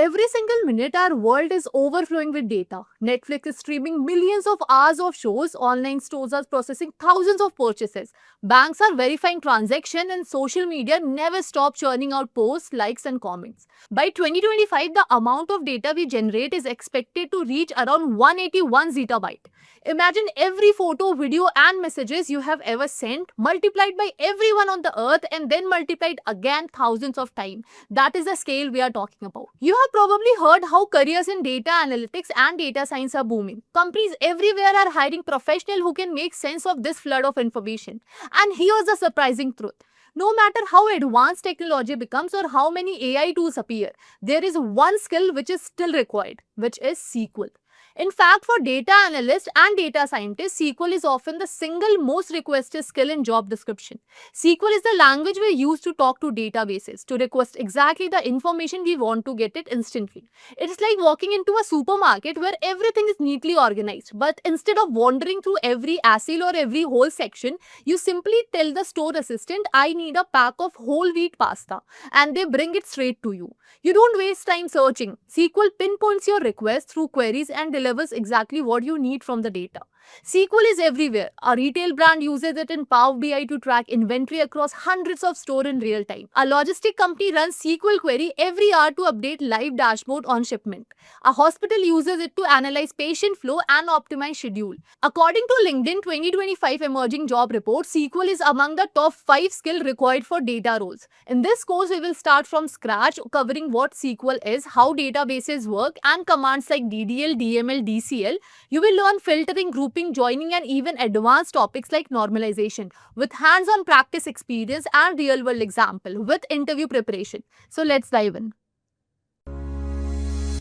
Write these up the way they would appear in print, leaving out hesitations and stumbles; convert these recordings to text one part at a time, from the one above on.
Every single minute, our world is overflowing with data. Netflix is streaming millions of hours of shows, online stores are processing thousands of purchases, banks are verifying transactions, and social media never stop churning out posts, likes, and comments. By 2025, the amount of data we generate is expected to reach around 181 zettabyte. Imagine every photo, video, and messages you have ever sent multiplied by everyone on the earth and then multiplied again thousands of times. That is the scale we are talking about. You have probably heard how careers in data analytics and data science are booming. Companies everywhere are hiring professionals who can make sense of this flood of information. And here's the surprising truth. No matter how advanced technology becomes or how many AI tools appear, there is one skill which is still required, which is SQL. In fact, for data analysts and data scientists, SQL is often the single most requested skill in job description. SQL is the language we use to talk to databases, to request exactly the information we want to get it instantly. It's like walking into a supermarket where everything is neatly organized, but instead of wandering through every aisle or every whole section, you simply tell the store assistant, I need a pack of whole wheat pasta, and they bring it straight to you. You don't waste time searching. SQL pinpoints your request through queries and delivers exactly what you need from the data. SQL is everywhere. A retail brand uses it in Power BI to track inventory across hundreds of stores in real time. A logistic company runs SQL query every hour to update live dashboard on shipment. A hospital uses it to analyze patient flow and optimize schedule. According to LinkedIn 2025 Emerging Job Report, SQL is among the top 5 skills required for data roles. In this course, we will start from scratch, covering what SQL is, how databases work, and commands like DDL, DML, DCL. You will learn filtering, grouping, joining, and even advanced topics like normalization with hands-on practice experience and real-world example with interview preparation. So let's dive in.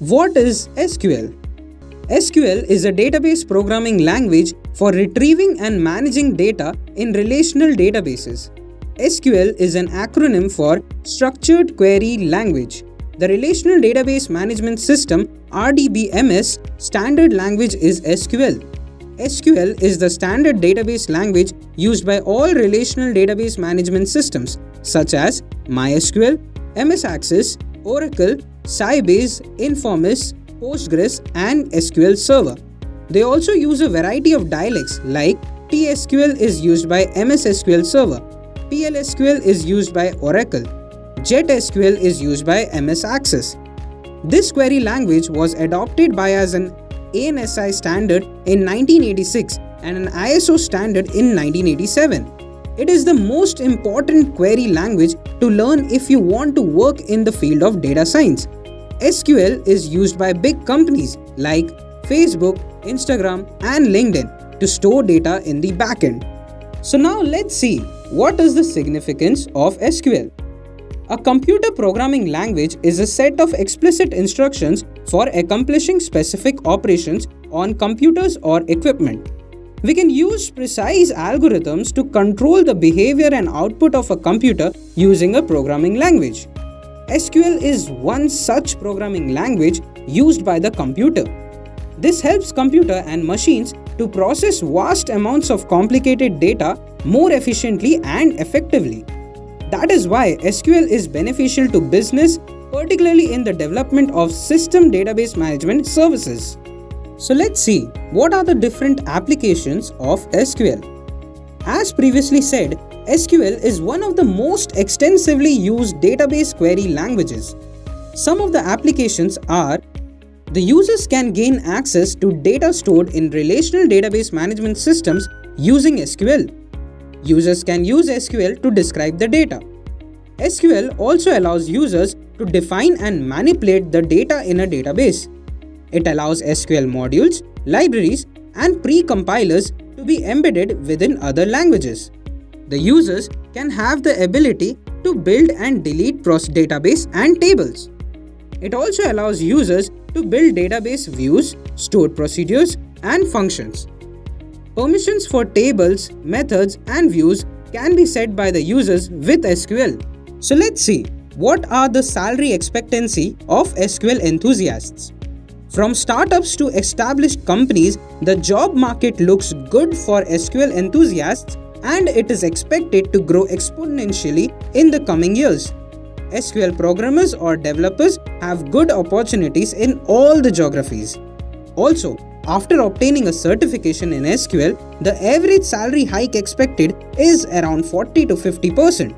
What is SQL? SQL is a database programming language for retrieving and managing data in relational databases. SQL is an acronym for Structured Query Language. The Relational Database Management System (RDBMS) standard language is SQL. SQL is the standard database language used by all relational database management systems such as MySQL, MS Access, Oracle, Sybase, Informis, Postgres, and SQL Server. They also use a variety of dialects like TSQL is used by MS SQL Server, PLSQL is used by Oracle, JetSQL is used by MS Access. This query language was adopted by as an ANSI standard in 1986 and an ISO standard in 1987. It is the most important query language to learn if you want to work in the field of data science. SQL is used by big companies like Facebook, Instagram, and LinkedIn to store data in the backend. So now let's see, what is the significance of SQL? A computer programming language is a set of explicit instructions for accomplishing specific operations on computers or equipment. We can use precise algorithms to control the behavior and output of a computer using a programming language. SQL is one such programming language used by the computer. This helps computer and machines to process vast amounts of complicated data more efficiently and effectively. That is why SQL is beneficial to business, particularly in the development of system database management services. So let's see, what are the different applications of SQL? As previously said, SQL is one of the most extensively used database query languages. Some of the applications are: the users can gain access to data stored in relational database management systems using SQL. Users can use SQL to describe the data. SQL also allows users to define and manipulate the data in a database. It allows SQL modules, libraries, and pre-compilers to be embedded within other languages. The users can have the ability to build and delete database and tables. It also allows users to build database views, stored procedures, and functions. Permissions for tables, methods, and views can be set by the users with SQL. So let's see, what are the salary expectancy of SQL enthusiasts? From startups to established companies, the job market looks good for SQL enthusiasts, and it is expected to grow exponentially in the coming years. SQL programmers or developers have good opportunities in all the geographies. Also, after obtaining a certification in SQL, the average salary hike expected is around 40 to 50%.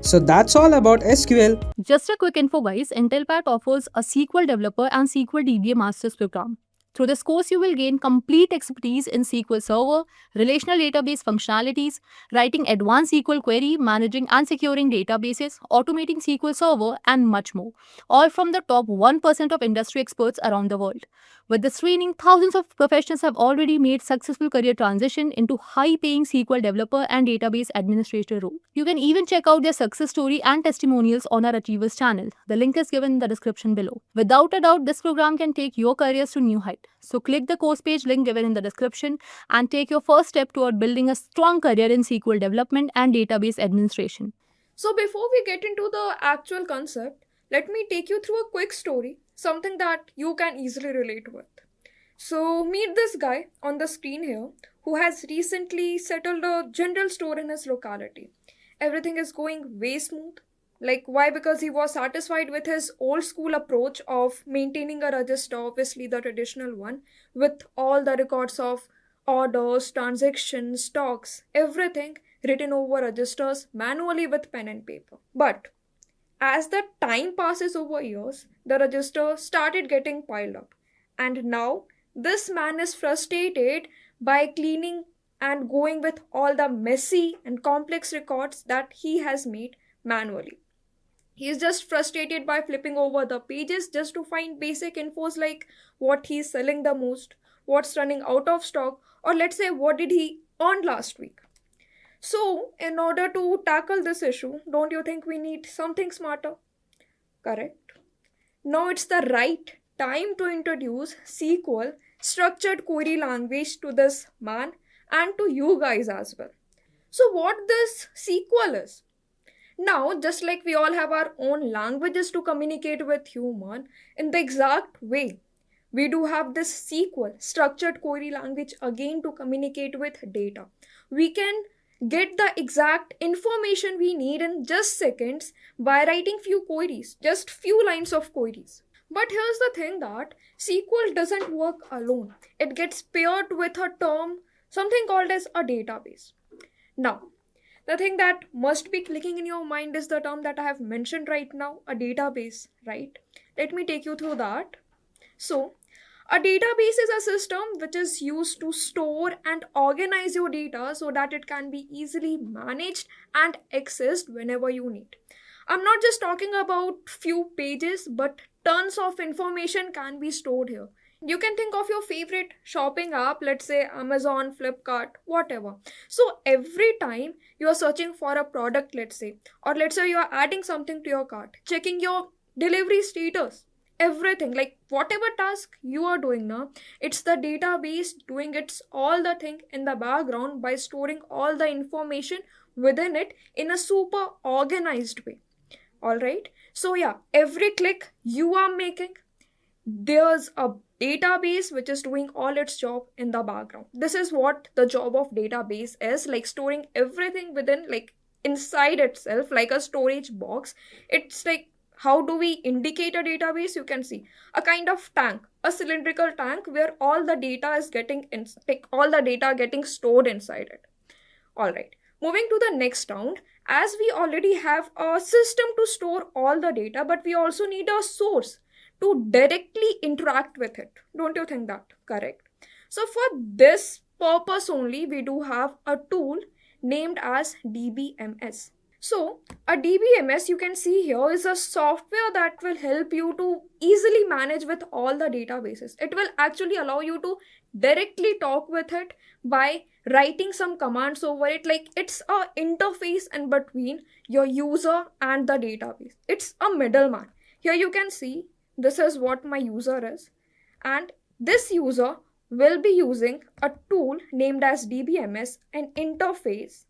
So that's all about SQL. Just a quick info guys, Intellipaat offers a SQL Developer and SQL DBA Masters program. Through this course, you will gain complete expertise in SQL Server, relational database functionalities, writing advanced SQL query, managing and securing databases, automating SQL Server, and much more. All from the top 1% of industry experts around the world. With this training, thousands of professionals have already made successful career transition into high-paying SQL developer and database administrator role. You can even check out their success story and testimonials on our Achievers channel. The link is given in the description below. Without a doubt, this program can take your careers to new heights. So click the course page link given in the description and take your first step toward building a strong career in SQL development and database administration. So before we get into the actual concept, let me take you through a quick story, something that you can easily relate with. So meet this guy on the screen here who has recently settled a general store in his locality. Everything is going way smooth. Like why? Because he was satisfied with his old school approach of maintaining a register, obviously the traditional one, with all the records of orders, transactions, stocks, everything written over registers manually with pen and paper. But as the time passes over years, the register started getting piled up. And now this man is frustrated by cleaning and going with all the messy and complex records that he has made manually. He is just frustrated by flipping over the pages just to find basic infos like what he's selling the most, what's running out of stock, or let's say what did he earn last week. So, in order to tackle this issue, don't you think we need something smarter? Correct. Now it's the right time to introduce SQL structured query language to this man and to you guys as well. So what this SQL is? Now, just like we all have our own languages to communicate with human, in the exact way, we do have this SQL structured query language again to communicate with data. We can get the exact information we need in just seconds by writing few queries, just few lines of queries. But here's the thing that SQL doesn't work alone. It gets paired with a term, something called as a database. Now, the thing that must be clicking in your mind is the term that I have mentioned right now, a database, right? Let me take you through that. So, a database is a system which is used to store and organize your data so that it can be easily managed and accessed whenever you need. I'm not just talking about few pages, but tons of information can be stored here. You can think of your favorite shopping app, let's say Amazon, Flipkart, whatever. So every time you are searching for a product, let's say, or let's say you are adding something to your cart, checking your delivery status, everything, like whatever task you are doing now, it's the database doing its all the thing in the background by storing all the information within it in a super organized way. All right. So yeah, every click you are making, there's a database which is doing all its job in the background. This is what the job of database is, like storing everything within, like inside itself, like a storage box. It's like, how do we indicate a database? You can see a kind of tank, a cylindrical tank where all the data is getting all the data getting stored inside it. All right. Moving to the next round, as we already have a system to store all the data, but we also need a source to directly interact with it. Don't you think that? Correct. So for this purpose only, we do have a tool named as DBMS. So a DBMS, you can see here, is a software that will help you to easily manage with all the databases. It will actually allow you to directly talk with it by writing some commands over it. Like it's a interface in between your user and the database. It's a middleman. Here you can see this is what my user is, and this user will be using a tool named as DBMS, an interface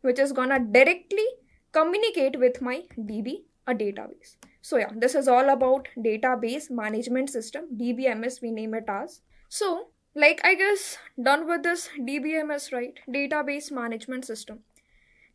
which is gonna directly communicate with my DB, a database. So yeah, this is all about database management system, DBMS we name it as. So like I guess done with this DBMS, right? Database management system.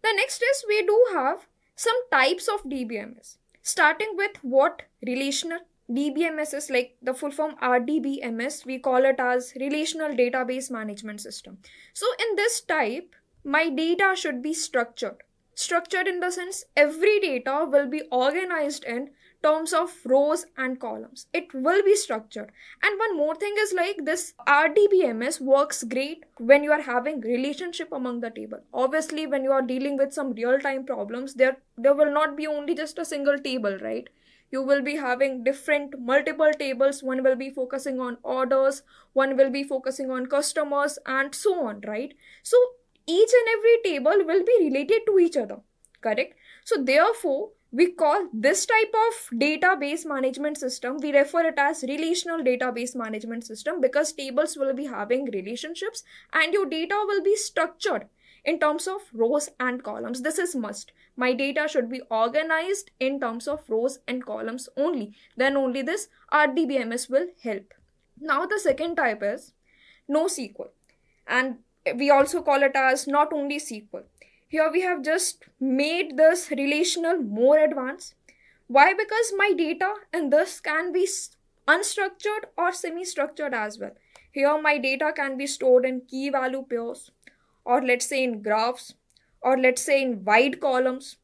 The next is we do have Some types of DBMS, starting with what relational DBMS is, like the full form RDBMS, we call it as Relational Database Management System. So in this type, my data should be structured. Structured in the sense every data will be organized in terms of rows and columns. It will be structured. And one more thing is like this RDBMS works great when you are having relationship among the table. Obviously, when you are dealing with some real-time problems, there will not be only just a single table, right? You will be having different multiple tables. One will be focusing on orders, one will be focusing on customers, and so on, right? So each and every table will be related to each other, correct? So therefore, we call this type of database management system, we refer it as relational database management system, because tables will be having relationships and your data will be structured in terms of rows and columns. This is must. My data should be organized in terms of rows and columns only. Then only this RDBMS will help. Now the second type is NoSQL, and we also call it as not only SQL. Here we have just made this relational more advanced. Why? Because my data in this can be unstructured or semi-structured as well. Here my data can be stored in key value pairs, or let's say in graphs, or let's say in wide columns,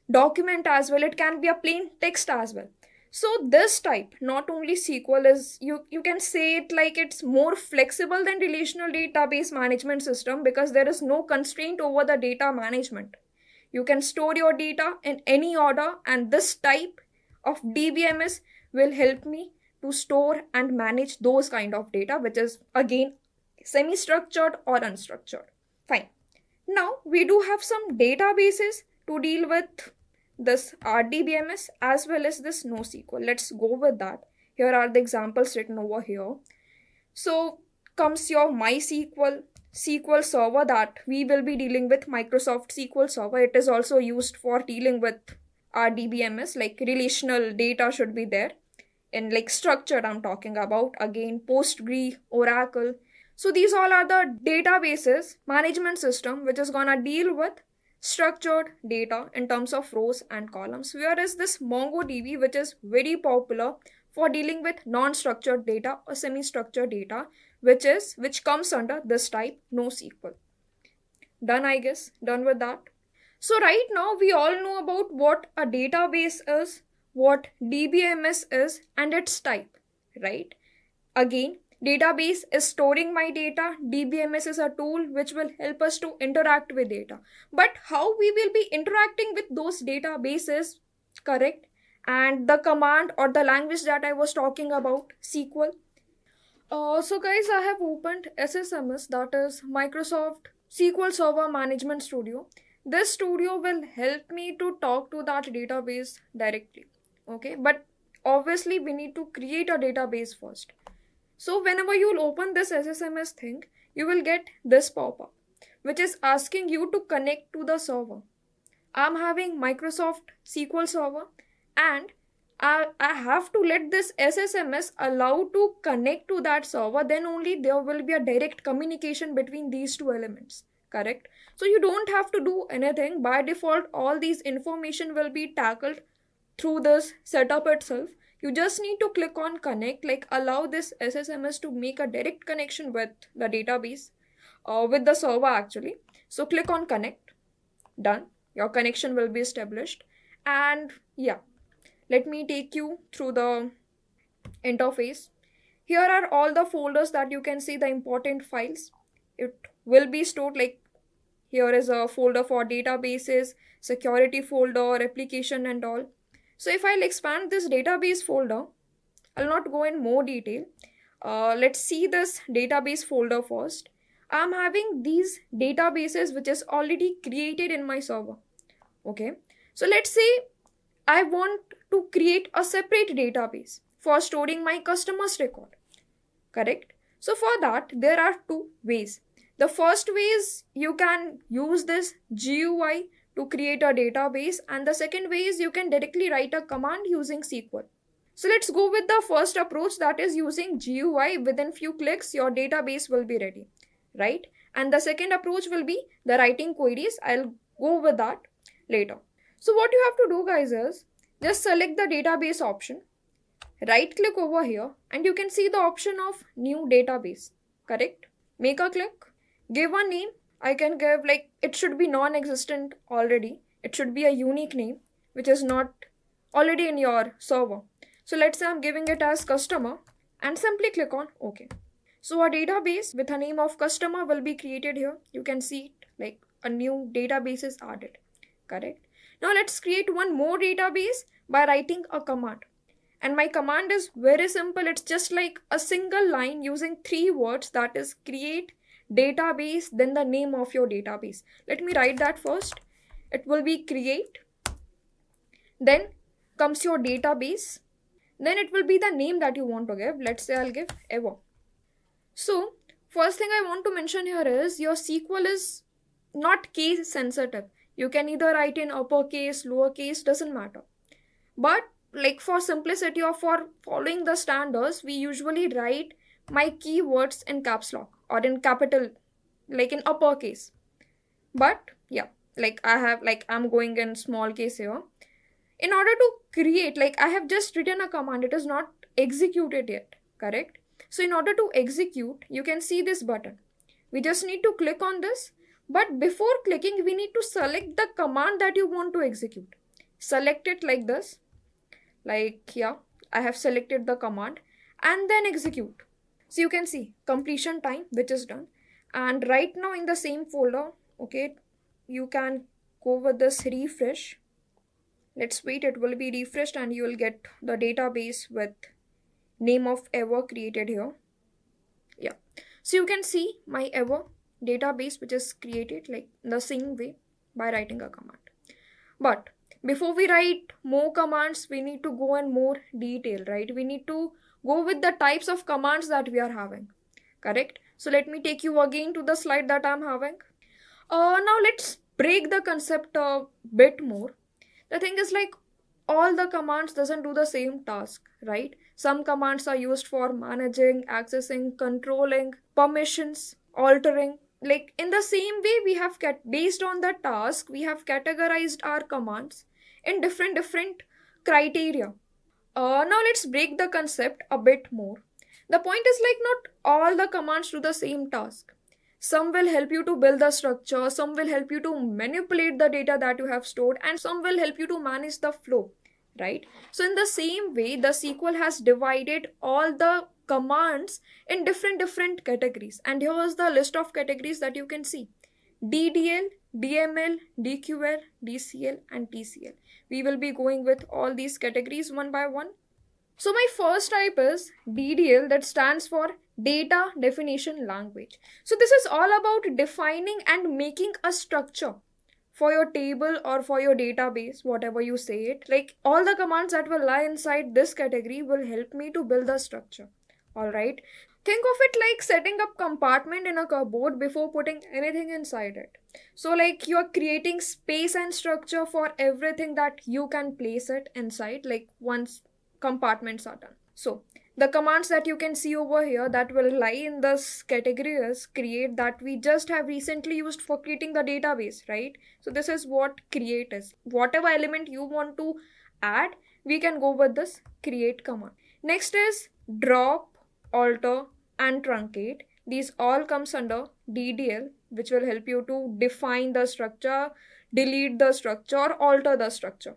document as well. It can be a plain text as well. So this type, not only SQL, is you can say it like it's more flexible than relational database management system, because there is no constraint over the data management. You can store your data in any order, and this type of DBMS will help me to store and manage those kind of data, which is again semi-structured or unstructured. Fine. Now we do have some databases to deal with this RDBMS as well as this NoSQL. Let's go with that. Here are the examples written over here. So comes your MySQL SQL Server, that we will be dealing with Microsoft SQL Server. It is also used for dealing with RDBMS, like relational data should be there. And like structured, I'm talking about again Postgre, Oracle. So these all are the databases management system which is gonna deal with structured data in terms of rows and columns. Whereas this MongoDB, which is very popular for dealing with non-structured data or semi-structured data, which comes under this type NoSQL. Done, I guess. Done with that. So right now we all know about what a database is, what DBMS is, and its type, right? Again, database is storing my data. DBMS is a tool which will help us to interact with data. But how we will be interacting with those databases, correct? And the command or the language that I was talking about, SQL. So guys, I have opened SSMS, that is Microsoft SQL Server Management Studio. This studio will help me to talk to that database directly. Okay, but obviously we need to create a database first. So whenever you will open this SSMS thing, you will get this pop-up, which is asking you to connect to the server. I'm having Microsoft SQL Server, and I have to let this SSMS allow to connect to that server. Then only there will be a direct communication between these two elements, correct? So you don't have to do anything. By default, all these information will be tackled through this setup itself. You just need to click on connect, like allow this SSMS to make a direct connection with the database, with the server actually. So click on connect. Done. Your connection will be established. And yeah, let me take you through the interface. Here are all the folders that you can see, the important files. It will be stored, like here is a folder for databases, security folder, application and all. So if I'll expand this database folder, I'll not go in more detail. Let's see this database folder first. I'm having these databases which is already created in my server. Okay. So let's say I want to create a separate database for storing my customers record. Correct? So for that, there are two ways. The first way is you can use this GUI to create a database, and the second way is you can directly write a command using SQL. So let's go with the first approach, that is using GUI. Within few clicks your database will be ready, right? And the second approach will be the writing queries. I'll go with that later. So what you have to do, guys, is just select the database option, right click over here, and you can see the option of new database, correct? Make a click, give a name. I can give, like, it should be non-existent already. It should be a unique name which is not already in your server. So let's say I'm giving it as customer, and simply click on OK. So a database with a name of customer will be created here. You can see it, like a new database is added, correct? Now let's create one more database by writing a command. And my command is very simple. It's just like a single line using 3 words, that is create database, then the name of your database. Let me write that first. It will be create, then comes your database, then it will be the name that you want to give. Let's say I'll give ever. So first thing I want to mention here is your SQL is not case sensitive. You can either write in uppercase, lowercase, doesn't matter. But like for simplicity or for following the standards, we usually write my keywords in caps lock or in capital, like in uppercase. But yeah, like I'm going in small case here. In order to create, like I have just written a command, it is not executed yet, correct? So in order to execute, you can see this button. We just need to click on this. But before clicking, we need to select the command that you want to execute. Select it like this. Like here, I have selected the command and then execute. So you can see completion time, which is done. And right now in the same folder, okay, you can go with this refresh. Let's wait, it will be refreshed and you will get the database with name of ever created here. Yeah. So you can see my ever database which is created like the same way by writing a command. But before we write more commands, we need to go in more detail, right? We need to go with the types of commands that we are having, correct? So let me take you again to the slide that I'm having. Now let's break the concept a bit more. The thing is, like, all the commands doesn't do the same task, right? Some commands are used for managing, accessing, controlling, permissions, altering. Like in the same way, we have based on the task, we have categorized our commands in different criteria. Now let's break the concept a bit more. The point is, like, not all the commands do the same task. Some will help you to build the structure, some will help you to manipulate the data that you have stored, and some will help you to manage the flow, right? So in the same way, the SQL has divided all the commands in different categories. And here is the list of categories that you can see: DDL, DML, DQL, DCL, and TCL. We will be going with all these categories one by one. So my first type is DDL, that stands for Data Definition Language. So this is all about defining and making a structure for your table or for your database, whatever you say it. Like all the commands that will lie inside this category will help me to build the structure. Alright. Think of it like setting up compartment in a cupboard before putting anything inside it. So like you're creating space and structure for everything that you can place it inside, like once compartments are done. So the commands that you can see over here that will lie in this category is create, that we just have recently used for creating the database, right? So this is what create is. Whatever element you want to add, we can go with this create command. Next is drop, alter, and truncate. These all comes under DDL, which will help you to define the structure, delete the structure, or alter the structure.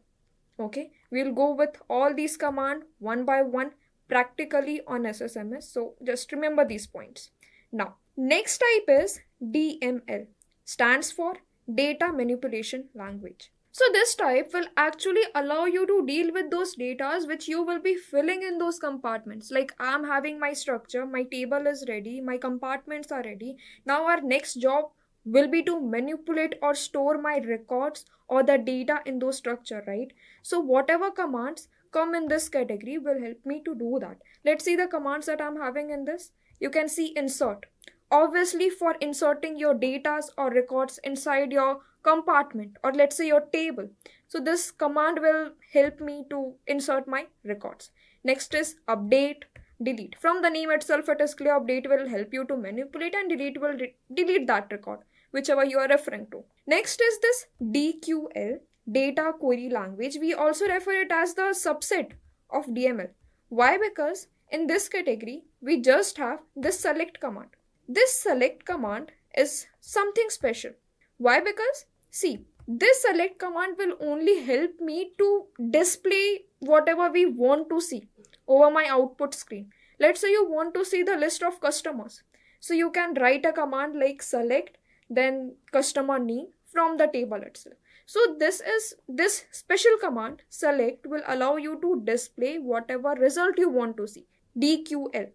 Okay, we'll go with all these commands one by one practically on SSMS. So just remember these points. Now, next type is DML, stands for Data Manipulation Language. So this type will actually allow you to deal with those datas which you will be filling in those compartments. Like I'm having my structure, my table is ready, my compartments are ready. Now our next job will be to manipulate or store my records or the data in those structure, right? So whatever commands come in this category will help me to do that. Let's see the commands that I'm having in this. You can see insert. Obviously for inserting your data or records inside your compartment or let's say your table. So this command will help me to insert my records. Next is update, delete. From the name itself it is clear update will help you to manipulate and delete will delete that record, whichever you are referring to. Next is this DQL, data query language. We also refer it as the subset of DML. Why? Because in this category, we just have this select command. This select command is something special. Why? Because see, this select command will only help me to display whatever we want to see over my output screen. Let's say you want to see the list of customers. So you can write a command like select, then customer name from the table itself. So this special command select will allow you to display whatever result you want to see. DQL.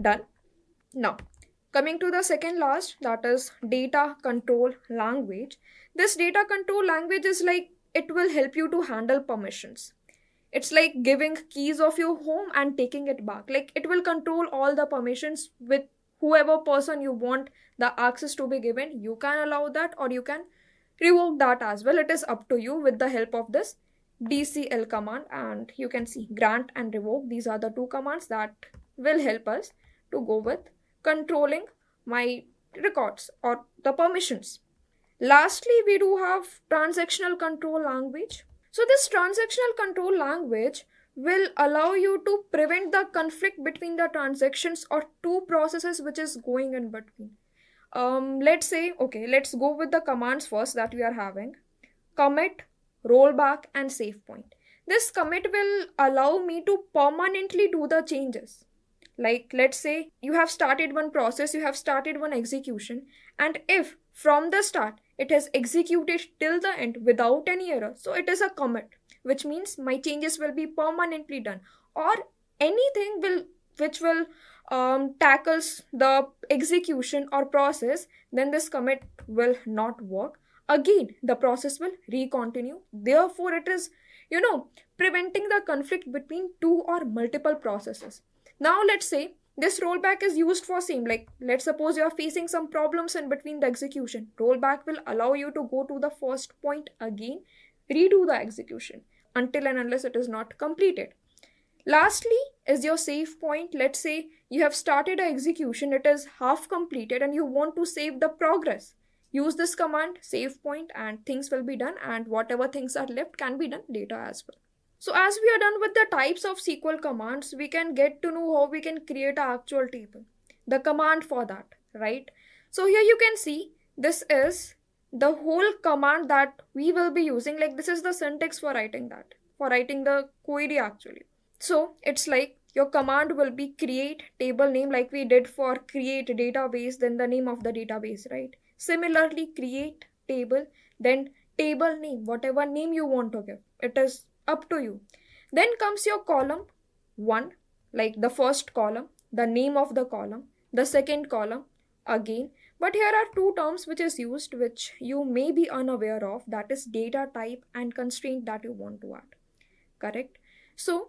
Done. Now, coming to the second last, that is data control language. This data control language is like, it will help you to handle permissions. It's like giving keys of your home and taking it back. Like it will control all the permissions with whoever person you want the access to be given. You can allow that or you can revoke that as well. It is up to you with the help of this DCL command, and you can see grant and revoke. These are the two commands that will help us to go with controlling my records or the permissions. Lastly, we do have transactional control language. So this transactional control language will allow you to prevent the conflict between the transactions or two processes which is going in between. Let's go with the commands first that we are having. Commit, rollback, and save point. This commit will allow me to permanently do the changes. Like let's say you have started one process, you have started one execution, and if from the start it has executed till the end without any error, so it is a commit, which means my changes will be permanently done. Or anything which will tackles the execution or process, then this commit will not work. Again, the process will recontinue. Therefore, it is, preventing the conflict between two or multiple processes. Now, let's say this rollback is used for same. Like, let's suppose you are facing some problems in between the execution. Rollback will allow you to go to the first point again, redo the execution until and unless it is not completed. Lastly is your save point. Let's say you have started an execution, it is half completed and you want to save the progress. Use this command, save point, and things will be done, and whatever things are left can be done later as well. So as we are done with the types of SQL commands, we can get to know how we can create an actual table. The command for that, right? So here you can see this is the whole command that we will be using. Like this is the syntax for writing that, for writing the query actually. So it's like your command will be create table name like we did for create database, then the name of the database, right? Similarly, create table, then table name, whatever name you want to give. It is up to you. Then comes your column 1, like the first column, the name of the column, the second column again. But here are two terms which is used which you may be unaware of, that is data type and constraint that you want to add. Correct? So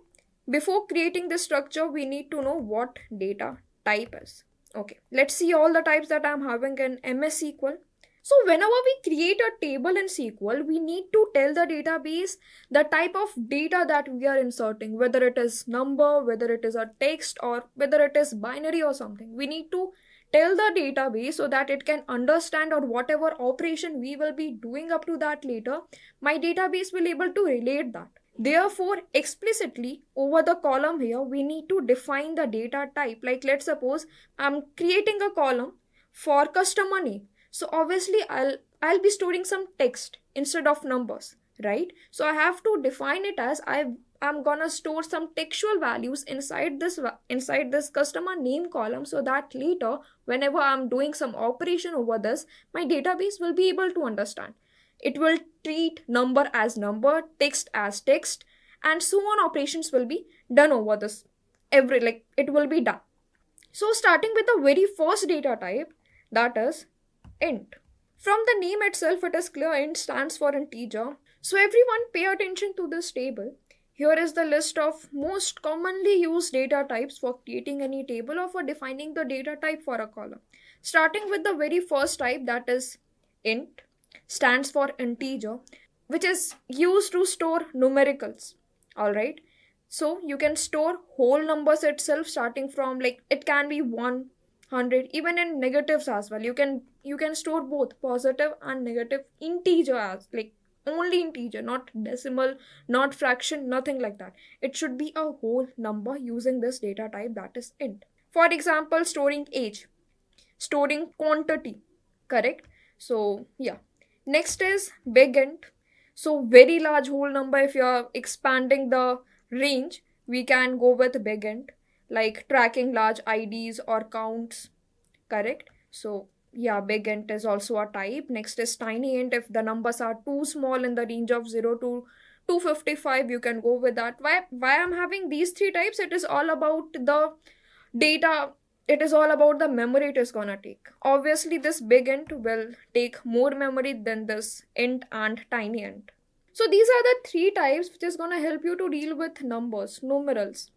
before creating this structure, we need to know what data type is. Okay, let's see all the types that I'm having in MS SQL. So whenever we create a table in SQL, we need to tell the database the type of data that we are inserting, whether it is number, whether it is a text, or whether it is binary or something. We need to tell the database so that it can understand, or whatever operation we will be doing up to that later, my database will be able to relate that. Therefore, explicitly over the column here, we need to define the data type. Like let's suppose I'm creating a column for customer name. So obviously I'll be storing some text instead of numbers, right? So I have to define it as I'm gonna store some textual values inside this customer name column, so that later whenever I'm doing some operation over this, my database will be able to understand. It will treat number as number, text as text, and so on. Operations will be done over this. It will be done. So starting with the very first data type, that is int. From the name itself, it is clear int stands for integer. So everyone pay attention to this table. Here is the list of most commonly used data types for creating any table or for defining the data type for a column. Starting with the very first type, that is int, stands for integer, which is used to store numericals. Alright. So you can store whole numbers itself, starting from it can be 100, even in negatives as well. You can store both positive and negative integer as only integer, not decimal, not fraction, nothing like that. It should be a whole number using this data type, that is int. For example, storing age, storing quantity, correct? So yeah. Next is big int. So very large whole number, if you are expanding the range, we can go with big int, like tracking large IDs or counts, correct? So yeah, big int is also a type. Next is tiny int. If the numbers are too small in the range of 0 to 255, you can go with that. Why I'm having these three types? It is all about the data, it is all about the memory it is gonna take. Obviously this big int will take more memory than this int and tiny int. So these are the three types which is gonna help you to deal with numbers, numerals.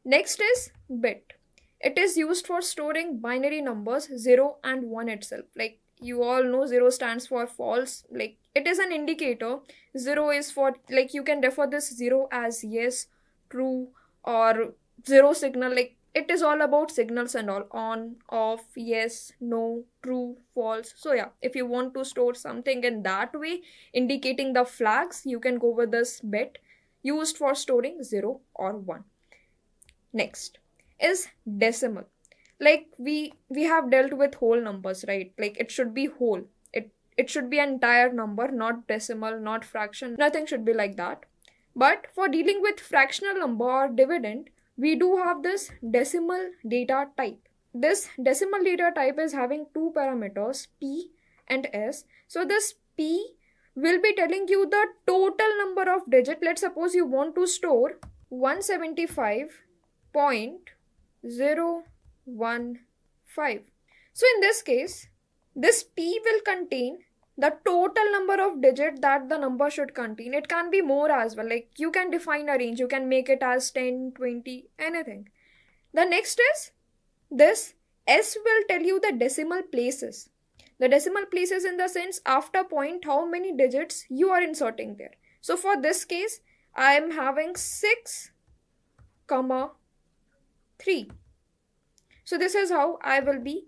Next is bit. It is used for storing binary numbers 0 and 1 itself. Like you all know, 0 stands for false, like it is an indicator. 0 is for, like you can refer this 0 as yes, true, or 0 signal. Like it is all about signals and all, on, off, yes, no, true, false. So yeah, if you want to store something in that way, indicating the flags, you can go with this bit, used for storing 0 or 1. Next is decimal. Like we have dealt with whole numbers, right? Like it should be whole, it should be an entire number, not decimal, not fraction, nothing should be like that. But for dealing with fractional number or dividend, we do have this decimal data type. This decimal data type is having two parameters, p and s. So this p will be telling you the total number of digit. Let's suppose you want to store 175.015. So in this case, this p will contain the total number of digit that the number should contain. It can be more as well. Like you can define a range, you can make it as 10, 20, anything. The next is this s will tell you the decimal places. The decimal places in the sense after point how many digits you are inserting there. So for this case, I am having 6, 3. So this is how I will be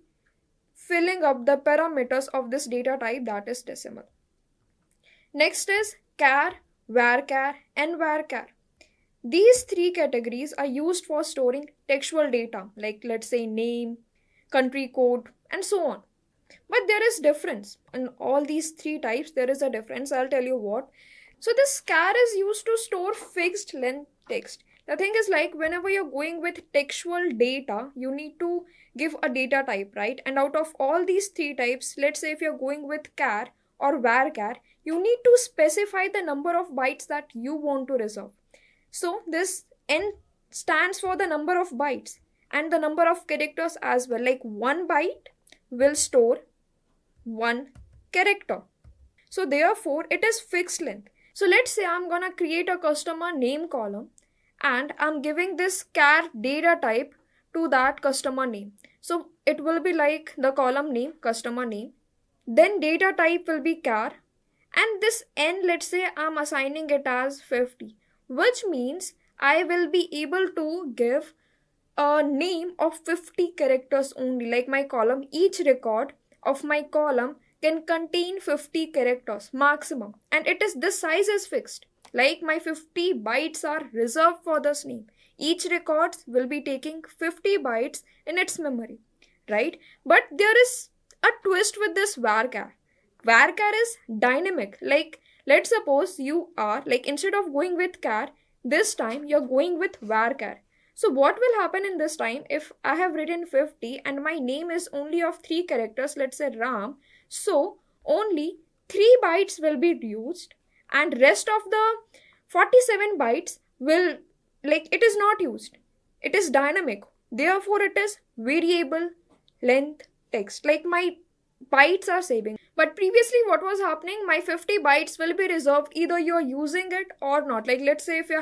filling up the parameters of this data type, that is decimal. Next is char, varchar and varchar. These three categories are used for storing textual data, like let's say name, country code and so on. But there is difference in all these three types. There is a difference. I'll tell you what. So this char is used to store fixed length text. The thing is, like whenever you're going with textual data, you need to give a data type, right? And out of all these three types, let's say if you're going with char or varchar, you need to specify the number of bytes that you want to reserve. So this n stands for the number of bytes and the number of characters as well. Like 1 byte will store 1 character. So therefore it is fixed length. So let's say I'm gonna create a customer name column and I'm giving this char data type to that customer name. So it will be like the column name, customer name, then data type will be char, and this n, let's say I'm assigning it as 50, which means I will be able to give a name of 50 characters only. Like my column, each record of my column can contain 50 characters maximum, and it is this size is fixed. Like my 50 bytes are reserved for this name. Each record will be taking 50 bytes in its memory, right? But there is a twist with this varchar. Varchar is dynamic. Like let's suppose you are, like instead of going with char, this time you're going with varchar. So what will happen in this time if I have written 50 and my name is only of 3 characters, let's say Ram, so only 3 bytes will be used and rest of the 47 bytes will, like it is not used. It is dynamic. Therefore it is variable length text. Like my bytes are saving. But previously what was happening, my 50 bytes will be reserved either you're using it or not. Like let's say if you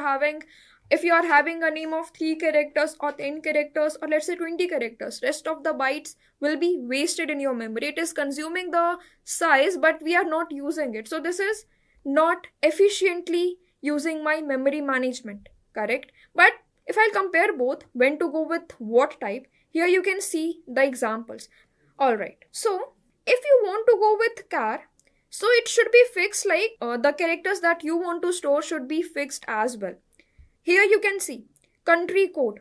are having a name of 3 characters or 10 characters or let's say 20 characters, rest of the bytes will be wasted in your memory. It is consuming the size but we are not using it. So this is not efficiently using my memory management, correct? But if I'll compare both, when to go with what type, here you can see the examples. Alright, so if you want to go with char, So it should be fixed like the characters that you want to store should be fixed as well. Here you can see country code.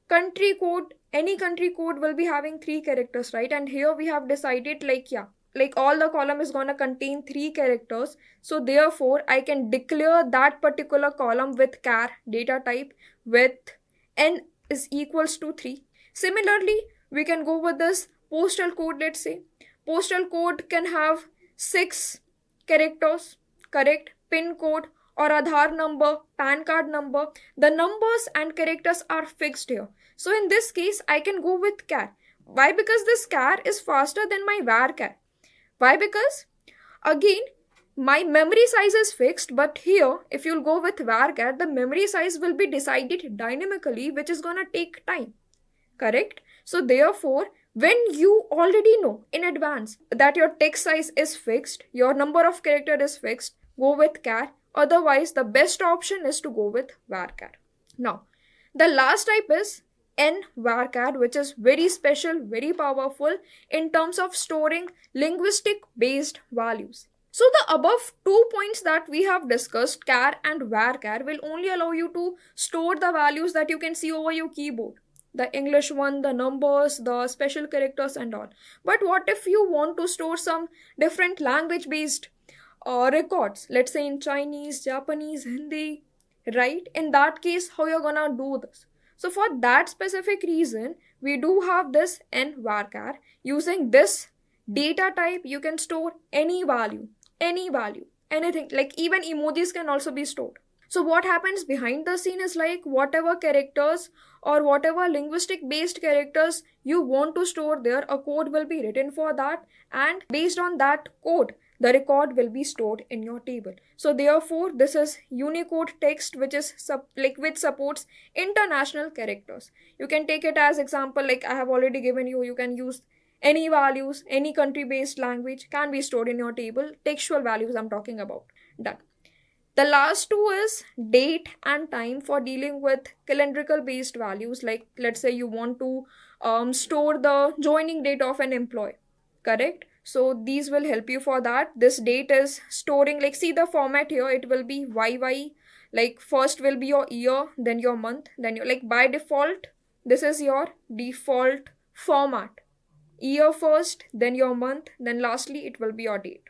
Country code, any country code will be having 3 characters, right? And here we have decided like all the column is gonna contain 3 characters. So therefore I can declare that particular column with char data type with n is equals to 3. Similarly, we can go with this postal code. Let's say postal code can have 6 characters, correct? Pin code or Aadhaar number, PAN card number, the numbers and characters are fixed here. So in this case, I can go with char. Why? Because this char is faster than my varchar. Why? Because again, my memory size is fixed, but here, if you'll go with varchar, the memory size will be decided dynamically, which is gonna take time, correct? So therefore, when you already know in advance that your text size is fixed, your number of character is fixed, go with char. Otherwise, the best option is to go with varchar. Now, the last type is nvarchar, which is very special, very powerful in terms of storing linguistic based values. So the above 2 points that we have discussed, char and varchar, will only allow you to store the values that you can see over your keyboard. The English one, the numbers, the special characters and all. But what if you want to store some different language based records, let's say in Chinese, Japanese, Hindi, right? In that case, how you're gonna do this? So for that specific reason, we do have this nvarchar. Using this data type, you can store any value, anything. Like even emojis can also be stored. So what happens behind the scene is like whatever characters or whatever linguistic based characters you want to store there, a code will be written for that, and based on that code, the record will be stored in your table. So therefore, this is Unicode text which is which supports international characters. You can take it as example, like I have already given you. You can use any values, any country-based language can be stored in your table. Textual values I'm talking about. Done. The last two is date and time for dealing with calendrical based values. Like let's say you want to store the joining date of an employee, correct? So these will help you for that. This date is storing, like see the format here, it will be YY, like first will be your year, then your month, then your, like by default, this is your default format. Year first, then your month, then lastly it will be your date.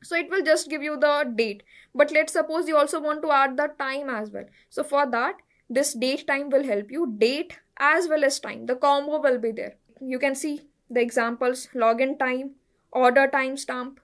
So it will just give you the date. But let's suppose you also want to add the time as well. So for that, this date time will help you. Date as well as time. The combo will be there. You can see the examples, login time, order timestamp,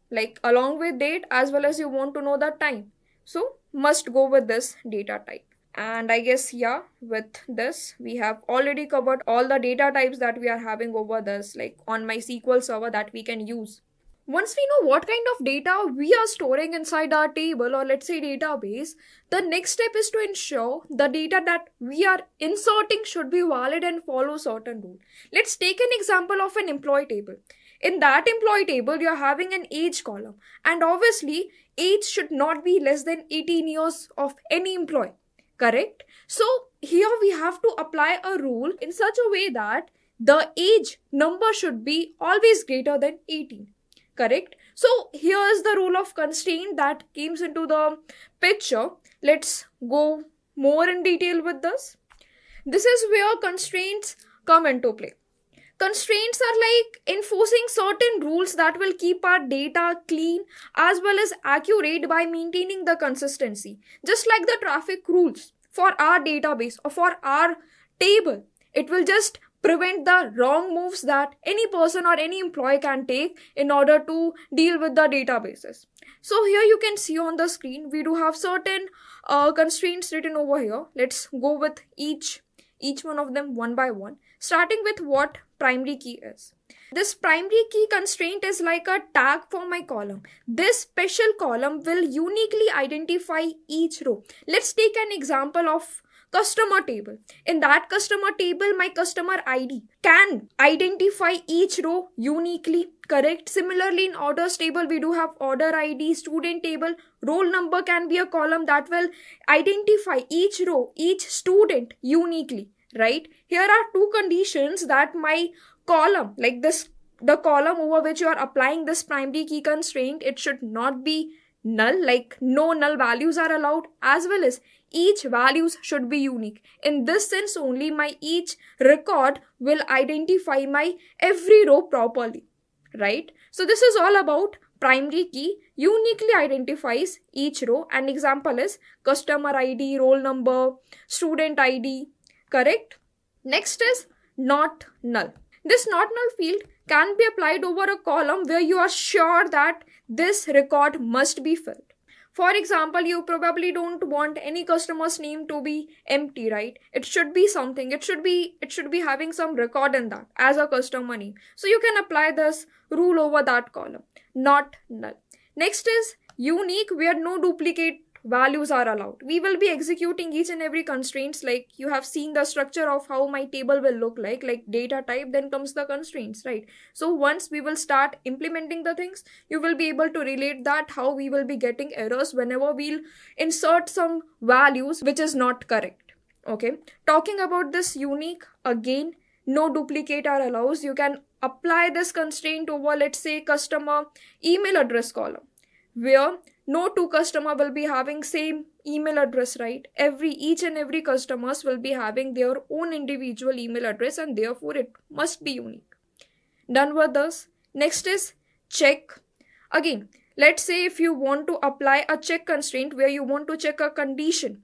like along with date as well as you want to know the time. So must go with this data type. And I guess, yeah, with this, we have already covered all the data types that we are having over this, like on my SQL server that we can use. Once we know what kind of data we are storing inside our table or let's say database, the next step is to ensure the data that we are inserting should be valid and follow certain rules. Let's take an example of an employee table. In that employee table, you are having an age column, and obviously age should not be less than 18 years of any employee, correct? So here we have to apply a rule in such a way that the age number should be always greater than 18. Correct? So here is the rule of constraint that comes into the picture. Let's go more in detail with this. This is where constraints come into play. Constraints are like enforcing certain rules that will keep our data clean as well as accurate by maintaining the consistency. Just like the traffic rules for our database or for our table, it will just prevent the wrong moves that any person or any employee can take in order to deal with the databases. So here you can see on the screen, we do have certain constraints written over here. Let's go with each one of them one by one, starting with what primary key is. This primary key constraint is like a tag for my column. This special column will uniquely identify each row. Let's take an example of customer table. In that customer table, my customer ID can identify each row uniquely, correct? Similarly, in orders table, we do have order ID, student table, roll number can be a column that will identify each row, each student uniquely, right? Here are two conditions that my column, like this the column over which you are applying this primary key constraint, it should not be null, like no null values are allowed, as well as each values should be unique. In this sense only, my each record will identify my every row properly, right? So this is all about primary key uniquely identifies each row. An example is customer ID, roll number, student ID, correct? Next is not null. This not null field can be applied over a column where you are sure that this record must be filled. For example, you probably don't want any customer's name to be empty, right? It should be something. It should be having some record in that as a customer name. So you can apply this rule over that column, not null. Next is unique, where no duplicate values are allowed. We will be executing each and every constraints, like you have seen the structure of how my table will look like data type, then comes the constraints, right? So once we will start implementing the things, you will be able to relate that how we will be getting errors whenever we'll insert some values which is not correct. Okay, talking about this unique, again, no duplicate are allowed. You can apply this constraint over, let's say, customer email address column, where no two customer will be having same email address, right? Each and every customers will be having their own individual email address, and therefore it must be unique. Done with this. Next is check. Again, let's say if you want to apply a check constraint where you want to check a condition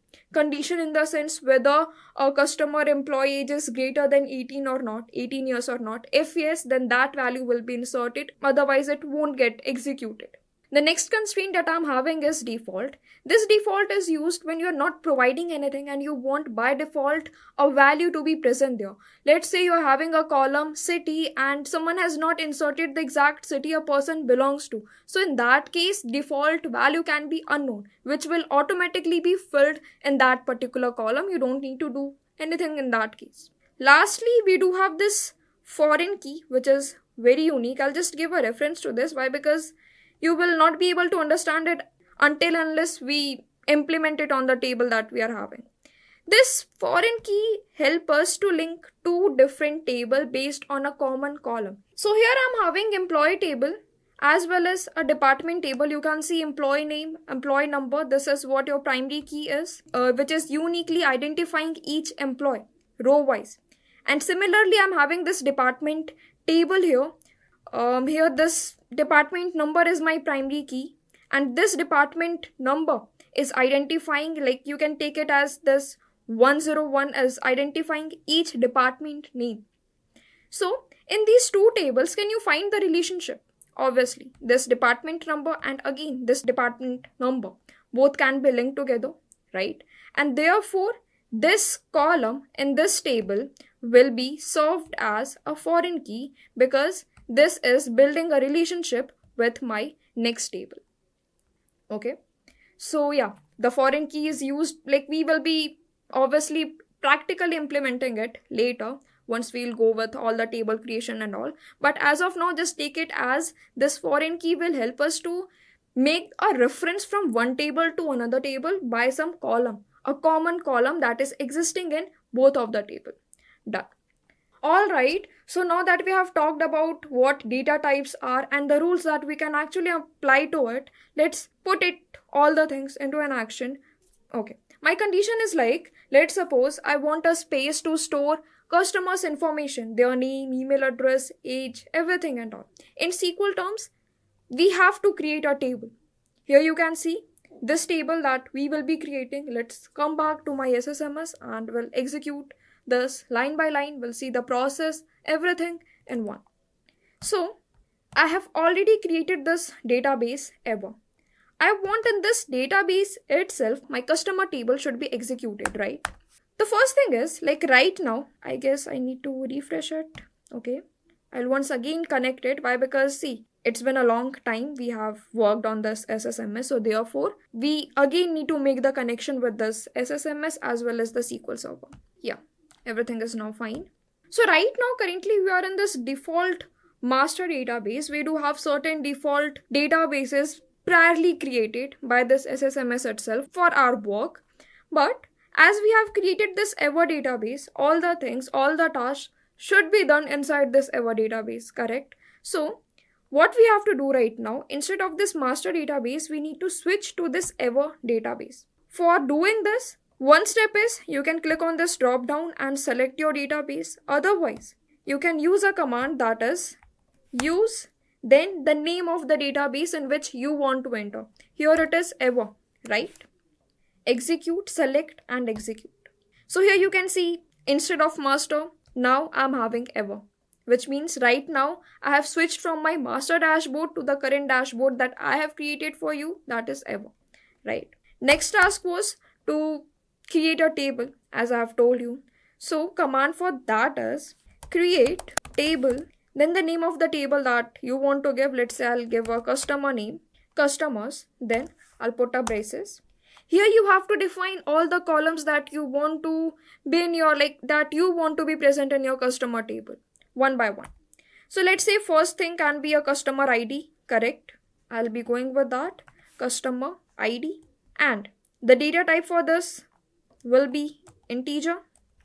in the sense whether a customer employee age is greater than 18 or not, 18 years or not. If yes, then that value will be inserted, otherwise it won't get executed. The next constraint that I'm having is default. This default is used when you're not providing anything and you want by default a value to be present there. Let's say you're having a column city and someone has not inserted the exact city a person belongs to. So in that case, default value can be unknown, which will automatically be filled in that particular column. You don't need to do anything in that case. Lastly, we do have this foreign key, which is very unique. I'll just give a reference to this. Why? Because you will not be able to understand it unless we implement it on the table that we are having. This foreign key helps us to link two different tables based on a common column. So here I'm having employee table as well as a department table. You can see employee name, employee number. This is what your primary key is, which is uniquely identifying each employee row wise. And similarly, I'm having this department table here. Here this department number is my primary key, and this department number is identifying, like you can take it as this 101 as identifying each department name. So in these two tables, can you find the relationship? Obviously, this department number and again this department number, both can be linked together, right? And therefore, this column in this table will be served as a foreign key because this is building a relationship with my next table. Okay. So yeah, the foreign key is used, like we will be obviously practically implementing it later once we'll go with all the table creation and all. But as of now, just take it as this foreign key will help us to make a reference from one table to another table by some column, a common column that is existing in both of the table. Done. Alright, so now that we have talked about what data types are and the rules that we can actually apply to it, let's put it all the things into an action. Okay, my condition is like, let's suppose I want a space to store customers' information, their name, email address, age, everything and all. In SQL terms, we have to create a table. Here you can see this table that we will be creating. Let's come back to my SSMS and we'll execute this line by line. We'll see the process, everything in one. So I have already created this database ever. I want in this database itself, my customer table should be executed, right? The first thing is, like right now, I guess I need to refresh it. Okay, I'll once again connect it. Why? Because see, it's been a long time we have worked on this SSMS. So therefore, we again need to make the connection with this SSMS as well as the SQL Server. Yeah, everything is now fine. So right now, currently we are in this default master database. We do have certain default databases priorly created by this SSMS itself for our work. But as we have created this ever database, all the things, all the tasks should be done inside this ever database, correct? So what we have to do right now, instead of this master database, we need to switch to this ever database. For doing this, one step is you can click on this drop down and select your database. Otherwise, you can use a command that is use then the name of the database in which you want to enter. Here it is ever, right? Execute, select and execute. So here you can see instead of master, now I'm having ever, which means right now I have switched from my master dashboard to the current dashboard that I have created for you, that is ever, right? Next task was to create a table, as I have told you. So command for that is create table, then the name of the table that you want to give. Let's say I'll give a customer name, customers, then I'll put a braces. Here you have to define all the columns that you want to be in your, that you want to be present in your customer table, one by one. So let's say first thing can be a customer ID, correct? I'll be going with that, customer ID. And the data type for this will be integer.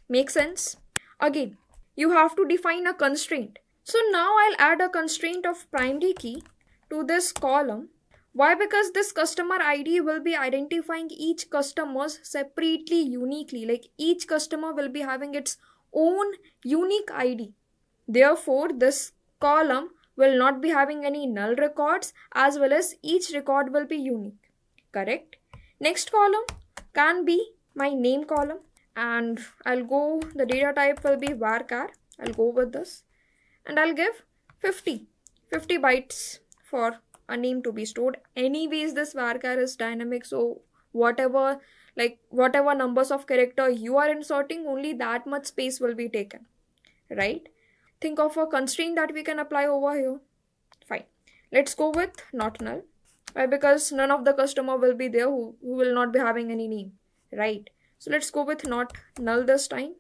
Make sense? Again, you have to define a constraint. So now I'll add a constraint of primary key to this column. Why? Because this customer ID will be identifying each customers separately, uniquely. Like each customer will be having its own unique ID. Therefore, this column will not be having any null records, as well as each record will be unique. Correct? Next column can be my name column, and I'll go, the data type will be varchar. I'll go with this and I'll give 50 bytes for a name to be stored. Anyways, this varchar is dynamic, so whatever numbers of character you are inserting, only that much space will be taken, right? Think of a constraint that we can apply over here. Fine, let's go with not null. Why? Because none of the customer will be there who will not be having any name, right? So let's go with not null this time.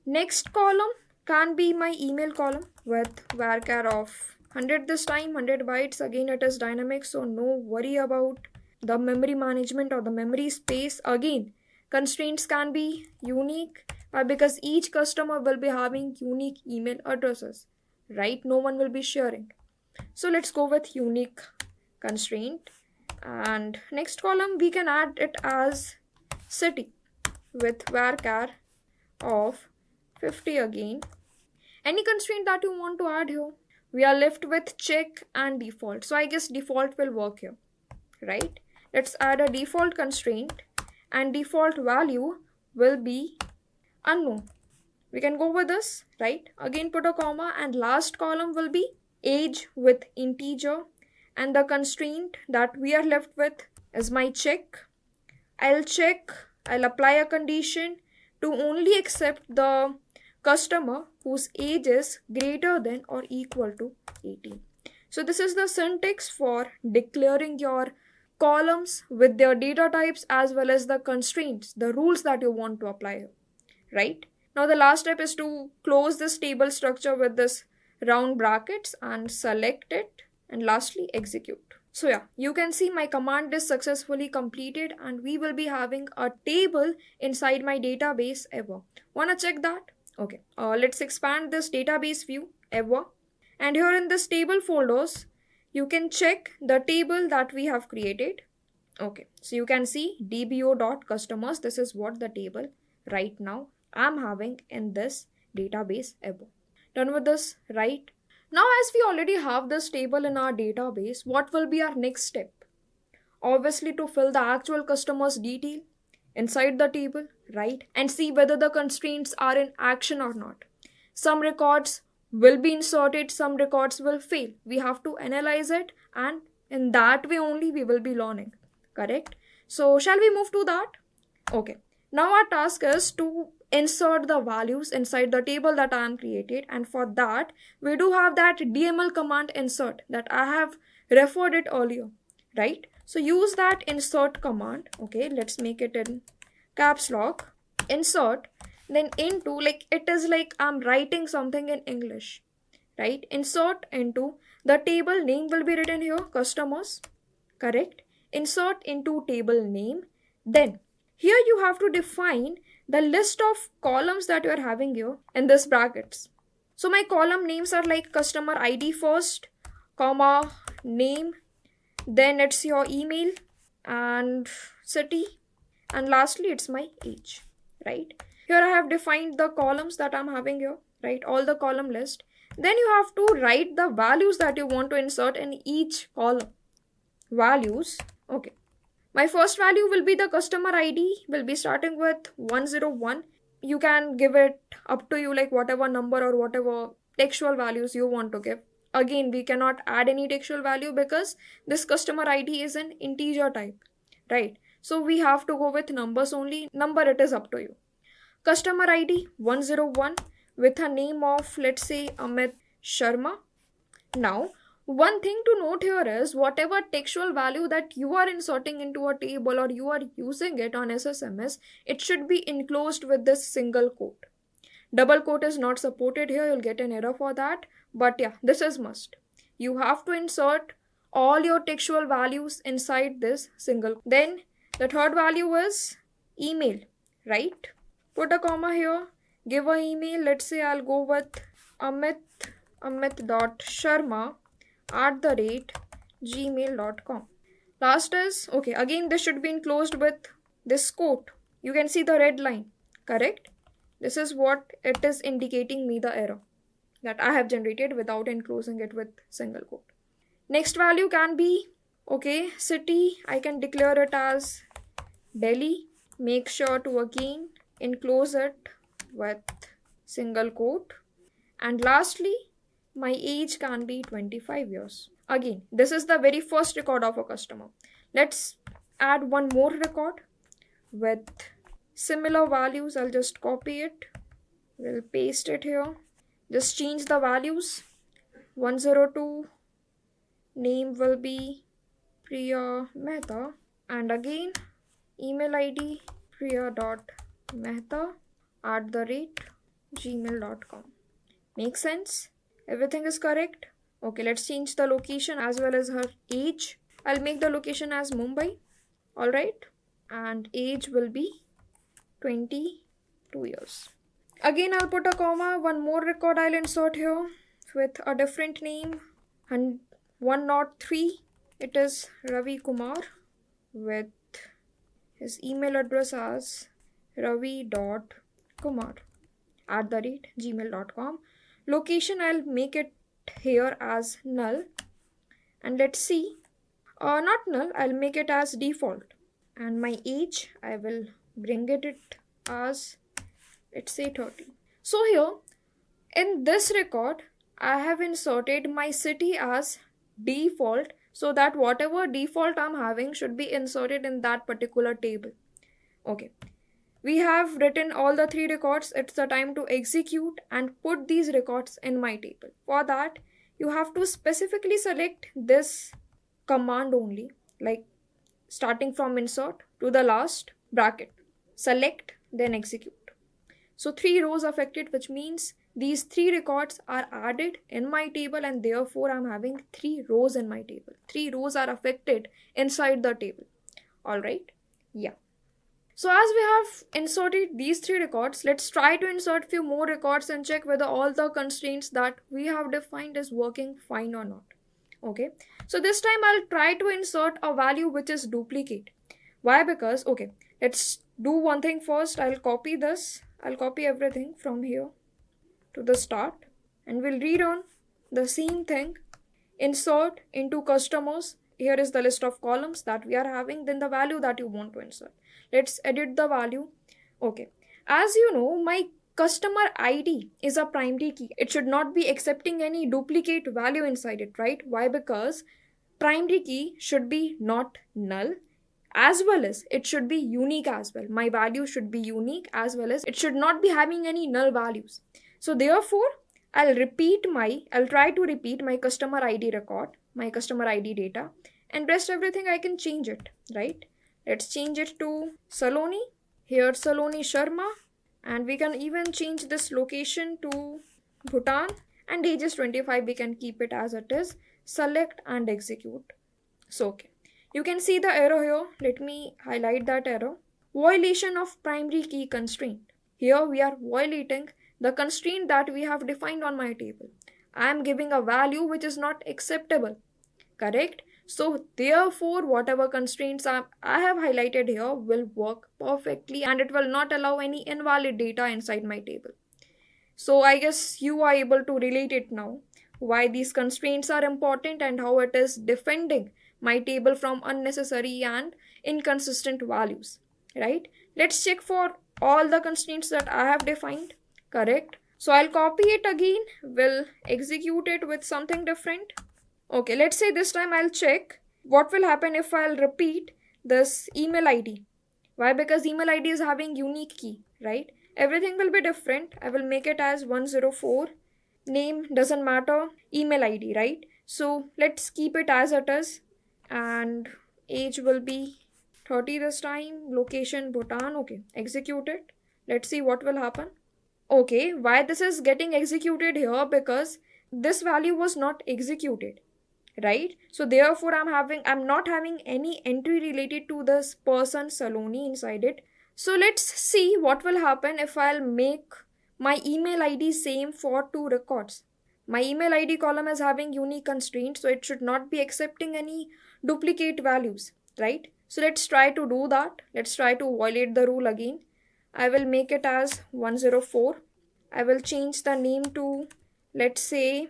Next column can be my email column with varchar of 100 this time, 100 bytes. Again, it is dynamic, so no worry about the memory management or the memory space. Again, constraints can be unique because each customer will be having unique email addresses, right? No one will be sharing. So let's go with unique constraint. And next column, we can add it as city with varchar of 50 again. Any constraint that you want to add here. We are left with check and default. So I guess default will work here, right? Let's add a default constraint, and default value will be unknown. We can go with this, right? Again, put a comma, and last column will be age with integer, and the constraint that we are left with is my check. I'll apply a condition to only accept the customer whose age is greater than or equal to 18. So this is the syntax for declaring your columns with their data types as well as the constraints, the rules that you want to apply here, right? Now the last step is to close this table structure with this round brackets and select it, and lastly execute. So yeah, you can see my command is successfully completed and we will be having a table inside my database ever. Wanna check that? Okay, let's expand this database view ever, and here in this table folders you can check the table that we have created. Okay, so you can see dbo.customers. This is what the table right now I'm having in this database ever. Done with this, right? Now as we already have this table in our database, what will be our next step? Obviously to fill the actual customer's detail inside the table, right? And see whether the constraints are in action or not. Some records will be inserted, some records will fail. We have to analyze it, and in that way only we will be learning, correct? So shall we move to that? Okay, now our task is to insert the values inside the table that I am created, and for that we do have that DML command insert that I have referred it earlier, right? So use that insert command. Okay, let's make it in caps lock. Insert, then into, it is like I'm writing something in English, right? Insert into, the table name will be written here, customers, correct? Insert into table name. Then here you have to define the list of columns that you are having here in this brackets. So my column names are like customer ID first, comma, name, then it's your email and city, and lastly it's my age, right? Here I have defined the columns that I'm having here, right? All the column list. Then you have to write the values that you want to insert in each column. Values, okay. My first value will be the customer ID, will be starting with 101. You can give it up to you, like whatever number or whatever textual values you want to give. Again, we cannot add any textual value because this customer ID is an integer type, right? So we have to go with numbers only. Number, it is up to you. Customer ID 101 with a name of, let's say, Amit Sharma. Now, one thing to note here is whatever textual value that you are inserting into a table or you are using it on SSMS, it should be enclosed with this single quote. Double quote is not supported here, you'll get an error for that. But yeah, this is must. You have to insert all your textual values inside this single. Then the third value is email, right? Put a comma here, give an email. Let's say I'll go with amit.sharma@gmail.com. Last is, okay, again this should be enclosed with this quote. You can see the red line, correct? This is what it is indicating me the error that I have generated without enclosing it with single quote. Next value can be, okay, city, I can declare it as Delhi. Make sure to again enclose it with single quote. And lastly, my age can be 25 years. Again, this is the very first record of a customer. Let's add one more record with similar values. I'll just copy it. We'll paste it here. Just change the values. 102. Name will be Priya Mehta. And again, email ID priya.mehta@gmail.com. Make sense? Everything is correct? Okay, let's change the location as well as her age. I'll make the location as Mumbai. Alright. And age will be 22 years. Again, I'll put a comma. One more record I'll insert here with a different name. And 103. It is Ravi Kumar with his email address as ravi.kumar@gmail.com. Location, I'll make it here as null. And let's see. Not null, I'll make it as default. And my age, I will bring it as, let's say, 30. So here, in this record, I have inserted my city as default so that whatever default I'm having should be inserted in that particular table. Okay. We have written all the 3 records. It's the time to execute and put these records in my table. For that, you have to specifically select this command only, like starting from insert to the last bracket. Select, then execute. So 3 rows affected, which means these 3 records are added in my table and therefore I'm having 3 rows in my table. 3 rows are affected inside the table. Alright? Yeah. So as we have inserted these 3 records, let's try to insert few more records and check whether all the constraints that we have defined is working fine or not. Okay. So this time I'll try to insert a value which is duplicate. Why? Because, okay, let's do one thing first. I'll copy this. I'll copy everything from here to the start and we'll rerun the same thing. Insert into customers. Here is the list of columns that we are having, then the value that you want to insert. Let's edit the value. Okay. As you know, my customer ID is a primary key. It should not be accepting any duplicate value inside it, right? Why? Because primary key should be not null, as well as it should be unique as well. My value should be unique as well as it should not be having any null values. So therefore, I'll try to repeat my customer ID record, my customer ID data, and rest everything I can change it, right? Let's change it to Saloni. Here Saloni Sharma. And we can even change this location to Bhutan. And age is 25. We can keep it as it is. Select and execute. So, okay. You can see the error here. Let me highlight that error. Violation of primary key constraint. Here we are violating the constraint that we have defined on my table. I am giving a value which is not acceptable, correct? So therefore, whatever constraints I have highlighted here will work perfectly and it will not allow any invalid data inside my table. So I guess you are able to relate it now, why these constraints are important and how it is defending my table from unnecessary and inconsistent values, right? Let's check for all the constraints that I have defined, correct? So I'll copy it again, will execute it with something different. Okay, let's say this time I'll check what will happen if I'll repeat this email ID. Why? Because email ID is having unique key, right? Everything will be different. I will make it as 104. Name doesn't matter. Email ID, right? So let's keep it as it is. And age will be 30 this time. Location Bhutan. Okay, execute it. Let's see what will happen. Okay, why this is getting executed here? Because this value was not executed, right? So therefore I'm not having any entry related to this person Saloni inside it. So let's see what will happen if I'll make my email ID same for two records. My email ID column is having unique constraints, so it should not be accepting any duplicate values, right? So let's try to do that. Let's try to violate the rule again. I will make it as 104. I will change the name to, let's say,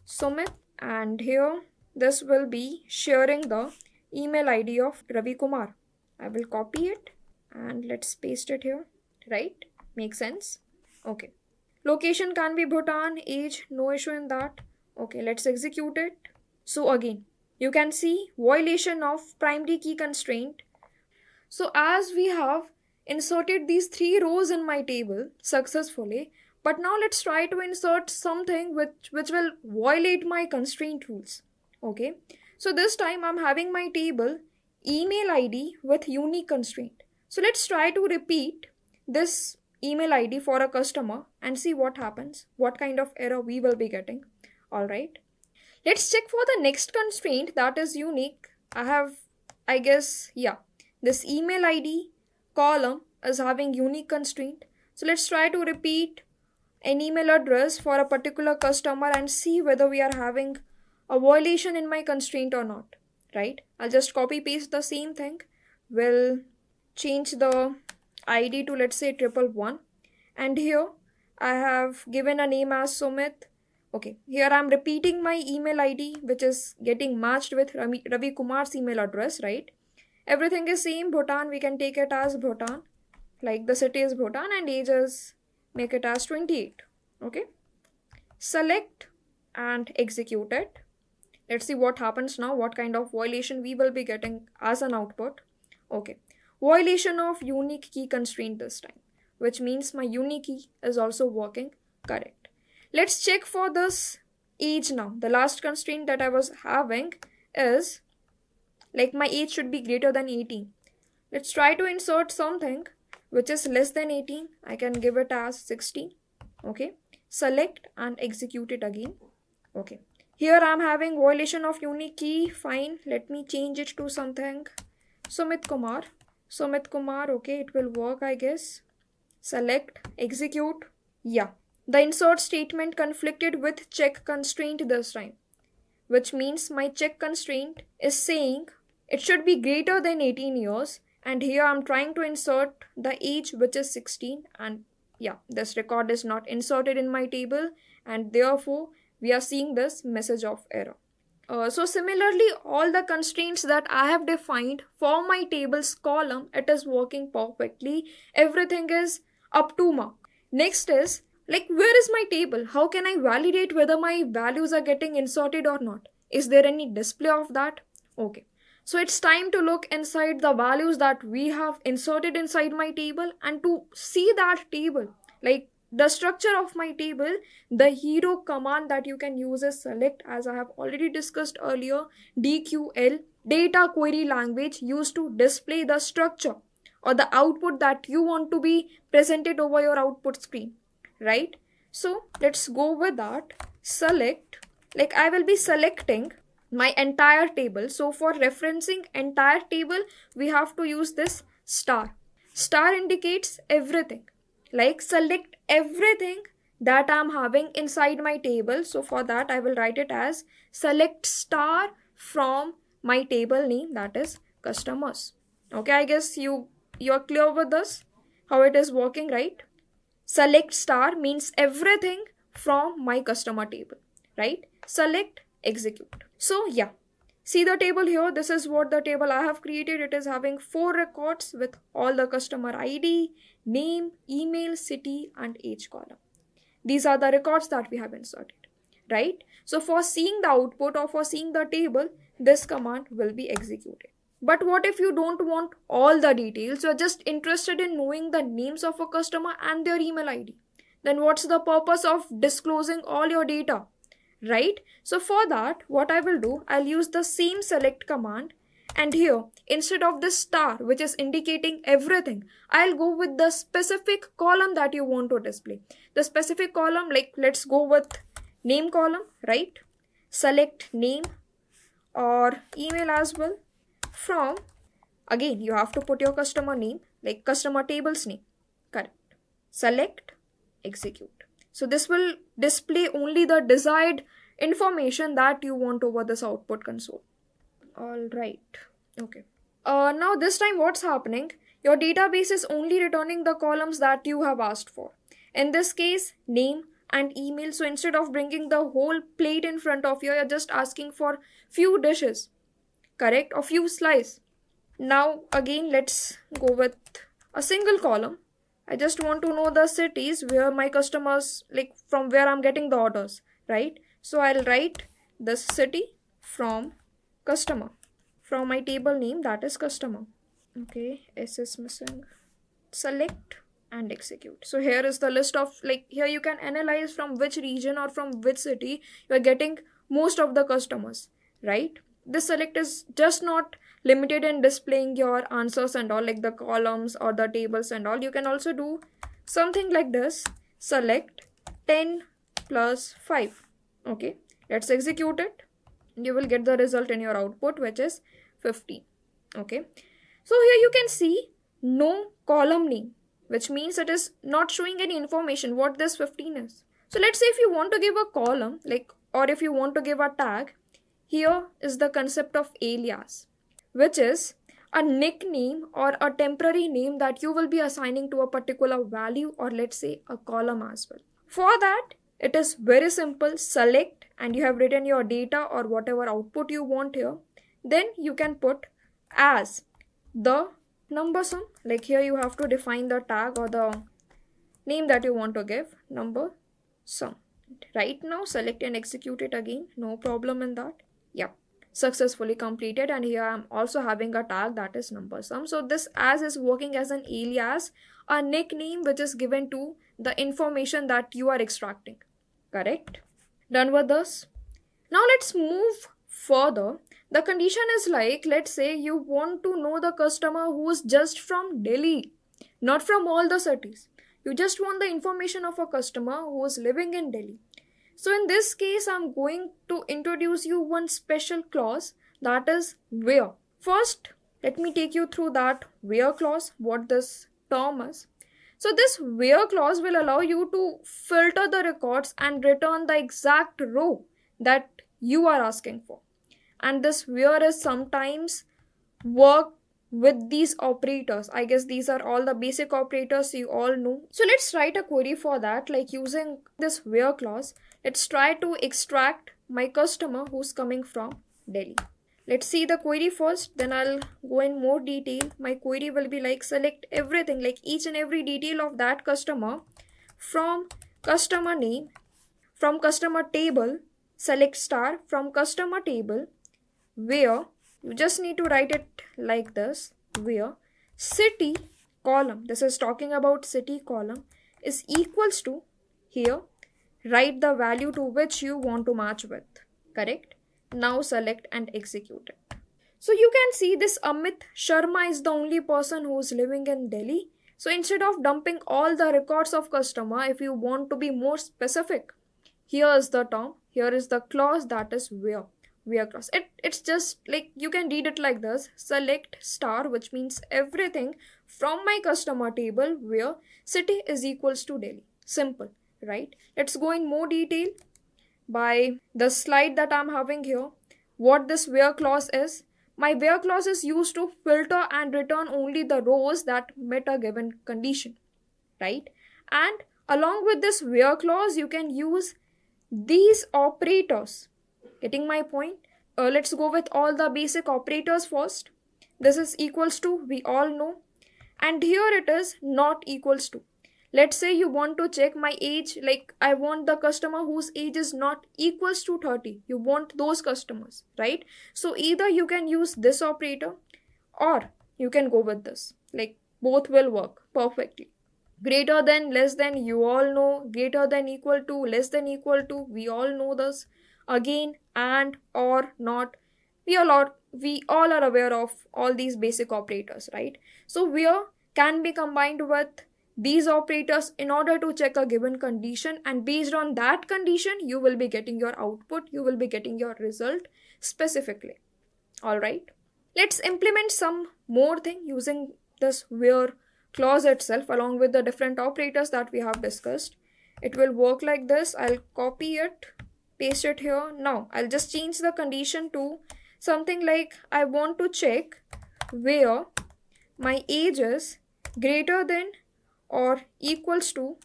Sumit, and here this will be sharing the email ID of Ravi Kumar. I will copy it and let's paste it here, right? Makes sense? Okay. Location can be Bhutan, age, no issue in that. Okay, let's execute it. So again, you can see violation of primary key constraint. So as we have inserted these 3 rows in my table successfully, but now let's try to insert something which will violate my constraint rules. Okay, so this time I'm having my table email ID with unique constraint. So let's try to repeat this email ID for a customer and see what happens, what kind of error we will be getting. All right, let's check for the next constraint that is unique. This email ID column is having unique constraint. So let's try to repeat an email address for a particular customer and see whether we are having a violation in my constraint or not, right? I'll just copy paste the same thing. We'll change the ID to, let's say, 111, and here I have given a name as Sumit. Okay, here I'm repeating my email ID which is getting matched with Ravi Kumar's email address, right? Everything is same. Bhutan, we can take it as Bhutan, like the city is Bhutan, and age is, make it as 28. Okay, select and execute it. Let's see what happens now, what kind of violation we will be getting as an output. Okay, violation of unique key constraint this time, which means my unique key is also working correct. Let's check for this age now. The last constraint that I was having is like my age should be greater than 18. Let's try to insert something which is less than 18. I can give it as 16. Okay, select and execute it again. Okay, here I'm having violation of unique key. Fine, let me change it to something Sumit Kumar. Okay, it will work, I guess. Select, execute. Yeah, the insert statement conflicted with check constraint this time, which means my check constraint is saying it should be greater than 18 years, and here I'm trying to insert the age which is 16, and yeah, this record is not inserted in my table, and therefore we are seeing this message of error. So similarly, all the constraints that I have defined for my tables column, it is working perfectly. Everything is up to mark. Next is, like, where is my table? How can I validate whether my values are getting inserted or not? Is there any display of that? Okay, so it's time to look inside the values that we have inserted inside my table and to see that table, like the structure of my table. The hero command that you can use is select, as I have already discussed earlier. DQL, data query language, used to display the structure or the output that you want to be presented over your output screen, right? So let's go with that. Select, like I will be selecting my entire table. So for referencing entire table, we have to use this star. Star indicates everything. Like select everything that I'm having inside my table. So for that, I will write it as select star from my table name, that is customers. Okay, I guess you're clear with this, how it is working, right? Select star means everything from my customer table, right? Select, execute. So yeah, see the table here. This is what the table I have created. It is having 4 records with all the customer ID, name, email, city, and age column. These are the records that we have inserted, right? So for seeing the output or for seeing the table, this command will be executed. But what if you don't want all the details? You're just interested in knowing the names of a customer and their email ID. Then what's the purpose of disclosing all your data, right? So for that, what I will do, I'll use the same select command, and here instead of this star which is indicating everything, I'll go with the specific column that you want to display. The specific column, like let's go with name column, right? Select name or email as well. From, again you have to put your customer name, like customer table's name, correct? Select, execute. So this will display only the desired information that you want over this output console. All right, okay. Now this time what's happening, your database is only returning the columns that you have asked for. In this case, name and email. So instead of bringing the whole plate in front of you, you're just asking for few dishes, correct, or few slices. Now again, let's go with a single column. I just want to know the cities where my customers, like from where I'm getting the orders, right? So I'll write this city from customer, from my table name, that is customer. Okay, S is missing. Select and execute. So here is the list of, like here you can analyze from which region or from which city you are getting most of the customers, right? This select is just not limited in displaying your answers and all, like the columns or the tables and all. You can also do something like this, select 10 plus 5. Okay, let's execute it. You will get the result in your output, which is 15. Okay, so here you can see no column name, which means it is not showing any information what this 15 is. So let's say if you want to give a column, like, or if you want to give a tag, here is the concept of alias, which is a nickname or a temporary name that you will be assigning to a particular value, or let's say a column as well. For that, it is very simple. Select, and you have written your data or whatever output you want here. Then you can put as the number sum, like here you have to define the tag or the name that you want to give, number sum. Right now, select and execute it again, no problem in that. Yeah, successfully completed, and here I'm also having a tag that is number sum. So this as is working as an alias, a nickname which is given to the information that you are extracting, correct? Done with this. Now let's move further. The condition is like, let's say you want to know the customer who is just from Delhi, not from all the cities. You just want the information of a customer who is living in Delhi. So in this case, I'm going to introduce you one special clause, that is where. First, let me take you through that where clause, what this term is. So this where clause will allow you to filter the records and return the exact row that you are asking for. And this where is sometimes work with these operators. I guess these are all the basic operators you all know. So let's write a query for that, like using this where clause. Let's try to extract my customer who's coming from Delhi. Let's see the query first, then I'll go in more detail. My query will be like select everything, like each and every detail of that customer from customer name, from customer table, select star from customer table, where you just need to write it like this, where city column, this is talking about city column, is equals to, here write the value to which you want to match with, correct? Now select and execute it. So you can see this Amit Sharma is the only person who is living in Delhi. So instead of dumping all the records of customer, if you want to be more specific, here is the term, here is the clause, that is where clause. It's just like, you can read it like this, select star, which means everything from my customer table where city is equals to Delhi. Simple. right? Let's go in more detail by the slide that I'm having here. What this where clause is. My where clause is used to filter and return only the rows that met a given condition, right? And along with this where clause, you can use these operators. Getting my point? Let's go with all the basic operators first. This is equals to, we all know. And here it is not equals to. Let's say you want to check my age, like I want the customer whose age is not equals to 30. You want those customers, right? So either you can use this operator or you can go with this. Like both will work perfectly. Greater than, less than, you all know. Greater than, equal to, less than, equal to, we all know this. Again, and, or, not. We all are aware of all these basic operators, right? So where can be combined with these operators in order to check a given condition, and based on that condition you will be getting your output, you will be getting your result specifically. All right, let's implement some more thing using this where clause itself along with the different operators that we have discussed. It will work like this. I'll copy it, paste it here. Now I'll just change the condition to something like I want to check where my age is greater than or equals to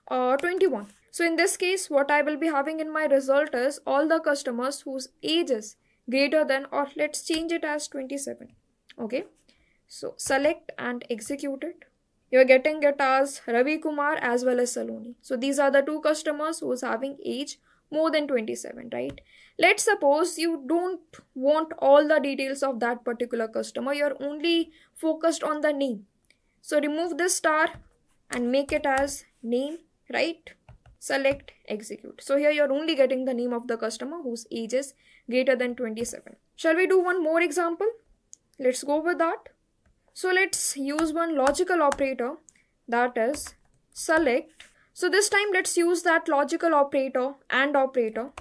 21. So in this case, what I will be having in my result is all the customers whose age is greater than, or let's change it as 27. Okay, so select and execute it. You're getting it as Ravi Kumar as well as Saloni. So these are the two customers who's having age more than 27, right? Let's suppose you don't want all the details of that particular customer. You're only focused on the name. So remove this star and make it as name, right? Select, execute. So here you're only getting the name of the customer whose age is greater than 27. Shall we do one more example? Let's go with that. So let's use one logical operator, that is select. So this time let's use that logical operator and operator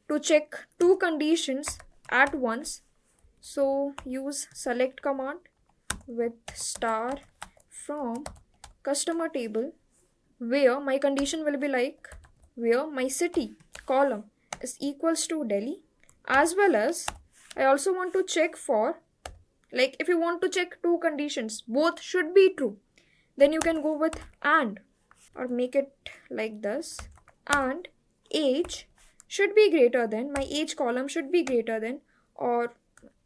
to check two conditions at once. So use select command with star from customer table, where my condition will be like where my city column is equals to Delhi, as well as I also want to check for, like if you want to check two conditions, both should be true, then you can go with and, or make it like this, and age should be greater than, my age column should be greater than or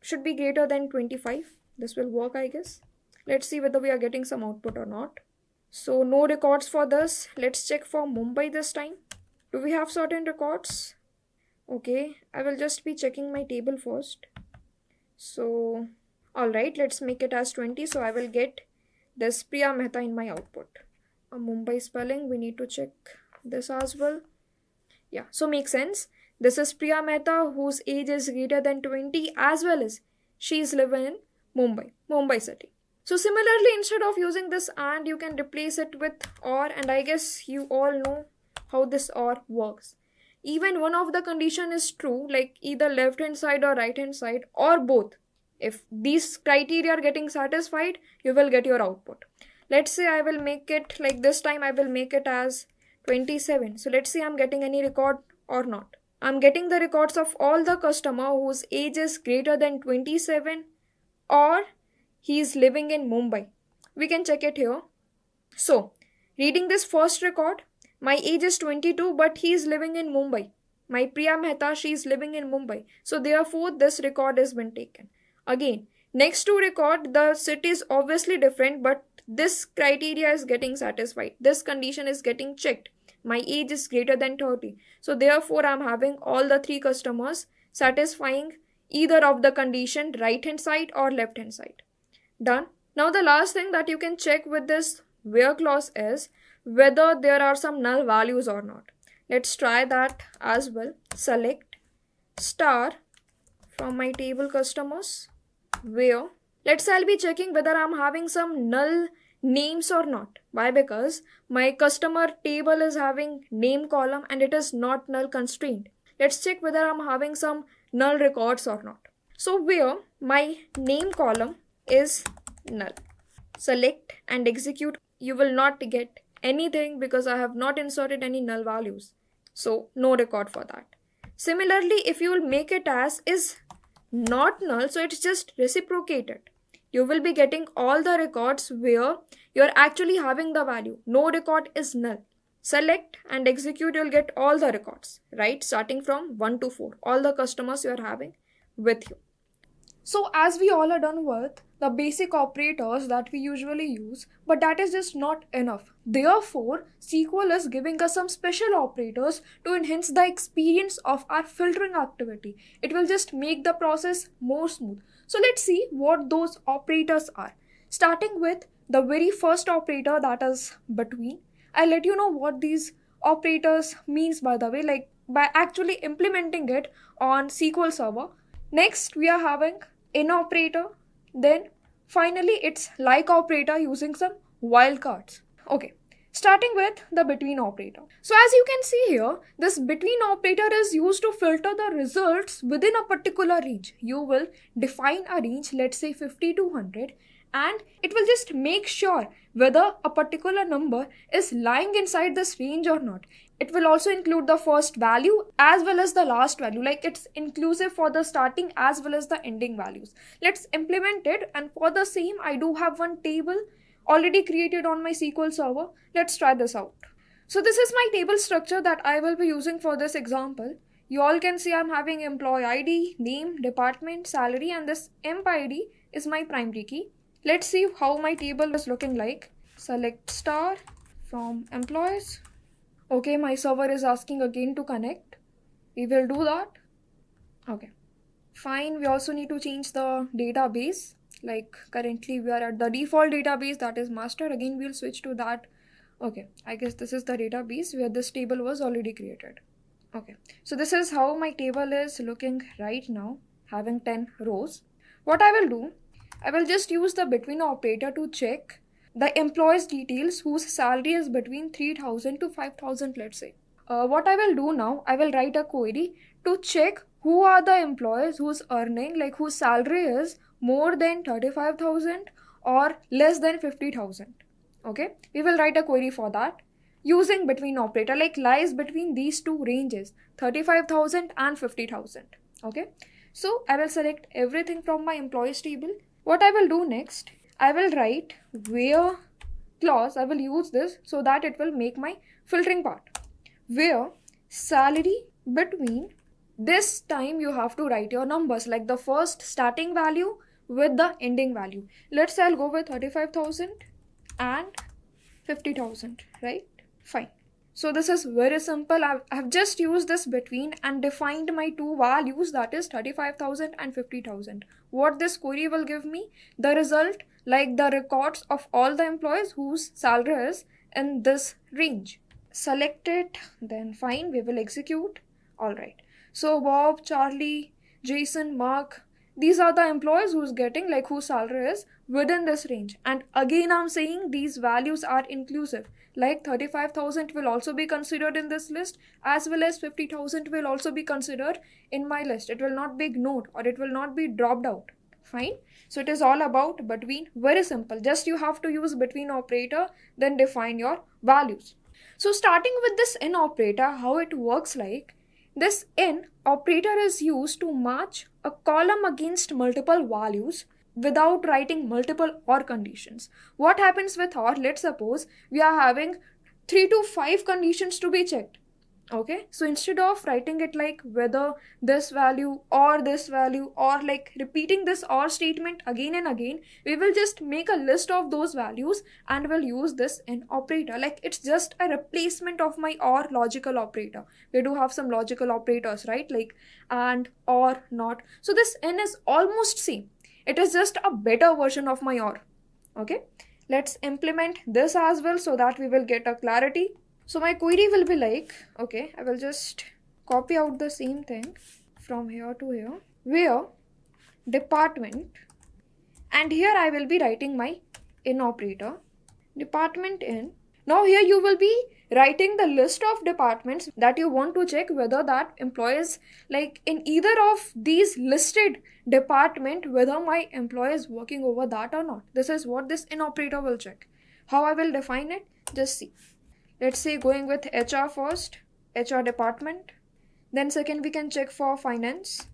should be greater than 25. This will work, I guess. Let's see whether we are getting some output or not. So no records for this. Let's check for Mumbai this time. Do we have certain records? Okay, I will just be checking my table first. So alright, let's make it as 20. So I will get this Priya Mehta in my output. A Mumbai spelling, we need to check this as well. Yeah, so makes sense. This is Priya Mehta whose age is greater than 20, as well as she is living in Mumbai city. So similarly, instead of using this and, you can replace it with or, and I guess you all know how this or works. Even one of the condition is true, like either left hand side or right hand side or both. If these criteria are getting satisfied, you will get your output. Let's say I will make it like this time, I will make it as 27. So let's say I'm getting any record or not. I'm getting the records of all the customer whose age is greater than 27 or he is living in Mumbai. We can check it here. So reading this first record, my age is 22 but he is living in Mumbai. My Priya Mehta, she is living in Mumbai. So therefore this record has been taken. Again, next to record, the city is obviously different, but this criteria is getting satisfied. This condition is getting checked. My age is greater than 30. So therefore, I'm having all the three customers satisfying either of the condition, right hand side or left hand side. Done. Now the last thing that you can check with this where clause is whether there are some null values or not. Let's try that as well. Select star from my table customers where, let's say I'll be checking whether I'm having some null names or not. Why? Because my customer table is having name column and it is not null constrained. Let's check whether I'm having some null records or not. So where my name column is null. Select and execute. You will not get anything because I have not inserted any null values. So no record for that. Similarly, if you will make it as is not null, so it's just reciprocated. You will be getting all the records where you're actually having the value. No record is null. Select and execute, you'll get all the records, right? Starting from 1 to 4, all the customers you're having with you. So as we all are done with the basic operators that we usually use, but that is just not enough. Therefore, SQL is giving us some special operators to enhance the experience of our filtering activity. It will just make the process more smooth. So let's see what those operators are. Starting with the very first operator, that is between. I'll let you know what these operators means, by the way, like by actually implementing it on SQL Server. Next, we are having in operator. Then finally, it's like operator using some wildcards. Okay, starting with the between operator. So as you can see here, this between operator is used to filter the results within a particular range. You will define a range, let's say 50 to 100, and it will just make sure whether a particular number is lying inside this range or not. It will also include the first value as well as the last value, like it's inclusive for the starting as well as the ending values. Let's implement it, and for the same I do have one table already created on my SQL server. Let's try this out. So this is my table structure that I will be using for this example. You all can see I'm having employee ID, name, department, salary, and this emp ID is my primary key. Let's see how my table is looking like. Select star from employees. Okay, my server is asking again to connect. We will do that. Okay, fine. We also need to change the database. Like currently we are at the default database, that is master. Again, we'll switch to that. Okay, I guess this is the database where this table was already created. Okay, so this is how my table is looking right now, having 10 rows. What I will do, I will just use the between operator to check the employees details whose salary is between 3,000 to 5,000, let's say. What I will do now, I will write a query to check who are the employees who's earning, like whose salary is more than 35,000 or less than 50,000. Okay, we will write a query for that using between operator, like lies between these two ranges, 35,000 and 50,000. Okay, so I will select everything from my employees table. What I will do next, I will write where clause. I will use this so that it will make my filtering part. Where salary between, this time you have to write your numbers, like the first starting value with the ending value. Let's say I'll go with 35,000 and 50,000, right? Fine. So this is very simple. I've just used this between and defined my two values, that is 35,000 and 50,000. What this query will give me? The result, like the records of all the employees whose salary is in this range. Select it, then fine, we will execute. Alright. So Bob, Charlie, Jason, Mark, these are the employees who's getting, like whose salary is within this range. And again I'm saying these values are inclusive. Like 35,000 will also be considered in this list, as well as 50,000 will also be considered in my list. It will not be ignored or it will not be dropped out. Fine. So it is all about between. Very simple. Just you have to use between operator, then define your values. So starting with this in operator, how it works like, this in operator is used to match a column against multiple values without writing multiple OR conditions. What happens with OR? Let's suppose we are having 3 to 5 conditions to be checked. Okay, so instead of writing it like whether this value or this value, or like repeating this OR statement again and again, we will just make a list of those values and we'll use this in operator. Like it's just a replacement of my OR logical operator. We do have some logical operators, right? Like and, or, not. So this in is almost same. It is just a better version of my OR. Okay, let's implement this as well so that we will get a clarity. So my query will be like, okay, I will just copy out the same thing from here to here, where department, and here I will be writing my in operator, department in. Now here you will be writing the list of departments that you want to check whether that employee is like in either of these listed department, whether my employee is working over that or not. This is what this in operator will check. How I will define it, just see. Let's say going with HR first, HR department. Then second we can check for finance.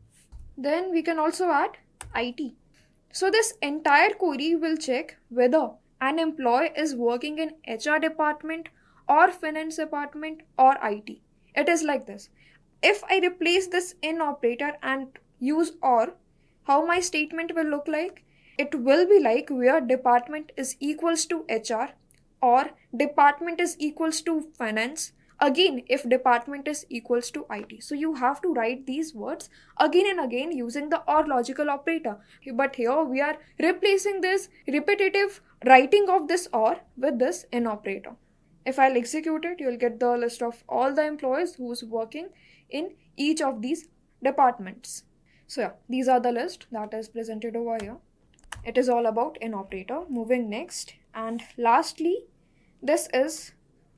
Then we can also add IT. So this entire query will check whether an employee is working in HR department or finance department or IT. It is like this. If I replace this in operator and use or, how my statement will look like? It will be like where department is equals to HR or department is equals to finance. Again, if department is equals to IT. So you have to write these words again and again using the or logical operator. But here we are replacing this repetitive writing of this or with this in operator. If I'll execute it, you'll get the list of all the employees who's working in each of these departments. So yeah, these are the list that is presented over here. It is all about in operator. Moving next, and lastly, this is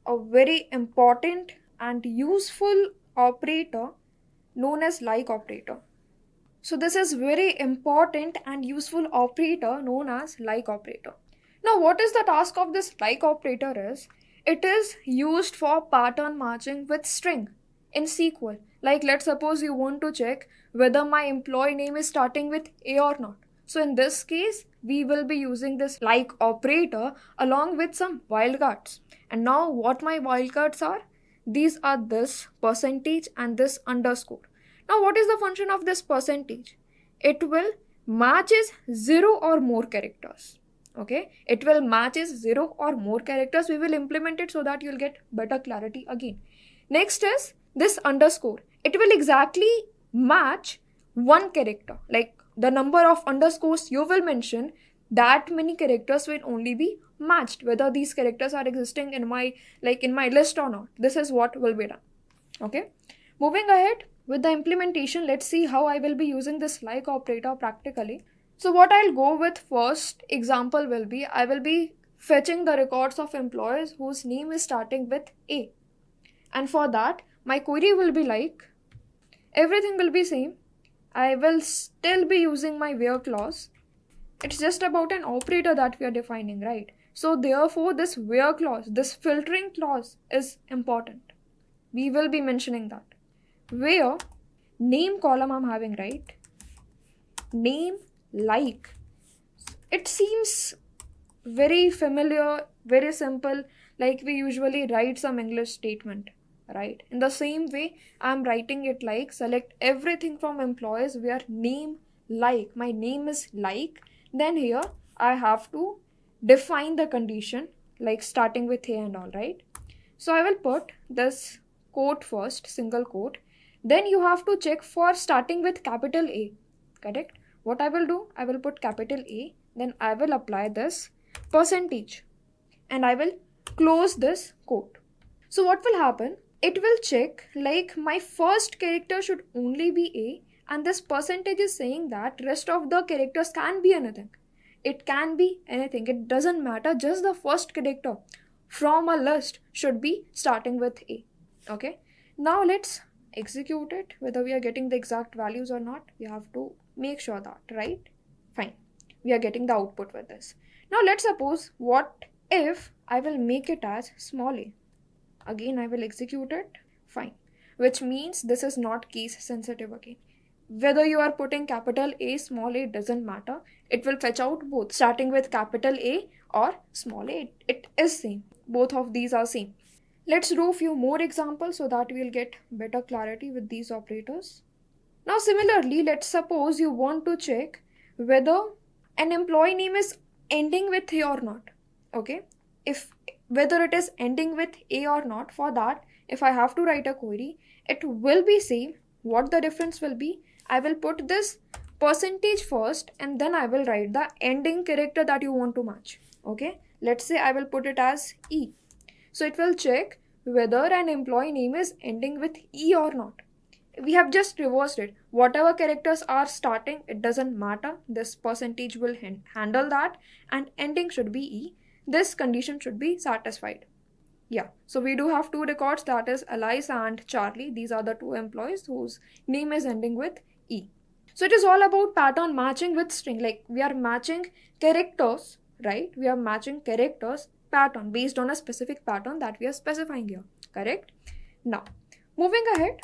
a very important and useful operator known as like operator. So this is very important and useful operator known as like operator. Now what is the task of this like operator is, it is used for pattern matching with string in SQL. Like let's suppose you want to check whether my employee name is starting with A or not. So in this case, we will be using this like operator along with some wildcards. And now what my wildcards are? These are this percentage and this underscore. Now what is the function of this percentage? It will matches 0 or more characters. Okay, it will matches 0 or more characters. We will implement it so that you'll get better clarity again. Next is this underscore. It will exactly match one character. Like the number of underscores you will mention, that many characters will only be matched, whether these characters are existing in my list or not. This is what will be done. Okay, moving ahead with the implementation, let's see how I will be using this like operator practically. So what I'll go with first example will be, I will be fetching the records of employees whose name is starting with A. And for that, my query will be like, everything will be same. I will still be using my where clause. It's just about an operator that we are defining, right? So therefore, this where clause, this filtering clause is important. We will be mentioning that. Where name column I'm having, right? Name like. It seems very familiar, very simple, like we usually write some English statement, right? In the same way, I'm writing it like select everything from employees where name like. My name is like. Then here I have to define the condition like starting with A and all, right? So I will put this quote first, single quote. Then you have to check for starting with capital A, correct? What I will do, I will put capital A, then I will apply this percentage and I will close this quote. So what will happen? It will check like my first character should only be A, and this percentage is saying that rest of the characters can be anything. It can be anything. It doesn't matter. Just the first character from a list should be starting with A. Okay. Now let's execute it. Whether we are getting the exact values or not, we have to make sure that, right? Fine. We are getting the output with this. Now let's suppose, what if I will make it as small a? Again, I will execute it. Fine. Which means this is not case sensitive again. Whether you are putting capital A, small a, doesn't matter. It will fetch out both, starting with capital A or small a. It is same. Both of these are same. Let's do a few more examples so that we'll get better clarity with these operators. Now similarly, let's suppose you want to check whether an employee name is ending with A or not. Okay. If whether it is ending with A or not, for that, if I have to write a query, it will be same. What the difference will be? I will put this percentage first and then I will write the ending character that you want to match. Okay. Let's say I will put it as E. So it will check whether an employee name is ending with E or not. We have just reversed it. Whatever characters are starting, it doesn't matter. This percentage will handle that, and ending should be E. This condition should be satisfied. Yeah, so we do have two records, that is Alice and Charlie. These are the two employees whose name is ending with E. So it is all about pattern matching with string. Like we are matching characters, right? We are matching characters pattern based on a specific pattern that we are specifying here. Correct? Now, moving ahead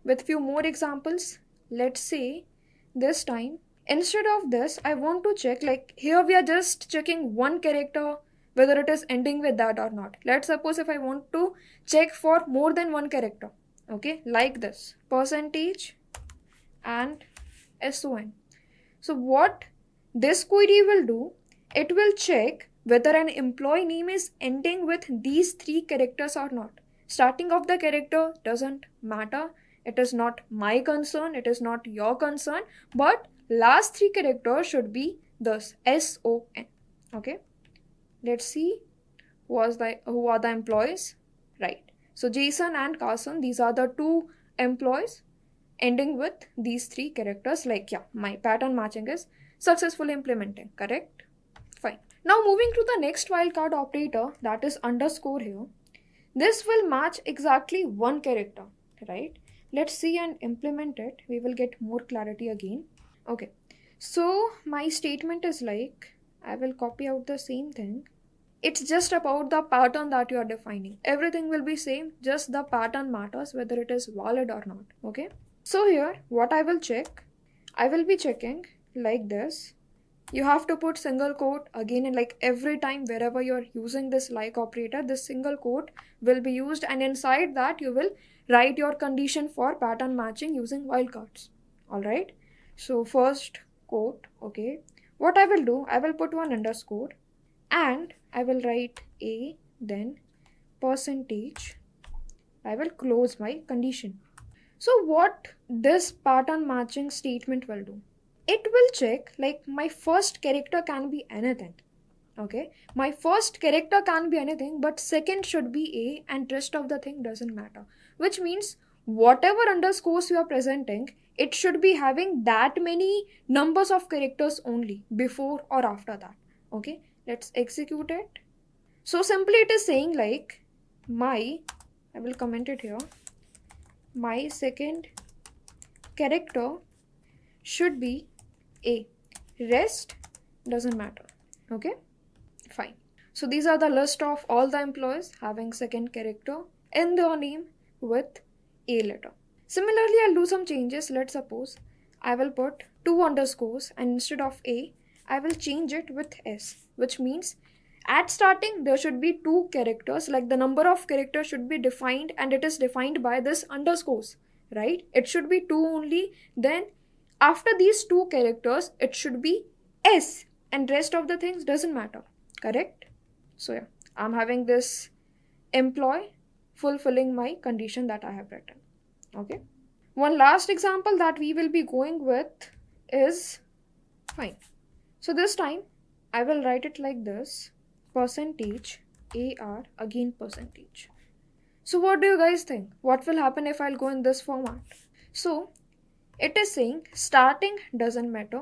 with few more examples. Let's say this time, instead of this, I want to check, like here we are just checking one character, whether it is ending with that or not. Let's suppose if I want to check for more than one character, okay, like this, percentage and SON. So what this query will do, it will check whether an employee name is ending with these three characters or not. Starting of the character doesn't matter. It is not my concern. It is not your concern. But last three characters should be this SON. Okay. Let's see who are the employees. Right. So Jason and Carson, these are the two employees ending with these three characters. Like, yeah, my pattern matching is successfully implementing. Correct? Fine. Now moving to the next wildcard operator, that is underscore here. This will match exactly one character, right? Let's see and implement it. We will get more clarity again. Okay. So my statement is like, I will copy out the same thing. It's just about the pattern that you are defining. Everything will be same, just the pattern matters whether it is valid or not. Okay. So here, what I will check, I will be checking like this. You have to put single quote again, and like every time wherever you're using this like operator, this single quote will be used, and inside that you will write your condition for pattern matching using wildcards. Alright. So first quote, okay. What I will do, I will put one underscore and I will write A, then percentage. I will close my condition. So what this pattern matching statement will do? It will check like my first character can be anything. Okay, my first character can be anything, but second should be A and rest of the thing doesn't matter. Which means whatever underscores you are presenting, it should be having that many numbers of characters only before or after that. Okay, let's execute it. So simply it is saying like I will comment it here, my second character should be A. Rest doesn't matter. Okay, fine. So these are the list of all the employees having second character in their name with A letter. Similarly, I'll do some changes. Let's suppose I will put two underscores and instead of A, I will change it with S, which means at starting there should be two characters, like the number of characters should be defined and it is defined by this underscores, right? It should be two only. Then after these two characters, it should be S and rest of the things doesn't matter. Correct? So yeah, I'm having this employee fulfilling my condition that I have written. Okay. One last example that we will be going with is fine. So this time I will write it like this, percentage AR again percentage. So what do you guys think? What will happen if I'll go in this format? So it is saying starting doesn't matter,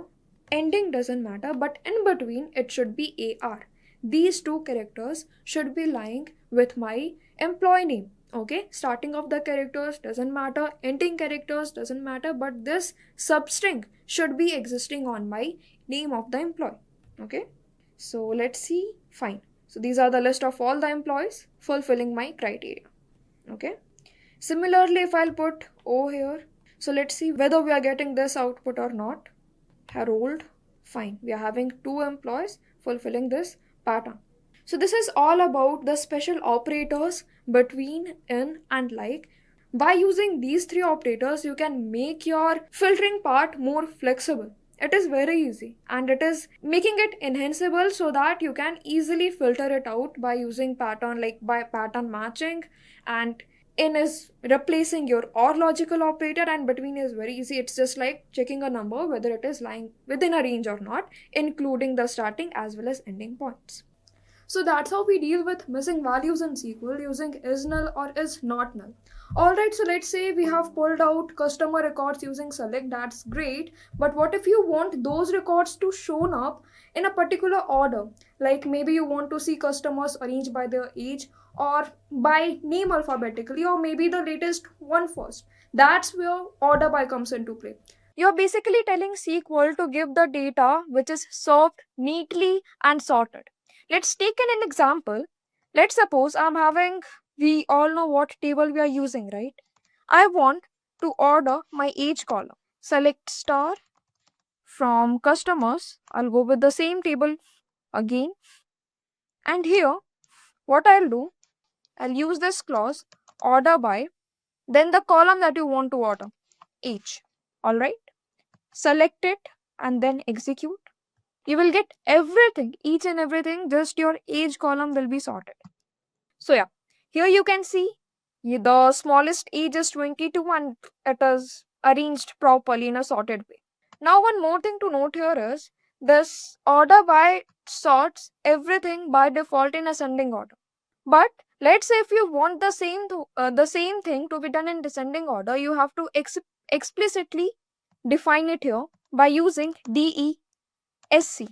ending doesn't matter, but in between it should be AR. These two characters should be lying with my employee name. Okay, starting of the characters doesn't matter, ending characters doesn't matter, but this substring should be existing on my name of the employee. Okay, so let's see. Fine. So these are the list of all the employees fulfilling my criteria. Okay. Similarly, if I'll put O here, so let's see whether we are getting this output or not. Harold, fine. We are having two employees fulfilling this pattern. So this is all about the special operators between, in and like. By using these three operators, you can make your filtering part more flexible. It is very easy and it is making it enhanceable so that you can easily filter it out by using pattern, like by pattern matching, and in is replacing your OR logical operator, and between is very easy. It's just like checking a number whether it is lying within a range or not, including the starting as well as ending points. So that's how we deal with missing values in SQL using is null or is not null. Alright, so let's say we have pulled out customer records using select. That's great, but what if you want those records to shown up in a particular order? Like maybe you want to see customers arranged by their age or by name alphabetically, or maybe the latest one first. That's where order by comes into play. You're basically telling SQL to give the data which is served neatly and sorted. Let's take an example. Let's suppose we all know what table we are using, right? I want to order my age column. Select star from customers. I'll go with the same table again. And here, what I'll do, I'll use this clause order by, then the column that you want to order, age. Alright? Select it and then execute. You will get everything, each and everything, just your age column will be sorted. So yeah, here you can see the smallest age is 22 and it is arranged properly in a sorted way. Now one more thing to note here is this order by sorts everything by default in ascending order. But let's say if you want the same thing to be done in descending order, you have to explicitly define it here by using DESC,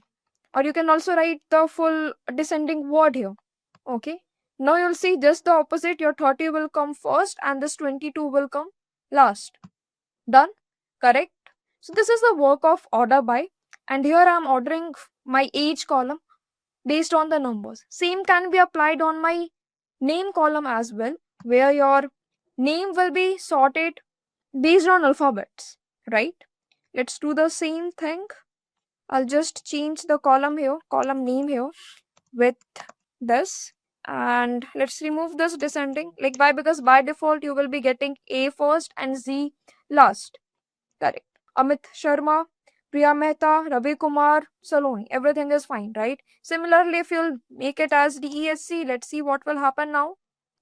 or you can also write the full descending word here. Okay, now you'll see just the opposite. Your 30 will come first and this 22 will come last. Done? Correct? So this is the work of order by, and here I am ordering my age column based on the numbers. Same can be applied on my name column as well, where your name will be sorted based on alphabets, right? Let's do the same thing. I'll just change the column here, column name here with this, and let's remove this descending. Like why? Because by default you will be getting A first and Z last. Correct. Amit Sharma, Priya Mehta, Ravi Kumar, Saloni. Everything is fine, right? Similarly, if you'll make it as DESC, let's see what will happen now.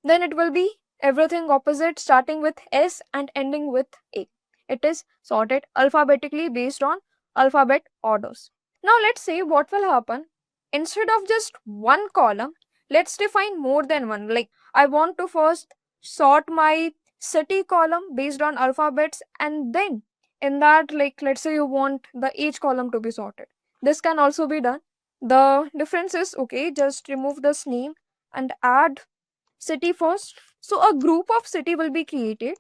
Then it will be everything opposite, starting with S and ending with A. It is sorted alphabetically based on alphabet orders. Now let's say what will happen. Instead of just one column, let's define more than one. Like I want to first sort my city column based on alphabets, and then in that, like let's say you want the age column to be sorted. This can also be done. The difference is, okay, just remove this name and add city first. So a group of city will be created,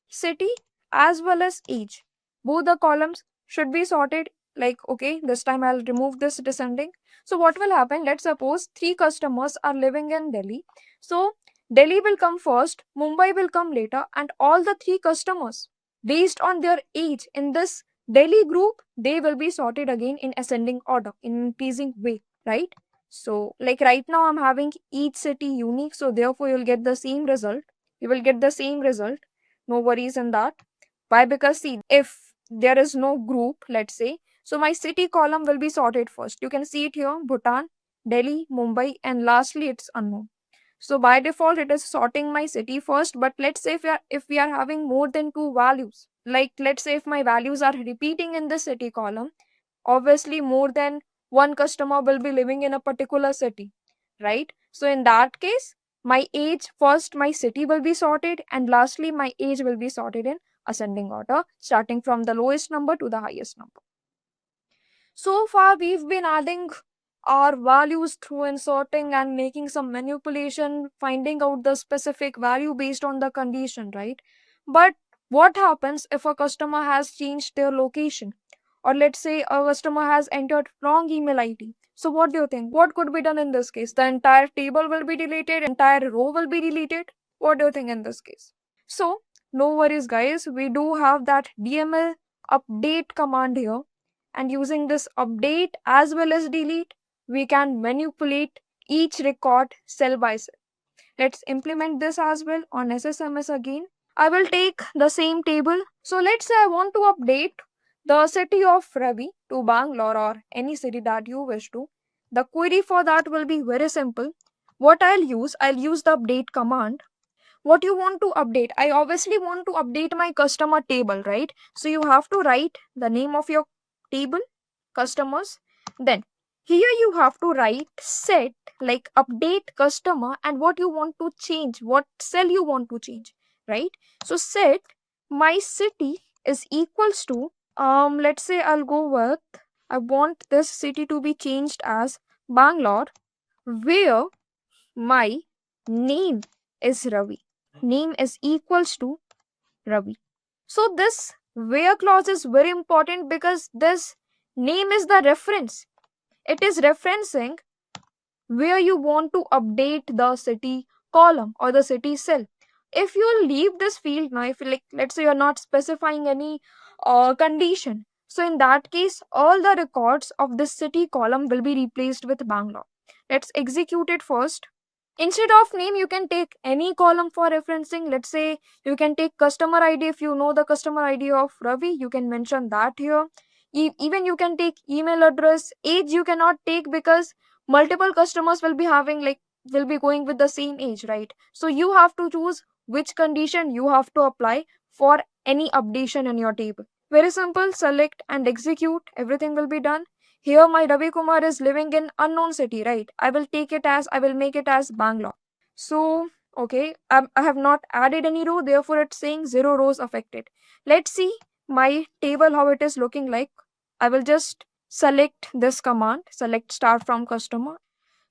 city as well as age. Both the columns should be sorted. Like, okay, this time I'll remove this descending. So what will happen? Let's suppose 3 customers are living in Delhi. So Delhi will come first, Mumbai will come later, and all the 3 customers based on their age in this Delhi group, they will be sorted again in ascending order, in increasing way, right? So like right now I'm having each city unique, so therefore you'll get the same result. You will get the same result. No worries in that. Why? Because see, if there is no group, let's say, so my city column will be sorted first. You can see it here, Bhutan, Delhi, Mumbai, and lastly it's unknown. So by default it is sorting my city first, but let's say if we are having more than 2 values, like let's say if my values are repeating in the city column, obviously more than one customer will be living in a particular city, right? So in that case, my age first, my city will be sorted, and lastly my age will be sorted in ascending order, starting from the lowest number to the highest number. So far we've been adding our values through inserting and making some manipulation, finding out the specific value based on the condition, right? But what happens if a customer has changed their location, or let's say a customer has entered wrong email ID? So what do you think? What could be done in this case? The entire table will be deleted, entire row will be deleted. What do you think in this case? So no worries guys, we do have that DML update command here, and using this update as well as delete, we can manipulate each record cell by cell. Let's implement this as well on SSMS again. I will take the same table. So let's say I want to update the city of Ravi to Bangalore or any city that you wish to. The query for that will be very simple. What I'll use the update command. What you want to update? I obviously want to update my customer table, right? So you have to write the name of your table, customers. Then here you have to write set, like update customer, and what you want to change, what cell you want to change, right? So set my city is equals to, let's say I'll go with, I want this city to be changed as Bangalore, where my name is Ravi. Name is equals to Ravi. So this where clause is very important because this name is the reference. It is referencing where you want to update the city column or the city cell. If you leave this field now, if you like, let's say you're not specifying any condition, so in that case, all the records of this city column will be replaced with Bangalore. Let's execute it first. Instead of name, you can take any column for referencing. Let's say you can take customer ID. If you know the customer ID of Ravi, you can mention that here. Even you can take email address. Age you cannot take because multiple customers will be having like will be going with the same age, right? So you have to choose which condition you have to apply for any updation in your table. Very simple, select and execute. Everything will be done. Here my Ravi Kumar is living in unknown city, right? I will make it as Bangalore. So, okay, I have not added any row, therefore it's saying 0 rows affected. Let's see my table how it is looking like. I will just select this command, select start from customer.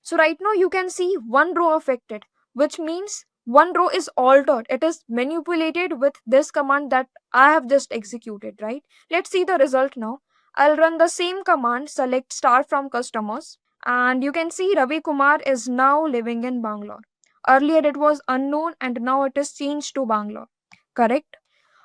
So right now you can see one row affected, which means one row is altered. It is manipulated with this command that I have just executed, right? Let's see the result now. I'll run the same command, select star from customers, and you can see Ravi Kumar is now living in Bangalore. Earlier it was unknown and now it is changed to Bangalore. Correct?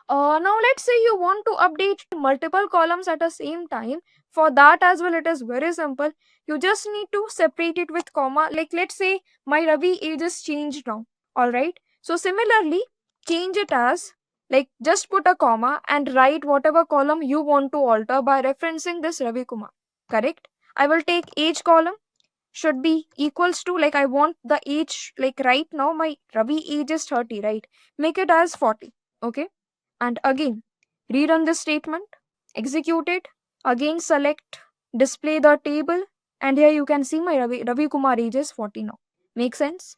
Now let's say you want to update multiple columns at the same time. For that as well, it is very simple. You just need to separate it with comma. Like let's say my Ravi age is changed now. Alright. So similarly, change it as like just put a comma and write whatever column you want to alter by referencing this Ravi Kumar. Correct? I will take age column should be equals to like I want the age like right now my Ravi age is 30, right? Make it as 40. Okay, and again rerun this statement, execute it, again select display the table, and here you can see my Ravi Kumar age is 40 now. Make sense?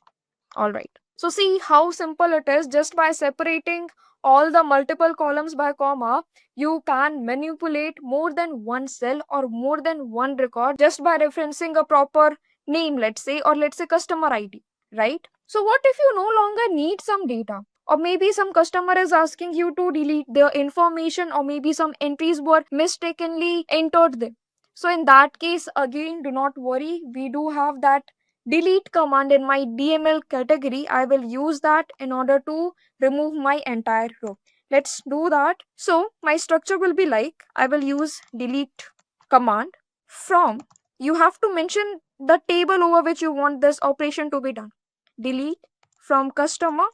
All right. So see how simple it is. Just by separating all the multiple columns by comma, you can manipulate more than one cell or more than one record just by referencing a proper name, let's say, or let's say customer ID, right? So what if you no longer need some data? Or maybe some customer is asking you to delete their information, or maybe some entries were mistakenly entered there. So in that case, again, do not worry. We do have that delete command in my DML category. I will use that in order to remove my entire row. Let's do that. So my structure will be like, I will use delete command from, you have to mention the table over which you want this operation to be done. Delete from customer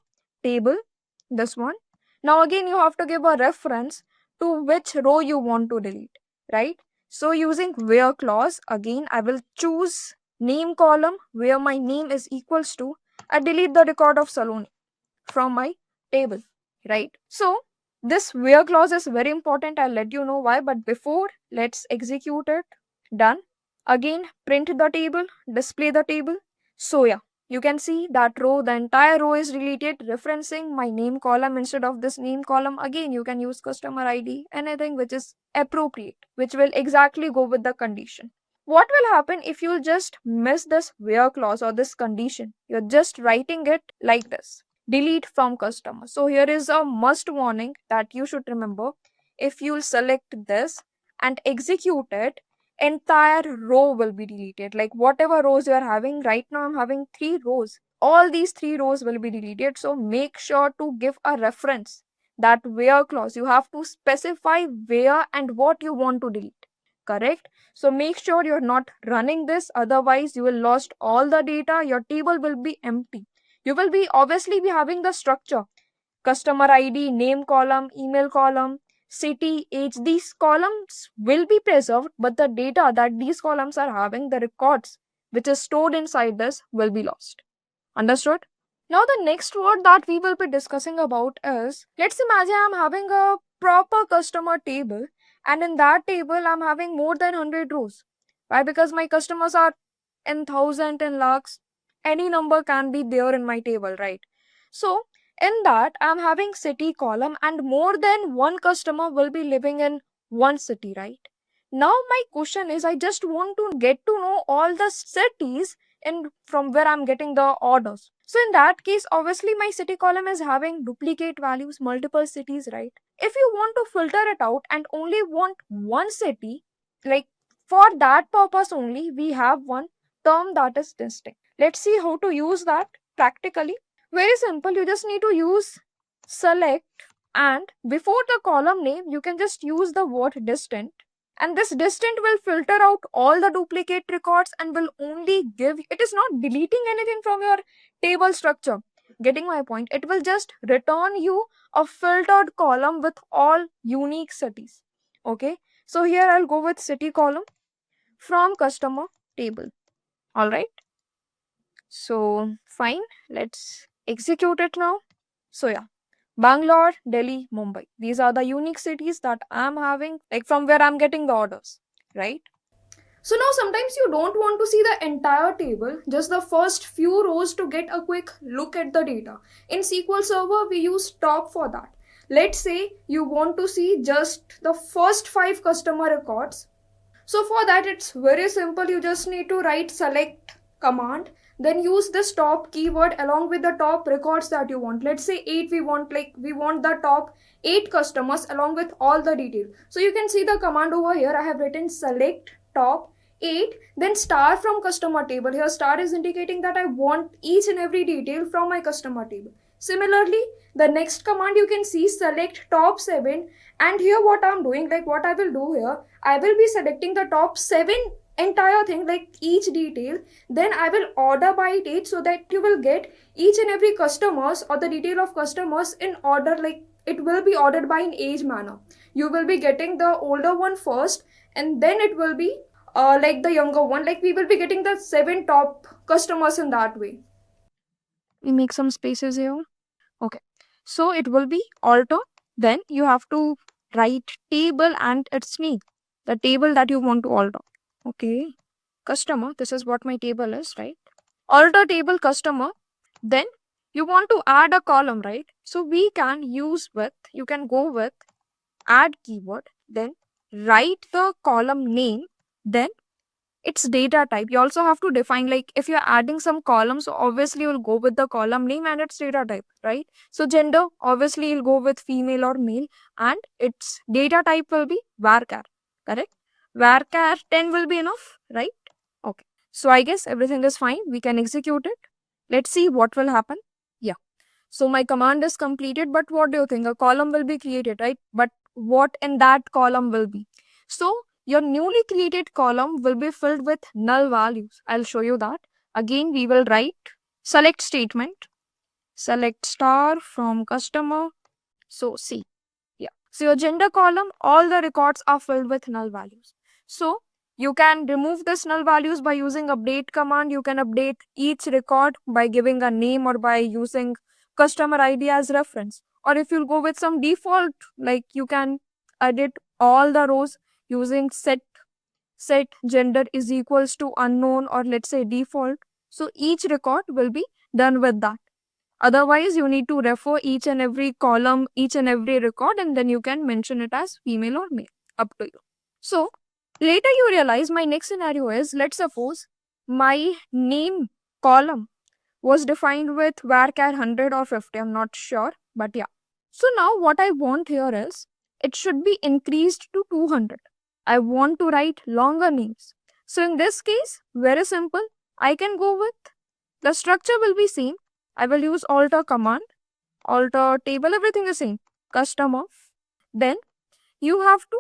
table, this one. Now again you have to give a reference to which row you want to delete, right? So using where clause, again I will choose name column where my name is equals to, I delete the record of Saloni from my table, right? So this where clause is very important. I'll let you know why, but before let's execute it. Done. Again print the table, display the table. So yeah, you can see that row, the entire row is deleted, referencing my name column instead of this name column. Again, you can use customer ID, anything which is appropriate, which will exactly go with the condition. What will happen if you just miss this where clause or this condition? You're just writing it like this. Delete from customer. So here is a must warning that you should remember. If you'll select this and execute it, entire row will be deleted. Like whatever rows you are having right now, I'm having 3 rows. All these 3 rows will be deleted. So make sure to give a reference, that where clause. You have to specify where and what you want to delete. Correct? So make sure you're not running this, otherwise you will lost all the data. Your table will be empty. You will be obviously be having the structure, customer ID, name column, email column, city, age. These columns will be preserved, but the data that these columns are having, the records which is stored inside this, will be lost. Understood? Now the next word that we will be discussing about is, let's imagine I'm having a proper customer table, and in that table I'm having more than 100 rows. Why? Because my customers are in thousand, in lakhs, any number can be there in my table, right? So in that I'm having city column, and more than one customer will be living in one city, right? Now my question is, I just want to get to know all the cities in from where I'm getting the orders. So in that case, obviously my city column is having duplicate values, multiple cities, right? If you want to filter it out and only want one city, like for that purpose only, we have one term that is distinct. Let's see how to use that practically. Very simple. You just need to use select, and before the column name you can just use the word distant, and this distant will filter out all the duplicate records and will only give, it is not deleting anything from your table structure. Getting my point? It will just return you a filtered column with all unique cities. Okay, so here I'll go with city column from customer table. All right, so fine, let's execute it now. So yeah, Bangalore, Delhi, Mumbai. These are the unique cities that I'm having, like from where I'm getting the orders, right? So now sometimes you don't want to see the entire table, just the first few rows to get a quick look at the data. In SQL Server, we use top for that. Let's say you want to see just the first 5 customer records. So for that, it's very simple. You just need to write select command, then use this top keyword along with the top records that you want. Let's say 8, we want the top 8 customers along with all the detail. So you can see the command over here. I have written select top 8, then star from customer table. Here star is indicating that I want each and every detail from my customer table. Similarly, the next command you can see select top 7, and here what I'm doing, like what I will do here, I will be selecting the top 7 entire thing, like each detail, then I will order by date so that you will get each and every customers or the detail of customers in order, like it will be ordered by an age manner. You will be getting the older one first and then it will be like the younger one, like we will be getting the 7 top customers in that way. We make some spaces here. Okay, so it will be alter, then you have to write table and its name, the table that you want to alter. Okay, customer, this is what my table is, right? Alter table customer, then you want to add a column, right? So we can use with, you can go with add keyword, then write the column name, then its data type. You also have to define, like if you're adding some columns, so obviously you'll go with the column name and its data type, right? So gender, obviously you'll go with female or male, and its data type will be varchar, correct? Varchar 10 will be enough, right? Okay, so I guess everything is fine. We can execute it. Let's see what will happen. Yeah, so my command is completed, but what do you think? A column will be created, right? But what in that column will be? So your newly created column will be filled with null values. I'll show you that. Again, we will write select statement, select star from customer. So see, yeah. So your gender column, all the records are filled with null values. So you can remove this null values by using update command. You can update each record by giving a name or by using customer ID as reference. Or if you'll go with some default, like you can edit all the rows using set gender is equals to unknown, or let's say default. So each record will be done with that. Otherwise, you need to refer each and every column, each and every record, and then you can mention it as female or male. Up to you. So later you realize my next scenario is, let's suppose my name column was defined with varchar 100 or 50. I'm not sure, but yeah. So now what I want here is, it should be increased to 200. I want to write longer names. So in this case, very simple. I can go with, the structure will be same. I will use alter command, alter table, everything is same. Customer. Then you have to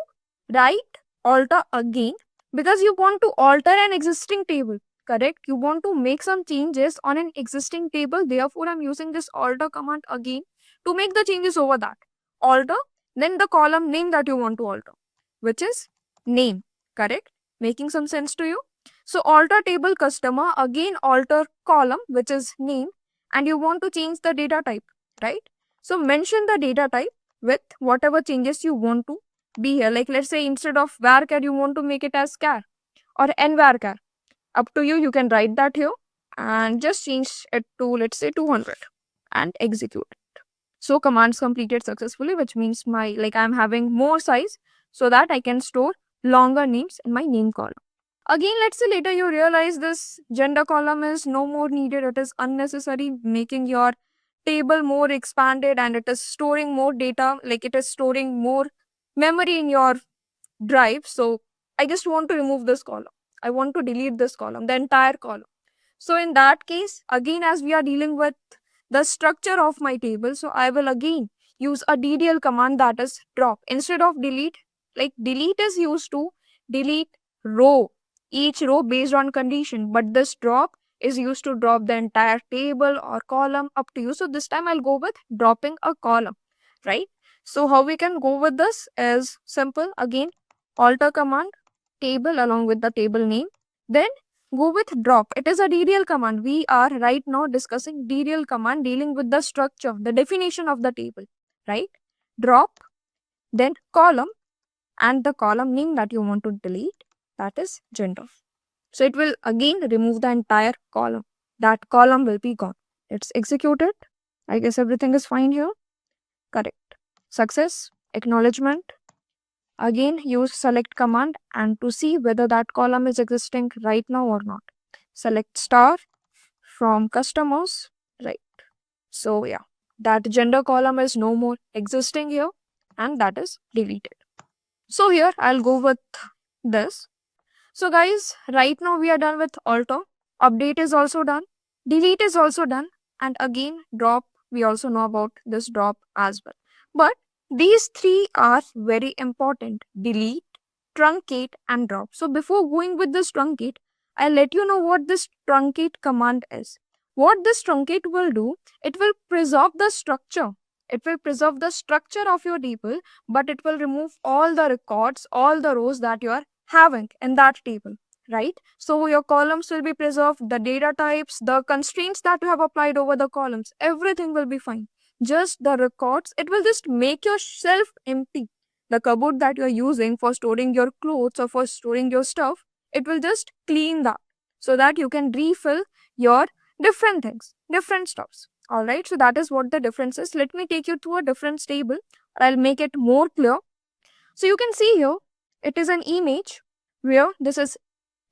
write alter again, because you want to alter an existing table, correct? You want to make some changes on an existing table. Therefore, I'm using this alter command again to make the changes over that. Alter, then the column name that you want to alter, which is name, correct? Making some sense to you? So alter table customer, again alter column, which is name, and you want to change the data type, right? So mention the data type with whatever changes you want to be here. Like let's say instead of varchar, you want to make it as char or nvarchar. Up to you, you can write that here and just change it to, let's say, 200 and execute it. So commands completed successfully, which means my, like I'm having more size so that I can store longer names in my name column. Again, let's say later you realize this gender column is no more needed. It is unnecessary, making your table more expanded, and it is storing more data, like it is storing more memory in your drive. So I just want to remove this column. I want to delete this column, the entire column. So in that case, again, as we are dealing with the structure of my table, so I will again use a DDL command, that is drop. Instead of delete, like delete is used to delete row, each row based on condition, but this drop is used to drop the entire table or column, up to you. So this time I'll go with dropping a column, right? So how we can go with this is simple. Again, alter command, table along with the table name, then go with drop. It is a DDL command. We are right now discussing DDL command dealing with the structure, the definition of the table, right? Drop, then column, and the column name that you want to delete, that is gender. So it will again remove the entire column. That column will be gone. It's executed. I guess everything is fine here. Correct. Success, acknowledgement. Again, use select command and to see whether that column is existing right now or not. Select star from customers, right? So yeah, that gender column is no more existing here and that is deleted. So here I'll go with this. So guys, right now we are done with alter. Update is also done. Delete is also done. And again, drop, we also know about this drop as well. But these three are very important: delete, truncate, and drop. So before going with this truncate, I'll let you know what this truncate command is. What this truncate will do, it will preserve the structure. It will preserve the structure of your table, but it will remove all the records, all the rows that you are having in that table, right? So your columns will be preserved, the data types, the constraints that you have applied over the columns, everything will be fine. Just the records, it will just make your shelf empty. The cupboard that you are using for storing your clothes or for storing your stuff, it will just clean that so that you can refill your different things, different stuffs. All right, so that is what the difference is. Let me take you to a different table. I'll make it more clear. So you can see here, it is an image where this is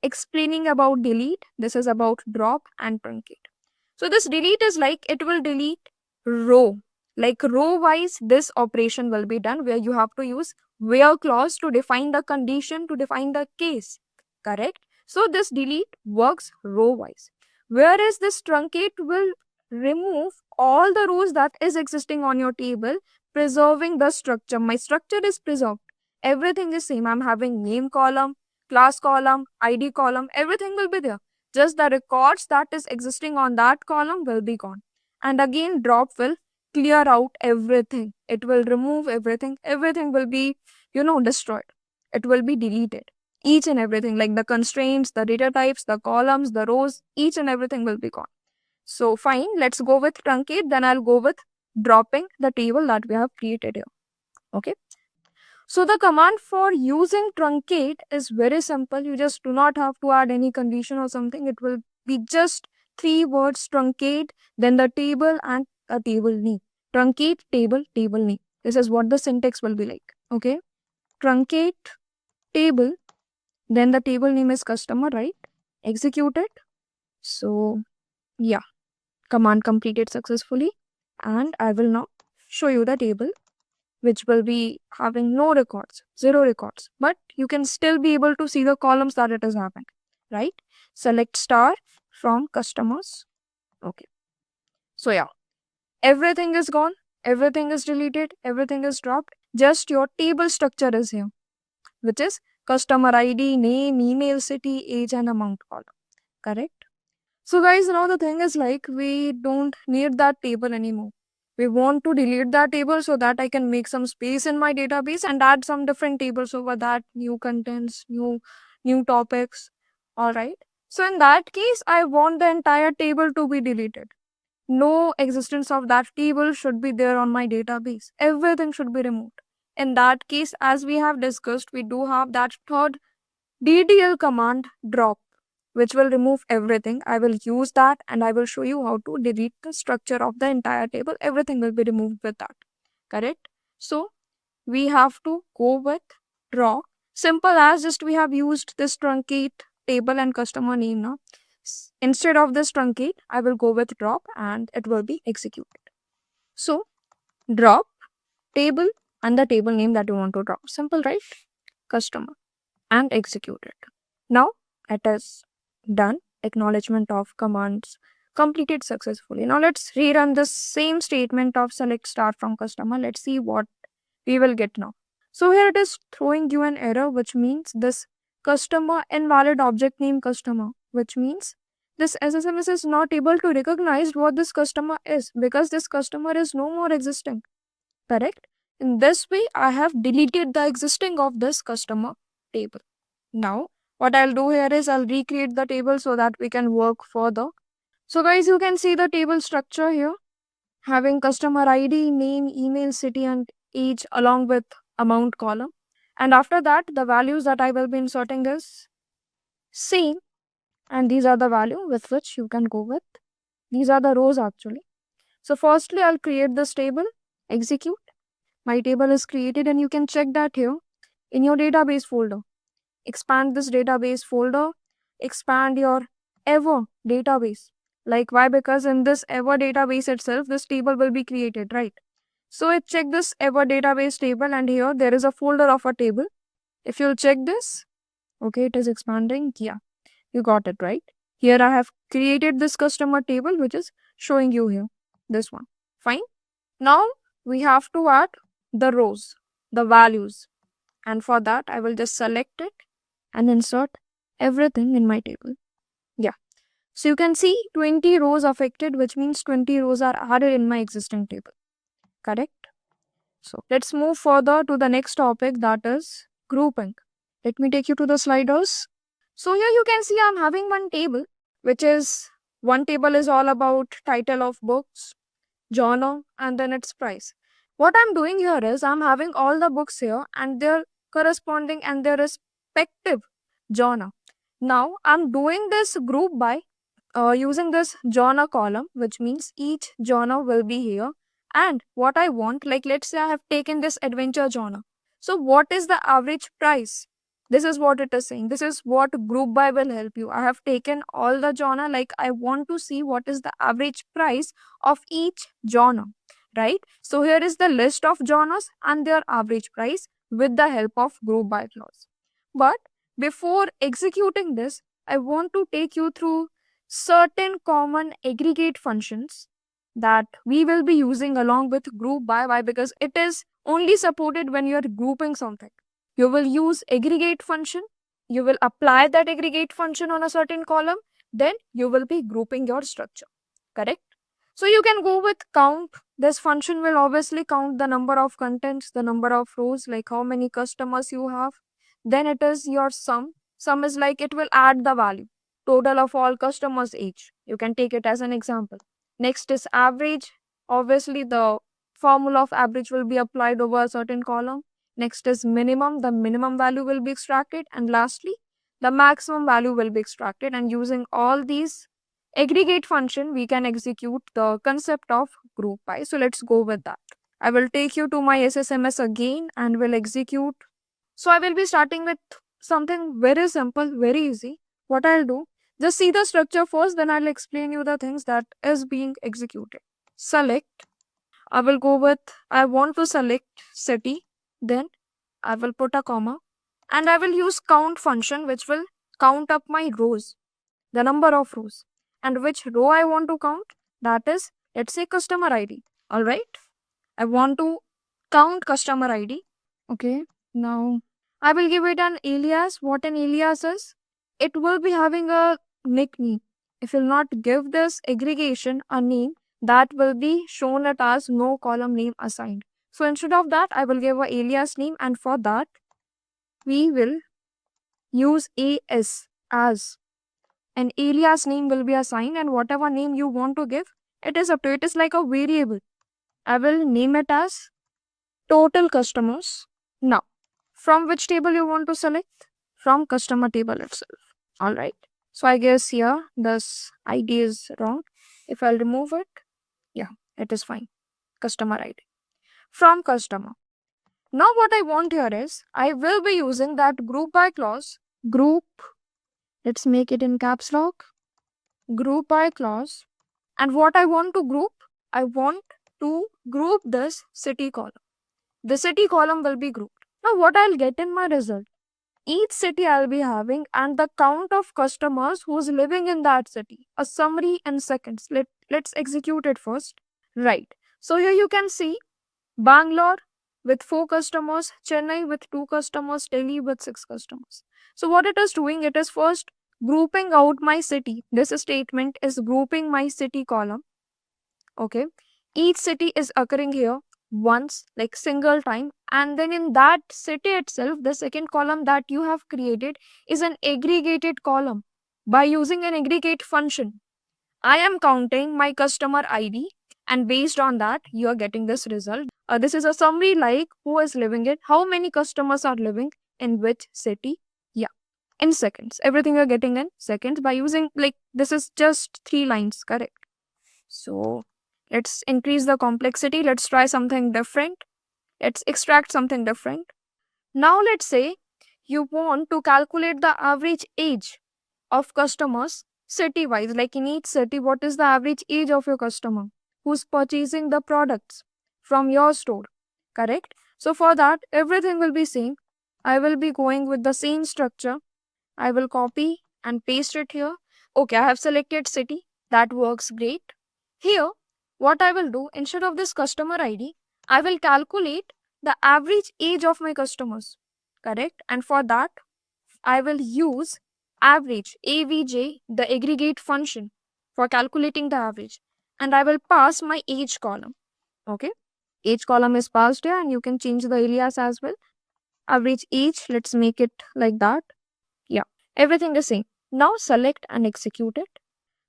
explaining about delete, this is about drop and truncate. So this delete is like it will delete row. Like row wise, this operation will be done where you have to use where clause to define the condition, to define the case. Correct? So this delete works row wise. Whereas this truncate will remove all the rows that is existing on your table, preserving the structure. My structure is preserved. Everything is same. I'm having name column, class column, ID column, everything will be there. Just the records that is existing on that column will be gone. And again, drop will clear out everything. It will remove everything. Everything will be, destroyed. It will be deleted. Each and everything, like the constraints, the data types, the columns, the rows, each and everything will be gone. So fine, let's go with truncate. Then I'll go with dropping the table that we have created here. Okay. So the command for using truncate is very simple. You just do not have to add any condition or something. It will be just 3 words: truncate, then the table and a table name. Truncate, table, table name. This is what the syntax will be like. Okay. Truncate, table, then the table name is customer, right? Execute it. So yeah, command completed successfully. And I will now show you the table, which will be having no records, 0 records, but you can still be able to see the columns that it is having, right? Select star from customers. Okay. So yeah, everything is gone, everything is deleted, everything is dropped. Just your table structure is here, which is customer ID, name, email, city, age, and amount column. Correct? So guys, now the thing is like we don't need that table anymore. We want to delete that table so that I can make some space in my database and add some different tables over that, new contents, new topics. All right. So in that case, I want the entire table to be deleted. No existence of that table should be there on my database. Everything should be removed. In that case, as we have discussed, we do have that third DDL command, drop, which will remove everything. I will use that and I will show you how to delete the structure of the entire table. Everything will be removed with that. Correct? So we have to go with drop. Simple as just we have used this truncate table and customer name now. Instead of this truncate, I will go with drop and it will be executed. So drop table and the table name that you want to drop. Simple, right? Customer, and execute it. Now It is done. Acknowledgement of commands completed successfully. Now let's rerun the same statement of select star from customer. Let's see what we will get now. So here it is throwing you an error, which means this customer invalid object name customer, which means this SSMS is not able to recognize what this customer is because this customer is no more existing. Correct? In this way, I have deleted the existing of this customer table. Now, what I'll do here is I'll recreate the table so that we can work further. So guys, you can see the table structure here, having customer ID, name, email, city and age along with amount column. And after that, the values that I will be inserting is same. And these are the value with which you can go with. These are the rows actually. So firstly, I'll create this table, execute. My table is created and you can check that here in your database folder. Expand this database folder, expand your ever database. Like why? Because in this ever database itself, this table will be created, right? So I check this ever database table and here there is a folder of a table. If you'll check this, okay, it is expanding. Yeah, you got it, right? Here I have created this customer table, which is showing you here, this one. Fine. Now we have to add the rows, the values. And for that, I will just select it and insert everything in my table. Yeah. So you can see 20 rows affected, which means 20 rows are added in my existing table. Correct? So let's move further to the next topic, that is grouping. Let me take you to the sliders. So here you can see I'm having one table, which is one table is all about title of books, genre, and then its price. What I'm doing here is I'm having all the books here and their corresponding and their respective genre. Now I'm doing this group by using this genre column, which means each genre will be here. And what I want, like let's say I have taken this adventure genre. So what is the average price? This is what it is saying. This is what group by will help you. I have taken all the genre, like I want to see what is the average price of each genre, right? So here is the list of genres and their average price with the help of group by clause. But before executing this, I want to take you through certain common aggregate functions that we will be using along with group by. Why? Because it is only supported when you are grouping something. You will use aggregate function, you will apply that aggregate function on a certain column, then you will be grouping your structure. Correct? So you can go with count. This function will obviously count the number of contents, the number of rows, like how many customers you have. Then it is your sum. Sum is like it will add the value, total of all customers each. You can take it as an example. Next is average. Obviously, the formula of average will be applied over a certain column. Next is minimum. The minimum value will be extracted. And lastly, the maximum value will be extracted. And using all these aggregate function, we can execute the concept of group by. So let's go with that. I will take you to my SSMS again and will execute. So I will be starting with something very simple, very easy. What I'll do, just see the structure first, then I'll explain you the things that is being executed. Select. I will go with, I want to select city. Then I will put a comma. And I will use count function, which will count up my rows, the number of rows. And which row I want to count, that is, let's say customer ID. Alright. I want to count customer ID. Okay. Now I will give it an alias. What an alias is? It will be having a nickname. If you'll not give this aggregation a name, that will be shown it as no column name assigned. So instead of that, I will give a alias name, and for that, we will use as an alias name will be assigned, and whatever name you want to give, it is up to it is like a variable. I will name it as total customers. Now, from which table you want to select? From customer table itself. Alright. So I guess here this ID is wrong. If I'll remove it, yeah, it is fine. Customer ID. From customer. Now what I want here is, I will be using that group by clause. Group. Let's make it in caps lock. Group by clause. And what I want to group? I want to group this city column. The city column will be grouped. Now what I'll get in my result? each city I'll be having and the count of customers who's living in that city. A summary in seconds. Let's execute it first. Right. So here you can see Bangalore with 4 customers, Chennai with 2 customers, Delhi with 6 customers. So what it is doing, it is first grouping out my city. This statement is grouping my city column. Okay. Each city is occurring here once, like single time, and then in that city itself, the second column that you have created is an aggregated column by using an aggregate function. I am counting my customer ID, and based on that, you are getting this result. This is a summary like who is living it, how many customers are living in which city. Yeah, in seconds. Everything you're getting in seconds by using, like, this is just 3 lines, correct? So let's increase the complexity. Let's try something different. Let's extract something different. Now let's say you want to calculate the average age of customers city wise, like in each city, what is the average age of your customer who's purchasing the products from your store, correct? So for that, everything will be same. I will be going with the same structure. I will copy and paste it here. Okay, I have selected city. That works great. Here, what I will do, instead of this customer ID, I will calculate the average age of my customers, correct? And for that, I will use average, AVJ, the aggregate function for calculating the average. And I will pass my age column. Okay. Age column is passed here and you can change the alias as well. Average age, let's make it like that. Yeah. Everything is same. Now select and execute it.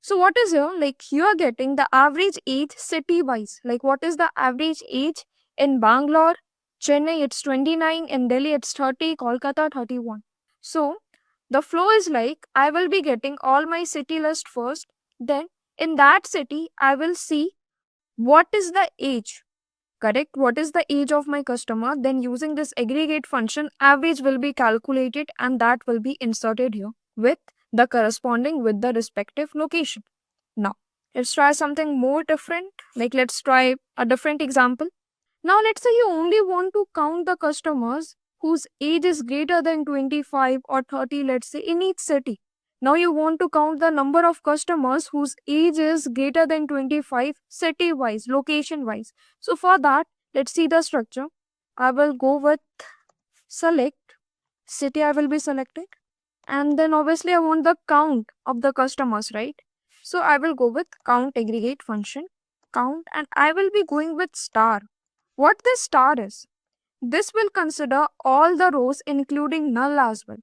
So what is here? Like you are getting the average age city wise. Like what is the average age in Bangalore, Chennai it's 29, in Delhi it's 30, Kolkata 31. So the flow is like I will be getting all my city list first. Then in that city, I will see what is the age, correct? What is the age of my customer? Then using this aggregate function, average will be calculated and that will be inserted here with the corresponding with the respective location. Now, let's try something more different. Like let's try a different example. Now, let's say you only want to count the customers whose age is greater than 25 or 30, let's say, in each city. Now, you want to count the number of customers whose age is greater than 25 city wise, location wise. So, for that, let's see the structure. I will go with select city, I will be selecting, and then obviously I want the count of the customers, right? So, I will go with count aggregate function, count, and I will be going with star. What this star is, this will consider all the rows including null as well.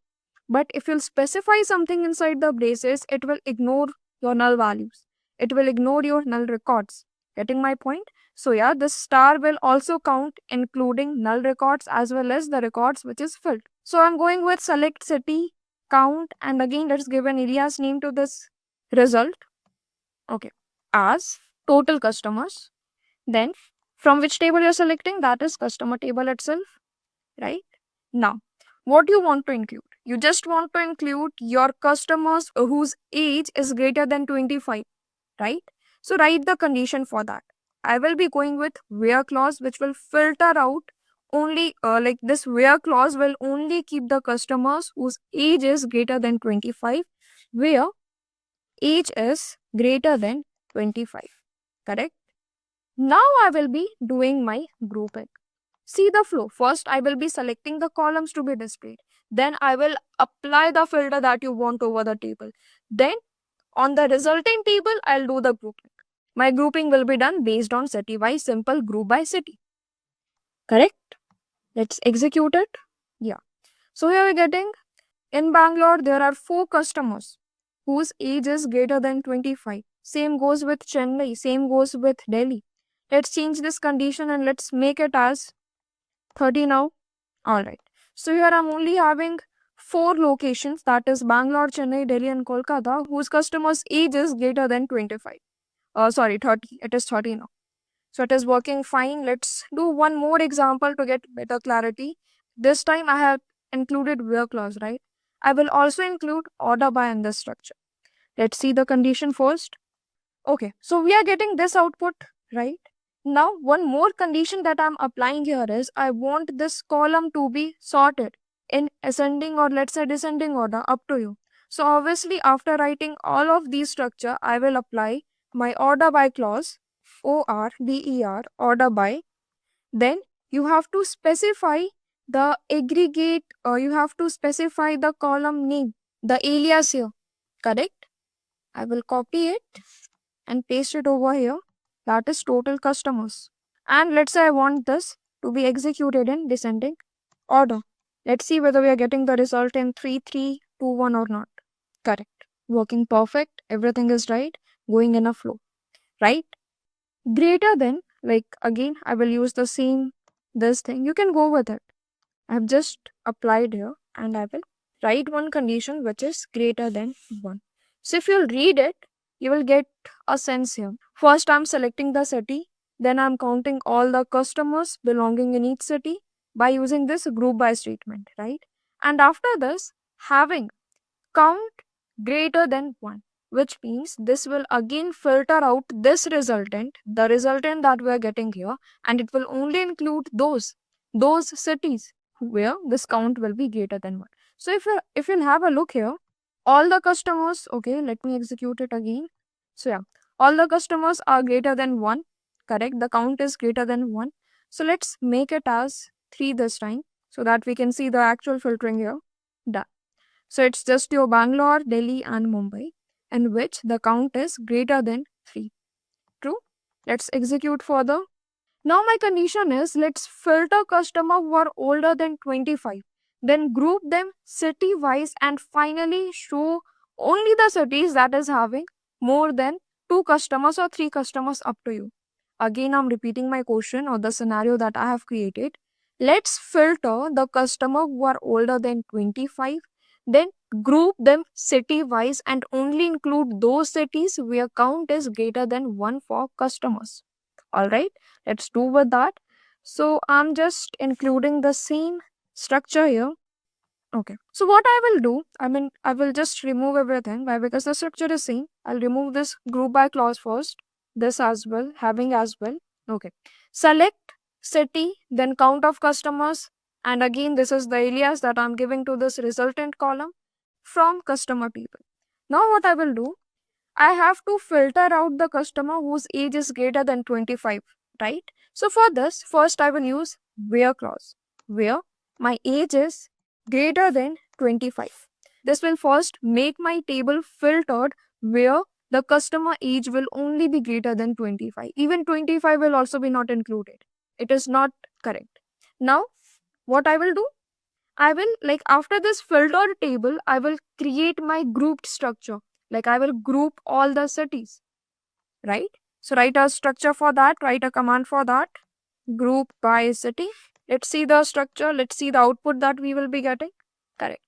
But if you'll specify something inside the braces, it will ignore your null values. It will ignore your null records. Getting my point? So yeah, this star will also count including null records as well as the records which is filled. So I'm going with select city, count, and again let's give an alias name to this result. Okay, as total customers. Then from which table you're selecting, that is customer table itself, right? Now, what you want to include? You just want to include your customers whose age is greater than 25, right? So write the condition for that. I will be going with where clause, which will filter out only like this where clause will only keep the customers whose age is greater than 25, where age is greater than 25, correct? Now I will be doing my grouping. See the flow. First, I will be selecting the columns to be displayed. Then I will apply the filter that you want over the table. Then on the resulting table, I'll do the grouping. My grouping will be done based on city-wise simple group by city. Correct? Let's execute it. Yeah. So here we're getting in Bangalore, there are 4 customers whose age is greater than 25. Same goes with Chennai. Same goes with Delhi. Let's change this condition and let's make it as 30 now. Alright. So here I'm only having 4 locations, that is Bangalore, Chennai, Delhi and Kolkata, whose customers' age is greater than 25. Sorry, 30. It is 30 now. So it is working fine. Let's do one more example to get better clarity. This time I have included where clause, right? I will also include order by in this structure. Let's see the condition first. Okay, so we are getting this output, right? Now, one more condition that I'm applying here is I want this column to be sorted. in ascending or let's say descending order, up to you. So obviously after writing all of these structure, I will apply my order by clause, ORDER, order by. Then you have to specify the aggregate, or you have to specify the column name, the alias here, correct? I will copy it and paste it over here. That is total customers. And let's say I want this to be executed in descending order. Let's see whether we are getting the result in 3, 3, 2, 1 or not. Correct. Working perfect. Everything is right. Going in a flow. Right? Greater than, like again, I will use the same this thing. You can go with it. I have just applied here and I will write one condition which is greater than 1. So if you'll read it, you will get a sense here. First, I'm selecting the city. Then I'm counting all the customers belonging in each city by using this group by statement, right? And after this, having count greater than 1, which means this will again filter out this resultant, the resultant that we are getting here, and it will only include those cities where this count will be greater than 1. So if you'll have a look here, all the customers, okay, let me execute it again. So yeah, all the customers are greater than 1, correct? The count is greater than 1. So let's make it as 3 this time so that we can see the actual filtering here. Done. So it's just your Bangalore, Delhi and Mumbai, in which the count is greater than 3. True? Let's execute further. Now my condition is, let's filter customer who are older than 25. Then group them city wise and finally show only the cities that is having more than 2 customers or 3 customers, up to you. Again, I'm repeating my question or the scenario that I have created. Let's filter the customer who are older than 25. Then group them city wise and only include those cities where count is greater than 1 for customers. Alright, let's do with that. So I'm just including the same structure here. Okay, so what I will do, I will just remove everything. Why? Because the structure is same. I'll remove this group by clause first, this as well, having as well. Okay, select city, then count of customers, and again this is the alias that I'm giving to this resultant column from customer people. Now what I will do, I have to filter out the customer whose age is greater than 25, right? So for this, first I will use where clause, where my age is greater than 25. This will first make my table filtered where the customer age will only be greater than 25. Even 25 will also be not included. It is not correct. Now, what I will do? I will, like after this filtered table, I will create my grouped structure. Like I will group all the cities, right? So write a structure for that, write a command for that, group by city. Let's see the structure, let's see the output that we will be getting. Correct.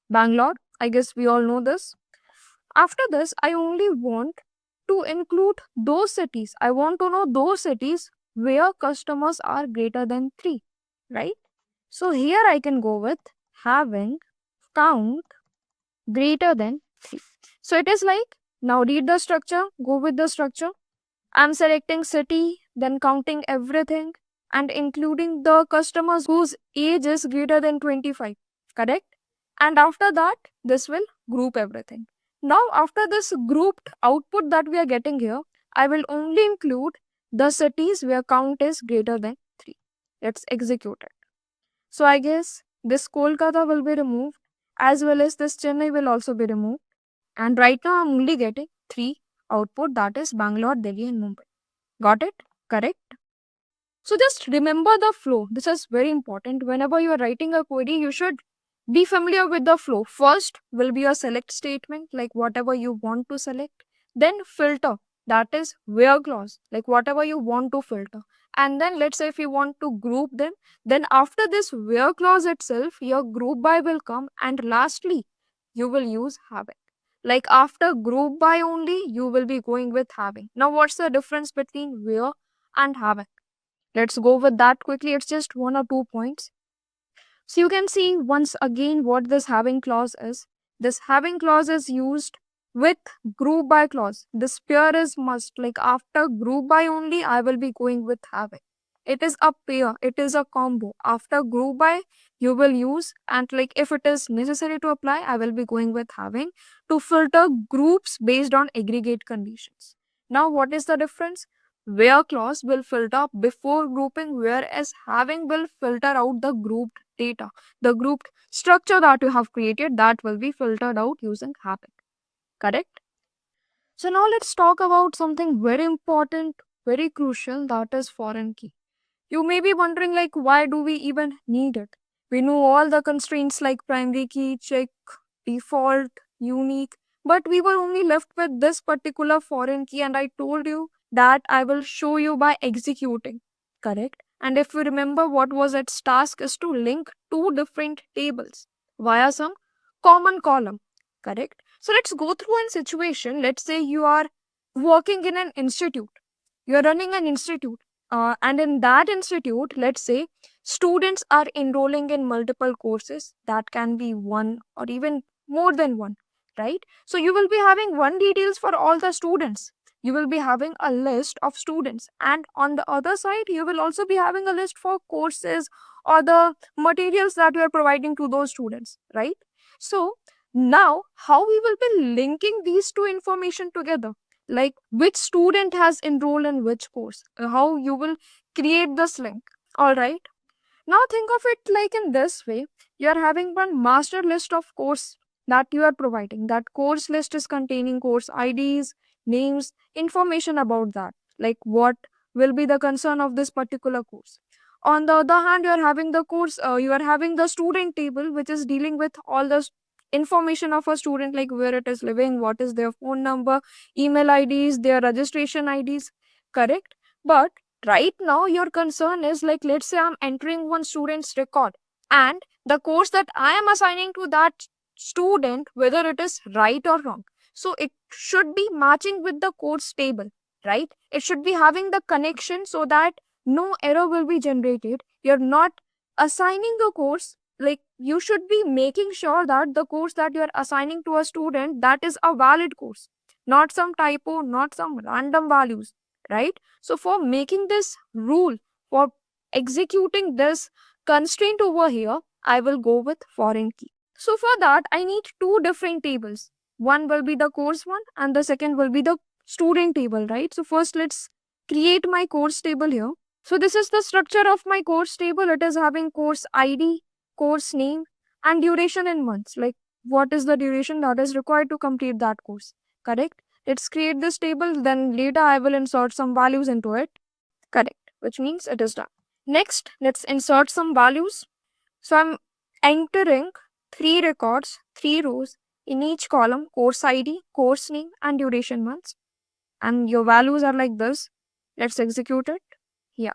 Bangalore, I guess we all know this. After this, I only want to include those cities. I want to know those cities where customers are greater than 3, right? So here I can go with having count greater than 3. So it is like, now read the structure, go with the structure. I'm selecting city, then counting everything and including the customers whose age is greater than 25, correct? And after that, this will group everything. Now after this grouped output that we are getting here, I will only include the cities where count is greater than 3. Let's execute it. So I guess this Kolkata will be removed as well as this Chennai will also be removed. And right now I'm only getting 3 output, that is Bangalore, Delhi and Mumbai. Got it? Correct? So just remember the flow. This is very important. Whenever you are writing a query, you should be familiar with the flow. First will be a select statement, like whatever you want to select. Then filter, that is where clause, like whatever you want to filter. And then let's say if you want to group them, then after this where clause itself, your group by will come. And lastly, you will use having. Like after group by only, you will be going with having. Now what's the difference between where and having? Let's go with that quickly. It's just 1 or 2 points. So you can see once again what this having clause is. This having clause is used with group by clause. This pair is must, like after group by only, I will be going with having. It is a pair, it is a combo. After group by, you will use, and like if it is necessary to apply, I will be going with having to filter groups based on aggregate conditions. Now, what is the difference? Where clause will filter before grouping, whereas having will filter out the grouped data. The grouped structure that you have created, that will be filtered out using having. Correct? So now let's talk about something very important, very crucial, that is foreign key. You may be wondering like why do we even need it? We know all the constraints like primary key, check, default, unique, but we were only left with this particular foreign key, and I told you that I will show you by executing. Correct? And if you remember, what was its task is to link two different tables via some common column. Correct? So let's go through a situation. Let's say you are working in an institute. You're running an institute. And in that institute, let's say students are enrolling in multiple courses. That can be one or even more than one, right? So you will be having one details for all the students. You will be having a list of students, and on the other side, you will also be having a list for courses or the materials that you are providing to those students, right? So now, how we will be linking these two information together? Like which student has enrolled in which course? How you will create this link? All right. Now think of it like in this way. You are having one master list of course that you are providing. That course list is containing course IDs, names, information about that. Like what will be the concern of this particular course. On the other hand, you are having the course, you are having the student table, which is dealing with all the information of a student, like where it is living, what is their phone number, email IDs, their registration IDs. Correct? But right now your concern is like, let's say I'm entering one student's record, and the course that I am assigning to that student, whether it is right or wrong. So it should be matching with the course table, right? It should be having the connection so that no error will be generated. You're not assigning a course, like you should be making sure that the course that you are assigning to a student, that is a valid course, not some typo, not some random values, right? So for making this rule, for executing this constraint over here, I will go with foreign key. So for that, I need two different tables. One will be the course one and the second will be the student table, right? So first let's create my course table here. So this is the structure of my course table. It is having course ID, course name, and duration in months. Like what is the duration that is required to complete that course, correct? Let's create this table, then later I will insert some values into it. Correct, which means it is done. Next, let's insert some values. So I'm entering 3 records, 3 rows in each column: course ID, course name, and duration months. And your values are like this. Let's execute it. Yeah,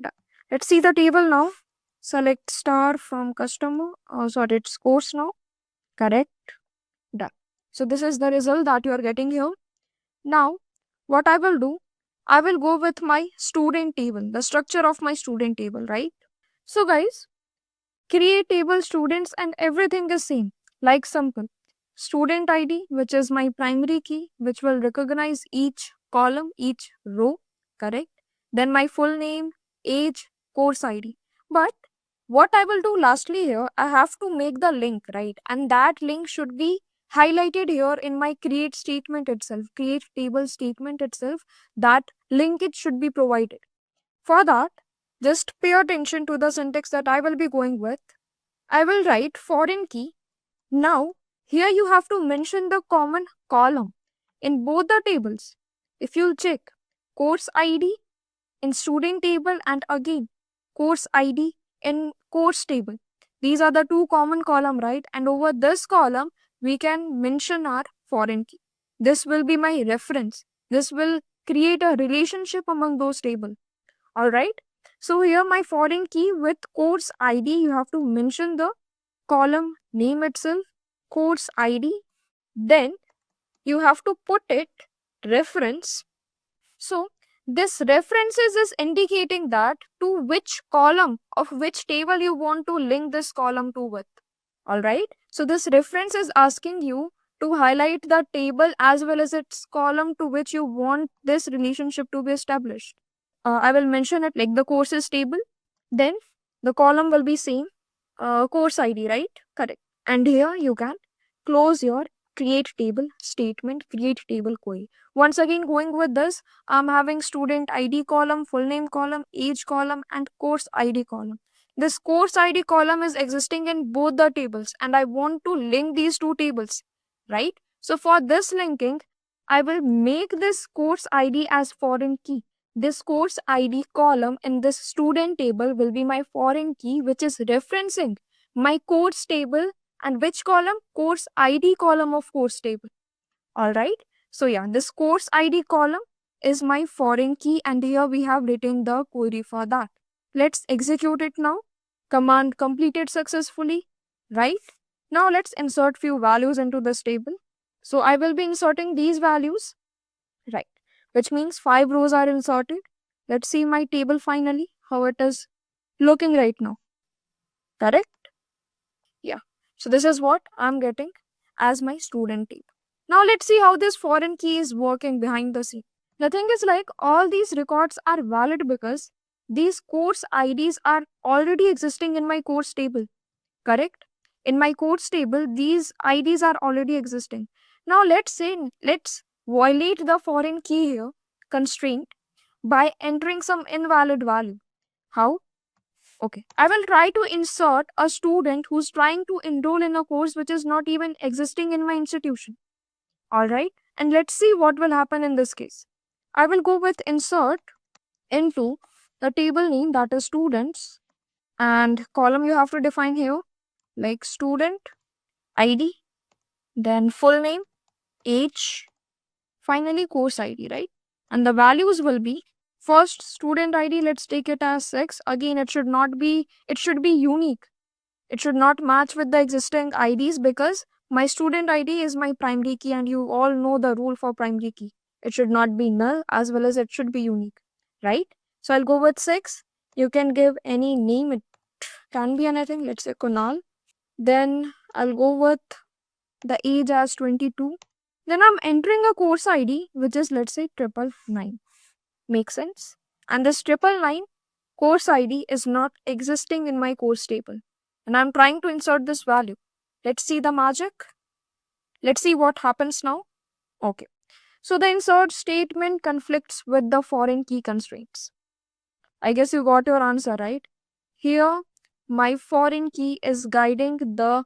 done. Let's see the table now. Select star from customer. Sorry, it's course now. Correct. Done. So this is the result that you are getting here. Now, what I will do, I will go with my student table, the structure of my student table, right? So guys, create table students and everything is same, like simple. Student ID, which is my primary key, which will recognize each column, each row, correct? Then my full name, age, course ID. But what I will do lastly here, I have to make the link, right? And that link should be highlighted here in my create statement itself, create table statement itself. That linkage should be provided. For that, just pay attention to the syntax that I will be going with. I will write foreign key. Now, here you have to mention the common column in both the tables. If you'll check course ID in student table and again course ID in course table. These are the two common column, right? And over this column, we can mention our foreign key. This will be my reference. This will create a relationship among those tables. All right. So here my foreign key with course ID, you have to mention the column name itself, course ID. Then you have to put it reference. So this references is indicating that to which column of which table you want to link this column to with. Alright. So this reference is asking you to highlight the table as well as its column to which you want this relationship to be established. I will mention it like the courses table. Then the column will be same, course ID, right? Correct. And here you can close your create table statement, create table query. Once again, going with this, I'm having student ID column, full name column, age column, and course ID column. This course ID column is existing in both the tables, and I want to link these two tables, right? So for this linking, I will make this course ID as foreign key. This course ID column in this student table will be my foreign key, which is referencing my course table. And which column? Course ID column of course table. All right. So yeah, this course ID column is my foreign key, and here we have written the query for that. Let's execute it now. Command completed successfully, right? Now let's insert few values into this table. So I will be inserting these values, right? Which means 5 rows are inserted. Let's see my table finally, how it is looking right now. Correct? Yeah. So this is what I'm getting as my student table. Now let's see how this foreign key is working behind the scene. The thing is like all these records are valid because these course IDs are already existing in my course table. Correct? In my course table, these IDs are already existing. Now let's violate the foreign key here constraint by entering some invalid value. How? Okay. I will try to insert a student who's trying to enroll in a course which is not even existing in my institution. Alright. And let's see what will happen in this case. I will go with insert into the table name, that is students, and column you have to define here like student ID, then full name, age, finally course ID, right? And the values will be first student ID, let's take it as 6. Again, it should be unique. It should not match with the existing IDs because my student ID is my primary key, and you all know the rule for primary key. It should not be null as well as it should be unique, right? So I'll go with 6. You can give any name, it can be anything, let's say Kunal. Then I'll go with the age as 22. Then I'm entering a course ID which is, let's say, 999. Makes sense? And this 999 course ID is not existing in my course table. And I'm trying to insert this value. Let's see the magic. Let's see what happens now. Okay. So the insert statement conflicts with the foreign key constraints. I guess you got your answer, right? Here, my foreign key is guiding the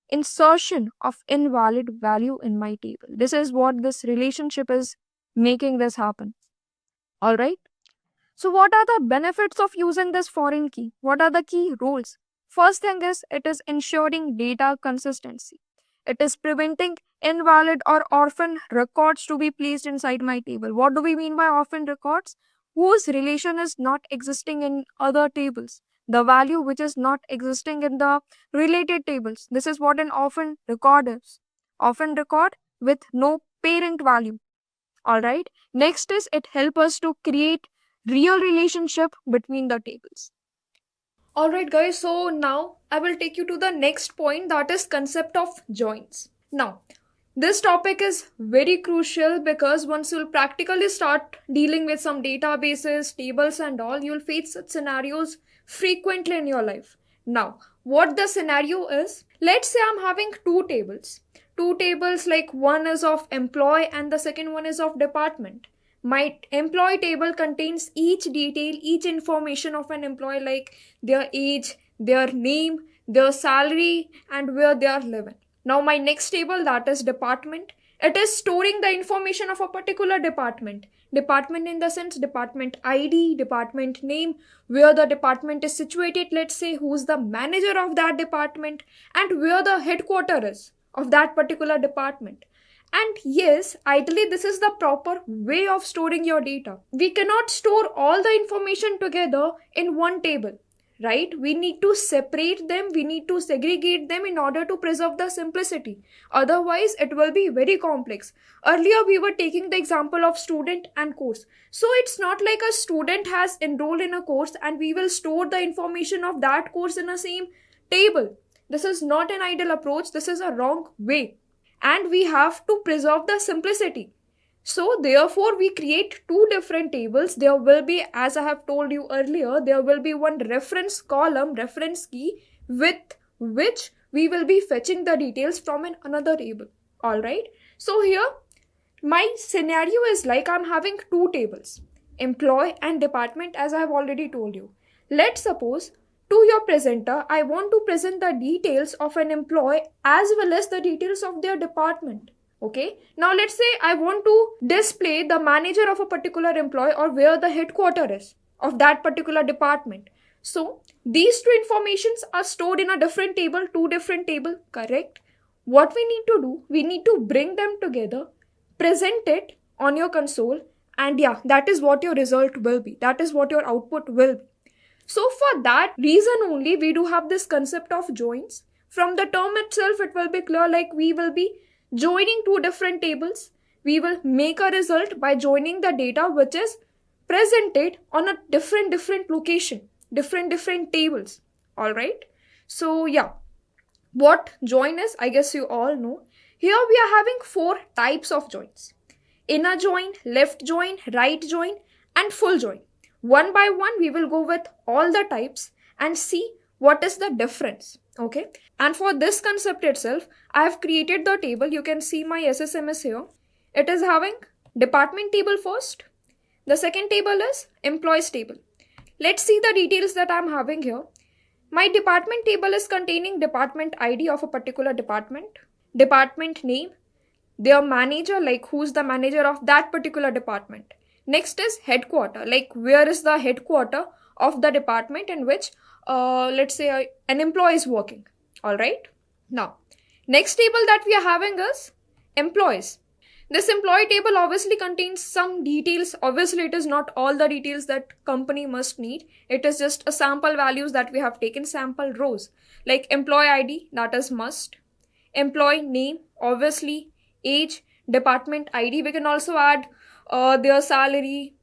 insertion of invalid value in my table. This is what this relationship is making this happen. All right. So what are the benefits of using this foreign key? What are the key roles? First thing is it is ensuring data consistency. It is preventing invalid or orphan records to be placed inside my table. What do we mean by orphan records? Whose relation is not existing in other tables. The value which is not existing in the related tables. This is what an orphan record is. Orphan record with no parent value. Alright. Next is it helps us to create real relationship between the tables. Alright guys, so now I will take you to the next point, that is concept of joins. Now, this topic is very crucial because once you'll practically start dealing with some databases, tables and all, you'll face such scenarios frequently in your life. Now, what the scenario is, let's say I'm having two tables. Two tables, like one is of employee and the second one is of department. My employee table contains each detail, each information of an employee, like their age, their name, their salary, and where they are living. Now my next table, that is department, it is storing the information of a particular department. Department in the sense department ID, department name, where the department is situated, let's say who's the manager of that department, and where the headquarter is of that particular department. And yes, ideally this is the proper way of storing your data. We cannot store all the information together in one table, right? We need to separate them, we need to segregate them in order to preserve the simplicity. Otherwise, it will be very complex. Earlier, we were taking the example of student and course. So it's not like a student has enrolled in a course and we will store the information of that course in the same table. This is not an ideal approach, this is a wrong way. And we have to preserve the simplicity. So therefore we create two different tables. There will be, as I have told you earlier, there will be one reference column, reference key, with which we will be fetching the details from another table. Alright. So here my scenario is like I'm having two tables, employee and department, as I have already told you. Let's suppose to your presenter, I want to present the details of an employee as well as the details of their department. Okay. Now let's say I want to display the manager of a particular employee or where the headquarter is of that particular department. So these two informations are stored in a different table, two different table, correct? What we need to do, we need to bring them together, present it on your console, and yeah, that is what your result will be. That is what your output will be. So for that reason only, we do have this concept of joins. From the term itself, it will be clear, like we will be joining two different tables. We will make a result by joining the data which is presented on a different location, different tables. All right. So yeah, what join is, I guess you all know. Here we are having four types of joins: inner join, left join, right join, and full join. One by one, we will go with all the types and see what is the difference. Okay. And for this concept itself, I have created the table. You can see my SSMS here. It is having department table first. The second table is employees table. Let's see the details that I'm having here. My department table is containing department ID of a particular department, department name, their manager, like who's the manager of that particular department. Next is headquarter, like where is the headquarter of the department in which, let's say, an employee is working. All right. Now, next table that we are having is employees. This employee table obviously contains some details. Obviously, it is not all the details that company must need. It is just a sample values that we have taken, sample rows, like employee ID, that is must, employee name, obviously, age, department ID. We can also add their salary,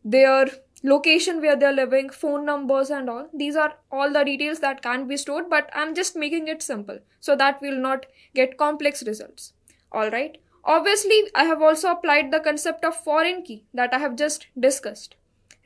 their location where they're living, phone numbers and all. These are all the details that can be stored, but I'm just making it simple so that we'll not get complex results. All right. Obviously, I have also applied the concept of foreign key that I have just discussed,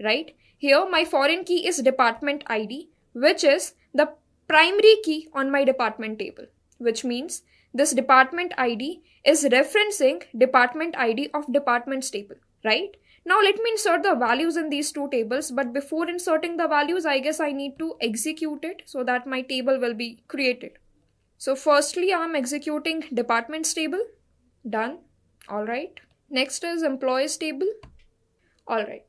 right? Here, my foreign key is department ID, which is the primary key on my department table, which means this department ID is referencing department ID of departments table, right? Now, let me insert the values in these two tables, but before inserting the values, I guess I need to execute it so that my table will be created. So firstly, I'm executing departments table. Done. All right. Next is employees table. All right.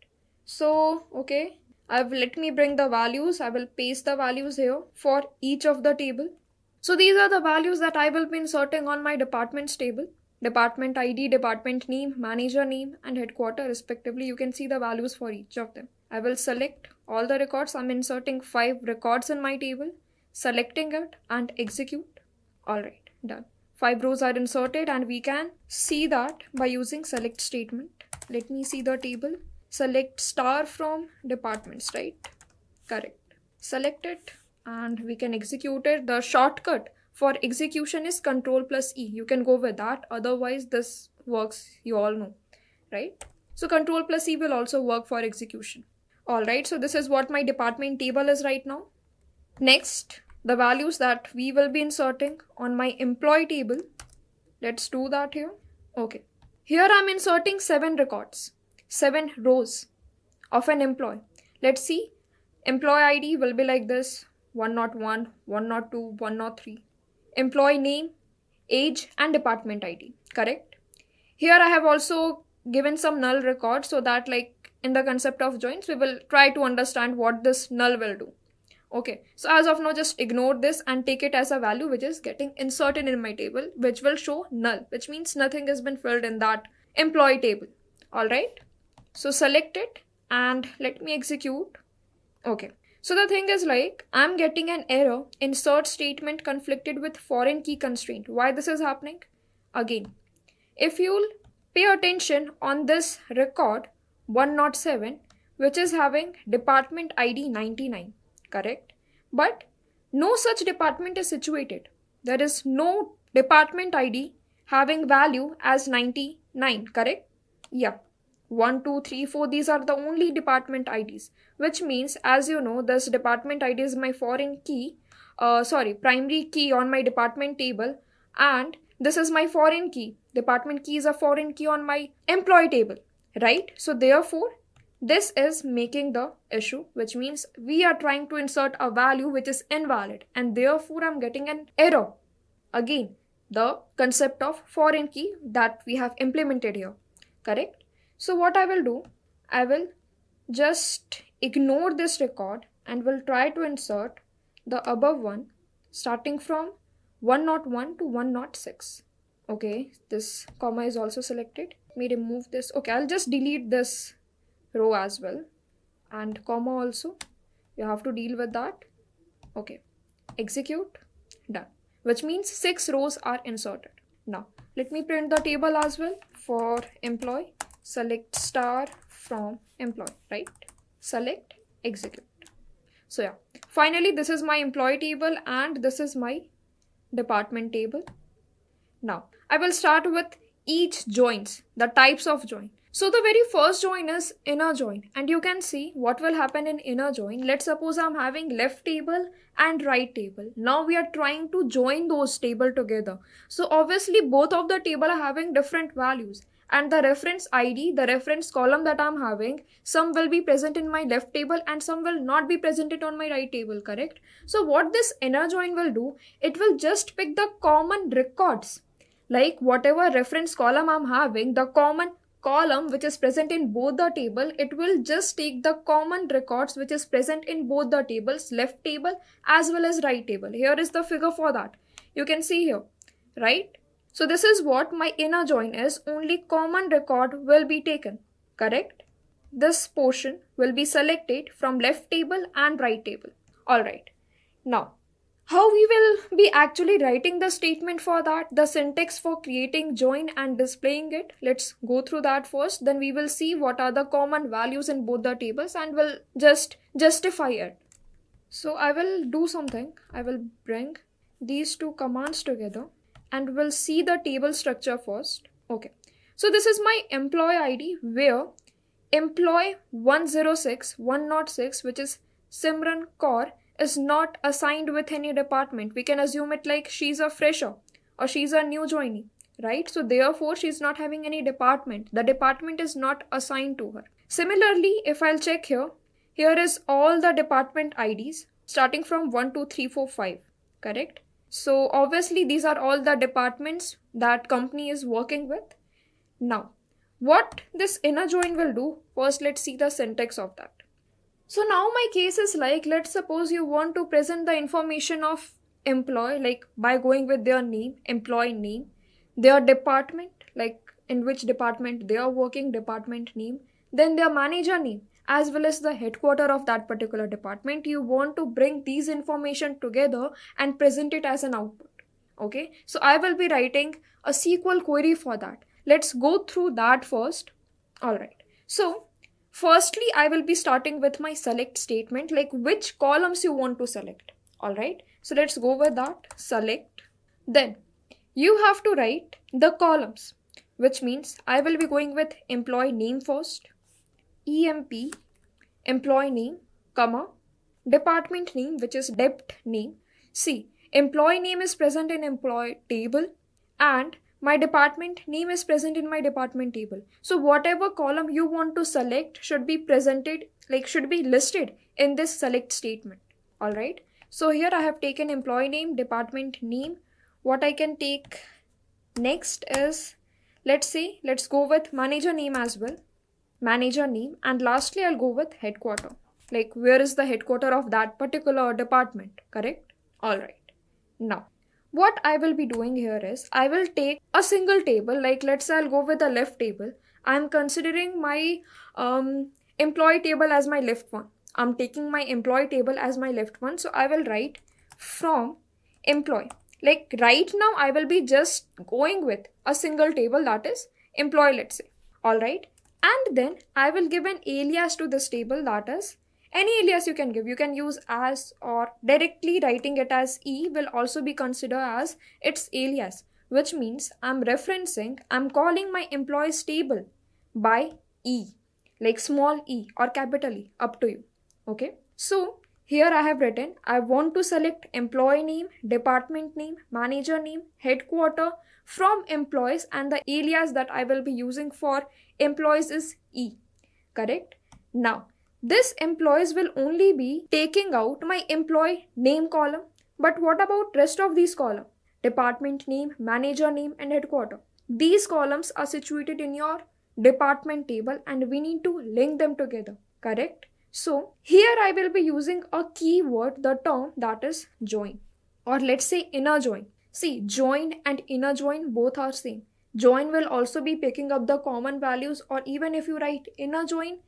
So, okay. Let me bring the values. I will paste the values here for each of the table. So these are the values that I will be inserting on my departments table. Department ID, department name, manager name, and headquarter respectively. You can see the values for each of them. I will select all the records. I'm inserting 5 records in my table, selecting it and execute. All right. Done. 5 rows are inserted and we can see that by using select statement. Let me see the table. Select star from departments, right? Correct. Select it and we can execute it. The shortcut for execution is Ctrl+E. You can go with that. Otherwise, this works, you all know, right? So Ctrl+E will also work for execution. All right. So this is what my department table is right now. Next, the values that we will be inserting on my employee table. Let's do that here. Okay. Here I'm inserting 7 records, 7 rows of an employee. Let's see. Employee ID will be like this: 101, 102, 103. Employee name, age, and department ID. Correct. Here I have also given some null records so that, like in the concept of joins, we will try to understand what this null will do. Okay, so as of now, just ignore this and take it as a value which is getting inserted in my table, which will show null, which means nothing has been filled in that employee table. All right. So select it and let me execute. Okay. So the thing is, like, I'm getting an error, insert statement conflicted with foreign key constraint. Why this is happening? Again, if you'll pay attention on this record 107, which is having department ID 99. Correct. But no such department is situated. There is no department ID having value as 99. Correct. Yeah, 1, 2, 3, 4, these are the only department IDs, which means, as you know, this department ID is my foreign key, primary key on my department table, and this is my foreign key. Department key is a foreign key on my employee table, right? So therefore, this is making the issue, which means we are trying to insert a value which is invalid, and therefore I'm getting an error. Again, the concept of foreign key that we have implemented here, correct? So what I will do, I will just ignore this record and will try to insert the above one starting from 101 to 106. Okay, this comma is also selected. Let me remove this. Okay, I'll just delete this row as well, and comma also. You have to deal with that. Okay, execute, done, which means 6 rows are inserted. Now let me print the table as well. For employee, select star from employee, right? Select, execute. So yeah, finally this is my employee table and this is my department table. Now I will start with each joins, the types of join. So the very first join is inner join, and you can see what will happen in inner join. Let's suppose I'm having left table and right table. Now we are trying to join those table together. So obviously both of the table are having different values, and the reference ID, the reference column that I'm having, some will be present in my left table and some will not be presented on my right table, correct? So what this inner join will do, it will just pick the common records. Like whatever reference column I'm having, the common column which is present in both the table, it will just take the common records which is present in both the tables, left table as well as right table. Here is the figure for that. You can see here, right? So this is what my inner join is. Only common record will be taken, correct? This portion will be selected from left table and right table. Alright. Now, how we will be actually writing the statement for that, the syntax for creating join and displaying it. Let's go through that first. Then we will see what are the common values in both the tables and we'll just justify it. So I will do something. I will bring these two commands together and we'll see the table structure first. Okay. So this is my employee ID where employee 106, which is Simran Kaur, is not assigned with any department. We can assume it like she's a fresher or she's a new joinee, right? So therefore she's not having any department. The department is not assigned to her. Similarly, if I'll check here is all the department IDs starting from 1, 2, 3, 4, 5, correct? So obviously these are all the departments that company is working with. Now, what this inner join will do, first let's see the syntax of that. So now my case is like, let's suppose you want to present the information of employee, like by going with their name, employee name, their department, like in which department they are working, department name, then their manager name, as well as the headquarter of that particular department. You want to bring these information together and present it as an output. Okay, so I will be writing a SQL query for that. Let's go through that first. Alright, so firstly, I will be starting with my select statement, like which columns you want to select. Alright, so let's go with that. Select. Then you have to write the columns, which means I will be going with employee name first, EMP, employee name, comma, department name, which is dept name. See, employee name is present in employee table and my department name is present in my department table. So whatever column you want to select should be presented, like should be listed in this select statement. Alright. So here I have taken employee name, department name. What I can take next is, let's go with manager name as well. Manager name, and lastly I'll go with headquarter. Like where is the headquarter of that particular department, correct? Alright. Now, what I will be doing here is, I will take a single table, like let's say I'll go with the left table. I'm considering my employee table as my left one. I'm taking my employee table as my left one. So I will write from employee. Like right now I will be just going with a single table, that is employee, let's say. Alright. And then I will give an alias to this table, that is any alias you can give. You can use as, or directly writing it as E will also be considered as its alias, which means I'm calling my employees table by E, like small e or capital E, up to you. Okay, so here I have written I want to select employee name, department name, manager name, headquarter from employees, and the alias that I will be using for employees is E. Correct? Now, this employees will only be taking out my employee name column. But what about rest of these columns? Department name, manager name, and headquarter. These columns are situated in your department table and we need to link them together. Correct? So, here I will be using a keyword, the term that is join. Or let's say inner join. See, join and inner join both are same. Join will also be picking up the common values, or even if you write inner join,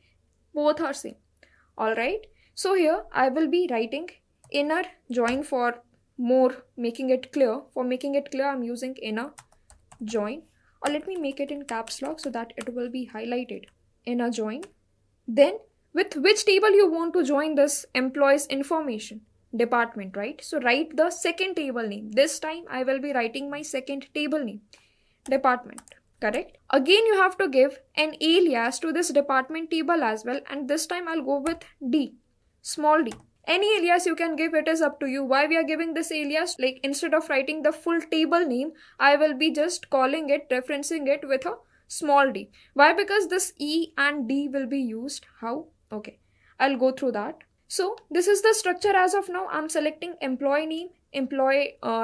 both are same. Alright, so here I will be writing inner join for more making it clear. For making it clear, I'm using inner join, or let me make it in caps lock so that it will be highlighted. Inner join. Then with which table you want to join this employees information? Department, right? So write the second table name. This time I will be writing my second table name. Department. Correct? Again, you have to give an alias to this department table as well, and this time I'll go with D, small d. Any alias you can give, it is up to you. Why we are giving this alias? Like instead of writing the full table name, I will be just calling it, referencing it with a small d. Why? Because this E and D will be used. How? Okay, I'll go through that. So this is the structure as of now. I'm selecting employee name,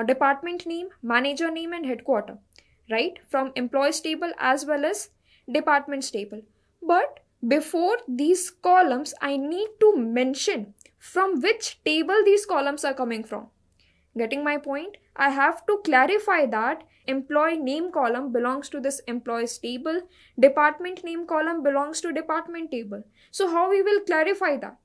department name, manager name, and headquarter, right, from employees table as well as departments table. But before these columns, I need to mention from which table these columns are coming from. Getting my point? I have to clarify that employee name column belongs to this employees table, department name column belongs to department table. So how we will clarify that?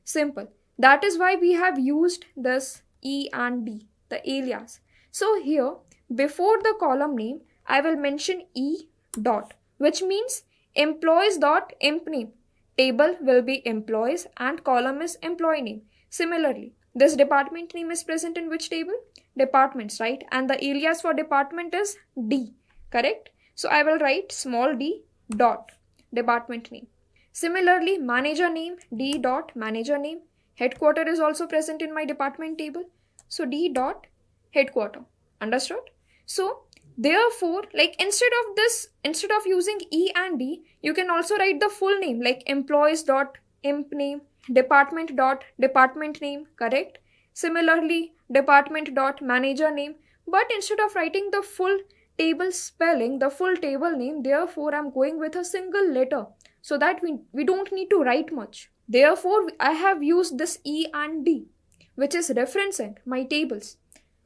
Simple. That is why we have used this E and D, the alias. So here, before the column name, I will mention E dot, which means employees dot emp name. Table will be employees and column is employee name. Similarly, this department name is present in which table? Departments, right? And the alias for department is D, correct? So I will write small d dot department name. Similarly, manager name, D dot manager name. Headquarter is also present in my department table. So D dot headquarter. Understood? So therefore, like instead of using E and D, you can also write the full name like employees dot emp name, department dot department name, correct? Similarly, department dot manager name. But instead of writing the full table spelling, the full table name, therefore I'm going with a single letter so that we don't need to write much. Therefore, I have used this E and D, which is referencing my tables.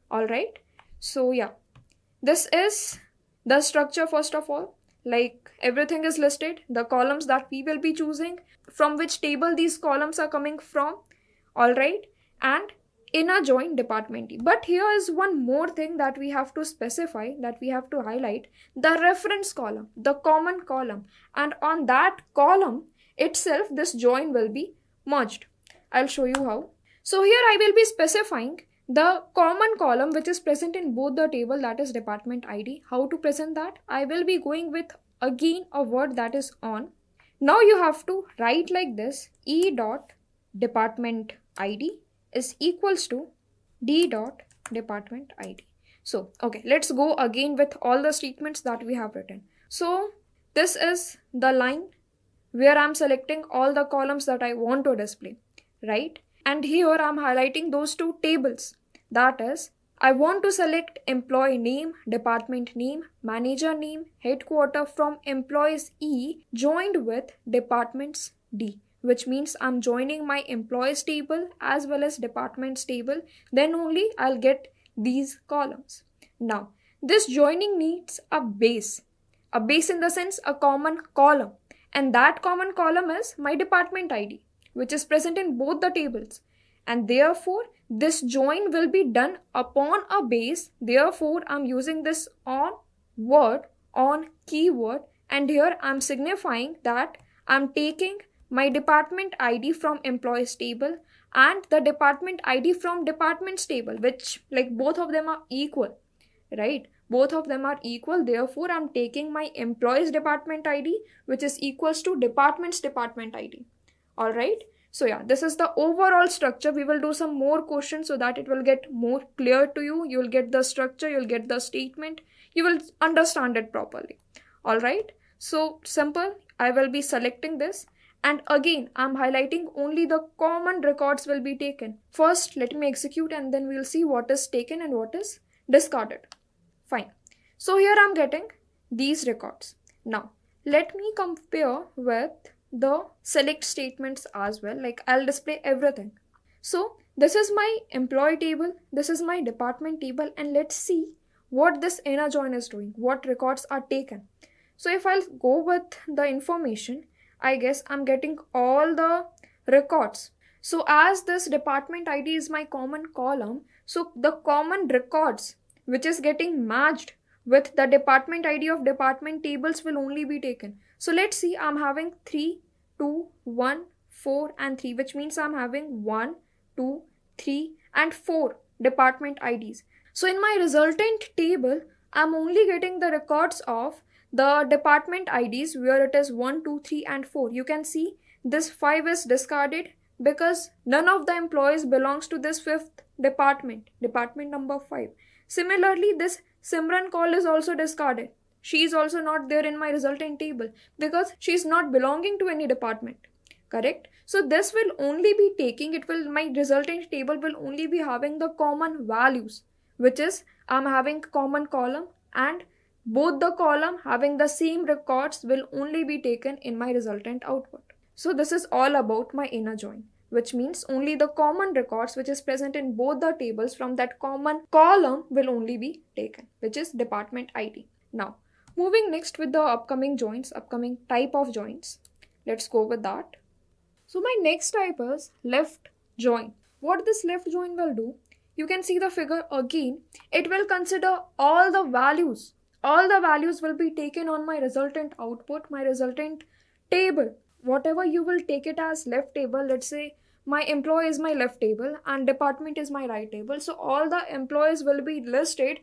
Alright, so yeah, this is the structure first of all. Like everything is listed, the columns that we will be choosing, from which table these columns are coming from. Alright, and inner join department. But here is one more thing that we have to specify, that we have to highlight: the reference column, the common column, and on that column itself this join will be merged. I'll show you how. So here I will be specifying the common column which is present in both the table, that is department ID. How to present that? I will be going with again a word that is on. Now you have to write like this: E dot department ID is equals to D dot department ID. So, okay, let's go again with all the statements that we have written. So, this is the line where I'm selecting all the columns that I want to display, right? And here I'm highlighting those two tables. That is, I want to select employee name, department name, manager name, headquarter from employees E joined with departments D, which means I'm joining my employees table as well as departments table. Then only I'll get these columns. Now, this joining needs a base. A base in the sense a common column. And that common column is my department ID, which is present in both the tables. And therefore, this join will be done upon a base. Therefore, I'm using this on word, on keyword. And here I'm signifying that I'm taking my department ID from employees table and the department ID from departments table, which like both of them are equal, right? both of them are equal. Therefore, I'm taking my employee's department ID, which is equals to department's department ID. All right. So yeah, this is the overall structure. We will do some more questions so that it will get more clear to you. You'll get the structure, you'll get the statement, you will understand it properly. All right. So simple. I will be selecting this. And again, I'm highlighting only the common records will be taken. First, let me execute and then we'll see what is taken and what is discarded. Fine. So here I'm getting these records. Now, let me compare with the select statements as well. Like I'll display everything. So this is my employee table. This is my department table. And let's see what this inner join is doing. What records are taken. So if I'll go with the information, I guess I'm getting all the records. So as this department ID is my common column, so the common records which is getting matched with the department ID of department tables will only be taken. So let's see, I'm having 3, 2, 1, 4 and 3, which means I'm having 1, 2, 3 and 4 department IDs. So in my resultant table, I'm only getting the records of the department IDs where it is 1, 2, 3 and 4. You can see this 5 is discarded because none of the employees belongs to this 5th department, department number 5. Similarly, this Simran call is also discarded. She is also not there in my resultant table because she is not belonging to any department. Correct? So this will only be taking, my resultant table will only be having the common values, which is I'm having common column and both the column having the same records will only be taken in my resultant output. So this is all about my inner join, which means only the common records which is present in both the tables from that common column will only be taken, which is department ID. Now, moving next with the upcoming joins, upcoming type of joins. Let's go with that. So my next type is left join. What this left join will do, you can see the figure again. It will consider all the values. All the values will be taken on my resultant output, my resultant table. Whatever you will take it as left table, let's say my employee is my left table and department is my right table. So all the employees will be listed.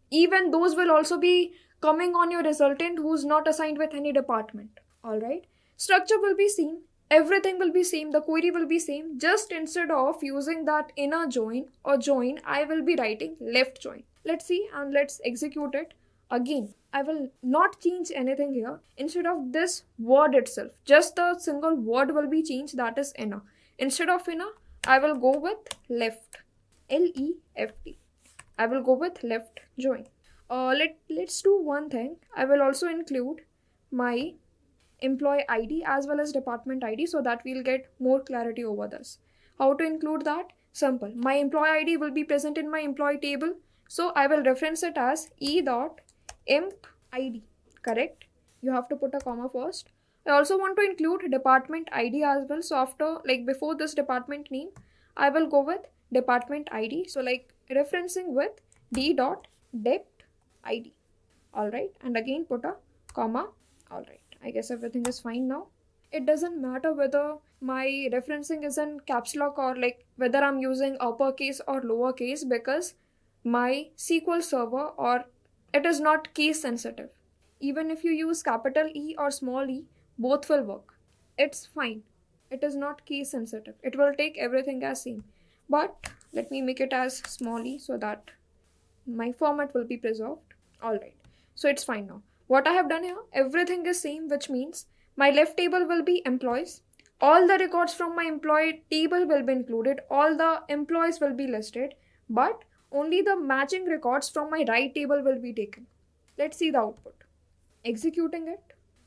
Even those will also be coming on your resultant who's not assigned with any department. All right. Structure will be seen. Everything will be same. The query will be same. Just instead of using that inner join or join, I will be writing left join. Let's see and let's execute it. Again, I will not change anything here. Instead of this word itself, just a single word will be changed, that is inner. Instead of inner, I will go with left. L-E-F-T. I will go with left join. Let's do one thing. I will also include my employee ID as well as department ID so that we'll get more clarity over this. How to include that? Simple. My employee ID will be present in my employee table. So I will reference it as e.empid. Correct? You have to put a comma first. I also want to include department ID as well. So after, before this department name, I will go with department ID. So referencing with d.dept ID. Alright. And again put a comma. Alright. I guess everything is fine now. It doesn't matter whether my referencing is in caps lock or whether I'm using uppercase or lowercase because my SQL server or it is not case sensitive. Even if you use capital E or small e, both will work. It's fine. It is not case sensitive. It will take everything as same. But let me make it as small e so that my format will be preserved. Alright. So it's fine now. What I have done here, everything is same, which means my left table will be employees. All the records from my employee table will be included. All the employees will be listed. But only the matching records from my right table will be taken. Let's see the output. Executing it.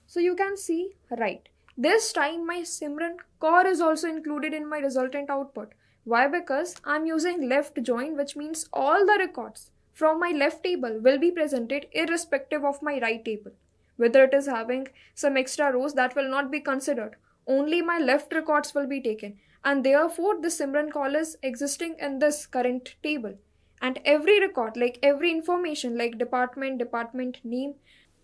So you can see, right. This time my Simran core is also included in my resultant output. Why? Because I'm using left join, which means all the records from my left table will be presented irrespective of my right table. Whether it is having some extra rows, that will not be considered. Only my left records will be taken. And therefore, the Simran call is existing in this current table. And every record, every information, department name,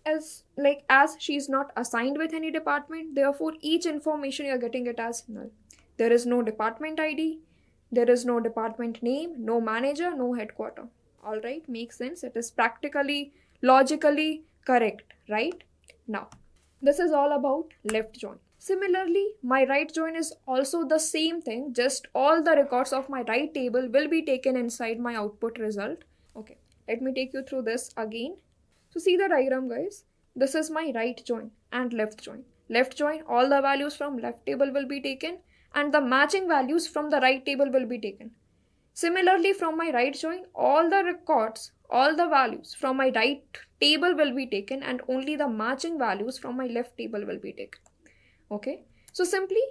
as she is not assigned with any department, therefore each information you are getting it as null. There is no department ID, there is no department name, no manager, no headquarter. All right, makes sense. It is practically, logically correct, right? Now, this is all about left join. Similarly, my right join is also the same thing, just all the records of my right table will be taken inside my output result. Okay, let me take you through this again. So see the diagram, guys. This is my right join and left join. Left join, all the values from left table will be taken and the matching values from the right table will be taken. Similarly, from my right join, all the records, all the values from my right table will be taken and only the matching values from my left table will be taken. Okay, so simply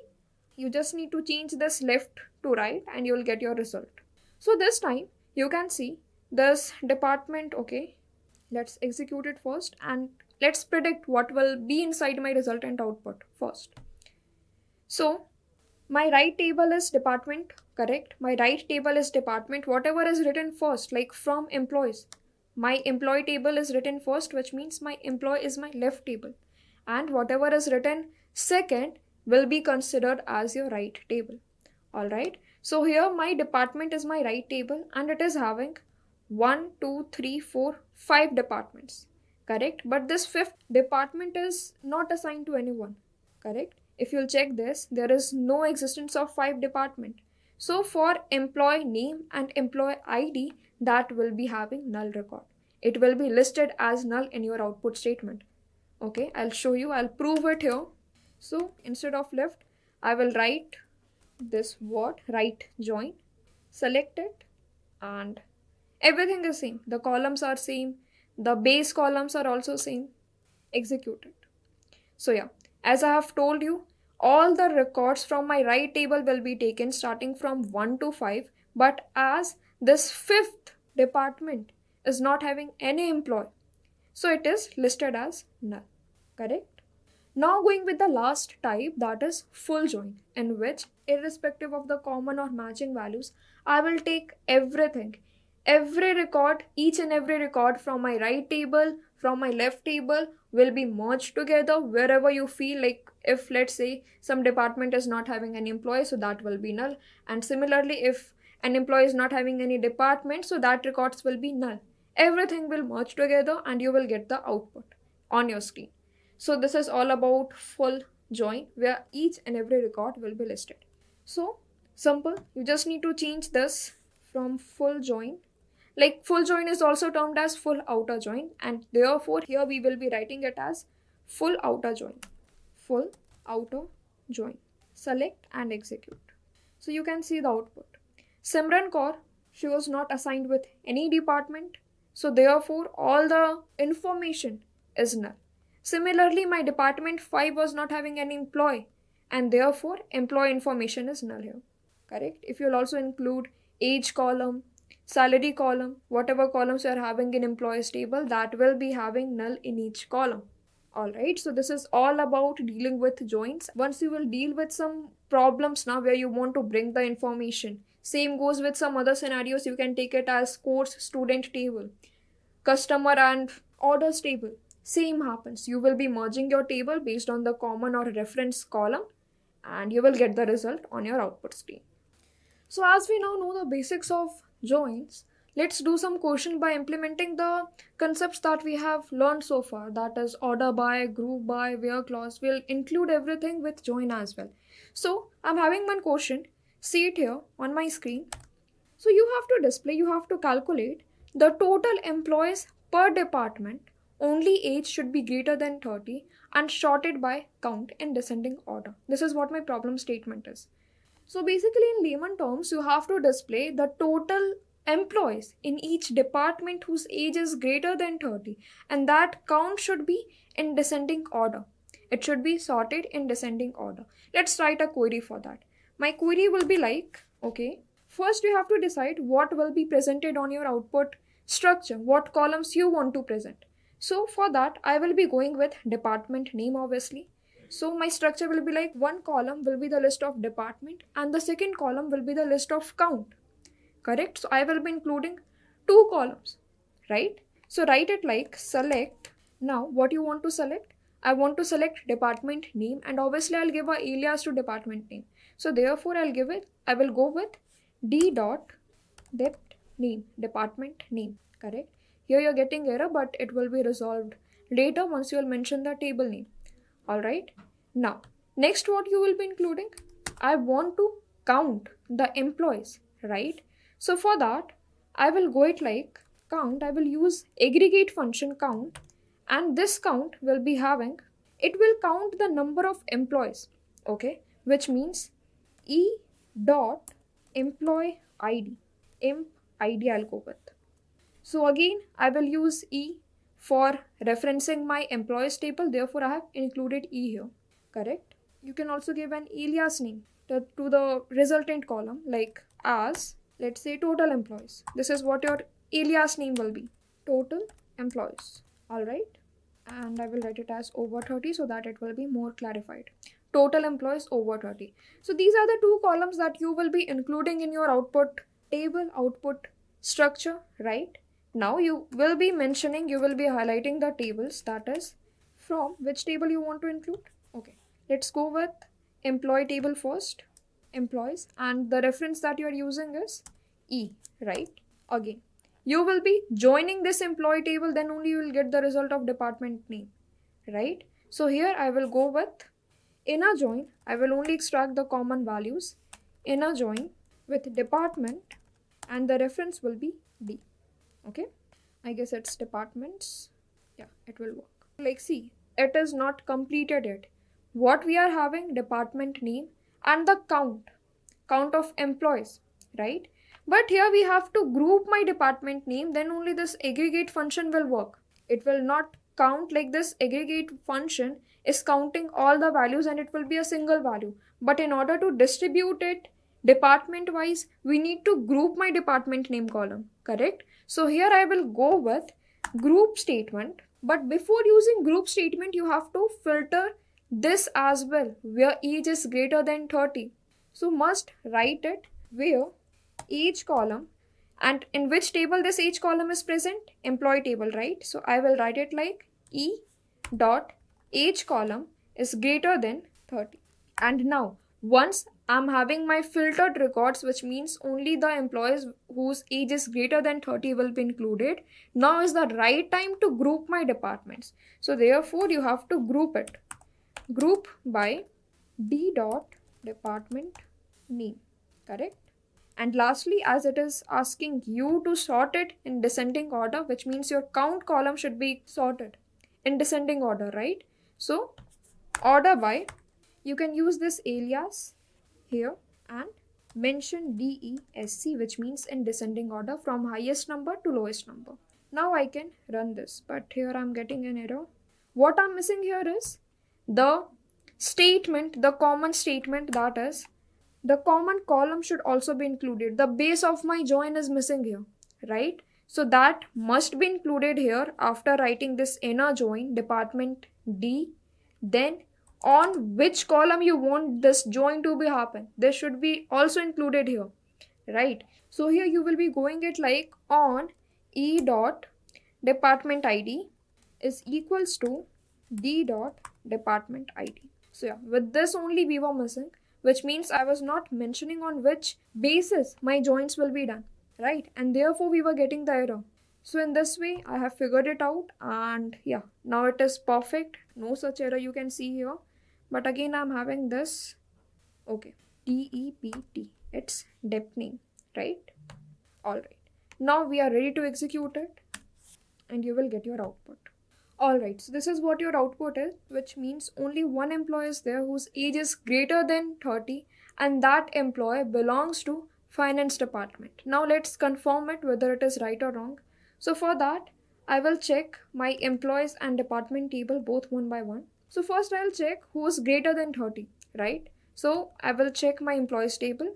you just need to change this left to right and you will get your result. So this time you can see this department. Okay, let's execute it first and let's predict what will be inside my resultant output first. So my right table is department, correct? My right table is department. Whatever is written first, like from employees, my employee table is written first, which means my employee is my left table. And whatever is written second will be considered as your right table. All right. So here my department is my right table and it is having 1, 2, 3, 4, 5 departments, correct? But this fifth department is not assigned to anyone, correct? If you'll check this, there is no existence of 5 department. So for employee name and employee ID, that will be having null record. It will be listed as null in your output statement. Okay, I'll show you, I'll prove it here. So instead of left, I will write this word right join, select it, and everything is same. The columns are same. The base columns are also same. Execute it. So yeah, as I have told you, all the records from my right table will be taken starting from 1 to 5. But as this fifth department is not having any employee, so it is listed as null, correct? Now going with the last type, that is full join, in which irrespective of the common or matching values, I will take everything, every record, each and every record from my right table, from my left table will be merged together wherever you feel like. If let's say some department is not having any employee, so that will be null. And similarly, if an employee is not having any department, so that records will be null. Everything will merge together and you will get the output on your screen. So this is all about full join where each and every record will be listed. So simple, you just need to change this from full join. Like full join is also termed as full outer join, and therefore here we will be writing it as full outer join. Full outer join. Select and execute. So you can see the output. Simran Kaur, she was not assigned with any department, so therefore all the information is null. Similarly, my department 5 was not having any employee, and therefore employee information is null here, correct? If you'll also include age column, salary column, whatever columns you are having in employees table, that will be having null in each column. Alright, so this is all about dealing with joins. Once you will deal with some problems now where you want to bring the information. Same goes with some other scenarios. You can take it as course student table, customer and orders table. Same happens. You will be merging your table based on the common or reference column and you will get the result on your output screen. So as we now know the basics of joins, let's do some question by implementing the concepts that we have learned so far. That is order by, group by, where clause. We'll include everything with join as well. So I'm having one question. See it here on my screen. So you have to display, you have to calculate the total employees per department. Only age should be greater than 30 and sorted by count in descending order. This is what my problem statement is. So basically in layman terms, you have to display the total employees in each department whose age is greater than 30 and that count should be in descending order. It should be sorted in descending order. Let's write a query for that. My query will be like, okay, first you have to decide what will be presented on your output structure, what columns you want to present. So for that, I will be going with department name obviously. So my structure will be like one column will be the list of department and the second column will be the list of count. Correct? So I will be including 2 columns, right? So write it like select. Now what you want to select? I want to select department name and obviously I'll give a alias to department name. So therefore I will go with d.dept name, department name. correct? Here you're getting error, but it will be resolved later once you'll mention the table name. All right. Now, next what you will be including? I want to count the employees, right? So for that, I will go it like count. I will use aggregate function count, and this count will be having, it will count the number of employees, okay? Which means e dot employee id, emp id I'll go with. So again, I will use E for referencing my employees table. Therefore, I have included E here, correct? You can also give an alias name to the resultant column, like as, let's say, total employees. This is what your alias name will be, total employees. All right. And I will write it as over 30 so that it will be more clarified. Total employees over 30. So these are the two columns that you will be including in your output table, output structure, right? Now you will be mentioning, you will be highlighting the tables, that is from which table you want to include. Okay, let's go with employee table first, employees, and the reference that you are using is E, right? Again, you will be joining this employee table, then only you will get the result of department name, right? So here I will go with inner join. I will only extract the common values, inner join with department, and the reference will be D. Okay, I guess it's departments. Yeah, it will work. Like, see, it is not completed yet. What we are having, department name and the count of employees, right? But here we have to group my department name, then only this aggregate function will work. It will not count like this. Aggregate function is counting all the values and it will be a single value. But in order to distribute it department wise, we need to group my department name column, correct? So here I will go with group statement, but before using group statement, you have to filter this as well, where age is greater than 30. So must write it where age column, and in which table this age column is present? Employee table, right? So I will write it like E dot age column is greater than 30. And now once I'm having my filtered records, which means only the employees whose age is greater than 30 will be included, now is the right time to group my departments. So therefore you have to group it. Group by D dot department name, correct? And lastly, as it is asking you to sort it in descending order, which means your count column should be sorted in descending order, right? So order by, you can use this alias here and mention DESC, which means in descending order from highest number to lowest number. Now I can run this, but here I'm getting an error. What I'm missing here is the statement, the common statement, that is the common column should also be included. The base of my join is missing here, right? So that must be included here after writing this inner join department D. Then on which column you want this join to be happen, this should be also included here, right? So here you will be going it like on E dot department ID is equals to D dot department ID. So yeah, with this only we were missing, which means I was not mentioning on which basis my joins will be done, right? And therefore we were getting the error. So in this way I have figured it out, and yeah, now it is perfect. No such error you can see here. But again I'm having this, okay, DEPT, it's dep name, right? Alright, now we are ready to execute it and you will get your output. Alright, so this is what your output is, which means only one employee is there whose age is greater than 30, and that employee belongs to finance department. Now let's confirm it whether it is right or wrong. So for that, I will check my employees and department table both one by one. So first I'll check who is greater than 30, right? So I will check my employees table,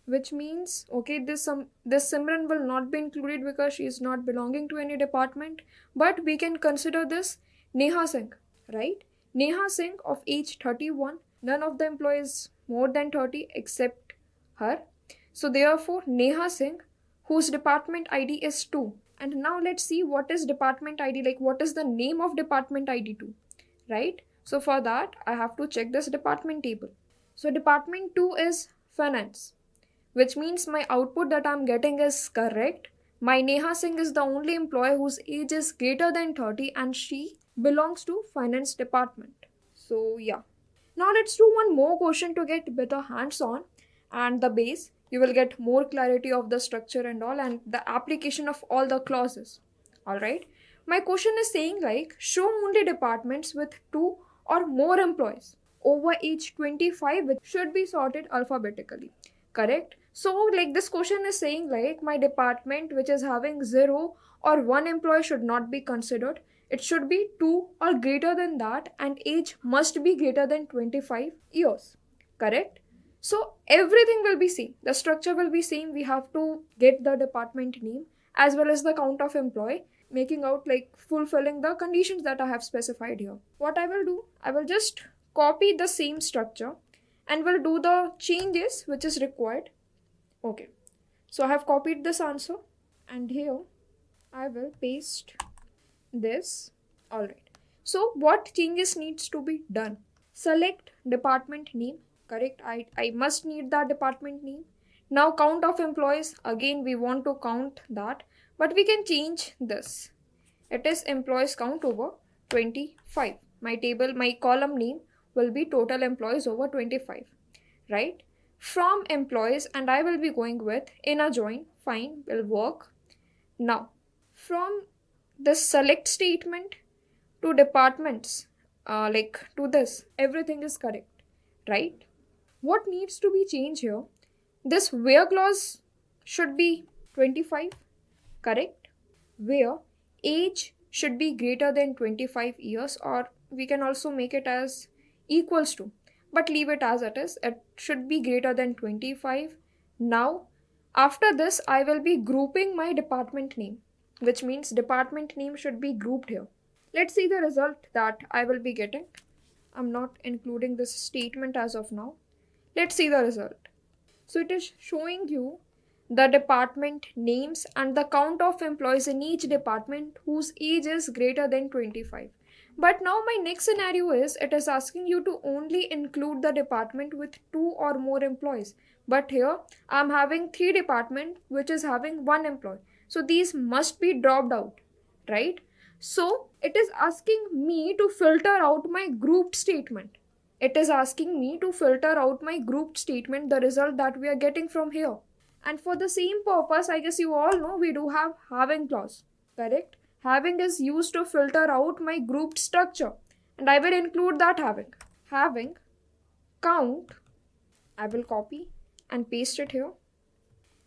which means, okay, this Simran will not be included because she is not belonging to any department, but we can consider this Neha Singh, right? Neha Singh of age 31, none of the employees more than 30 except her. So therefore Neha Singh, whose department ID is 2. And now let's see what is department ID, like what is the name of department ID 2, right? So for that I have to check this department table. So department 2 is finance, which means my output that I'm getting is correct. My Neha Singh is the only employee whose age is greater than 30 and she belongs to finance department. So yeah. Now let's do one more question to get better hands on and the base. You will get more clarity of the structure and all and the application of all the clauses. Alright. My question is saying like show only departments with 2 or more employees over age 25 which should be sorted alphabetically. Correct? So like this question is saying like my department which is having 0 or 1 employee should not be considered. It should be 2 or greater than that and age must be greater than 25 years. Correct? So everything will be same. The structure will be same. We have to get the department name as well as the count of employee, making out like fulfilling the conditions that I have specified here. What I will do, I will just copy the same structure and will do the changes which is required. Okay. So I have copied this answer and here I will paste this. Alright. So what changes needs to be done? Select department name. Correct. I must need that department name. Now count of employees. Again we want to count that. But we can change this. It is employees count over 25. My column name will be total employees over 25. Right? From employees and I will be going with inner join. Fine. Will work. Now from this select statement to departments to this everything is correct, right? What needs to be changed here? This where clause should be 25, correct? Where age should be greater than 25 years or we can also make it as equals to, but leave it as it is. It should be greater than 25. Now after this I will be grouping my department name, which means department name should be grouped here. Let's see the result that I will be getting. I'm not including this statement as of now. Let's see the result. So it is showing you the department names and the count of employees in each department whose age is greater than 25. But now my next scenario is it is asking you to only include the department with 2 or more employees. But here I'm having 3 departments which is having 1 employee. So these must be dropped out, right? So it is asking me to filter out my grouped statement. It is asking me to filter out my grouped statement, the result that we are getting from here. And for the same purpose, I guess you all know we do have having clause, correct? Having is used to filter out my grouped structure. And I will include that having. Having count, I will copy and paste it here.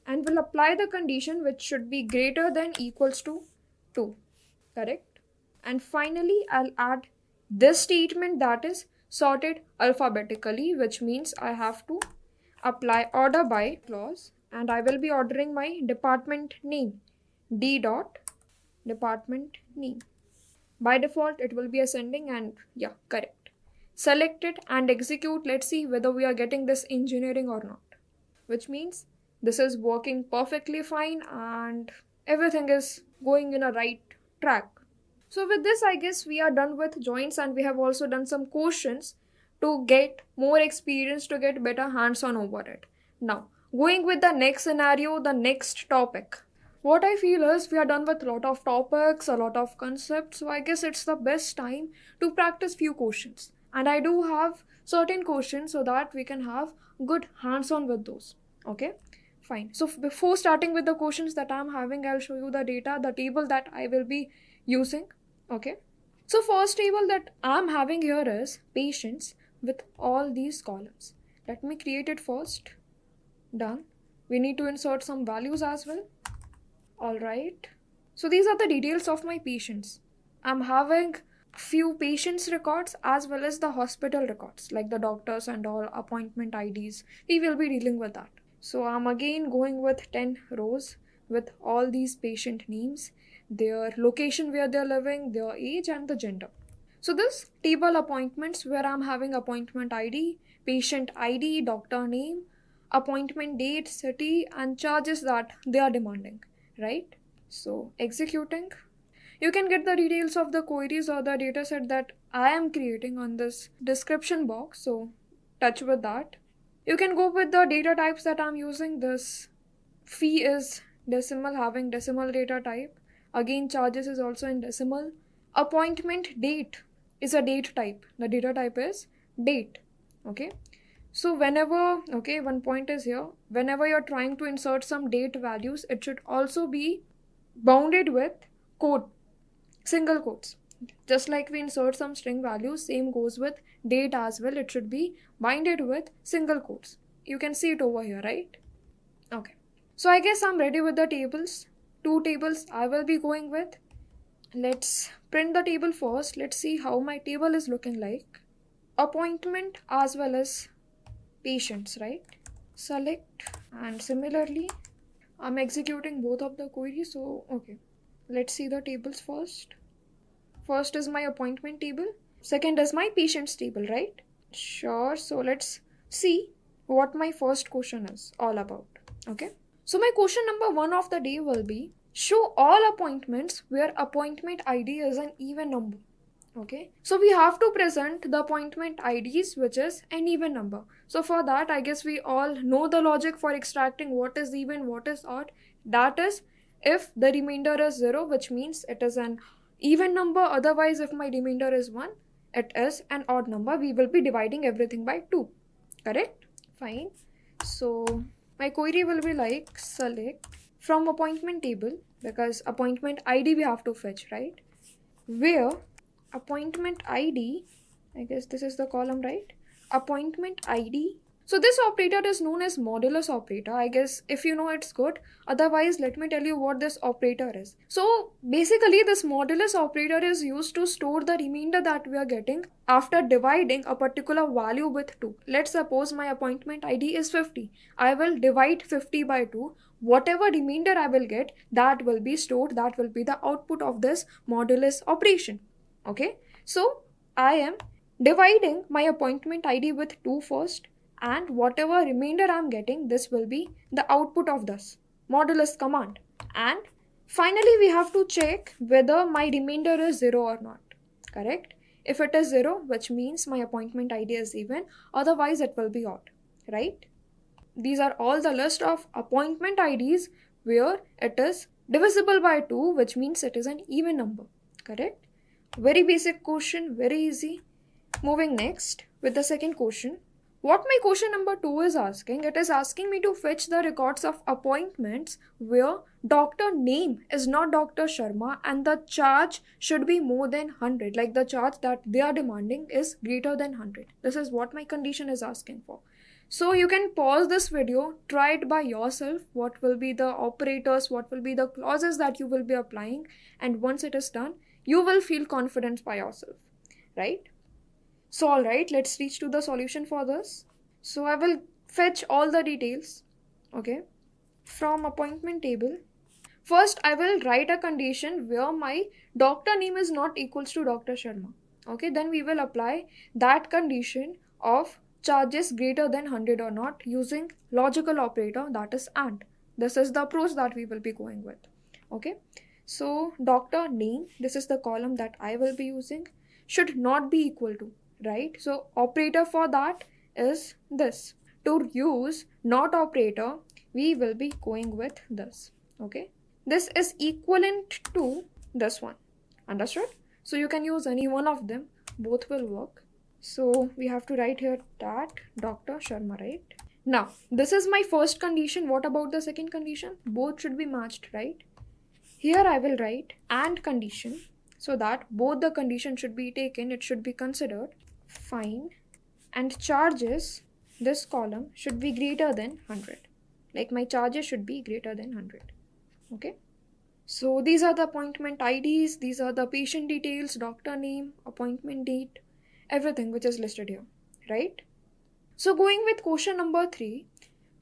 And will apply the condition which should be greater than equals to 2. Correct? And finally, I'll add this statement that is sorted alphabetically, which means I have to apply order by clause and I will be ordering my department name. D dot department name. By default, it will be ascending and yeah, correct. Select it and execute. Let's see whether we are getting this engineering or not. Which means this is working perfectly fine and everything is going in a right track. So with this, I guess we are done with joins and we have also done some questions to get more experience, to get better hands-on over it. Now, going with the next scenario, the next topic. What I feel is we are done with a lot of topics, a lot of concepts. So I guess it's the best time to practice few questions. And I do have certain questions so that we can have good hands-on with those. Okay? Fine. So before starting with the questions that I'm having, I'll show you the data, the table that I will be using. Okay. So first table that I'm having here is patients with all these columns. Let me create it first. Done. We need to insert some values as well. Alright. So these are the details of my patients. I'm having few patients records as well as the hospital records like the doctors and all appointment IDs. We will be dealing with that. So I'm again going with 10 rows with all these patient names, their location where they're living, their age and the gender. So this table appointments where I'm having appointment ID, patient ID, doctor name, appointment date, city and charges that they are demanding, right? So executing. You can get the details of the queries or the dataset that I am creating on this description box. So touch with that. You can go with the data types that I'm using. This fee is decimal having decimal data type. Again, charges is also in decimal. Appointment date is a date type. The data type is date. Okay. So whenever, okay, one point is here, whenever you're trying to insert some date values, it should also be bounded with quote, single quotes. Just like we insert some string values, same goes with date as well. It should be binded with single quotes. You can see it over here, right? Okay. So I guess I'm ready with the tables. 2 tables I will be going with. Let's print the table first. Let's see how my table is looking like. Appointment as well as patients, right? Select, and similarly I'm executing both of the queries. So okay, let's see the tables first. First is my appointment table, second is my patients table, right? Sure. So let's see what my first question is all about. Okay, so my question number 1 of the day will be, show all appointments where appointment ID is an even number. Okay, so we have to present the appointment IDs which is an even number. So for that, I guess we all know the logic for extracting what is even, what is odd. That is, if the remainder is 0, which means it is an even number. Otherwise, if my remainder is 1, it is an odd number. We will be dividing everything by 2. Correct? Fine. So my query will be like, select from appointment table, because appointment ID we have to fetch, right? Where appointment ID, I guess this is the column, right? Appointment ID. So this operator is known as modulus operator. I guess if you know, it's good. Otherwise, let me tell you what this operator is. So basically, this modulus operator is used to store the remainder that we are getting after dividing a particular value with 2. Let's suppose my appointment ID is 50. I will divide 50 by 2. Whatever remainder I will get, that will be stored. That will be the output of this modulus operation. Okay, so I am dividing my appointment ID with 2 first, and whatever remainder I'm getting, this will be the output of this modulus command. And finally, we have to check whether my remainder is 0 or not. Correct? If it is 0, which means my appointment ID is even, otherwise it will be odd, right? These are all the list of appointment IDs where it is divisible by 2, which means it is an even number. Correct? Very basic question, very easy. Moving next with the second question. What my question number 2 is asking, it is asking me to fetch the records of appointments where doctor name is not Dr. Sharma and the charge should be more than 100. Like the charge that they are demanding is greater than 100. This is what my condition is asking for. So you can pause this video, try it by yourself. What will be the operators, what will be the clauses that you will be applying, and once it is done, you will feel confident by yourself, right? So alright, let's reach to the solution for this. So I will fetch all the details, okay, from appointment table. First, I will write a condition where my doctor name is not equals to Dr. Sharma. Okay, then we will apply that condition of charges greater than 100 or not using logical operator, that is AND. This is the approach that we will be going with, okay. So doctor name, this is the column that I will be using, should not be equal to, right? So operator for that is this. To use not operator, we will be going with this, okay. This is equivalent to this one, understood? So you can use any one of them, both will work. So we have to write here that Dr. Sharma, right? Now, this is my first condition. What about the second condition? Both should be matched, right? Here I will write AND condition so that both the conditions should be taken, it should be considered. Fine. And charges, this column should be greater than 100. Like my charges should be greater than 100. Okay. So these are the appointment IDs, these are the patient details, doctor name, appointment date, everything which is listed here, right? So going with question number 3,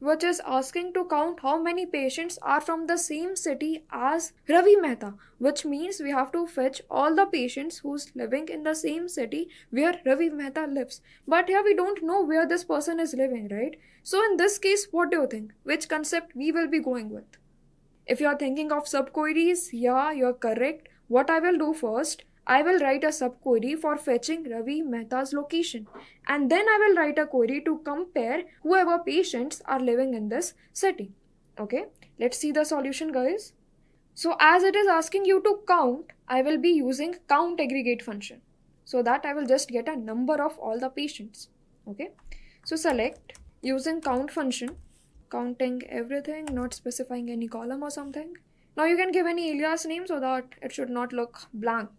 which is asking to count how many patients are from the same city as Ravi Mehta, which means we have to fetch all the patients who's living in the same city where Ravi Mehta lives. But here we don't know where this person is living, right? So in this case, what do you think? Which concept we will be going with? If you are thinking of subqueries, yeah, you're correct. What I will do first, I will write a subquery for fetching Ravi Mehta's location, and then I will write a query to compare whoever patients are living in this city. Okay, Let's see the solution, guys. So as it is asking you to count, I will be using count aggregate function. So that I will just get a number of all the patients. Okay. So select using count function, counting everything, not specifying any column or something. Now you can give any alias name so that it should not look blank.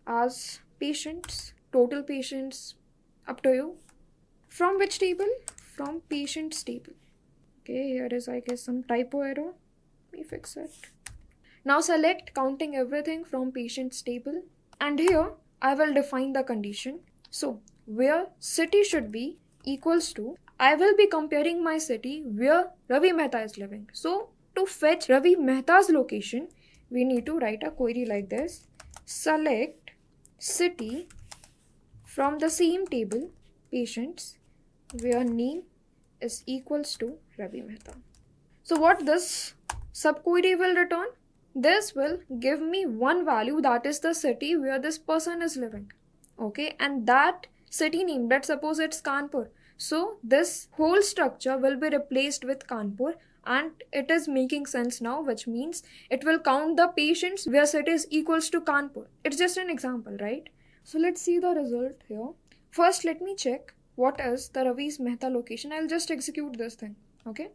As patients, total patients, up to you. From which table? From patients table. Okay, here is I guess some typo error. Let me fix it. Now select counting everything from patients table, and here I will define the condition. So where city should be equals to, I will be comparing my city where Ravi Mehta is living. So to fetch Ravi Mehta's location, we need to write a query like this. Select city from the same table patients where name is equals to Ravi Mehta. So what this subquery will return? This will give me one value, that is the city where this person is living. Okay, and that city name, let's suppose it's Kanpur. So this whole structure will be replaced with Kanpur, and it is making sense now, which means it will count the patients where city is equals to Kanpur. It's just an example, right? So let's see the result here. First, let me check what is the Ravi's Mehta location. I'll just execute this thing. Okay.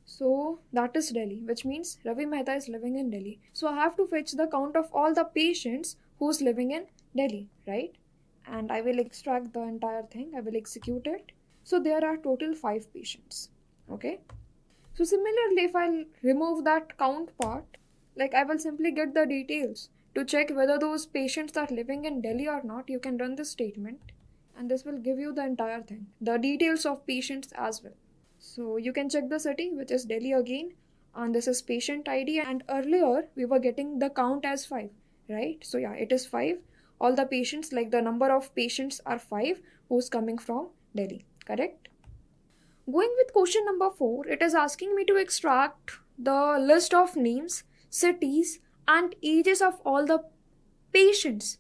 So that is Delhi, which means Ravi Mehta is living in Delhi. So I have to fetch the count of all the patients who's living in Delhi, right? And I will extract the entire thing. I will execute it. So there are total 5 patients. Okay. So similarly, if I remove that count part, like I will simply get the details to check whether those patients are living in Delhi or not. You can run this statement, and this will give you the entire thing, the details of patients as well. So you can check the city, which is Delhi again, and this is patient ID, and earlier we were getting the count as 5, right? So yeah, it is 5. All the patients, like the number of patients are 5 who's coming from Delhi, correct? Going with question number 4, it is asking me to extract the list of names, cities, and ages of all the patients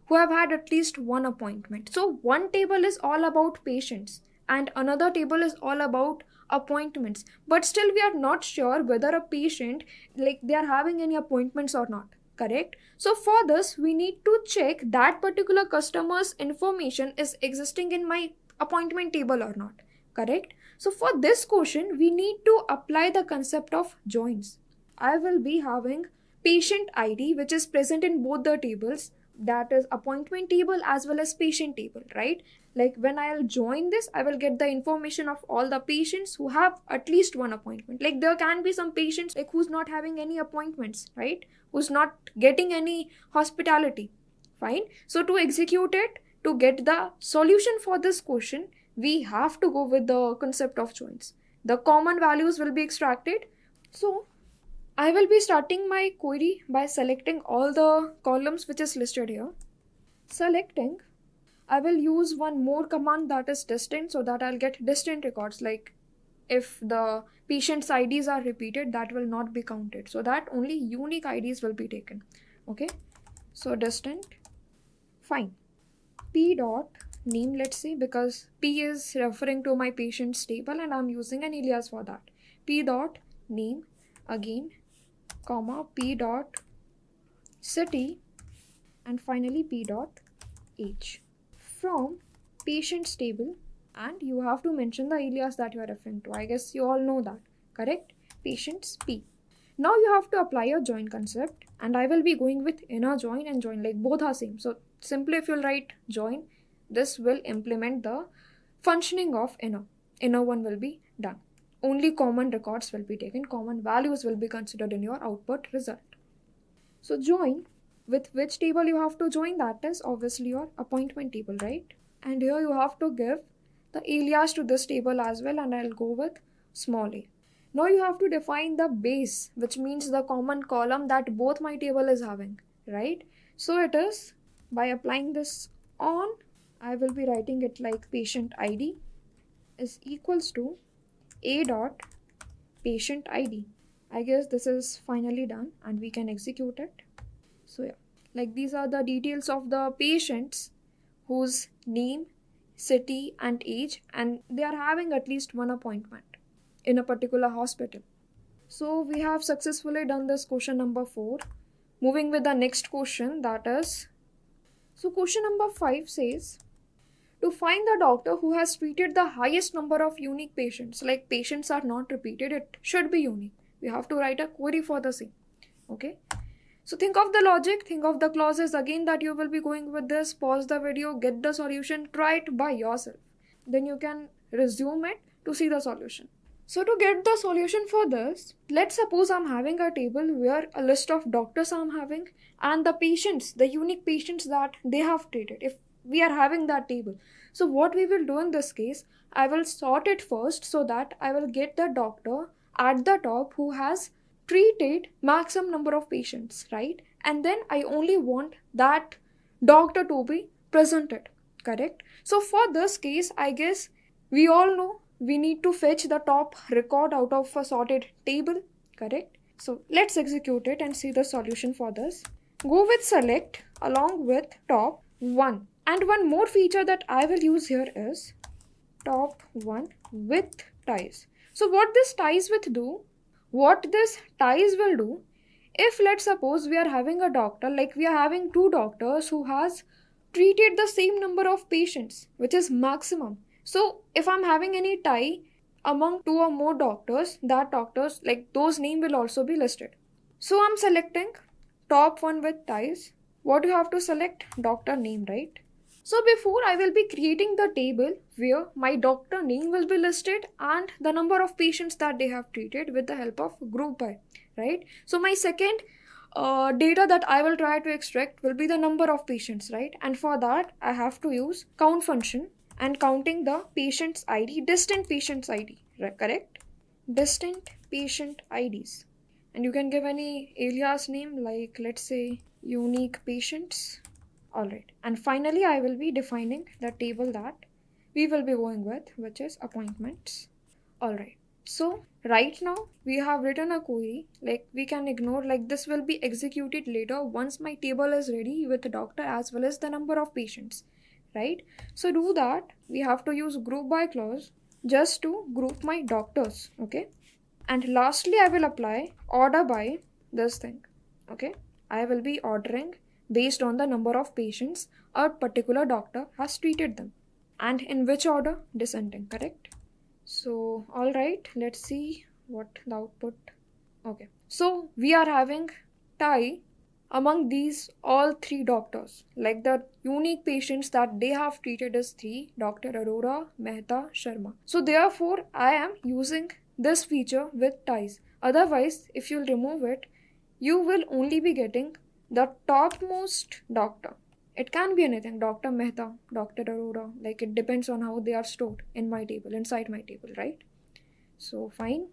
who have had at least one appointment. So one table is all about patients and another table is all about appointments, but still we are not sure whether a patient, like they are having any appointments or not, correct? So for this we need to check that particular customer's information is existing in my appointment table or not, correct? So for this question we need to apply the concept of joins. I will be having patient ID which is present in both the tables, that is appointment table as well as patient table, right? Like when I'll join this, I will get the information of all the patients who have at least one appointment. Like there can be some patients like who's not having any appointments, right? Who's not getting any hospitality. Fine. So to execute it, to get the solution for this question, we have to go with the concept of joins. The common values will be extracted. So I will be starting my query by selecting all the columns which is listed here. Selecting, I will use one more command, that is distant, so that I'll get distant records. Like if the patient's IDs are repeated, that will not be counted. So that only unique IDs will be taken. Okay. So distant. Fine. P dot name, let's say, because P is referring to my patient's table and I'm using an alias for that. P dot name again, comma, P dot city, and finally P dot age. From patient's table, and you have to mention the alias that you are referring to. I guess you all know that, correct? Patient's P. Now you have to apply a join concept, and I will be going with inner join and join, like both are same. So simply if you'll write join, this will implement the functioning of inner. Inner one will be done. Only common records will be taken, common values will be considered in your output result. So join, with which table you have to join, that is obviously your appointment table, right? And here you have to give the alias to this table as well, and I'll go with small a. Now you have to define the base, which means the common column that both my table is having, right? So it is by applying this on, I will be writing it like patient ID is equals to a dot patient ID. I guess this is finally done and we can execute it. So yeah, like these are the details of the patients whose name, city and age, and they are having at least one appointment in a particular hospital. So we have successfully done this question number 4. Moving with the next question, that is, so question number 5 says, to find the doctor who has treated the highest number of unique patients, like patients are not repeated, it should be unique. We have to write a query for the same. Okay. So think of the logic, think of the clauses again that you will be going with this. Pause the video, get the solution, try it by yourself. Then you can resume it to see the solution. So to get the solution for this, let's suppose I'm having a table where a list of doctors I'm having and the patients, the unique patients that they have treated. If we are having that table. So what we will do in this case, I will sort it first so that I will get the doctor at the top who has treated maximum number of patients, right? And then I only want that doctor to be presented, correct? So for this case, I guess we all know we need to fetch the top record out of a sorted table, correct? So let's execute it and see the solution for this. Go with select along with top 1. And one more feature that I will use here is top 1 with ties. So what this ties will do, if let's suppose we are having a doctor, like we are having 2 doctors who has treated the same number of patients, which is maximum. So if I'm having any tie among 2 or more doctors, that doctors, like those name will also be listed. So I'm selecting top 1 with ties. What you have to select? Doctor name, right? So before I will be creating the table where my doctor name will be listed and the number of patients that they have treated with the help of group by, right? So my second data that I will try to extract will be the number of patients, right? And for that I have to use count function and counting the patient's ID, distant patient's ID, correct? Distant patient IDs. And you can give any alias name like let's say unique patients. Alright, and finally I will be defining the table that we will be going with, which is appointments. Alright, so right now we have written a query, like we can ignore, like this will be executed later once my table is ready with the doctor as well as the number of patients, right? So do that, we have to use group by clause just to group my doctors, okay? And lastly I will apply order by this thing, okay? I will be ordering based on the number of patients a particular doctor has treated them. And in which order? Descending, correct? So, alright, let's see what the output. Okay, so we are having tie among these all 3 doctors. Like the unique patients that they have treated is 3, Dr. Arora, Mehta, Sharma. So therefore, I am using this feature with ties. Otherwise, if you'll remove it, you will only be getting the topmost doctor. It can be anything, Dr. Mehta, Dr. Arora, like it depends on how they are stored in my table, inside my table, right? So fine.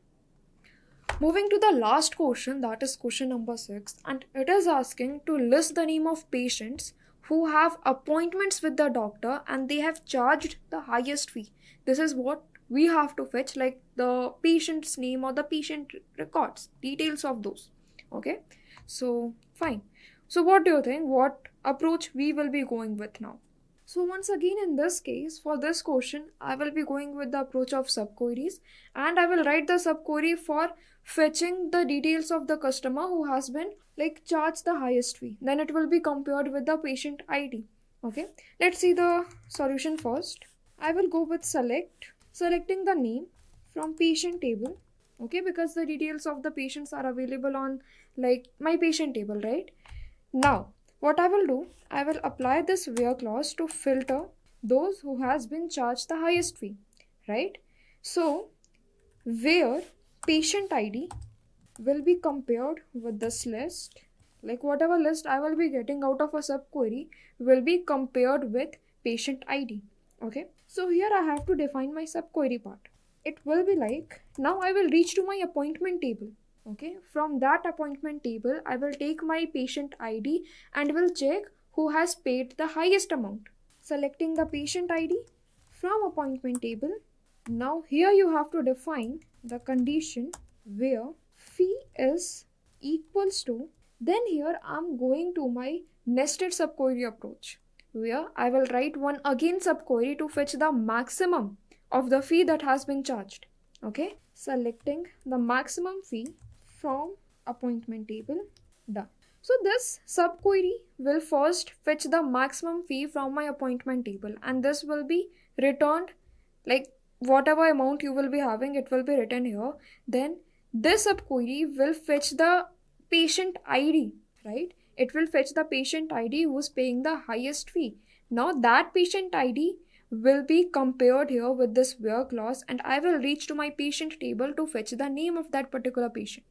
Moving to the last question, that is question number 6, and it is asking to list the name of patients who have appointments with the doctor and they have charged the highest fee. This is what we have to fetch, like the patient's name or the patient records, details of those. Okay, so fine. So what do you think? What approach we will be going with now? So once again in this case, for this question, I will be going with the approach of subqueries and I will write the subquery for fetching the details of the customer who has been like charged the highest fee. Then it will be compared with the patient ID. Okay, let's see the solution first. I will go with selecting the name from patient table. Okay, because the details of the patients are available on like my patient table, right? Now, what I will do, I will apply this where clause to filter those who has been charged the highest fee, right? So, where patient ID will be compared with this list, like whatever list I will be getting out of a subquery will be compared with patient ID, okay? So here I have to define my subquery part. It will be like, now I will reach to my appointment table. Okay, from that appointment table, I will take my patient ID and will check who has paid the highest amount. Selecting the patient ID from appointment table. Now here you have to define the condition where fee is equals to, then here I'm going to my nested subquery approach where I will write one again subquery to fetch the maximum of the fee that has been charged. Okay, selecting the maximum fee from appointment table. Done. So this subquery will first fetch the maximum fee from my appointment table, and this will be returned, like whatever amount you will be having, it will be written here. Then this subquery will fetch the patient ID, right? It will fetch the patient ID who's paying the highest fee. Now that patient ID will be compared here with this where clause, and I will reach to my patient table to fetch the name of that particular patient.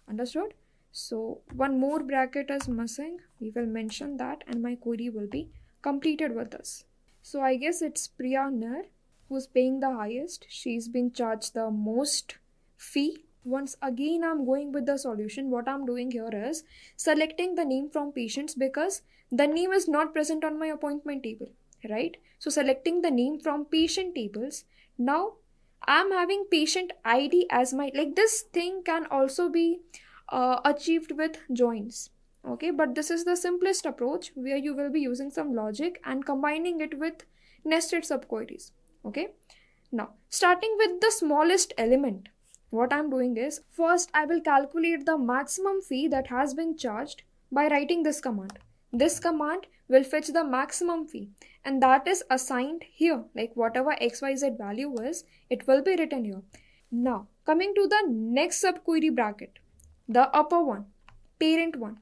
Understood? So one more bracket is missing. We will mention that and my query will be completed with this. So I guess it's Priya Nair who's paying the highest. She's been charged the most fee. Once again, I'm going with the solution. What I'm doing here is selecting the name from patients because the name is not present on my appointment table, right? So selecting the name from patient tables. Now I'm having patient ID as my, like this thing can also be achieved with joins, okay? But this is the simplest approach where you will be using some logic and combining it with nested subqueries, okay? Now, starting with the smallest element, what I'm doing is, first I will calculate the maximum fee that has been charged by writing this command. This command will fetch the maximum fee and that is assigned here, like whatever xyz value is, it will be written here. Now, coming to the next subquery bracket, the upper one, parent one.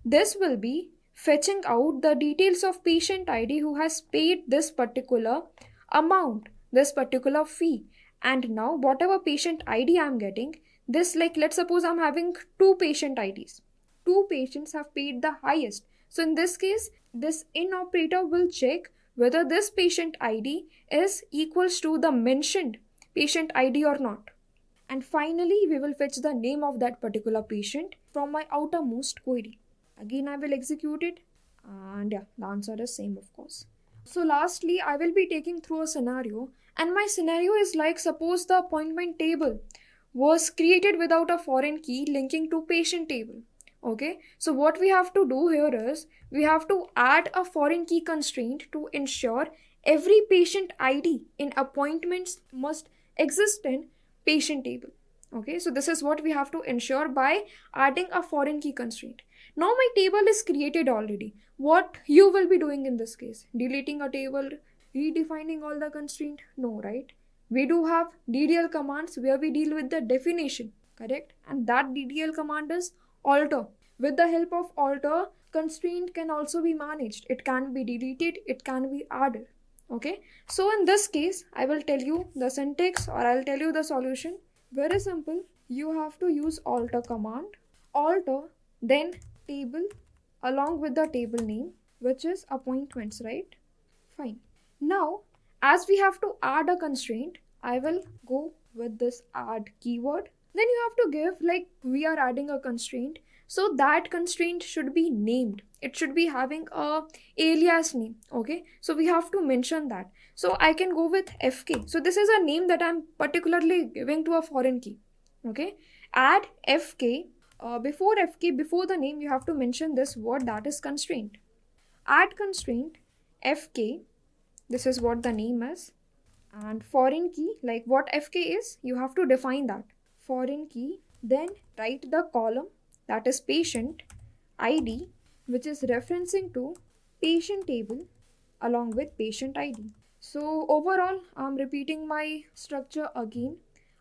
This will be fetching out the details of patient ID who has paid this particular amount, this particular fee. And now whatever patient ID I'm getting, this, like let's suppose I'm having two patient IDs. Two patients have paid the highest. So in this case, this in operator will check whether this patient ID is equals to the mentioned patient ID or not. And finally, we will fetch the name of that particular patient from my outermost query. Again, I will execute it and yeah, the answer is same of course. So lastly, I will be taking through a scenario, and my scenario is like, suppose the appointment table was created without a foreign key linking to patient table. Okay, so what we have to do here is we have to add a foreign key constraint to ensure every patient ID in appointments must exist in patient table. Okay, so this is what we have to ensure by adding a foreign key constraint. Now my table is created already. What you will be doing in this case? Deleting a table, redefining all the constraint? No, right? We do have DDL commands where we deal with the definition, correct? And that DDL command is alter. With the help of alter, constraint can also be managed. It can be deleted, it can be added. Okay, so in this case, I will tell you the syntax or I'll tell you the solution. Very simple. You have to use alter command. Alter, then table along with the table name, which is appointments, right? Fine. Now, as we have to add a constraint, I will go with this add keyword. Then you have to give, like we are adding a constraint, so that constraint should be named. It should be having a alias name. Okay, so we have to mention that. So I can go with fk. So this is a name that I'm particularly giving to a foreign key. Okay, add fk. Before fk, before the name, you have to mention this word, that is constraint. Add constraint fk. This is what the name is. And foreign key, like what fk is, you have to define that. Foreign key. Then write the column, that is patient ID, which is referencing to patient table along with patient ID. So overall, I'm repeating my structure again.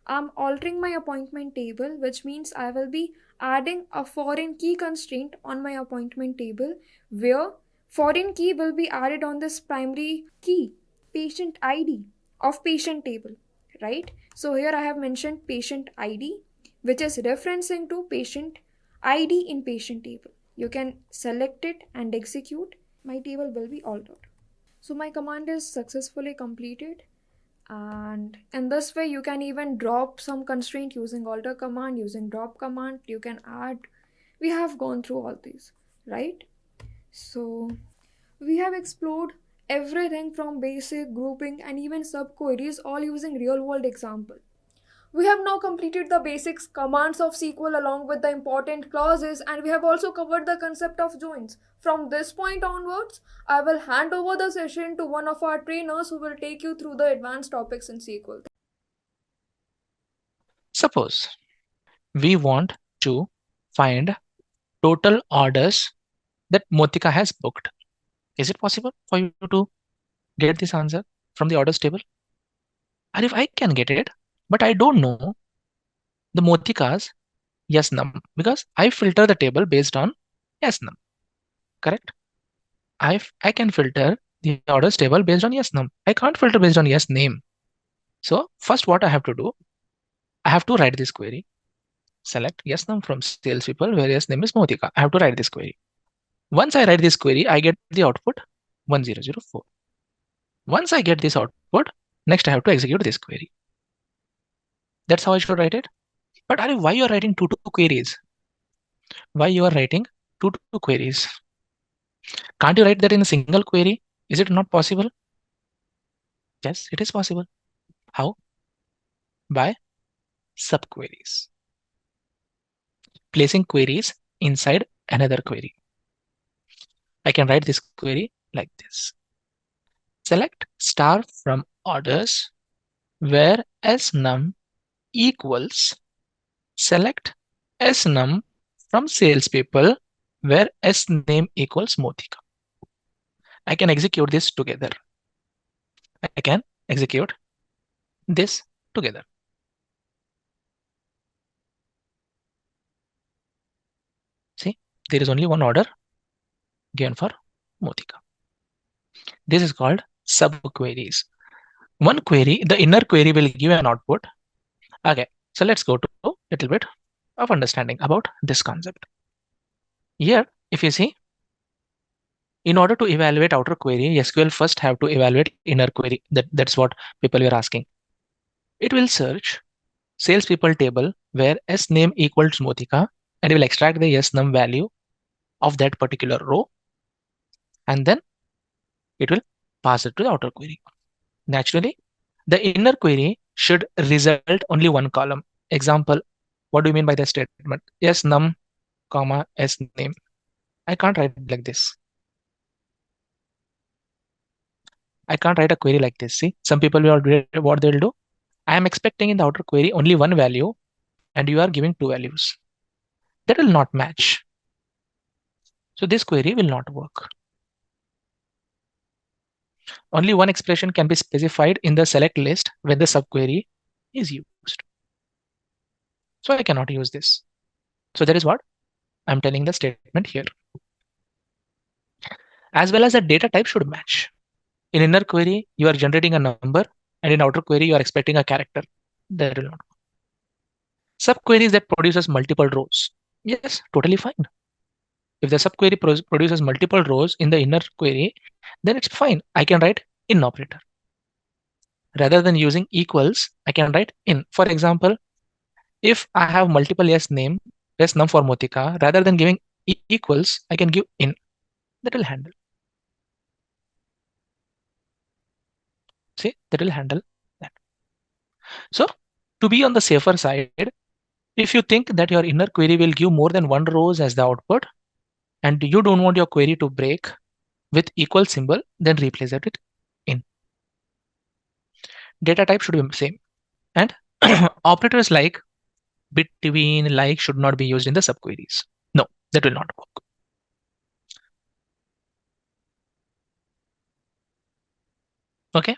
I'm altering my appointment table, which means I will be adding a foreign key constraint on my appointment table, where foreign key will be added on this primary key, patient ID of patient table, right? So here I have mentioned patient ID, which is referencing to patient ID in patient table. You can select it and execute. My table will be altered. So my command is successfully completed. And in this way, you can even drop some constraint using alter command, using drop command. You can add. We have gone through all these, right? So we have explored everything from basic, grouping, and even subqueries, all using real-world example. We have now completed the basics commands of SQL along with the important clauses, and we have also covered the concept of joins. From this point onwards, I will hand over the session to one of our trainers who will take you through the advanced topics in SQL. Suppose we want to find total orders that Motika has booked. Is it possible for you to get this answer from the orders table? And if I can get it, but I don't know the Motika's yes num, because I filter the table based on yes num, correct? I can filter the orders table based on yes num. I can't filter based on yes name. So first what I have to do, I have to write this query. Select yes num from salespeople where yes name is Motika. I have to write this query. Once I write this query, I get the output 1004. Once I get this output, next I have to execute this query. That's how I should write it. But Ari, why you are writing two queries? Why you are writing two queries? Can't you write that in a single query? Is it not possible? Yes, it is possible. How? By subqueries. Placing queries inside another query. I can write this query like this. Select star from orders where snum equals select snum from salespeople where sname equals Motika. I can execute this together. I can execute this together. See, there is only one order given for Motika. This is called subqueries. One query, the inner query will give an output. Okay, so let's go to a little bit of understanding about this concept. Here, if you see, in order to evaluate outer query, SQL first have to evaluate inner query. That's what people were asking. It will search salespeople table where S name equals Motika, and it will extract the S num value of that particular row, and then it will pass it to the outer query. Naturally, the inner query should result only one column. Example, what do you mean by the statement? S num, comma, S name. I can't write it like this. I can't write a query like this. See, some people will what they'll do. I am expecting in the outer query only one value, and you are giving two values. That will not match. So this query will not work. Only one expression can be specified in the select list when the subquery is used. So I cannot use this. So that is what I'm telling the statement here. As well as the data type should match. In inner query, you are generating a number, and in outer query, you are expecting a character. That will not work. Subqueries that produces multiple rows. Yes, totally fine. If the subquery produces multiple rows in the inner query, then it's fine. I can write in operator. Rather than using equals, I can write in. For example, if I have multiple yes num for Motika, rather than giving equals, I can give in. That will handle. See, that will handle that. So to be on the safer side, if you think that your inner query will give more than one rows as the output, and you don't want your query to break with equal symbol, then replace it with in. Data type should be same. And operators like between, like should not be used in the subqueries. No, that will not work. Okay.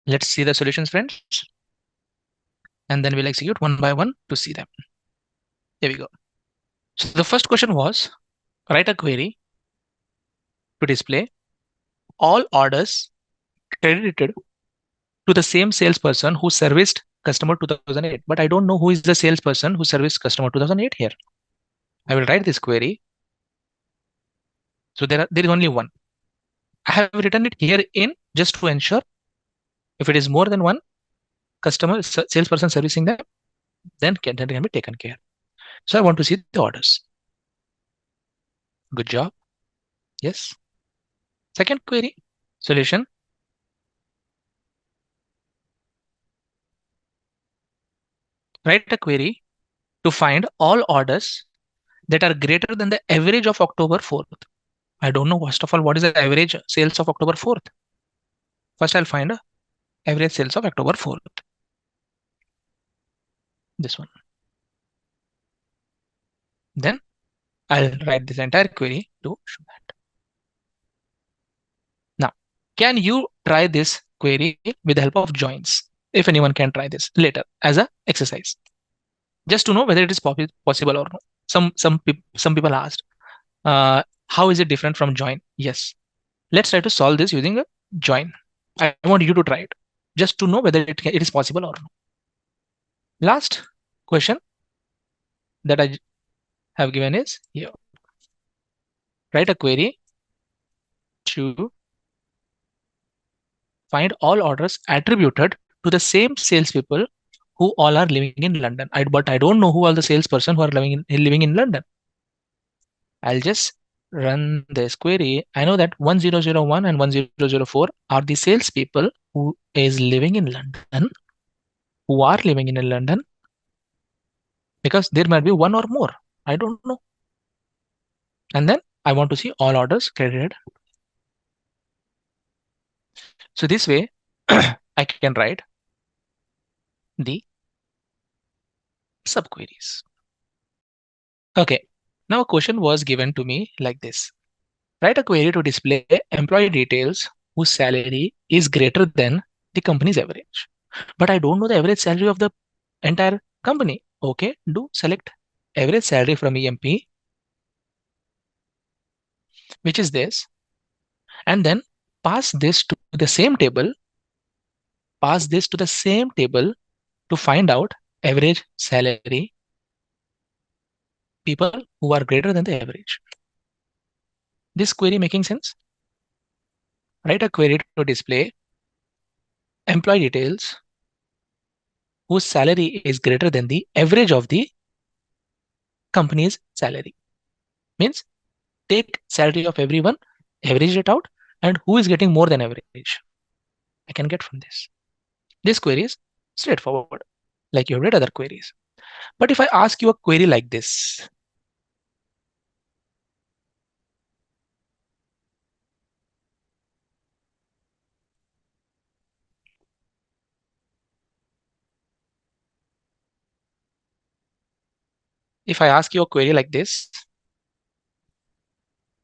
Let's see the solutions, friends. And then we'll execute one by one to see them. Here we go. So the first question was, write a query to display all orders credited to the same salesperson who serviced customer 2008. But I don't know who is the salesperson who serviced customer 2008 here. I will write this query. So there is only one. I have written it here in just to ensure if it is more than one customer salesperson servicing them, then can be taken care. So I want to see the orders. Good job. Yes. Second query, solution. Write a query to find all orders that are greater than the average of October 4th. I don't know, first of all, what is the average sales of October 4th? First, I'll find average sales of October 4th. This one. Then I'll write this entire query to show that. Now, can you try this query with the help of joins? If anyone can try this later as a exercise, just to know whether it is possible or not. Some people asked, how is it different from join? Yes, let's try to solve this using a join. I want you to try it, just to know whether it is possible or not. Last question that I have given is here. Write a query to find all orders attributed to the same salespeople who all are living in London. But I don't know who are the salesperson who are living in London. I'll just run this query. I know that 1001 and 1004 are the salespeople who is living in London, who are living in London, because there might be one or more. I don't know. And then I want to see all orders credited. So this way, I can write the subqueries. Okay, now a question was given to me like this. Write a query to display employee details whose salary is greater than the company's average. But I don't know the average salary of the entire company. Okay, do select average salary from EMP, which is this, and then pass this to the same table, to find out average salary people who are greater than the average. This query making sense? Write a query to display employee details whose salary is greater than the average of the company's salary. Means take salary of everyone, average it out, and who is getting more than average. I can get from this. This query is straightforward, like you have read other queries. But if I ask you a query like this,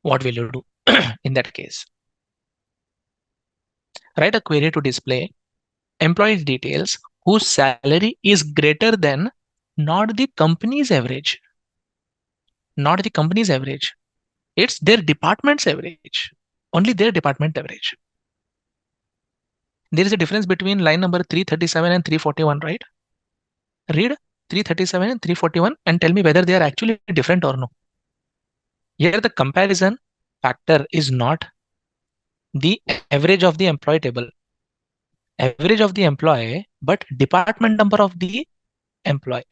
what will you do in that case? Write a query to display employee details whose salary is greater than not the company's average. Not the company's average. It's their department's average. Only their department average. There is a difference between line number 337 and 341, right? Read 337 and 341 and tell me whether they are actually different or no. Here the comparison factor is not the average of the employee table. Average of the employee, but department number of the employee.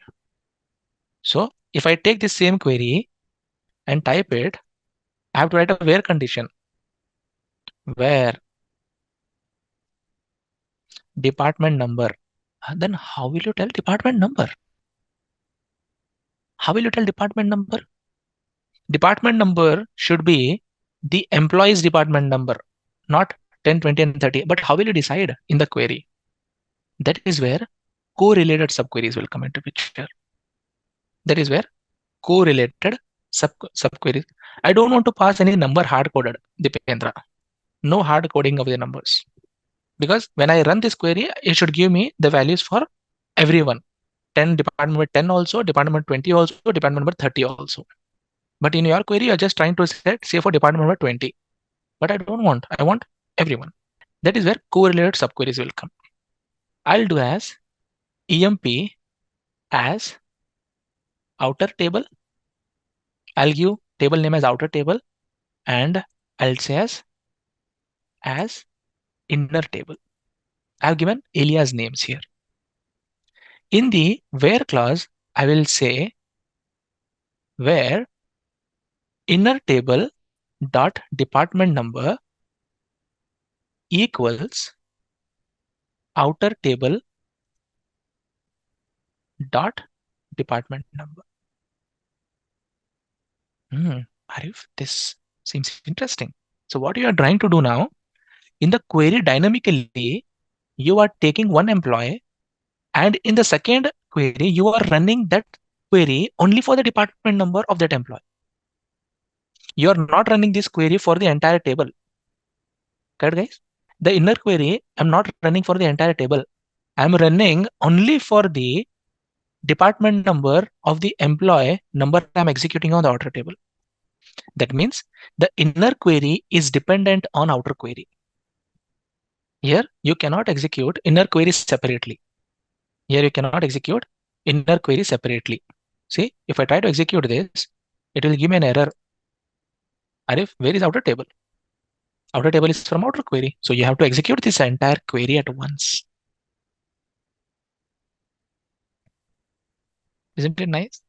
So if I take this same query and type it, I have to write a where condition. Where department number. Then how will you tell department number? How will you tell department number? Department number should be the employee's department number, not 10, 20, and 30. But how will you decide in the query? That is where correlated subqueries will come into picture. That is where correlated subqueries. I don't want to pass any number hard-coded, Dipendra. No hard coding of the numbers. Because when I run this query, it should give me the values for everyone. 10, department number 10 also, department number 20 also, department number 30 also. But in your query, you're just trying to say for department number 20. But I don't want, I want everyone. That is where correlated subqueries will come. I'll do as EMP as outer table. I'll give table name as outer table, and I'll say as inner table. I've given alias names here. In the where clause, I will say where inner table dot department number equals outer table dot department number. Arif, this seems interesting. So what you are trying to do now, in the query dynamically, you are taking one employee, and in the second query, you are running that query only for the department number of that employee. You are not running this query for the entire table. Correct, guys? The inner query, I'm not running for the entire table. I'm running only for the department number of the employee number I'm executing on the outer table. That means the inner query is dependent on outer query. Here, you cannot execute inner query separately. Here, you cannot execute inner query separately. See, if I try to execute this, it will give me an error. Arif, where is outer table? Outer table is from outer query. So you have to execute this entire query at once. Isn't it nice?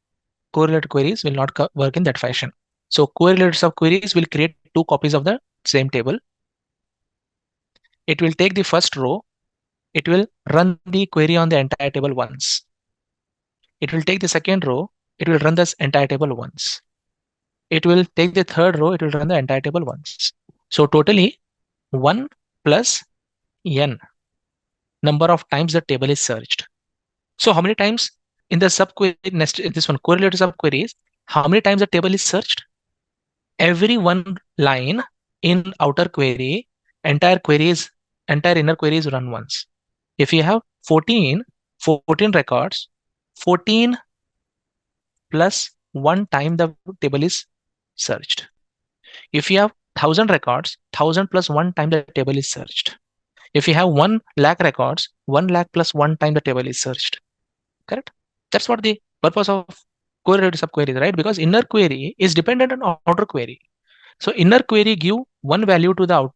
Correlated queries will not work in that fashion. So correlated subqueries will create two copies of the same table. It will take the first row. It will run the query on the entire table once. It will take the second row. It will run this entire table once. It will take the third row. It will run the entire table once. So totally 1 plus n number of times the table is searched. So how many times in the subquery, this one correlated subqueries, how many times the table is searched? Every one line in outer query, entire inner query is run once. If you have 14 records, 14 plus one time the table is searched. If you have 1000 records, 1000 plus one time the table is searched. If you have 1 lakh records, 1 lakh plus one time the table is searched. Correct? That's what the purpose of correlated subqueries, right? Because inner query is dependent on outer query. So inner query give one value to the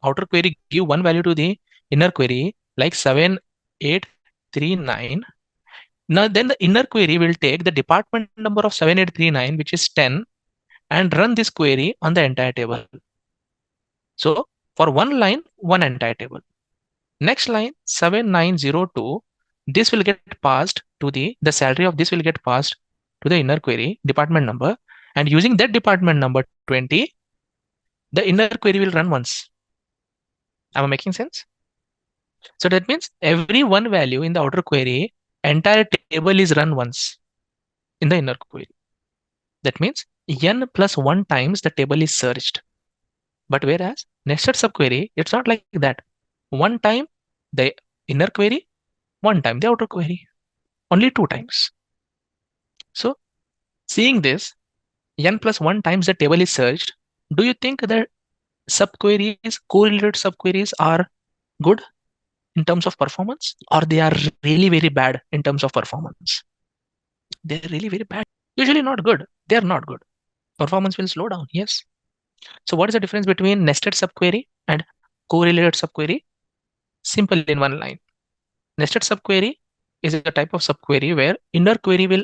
outer query give one value to the inner query, like 7839. Now then the inner query will take the department number of 7839, which is 10, and run this query on the entire table. So for one line, one entire table. Next line 7902, this will get passed to the salary of this will get passed to the inner query department number, and using that department number 20, the inner query will run once. Am I making sense? So that means every one value in the outer query, entire table is run once in the inner query. That means n plus 1 times the table is searched. But whereas nested subquery, it's not like that. One time the inner query, one time the outer query. Only 2 times. So seeing this, n plus 1 times the table is searched, do you think that subqueries, correlated subqueries are good in terms of performance, or they are really very bad in terms of performance? They're really very bad. Usually not good. They're not good. Performance will slow down. Yes. So what is the difference between nested subquery and correlated subquery? Simple in one line. Nested subquery is a type of subquery where inner query will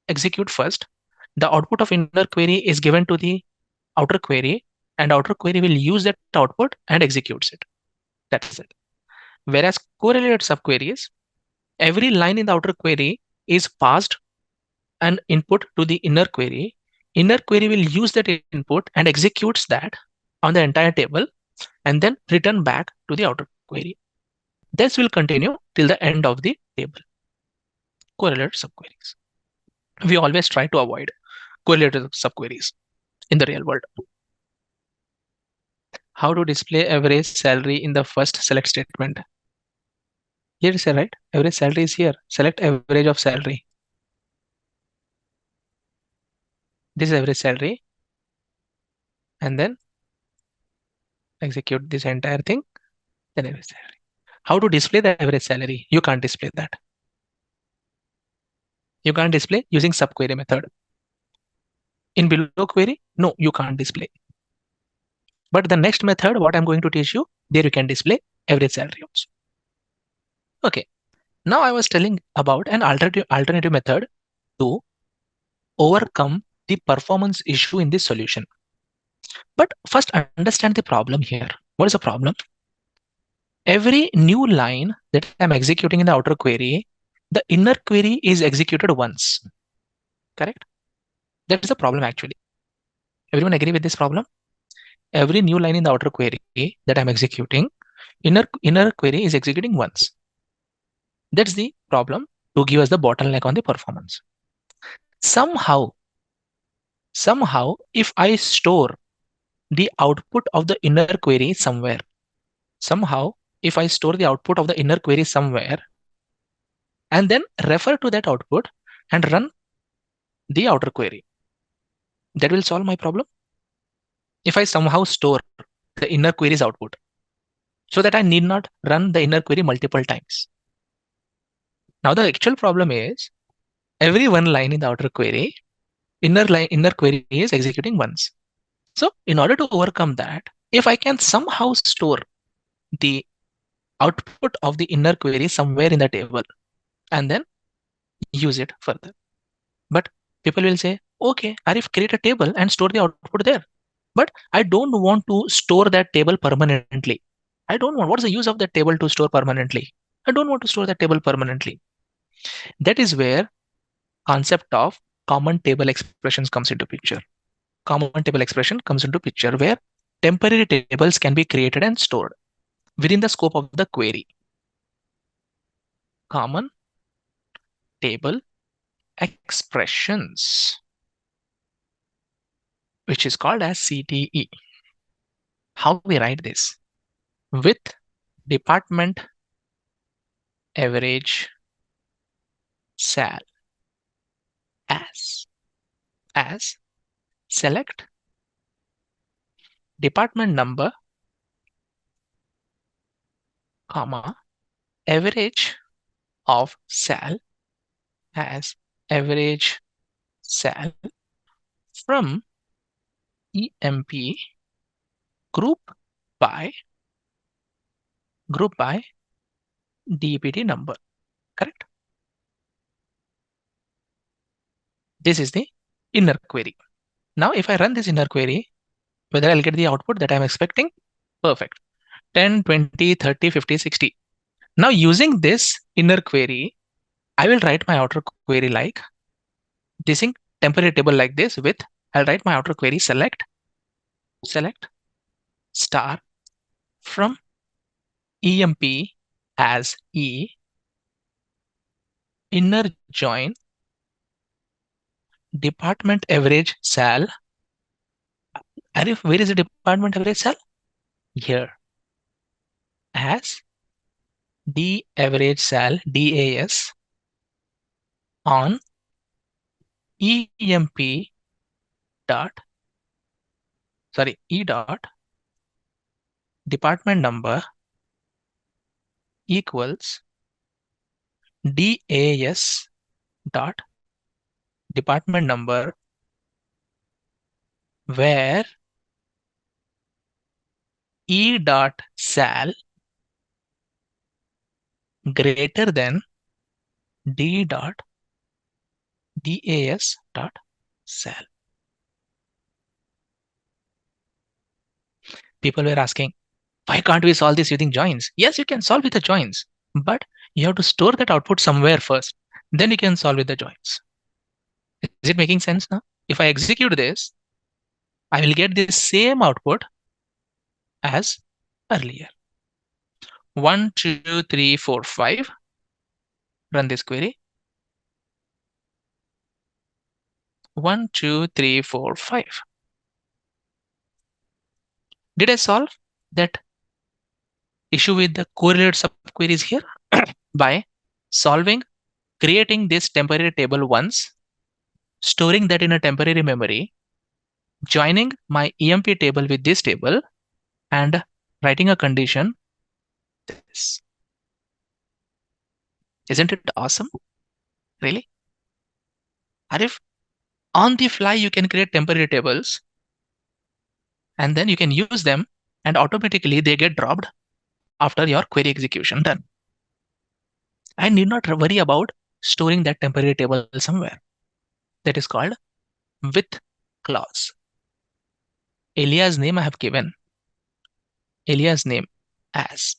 execute first. The output of inner query is given to the outer query, and outer query will use that output and executes it. That's it. Whereas correlated subqueries, every line in the outer query is passed an input to the inner query. Inner query will use that input and executes that on the entire table and then return back to the outer query. This will continue till the end of the table. Correlated subqueries. We always try to avoid correlated subqueries in the real world. How to display average salary in the first select statement? Here is right. Average salary is here. Select average of salary. This is average salary. And then execute this entire thing. Then average salary. How to display the average salary? You can't display that. You can't display using subquery method. In below query, no, you can't display. But the next method, what I'm going to teach you, there you can display average salary also. Okay. Now I was telling about an alternative method to overcome the performance issue in this solution. But first understand the problem here. What is the problem? Every new line that I'm executing in the outer query, the inner query is executed once. Correct? That is the problem actually. Everyone agree with this problem? Every new line in the outer query that I'm executing, inner query is executing once. That's the problem to give us the bottleneck on the performance. Somehow, if I store the output of the inner query somewhere, somehow, if I store the output of the inner query somewhere and then refer to that output and run the outer query, that will solve my problem. If I somehow store the inner query's output so that I need not run the inner query multiple times. Now the actual problem is every one line in the outer query, inner query is executing once. So in order to overcome that, if I can somehow store the output of the inner query somewhere in the table and then use it further. But people will say, okay, Arif, create a table and store the output there. But I don't want to store that table permanently. I don't want, what's the use of that table to store permanently? I don't want to store that table permanently. That is where concept of common table expressions comes into picture. Common table expression comes into picture where temporary tables can be created and stored within the scope of the query. Common table expressions, which is called as CTE. How we write this? With department average sal as select department number, comma, average of sal as average sal from EMP group by DPT number. Correct? This is the inner query. Now if I run this inner query, whether I'll get the output that I'm expecting, perfect. 10, 20, 30, 50, 60. Now using this inner query, I will write my outer query like this in temporary table like this with, I'll write my outer query select star from EMP as E, inner join department average sal. Arif, where is the department average sal? Here. As D average sal, DAS on EMP dot, sorry, E dot department number equals DAS dot department number where E dot sal greater than D dot DAS dot sal. People were asking, why can't we solve this using joins? Yes, you can solve with the joins, but you have to store that output somewhere first. Then you can solve with the joins. Is it making sense now? If I execute this, I will get the same output as earlier. 1, 2, 3, 4, 5. Run this query. 1, 2, 3, 4, 5. Did I solve that issue with the correlated subqueries here? By creating this temporary table once, storing that in a temporary memory, joining my EMP table with this table, and writing a condition. This. Isn't it awesome? Really? Arif, on the fly, you can create temporary tables and then you can use them and automatically they get dropped after your query execution done. I need not worry about storing that temporary table somewhere. That is called with clause. Alias name I have given. Alias name as.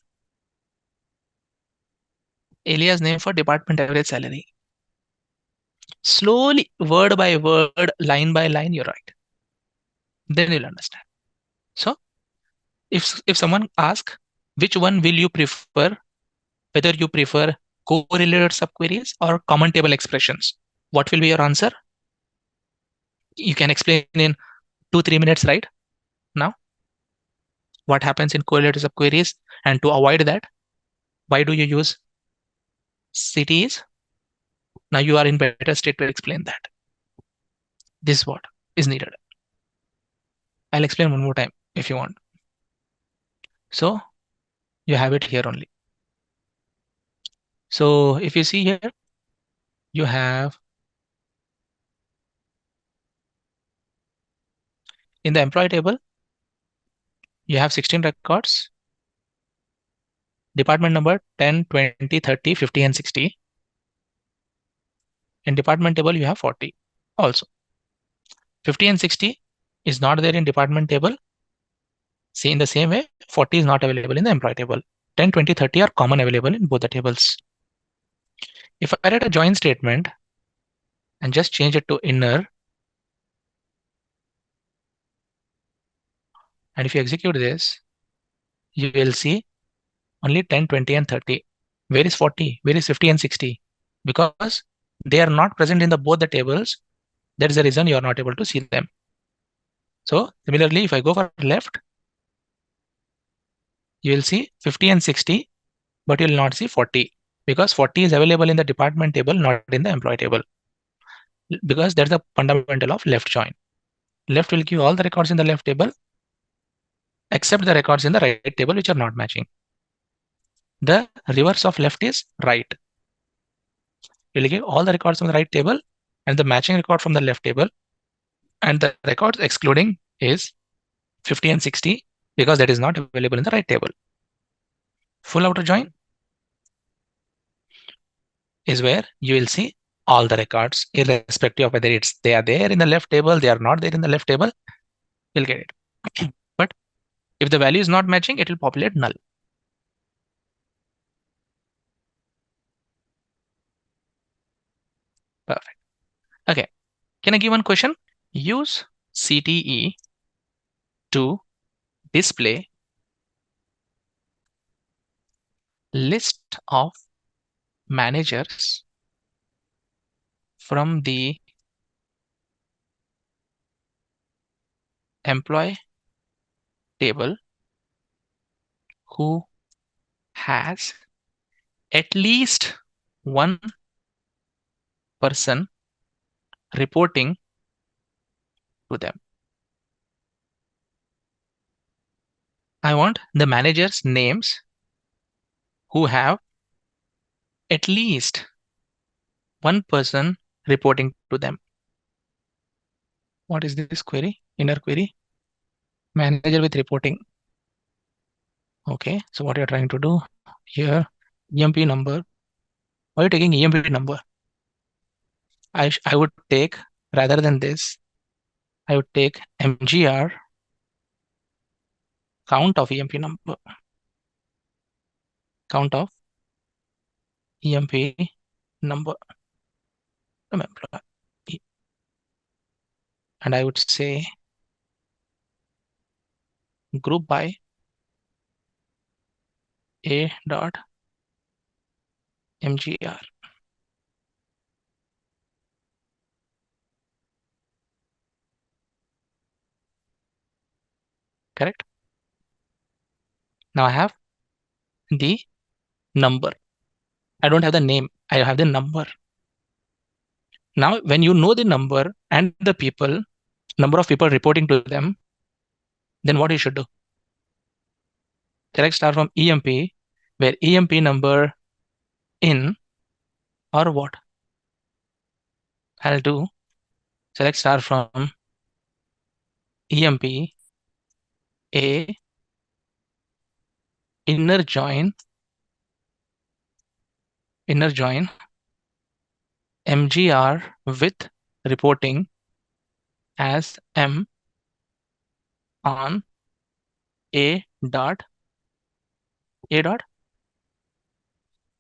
Alias name for department average salary. Slowly, word by word, line by line, you write. Then you'll understand. So, if someone asks, which one will you prefer, whether you prefer correlated subqueries or common table expressions, what will be your answer? you can explain in 2-3 minutes, right? Now, what happens in correlated subqueries, and to avoid that, why do you use CTEs? Now you are in better state to explain that. This is what is needed. I'll explain one more time if you want. So you have it here only. So if you see here, you have in the employee table, you have 16 records, department number 10, 20, 30, 50, and 60. In department table, you have 40 also. 50 and 60 is not there in department table. See, in the same way, 40 is not available in the employee table. 10, 20, 30 are common available in both the tables. If I write a join statement and just change it to inner, and if you execute this, you will see only 10, 20, and 30. Where is 40? Where is 50 and 60? Because they are not present in the both the tables. That is the reason you are not able to see them. So similarly, if I go for left, you will see 50 and 60, but you will not see 40 because 40 is available in the department table, not in the employee table. Because that's the fundamental of left join. Left will give all the records in the left table except the records in the right table which are not matching. The reverse of left is right. It will give all the records from the right table and the matching record from the left table, and the records excluding is 50 and 60 because that is not available in the right table. Full outer join is where you will see all the records irrespective of whether they are there in the left table, they are not there in the left table, you'll get it. But if the value is not matching, it will populate null. Perfect. Okay. Can I give one question? Use CTE to display list of managers from the employee table who has at least one person reporting to them. I want the managers' names who have at least one person reporting to them. What is this query? Inner query. Manager with reporting. Okay, so what you're trying to do here, EMP number. Why are you taking EMP number? I would take, rather than this, I would take MGR count of EMP number. Count of EMP number from employee. And I would say group by A dot MGR. Correct? Now I have the number. I don't have the name. I have the number. Now, when you know the number and the people, number of people reporting to them, then what you should do? Select star from EMP, where EMP number in or what? I'll do select star from EMP A inner join MGR with reporting as M on A dot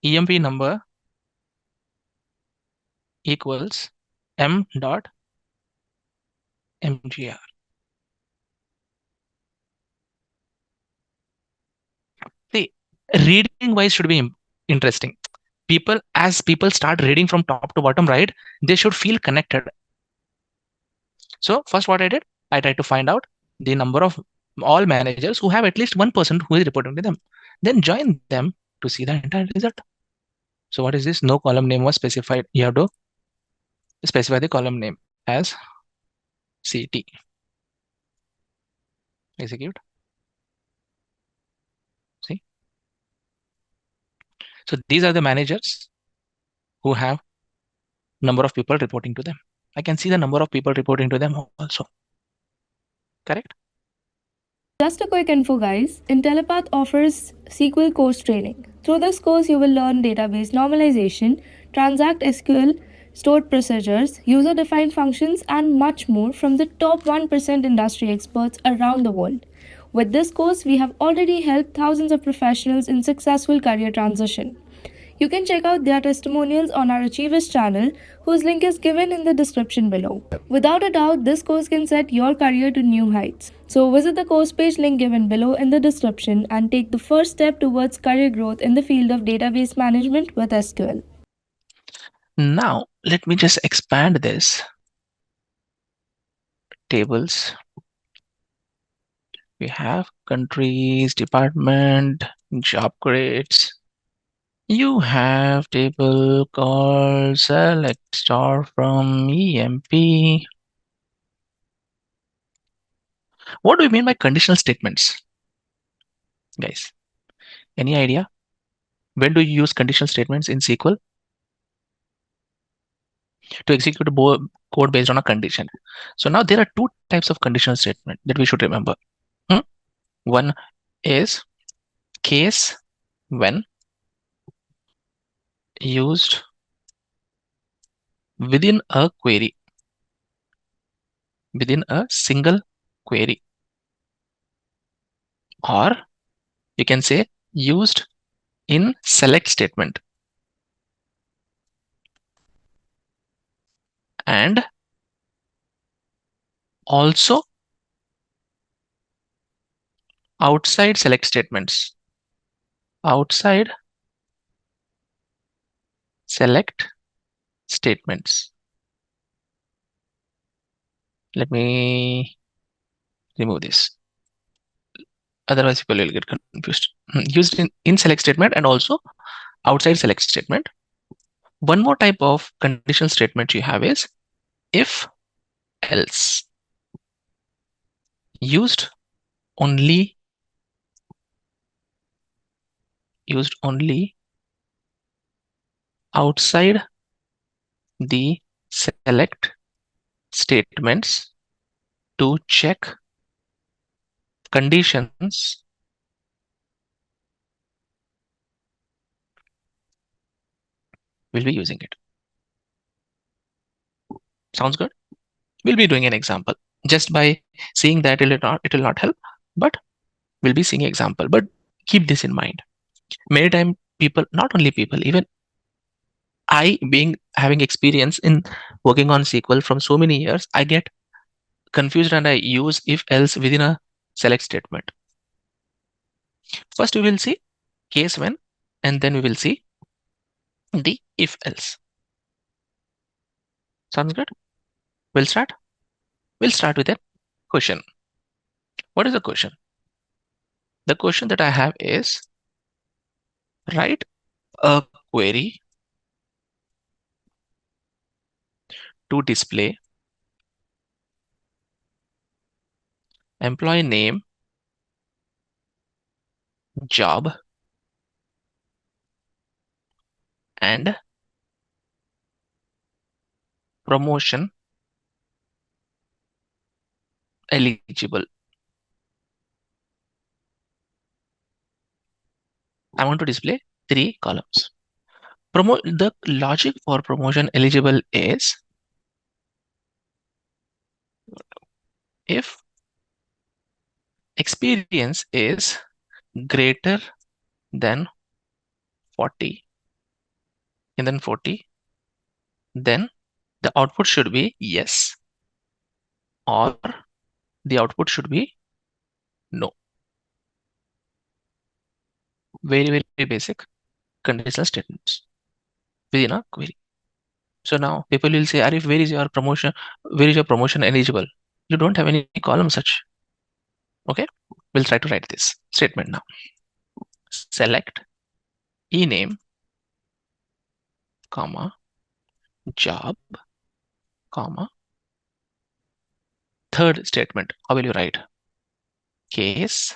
EMP number equals M dot MGR. See, reading wise should be interesting. As people start reading from top to bottom, right, they should feel connected. So first what I did, I tried to find out the number of all managers who have at least one person who is reporting to them, then join them to see the entire result. So what is this? No column name was specified. You have to specify the column name as CT. Execute. See. So these are the managers who have number of people reporting to them. I can see the number of people reporting to them also. Correct? Just a quick info, guys. Intellipaat offers SQL Course training. Through this course, you will learn database normalization, transact SQL, stored procedures, user-defined functions, and much more from the top 1% industry experts around the world. With this course, we have already helped thousands of professionals in successful career transition. You can check out their testimonials on our Achievers channel, whose link is given in the description below. Without a doubt, this course can set your career to new heights. So visit the course page link given below in the description and take the first step towards career growth in the field of database management with SQL. Now, let me just expand this. Tables. We have countries, department, job grades. You have table called select star from EMP. What do we mean by conditional statements? Guys, any idea? When do you use conditional statements in SQL? To execute a code based on a condition. So now there are two types of conditional statement that we should remember. One is case when used within a query, within a single query, or you can say used in select statement, and also outside select statements, outside select statements. Let me remove this, otherwise people will get confused. Used in select statement and also outside select statement. One more type of conditional statement you have is if else, used only outside the select statements to check conditions we'll be using it. Sounds good? We'll be doing an example. Just by seeing that it will not help, but we'll be seeing an example. But keep this in mind. Many times people, not only people, even I, having experience in working on SQL from so many years, I get confused and I use if else within a select statement. First we will see case when, and then we will see the if else. Sounds good? We'll start. We'll start with a question. What is the question? The question that I have is write a query to display employee name, job, and promotion eligible. I want to display 3 columns. The logic for promotion eligible is if experience is greater than 40 and then 40, then the output should be yes, or the output should be no. Very, very basic conditional statements within a query. So now people will say, Arif, where is your promotion? Where is your promotion eligible? You don't have any column such. Okay, we'll try to write this statement now. Select ename, comma, job, comma. Third statement, how will you write? Case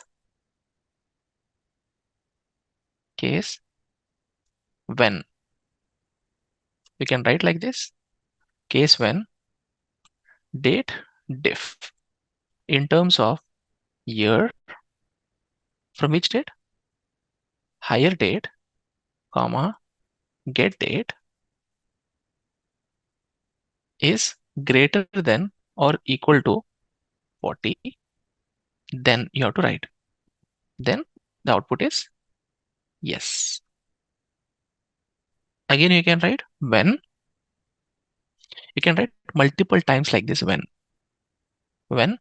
when. You can write like this. Case when date diff in terms of year from which date? Higher date, comma, get date is greater than or equal to 40. Then you have to write. Then the output is yes. Again, you can write when. You can write multiple times like this when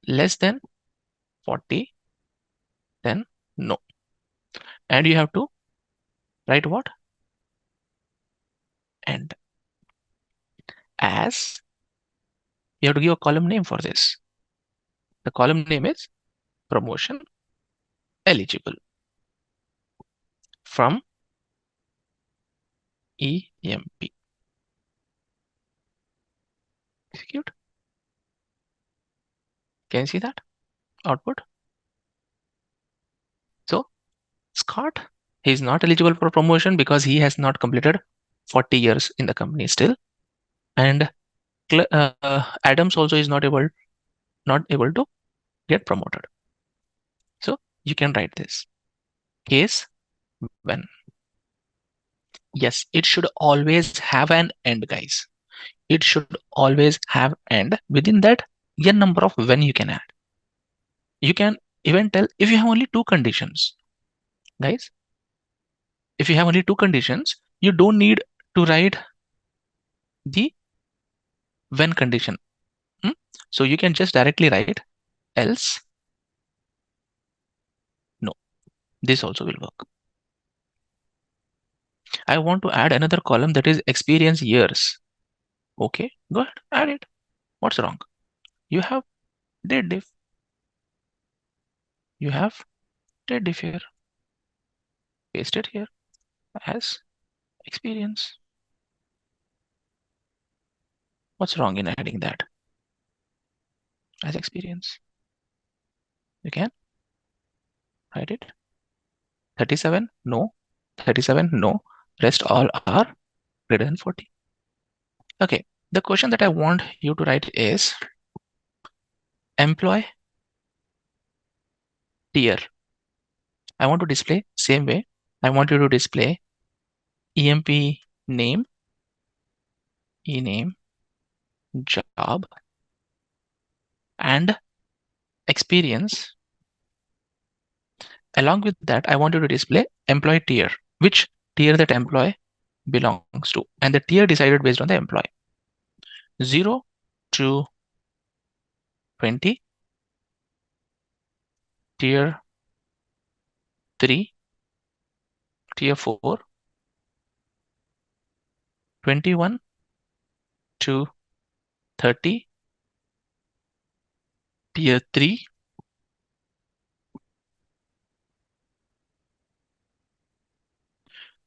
less than 40, then no. And you have to write what? And as you have to give a column name for this. The column name is promotion eligible from EMP. Execute. Can you see that output? So Scott, he is not eligible for promotion because he has not completed 40 years in the company still. And Adams also is not able to get promoted. So you can write this. Case when. Yes, it should always have an end, guys. It should always have end. Within that, n number of when you can add. You can even tell if you have only two conditions, guys. If you have only two conditions, you don't need to write the when condition. So you can just directly write else. No, this also will work. I want to add another column that is experience years. Okay, go ahead, add it. What's wrong? You have date diff. You have date diff here. Paste it here as experience. What's wrong in adding that as experience? You can write it. 37, no. 37, no. Rest all are greater than 40. Okay, the question that I want you to write is employee tier. I want to display same way. I want you to display EMP name, ename, job, and experience. Along with that, I want you to display employee tier, which tier that employee belongs to, and the tier decided based on the employee. 0 to 20, tier 3, tier 4, 21 to 30, tier 3,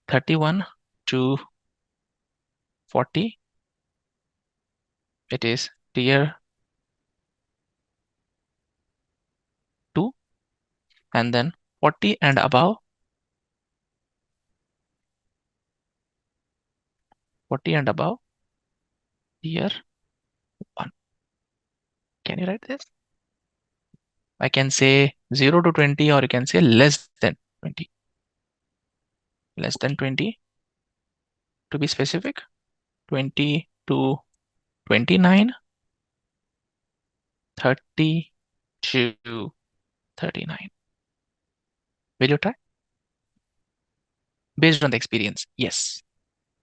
31 to 40, it is tier 2, and then 40 and above, 40 and above, tier 1. Can you write this? I can say 0 to 20, or you can say less than 20. Less than 20 to be specific. 20 to 29, 30 to 39. Will you try? Based on the experience, yes.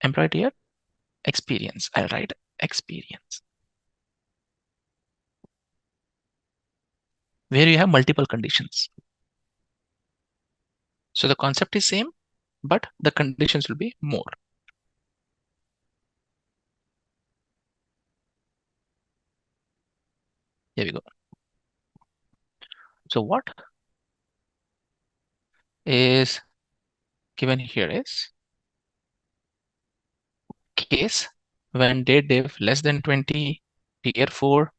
Employee tier, experience. I'll write experience. Where you have multiple conditions. So the concept is same, but the conditions will be more. So what is given here is case when date div less than 20, tier 4,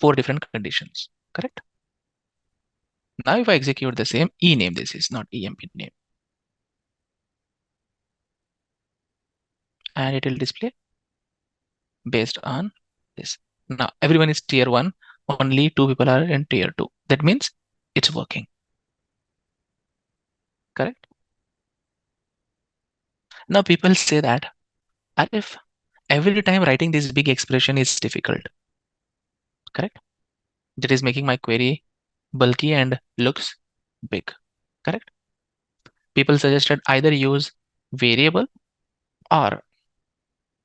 4 different conditions, correct? Now if I execute the same, ename this is not emp name. And it will display based on this. Now everyone is tier 1, only 2 people are in tier 2. That means it's working, correct? Now people say that if every time writing this big expression is difficult, correct? That is making my query bulky and looks big, correct? People suggested either use variable or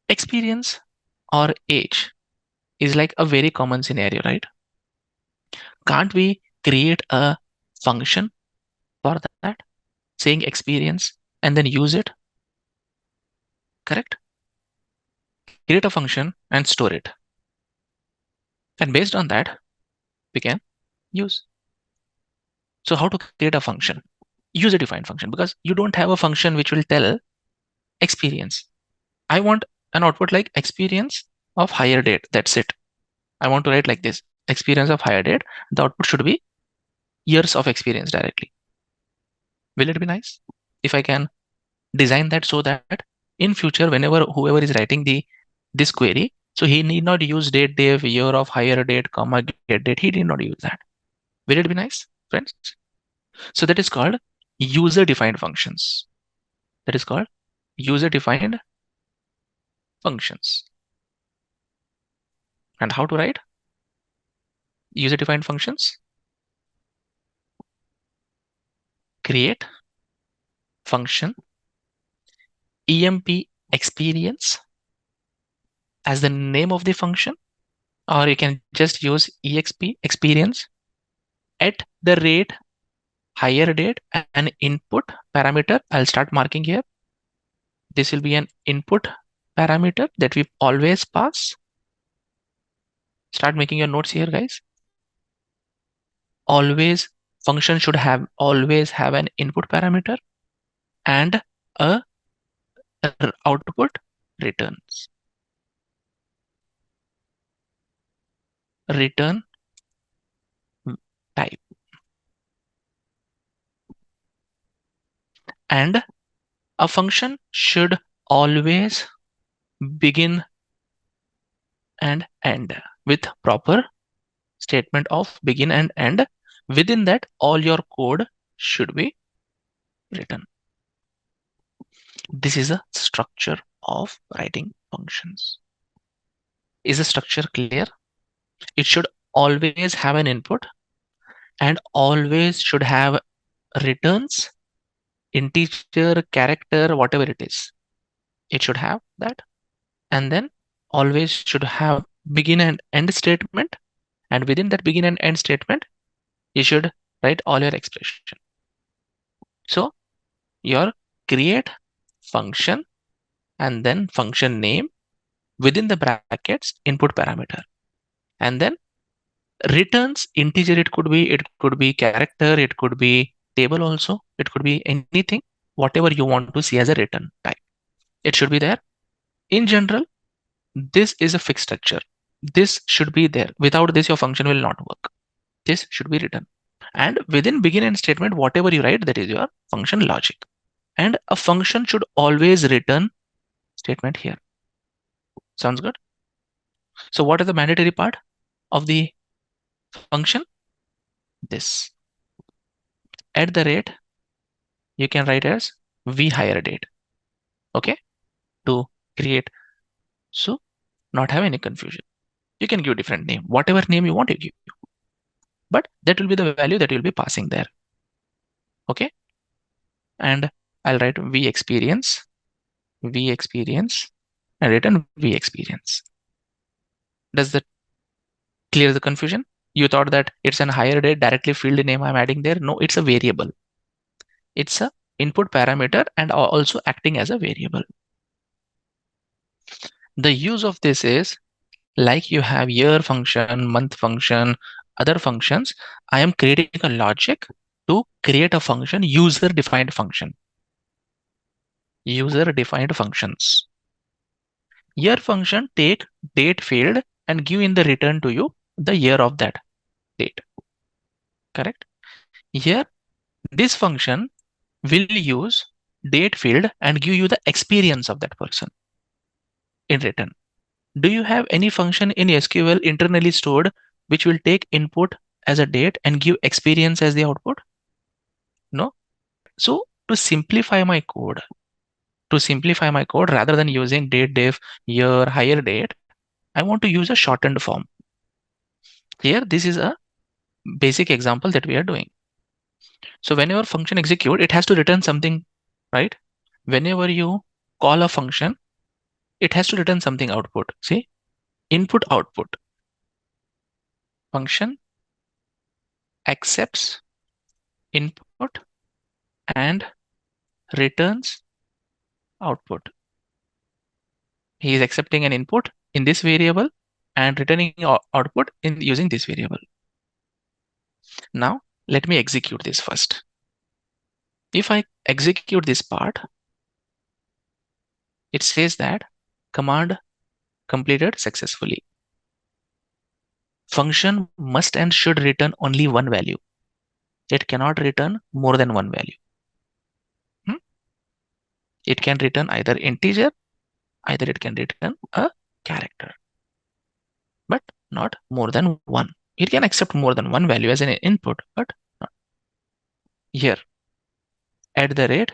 experience or age is like a very common scenario, right? Can't we create a function for that, saying experience and then use it, correct? Create a function and store it. And based on that, we can use. So how to create a function? User defined function, because you don't have a function which will tell experience. I want an output like experience of higher date. That's it. I want to write like this, experience of higher date. The output should be years of experience directly. Will it be nice if I can design that so that in future, whenever whoever is writing this query, so he need not use date div, year of higher date, comma, get date. He did not use that. Will it be nice, friends? So that is called user defined functions. That is called user defined functions. And how to write user defined functions? Create function emp experience as the name of the function, or you can just use exp experience at the rate higher date, an input parameter. I'll start marking here. This will be an input parameter that we always pass. Start making your notes here, guys. Always function should always have an input parameter and a output returns. Return type. And a function should always begin and end with proper statement of begin and end. Within that, all your code should be written. This is a structure of writing functions. Is the structure clear? It should always have an input and always should have returns, integer, character, whatever it is. It should have that. And then always should have begin and end statement. And within that begin and end statement, you should write all your expression. So your create function and then function name within the brackets input parameter, and then returns integer. It could be character, it could be table also, it could be anything, whatever you want to see as a return type. It should be there. In general, this is a fixed structure. This should be there. Without this, your function will not work. This should be written. And within begin and statement, whatever you write, that is your function logic. And a function should always return statement here. Sounds good? So what is the mandatory part of the function? This. At the rate, you can write as v higher date. Okay? To create. So not have any confusion. You can give different name. Whatever name you want to give. But that will be the value that you'll be passing there. Okay? And I'll write v experience, and return v experience. Does that clear the confusion? You thought that it's an higher date, directly field name I'm adding there. No, it's a variable. It's a input parameter and also acting as a variable. The use of this is like you have year function, month function, other functions, I am creating a logic to create a function, user-defined function. User-defined functions. Year function take date field and give in the return to you the year of that date. Correct? Here, this function will use date field and give you the experience of that person in return. Do you have any function in SQL internally stored which will take input as a date and give experience as the output? No. So to simplify my code, rather than using date, def, year, higher date, I want to use a shortened form. Here, this is a basic example that we are doing. So whenever function execute, it has to return something, right? Whenever you call a function, it has to return something output. See, input output. Function accepts input and returns output. He is accepting an input in this variable and returning output in using this variable. Now, let me execute this first. If I execute this part, it says that command completed successfully. Function must and should return only one value. It cannot return more than one value. It can return either integer, either it can return a character, but not more than one. It can accept more than one value as an input, but not. Here, at the rate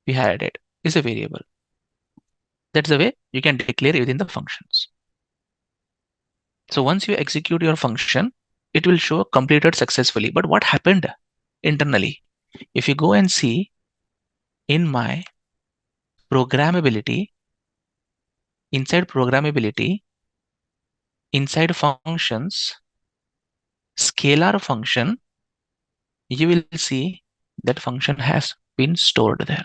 we had it is a variable. That's the way you can declare within the functions. So once you execute your function, it will show completed successfully. But what happened internally? If you go and see in my programmability, inside functions, scalar function, you will see that function has been stored there.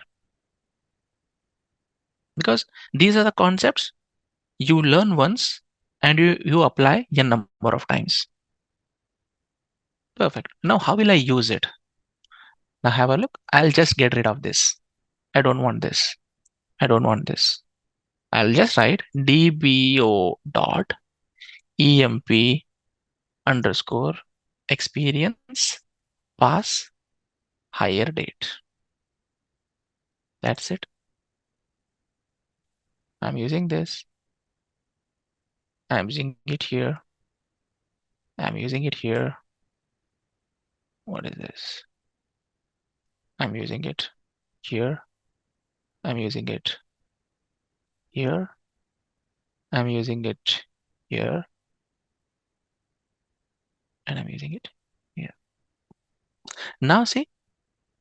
Because these are the concepts you learn once and you apply a number of times. Perfect. Now, how will I use it? Now have a look. I'll just get rid of this. I don't want this. I don't want this. I'll just write dbo dot emp underscore experience pass higher date. That's it. I'm using this. I'm using it here. I'm using it here. What is this? I'm using it here. I'm using it here. I'm using it here. And I'm using it here. Now see,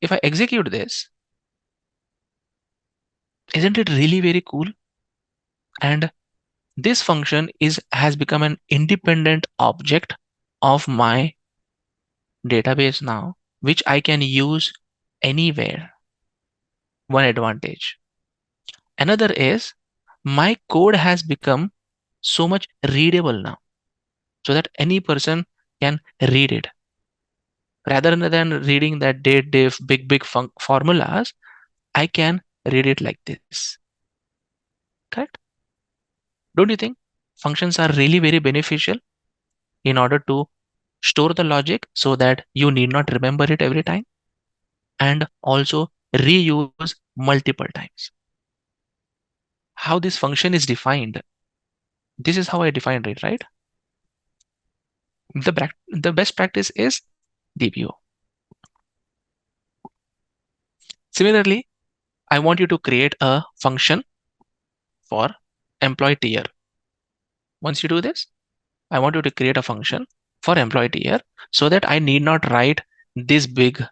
if I execute this, isn't it really very cool? And this function has become an independent object of my database now, which I can use anywhere. One advantage. Another is my code has become so much readable now, so that any person can read it. Rather than reading that date, diff, big formulas, I can read it like this. Correct? Don't you think functions are really very beneficial in order to store the logic so that you need not remember it every time, and also reuse multiple times? How this function is defined, this is how I defined it, right? The best practice is DBO. Similarly, I want you to create a function for employee tier. Once you do this, I want you to create a function for employee tier so that I need not write this big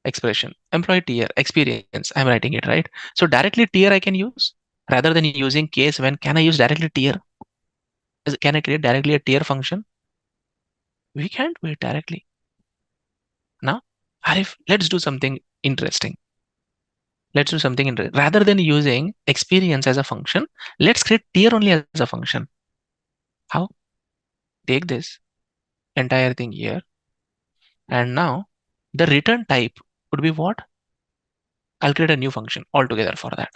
expression. Employee tier experience, I'm writing it, right? So directly tier I can use rather than using case when. Can I use directly tier? Can I create directly a tier function? We can't do it directly. Now, Arif, let's do something interesting. Rather than using experience as a function, let's create tier only as a function. How? Take this entire thing here And now the return type would be what? I'll create a new function altogether for that.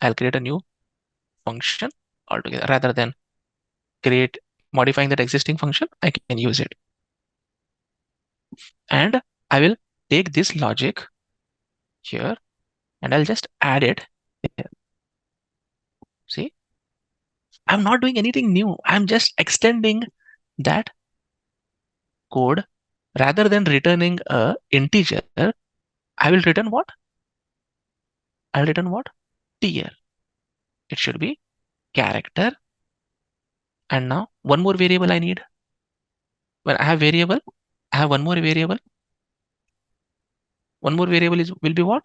I'll create a new function altogether rather than modifying that existing function. I can use it. And I will take this logic here and I'll just add it here. See, I'm not doing anything new. I'm just extending that code. Rather than returning a integer, I will return what? I'll return what? Tier. It should be character. And now one more variable I need. When I have variable, I have one more variable. One more variable will be what?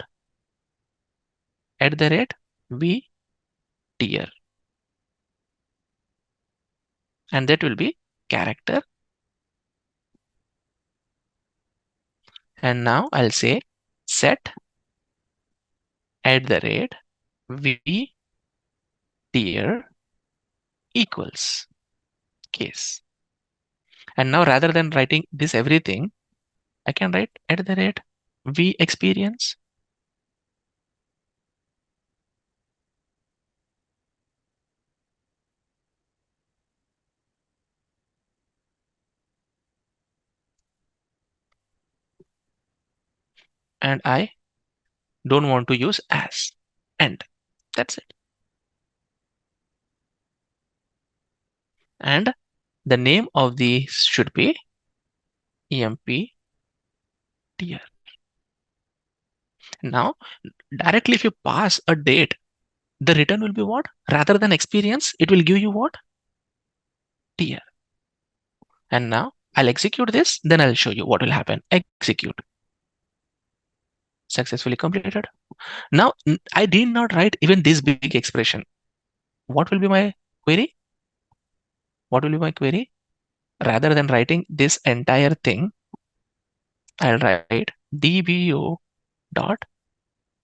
@ v tier. And that will be character. And now I'll say set @ v tier equals case. And now rather than writing this everything, I can write @ v experience. And I don't want to use as. And that's it. And the name of the should be emp tier. Now, directly if you pass a date, the return will be what? Rather than experience, it will give you what? Tier. And now I'll execute this, then I'll show you what will happen. Execute. Successfully completed. Now, I did not write even this big expression. What will be my query? What will be my query? Rather than writing this entire thing, I'll write dbo dot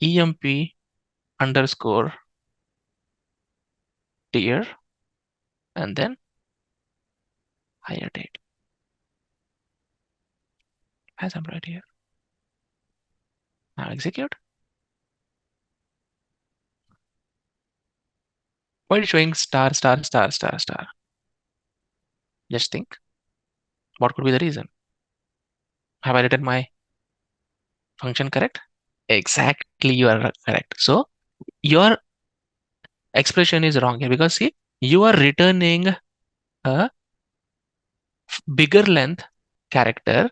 emp underscore tier and then higher date, as I'm right here. Now execute. Why is showing star, star, star, star, star? Just think, what could be the reason? Have I written my function correct? Exactly, you are correct. So your expression is wrong here because see, you are returning a bigger length character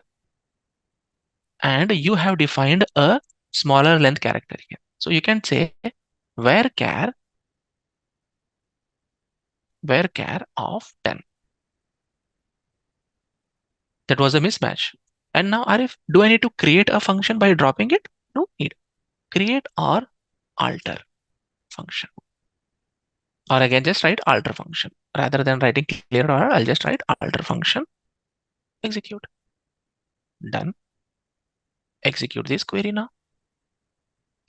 and you have defined a smaller length character here. So you can say varchar of 10. That was a mismatch. And now Arif, do I need to create a function by dropping it? No need. Create or alter function. Or again, just write alter function. Rather than writing clear or, I'll just write alter function. Execute. Done. Execute this query now.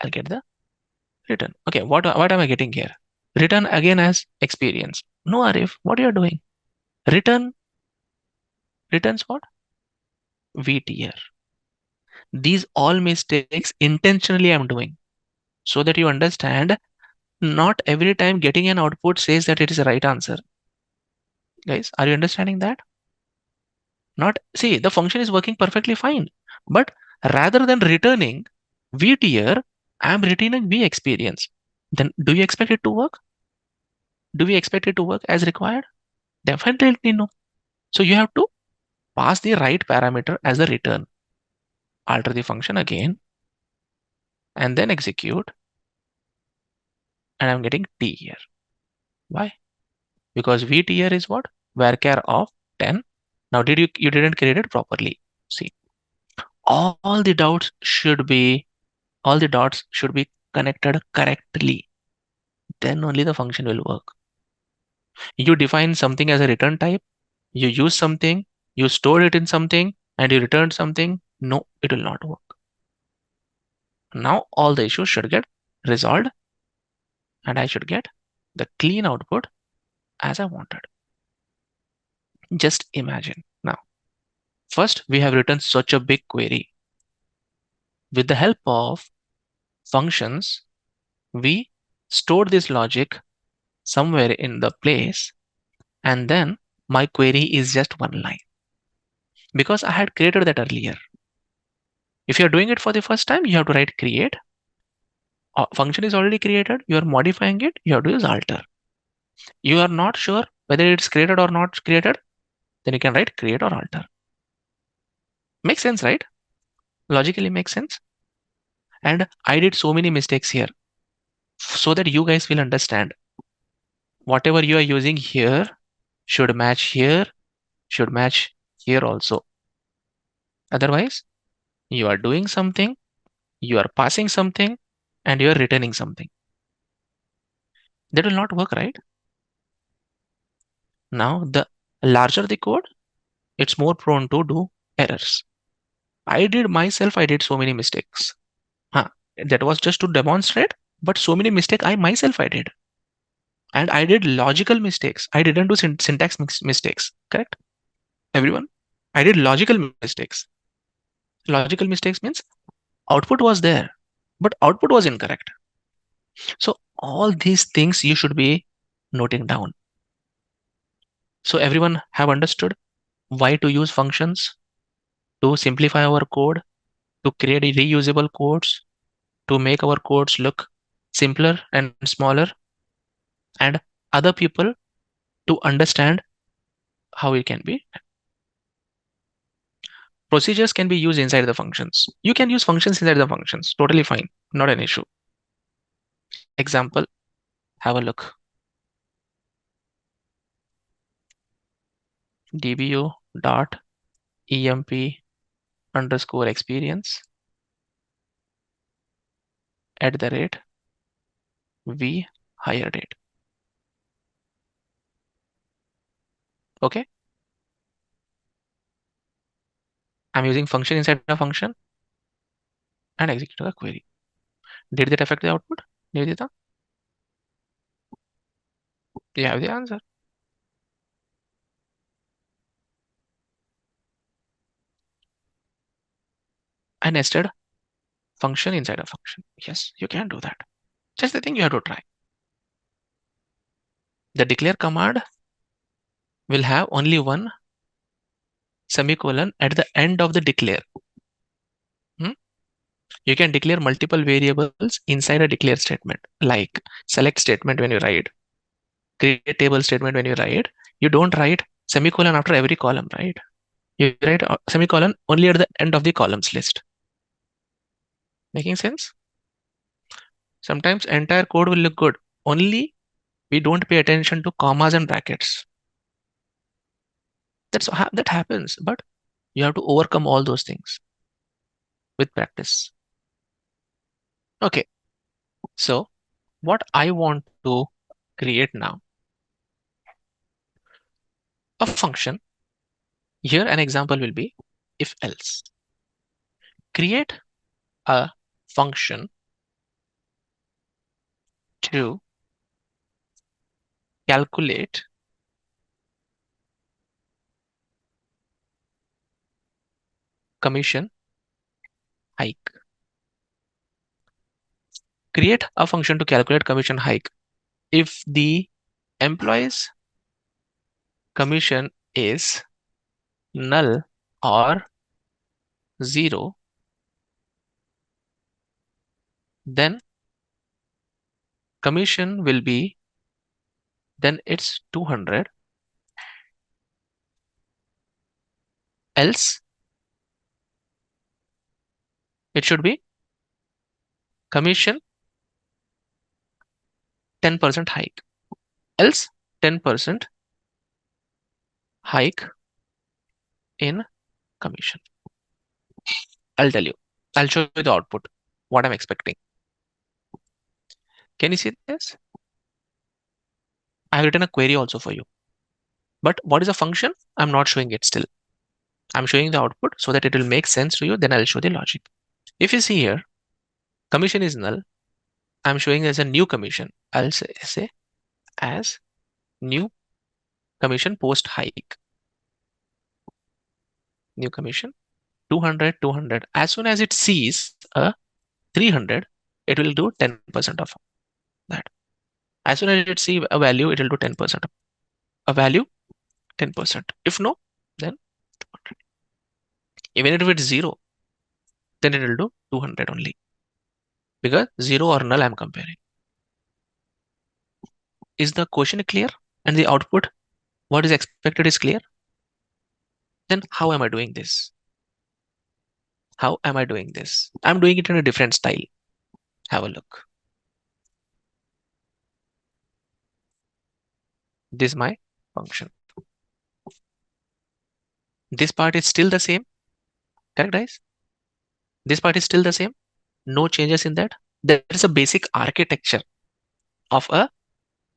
I'll get the return. Okay, what am I getting here? Return again as experience. No, Arif, what you are doing? Returns what? V tier. These all mistakes intentionally I'm doing so that you understand not every time getting an output says that it is the right answer. Guys, are you understanding that? Not, see, the function is working perfectly fine, but rather than returning V tier, I'm returning V experience. Then do you expect it to work? Do we expect it to work as required? Definitely no. So you have to pass the right parameter as a return. Alter the function again and then execute. And I'm getting T here. Why? Because V tier is what? Varchar of 10. Now you didn't create it properly. See, all the dots should be connected correctly. Then only the function will work. You define something as a return type, you use something, you store it in something, and you return something. No, it will not work. Now all the issues should get resolved and I should get the clean output as I wanted. Just imagine now. First, we have written such a big query. With the help of functions, we stored this logic somewhere in the place, and then my query is just one line because I had created that earlier. If you're doing it for the first time, you have to write create. Function is already created, you are modifying it, you have to use alter. You are not sure whether it's created or not created, then you can write create or alter. Makes sense, right? Logically makes sense. And I did so many mistakes here so that you guys will understand. Whatever you are using here should match here, should match here also. Otherwise, you are doing something, you are passing something, and you are returning something. That will not work, right? Now, the larger the code, it's more prone to do errors. I did so many mistakes. That was just to demonstrate, but so many mistakes I did. And I did logical mistakes. I didn't do syntax mistakes, correct? Everyone? I did logical mistakes. Logical mistakes means output was there, but output was incorrect. So all these things you should be noting down. So everyone have understood why to use functions to simplify our code, to create reusable codes, to make our codes look simpler and smaller, and other people to understand how it can be. Procedures can be used inside the functions. You can use functions inside the functions. Totally fine. Not an issue. Example, have a look. dbo dot emp underscore experience at the rate v hired it. Okay. I'm using function inside a function and executing a query. Did that affect the output? Nivedita? You have the answer. I nested function inside a function. Yes, you can do that. Just the thing you have to try. The declare command will have only one semicolon at the end of the declare. You can declare multiple variables inside a declare statement, like select statement when you write, create table statement when you write. You don't write semicolon after every column, right? You write a semicolon only at the end of the columns list. Making sense? Sometimes entire code will look good, only we don't pay attention to commas and brackets. That happens, but you have to overcome all those things with practice. Okay, so what I want to create now, a function. Here an example will be if else. Create a function to calculate commission hike. Create a function to calculate commission hike. If the employee's commission is null or 0, then commission will be, then it's 200. Else it should be commission 10% hike. Else 10% hike in commission. I'll tell you. I'll show you the output, what I'm expecting. Can you see this? I've written a query also for you. But what is a function? I'm not showing it still. I'm showing the output so that it will make sense to you. Then I'll show the logic. If you see here, commission is null. I'm showing as a new commission. I'll say as new commission post hike. new commission, 200, 200. As soon as it sees a 300, it will do 10% of that. As soon as it sees a value, it will do 10% of a value, 10%. If no, then 200. Even if it's 0, then it will do 200 only, because 0 or null I'm comparing. Is the question clear and the output, what is expected, is clear? Then how am I doing this? How am I doing this? I'm doing it in a different style. Have a look. This is my function. This part is still the same, correct guys? This part is still the same. No changes in that. There is a basic architecture of a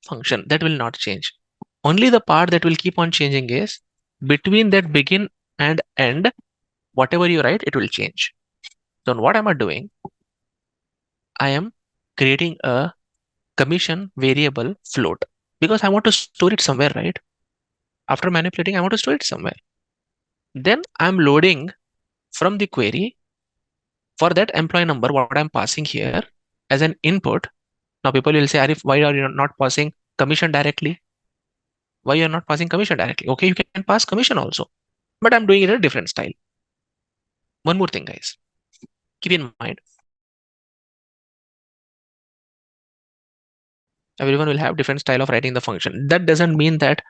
function that will not change. Only the part that will keep on changing is between that begin and end, whatever you write, it will change. So what am I doing? I am creating a commission variable float, because I want to store it somewhere, right? After manipulating, I want to store it somewhere. Then I'm loading from the query for that employee number, what I'm passing here as an input. Now people will say, Arif, why are you not passing commission directly? Why you're not passing commission directly? Okay, you can pass commission also, but I'm doing it in a different style. One more thing, guys, keep in mind, everyone will have different style of writing the function. That doesn't mean that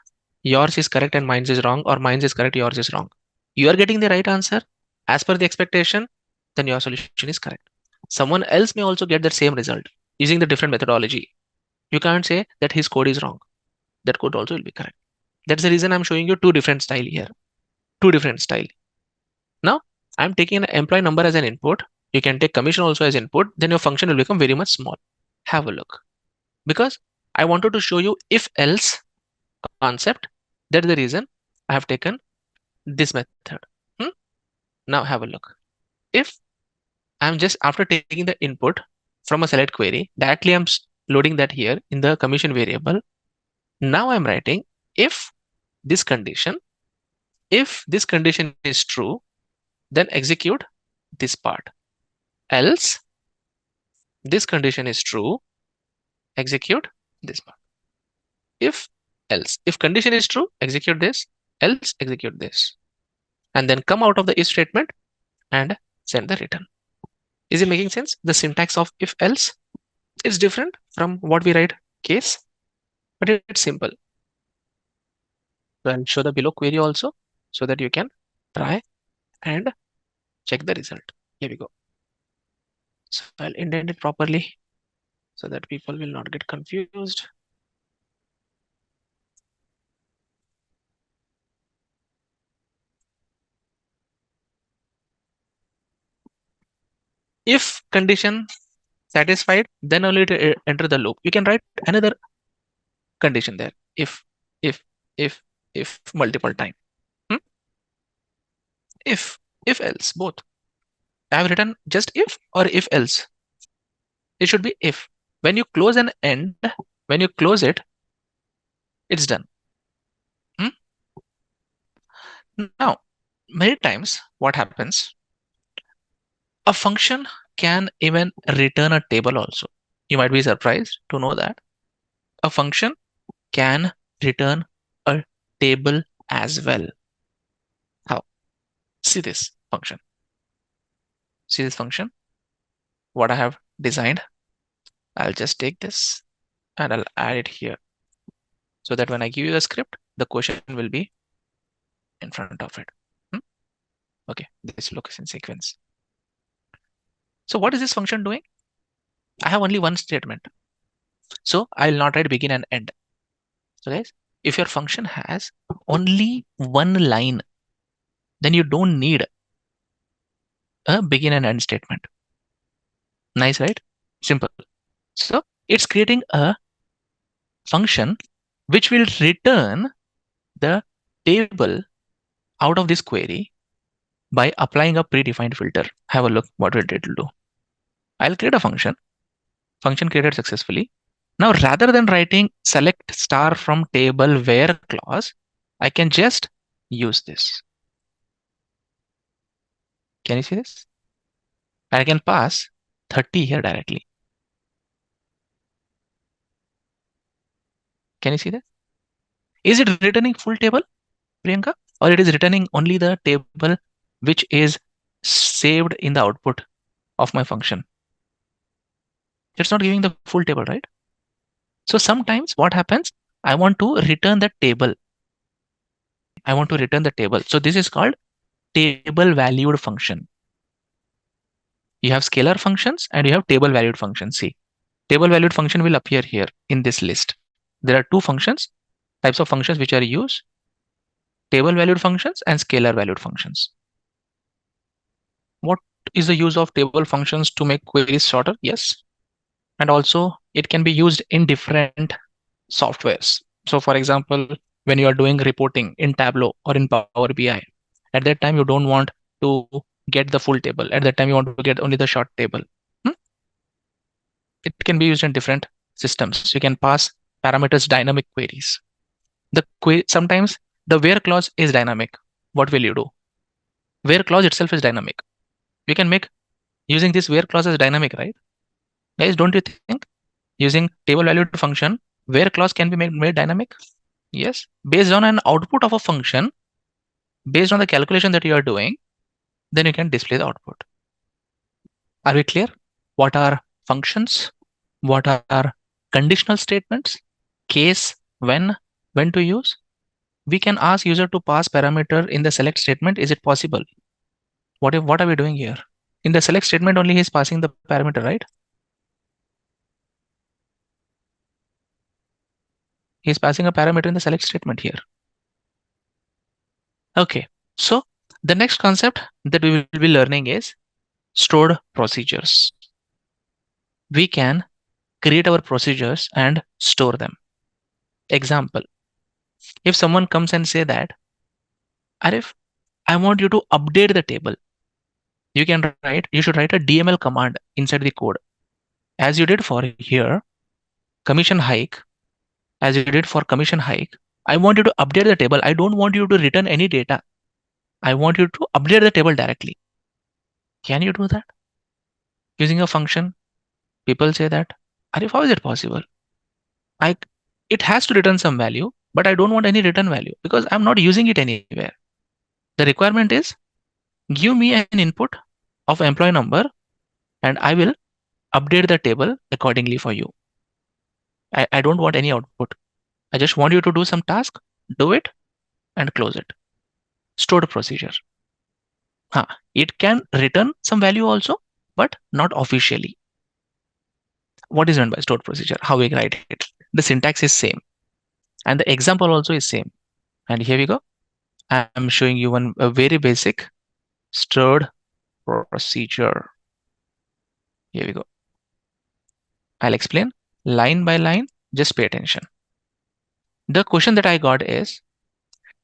yours is correct and mine is wrong, or mine is correct, yours is wrong. You are getting the right answer as per the expectation, then your solution is correct. Someone else may also get the same result using the different methodology. You can't say that his code is wrong. That code also will be correct. That's the reason I'm showing you two different style here. Two different style. Now, I'm taking an employee number as an input. You can take commission also as input. Then your function will become very much small. Have a look. Because I wanted to show you if else concept. That's the reason I have taken this method. Now have a look. If I'm just after taking the input from a select query, directly I'm loading that here in the commission variable. Now I'm writing if this condition is true, then execute this part. Else this condition is true, execute this part. If else, if condition is true, execute this, else execute this, and then come out of the if statement and send the return. Is it making sense? The syntax of if else is different from what we write case, but it's simple. So I'll show the below query also so that you can try and check the result. Here we go. So I'll indent it properly so that people will not get confused. If condition satisfied, then only to enter the loop. You can write another condition there. If multiple time. If else, both. I have written just if or if else. It should be if. When you close an end, when you close it, it's done. Now, many times what happens, a function can even return a table also. You might be surprised to know that a function can return a table as well. How? See this function. See this function? What I have designed. I'll just take this and I'll add it here so that when I give you the script, the question will be in front of it. Okay, this location sequence. So what is this function doing? I have only one statement. So I'll not write begin and end. So guys, if your function has only one line, then you don't need a begin and end statement. Nice, right? Simple. So it's creating a function which will return the table out of this query by applying a predefined filter. Have a look what it will do. I'll create a function created successfully. Now, rather than writing select star from table where clause, I can just use this. Can you see this? I can pass 30 here directly. Can you see that? Is it returning full table, Priyanka? Or it is returning only the table which is saved in the output of my function? It's not giving the full table, right? So sometimes what happens, I want to return the table. I want to return the table. So this is called table valued function. You have scalar functions and you have table valued functions. See, table valued function will appear here in this list. There are two functions, types of functions which are used, table valued functions and scalar valued functions. What is the use of table functions to make queries shorter? Yes. And also it can be used in different softwares. So for example, when you are doing reporting in Tableau or in Power BI, at that time you don't want to get the full table. At that time you want to get only the short table. It can be used in different systems. You can pass parameters dynamic queries. Sometimes the where clause is dynamic. What will you do? Where clause itself is dynamic. You can make using this where clause as dynamic, right? Guys, don't you think using table valued function, where clause can be made dynamic? Yes. Based on an output of a function, based on the calculation that you are doing, then you can display the output. Are we clear? What are functions? What are conditional statements? Case, when to use? We can ask user to pass parameter in the select statement. Is it possible? What are we doing here? In the select statement only he is passing the parameter, right? He is passing a parameter in the select statement here. Okay, so the next concept that we will be learning is stored procedures. We can create our procedures and store them. Example, if someone comes and say that, Arif, I want you to update the table. You should write a DML command inside the code. As you did for here, commission hike, as you did for commission hike, I want you to update the table. I don't want you to return any data. I want you to update the table directly. Can you do that? Using a function, people say that, Arif, how is it possible? It has to return some value, but I don't want any return value because I'm not using it anywhere. The requirement is give me an input of employee number and I will update the table accordingly for you. I don't want any output. I just want you to do some task, do it and close it. Stored procedure. It can return some value also, but not officially. What is meant by stored procedure? How we write it? The syntax is same and the example also is same. And here we go. I'm showing you a very basic stored procedure. Here we go. I'll explain line by line. Just pay attention. The question that I got is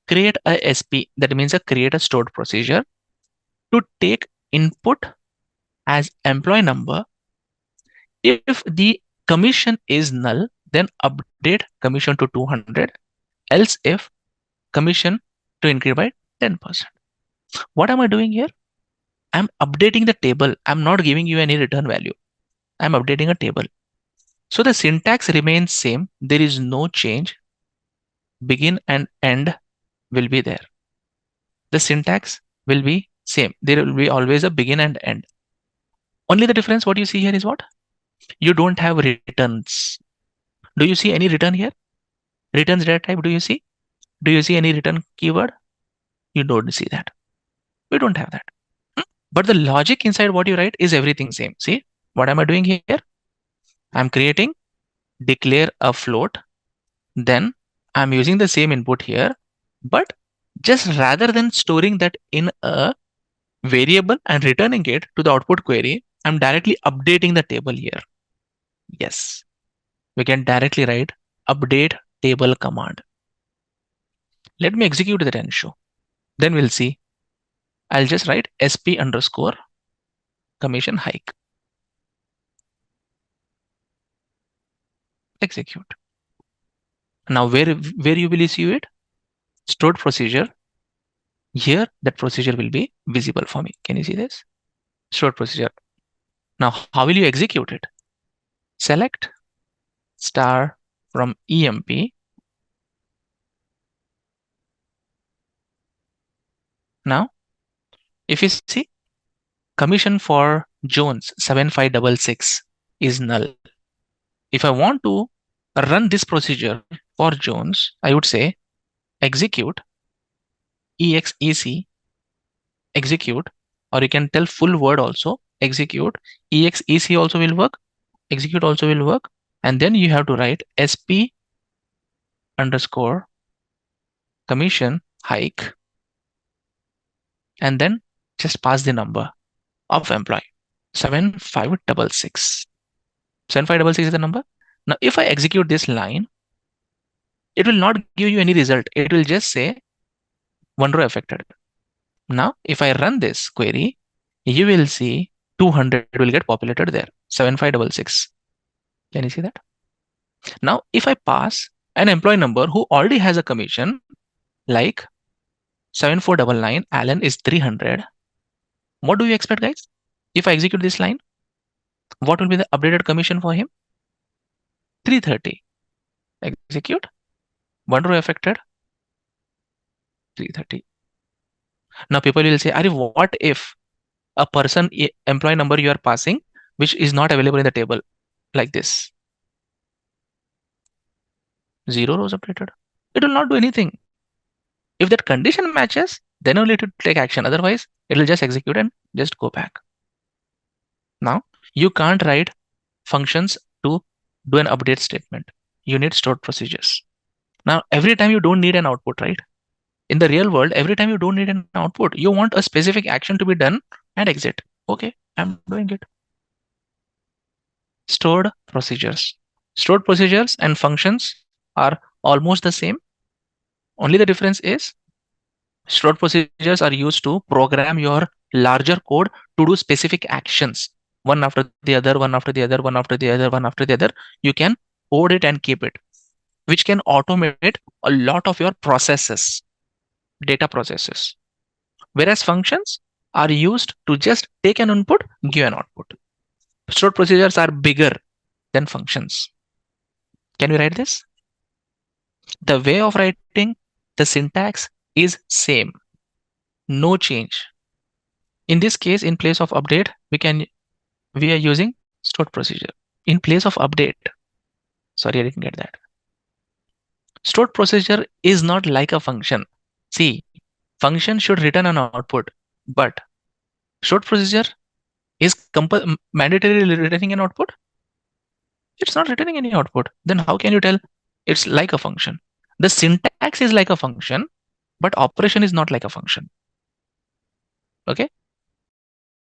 create a SP, that means create a stored procedure to take input as employee number. If the commission is null, then update commission to 200. Else if commission to increase by 10%. What am I doing here? I'm updating the table. I'm not giving you any return value. I'm updating a table. So the syntax remains same. There is no change. Begin and end will be there. The syntax will be same. There will be always a begin and end. Only the difference what you see here is what? You don't have returns. Do you see any return here? Returns data type, do you see? Do you see any return keyword? You don't see that. We don't have that. But the logic inside what you write is everything same. See, what am I doing here? I'm creating declare a float. Then I'm using the same input here, but just rather than storing that in a variable and returning it to the output query, I'm directly updating the table here. Yes, we can directly write update table command. Let me execute that and show. Then we'll see. I'll just write sp underscore commission hike. Execute. Now where you will see it? Stored procedure. Here, that procedure will be visible for me. Can you see this? Stored procedure. Now, how will you execute it? Select star from EMP. Now, if you see, commission for Jones 7566 is null. If I want to run this procedure for Jones, I would say execute exec execute, or you can tell full word also execute. Exec also will work, execute also will work, and then you have to write sp underscore commission hike, and then just pass the number of employee 7566. 7566 is the number. Now, if I execute this line, it will not give you any result. It will just say one row affected. Now, if I run this query, you will see 200 will get populated there. 7566. Can you see that? Now, if I pass an employee number who already has a commission, like 7499, Alan is 300. What do you expect, guys? If I execute this line, what will be the updated commission for him? 330. Execute. One row affected. 330. Now people will say, Arif, what if a person employee number you are passing, which is not available in the table, like this? 0 rows updated. It will not do anything. If that condition matches, then only it will take action. Otherwise, it will just execute and just go back. Now, you can't write functions to do an update statement. You need stored procedures. Now, every time you don't need an output, right? In the real world, every time you don't need an output, you want a specific action to be done and exit. Okay, I'm doing it. Stored procedures. Stored procedures and functions are almost the same. Only the difference is stored procedures are used to program your larger code to do specific actions. One after the other, one after the other, one after the other, one after the other. You can code it and keep it, which can automate a lot of your processes, data processes. Whereas functions are used to just take an input, give an output. Stored procedures are bigger than functions. Can we write this? The way of writing, the syntax is same. No change. In this case, in place of update, we are using stored procedure. In place of update, sorry, I didn't get that. Stored procedure is not like a function. See, function should return an output, but stored procedure is mandatorily returning an output. It's not returning any output. Then how can you tell it's like a function? The syntax is like a function, but operation is not like a function. Okay.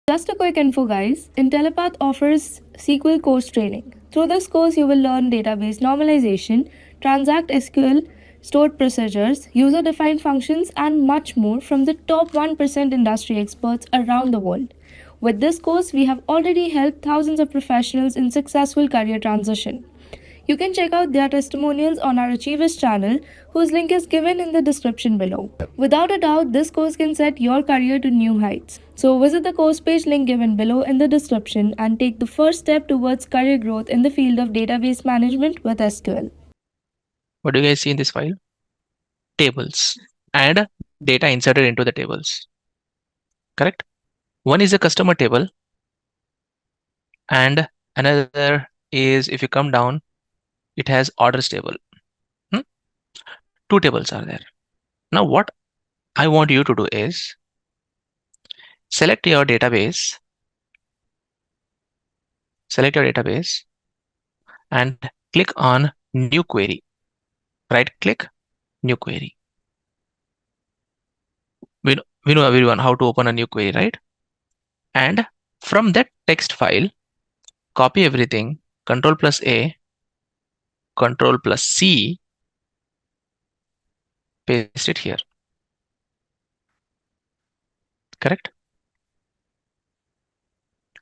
Just a quick info, guys. Intellipaat offers SQL Course training. Through this course, you will learn database normalization, transact SQL, stored procedures, user-defined functions, and much more from the top 1% industry experts around the world. With this course, we have already helped thousands of professionals in successful career transition. You can check out their testimonials on our Achievers channel, whose link is given in the description below. Without a doubt, this course can set your career to new heights. So visit the course page link given below in the description and take the first step towards career growth in the field of database management with SQL. What do you guys see in this file? Tables and data inserted into the tables. Correct? One is a customer table, and another is, if you come down, it has orders table. Two tables are there. Now, what I want you to do is select your database, and click on new query. Right click, new query. We know everyone how to open a new query, right? And from that text file, copy everything, Control plus A, Control plus C, paste it here. Correct?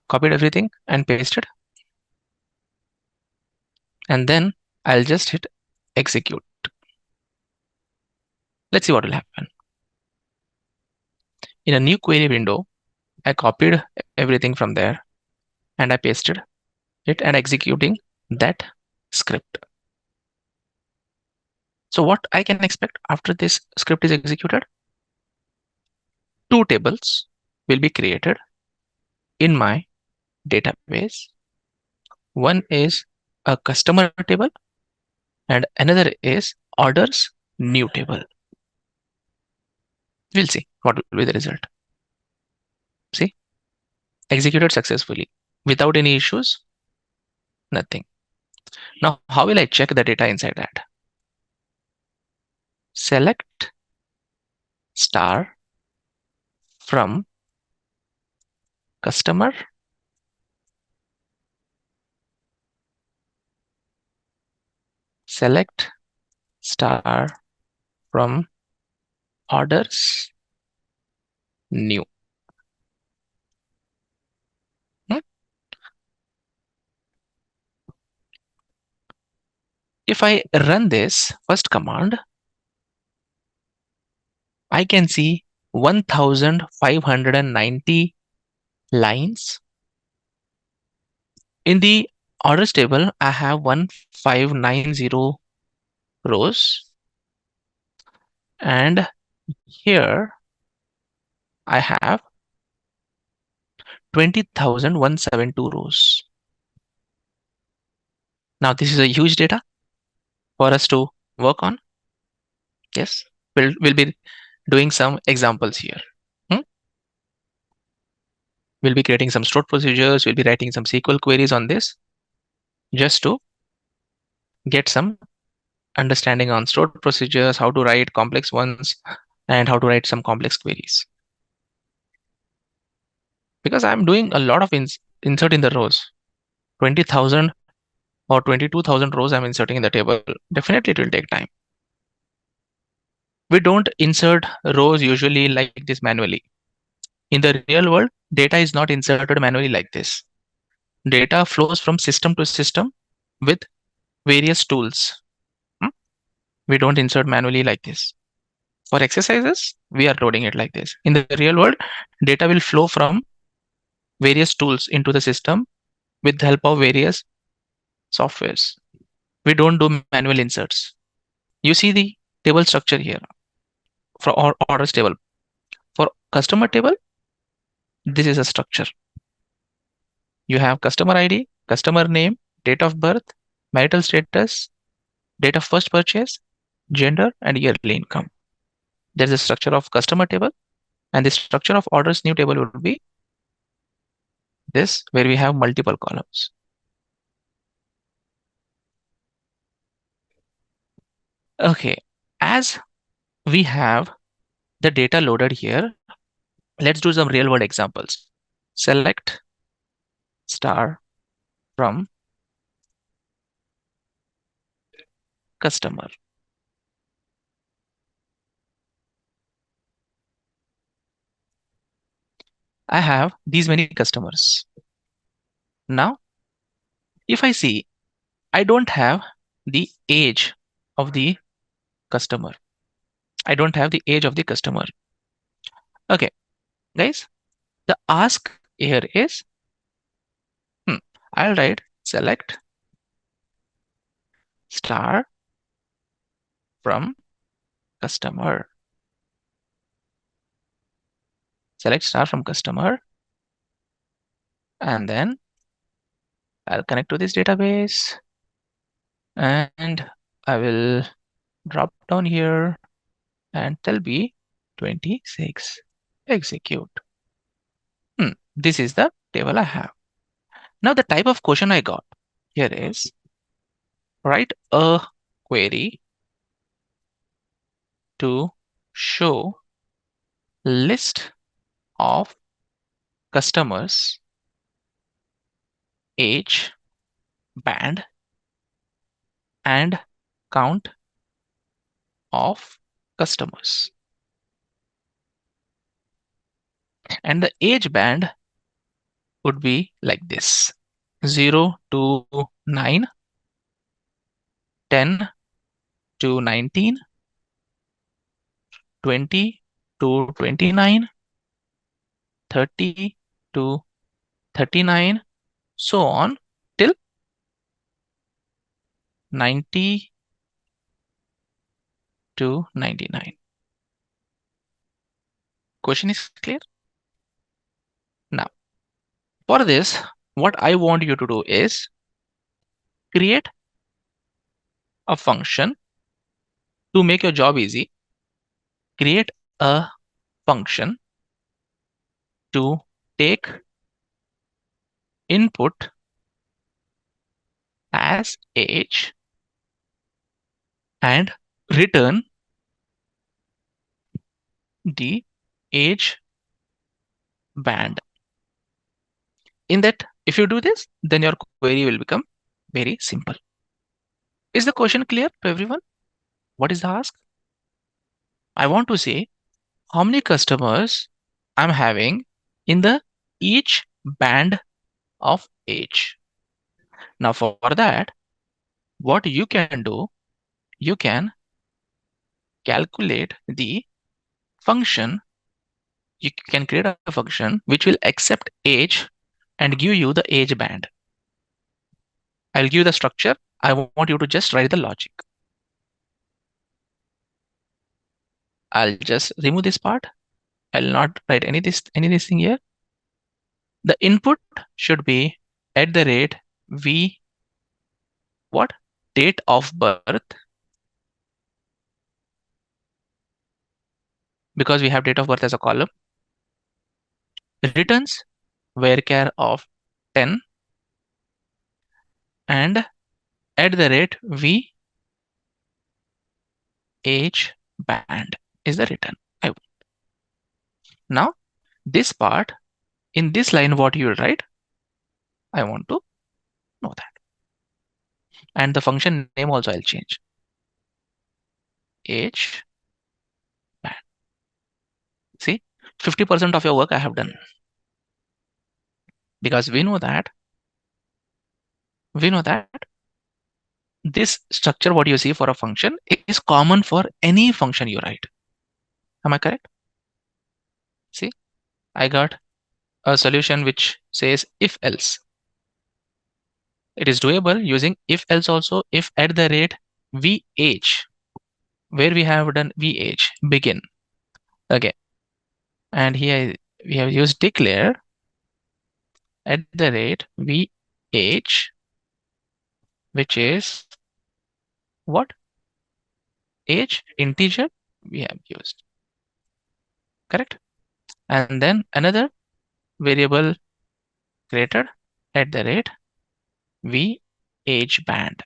Copied everything and pasted. And then I'll just hit execute. Let's see what will happen. in a new query window, I copied everything from there and I pasted it and executing that script. So what I can expect after this script is executed? Two tables will be created in my database. One is a customer table and another is orders new table. We'll see what will be the result. See, executed successfully without any issues, nothing. Now, how will I check the data inside that? Select star from customer select star from orders new. If I run this first command, I can see 1590 lines. In the orders table, I have 1590 rows. And here I have 20,172 rows. Now this is a huge data for us to work on. Yes, we'll be doing some examples here. We'll be creating some stored procedures. We'll be writing some SQL queries on this just to get some understanding on stored procedures, how to write complex ones, and how to write some complex queries. Because I'm doing a lot of insert in the rows, 20,000 or 22,000 rows I'm inserting in the table. Definitely it will take time. We don't insert rows usually like this manually. In the real world, data is not inserted manually like this. Data flows from system to system with various tools. We don't insert manually like this. For exercises, we are loading it like this. In the real world, data will flow from various tools into the system with the help of various softwares. We don't do manual inserts. You see the table structure here for orders table. For customer table, this is a structure. You have customer ID, customer name, date of birth, marital status, date of first purchase, gender, and yearly income. There's a structure of customer table, and the structure of orders new table would be this, where we have multiple columns. Okay, as we have the data loaded here, let's do some real world examples. Select star from customer. I have these many customers. Now, if I see, I don't have the age of the customer. I don't have the age of the customer. Okay, guys, the ask here is, I'll write select star from customer. Select star from customer. And then I'll connect to this database. And I will drop down here and tell B 26. Execute. This is the table I have. Now the type of question I got here is write a query to show list of customers, age, band, and count of customers. And the age band would be like this: 0 to 9, 10 to 19, 20 to 29, 30 to 39, so on till 90 to 99. Question is clear? Now, for this, what I want you to do is create a function to make your job easy. Create a function to take input as age and return the age band. In that, if you do this, then your query will become very simple. Is the question clear to everyone? What is the ask? I want to say how many customers I'm having in the each band of age. Now for that, what you can do, you can calculate the function. You can create a function which will accept age and give you the age band. I'll give you the structure. I want you to just write the logic. I'll just remove this part. I'll not write any this thing here. The input should be at the rate v what date of birth, because we have date of birth as a column. Returns varchar of 10 and at the rate v age band is the return I want. Now this part, in this line what you will write, I want to know that. And the function name also I'll change. Age band. See, 50% of your work I have done. Because we know that this structure what you see for a function is common for any function you write. Am I correct? See, I got a solution which says if else. It is doable using if else also, if at the rate vh, where we have done vh begin. Okay, and here we have used declare at the rate vh, which is what? Age integer we have used. Correct? And then another variable created at the rate v age band.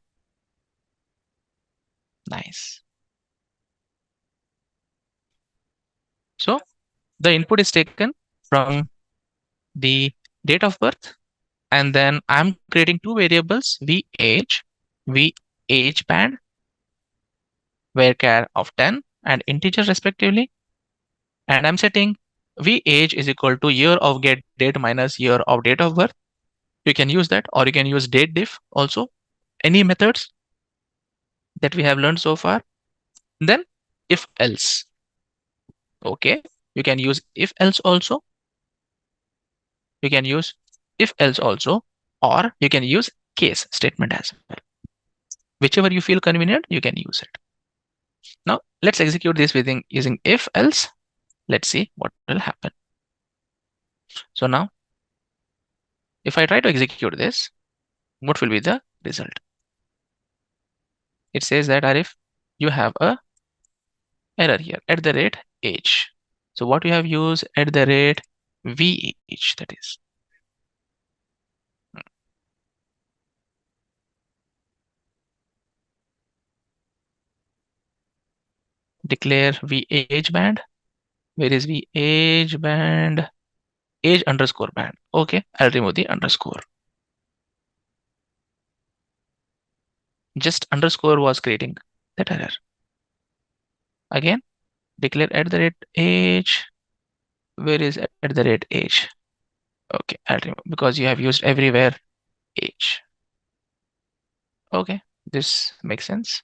Nice. So the input is taken from the date of birth, and then I'm creating two variables, v age band, varchar of 10 and integer respectively, and I'm setting v age is equal to year of get date minus year of date of birth. You can use that, or you can use date diff also. Any methods that we have learned so far. Then if else. Okay, you can use if else also. You can use if else also, or you can use case statement as well. Whichever you feel convenient, you can use it. Now let's execute this using if else. Let's see what will happen. So now if I try to execute this, what will be the result? It says that Arif, you have a error here at the rate age. So what you have used at the rate vh, that is. Declare v age band. Where is v age band? Age underscore band. Okay, I'll remove the underscore. Just underscore was creating that error. Again, declare at the rate age. Where is at the rate age? Okay, I'll remove because you have used everywhere age. Okay, this makes sense.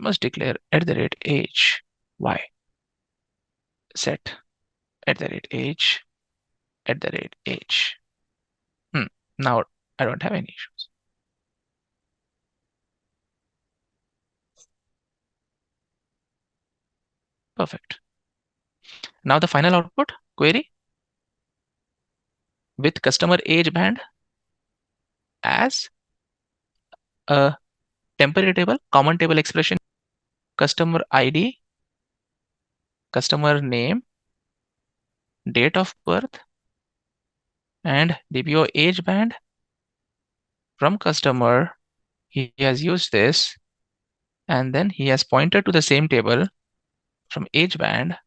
must declare @age y set @age @age. Now I don't have any issues. Perfect. Now the final output query with customer age band as a temporary table, common table expression, customer ID, customer name, date of birth, and DBO age band. From customer, he has used this, and then he has pointed to the same table from age band,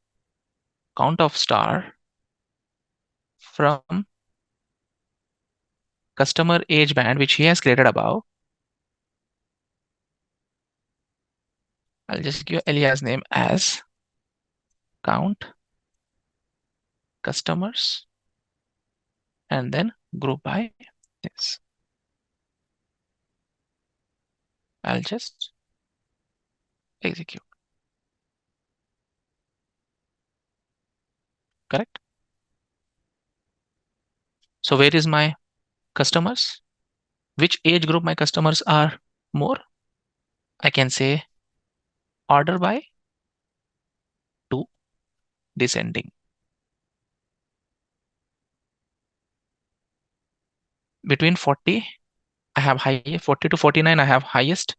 count of star, from customer age band, which he has created above. I'll just give Elias name as count customers and then group by this. I'll just execute. Correct? So where is my customers? Which age group my customers are more? I can say order by 2 descending. Between 40, I have 40 to 49, I have highest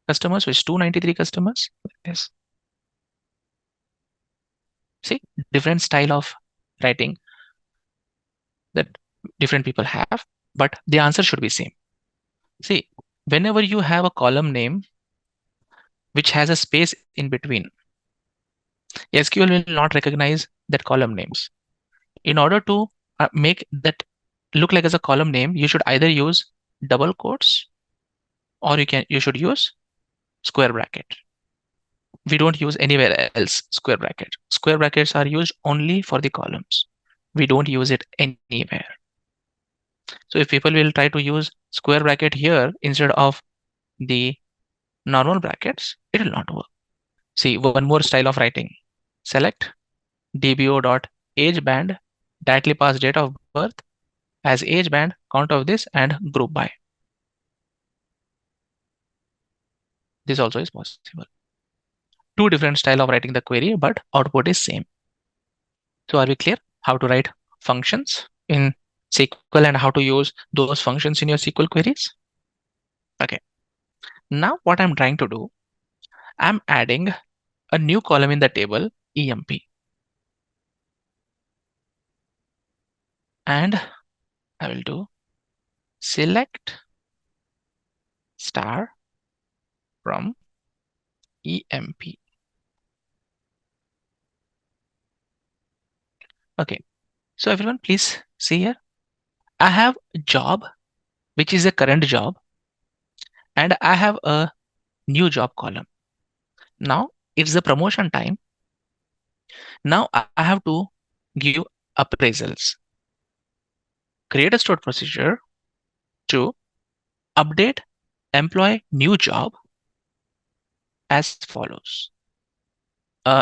customers, which 293 customers. Yes. See, different style of writing that different people have, but the answer should be same. See, whenever you have a column name which has a space in between, SQL will not recognize that column names. In order to make that look like as a column name, you should either use double quotes or you should use square bracket. We don't use anywhere else square bracket. Square brackets are used only for the columns. We don't use it anywhere. So if people will try to use square bracket here instead of the normal brackets, it will not work. See, one more style of writing. Select dbo.age band, directly pass date of birth as age band, count of this, and group by. This also is possible. Two different style of writing the query, but output is same. So are we clear how to write functions in SQL and how to use those functions in your SQL queries? Okay. Now what I'm trying to do, I'm adding a new column in the table, EMP. And I will do select star from EMP. Okay, so everyone please see here. I have a job, which is a current job, and I have a new job column. Now it's the promotion time. Now I have to give appraisals. Create a stored procedure to update employee new job as follows.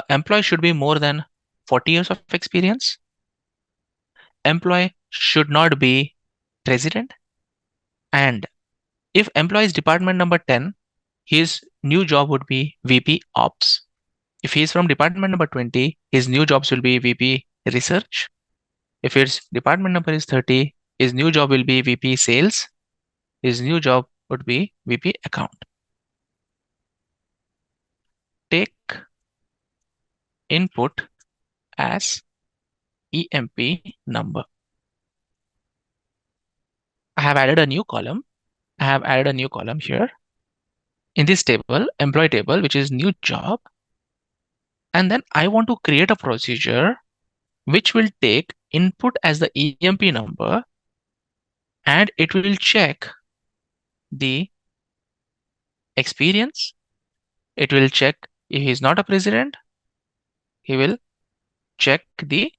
Employee should be more than 40 years of experience. Employee should not be resident. And if employee is department number 10, his new job would be VP Ops. If he is from department number 20, his new jobs will be VP Research. If his department number is 30, his new job will be VP Sales. His new job would be VP Account. Take input as EMP number. I have added a new column. I have added a new column here in this table, employee table, which is new job. And then I want to create a procedure which will take input as the EMP number, and it will check the experience. It will check if he is not a president. He will check the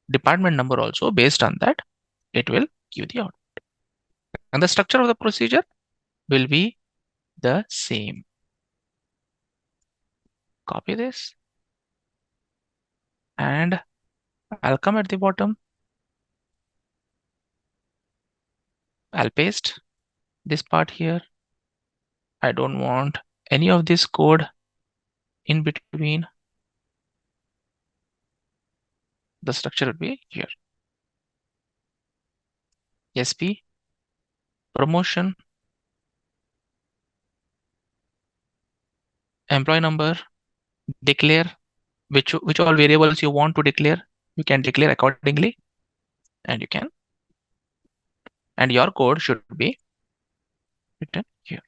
department number also. Based on that, it will give the output. And the structure of the procedure will be the same. copy this, and I'll come at the bottom. I'll paste this part here. I don't want any of this code in between. The structure would be here. SP, promotion, employee number, declare which all variables you want to declare. You can declare accordingly, and you can. And your code should be written here.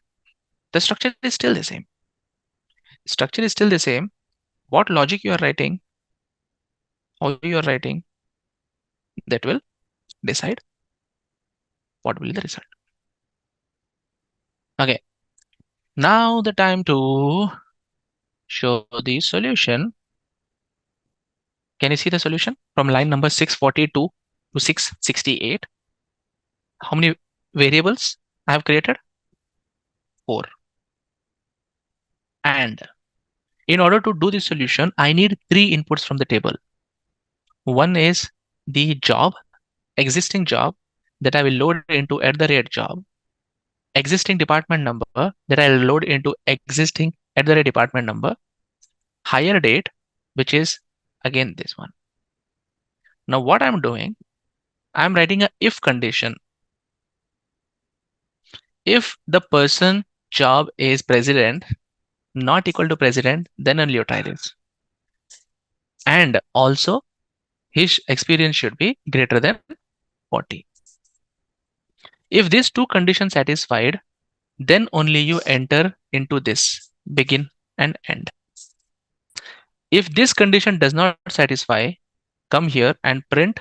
The structure is still the same. Structure is still the same. What logic you are writing, how you are writing, that will decide what will be the result. Okay. Now the time to show the solution. Can you see the solution from line number 642 to 668? How many variables I have created? 4. And in order to do this solution, I need 3 inputs from the table. One is the job, existing job that I will load into @job, existing department number that I will load into existing @department number, hire date, which is again this one. Now what I'm doing, I'm writing a if condition. If the person job is president, not equal to president, then only you try this. And also his experience should be greater than 40. If these 2 conditions satisfied, then only you enter into this begin and end. If this condition does not satisfy, come here and print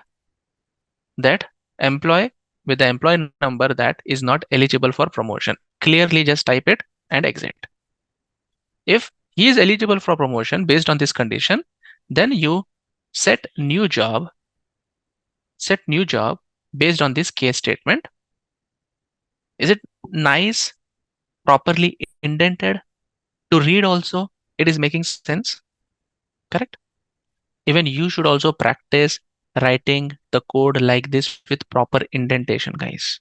that employee with the employee number that is not eligible for promotion. Clearly just type it and exit. If he is eligible for promotion based on this condition, then you set new job based on this case statement. Is it nice, properly indented to read also? It is making sense, correct? Even you should also practice writing the code like this with proper indentation, guys.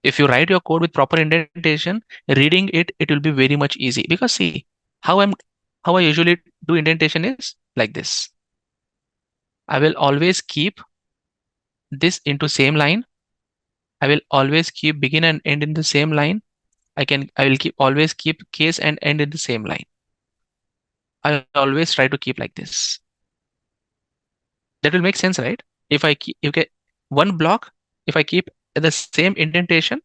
If you write your code with proper indentation, reading it will be very much easy. Because see, how I usually do indentation is like this. I will always keep this into same line. I will always keep begin and end in the same line. I will always keep case and end in the same line. I always try to keep like this. That will make sense, right? If I keep one block, if I keep the same indentation,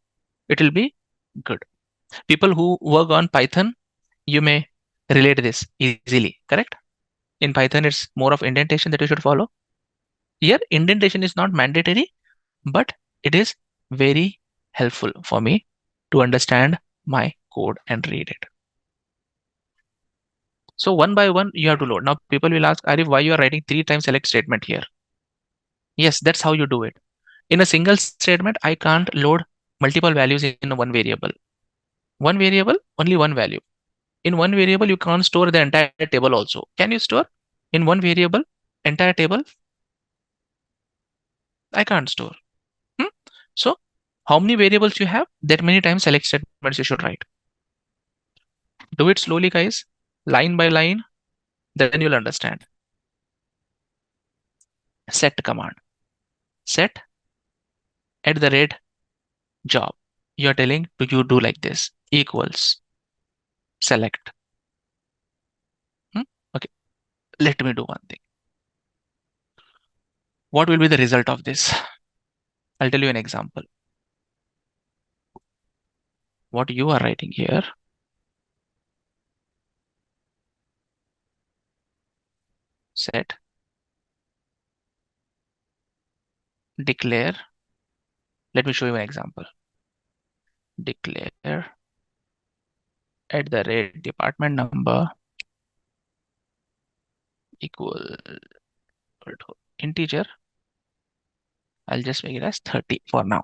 it will be good. People who work on Python, you may relate this easily, correct? In Python, it's more of indentation that you should follow. Here, indentation is not mandatory, but it is very helpful for me to understand my code and read it. So one by one, you have to load. Now people will ask, Arif, why you are writing 3 times select statement here? Yes, that's how you do it. In a single statement, I can't load multiple values in one variable. One variable, only one value. In one variable, you can't store the entire table also. Can you store in one variable entire table? I can't store. So how many variables you have, that many times select statements you should write. Do it slowly, guys, line by line, then you'll understand. Set command. Set @job. You're telling you do like this, equals select. Okay, let me do one thing. What will be the result of this? I'll tell you an example. What you are writing here, set declare. Let me show you an example. Declare @department number equal to integer. I'll just make it as 30 for now.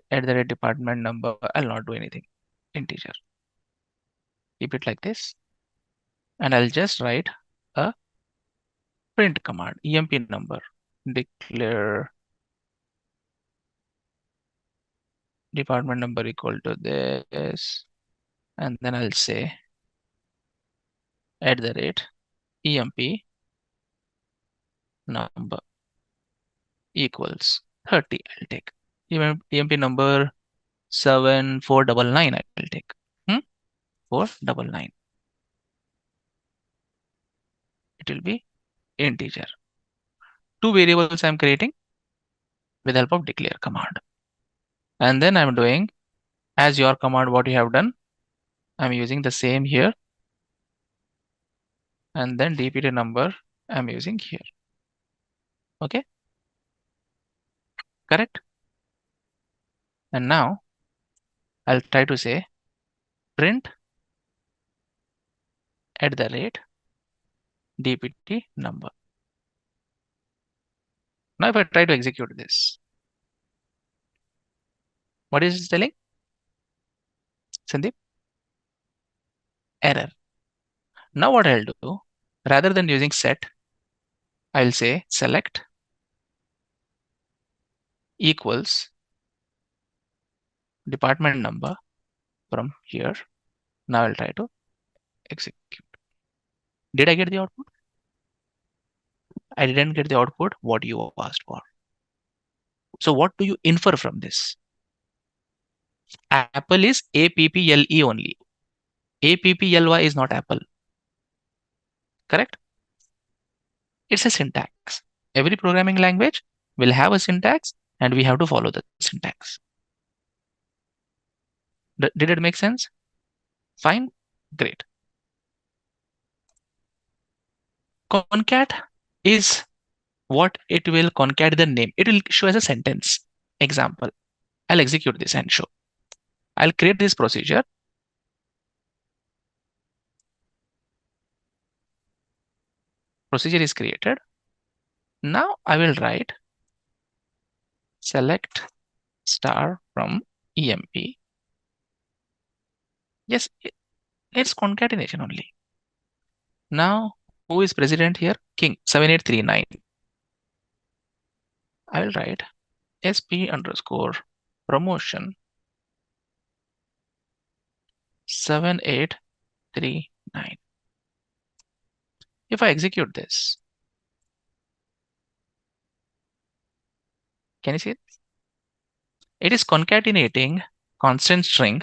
@department number, I'll not do anything. Integer. keep it like this, and I'll just write a print command, emp number, declare department number equal to this, and then I'll say @emp number equals 30. I'll take emp number 7499. I'll take 499. It will be integer. Two variables I'm creating with help of declare command. And then I'm doing as your command, what you have done, I'm using the same here. And then dpt number I'm using here. Okay, correct? And now I'll try to say print @dpt number. Now if I try to execute this, what is it telling? Sandeep? Error. Now what I'll do, rather than using set, I'll say select equals department number from here. Now I'll try to execute. Did I get the output? I didn't get the output what you asked for. So what do you infer from this? Apple is APPLE only. APPLY is not Apple. Correct? It's a syntax. Every programming language will have a syntax and we have to follow the syntax. Did it make sense? Fine? Great. Concat is what it will concat the name. It will show as a sentence. Example. I'll execute this and show. I'll create this procedure. Procedure is created. Now I will write select star from emp. Yes, it's concatenation only. Now, who is president here? King 7839. I will write sp underscore promotion 7839. If I execute this, can you see it? It is concatenating constant string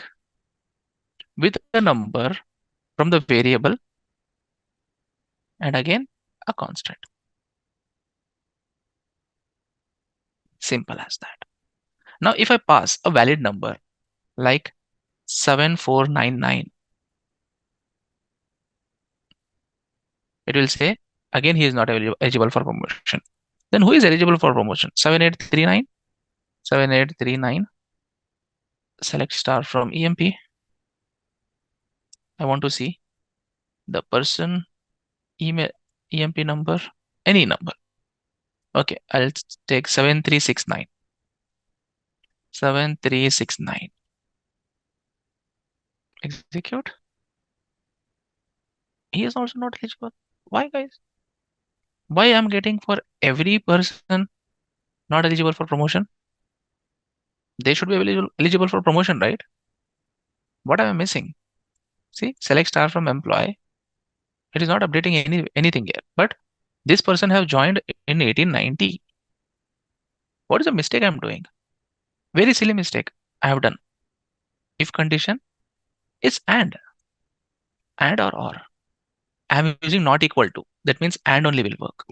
with a number from the variable and again a constant. Simple as that. Now, if I pass a valid number like 7499, it will say again he is not eligible for promotion. Then who is eligible for promotion? 7839. 7839. Select star from emp. I want to see the person, email, emp number, any number. Okay, I'll take 7369. 7369. Execute. He is also not eligible. Why, guys? Why I'm getting for every person not eligible for promotion? They should be eligible for promotion, right? What am I missing? See, select star from employee. It is not updating anything here, but this person have joined in 1890. What is the mistake I'm doing? Very silly mistake I have done. If condition is and or. I'm using not equal to. That means and only will work.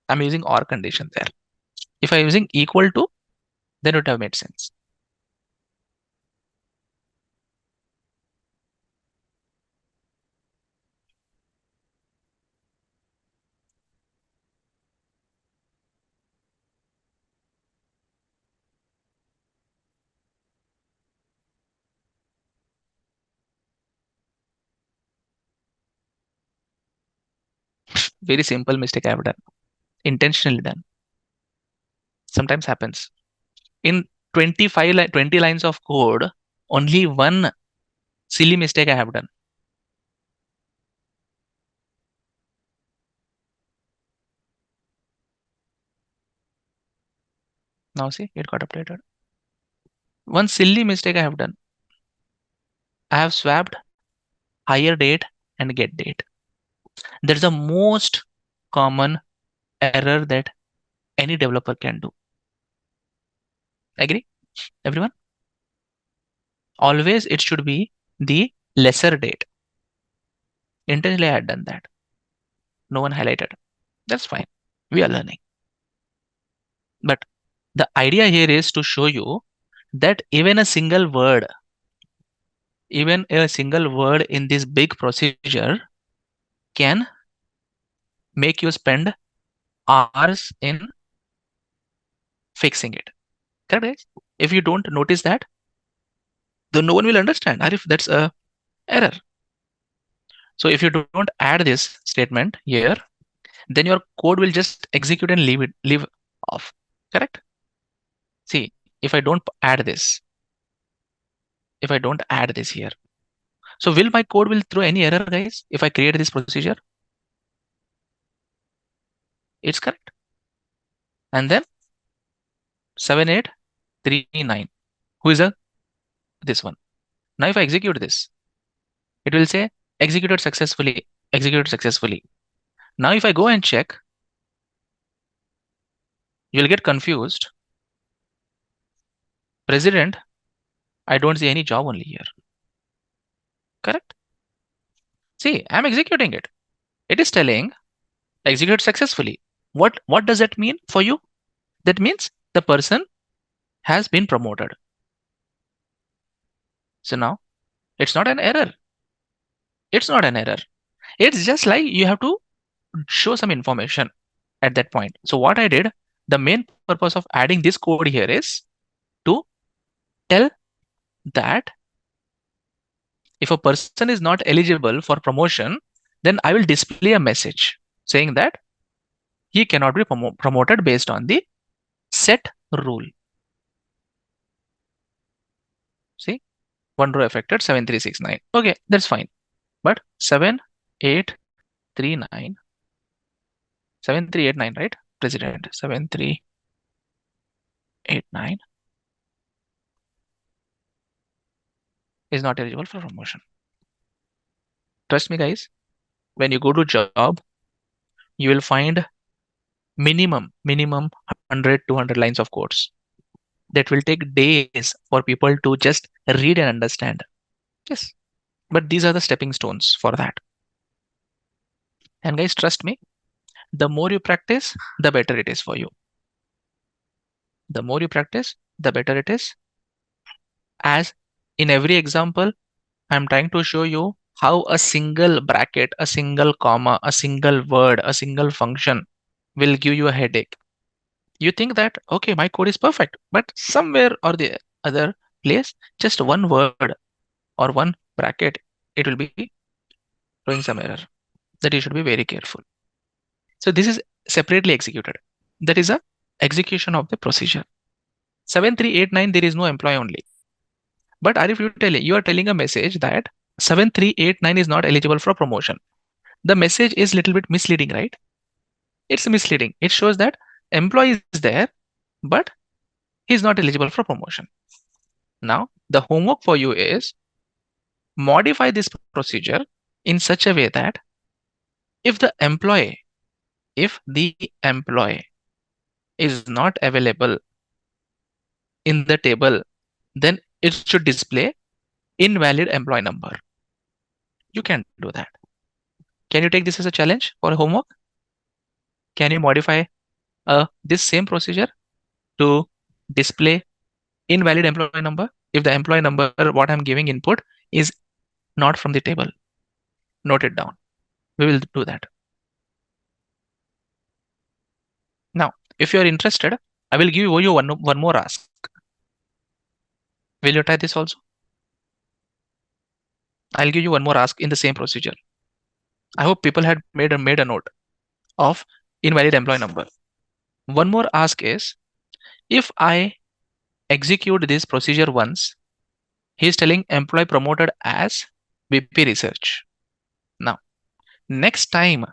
I'm using or condition there. If I'm using equal to, then it would have made sense. Very simple mistake I have done. Intentionally done. Sometimes happens. In 20 lines of code, only one silly mistake I have done. Now see, it got updated. One silly mistake I have done. I have swapped hire date and get date. That's the most common error that any developer can do. Agree, everyone? Always it should be the lesser date. Intentionally I had done that. No one highlighted. That's fine. We are learning. But the idea here is to show you that even a single word in this big procedure can make you spend hours in fixing it. Correct, guys? If you don't notice that, then no one will understand. Or if that's a error. So if you don't add this statement here, then your code will just execute and leave off. Correct? See, if I don't add this here, so will my code will throw any error, guys, if I create this procedure? It's correct. And then 7839. Who is this one? Now if I execute this, it will say executed successfully. Now if I go and check, you'll get confused. President, I don't see any job only here. Correct? See, I'm executing it. It is telling execute successfully. What does that mean for you? That means the person has been promoted. So now it's not an error. It's just like you have to show some information at that point. So what I did, the main purpose of adding this code here is to tell that if a person is not eligible for promotion, then I will display a message saying that he cannot be promoted based on the set rule. See, one row affected 7369. Okay, that's fine. But 7839, 7389, right? President 7389 is not eligible for promotion. Trust me, guys, when you go to job, you will find minimum 100 200 lines of codes that will take days for people to just read and understand. Yes, but these are the stepping stones for that. And guys, trust me, the more you practice, the better it is for you. The more you practice, the better it is. As in every example, I'm trying to show you how a single bracket, a single comma, a single word, a single function will give you a headache. You think that, okay, my code is perfect, but somewhere or the other place, just one word or one bracket, it will be throwing some error. That you should be very careful. So this is separately executed. That is a execution of the procedure. 7389, there is no employee only. But if you are telling a message that 7389 is not eligible for promotion, the message is little bit misleading, right? It's misleading. It shows that employee is there, but he's not eligible for promotion. Now, the homework for you is modify this procedure in such a way that if the employee is not available in the table, then it should display invalid employee number. You can do that. Can you take this as a challenge for a homework? Can you modify this same procedure to display invalid employee number if the employee number what I'm giving input is not from the table? Note it down. We will do that. Now, if you are interested, I will give you one more ask. Will you try this also? I'll give you one more ask in the same procedure. I hope people had made a note of invalid employee number. One more ask is, if I execute this procedure once He's telling employee promoted as VP research. Now, next time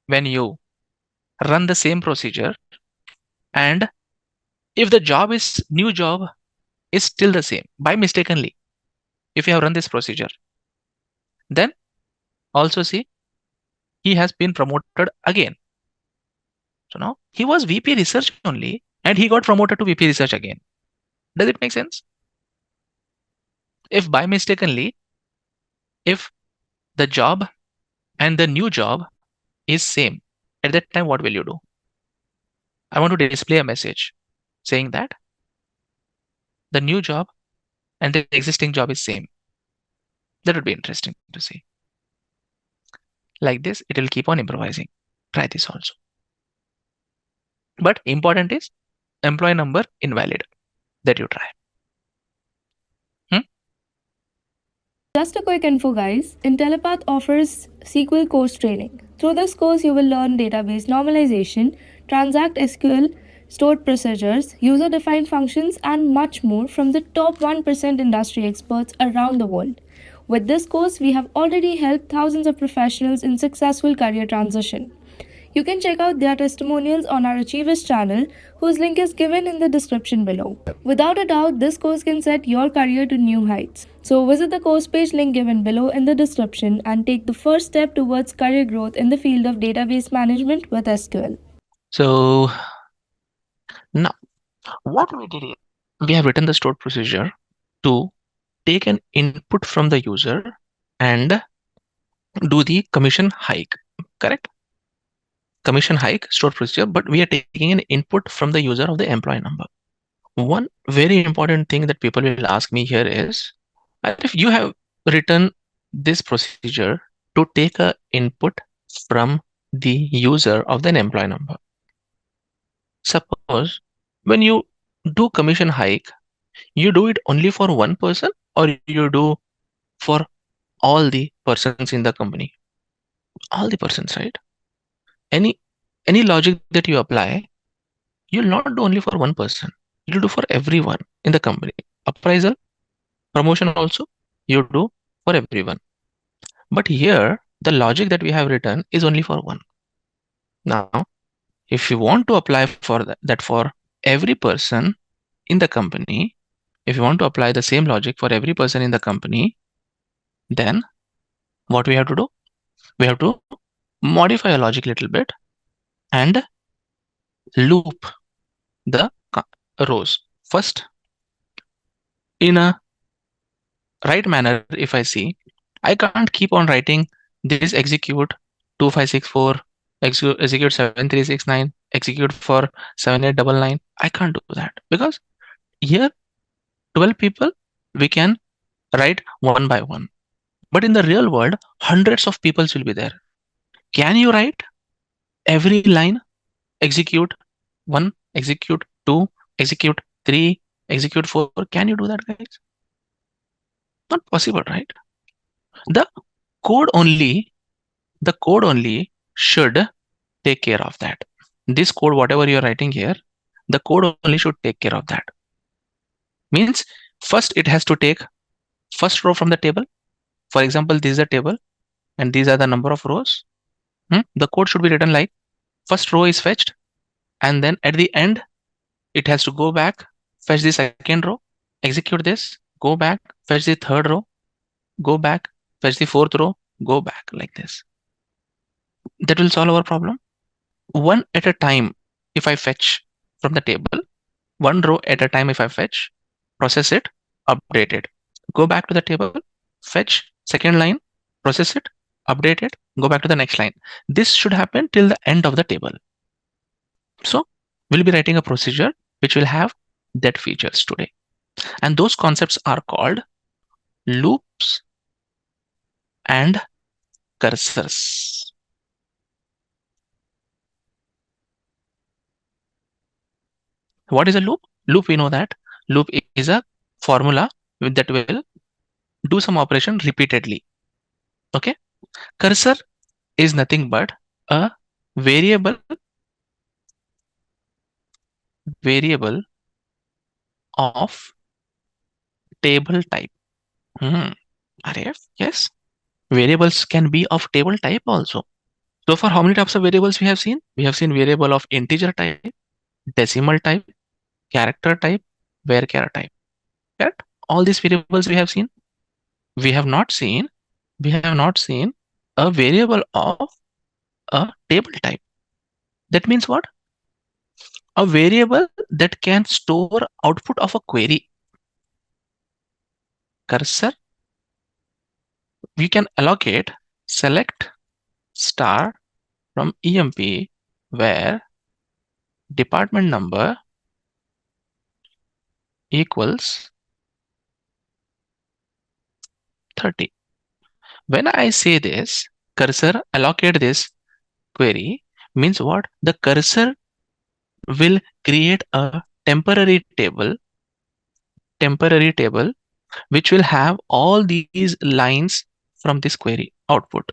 when you run the same procedure, and if the new job is still the same by mistakenly, if you have run this procedure, then also see he has been promoted again. So now he was VP research only and he got promoted to VP research again. Does it make sense? If by mistakenly, if the job and the new job is same, at that time what will you do? I want to display a message saying that the new job and the existing job is same. That would be interesting to see. Like this, it will keep on improvising. Try this also. But important is employee number invalid that you try. Just a quick info, guys. Intellipaat offers SQL Course training. Through this course, you will learn database normalization, transact SQL stored procedures, user-defined functions, and much more from the top 1% industry experts around the world. With this course, we have already helped thousands of professionals in successful career transition. You can check out their testimonials on our Achievers channel, whose link is given in the description below. Without a doubt, this course can set your career to new heights. So visit the course page link given below in the description and take the first step towards career growth in the field of database management with SQL. So now what we did is we have written the stored procedure to take an input from the user and do the commission hike, correct? Commission hike stored procedure, but we are taking an input from the user of the employee number. One very important thing that people will ask me here is, if you have written this procedure to take a input from the user of the employee number. Suppose when you do commission hike, you do it only for one person or you do for all the persons in the company? All the persons, right? Any logic that you apply, you'll not do only for one person. You'll do for everyone in the company. Appraisal, promotion also, you do for everyone. But here, the logic that we have written is only for one. Now, if you want to apply for that for every person in the company, if you want to apply the same logic for every person in the company, then what we have to do? We have to modify a logic a little bit and loop the rows. First, in a right manner, if I see, I can't keep on writing this execute 2564, execute 7369, execute for 7899. I can't do that because here 12 people we can write one by one. But in the real world, hundreds of people will be there. Can you write every line execute 1, execute 2, execute 3, execute 4? Can you do that, guys? Not possible, right? The code only should take care of that. This code, whatever you're writing here, the code only should take care of that. Means first it has to take first row from the table. For example, this is a table and these are the number of rows. The code should be written like first row is fetched and then at the end it has to go back, fetch the second row, execute this, go back, fetch the third row, go back, fetch the fourth row, go back, like this. That will solve our problem. One at a time, if I fetch from the table, one row at a time if I fetch, process it, update it, go back to the table, fetch second line, process it, update it, go back to the next line. This should happen till the end of the table. So we'll be writing a procedure which will have that features today. And those concepts are called loops and cursors. What is a loop? Loop, we know that. Loop is a formula that will do some operation repeatedly. Okay. Cursor is nothing but a variable of table type. Arif, yes. Variables can be of table type also. So far, how many types of variables we have seen? We have seen variable of integer type, decimal type, character type, varchar type. Correct? All these variables we have seen. We have not seen. We have not seen a variable of a table type. That means what? A variable that can store output of a query. Cursor. We can allocate select star from EMP where department number equals 30. When I say this, cursor allocate this query means what? The cursor will create a temporary table which will have all these lines from this query output.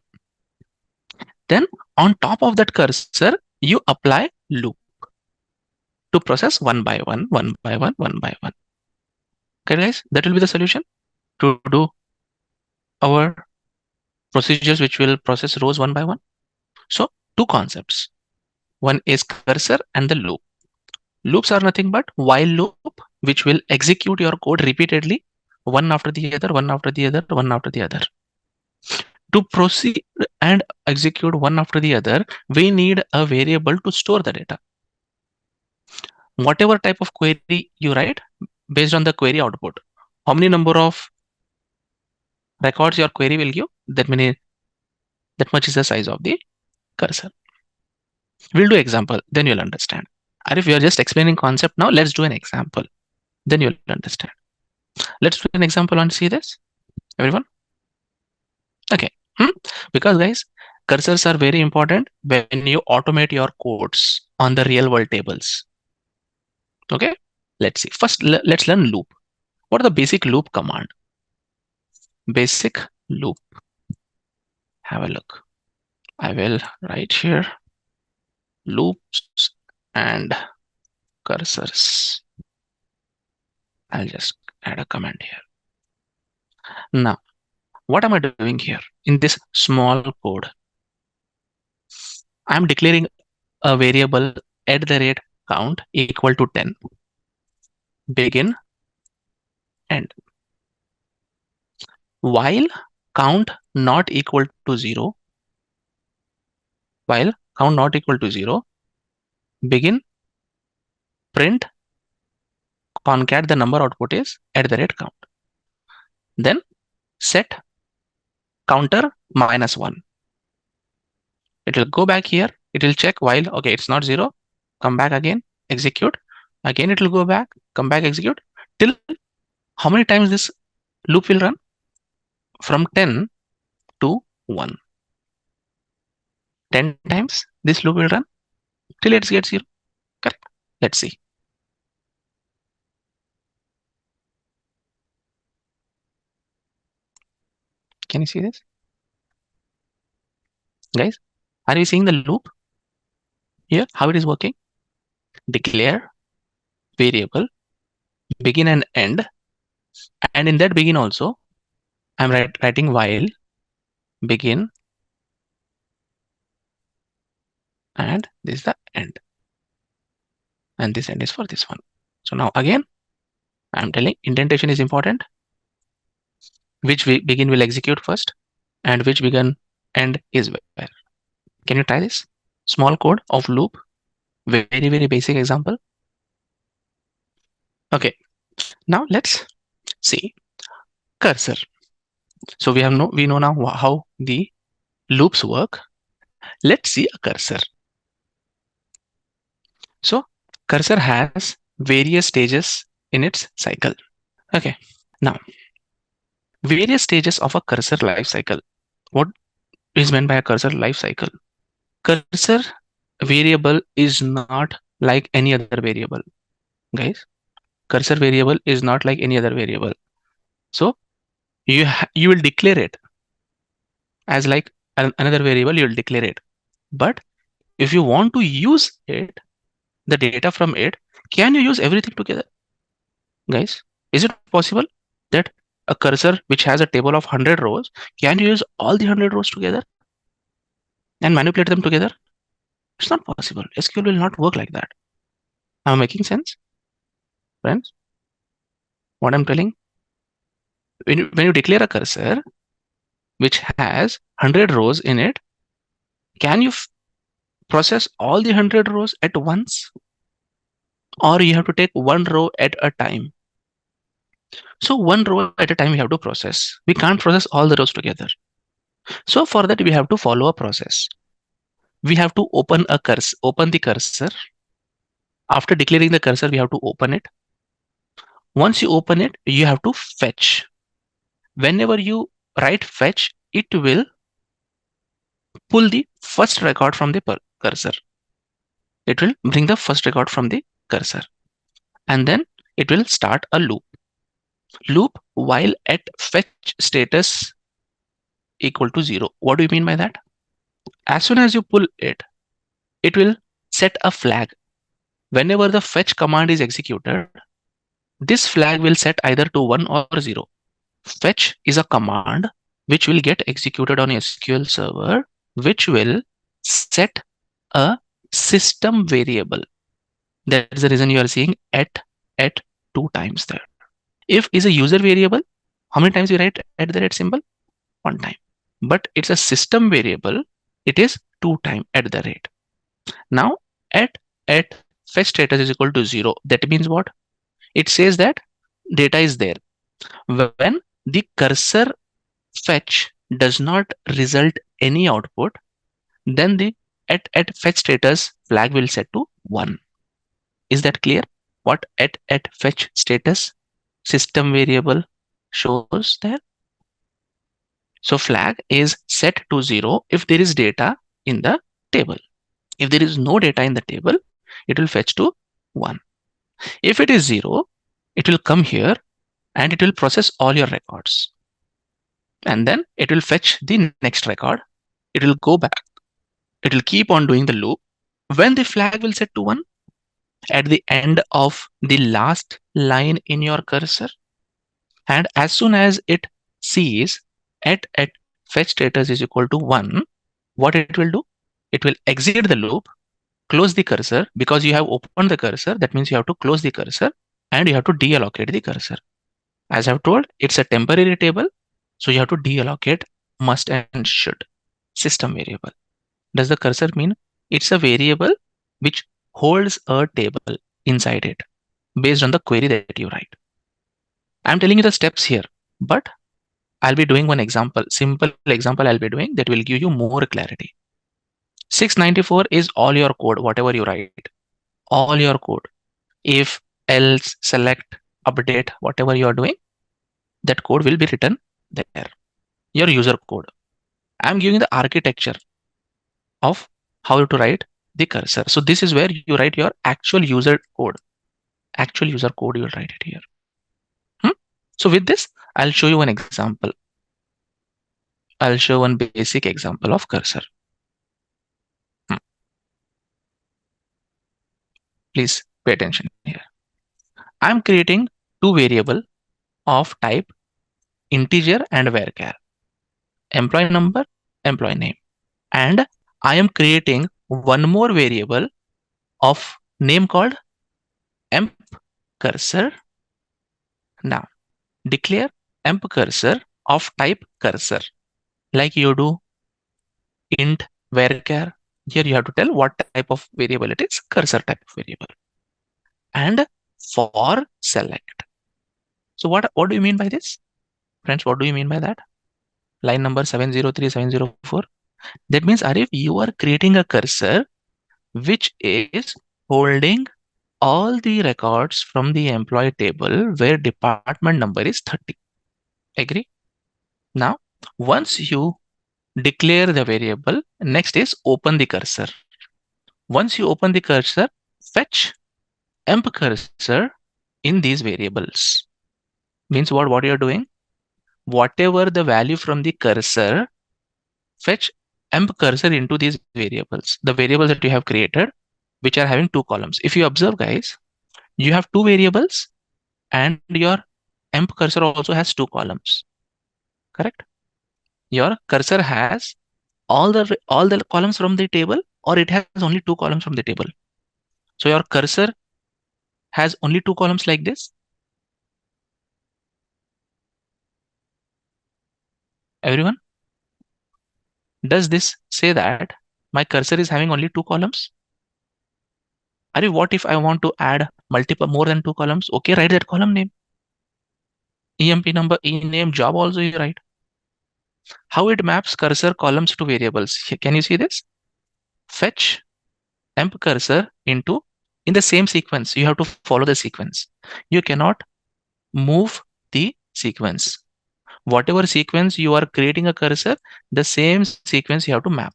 Then on top of that cursor, you apply loop to process one by one, one by one, one by one. Okay, guys, that will be the solution to do our procedures which will process rows one by one. So two concepts. One is cursor and the loop. Loops are nothing but while loop, which will execute your code repeatedly, one after the other, one after the other, one after the other. To proceed and execute one after the other, we need a variable to store the data. Whatever type of query you write, based on the query output, how many number of records your query will give, that much is the size of the cursor. We'll do example, then you'll understand. Or if we are just explaining concept now, let's do an example. Then you'll understand. Let's do an example and see this, everyone. Okay. Because guys, cursors are very important when you automate your codes on the real world tables. Okay. Let's see. First, let's learn loop. What are the basic loop command? Basic loop. Have a look. I will write here loops and cursors. I'll just add a comment here. Now, what am I doing here in this small code? I'm declaring a variable @count equal to 10. Begin, end. While count not equal to 0, begin, print, concat the number output is @count. Then set counter -1. It will go back here. It will check while, okay, it's not 0. Come back again, execute. Again, it will go back, come back, execute. Till how many times this loop will run? From 10 to 1. 10 times this loop will run till it gets 0. Correct? Let's see. Can you see this? Guys, are you seeing the loop here? How it is working? Declare variable, begin and end. And in that begin also, I'm writing while, begin, and this is the end. And this end is for this one. So now again, I'm telling indentation is important. Which begin will execute first and which begin end is where. Can you try this? Small code of loop, very, very basic example. Okay, now let's see cursor. So we know now how the loops work. Let's see a cursor. So cursor has various stages in its cycle. Okay, now various stages of a cursor life cycle. What is meant by a cursor life cycle? Cursor variable is not like any other variable, guys. Cursor variable is not like any other variable. So you will declare it as like another variable. You will declare it, but if you want to use it, the data from it, can you use everything together, guys? Is it possible that a cursor which has a table of 100 rows, can you use all the 100 rows together and manipulate them together? It's not possible. SQL will not work like that. Am I making sense, friends? What I'm telling? When you declare a cursor which has 100 rows in it, can you process all the 100 rows at once? Or you have to take one row at a time? So one row at a time we have to process. We can't process all the rows together. So for that we have to follow a process. We have to open the cursor. After declaring the cursor, we have to open it. Once you open it, you have to fetch. Whenever you write fetch, it will pull the first record from the cursor. It will bring the first record from the cursor. And then it will start a loop. Loop while at fetch status equal to 0. What do you mean by that? As soon as you pull it, it will set a flag. Whenever the fetch command is executed, this flag will set either to 1 or 0. Fetch is a command which will get executed on SQL server, which will set a system variable. That's the reason you are seeing at 2 times there. If is a user variable, how many times you write at the rate symbol? 1 time. But it's a system variable, it is 2 times at the rate. Now at fetch status is equal to 0. That means what? It says that data is there. When the cursor fetch does not result any output, then the at fetch status flag will set to 1. Is that clear? What at fetch status system variable shows there? So flag is set to 0 if there is data in the table. If there is no data in the table, it will fetch to 1. If it is 0, it will come here and it will process all your records. And then it will fetch the next record. It will go back. It will keep on doing the loop. When the flag will set to 1, at the end of the last line in your cursor, and as soon as it sees at fetch status is equal to 1, what it will do? It will exit the loop, close the cursor. Because you have opened the cursor, that means you have to close the cursor and you have to deallocate the cursor. As I've told, it's a temporary table, so you have to deallocate must and should system variable. Does the cursor mean it's a variable which holds a table inside it based on the query that you write? I'm telling you the steps here, but I'll be doing one example, simple example I'll be doing that will give you more clarity. 694 is all your code, whatever you write, all your code. If, else, select, update, whatever you are doing, that code will be written there, your user code. I'm giving the architecture of how to write the cursor. So this is where you write your actual user code. Actual user code, you will write it here. So with this, I'll show you an example. I'll show one basic example of cursor. Please pay attention here. I'm creating 2 variables of type integer and varchar. Employee number, employee name. And I am creating one more variable of name called emp cursor. Now, declare emp cursor of type cursor, like you do int varchar. Here you have to tell what type of variable it is, cursor type of variable. And for select. So what do you mean by this? Friends, what do you mean by that? Line number 703, 704. That means, Arif, you are creating a cursor which is holding all the records from the employee table where department number is 30. Agree? Now, once you declare the variable, next is open the cursor. Once you open the cursor, fetch emp cursor in these variables. Means what you are doing? Whatever the value from the cursor, fetch emp cursor into these variables, the variables that you have created, which are having 2 columns. If you observe, guys, you have 2 variables and your emp cursor also has 2 columns. Correct? Your cursor has all the columns from the table, or it has only 2 columns from the table. So your cursor has only 2 columns like this. Everyone? Does this say that my cursor is having only 2 columns? What if I want to add more than 2 columns? Okay, write that column name. EMP number, ename, job also you write. How it maps cursor columns to variables. Can you see this? Fetch emp cursor in the same sequence. You have to follow the sequence. You cannot move the sequence. Whatever sequence you are creating a cursor, the same sequence you have to map.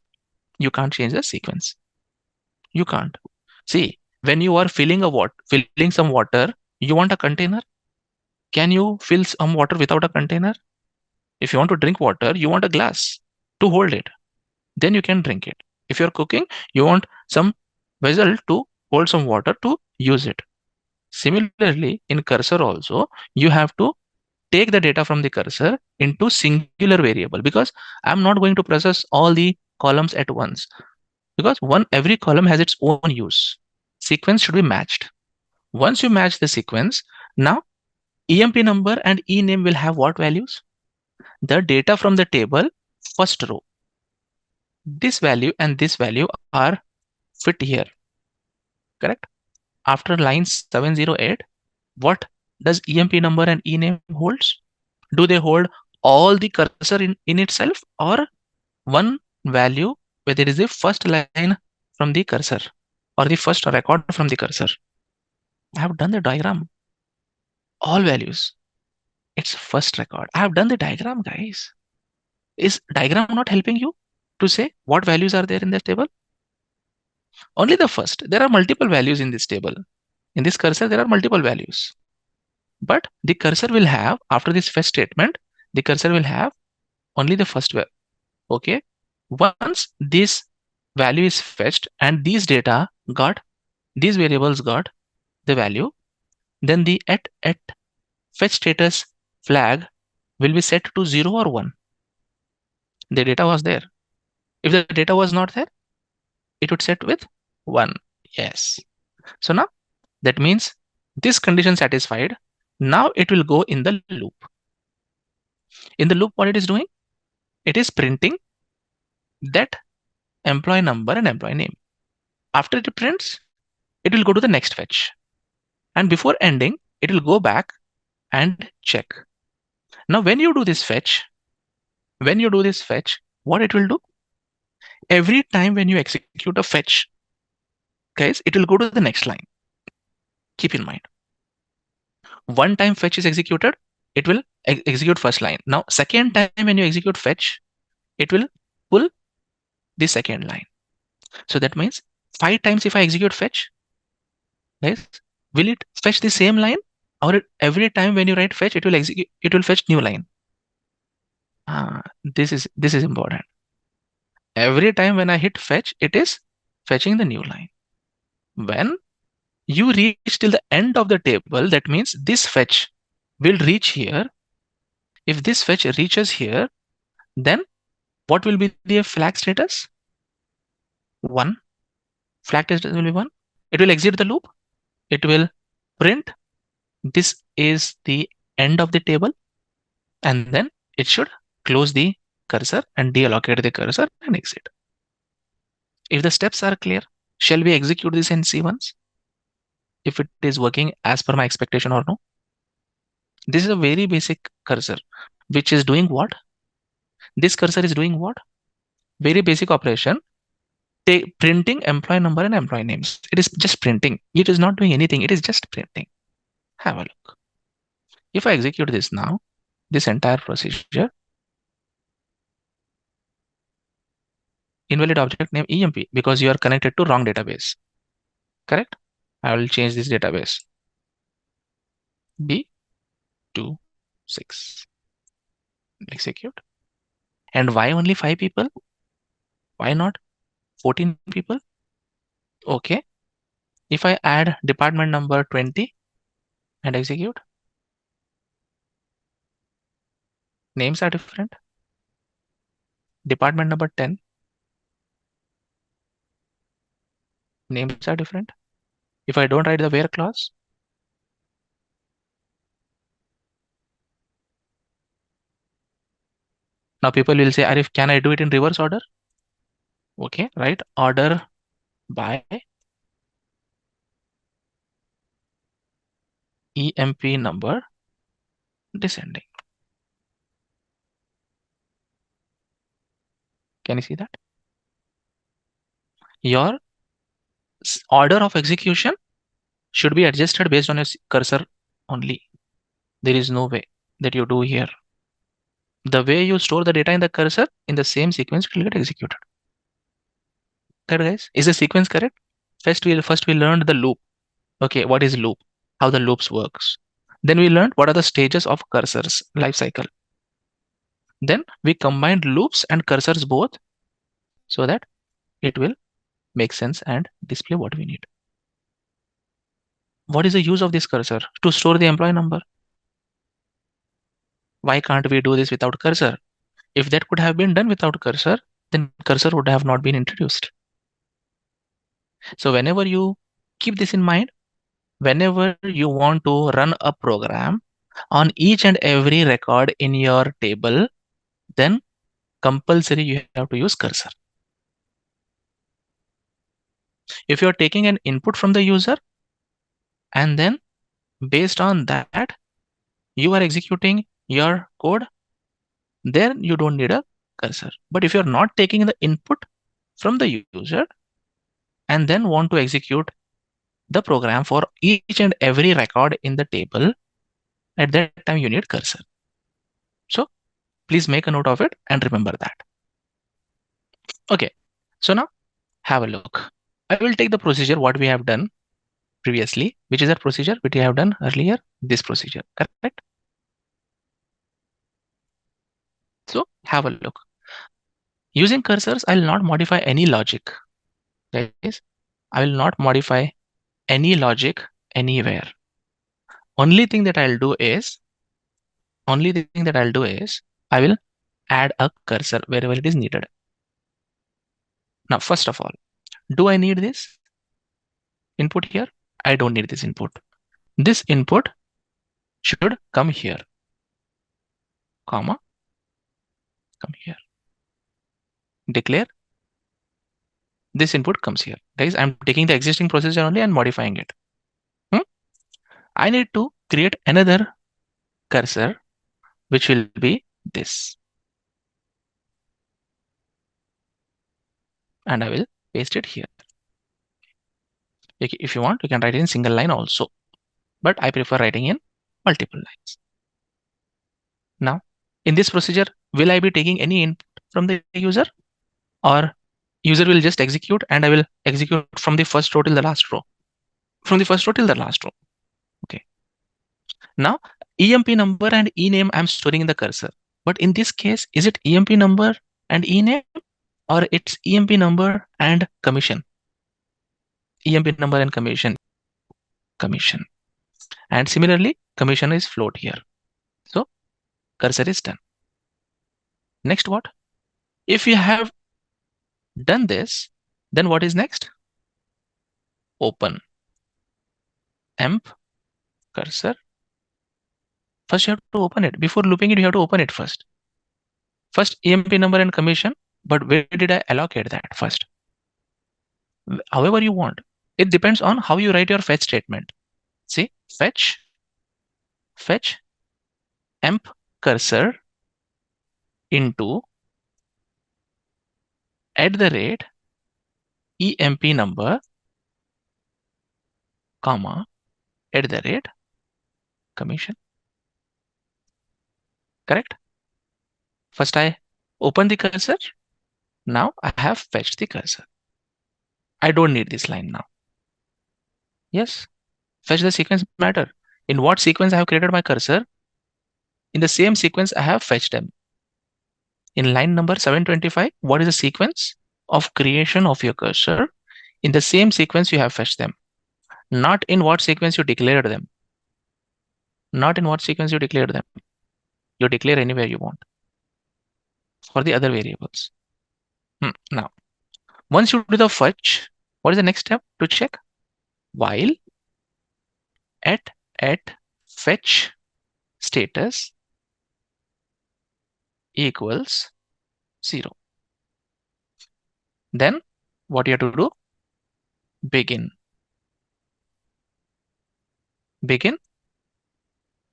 You can't change the sequence. You can't. See, when you are filling some water, you want a container. Can you fill some water without a container? If you want to drink water, you want a glass to hold it. Then you can drink it. If you're cooking, you want some vessel to hold some water to use it. Similarly, in cursor also, you have to take the data from the cursor into singular variable, because I'm not going to process all the columns at once, because every column has its own use. Sequence should be matched. Once you match the sequence, now EMP number and ename will have what values? The data from the table, first row. This value and this value are fit here. Correct? After line 708, what does EMP number and ename holds? Do they hold all the cursor in itself, or one value where there is the first line from the cursor or the first record from the cursor? I have done the diagram. All values. It's first record. I have done the diagram, guys. Is diagram not helping you to say what values are there in this table? Only the first. There are multiple values in this table. In this cursor, there are multiple values. But the cursor will have, after this fetch statement, the cursor will have only the first value. Okay. Once this value is fetched and these variables got the value, then the at fetch status flag will be set to 0 or 1. The data was there. If the data was not there, it would set with 1. Yes. So now that means this condition satisfied. Now it will go in the loop. In the loop, what it is doing? It is printing that employee number and employee name. After it prints, it will go to the next fetch. And before ending, it will go back and check. Now, when you do this fetch, what it will do? Every time when you execute a fetch, guys, it will go to the next line. Keep in mind. One time fetch is executed, it will execute first line. Now, second time when you execute fetch, it will pull the second line. So that means 5 times if I execute fetch, guys, will it fetch the same line? Or every time when you write fetch, it will fetch new line. This is important. Every time when I hit fetch, it is fetching the new line. When you reach till the end of the table, that means this fetch will reach here. If this fetch reaches here, then what will be the flag status? 1. Flag status will be 1. It will exit the loop. It will print. This is the end of the table. And then it should close the cursor and deallocate the cursor and exit. If the steps are clear, shall we execute this and see once if it is working as per my expectation or no? This is a very basic cursor, which is doing what? This cursor is doing what? Very basic operation. Printing employee number and employee names. It is just printing. It is not doing anything. It is just printing. Have a look. If I execute this now, this entire procedure, invalid object name EMP, because you are connected to wrong database. Correct? I will change this database. B26. Execute. And why only 5 people? Why not 14 people? Okay. If I add department number 20 and execute, Names are different. Department number 10. Names are different. If I don't write the where clause, now people will say, Arif, can I do it in reverse order? Okay, right. Order by EMP number descending. Can you see that? Your order of execution should be adjusted based on your cursor only. There is no way that you do here. The way you store the data in the cursor, in the same sequence, it will get executed. Correct, guys? Is the sequence correct? First we learned the loop. Okay, what is loop? How the loops works. Then we learned what are the stages of cursors life cycle. Then we combined loops and cursors both so that it will make sense and display what we need. What is the use of this cursor? To store the employee number. Why can't we do this without cursor? If that could have been done without cursor, then cursor would have not been introduced. So whenever you keep this in mind, whenever you want to run a program on each and every record in your table, then compulsory you have to use cursor. If you're taking an input from the user and then based on that you are executing your code, then you don't need a cursor. But if you're not taking the input from the user and then want to execute the program for each and every record in the table, at that time you need cursor. So please make a note of it and remember that. Okay, so now have a look. I will take the procedure what we have done previously, which is a procedure which we have done earlier, this procedure, correct? So have a look. Using cursors, I'll not modify any logic. Guys, I will not modify any logic anywhere. Only thing that I'll do is I will add a cursor wherever it is needed. Now, first of all, do I need this input here? I don't need this input. This input should come here, comma, come here. Declare. This input comes here. Guys, I'm taking the existing procedure only and modifying it. I need to create another cursor, which will be this. And I will paste it here. If you want, you can write it in single line also. But I prefer writing in multiple lines. Now, in this procedure, will I be taking any input from the user? Or user will just execute and I will execute from the first row till the last row? From the first row till the last row. Okay. Now, EMP number and ename I'm storing in the cursor. But in this case, is it EMP number and ename? Or it's EMP number and commission? EMP number and commission. And similarly, commission is float here. So cursor is done. Next what? If you have done this, then what is next? Open emp cursor. First you have to open it. Before looping it, you have to open it first. First EMP number and commission, but where did I allocate that first? However you want. It depends on how you write your fetch statement. See, fetch emp cursor into @ EMP number, comma, @ commission. Correct? First I open the cursor. Now I have fetched the cursor. I don't need this line now. Yes, fetch the sequence matter. In what sequence I have created my cursor? In the same sequence I have fetched them. In line number 725, what is the sequence of creation of your cursor? In the same sequence you have fetched them. Not in what sequence you declared them. Not in what sequence you declared them. you declare anywhere you want for the other variables. Now, once you do the fetch, what is the next step to check? While at fetch status equals 0. Then what you have to do? Begin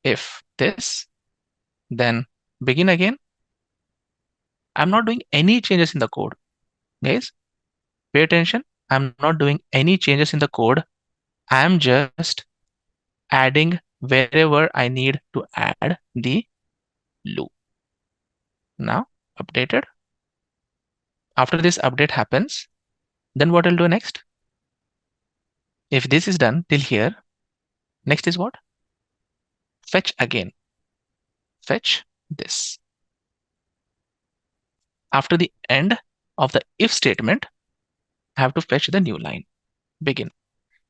if this, then begin again. I'm not doing any changes in the code. Guys, pay attention. I'm not doing any changes in the code. I'm just adding wherever I need to add the loop. Now updated. After this update happens, then what I'll do next? If this is done till here, next is what? Fetch again. Fetch this. After the end of the if statement, I have to fetch the new line. Begin.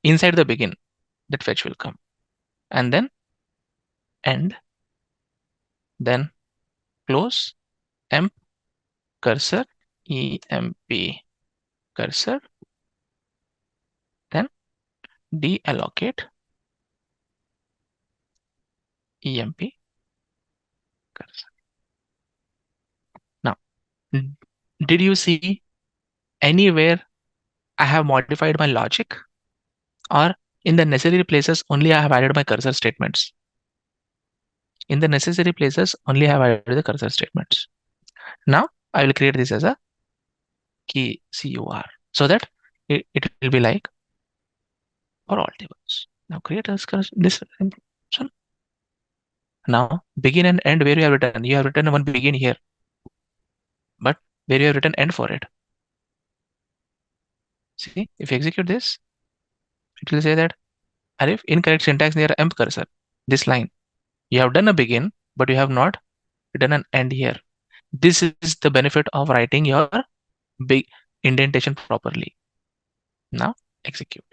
Inside the begin, that fetch will come. And then end. Then close emp cursor, emp cursor. Then deallocate emp cursor. Now, did you see anywhere I have modified my logic, or in the necessary places only I have added my cursor statements? In the necessary places only I have added the cursor statements. Now I will create this as a key CUR so that it will be like for all tables. Now create this implementation. Now begin and end, where you have written? You have written one begin here, but where you have written end for it. See, if you execute this, it will say that Arif, incorrect syntax near emp cursor. This line, you have done a begin, but you have not written an end here. This is the benefit of writing your big indentation properly. Now execute.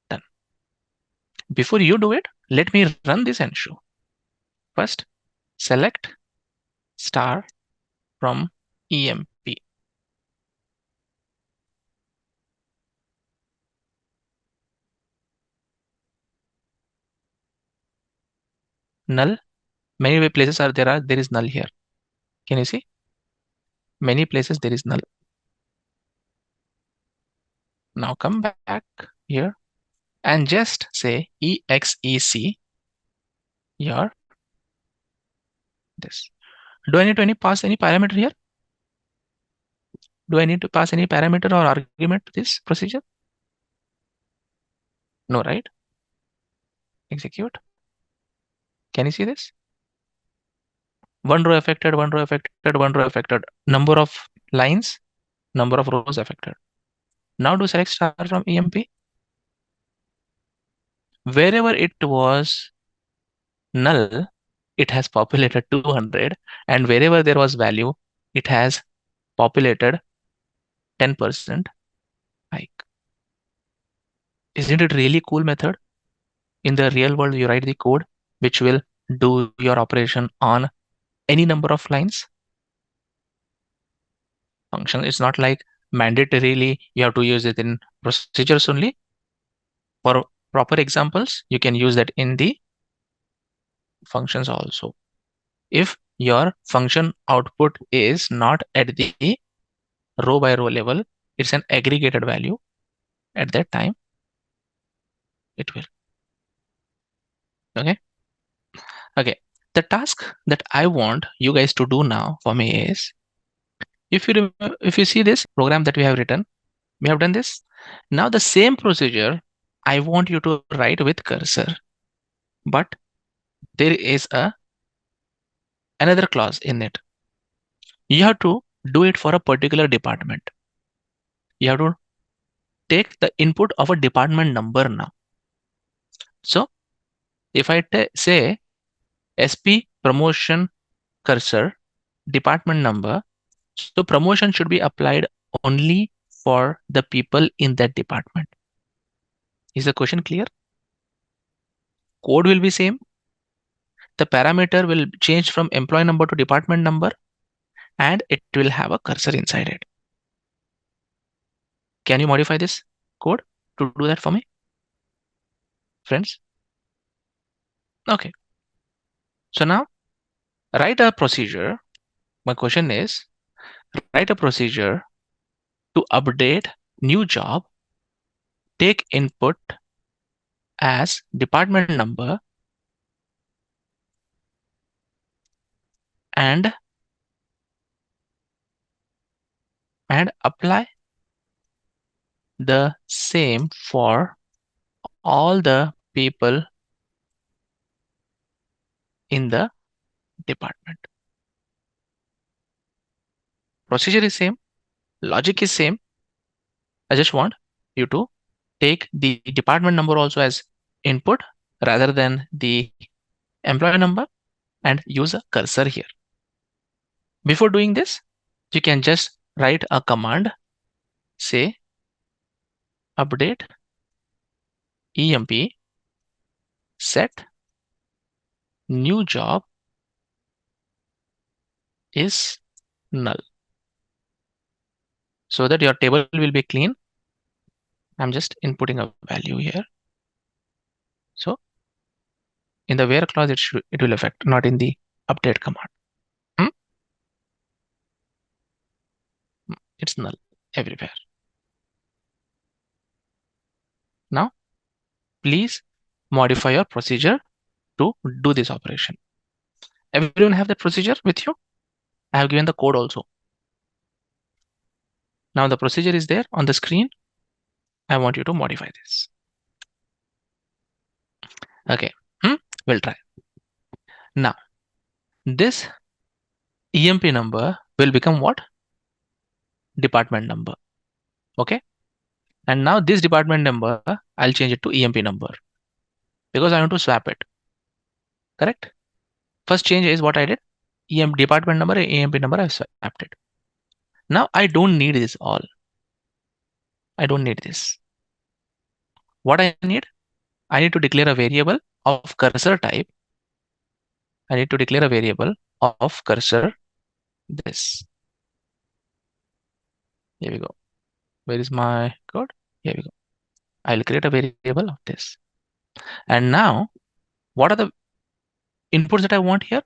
Done. Before you do it, let me run this and show. First, select star from emp. Null. Many places there is null here. Can you see? Many places there is null. Now come back here and just say exec your this. Do I need to pass any parameter here? Do I need to pass any parameter or argument to this procedure? No, right? Execute. Can you see this? One row affected, one row affected, one row affected. Number of lines, number of rows affected. Now do select star from emp. Wherever it was null, it has populated 200, and wherever there was value, it has populated 10% hike. Isn't it really cool method? In the real world, you write the code which will do your operation on any number of lines. Function, it's not like mandatorily you have to use it in procedures only. For proper examples, you can use that in the functions also. If your function output is not at the row by row level, it's an aggregated value. At that time, it will. Okay. The task that I want you guys to do now for me is, if you see this program that we have written, we have done this. Now the same procedure I want you to write with cursor, but there is another clause in it. You have to do it for a particular department. You have to take the input of a department number now. So if I say SP promotion cursor department number, so promotion should be applied only for the people in that department. Is the question clear? Code will be same. the parameter will change from employee number to department number, and it will have a cursor inside it. Can you modify this code to do that for me, friends? Okay. So now write a procedure. My question is, write a procedure to update new job, take input as department number, and apply the same for all the people in the department. Procedure is same, logic is same. I just want you to take the department number also as input rather than the employee number and use a cursor here. Before doing this, you can just write a command, say update emp set new job is null, so that your table will be clean. I'm just inputting a value here. So in the where clause, it will affect, not in the update command. It's null everywhere. Now, please modify your procedure to do this operation. Everyone have that procedure with you? I have given the code also. Now the procedure is there on the screen. I want you to modify this. Okay, we'll try. Now, this EMP number will become what? Department number. Okay. And now this department number, I'll change it to EMP number because I want to swap it. Correct? First change is what I did. Department number, EMP number, I swapped it. Now I don't need this all. I don't need this. What I need to declare a variable of cursor type. I need to declare a variable of cursor this. Here we go. Where is my code? Here we go. I'll create a variable of this. And now, what are the inputs that I want here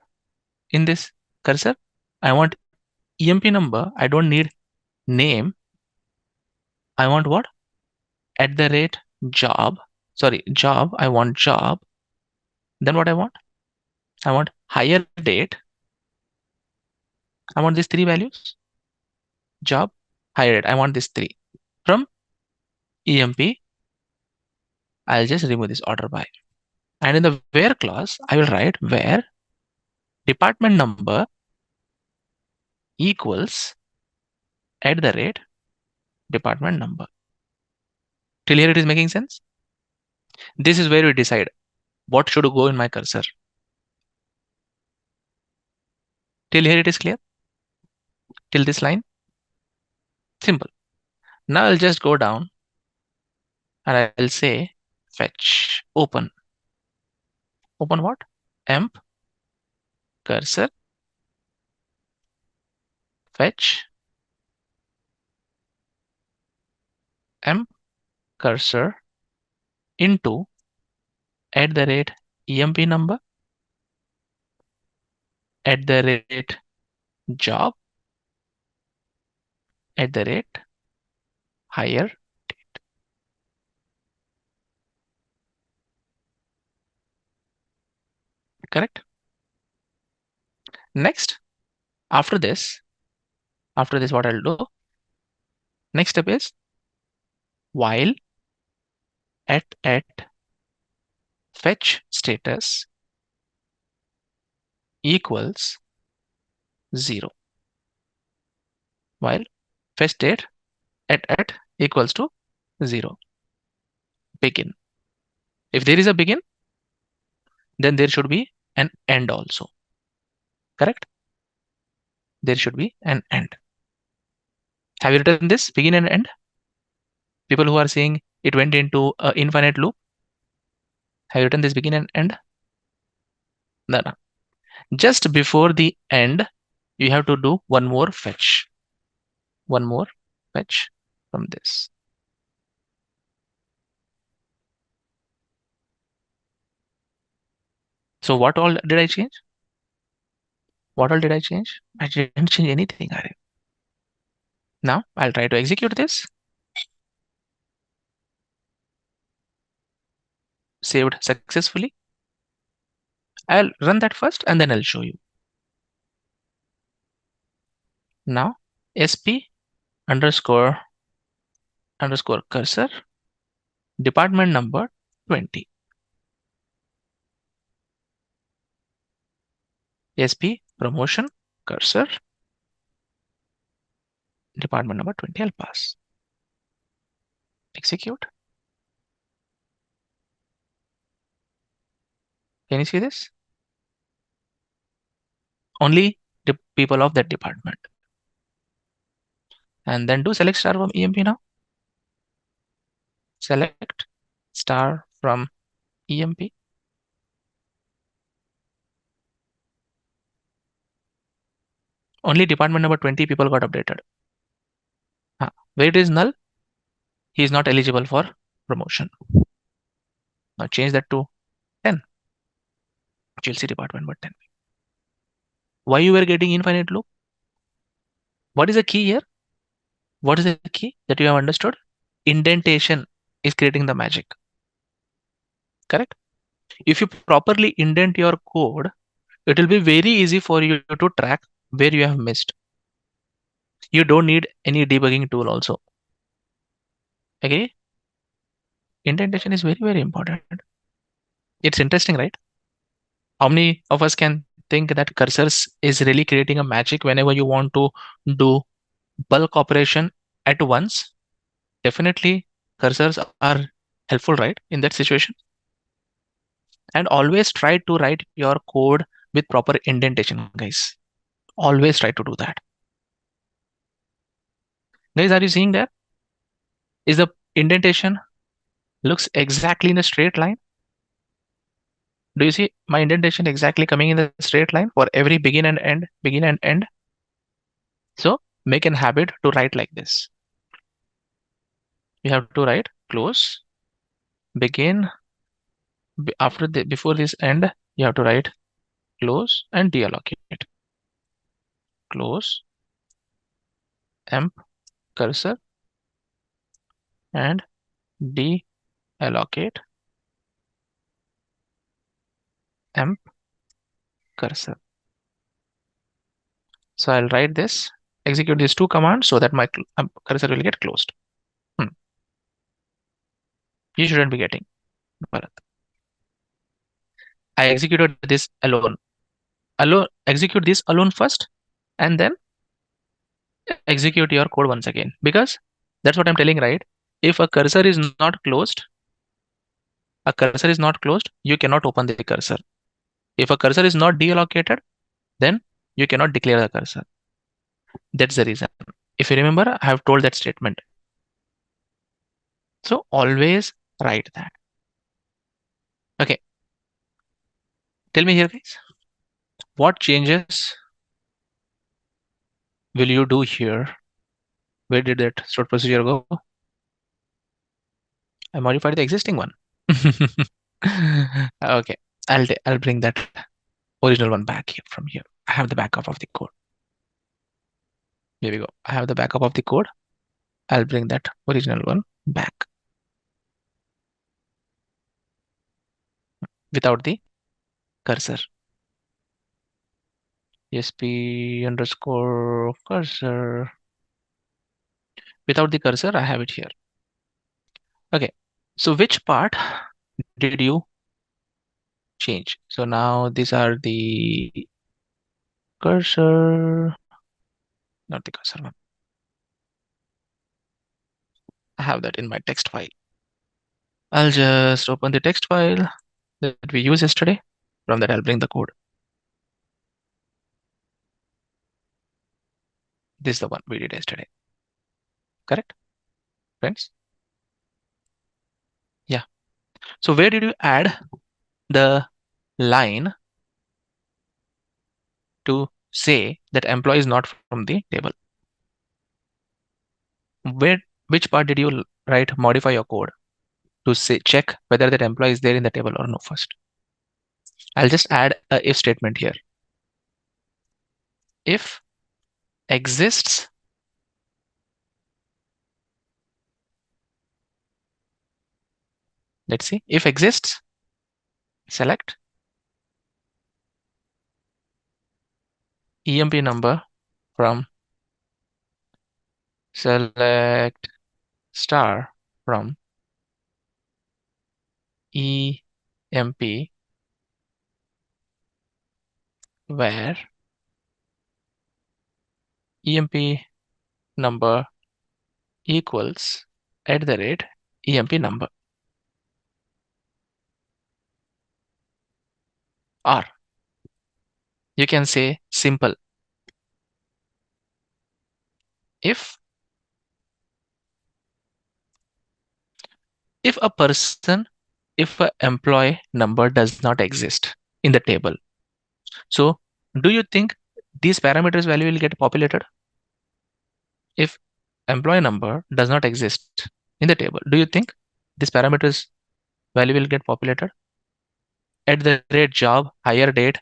in this cursor? I want EMP number. I don't need name. I want what? @job. Sorry, job. I want job. Then what I want? I want hire date. I want these 3 values. Job, hire date. I want these 3. From EMP, I'll just remove this order by. And in the where clause, I will write where department number equals @department number. Till here it is making sense? This is where we decide what should go in my cursor. Till here it is clear? Till this line? Simple. Now I'll just go down and I'll say fetch open. Open what? Emp cursor fetch emp cursor into @EMP number @job @hire date. Correct? Next, after this, what I'll do, next step is while at fetch status equals 0. While fetch state at equals to 0. Begin. If there is a begin, then there should be an end also. Correct? There should be an end. Have you written this begin and end? People who are saying it went into an infinite loop. Have you written this begin and end? No. Just before the end, you have to do one more fetch. One more fetch from this. So what all did I change? What all did I change? I didn't change anything, Arif. Now I'll try to execute this. Saved successfully. I'll run that first and then I'll show you. Now sp underscore cursor department number 20. sp promotion cursor department number 20. I'll pass. Execute. Can you see this? Only the people of that department. And then do select star from EMP now. Select star from EMP. Only department number 20 people got updated. Where it is null, he is not eligible for promotion. Now change that to 10. You'll see department number 10. Why you were getting infinite loop? What is the key here? What is the key that you have understood? Indentation is creating the magic. Correct? If you properly indent your code, it will be very easy for you to track where you have missed. You don't need any debugging tool also. Okay? Indentation is very, very important. It's interesting, right? How many of us can think that cursors is really creating a magic whenever you want to do bulk operation at once? Definitely cursors are helpful, right, in that situation. And always try to write your code with proper indentation, guys. Always try to do that. Guys, are you seeing that? Is the indentation looks exactly in a straight line? Do you see my indentation exactly coming in the straight line for every begin and end? So make an habit to write like this. You have to write close, begin, before this end, you have to write close and deallocate. Close, emp cursor and deallocate emp cursor. So I'll write this, execute these two commands so that my cursor will get closed. You shouldn't be getting Bharat. I executed this alone. Execute this alone first and then execute your code once again, because that's what I'm telling, right? If a cursor is not closed, you cannot open the cursor. If a cursor is not deallocated, then you cannot declare the cursor. That's the reason. If you remember, I have told that statement. So always write that. Okay. Tell me here, guys, what changes will you do here? Where did that stored procedure go? I modified the existing one. Okay, I'll bring that original one back here from here. I have the backup of the code. Here we go. I have the backup of the code. I'll bring that original one back without the cursor. sp underscore cursor. Without the cursor, I have it here. Okay, so which part did you change? So now these are the cursor, not the cursor one. I have that in my text file. I'll just open the text file that we used yesterday. From that, I'll bring the code. This is the one we did yesterday. Correct, friends? Yeah. So where did you add the line to say that employee is not from the table? Which part did you write modify your code to say check whether that employee is there in the table or no first? I'll just add a if statement here. If exists let's see, if exists, select EMP number from select star from EMP where EMP number equals @EMP number. Or you can say simple. If a person, if a employee number does not exist in the table, so do you think these parameters value will get populated? If employee number does not exist in the table, do you think this parameters value will get populated? @job, hire date,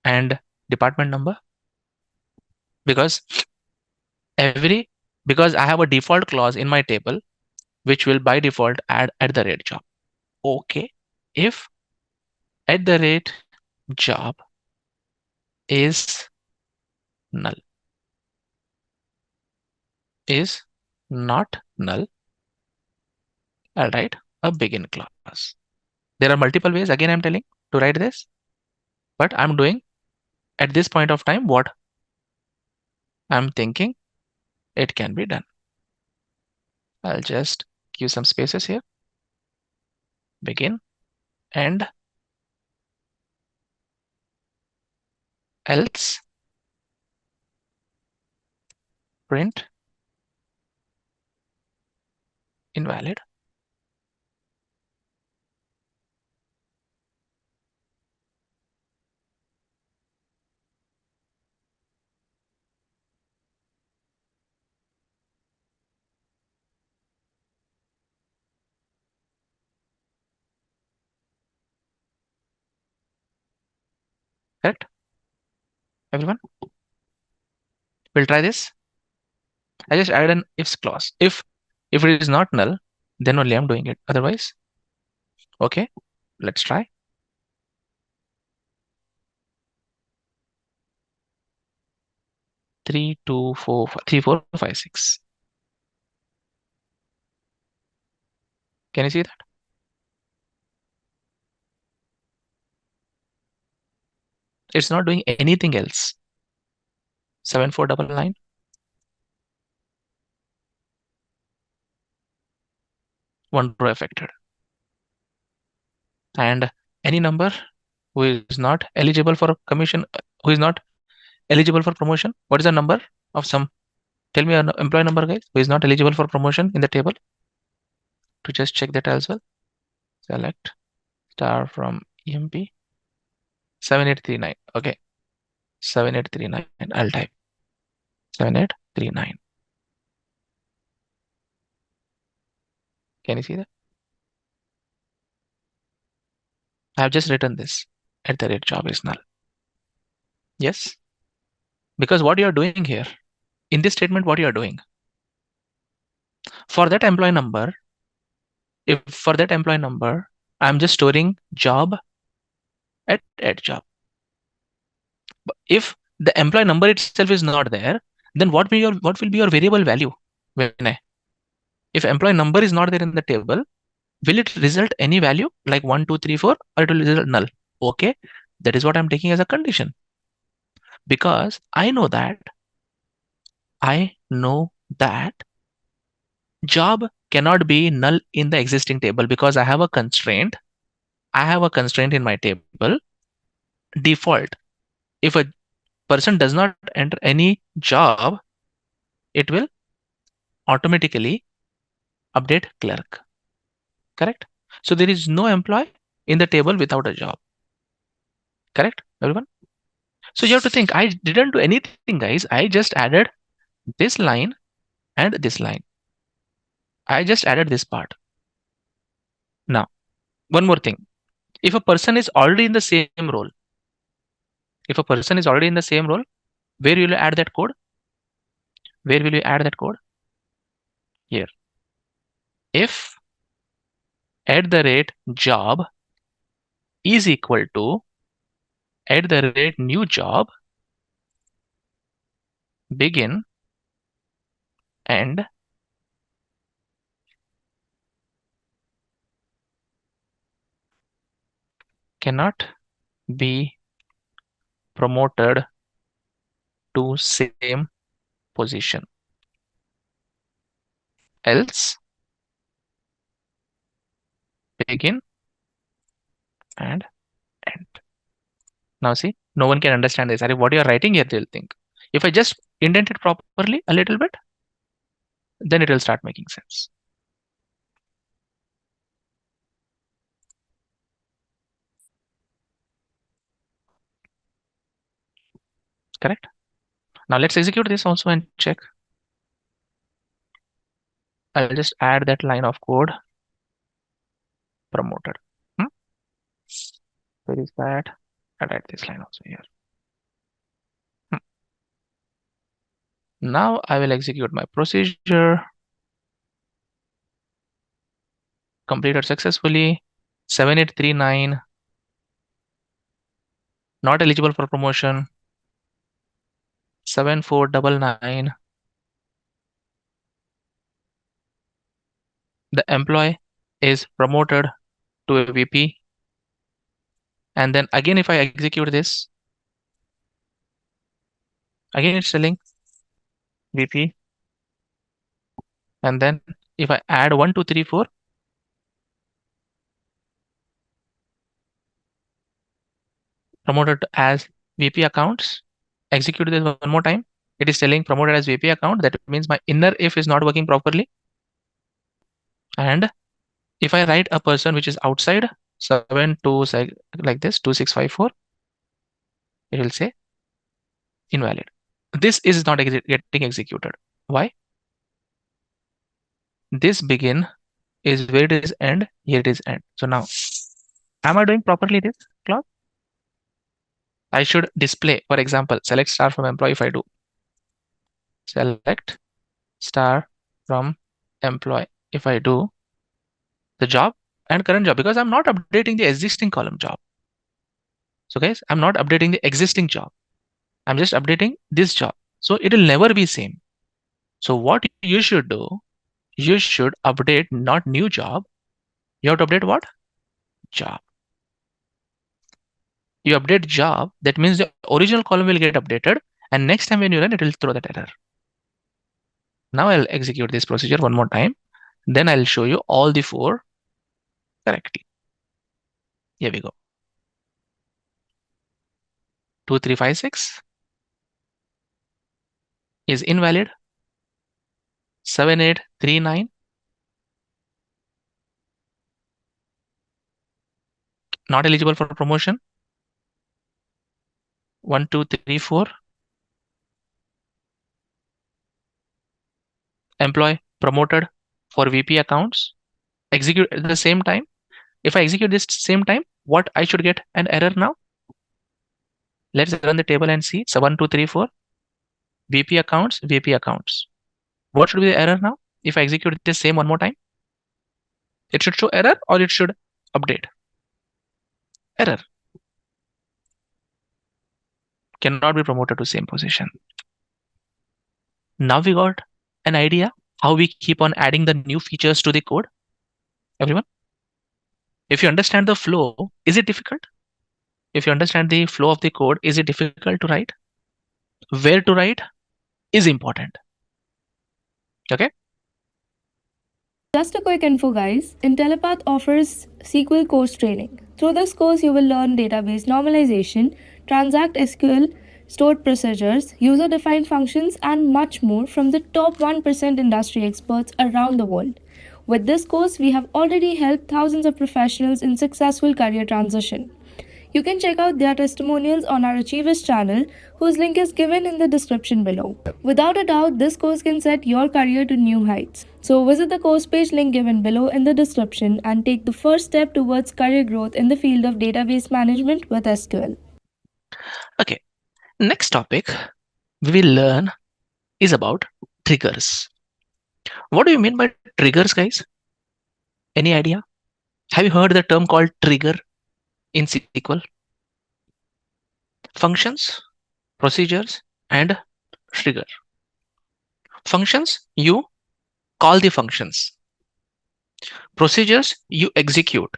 and department number? Because because I have a default clause in my table which will by default add @job. Okay, if @job is null, is not null, I'll write a begin clause. There are multiple ways, again I'm telling, to write this, but I'm doing at this point of time what I'm thinking it can be done. I'll just give some spaces here. Begin and else print invalid. Correct? Everyone? We'll try this. I just added an ifs clause. If it is not null, then only I'm doing it. Otherwise, okay, let's try. 3, 2, 4, 3, 4, 5, 6. Can you see that? It's not doing anything else. 7499. One row affected. And any number who is not eligible for commission, who is not eligible for promotion. What is the number of some? Tell me an employee number, guys, who is not eligible for promotion in the table. To just check that as well. Select star from EMP. 7839. Okay. 7839. I'll type 7839. Can you see that? I have just written this. @job is null. Yes. Because what you are doing here, in this statement, what you are doing, for that employee number, if for that employee number, I'm just storing job at job. But if the employee number itself is not there, then what will be your variable value? If employee number is not there in the table, will it result any value like 1, 2, 3, 4, or it will result null? Okay, that is what I'm taking as a condition. Because I know that job cannot be null in the existing table because I have a constraint. I have a constraint in my table. Default. If a person does not enter any job, it will automatically update clerk. Correct? So there is no employee in the table without a job. Correct, everyone? So you have to think, I didn't do anything, guys. I just added this line and this line. I just added this part. Now, one more thing. If a person is already in the same role, if a person is already in the same role, where will you add that code? Where will you add that code? Here. If @job is equal to @new job begin and cannot be promoted to same position. Else begin and end. Now see, no one can understand this. What you are writing here, they'll think. If I just indent it properly a little bit, then it will start making sense. Correct? Now let's execute this also and check. I'll just add that line of code, promoted. Where is that? I'll add this line also here. Now I will execute my procedure. Completed successfully. 7839. Not eligible for promotion. 7499. The employee is promoted to a VP. And then again, if I execute this, again it's telling VP. And then if I add 1, 2, 3, 4, promoted as VP accounts, execute this one more time. It is telling promoted as VP account. That means my inner if is not working properly. And if I write a person which is outside 72 like this 2654, it will say invalid. This is not getting executed. Why? This begin is where it is end, here it is end. So now, am I doing properly this clause? I should display, for example, select star from employee. If I do select star from employee, if I do the job and current job, because I'm not updating the existing column job. So guys, I'm not updating the existing job. I'm just updating this job. So it will never be same. So what you should do, you should update not new job. You have to update what? Job. You update job, that means the original column will get updated, and next time when you run, it will throw that error. Now I'll execute this procedure one more time. Then I'll show you all the 4 correctly. Here we go. 2356 is invalid. 7839 not eligible for promotion. 1, 2, 3, 4. Employee promoted for VP accounts. Execute at the same time. If I execute this same time, what I should get an error now? Let's run the table and see. So 1, 2, 3, 4. VP accounts, VP accounts. What should be the error now? If I execute this same one more time, it should show error or it should update? Error. Cannot be promoted to same position. Now we got an idea how we keep on adding the new features to the code. Everyone? If you understand the flow, is it difficult? If you understand the flow of the code, is it difficult to write? Where to write is important. Okay? Just a quick info, guys. Intellipaat offers SQL Course training. Through this course, you will learn database normalization, transact SQL, stored procedures, user-defined functions, and much more from the top 1% industry experts around the world. With this course, we have already helped thousands of professionals in successful career transition. You can check out their testimonials on our Achievers channel, whose link is given in the description below. Without a doubt, this course can set your career to new heights. So visit the course page link given below in the description and take the first step towards career growth in the field of database management with SQL. Okay, next topic we will learn is about triggers. What do you mean by triggers, guys? Any idea? Have you heard the term called trigger in SQL? Functions, procedures, and trigger. Functions, you call the functions. Procedures, you execute.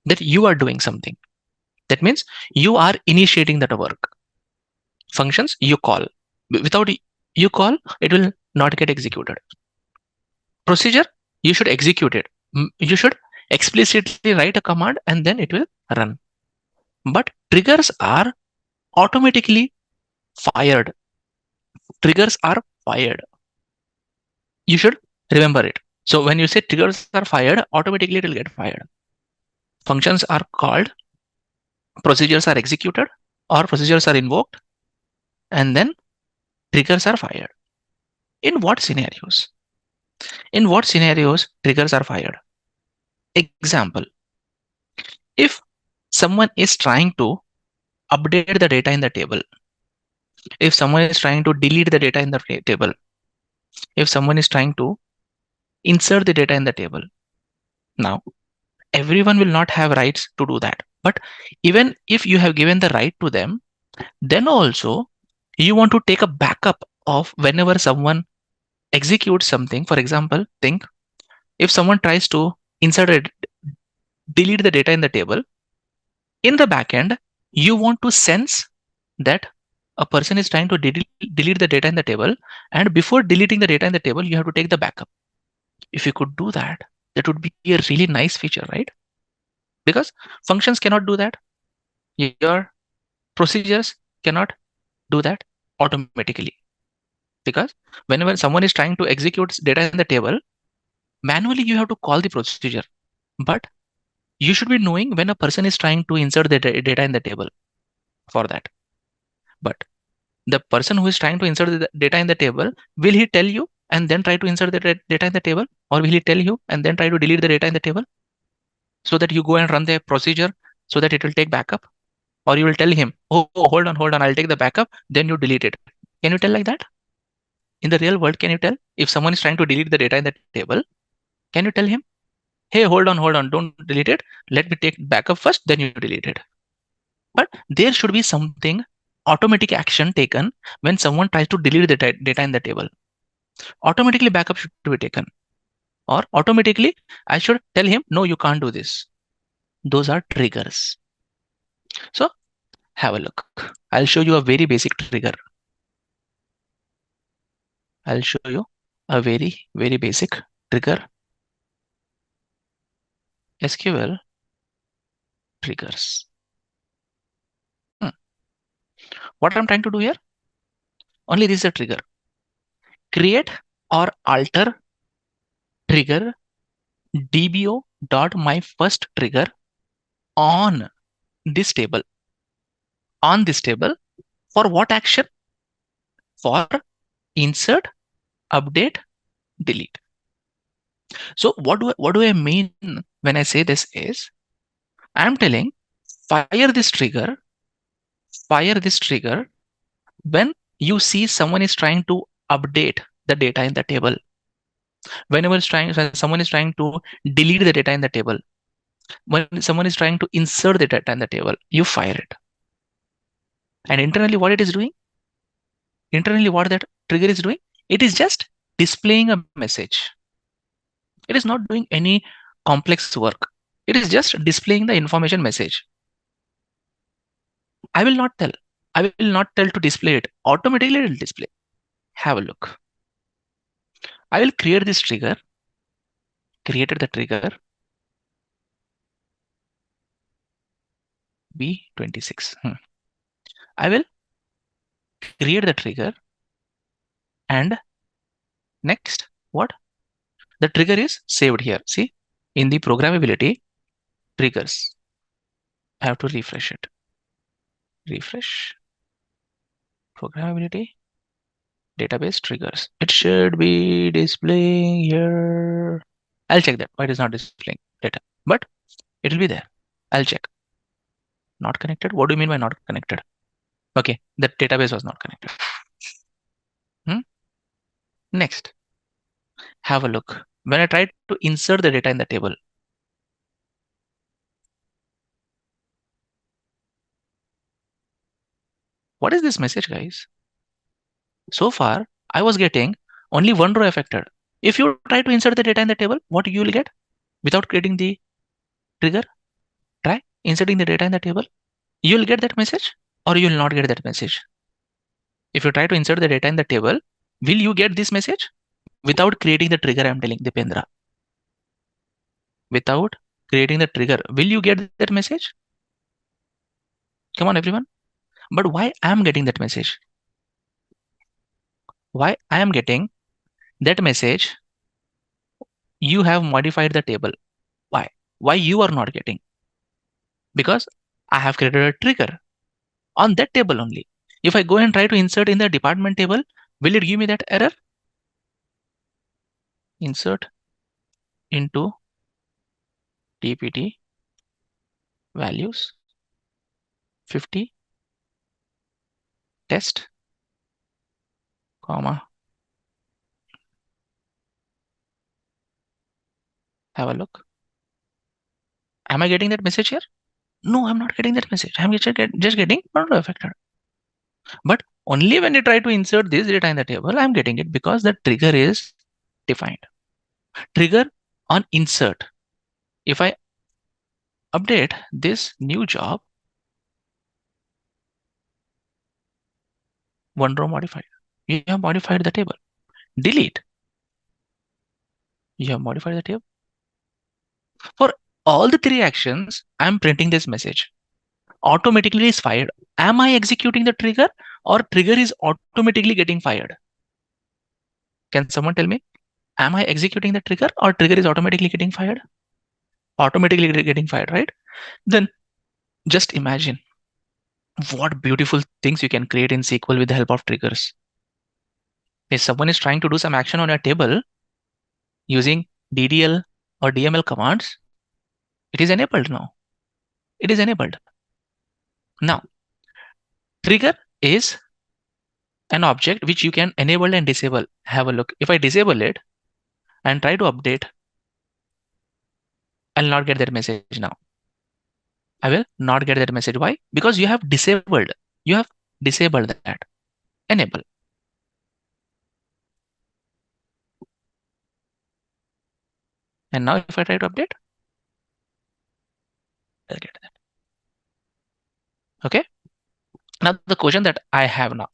That you are doing something. That means you are initiating that work. Functions, you call. Without you call, it will not get executed. Procedure, you should execute it. You should explicitly write a command and then it will run. But triggers are automatically fired. Triggers are fired. You should remember it. So when you say triggers are fired, automatically it will get fired. Functions are called, procedures are executed, or procedures are invoked, and then triggers are fired. In what scenarios? In what scenarios triggers are fired? Example, if someone is trying to update the data in the table, if someone is trying to delete the data in the table, if someone is trying to insert the data in the table, now everyone will not have rights to do that. But even if you have given the right to them, then also you want to take a backup of whenever someone executes something. For example, think if someone tries to delete the data in the table, in the backend, you want to sense that a person is trying to delete the data in the table, and before deleting the data in the table, you have to take the backup. If you could do that, that would be a really nice feature, right? Because functions cannot do that. Your procedures cannot do that automatically. Because whenever someone is trying to execute data in the table, manually you have to call the procedure. But you should be knowing when a person is trying to insert the data in the table for that. But the person who is trying to insert the data in the table, will he tell you and then try to insert the data in the table? Or will he tell you and then try to delete the data in the table? So that you go and run the procedure so that it will take backup? Or you will tell him, oh, hold on, I'll take the backup, then you delete it. Can you tell like that? In the real world, can you tell? If someone is trying to delete the data in the table, can you tell him, hey, hold on, don't delete it. Let me take backup first, then you delete it. But there should be something, automatic action taken when someone tries to delete the data in the table. Automatically backup should be taken. Or automatically, I should tell him, no, you can't do this. Those are triggers. So have a look. I'll show you a very basic trigger. I'll show you a very, very basic trigger. SQL triggers. What I'm trying to do here? Only this is a trigger. Create or alter trigger dbo.myFirstTrigger on this table. On this table for what action? For insert, update, delete. So what do I mean when I say this is, I'm telling fire this trigger when you see someone is trying to update the data in the table. Whenever someone is trying to delete the data in the table, when someone is trying to insert the data in the table, you fire it. And internally, what it is doing? Internally, what that trigger is doing? It is just displaying a message. It is not doing any complex work. It is just displaying the information message. I will not tell to display it. Automatically it will display. Have a look. I will create this trigger. Created the trigger. B26. I will create the trigger. And next, what? The trigger is saved here. See, in the programmability, triggers. I have to refresh it. Refresh. Programmability. Database triggers. It should be displaying here. I'll check that why it is not displaying data, but it will be there. I'll check. Not connected. What do you mean by not connected? Okay, the database was not connected. Next, have a look. When I try to insert the data in the table, what is this message, guys? So far, I was getting only one row affected. If you try to insert the data in the table, what you will get without creating the trigger? Try inserting the data in the table. You will get that message or you will not get that message. If you try to insert the data in the table, will you get this message without creating the trigger? I'm telling Dipendra. Without creating the trigger, will you get that message? Come on, everyone. But why I am getting that message? Why I am getting that message? You have modified the table. Why? Why you are not getting? Because I have created a trigger on that table only. If I go and try to insert in the department table, will it give me that error? Insert into TPT values 50 test, comma. Have a look. Am I getting that message here? No, I'm not getting that message. I'm just getting not affected. But only when you try to insert this data in the table, I'm getting it because the trigger is defined. Trigger on insert. If I update this new job, one row modified. You have modified the table. Delete. You have modified the table. For all the three actions, I'm printing this message. Automatically is fired. Am I executing the trigger or trigger is automatically getting fired? Can someone tell me? Am I executing the trigger or trigger is automatically getting fired? Automatically getting fired, right? Then just imagine what beautiful things you can create in SQL with the help of triggers. If someone is trying to do some action on a table using DDL or DML commands, it is enabled now. It is enabled. Now, trigger is an object which you can enable and disable. Have a look. If I disable it and try to update, I'll not get that message now. I will not get that message. Why? Because you have disabled. You have disabled that. Enable. And now if I try to update, I'll get that. Okay. Now the question that I have now.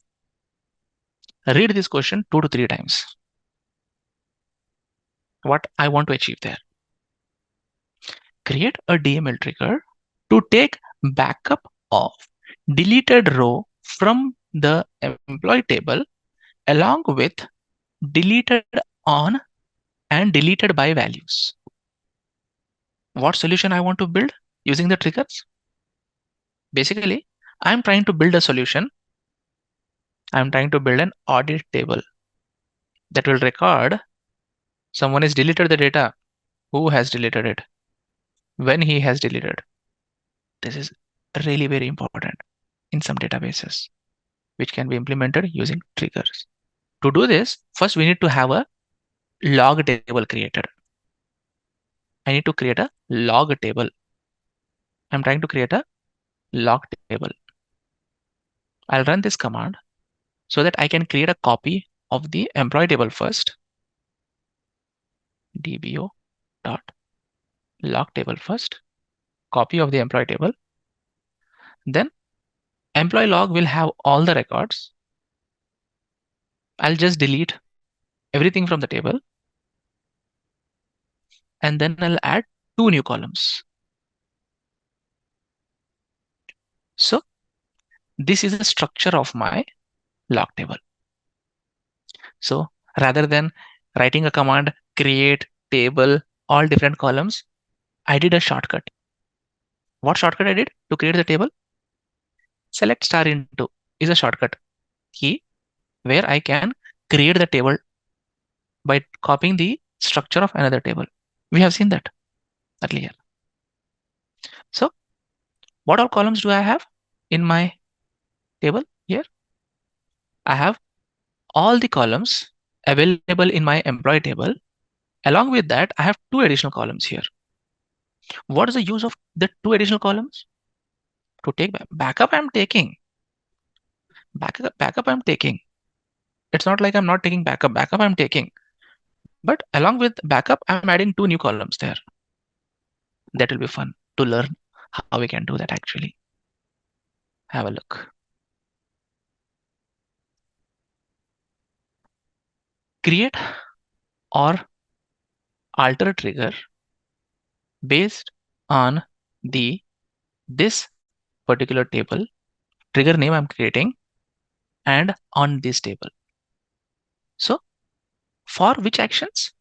Read this question 2 to 3 times. What I want to achieve there. Create a DML trigger to take backup of deleted row from the employee table along with deleted on and deleted by values. What solution I want to build using the triggers? Basically, I'm trying to build a solution. I'm trying to build an audit table that will record someone has deleted the data, who has deleted it, when he has deleted. This is really very important in some databases, which can be implemented using triggers. To do this, first we need to have a log table created. I need to create a log table. I'm trying to create a log table. I'll run this command so that I can create a copy of the employee table first. dbo dot log table first, copy of the employee table. Then employee log will have all the records. I'll just delete everything from the table. And then I'll add 2 new columns. So this is the structure of my log table. So rather than writing a command, create table, all different columns, I did a shortcut. What shortcut I did to create the table? Select star into is a shortcut key where I can create the table by copying the structure of another table. We have seen that earlier. So what all columns do I have in my table here? I have all the columns available in my employee table. Along with that, I have two additional columns here. What is the use of the two additional columns? To take backup, I'm taking. Backup, I'm taking. It's not like I'm not taking backup. Backup, I'm taking. But along with backup, I'm adding two new columns there. That will be fun to learn how we can do that actually. Have a look. Create or alter trigger based on this particular table, trigger name I'm creating, and on this table. So for which actions?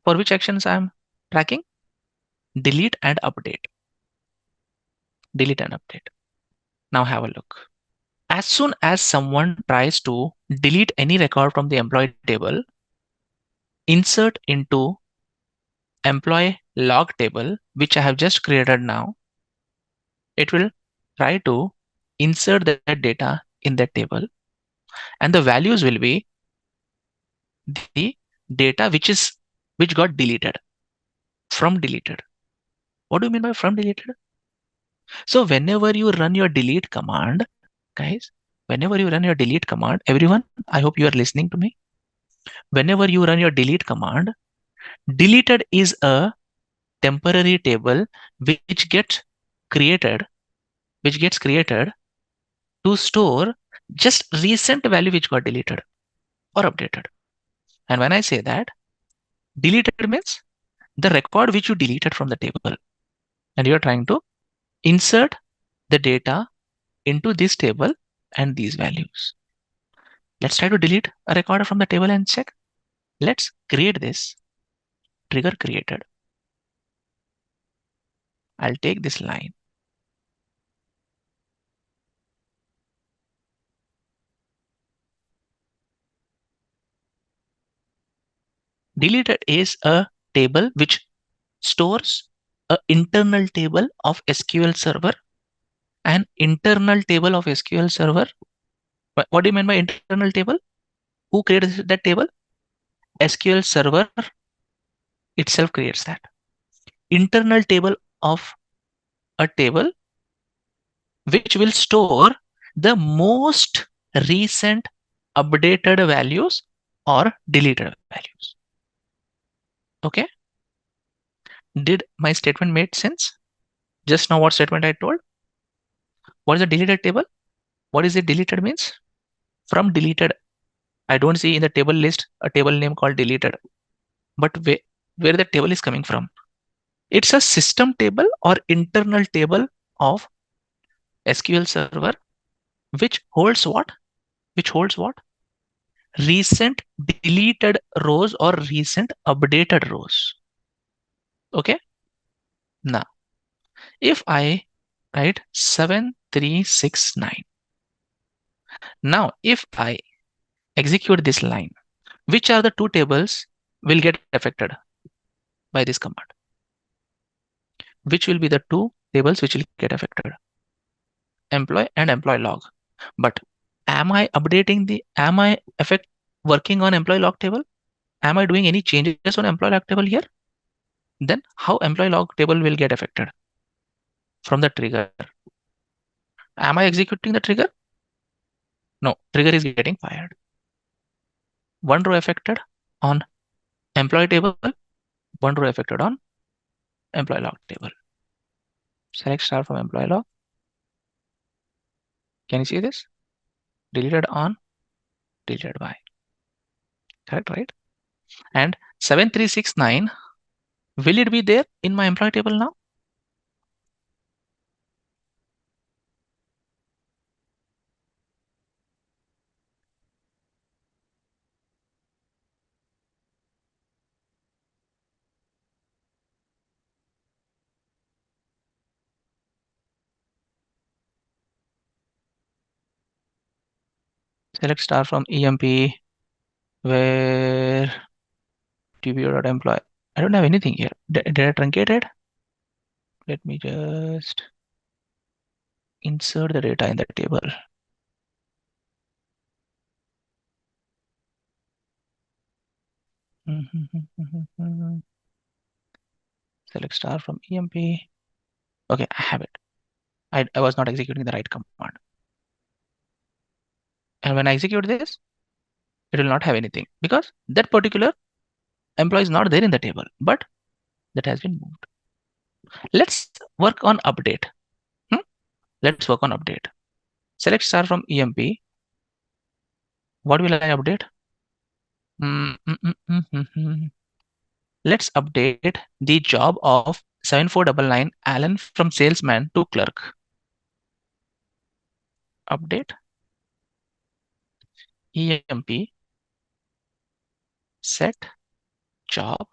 For which actions I'm tracking? Delete and update. Delete and update. Now have a look. As soon as someone tries to delete any record from the employee table, insert into employee log table, which I have just created now, it will try to insert that data in that table, and the values will be the data which got deleted from deleted. What do you mean by from deleted? So whenever you run your delete command, guys, whenever you run your delete command, everyone, I hope you are listening to me. Whenever you run your delete command, deleted is a temporary table which gets created to store just recent value which got deleted or updated. And when I say that, deleted means the record which you deleted from the table, and you are trying to insert the data into this table and these values. Let's try to delete a record from the table and check. Let's create this trigger created. I'll take this line. Deleted is a table which stores an internal table of SQL Server. An internal table of SQL Server. What do you mean by internal table? Who creates that table? SQL Server itself creates that. Internal table of a table which will store the most recent updated values or deleted values. Okay? Did my statement make sense? Just now what statement I told? What is the deleted table? What is it deleted means? From deleted. I don't see in the table list a table name called deleted. But where the table is coming from? It's a system table or internal table of SQL Server which holds what? Which holds what? Recent deleted rows or recent updated rows. Okay? Now, if I write 7369, now if I execute this line, which are the two tables will get affected by this command? Which will be the two tables which will get affected? Employee and employee log. But am I working on employee log table? Am I doing any changes on employee log table here? Then how employee log table will get affected from the trigger? Am I executing the trigger? No, trigger is getting fired. One row affected on employee table, one row affected on employee log table. Select star from employee log. Can you see this? Deleted on, deleted by. Correct, right? And 7369, will it be there in my employee table now? Select star from EMP where tbo.employee. I don't have anything here. Did I truncate it? Let me just insert the data in the table. Select star from EMP. Okay, I have it. I was not executing the right command. And when I execute this, it will not have anything because that particular employee is not there in the table, but that has been moved. Let's work on update. Let's work on update. Select star from EMP. What will I update? Let's update the job of 7499 Alan from salesman to clerk. Update EMP set job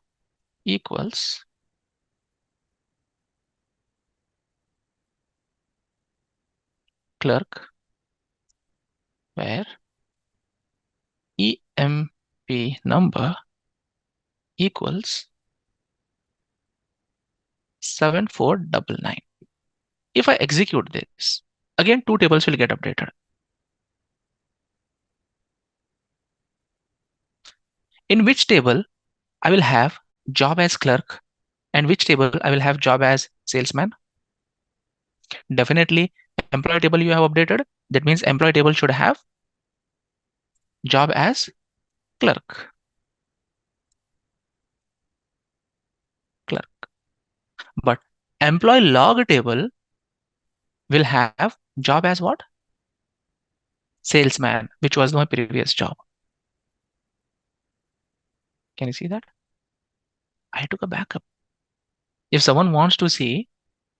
equals clerk where EMP number equals 7499. If I execute this, again, two tables will get updated. In which table I will have job as clerk and which table I will have job as salesman? Definitely employee table you have updated. That means employee table should have job as clerk. But employee log table will have job as what? Salesman, which was my previous job. Can you see that? I took a backup. If someone wants to see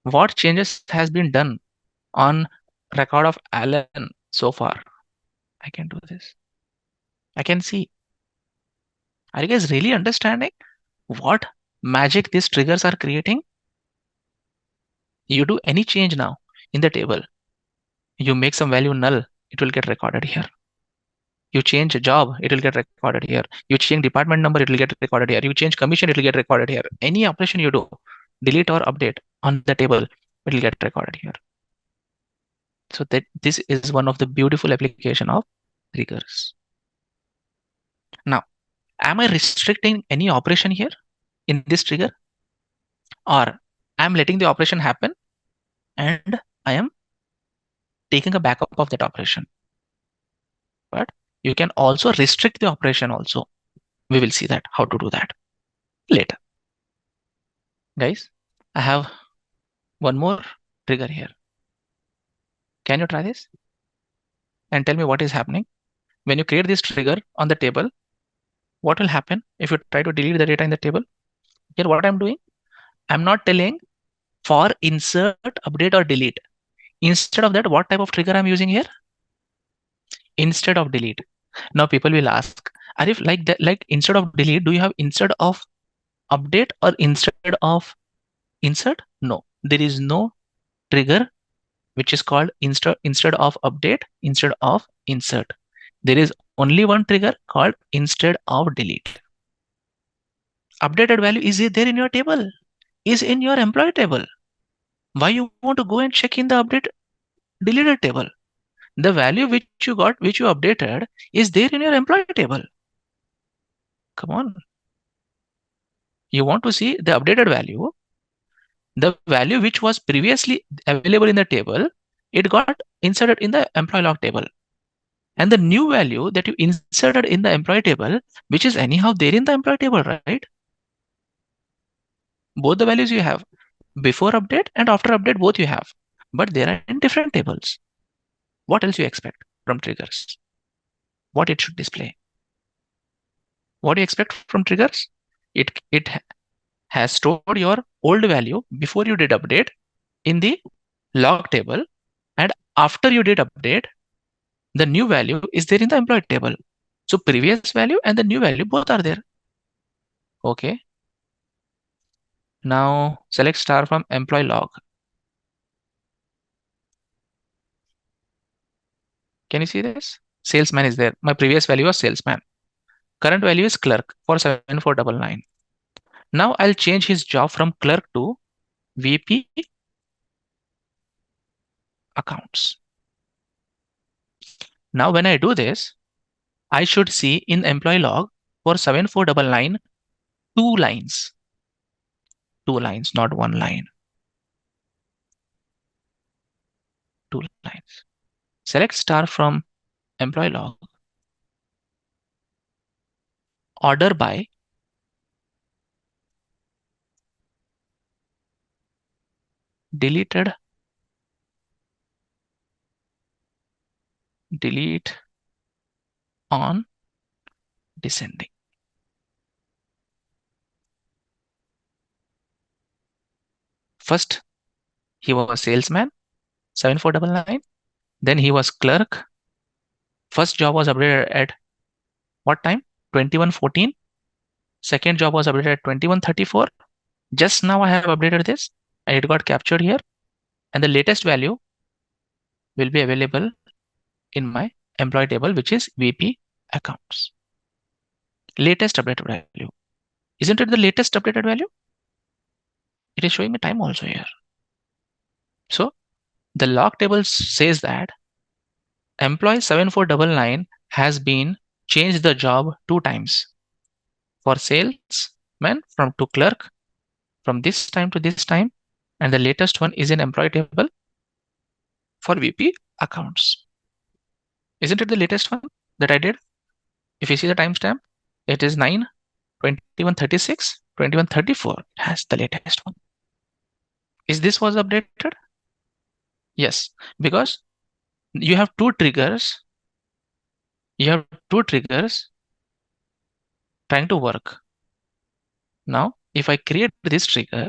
what changes has been done on record of Alan so far, I can do this. I can see. Are you guys really understanding what magic these triggers are creating? You do any change now in the table, you make some value null, it will get recorded here. You change a job, it will get recorded here. You change department number, it will get recorded here. You change commission, it will get recorded here. Any operation you do, delete or update on the table, it will get recorded here. So that this is one of the beautiful application of triggers. Now, am I restricting any operation here in this trigger? Or I'm letting the operation happen and I am taking a backup of that operation. But you can also restrict the operation also. We will see that, how to do that later. Guys, I have one more trigger here. Can you try this? And tell me what is happening. When you create this trigger on the table, what will happen if you try to delete the data in the table? Here, what I'm doing, I'm not telling for insert, update, or delete. Instead of that, what type of trigger I'm using here? Instead of delete. Now people will ask, Arif, like that, like instead of delete, do you have instead of update or instead of insert? No, there is no trigger which is called instead of update, instead of insert. There is only one trigger called instead of delete. Updated value is there in your table, is in your employee table. Why you want to go and check in the update deleted table? The value which you got, which you updated, is there in your employee table. Come on. You want to see the updated value, the value which was previously available in the table, it got inserted in the employee log table. And the new value that you inserted in the employee table, which is anyhow there in the employee table, right? Both the values you have, before update and after update, both you have, but they are in different tables. What else you expect from triggers? What it should display? What do you expect from triggers? It has stored your old value before you did update in the log table, and after you did update, the new value is there in the employee table. So previous value and the new value both are there. Okay. Now select star from employee log. Can you see this? Salesman is there. My previous value was salesman. Current value is clerk for 7499. Now I'll change his job from clerk to VP accounts. Now when I do this, I should see in employee log for 7499 two lines. Two lines, not one line. Two lines. Select star from employee log. Order by deleted, delete on descending. First, he was salesman, 7499. Then he was clerk. First job was updated at what time? 2114. Second job was updated at 2134. Just now I have updated this and it got captured here. And the latest value will be available in my employee table, which is VP accounts. Latest updated value. Isn't it the latest updated value? It is showing me time also here. So the log table says that employee 7499 has been changed the job 2 times. For salesman from to clerk from this time to this time, and the latest one is in employee table for VP accounts. Isn't it the latest one that I did? If you see the timestamp, it is 9, 2136, 2134 has the latest one. Is this was updated? Yes, because you have two triggers. You have two triggers trying to work. Now, if I create this trigger,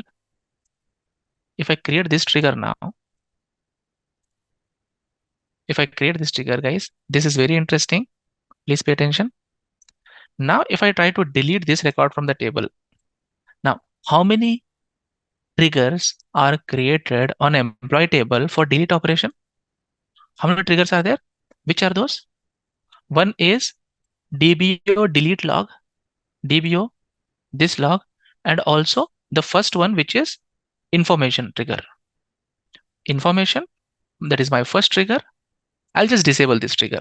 guys, this is very interesting. Please pay attention. Now, if I try to delete this record from the table, now how many triggers are created on employee table for delete operation? How many triggers are there? Which are those? One is DBO delete log, DBO this log, and also the first one, which is information trigger. Information, that is my first trigger. I'll just disable this trigger.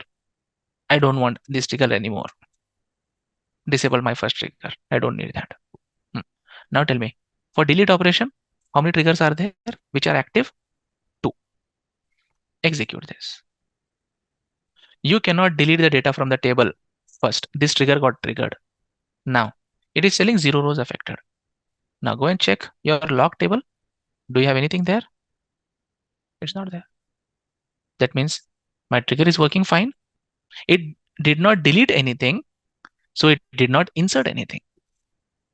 I don't want this trigger anymore. Disable my first trigger. I don't need that. Now tell me, for delete operation, how many triggers are there which are active? 2. Execute this. You cannot delete the data from the table first. This trigger got triggered. Now, it is telling 0 rows affected. Now go and check your log table. Do you have anything there? It's not there. That means my trigger is working fine. It did not delete anything, so it did not insert anything.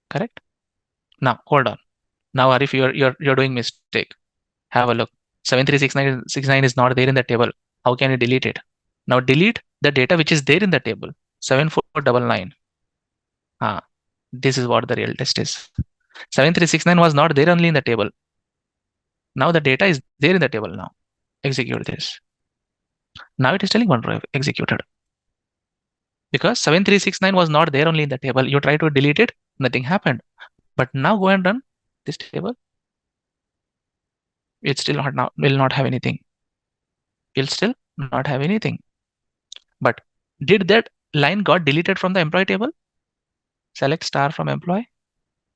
Correct? Now hold on. Now Arif, you're doing mistake. Have a look. 7369 is not there in the table. How can you delete it? Now delete the data which is there in the table. 7499. This is what the real test is. 7369 was not there only in the table. Now the data is there in the table now. Execute this. Now it is telling 1 row executed. Because 7369 was not there only in the table. You try to delete it, nothing happened. But now go and run this table. It still will not have anything. Will still not have anything. But did that line got deleted from the employee table? Select star from employee.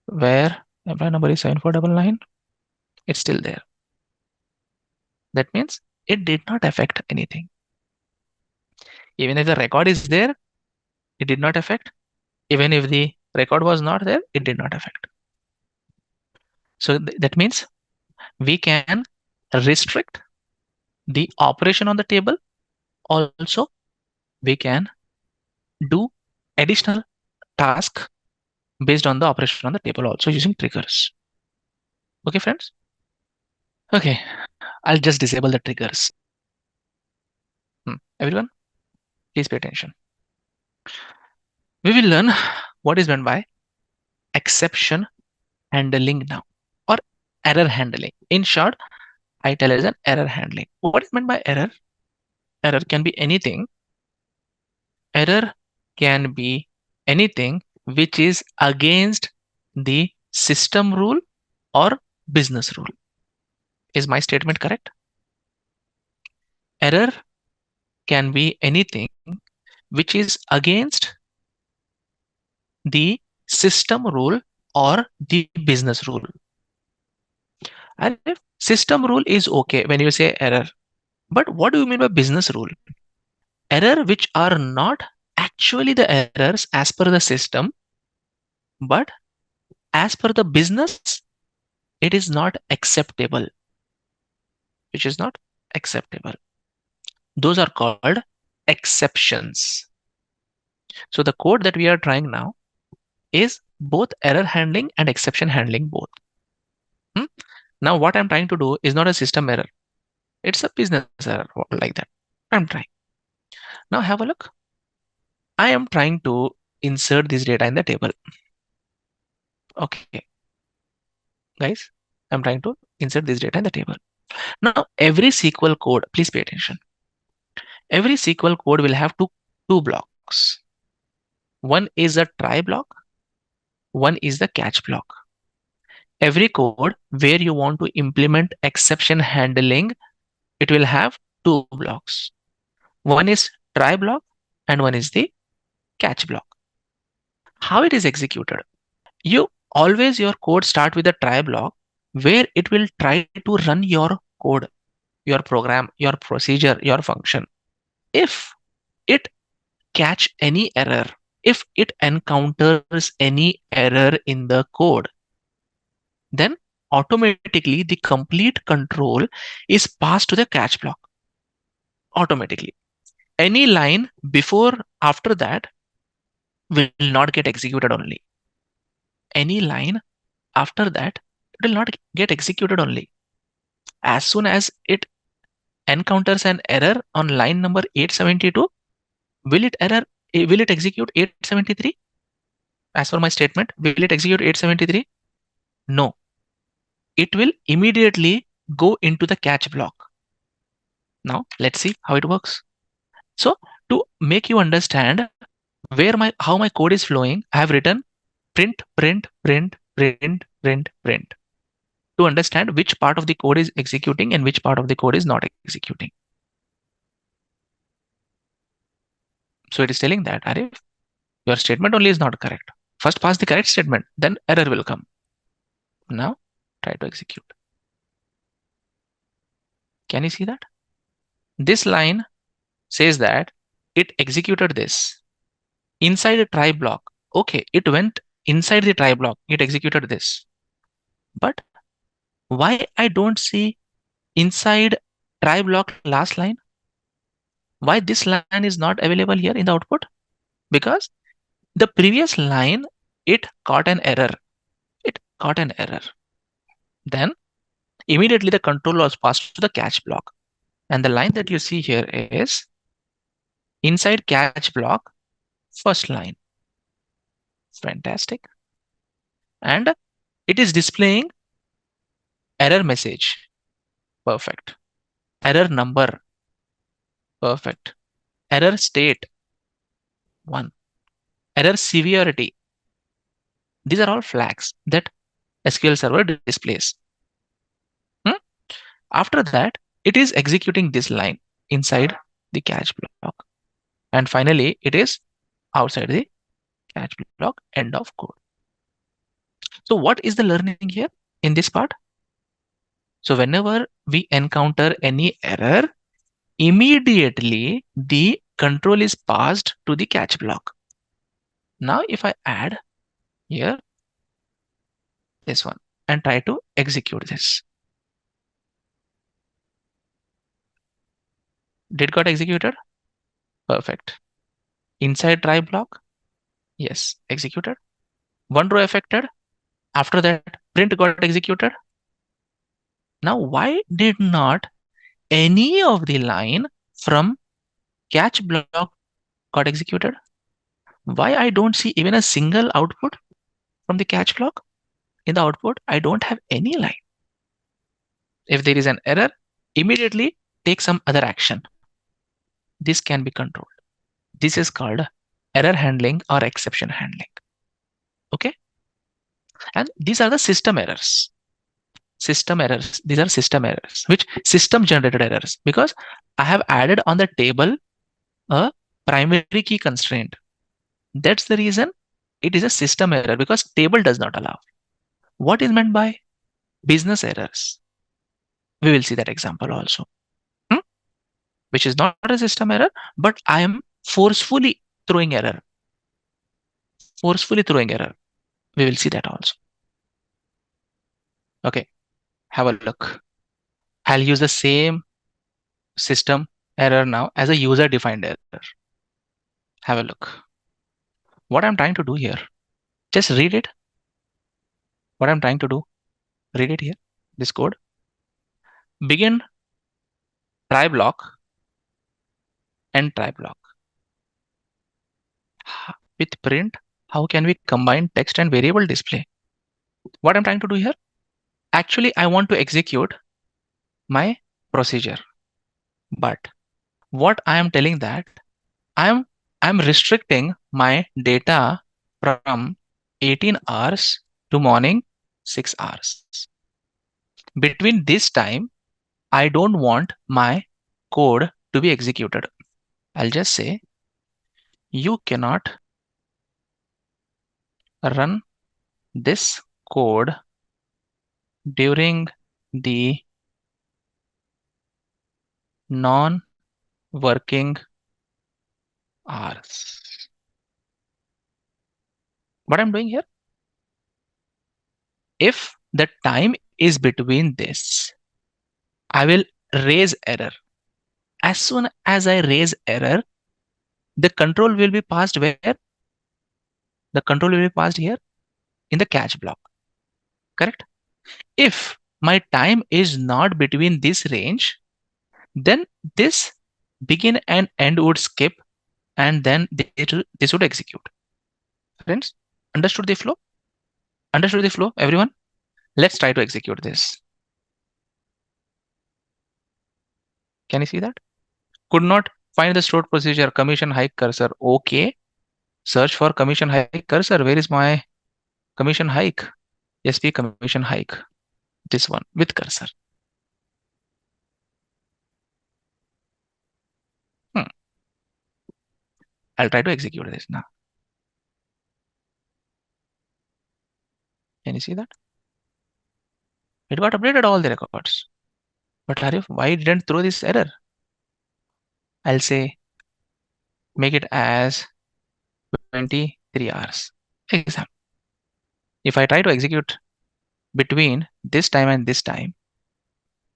Where employee number is 7499. It's still there. That means it did not affect anything. Even if the record is there, it did not affect. Even if the record was not there, it did not affect. So that means we can restrict the operation on the table. Also, we can do additional task based on the operation on the table also using triggers. Okay, friends? Okay, I'll just disable the triggers. Everyone, please pay attention. We will learn what is meant by exception handling now, or error handling. In short, I tell as an error handling. What is meant by error? Error can be anything error can be anything which is against the system rule or business rule. Is my statement correct? Error can be anything which is against the system rule or the business rule. And if system rule is okay when you say error, but what do you mean by business rule? Error which are not actually the errors as per the system, but as per the business, it is not acceptable. Which is not acceptable. Those are called exceptions. So the code that we are trying now is both error handling and exception handling both. Now what I'm trying to do is not a system error. It's a business error like that. I'm trying. Now have a look. I am trying to insert this data in the table. Okay. Guys, I'm trying to insert this data in the table. Now every SQL code, please pay attention. Every SQL code will have two blocks. One is a try block. One is the catch block. Every code where you want to implement exception handling, it will have two blocks. One is try block and one is the catch block. How it is executed? You always your code start with a try block where it will try to run your code, your program, your procedure, your function. If it catch any error, if it encounters any error in the code, then automatically the complete control is passed to the catch block. Automatically. Any line before, after that will not get executed only. Any line after that it will not get executed only. As soon as it encounters an error on line number 872, will it execute 873? As per my statement, will it execute 873? No. It will immediately go into the catch block. Now let's see how it works. So to make you understand how my code is flowing, I have written print, print, print, print, print, print to understand which part of the code is executing and which part of the code is not executing. So it is telling that, Arif, your statement only is not correct. First pass the correct statement, then error will come. Now try to execute. Can you see that? This line says that it executed this inside a try block. Okay, it went inside the try block, it executed this. But why I don't see inside try block last line? Why this line is not available here in the output? Because the previous line, it caught an error. It caught an error. Then immediately the control was passed to the catch block. And the line that you see here is inside catch block, first line. Fantastic. And it is displaying error message. Perfect. Error number. Perfect. Error state. 1. Error severity. These are all flags that SQL Server displays. After that, it is executing this line inside the catch block. And finally, it is outside the catch block, end of code. So what is the learning here in this part? So whenever we encounter any error, immediately the control is passed to the catch block. Now if I add here this one and try to execute this. Did got executed? Perfect. Inside try block? Yes, executed. One row affected. After that, print got executed. Now, why did not any of the line from catch block got executed? Why I don't see even a single output from the catch block? In the output, I don't have any line. If there is an error, immediately take some other action. This can be controlled. This is called error handling or exception handling. Okay. And these are the system errors. System errors. These are system errors, which system generated errors, because I have added on the table a primary key constraint. That's the reason it is a system error, because table does not allow. What is meant by business errors? We will see that example also, which is not a system error, but I am forcefully throwing error. Forcefully throwing error. We will see that also. Okay, have a look. I'll use the same system error now as a user defined error. Have a look. What I'm trying to do here, just read it. What I'm trying to do, read it here, this code. Begin try block and try block. With print, how can we combine text and variable display? What I'm trying to do here, actually I want to execute my procedure, but what I am telling that I'm restricting my data from 18 hours to morning 6 hours. Between this time, I don't want my code to be executed. I'll just say you cannot run this code during the non-working hours. What I'm doing here, if the time is between this, I will raise error. As soon as I raise error, the control will be passed where? The control will be passed here in the catch block. Correct? If my time is not between this range, then this begin and end would skip, and then this would execute. Friends, understood the flow? Understood the flow, everyone? Let's try to execute this. Can you see that? Could not find the stored procedure, commission hike cursor. Okay. Search for commission hike cursor. Where is my commission hike? SP commission hike. This one with cursor. I'll try to execute this now. Can you see that? It got updated all the records. But Arif, why didn't throw this error? I'll say make it as 23 hours. Example. If I try to execute between this time and this time,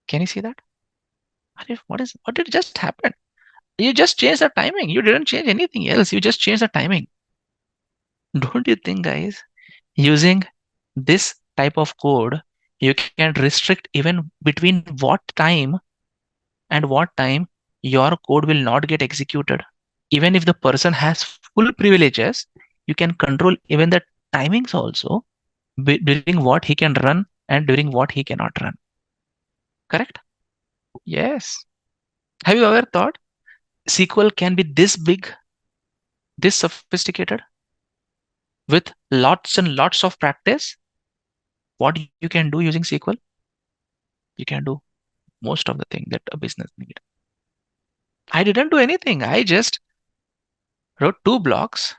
can you see that? Arif, what did just happen? You just changed the timing. You didn't change anything else. You just changed the timing. Don't you think, guys, using this type of code, you can restrict even between what time and what time your code will not get executed? Even if the person has full privileges, you can control even the timings also during what he can run and during what he cannot run. Correct? Yes. Have you ever thought SQL can be this big, this sophisticated, with lots and lots of practice? What you can do using SQL? You can do most of the thing that a business needs. I didn't do anything. I just wrote 2 blocks,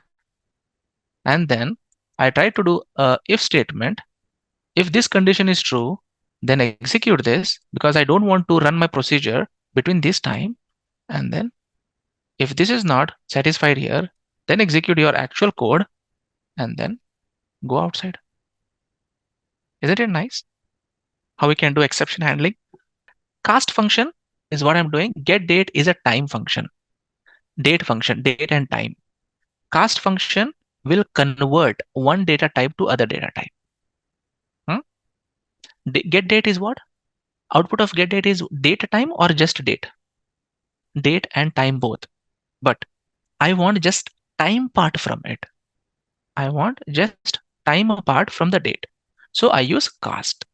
and then I tried to do a if statement. If this condition is true, then execute this, because I don't want to run my procedure between this time. And then if this is not satisfied here, then execute your actual code and then go outside. Isn't it nice how we can do exception handling? Cast function is what I'm doing. Get date is a time function. Date function, date and time. Cast function will convert one data type to other data type. Get date is what? Output of get date is date time or just date? Date and time both. But I want just time part from it. I want just time apart from the date. So I use cast.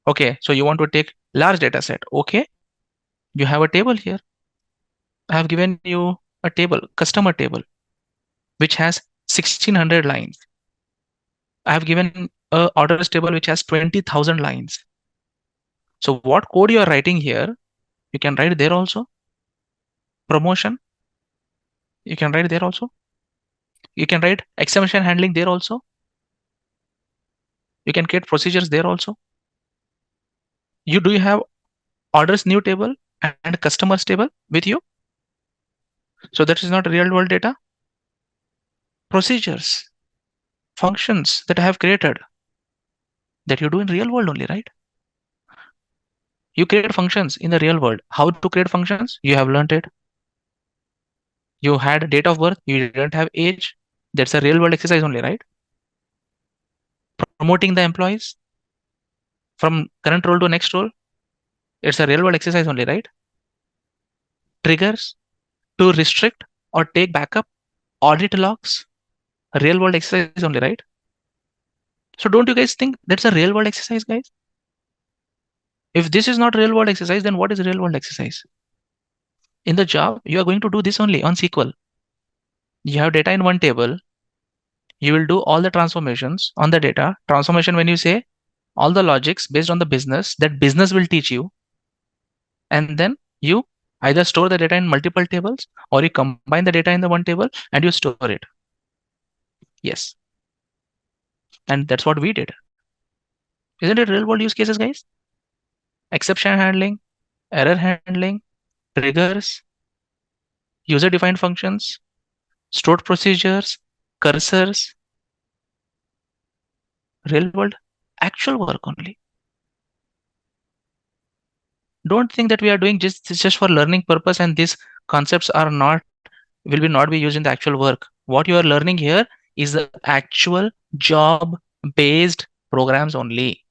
Okay, so you want to take large data set. Okay, you have a table here. I have given you a table, customer table, which has 1600 lines. I have given a orders table which has 20,000 lines. So what code you are writing here, you can write there also. Promotion, you can write there also. You can write exception handling there also. You can create procedures there also. Do you have orders new table and customers table with you? So that is not real world data. Procedures, functions that I have created that you do in real world only, right? You create functions in the real world. How to create functions? You have learned it. You had date of birth, you didn't have age. That's a real world exercise only, right? Promoting the employees from current role to next role, it's a real world exercise only, right? Triggers to restrict or take backup, audit logs, a real world exercise only, right? So don't you guys think that's a real world exercise, guys? If this is not real world exercise, then what is real world exercise? In the job, you are going to do this only on SQL. You have data in one table. You will do all the transformations on the data. Transformation, when you say all the logics based on the business, that business will teach you. And then you either store the data in multiple tables or you combine the data in the one table and you store it. Yes. And that's what we did. Isn't it real world use cases, guys? Exception handling, error handling, triggers, user defined functions, stored procedures, cursors, real world, actual work only. Don't think that we are doing just for learning purpose and these concepts will not be used in the actual work. What you are learning here is the actual job based programs only.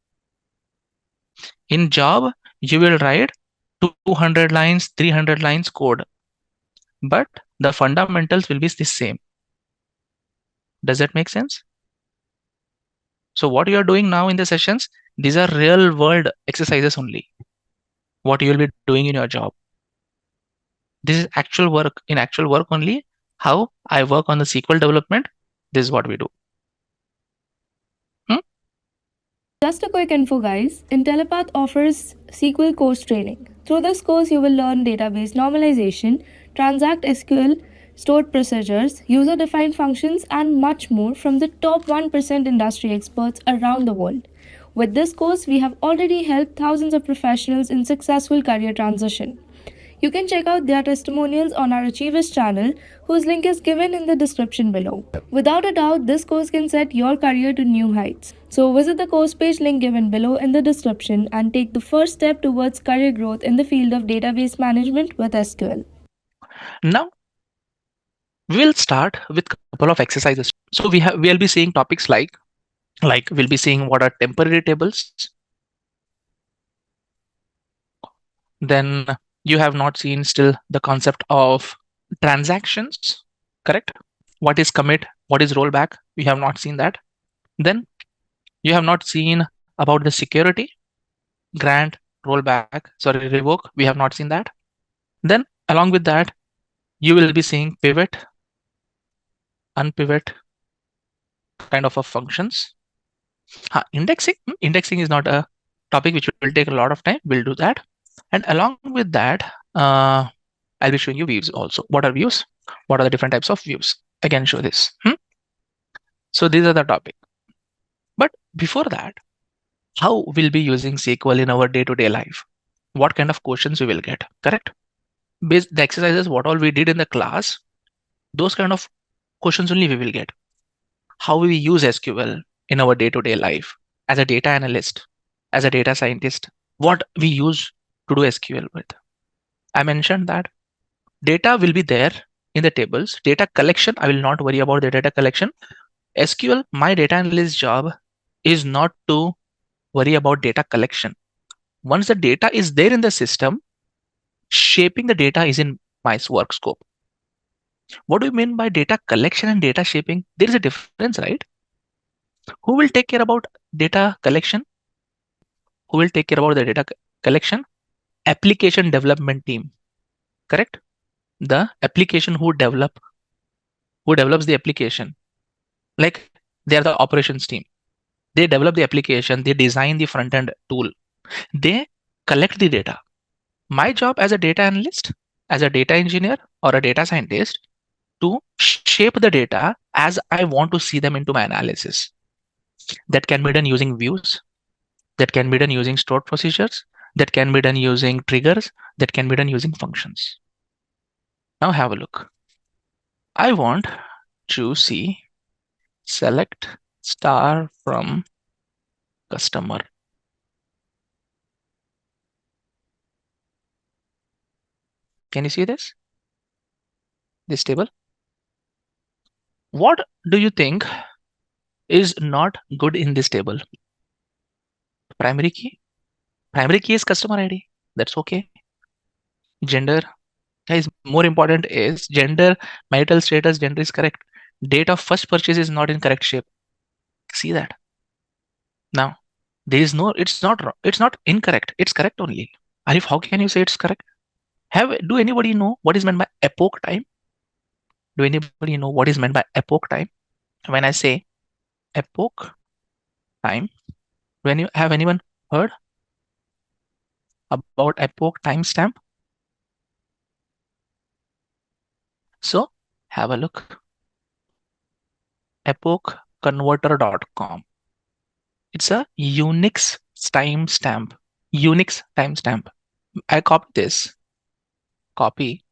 In job, you will write 200 lines, 300 lines code, but the fundamentals will be the same. Does that make sense? So what you are doing now in the sessions, these are real world exercises only. What you will be doing in your job. This is actual work. In actual work only, how I work on the SQL development, this is what we do. Just a quick info, guys. Intellipaat offers SQL Course training. Through this course, you will learn database normalization, transact SQL, stored procedures, user-defined functions, and much more from the top 1% industry experts around the world. With this course, we have already helped thousands of professionals in successful career transition. You can check out their testimonials on our Achievers channel, whose link is given in the description below. Without a doubt, this course can set your career to new heights. So visit the course page link given below in the description and take the first step towards career growth in the field of database management with SQL. Now, we'll start with a couple of exercises. So we'll be seeing topics like we'll be seeing what are temporary tables. Then you have not seen still the concept of transactions, correct? What is commit? What is rollback? We have not seen that. Then you have not seen about the security, grant, rollback, sorry, revoke. We have not seen that. Then along with that, you will be seeing pivot, unpivot kind of functions. Indexing. Indexing is not a topic which will take a lot of time. We'll do that. And along with that, I'll be showing you views also. What are views? What are the different types of views? I can show this. So these are the topic. But before that, how we'll be using SQL in our day-to-day life? What kind of questions we will get, correct? Based the exercises, what all we did in the class, those kind of questions only we will get. How we use SQL in our day-to-day life as a data analyst, as a data scientist, what we use to do SQL with. I mentioned that data will be there in the tables. Data collection, I will not worry about the data collection. SQL, my data analyst job is not to worry about data collection. Once the data is there in the system, shaping the data is in my work scope. What do you mean by data collection and data shaping? There is a difference, right? Who will take care about data collection? Who will take care about the data collection? Application development team, correct? the application who develops the application, like they are the operations team. They develop the application, they design the front end tool, they collect the data. My job as a data analyst, as a data engineer or a data scientist, to shape the data as I want to see them into my analysis. That can be done using views, that can be done using stored procedures, that can be done using triggers, that can be done using functions. Now have a look. I want to see select star from customer. Can you see this? This table? What do you think is not good in this table? Primary key? Primary key is customer ID. That's okay. Gender. Guys, more important is gender, marital status, gender is correct. Date of first purchase is not in correct shape. See that? Now, there is no, it's not incorrect. It's correct only. Arif, how can you say it's correct? Do anybody know what is meant by epoch time? Do anybody know what is meant by epoch time? When I say epoch time, have anyone heard about epoch timestamp? So have a look. epochconverter.com. It's a Unix timestamp. Unix timestamp. I copy this. Copy.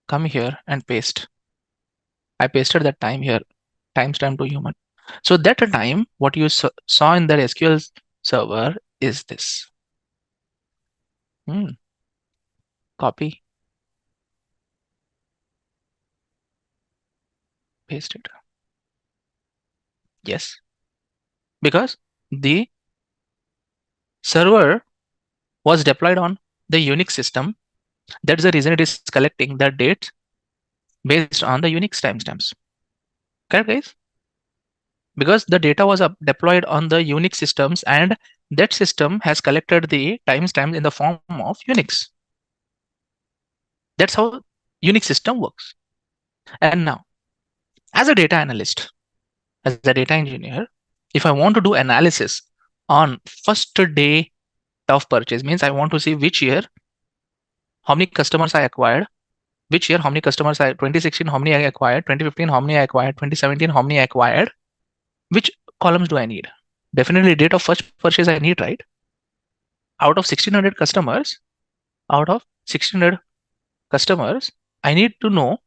Come here and paste. I pasted that time here. Timestamp to human. So that time, what you saw in the SQL server is this. Copy. Paste it. Yes. Because the server was deployed on the Unix system. That's the reason it is collecting the dates based on the Unix timestamps. Correct, guys? Because the data was deployed on the Unix systems and that system has collected the timestamps in the form of Unix. That's how Unix system works. And now, as a data analyst, as a data engineer, if I want to do analysis on first day of purchase, means I want to see which year, how many customers I acquired, which year, how many customers 2016, how many I acquired, 2015, how many I acquired, 2017, how many I acquired, which columns do I need? Definitely date of first purchase I need, right? Out of 1600 customers, I need to know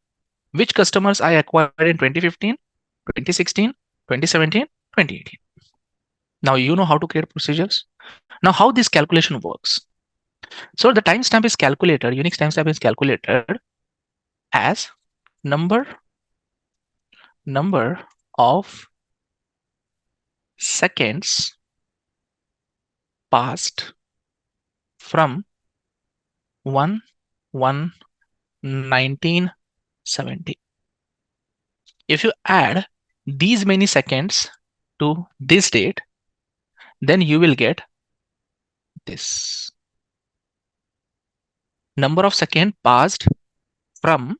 which customers I acquired in 2015, 2016, 2017, 2018. Now you know how to create procedures. Now how this calculation works. So the timestamp is calculated, Unix timestamp is calculated as number of seconds passed from 1/1/1970. If you add these many seconds to this date, then you will get this. Number of seconds passed from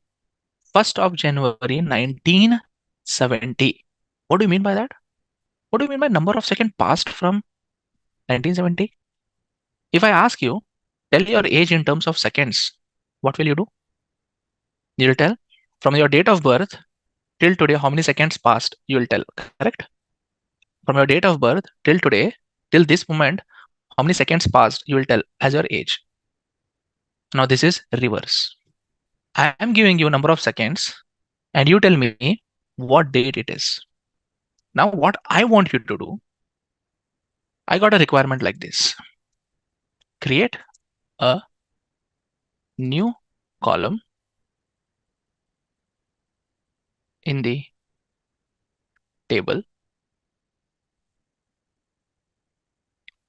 1st of January 1970. What do you mean by that? What do you mean by number of seconds passed from 1970? If I ask you, tell your age in terms of seconds, what will you do? You will tell from your date of birth till today how many seconds passed, you will tell, correct? From your date of birth till today, till this moment, how many seconds passed, you will tell as your age. Now this is reverse. I am giving you number of seconds and you tell me what date it is. Now what I want you to do, I got a requirement like this. Create a new column in the table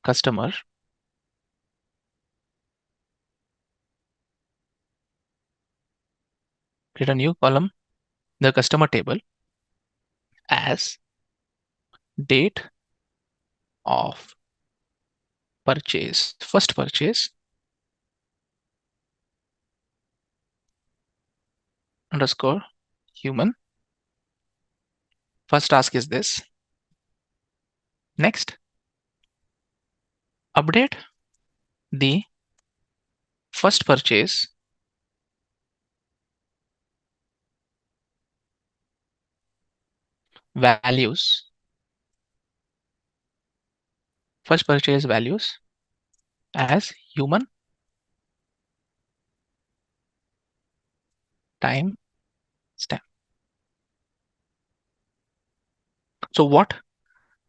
customer create a new column in the customer table as date of purchase, first purchase, underscore human. First task is this. Next, update the first purchase values. First purchase values as human time stamp. So what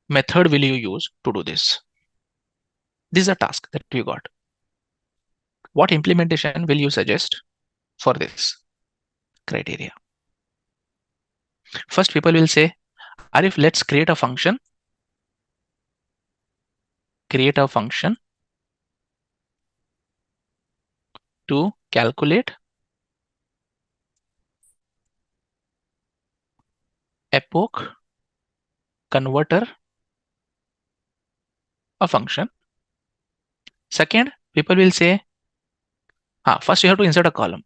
method will you use to do this? This is a task that you got. What implementation will you suggest for this criteria? First, people will say, Arif, let's create a function. Create a function to calculate epoch converter a function. Second, people will say, first you have to insert a column.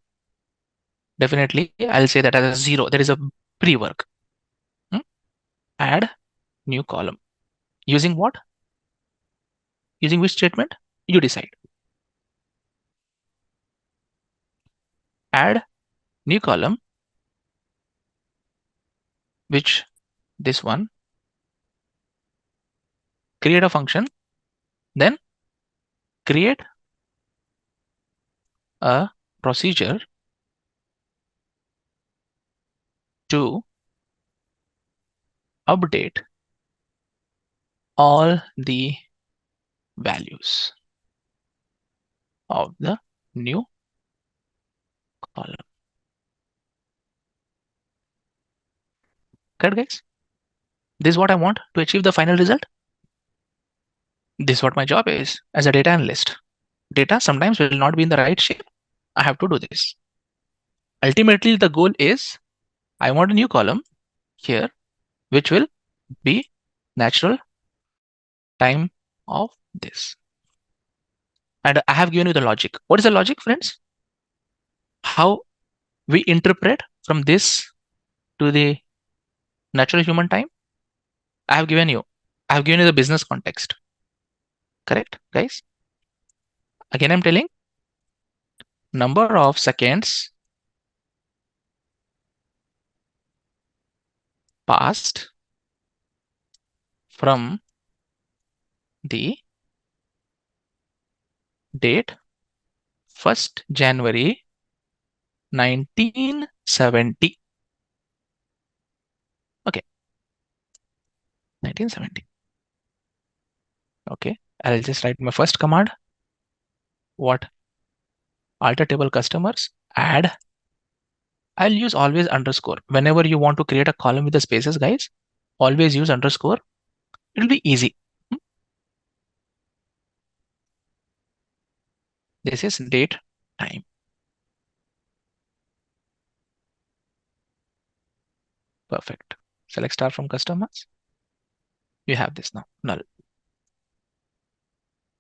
Definitely, I'll say that as a 0. There is a pre-work. Add new column. Using what? Using which statement? You decide. Add new column, which this one. Create a function, then create a procedure to update all the values of the new column. Correct, guys? This is what I want to achieve the final result. This is what my job is as a data analyst. Data sometimes will not be in the right shape. I have to do this. Ultimately, the goal is I want a new column here, which will be natural time of this. And I have given you the logic. What is the logic, friends? How we interpret from this to the natural human time? I have given you the business context. Correct, guys? Again, I'm telling number of seconds passed from the date 1st January 1970. Okay, 1970. Okay, I'll just write my first command. What? Alter table customers, add. I'll use always underscore. Whenever you want to create a column with the spaces, guys, always use underscore. It'll be easy. This is date time. Perfect. Select star from customers. You have this now, null.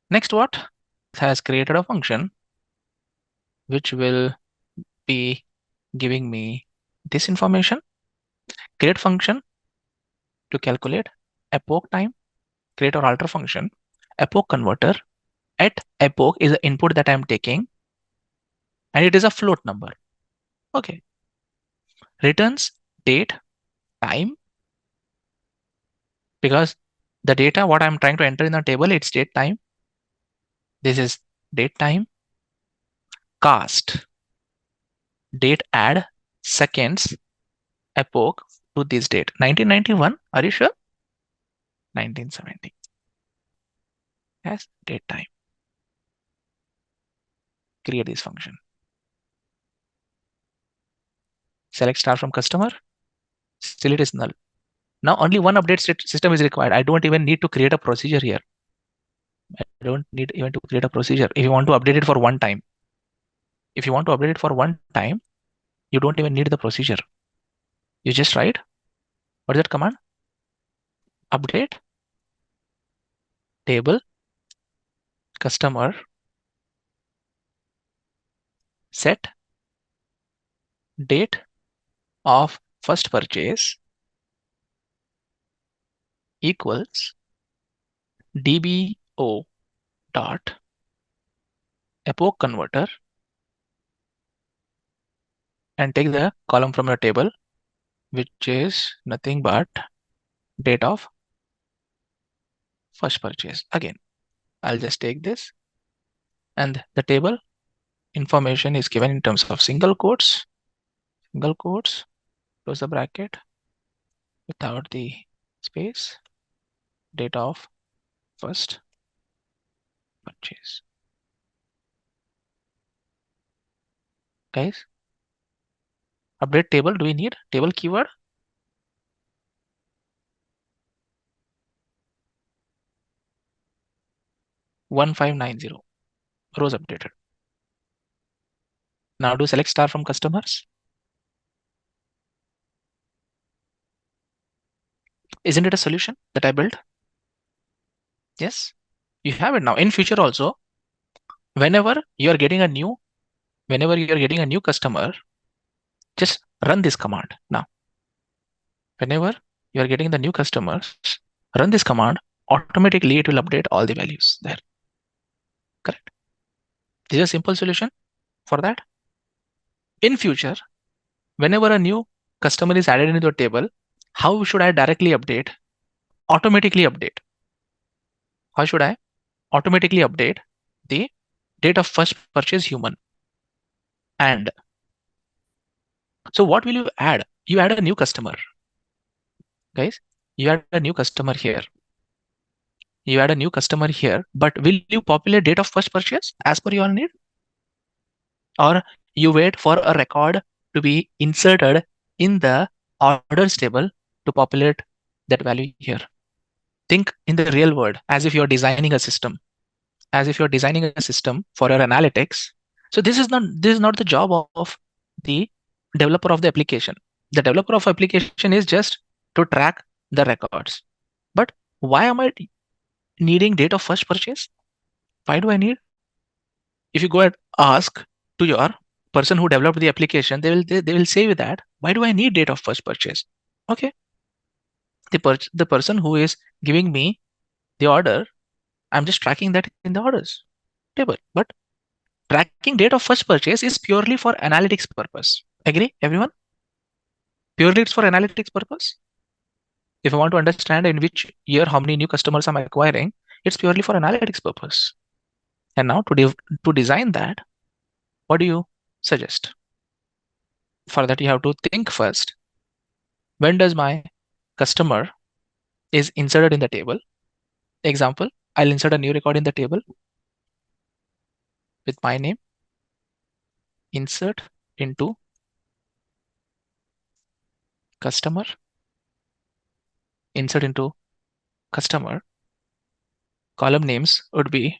Next, what? It has created a function which will be giving me this information. Create function to calculate epoch time. Create or alter function. Epoch converter. At epoch is the input that I'm taking, and it is a float number. Okay. Returns date, time, because the data what I'm trying to enter in the table, it's date time. This is date time. Cast, date add, seconds, epoch to this date. 1991, are you sure? 1970. Yes, date time. Create this function. Select star from customer. Still it is null. Now only one update system is required. I don't even need to create a procedure here. I don't need even to create a procedure. If you want to update it for one time, you don't even need the procedure. You just write, what is that command? Update table customer set date of first purchase equals DBO dot epoch converter, and take the column from your table, which is nothing but date of first purchase. Again, I'll just take this, and the table information is given in terms of single quotes, close the bracket, without the space, date of first purchase. Guys, update table. Do we need table keyword? $1590 rows updated. Now do select star from customers. Isn't it a solution that I built? Yes, you have it now. In future also, whenever you are getting a new customer, just run this command. Now, whenever you are getting the new customers, run this command. Automatically, it will update all the values there. Correct. This is a simple solution for that. In future, whenever a new customer is added into a table, how should I directly update? Automatically update. How should I automatically update the date of first purchase human? And so what will you add? You add a new customer. Guys, you add a new customer here. You add a new customer here, but will you populate date of first purchase as per your need? Or you wait for a record to be inserted in the orders table to populate that value here? Think in the real world as if you're designing a system, for your analytics. So this is not the job of the developer of the application. The developer of application is just to track the records. But why am I needing date of first purchase? Why do I need? If you go and ask to your person who developed the application, they will say you that, why do I need date of first purchase? Okay, the person who is giving me the order, I'm just tracking that in the orders table. But tracking date of first purchase is purely for analytics purpose. Agree, everyone? Purely it's for analytics purpose. If I want to understand in which year how many new customers I'm acquiring, it's purely for analytics purpose. And now to design that, what do you suggest? For that, you have to think first. When does my customer is inserted in the table? Example, I'll insert a new record in the table with my name. Insert into customer. Insert into customer. Column names would be,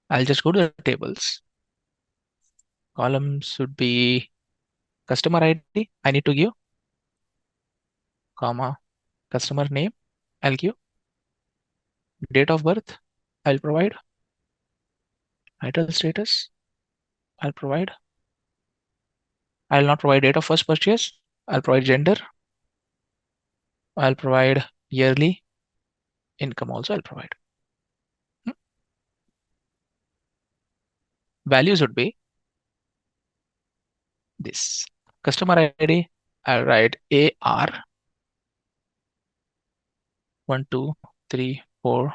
I'll just go to the tables. Columns would be customer ID, I need to give, comma, customer name, I'll give, date of birth, I'll provide, title status, I'll provide, I'll not provide date of first purchase, I'll provide gender, I'll provide yearly income also, I'll provide. Values would be this. Customer ID, I'll write AR 1, 2, 3, 4,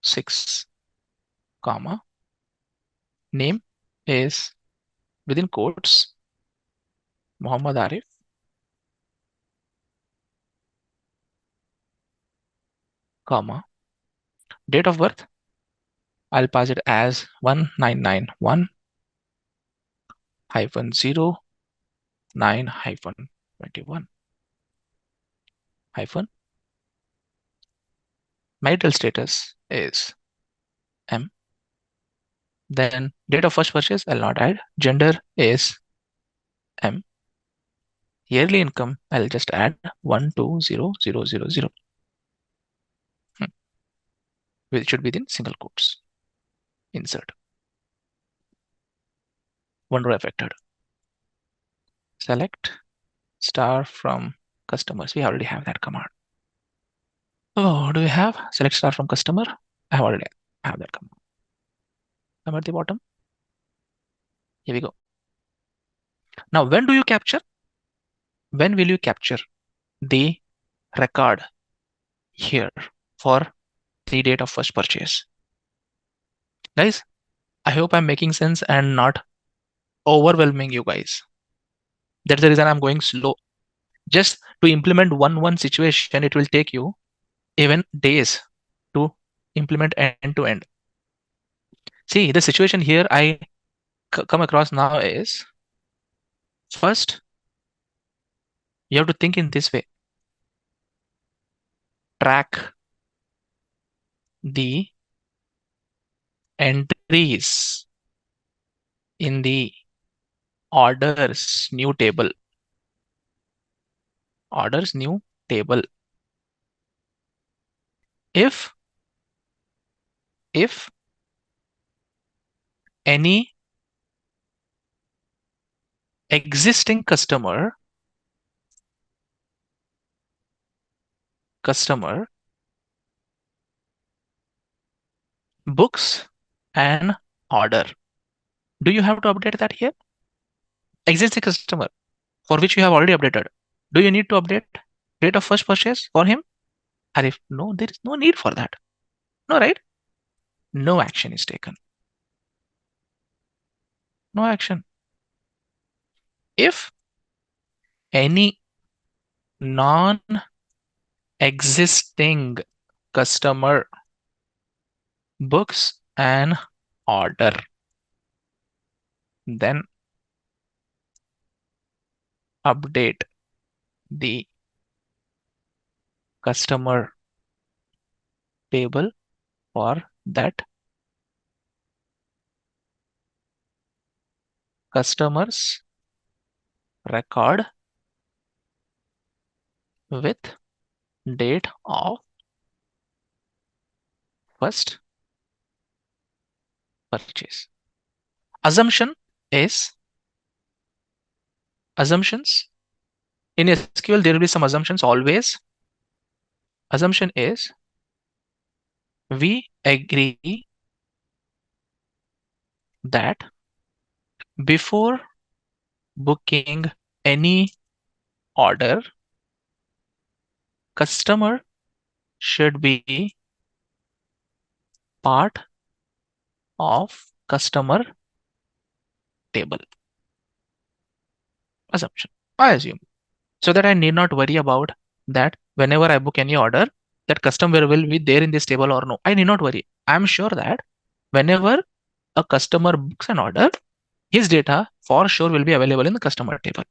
6, comma. Name is within quotes Muhammad Arif, comma. Date of birth, I'll pass it as 1991 -0 9-21 hyphen. Marital status is M. Then date of first purchase, I'll not add. Gender is M. Yearly income, I'll just add 120000, which should be in single quotes. Insert. One row affected. Select star from customers. We already have that command. Oh, do we have select star from customer? I already have that command. I'm at the bottom. Here we go. Now, when do you capture? When will you capture the record here for the date of first purchase? Guys, I hope I'm making sense and not overwhelming you guys. That's the reason I'm going slow. Just to implement one situation, it will take you even days to implement end to end. See, the situation here I come across now is, first, you have to think in this way. Track the entries in the orders new table. Orders new table. If any existing customer books an order, do you have to update that here? Existing customer for which you have already updated, do you need to update date of first purchase for him? Or if no, there is no need for that. No, right? No action is taken. No action. If any non-existing customer books an order, then update the customer table for that customer's record with date of first purchase. Assumptions in SQL, there will be some assumptions always. Assumption is, we agree that before booking any order, customer should be part of customer table. Assumption, I assume, so that I need not worry about that whenever I book any order, that customer will be there in this table or no. I need not worry. I'm sure that whenever a customer books an order, his data for sure will be available in the customer table.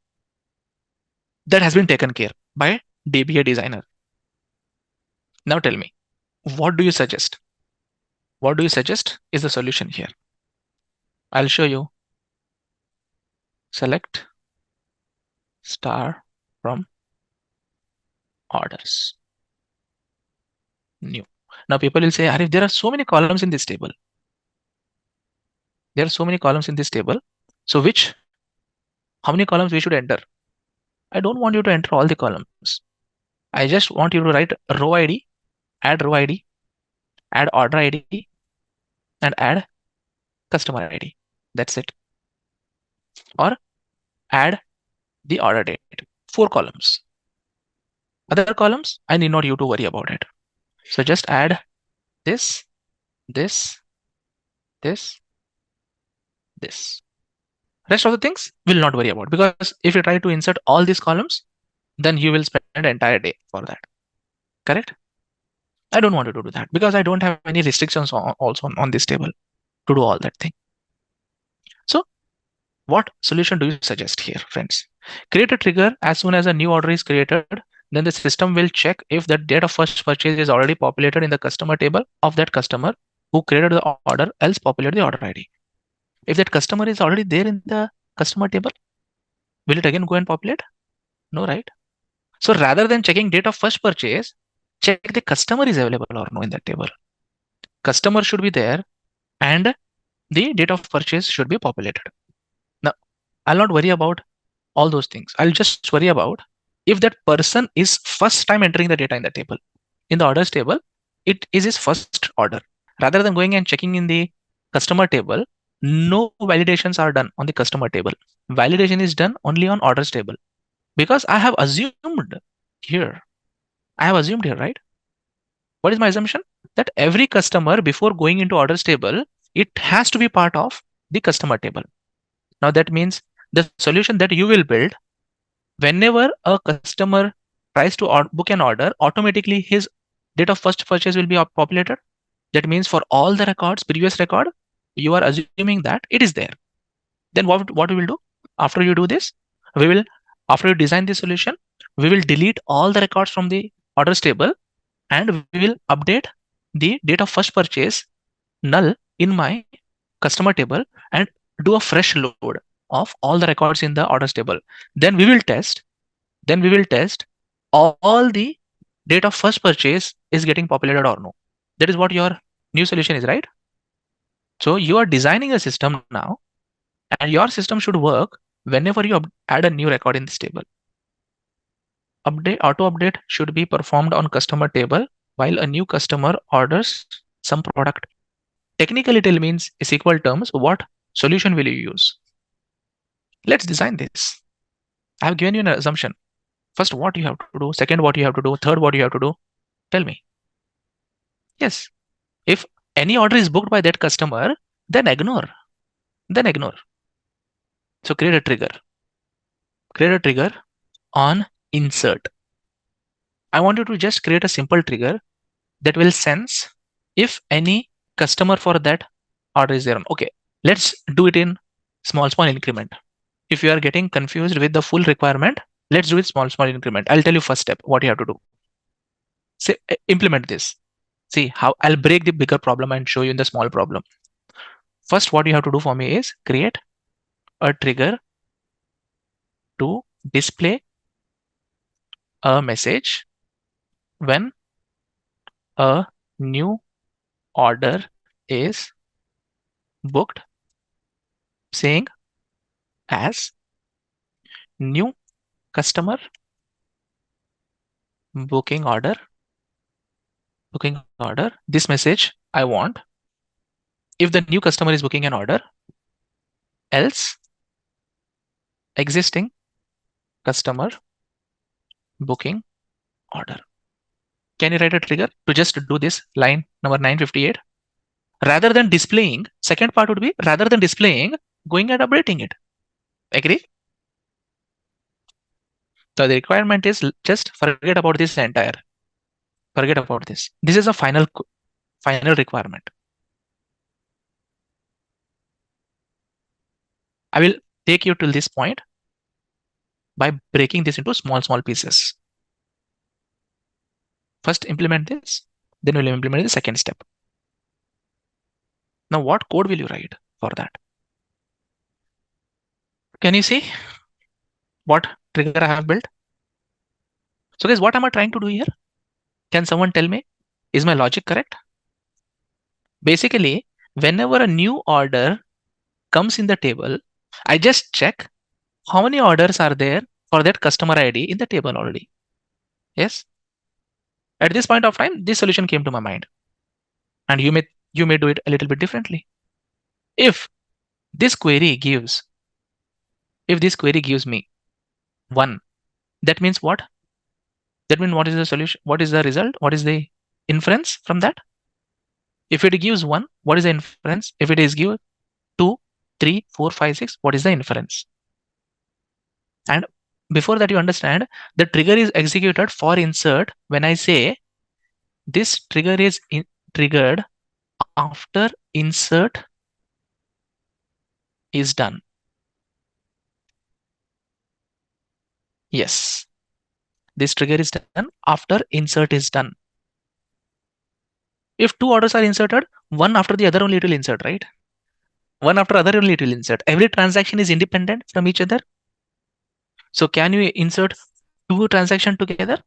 That has been taken care by DBA designer. Now tell me, what do you suggest? What do you suggest is the solution here? I'll show you. Select star from orders. New. Now people will say, Arif, there are so many columns in this table. There are so many columns in this table. So how many columns we should enter? I don't want you to enter all the columns. I just want you to write row ID, add row ID, add order ID, and add customer ID. That's it. Or add the order date. 4 columns. Other columns, I need not you to worry about it. So just add this, this, this, this. Rest of the things will not worry about, because if you try to insert all these columns, then you will spend an entire day for that. Correct? I don't want you to do that because I don't have any restrictions also on this table to do all that thing. So what solution do you suggest here, friends? Create a trigger as soon as a new order is created. Then the system will check if the date of first purchase is already populated in the customer table of that customer who created the order, else populate the order ID. If that customer is already there in the customer table, will it again go and populate? No, right? So rather than checking date of first purchase, check the customer is available or no in that table. Customer should be there and the date of purchase should be populated. Now, I'll not worry about all those things. I'll just worry about if that person is first time entering the data in the table. In the orders table, it is his first order. Rather than going and checking in the customer table, no validations are done on the customer table. Validation is done only on orders table. Because I have assumed here. I have assumed here, right? What is my assumption? That every customer before going into orders table, it has to be part of the customer table. Now that means the solution that you will build, whenever a customer tries to book an order, automatically his date of first purchase will be populated. That means for all the records, previous record, you are assuming that it is there. Then what we will do? After you do this, after you design the solution, we will delete all the records from the orders table and we will update the date of first purchase null in my customer table and do a fresh load of all the records in the orders table. Then we will test all the date of first purchase is getting populated or no. That is what your new solution is, right? So you are designing a system now, and your system should work whenever you add a new record in this table. Auto update should be performed on customer table while a new customer orders some product. Technically, it means SQL terms. What solution will you use? Let's design this. I have given you an assumption. First, what you have to do. Second, what you have to do. Third, what you have to do. Tell me. Yes. If any order is booked by that customer, then ignore. So create a trigger. Create a trigger on insert. I want you to just create a simple trigger that will sense if any customer for that order is there. Okay, let's do it in small increment. If you are getting confused with the full requirement, let's do it small increment. I'll tell you first step what you have to do. Say, implement this. See how I'll break the bigger problem and show you in the small problem. First, what you have to do for me is create a trigger to display a message when a new order is booked, saying as new customer booking order. This message I want if the new customer is booking an order, else existing customer booking order. Can you write a trigger to just do this line number 958? Rather than displaying, second part would be rather than displaying, going and updating it. Agree? So the requirement is just forget about this entire. Forget about this. This is a final requirement. I will take you till this point by breaking this into small pieces. First implement this, then we'll implement the second step. Now what code will you write for that? Can you see what trigger I have built? So guys, what am I trying to do here? Can someone tell me? Is my logic correct? Basically, whenever a new order comes in the table, I just check how many orders are there for that customer ID in the table already. Yes. At this point of time, this solution came to my mind. And you may do it a little bit differently. If this query gives me 1, that means what? That means what is the solution? What is the result? What is the inference from that? If it gives 1, what is the inference? If it is given 2, 3, 4, 5, 6, what is the inference? And before that, you understand the trigger is executed for insert when I say this trigger is triggered after insert is done. Yes, this trigger is done after insert is done. If 2 orders are inserted, one after the other only it will insert, right? One after other only it will insert. Every transaction is independent from each other. So can you insert 2 transactions together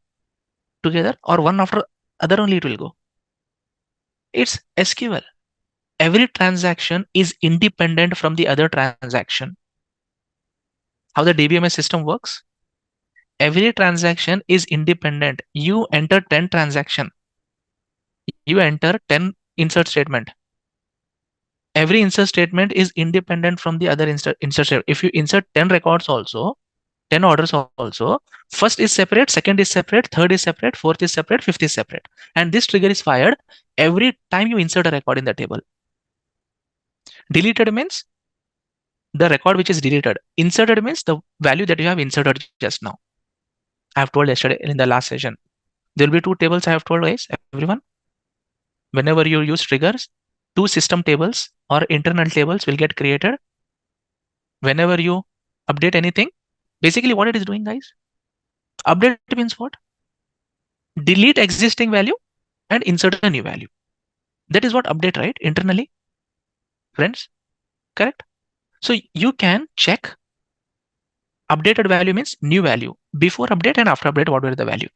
or one after other only it will go? It's SQL. Every transaction is independent from the other transaction. how the DBMS system works? Every transaction is independent. You enter 10 transaction. You enter 10 insert statement. Every insert statement is independent from the other insert statement. If you insert 10 records also, 10 orders also, first is separate, second is separate, third is separate, fourth is separate, fifth is separate. And this trigger is fired every time you insert a record in the table. Deleted means the record which is deleted. Inserted means the value that you have inserted just now. I have told yesterday in the last session. There will be two tables I have told, guys, everyone. Whenever you use triggers, two system tables or internal tables will get created. Whenever you update anything, basically what it is doing, guys, update means what? Delete existing value and insert a new value. That is what update, right? Internally, friends, correct? So you can check updated value means new value. Before update and after update, what were the value?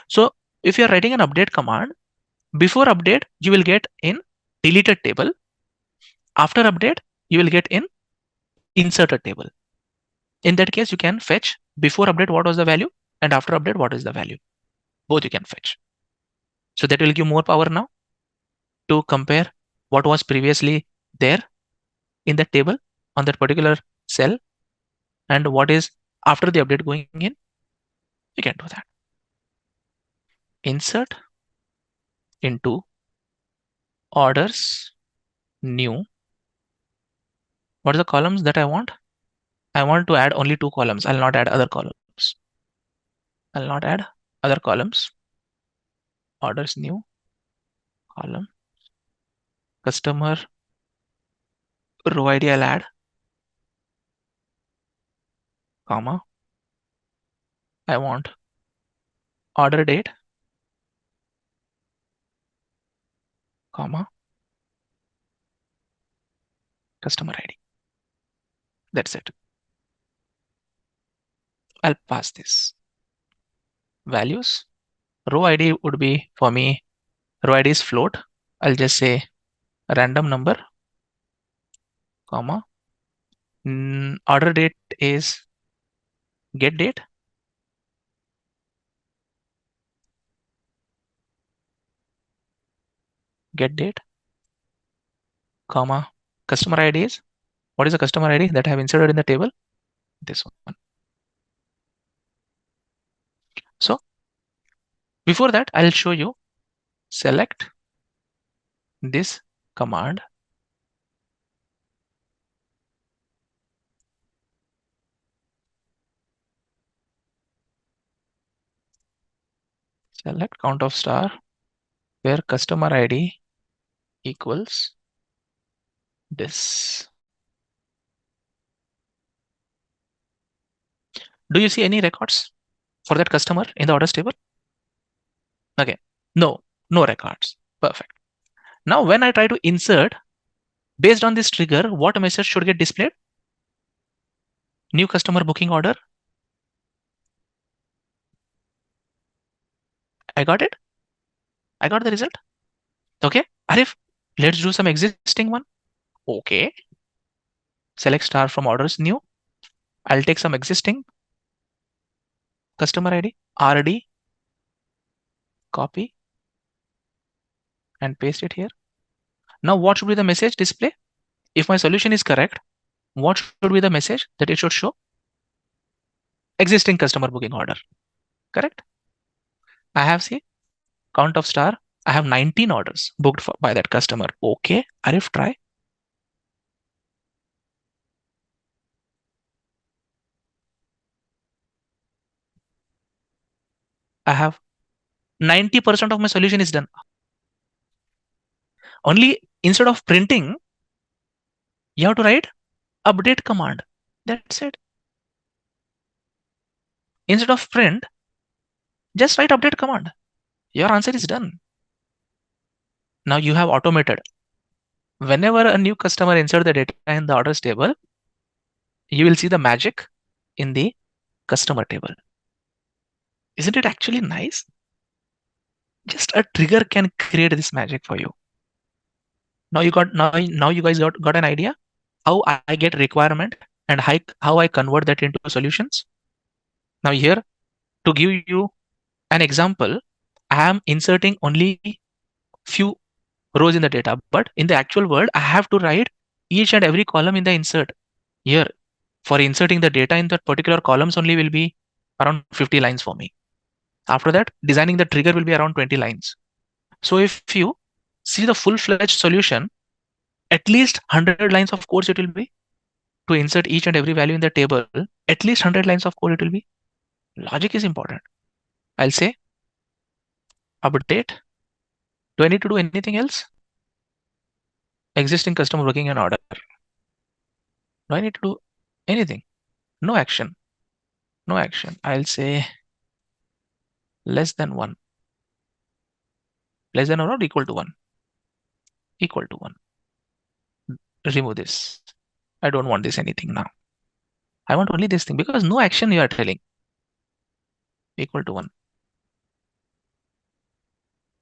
So if you're writing an update command, before update, you will get in deleted table. After update, you will get in inserted table. In that case, you can fetch before update what was the value and after update what is the value. Both you can fetch. So that will give more power now to compare what was previously there in the table on that particular cell and what is after the update going in. You can do that. Insert into orders new. What are the columns that I want? I want to add only 2 columns. I'll not add other columns. I'll not add other columns. Orders new column. Customer row ID I'll add, comma. I want order date, comma, customer ID. That's it. I'll pass this. Values. Row ID would be, for me, row ID is float. I'll just say a random number, comma. Order date is get date. Get date, comma. Customer ID is, what is the customer ID that I have inserted in the table? This one. So before that, I'll show you. Select this command. Select count of star where customer ID equals this. Do you see any records for that customer in the orders table? Okay, no records. Perfect. Now when I try to insert, based on this trigger, what message should get displayed? New customer booking order. I got it. I got the result. Okay, Arif, let's do some existing one. Okay. Select star from orders new. I'll take some existing customer ID, RD, copy and paste it here. Now what should be the message display? If my solution is correct, what should be the message that it should show? Existing customer booking order. Correct? I have, see, count of star. I have 19 orders booked by that customer. Okay, Arif, try. I have 90% of my solution is done. Only instead of printing, you have to write update command. That's it. Instead of print, just write update command. Your answer is done. Now you have automated. Whenever a new customer insert the data in the orders table, you will see the magic in the customer table. Isn't it actually nice? Just a trigger can create this magic for you. Now you guys got an idea how I get requirement and how I convert that into solutions. Now here, to give you an example, I am inserting only few rows in the data, but in the actual world, I have to write each and every column in the insert. Here, for inserting the data in that particular columns only will be around 50 lines for me. After that, designing the trigger will be around 20 lines. So if you see the full-fledged solution, at least 100 lines of code it will be to insert each and every value in the table. At least 100 lines of code it will be. Logic is important. I'll say update. Do I need to do anything else? Existing customer working in order. Do I need to do anything? No action. No action. I'll say less than 1. Less than or not equal to 1. Equal to 1. Remove this. I don't want this anything now. I want only this thing because no action you are telling. Equal to 1.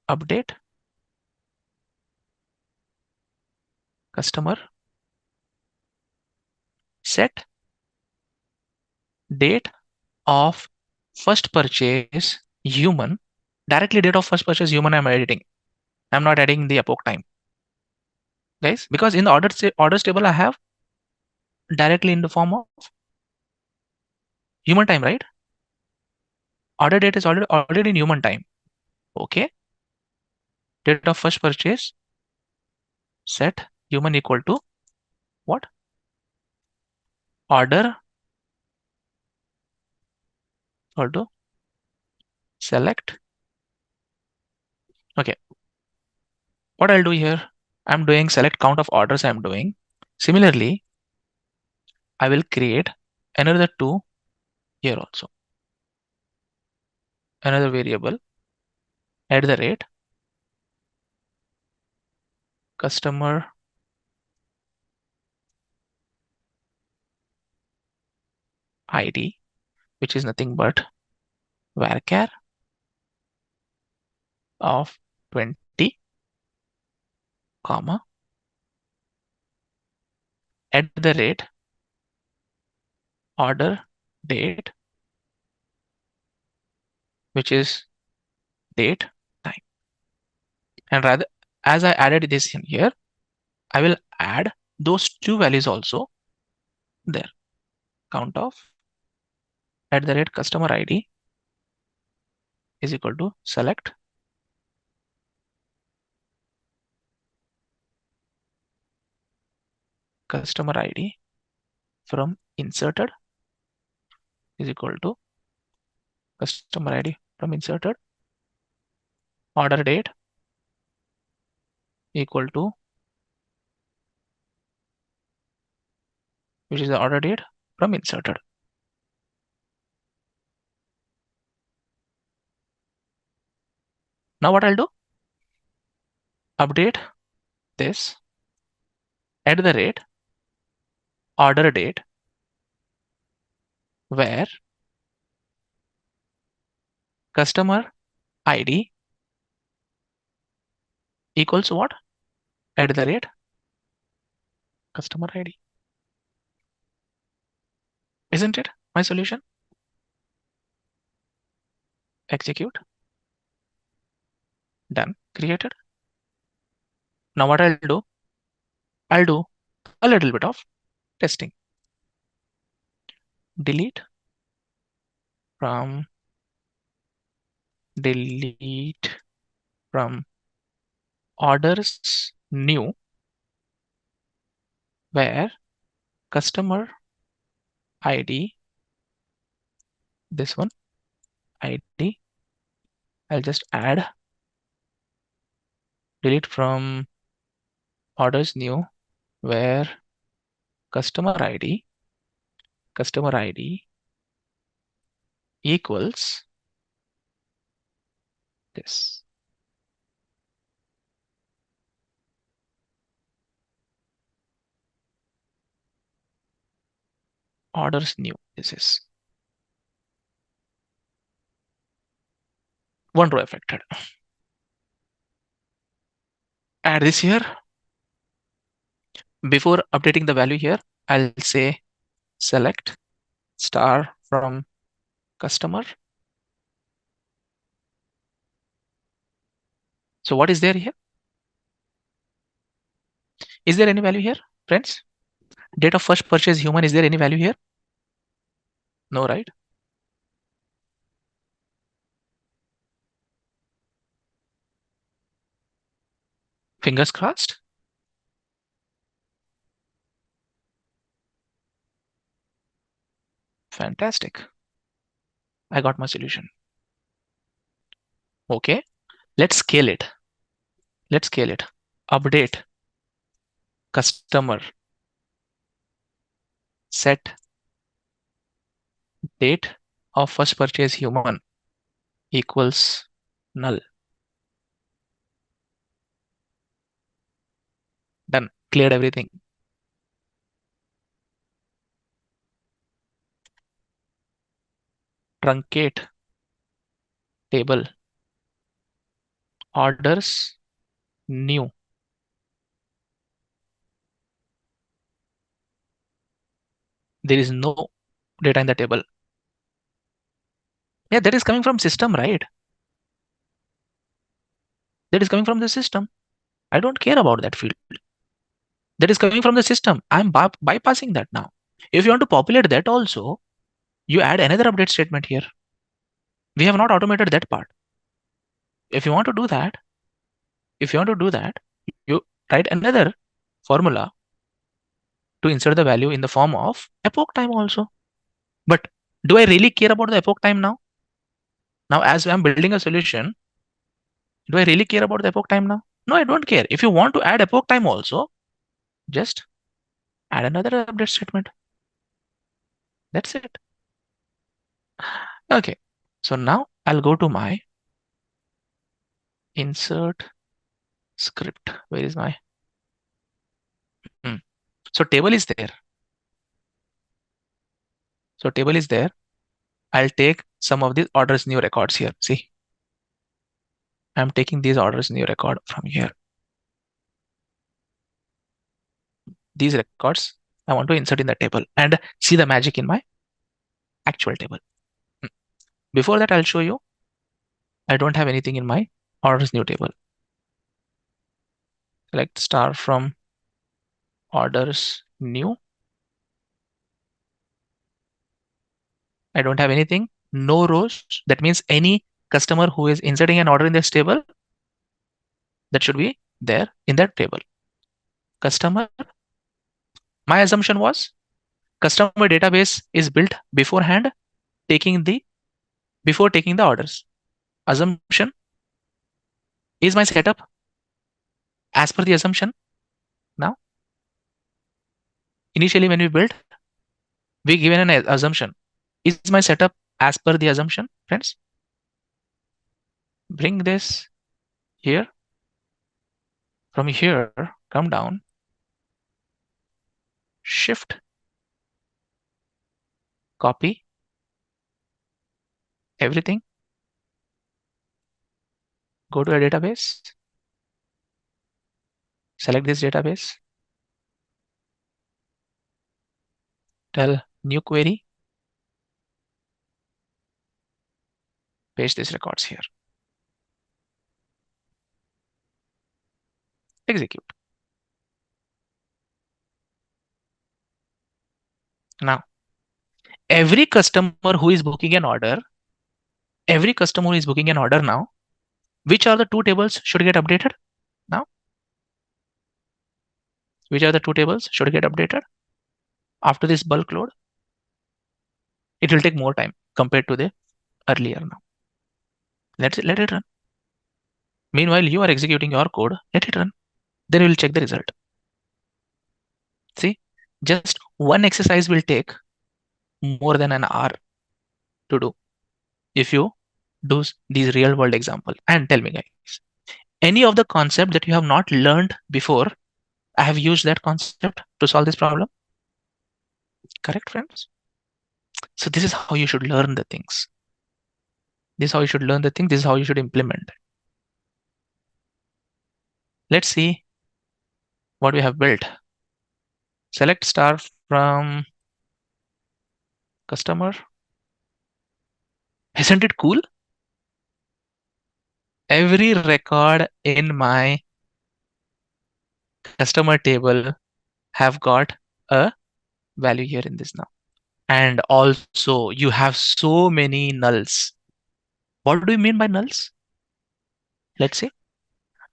Update. Customer. Set. Date of first purchase human. Directly date of first purchase human I'm editing. I'm not adding the epoch time. Guys, because in the orders table I have directly in the form of human time, right? Order date is already in human time. Okay. Date of first purchase set human equal to what? Order equal to select. Okay. What I'll do here, I'm doing select count of orders I'm doing. Similarly, I will create another 2 here also. Another variable at the rate customer ID, which is nothing but varchar of 20, comma, at the rate order date, which is date time. And rather, as I added this in here, I will add those 2 values also there. Count of at the rate customer ID is equal to select customer ID from inserted is equal to customer ID from inserted order date equal to, which is the order date from inserted. Now what I'll do? Update this at the rate order date where customer ID equals what? At the rate customer ID. Isn't it my solution? Execute. Done. Created. Now what I'll do? I'll do a little bit of testing. Delete from orders new where customer ID, this one ID, I'll just add delete from orders new where customer ID equals this. Orders new, this is one row affected. Add this here. Before updating the value here, I'll say select star from customer. So what is there here? Is there any value here, friends? Date of first purchase human, is there any value here? No, right? Fingers crossed. Fantastic. I got my solution. Okay, let's scale it. Let's scale it. Update customer set date of first purchase human equals null. Done. Cleared everything. Truncate table orders new. There is no data in the table. Yeah, that is coming from system, right? That is coming from the system. I don't care about that field. That is coming from the system. I'm bypassing that now. If you want to populate that also, you add another update statement here. We have not automated that part. If you want to do that, you write another formula to insert the value in the form of epoch time also. But do I really care about the epoch time now? Now, as I'm building a solution, do I really care about the epoch time now? No, I don't care. If you want to add epoch time also, just add another update statement. That's it. Okay. So now I'll go to my insert script. Where is my? So table is there. So table is there. I'll take some of these orders new records here. See, I'm taking these orders new record from here. These records I want to insert in the table and see the magic in my actual table. Before that, I'll show you I don't have anything in my orders new table. Select star from orders new. I don't have anything. No rows. That means any customer who is inserting an order in this table, that should be there in that table. Customer. My assumption was customer database is built beforehand, before taking the orders. Assumption is my setup as per the assumption. Now, initially when we built, we given an assumption. Is my setup as per the assumption, friends? Bring this here. From here, come down. Shift. Copy. Everything. Go to a database. Select this database. Tell new query. Paste these records here. Execute. Now, every customer who is booking an order now, which are the two tables should get updated now? Which are the two tables should get updated after this bulk load? It will take more time compared to the earlier now. Let it run. Meanwhile, you are executing your code, let it run. Then we will check the result. See, just one exercise will take more than an hour to do if you do these real world example. And tell me guys, any of the concept that you have not learned before, I have used that concept to solve this problem. Correct, friends? So this is how you should learn the things. This is how you should learn the thing. This is how you should implement. Let's see what we have built. Select star from customer. Isn't it cool? Every record in my customer table have got a value here in this now. And also you have so many nulls. What do you mean by nulls? Let's say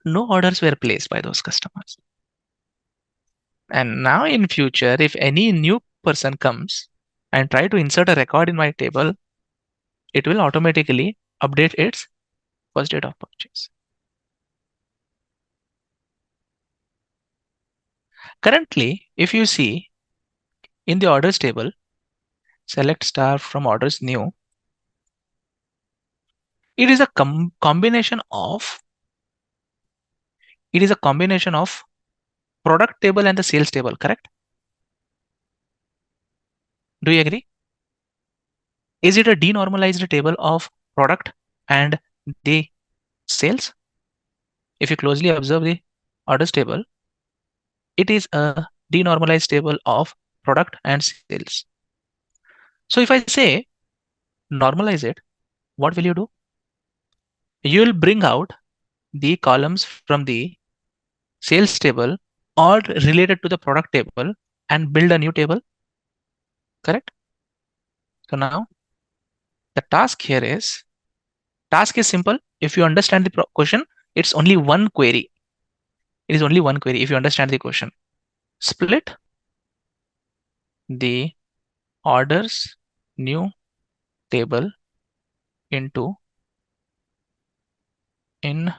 no orders were placed by those customers. And now in future, if any new person comes and try to insert a record in my table, it will automatically update its first date of purchase. Currently, if you see in the orders table, select star from orders new, it is a combination of product table and the sales table, correct? Do you agree? Is it a denormalized table of product and the sales? If you closely observe the orders table, it is a denormalized table of product and sales. So if I say normalize it, what will you do? You will bring out the columns from the sales table or related to the product table and build a new table, correct? So now the task is simple. If you understand the question, it's only one query. It is only one query if you understand the question. Split the orders new table into in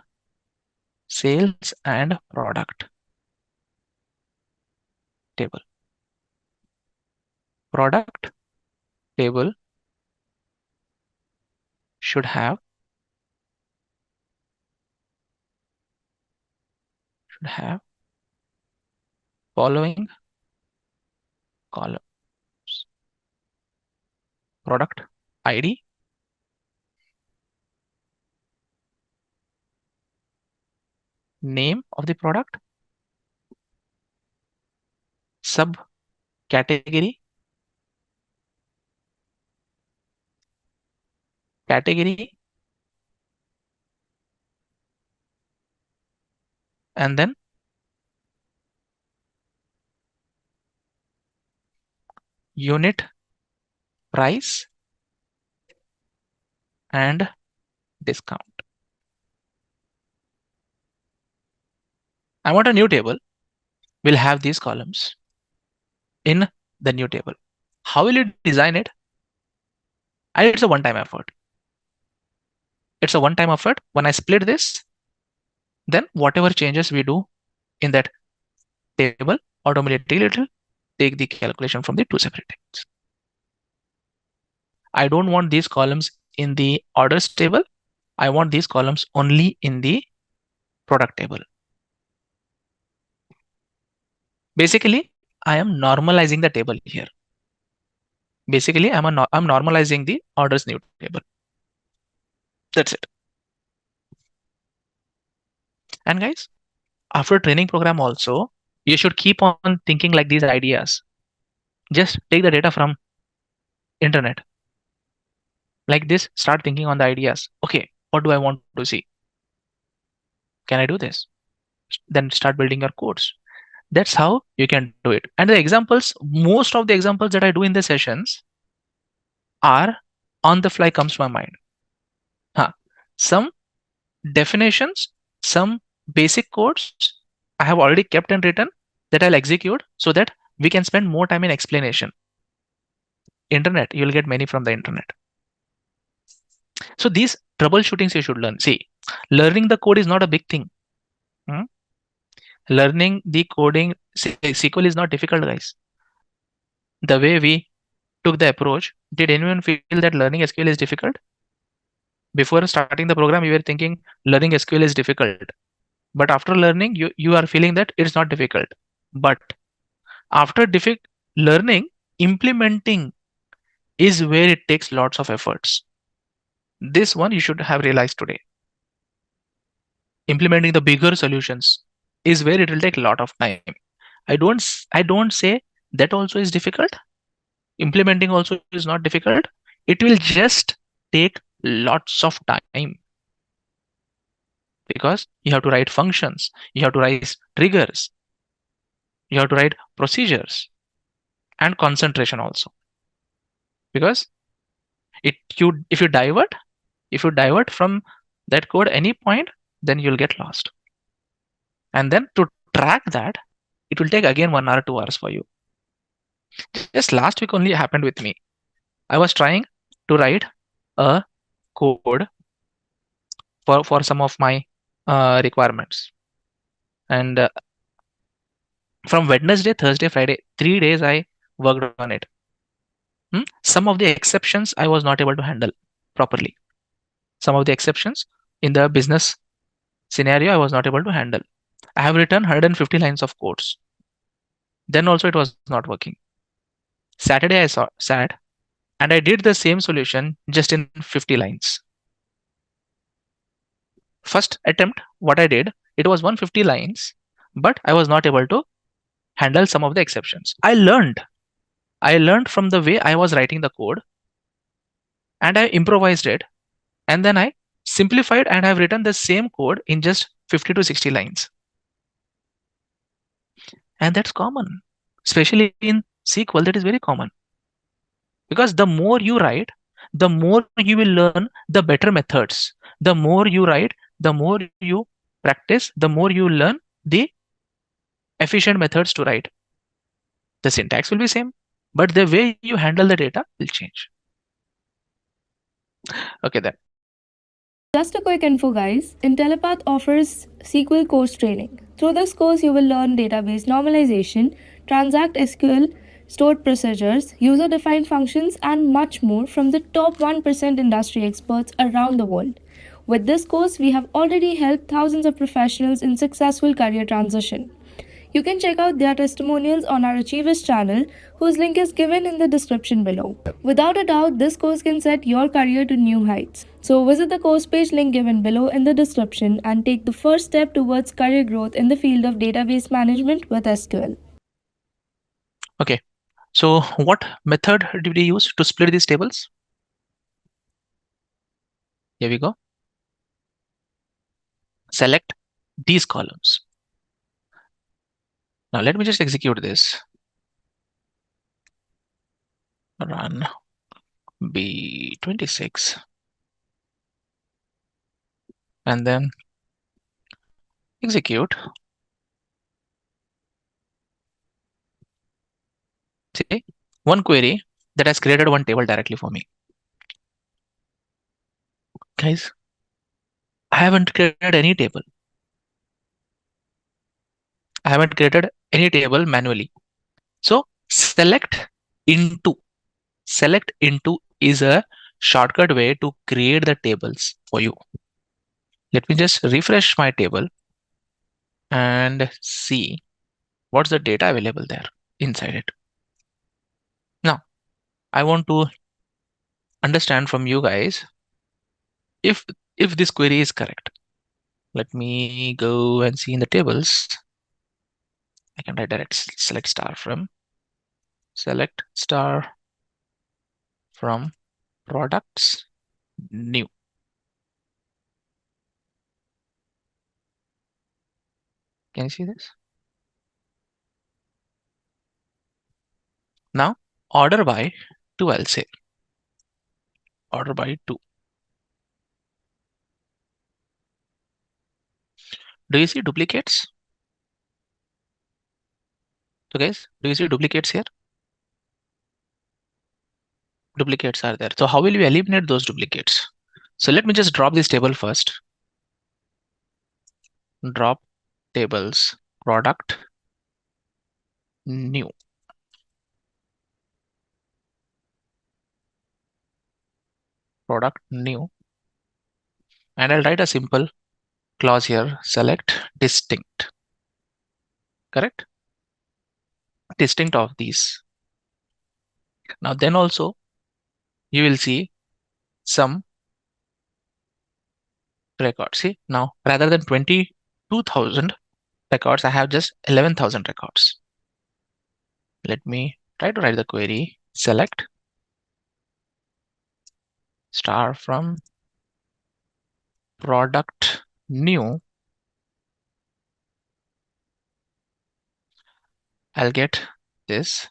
sales and product table. Product table should have following columns: product ID, name of the product, subcategory, category, and then unit price and discount. I want a new table. We'll have these columns in the new table. How will you design it? And it's a one-time effort. It's a one-time effort. When I split this, then whatever changes we do in that table automatically it will take the calculation from the two separate tables. I don't want these columns in the orders table. I want these columns only in the product table. Basically, I am normalizing the table here. Basically, I'm normalizing the orders new table. That's it. And guys, after training program also, you should keep on thinking like these ideas. Just take the data from internet. Like this, start thinking on the ideas. Okay, what do I want to see? Can I do this? Then start building your codes. That's how you can do it. And the examples, most of the examples that I do in the sessions are on the fly comes to my mind. Some definitions, some basic codes I have already kept and written that I'll execute so that we can spend more time in explanation. Internet, you'll get many from the internet. So these troubleshootings you should learn. See, learning the code is not a big thing. Learning the coding, SQL is not difficult, guys. The way we took the approach, did anyone feel that learning SQL is difficult? Before starting the program, you were thinking learning SQL is difficult. But after learning, you are feeling that it's not difficult. But after learning, implementing is where it takes lots of efforts. This one you should have realized today. Implementing the bigger solutions is where it will take a lot of time. I don't say that also is difficult. Implementing also is not difficult. It will just take lots of time because you have to write functions, you have to write triggers, you have to write procedures and concentration also. Because if you divert from that code any point, then you'll get lost. And then to track that, it will take again 1 hour, 2 hours for you. Just last week only happened with me. I was trying to write a code for some of my requirements. And from Wednesday, Thursday, Friday, 3 days I worked on it. Some of the exceptions I was not able to handle properly. Some of the exceptions in the business scenario I was not able to handle. I have written 150 lines of codes. Then also it was not working. Saturday I sat and I did the same solution just in 50 lines. First attempt, what I did, it was 150 lines, but I was not able to handle some of the exceptions. I learned from the way I was writing the code, and I improvised it, and then I simplified and I've written the same code in just 50 to 60 lines. And that's common, especially in SQL. That is very common, because the more you write, the more you will learn the better methods. The more you write, the more you practice, the more you learn the efficient methods to write. The syntax will be same, but the way you handle the data will change. Okay, then. Just a quick info, guys. Intellipaat offers SQL Course training. Through this course, you will learn database normalization, transact SQL stored procedures, user-defined functions, and much more from the top 1% industry experts around the world. With this course, we have already helped thousands of professionals in successful career transition. You can check out their testimonials on our Achievers channel, whose link is given in the description below. Without a doubt, this course can set your career to new heights. So visit the course page link given below in the description and take the first step towards career growth in the field of database management with SQL. Okay, so what method did we use to split these tables? Here we go. Select these columns. Now let me just execute this. Run B26 and then execute. See, one query that has created one table directly for me. Guys, I haven't created any table. I haven't created any table manually. So select into. Select into is a shortcut way to create the tables for you. Let me just refresh my table and see what's the data available there inside it. Now, I want to understand from you guys if this query is correct. Let me go and see in the tables. I can write direct select star from products new. Can you see this? Now order by 2, I'll say. Order by 2. Do you see duplicates? So guys, do you see duplicates here? Duplicates are there. So how will we eliminate those duplicates? So let me just drop this table first. Drop tables product new. Product new. And I'll write a simple clause here. Select distinct. Correct? Distinct of these. Now then also you will see some records. See, now rather than 22,000 records, I have just 11,000 records. Let me try to write the query. select star from product new, I'll get this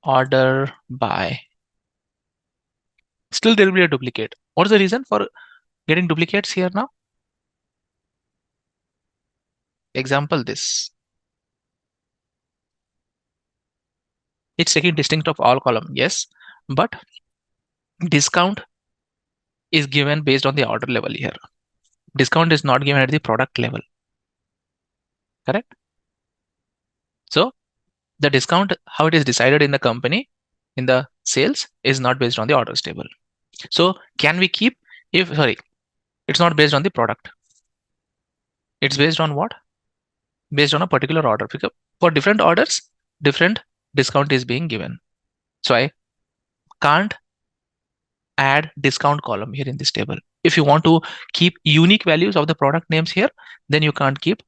order by. Still there will be a duplicate. What's the reason for getting duplicates here now? Example this. It's taking distinct of all column, yes, but discount is given based on the order level here. Discount is not given at the product level, correct? So the discount, how it is decided in the company, in the sales, is not based on the orders table. So can we keep, if, sorry, it's not based on the product. It's based on what? Based on a particular order. Because for different orders, different discount is being given. So I can't add discount column here in this table. If you want to keep unique values of the product names here, then you can't keep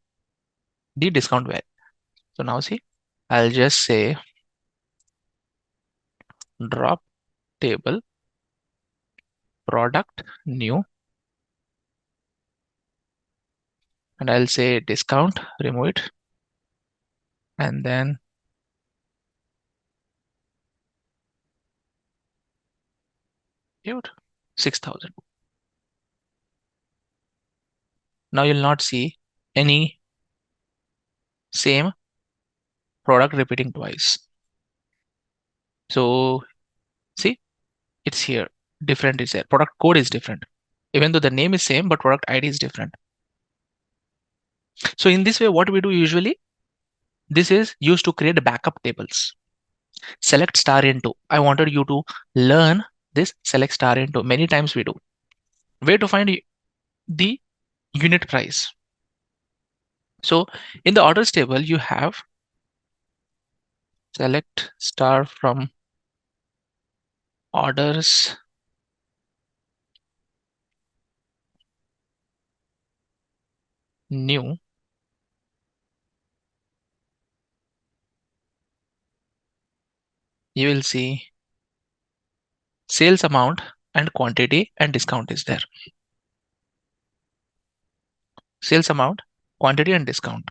the discount value. So now see, I'll just say drop table product new, and I'll say discount, remove it, and then mute 6,000. Now you'll not see any same product repeating twice. So see, it's here. Different is there. Product code is different. Even though the name is same, but product ID is different. So in this way, what we do usually, this is used to create backup tables. Select star into. I wanted you to learn this select star into. Many times we do. Where to find the unit price? So in the orders table, you have select star from orders new. You will see sales amount and quantity and discount is there. Sales amount, quantity and discount.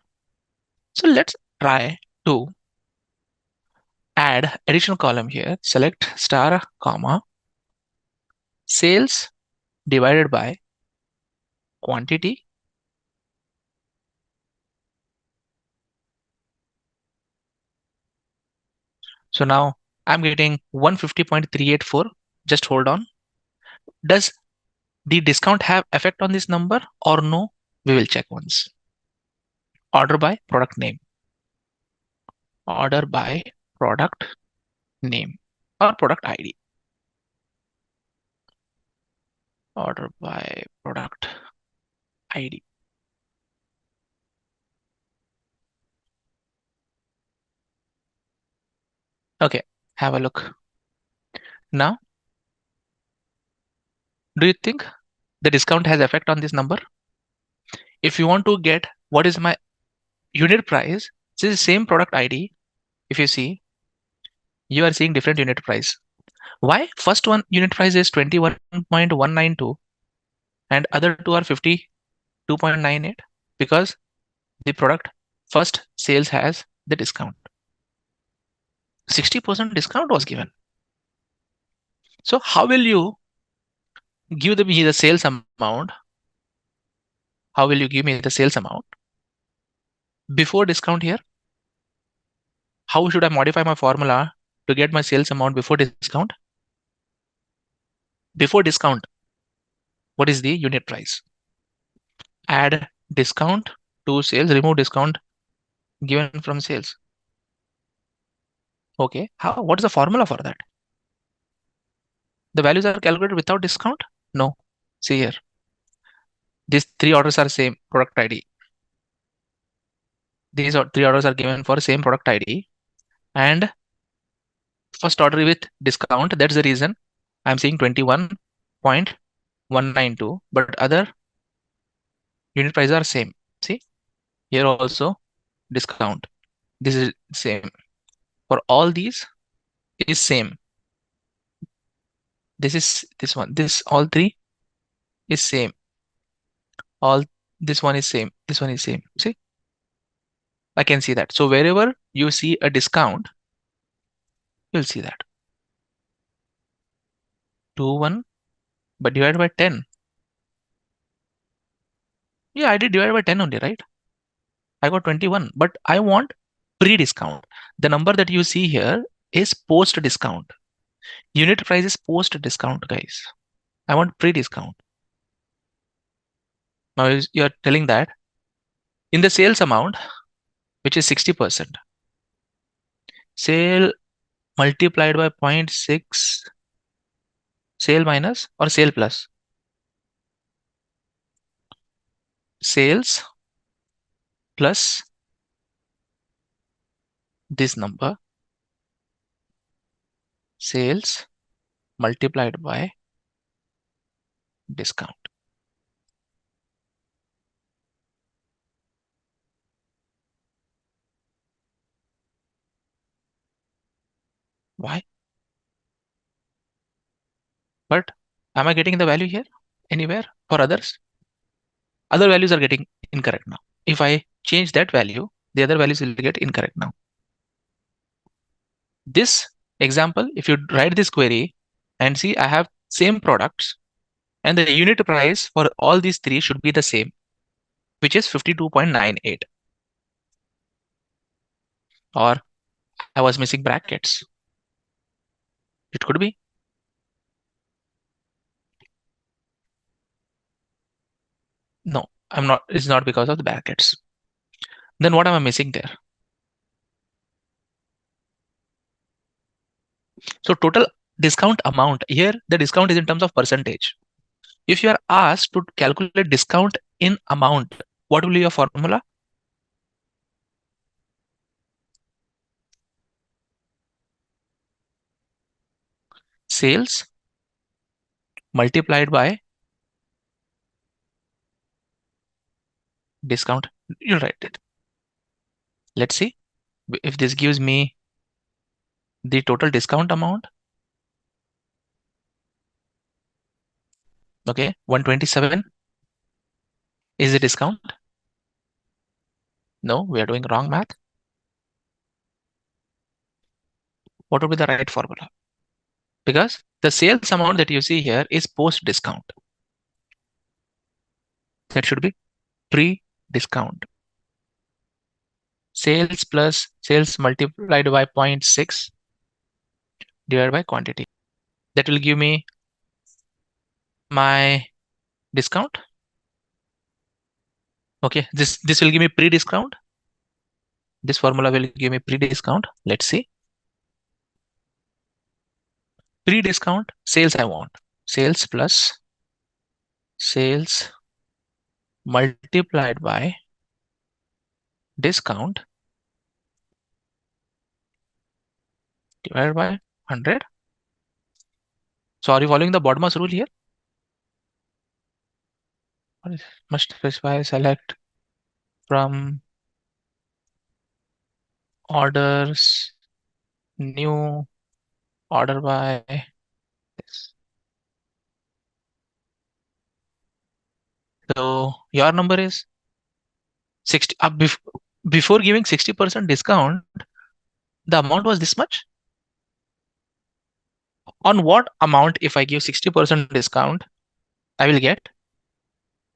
So let's try to add additional column here. Select star comma sales divided by quantity So now I'm getting 150.384. Just hold on. Does the discount have effect on this number or no? We will check once. Order by product name. Order by product name or product ID. Order by product ID. Okay, have a look. Now, do you think the discount has effect on this number? If you want to get what is my unit price, this is the same product ID. If you see, you are seeing different unit price. Why? First one unit price is 21.192 and other two are 52.98 because the product first sales has the discount. 60% discount was given. So how will you give me the sales amount? How will you give me the sales amount before discount here? How should I modify my formula to get my sales amount before discount? Before discount, what is the unit price? Add discount to sales, remove discount given from sales. Okay, how? What is the formula for that? The values are calculated without discount? No. See here. These three orders are same product ID. These three orders are given for same product ID. And first order with discount, that's the reason I'm seeing 21.192, but other unit prices are same. See, here also discount. This is same. For all these, is same. This one. This all three is same. All this one is same. This one is same. See, I can see that. So wherever you see a discount, you'll see that 2 1, but divided by 10. Yeah, I did divide by 10 only, right? I got 21, but I want pre-discount. The number that you see here is post-discount. Unit price is post-discount, guys. I want pre-discount. Now you're telling that in the sales amount, which is 60%, sale multiplied by 0.6, sale minus or sale plus? Sales plus this number, sales multiplied by discount. Why? But am I getting the value here anywhere for others? Other values are getting incorrect now. If I change that value, the other values will get incorrect now. This example, if you write this query and see, I have same products and the unit price for all these three should be the same, which is 52.98. Or I was missing brackets. It could be. No, I'm not. It's not because of the brackets. Then what am I missing there? So total discount amount here, the discount is in terms of percentage. If you are asked to calculate discount in amount, what will be your formula? Sales multiplied by discount. You'll write it. Let's see if this gives me the total discount amount. Okay, 127 is the discount. No, we are doing wrong math. What would be the right formula? Because the sales amount that you see here is post discount. That should be pre-discount. Sales plus sales multiplied by 0.6 divided by quantity. That will give me my discount. Okay, this will give me pre-discount. This formula will give me pre-discount. Let's see. Pre-discount sales I want. Sales plus sales multiplied by discount divided by 100. So are you following the BODMAS rule here? Must specify select from orders, new order by this. So your number is 60. Before giving 60% discount, the amount was this much. On what amount, if I give 60% discount, I will get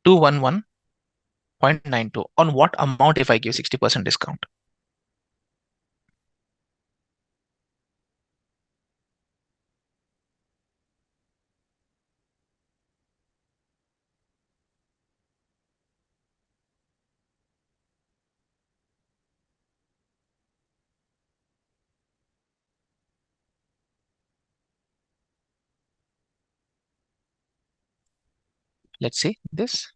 211.92. On what amount if I give 60% discount? Let's see this.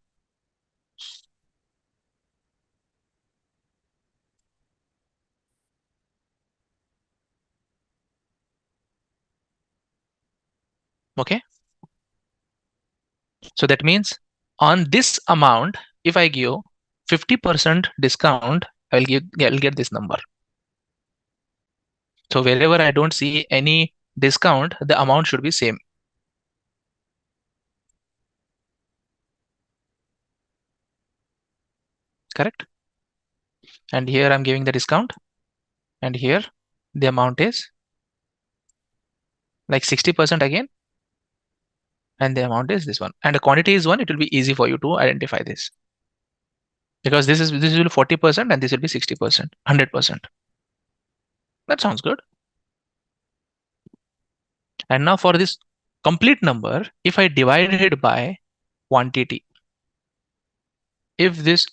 Okay. So that means on this amount, if I give 50% discount, I'll get this number. So wherever I don't see any discount, the amount should be same. Correct? And here I'm giving the discount, and here the amount is like 60% again, and the amount is this one, and the quantity is 1. It will be easy for you to identify this, because this will be 40% and this will be 60%, 100%. That sounds good. And now for this complete number, if I divide it by quantity, if this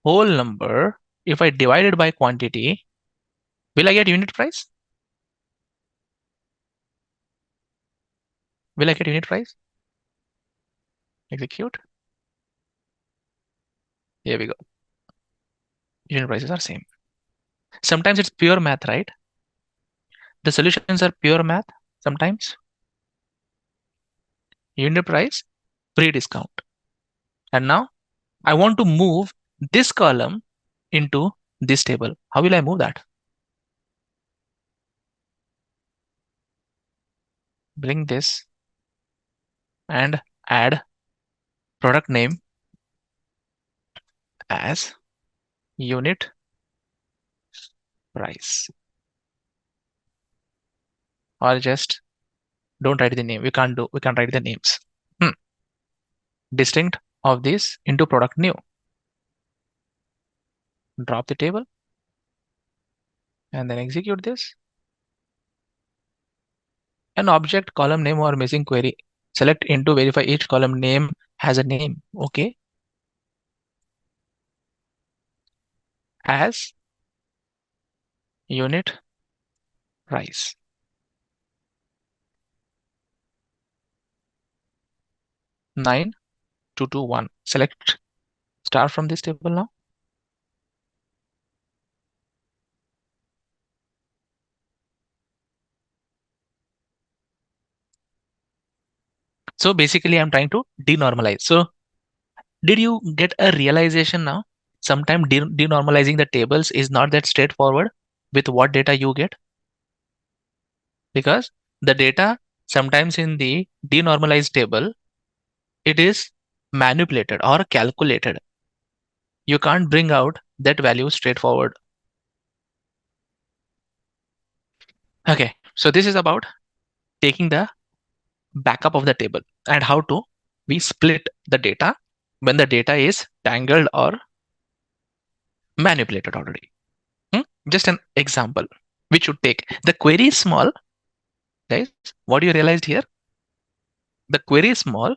whole number, if I divide it by quantity, will I get unit price? Will I get unit price? Execute. Here we go. Unit prices are same. Sometimes it's pure math, right? The solutions are pure math sometimes. Unit price, pre-discount. And now I want to move this column into this table. How will I move that? Bring this and add product name as unit price. Or just don't write the name. We can't write the names. Distinct of this into product new. Drop the table and then execute this. An object column name or missing query. Select into verify each column name has a name. Okay. As unit price. Nine 221. Select star from this table now. So basically I'm trying to denormalize. So did you get a realization now? Sometimes denormalizing the tables is not that straightforward with what data you get, because the data sometimes in the denormalized table, it is manipulated or calculated. You can't bring out that value straightforward. Okay, so this is about taking the backup of the table and how to we split the data when the data is tangled or manipulated already. Just an example which should take. The query is small, guys. What you realized here? The query is small,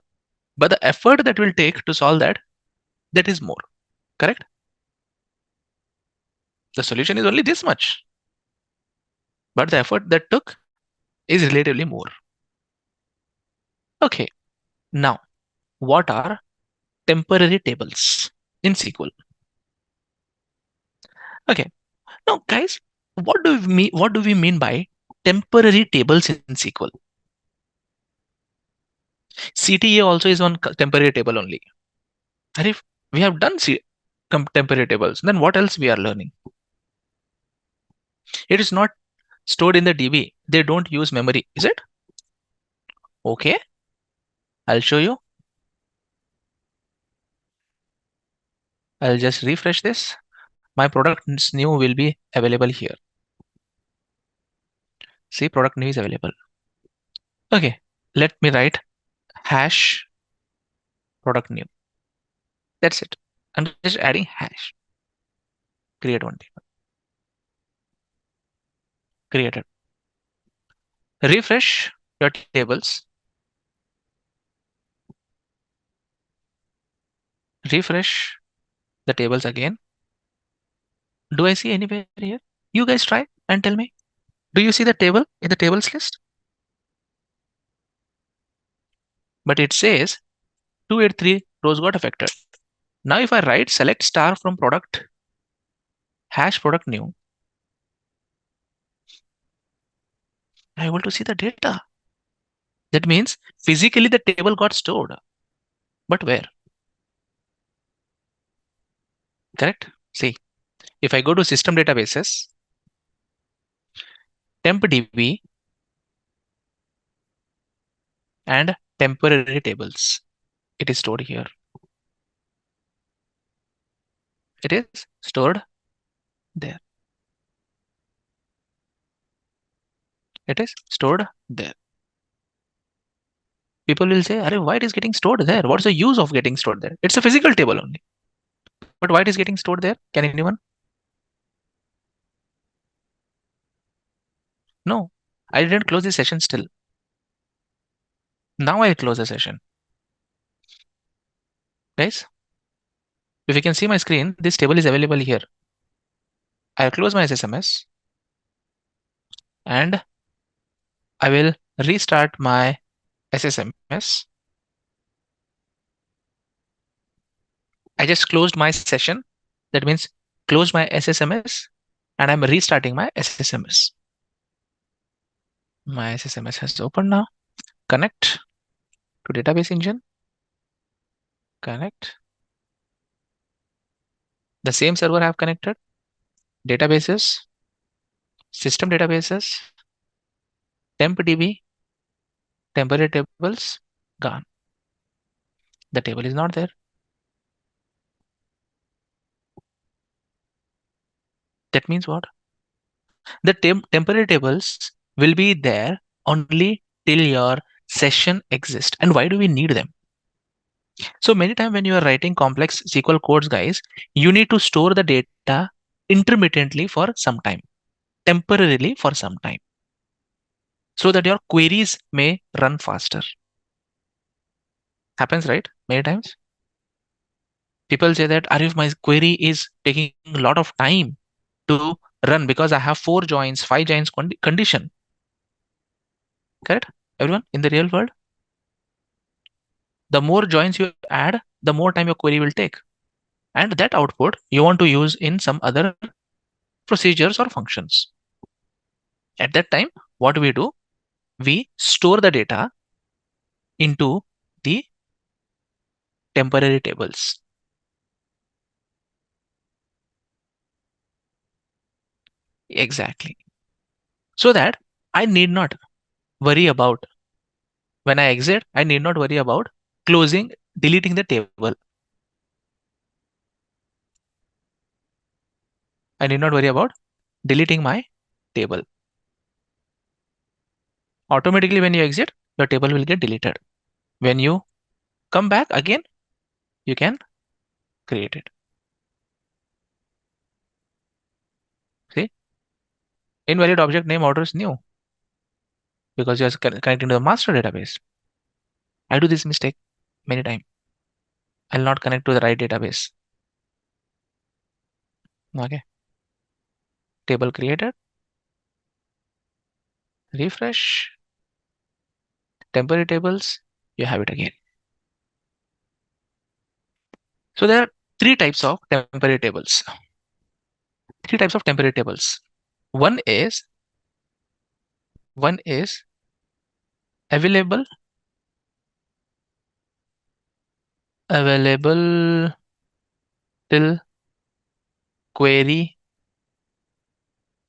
but the effort that will take to solve that is more. Correct? The solution is only this much, but the effort that took is relatively more. Okay, now what are temporary tables in SQL? Okay, now guys, what do we mean by temporary tables in SQL? CTA also is on temporary table only. And if we have done temporary tables, then what else we are learning? It is not stored in the DB. They don't use memory, is it? Okay, I'll show you. I'll just refresh this. My product new will be available here. See, product new is available. Okay, let me write hash product new. That's it. I'm just adding hash. Create one table. Created. Refresh your tables. Refresh the tables again. Do I see anywhere here? You guys try and tell me. Do you see the table in the tables list? But it says 283 rows got affected. Now if I write select star from product, hash product new, I'm able to see the data. That means physically the table got stored. But where? Correct? See, if I go to system databases, temp DB and temporary tables. It is stored here. It is stored there. It is stored there. People will say, Arey, why it is getting stored there? What's the use of getting stored there? It's a physical table only. But why it is getting stored there? Can anyone? No, I didn't close the session still. Now I close the session. Guys, if you can see my screen, this table is available here. I'll close my SSMS and I will restart my SSMS. I just closed my session. That means closed my SSMS and I'm restarting my SSMS. My SSMS has opened now. Connect to database engine. Connect. The same server I have connected. Databases, system databases, temp DB, temporary tables, gone. The table is not there. That means what? The temporary tables will be there only till your session exists. And why do we need them? So many times when you are writing complex SQL codes, guys, you need to store the data intermittently for some time, temporarily for some time, so that your queries may run faster. Happens, right? Many times. People say that, Arif, my query is taking a lot of time to run because I have 4 joins, 5 joins condition. Correct? Everyone in the real world? The more joins you add, the more time your query will take. And that output you want to use in some other procedures or functions. At that time, what we do? We store the data into the temporary tables. Exactly. So that I need not worry about, when I exit, I need not worry about closing, deleting the table. I need not worry about deleting my table. Automatically, when you exit, your table will get deleted. When you come back again, you can create it. See? Invalid object name order is new because you are connecting to the master database. I do this mistake many times. I'll not connect to the right database. Okay. Table created. Refresh. Temporary tables. You have it again. So there are 3 types of temporary tables. 3 types of temporary tables. One is available till query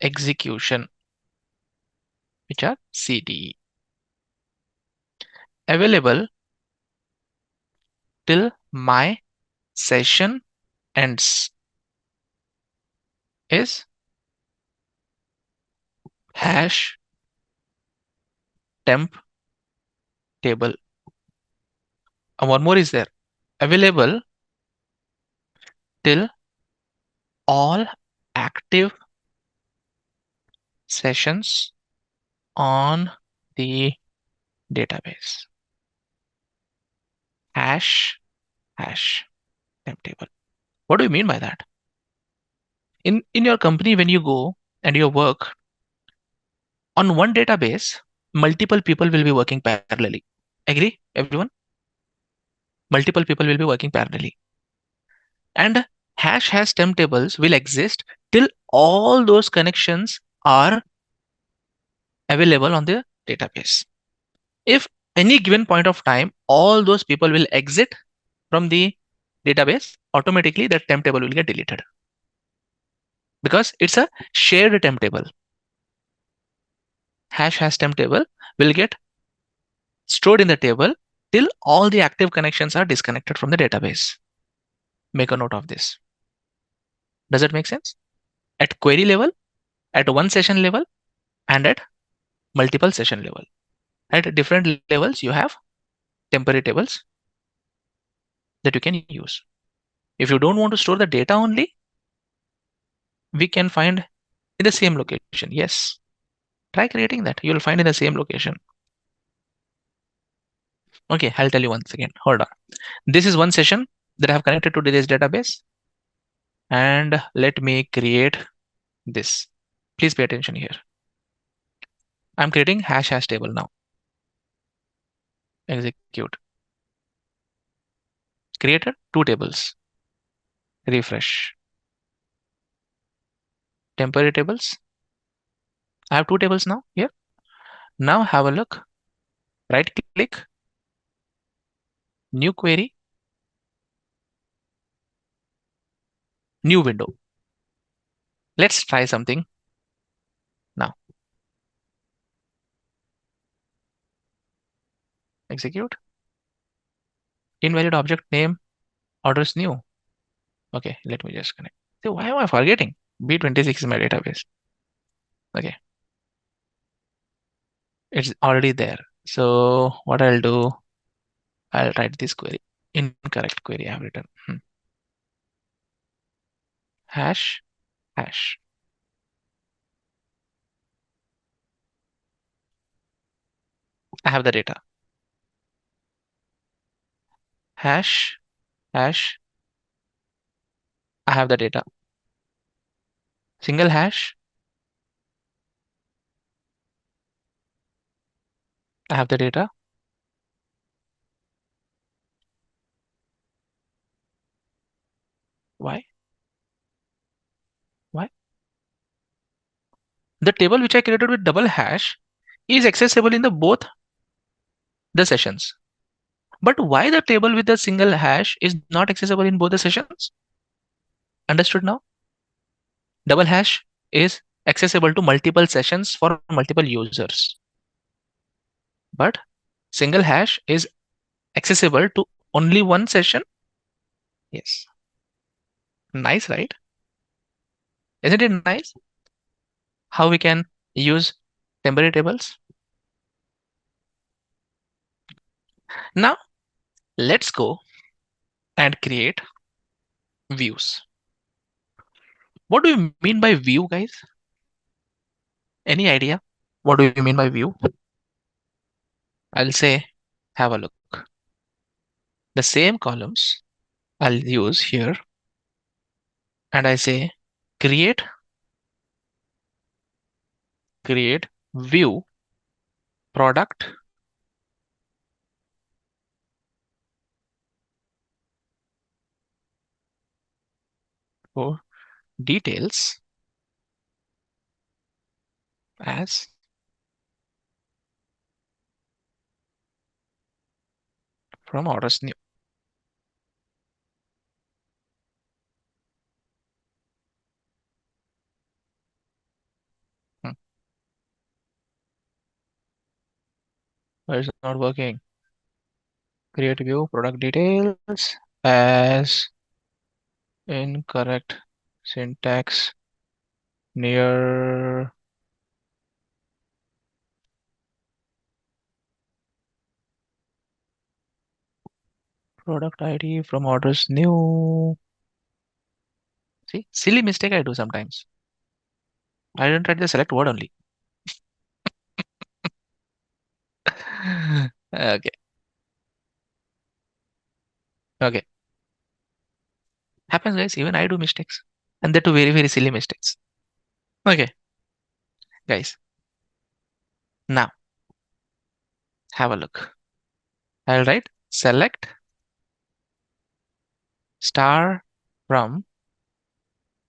execution, which are CDE. Available till my session ends is hash temp table. And one more is there. Available till all active sessions on the database. Hash temp table. What do you mean by that? In your company, when you go and you work on one database, multiple people will be working parallelly. Agree, everyone? Multiple people will be working parallelly. And hash temp tables will exist till all those connections are available on the database. If any given point of time, all those people will exit from the database, automatically that temp table will get deleted. Because it's a shared temp table. hash temp table will get stored in the table till all the active connections are disconnected from the database. Make a note of this. Does it make sense? At query level, at one session level, and at multiple session level. At different levels, you have temporary tables that you can use. If you don't want to store the data only, we can find in the same location. Yes. Try creating that. You will find in the same location. Okay, I'll tell you once again. Hold on. This is one session that I have connected to this database. And let me create this. Please pay attention here. I'm creating hash table now. Execute. Created 2 tables. Refresh. Temporary tables. I have 2 tables now here. Now have a look. Right click. New query. New window. Let's try something now. Execute. Invalid object name. Orders new. Okay, let me just connect. So why am I forgetting? B26 is my database. Okay. It's already there. So what I'll do, I'll write this query. Incorrect query I have written. Hash. I have the data. Hash. I have the data. Single hash. I have the data. Why? The table which I created with double hash is accessible in the both the sessions. But why the table with the single hash is not accessible in both the sessions? Understood now? Double hash is accessible to multiple sessions for multiple users. But single hash is accessible to only one session. Yes. Nice, right? Isn't it nice? How we can use temporary tables? Now, let's go and create views. What do you mean by view, guys? Any idea? What do you mean by view? I'll say, have a look. The same columns I'll use here. And I say, create view product for details as from orders new. Why is it not working? Create view product details as incorrect syntax near product ID from orders new. See, silly mistake I do sometimes. I didn't write the select word only. Okay. Okay. Happens, guys. Even I do mistakes. And they do very, very silly mistakes. Okay. Guys. Now, have a look. I'll write select star from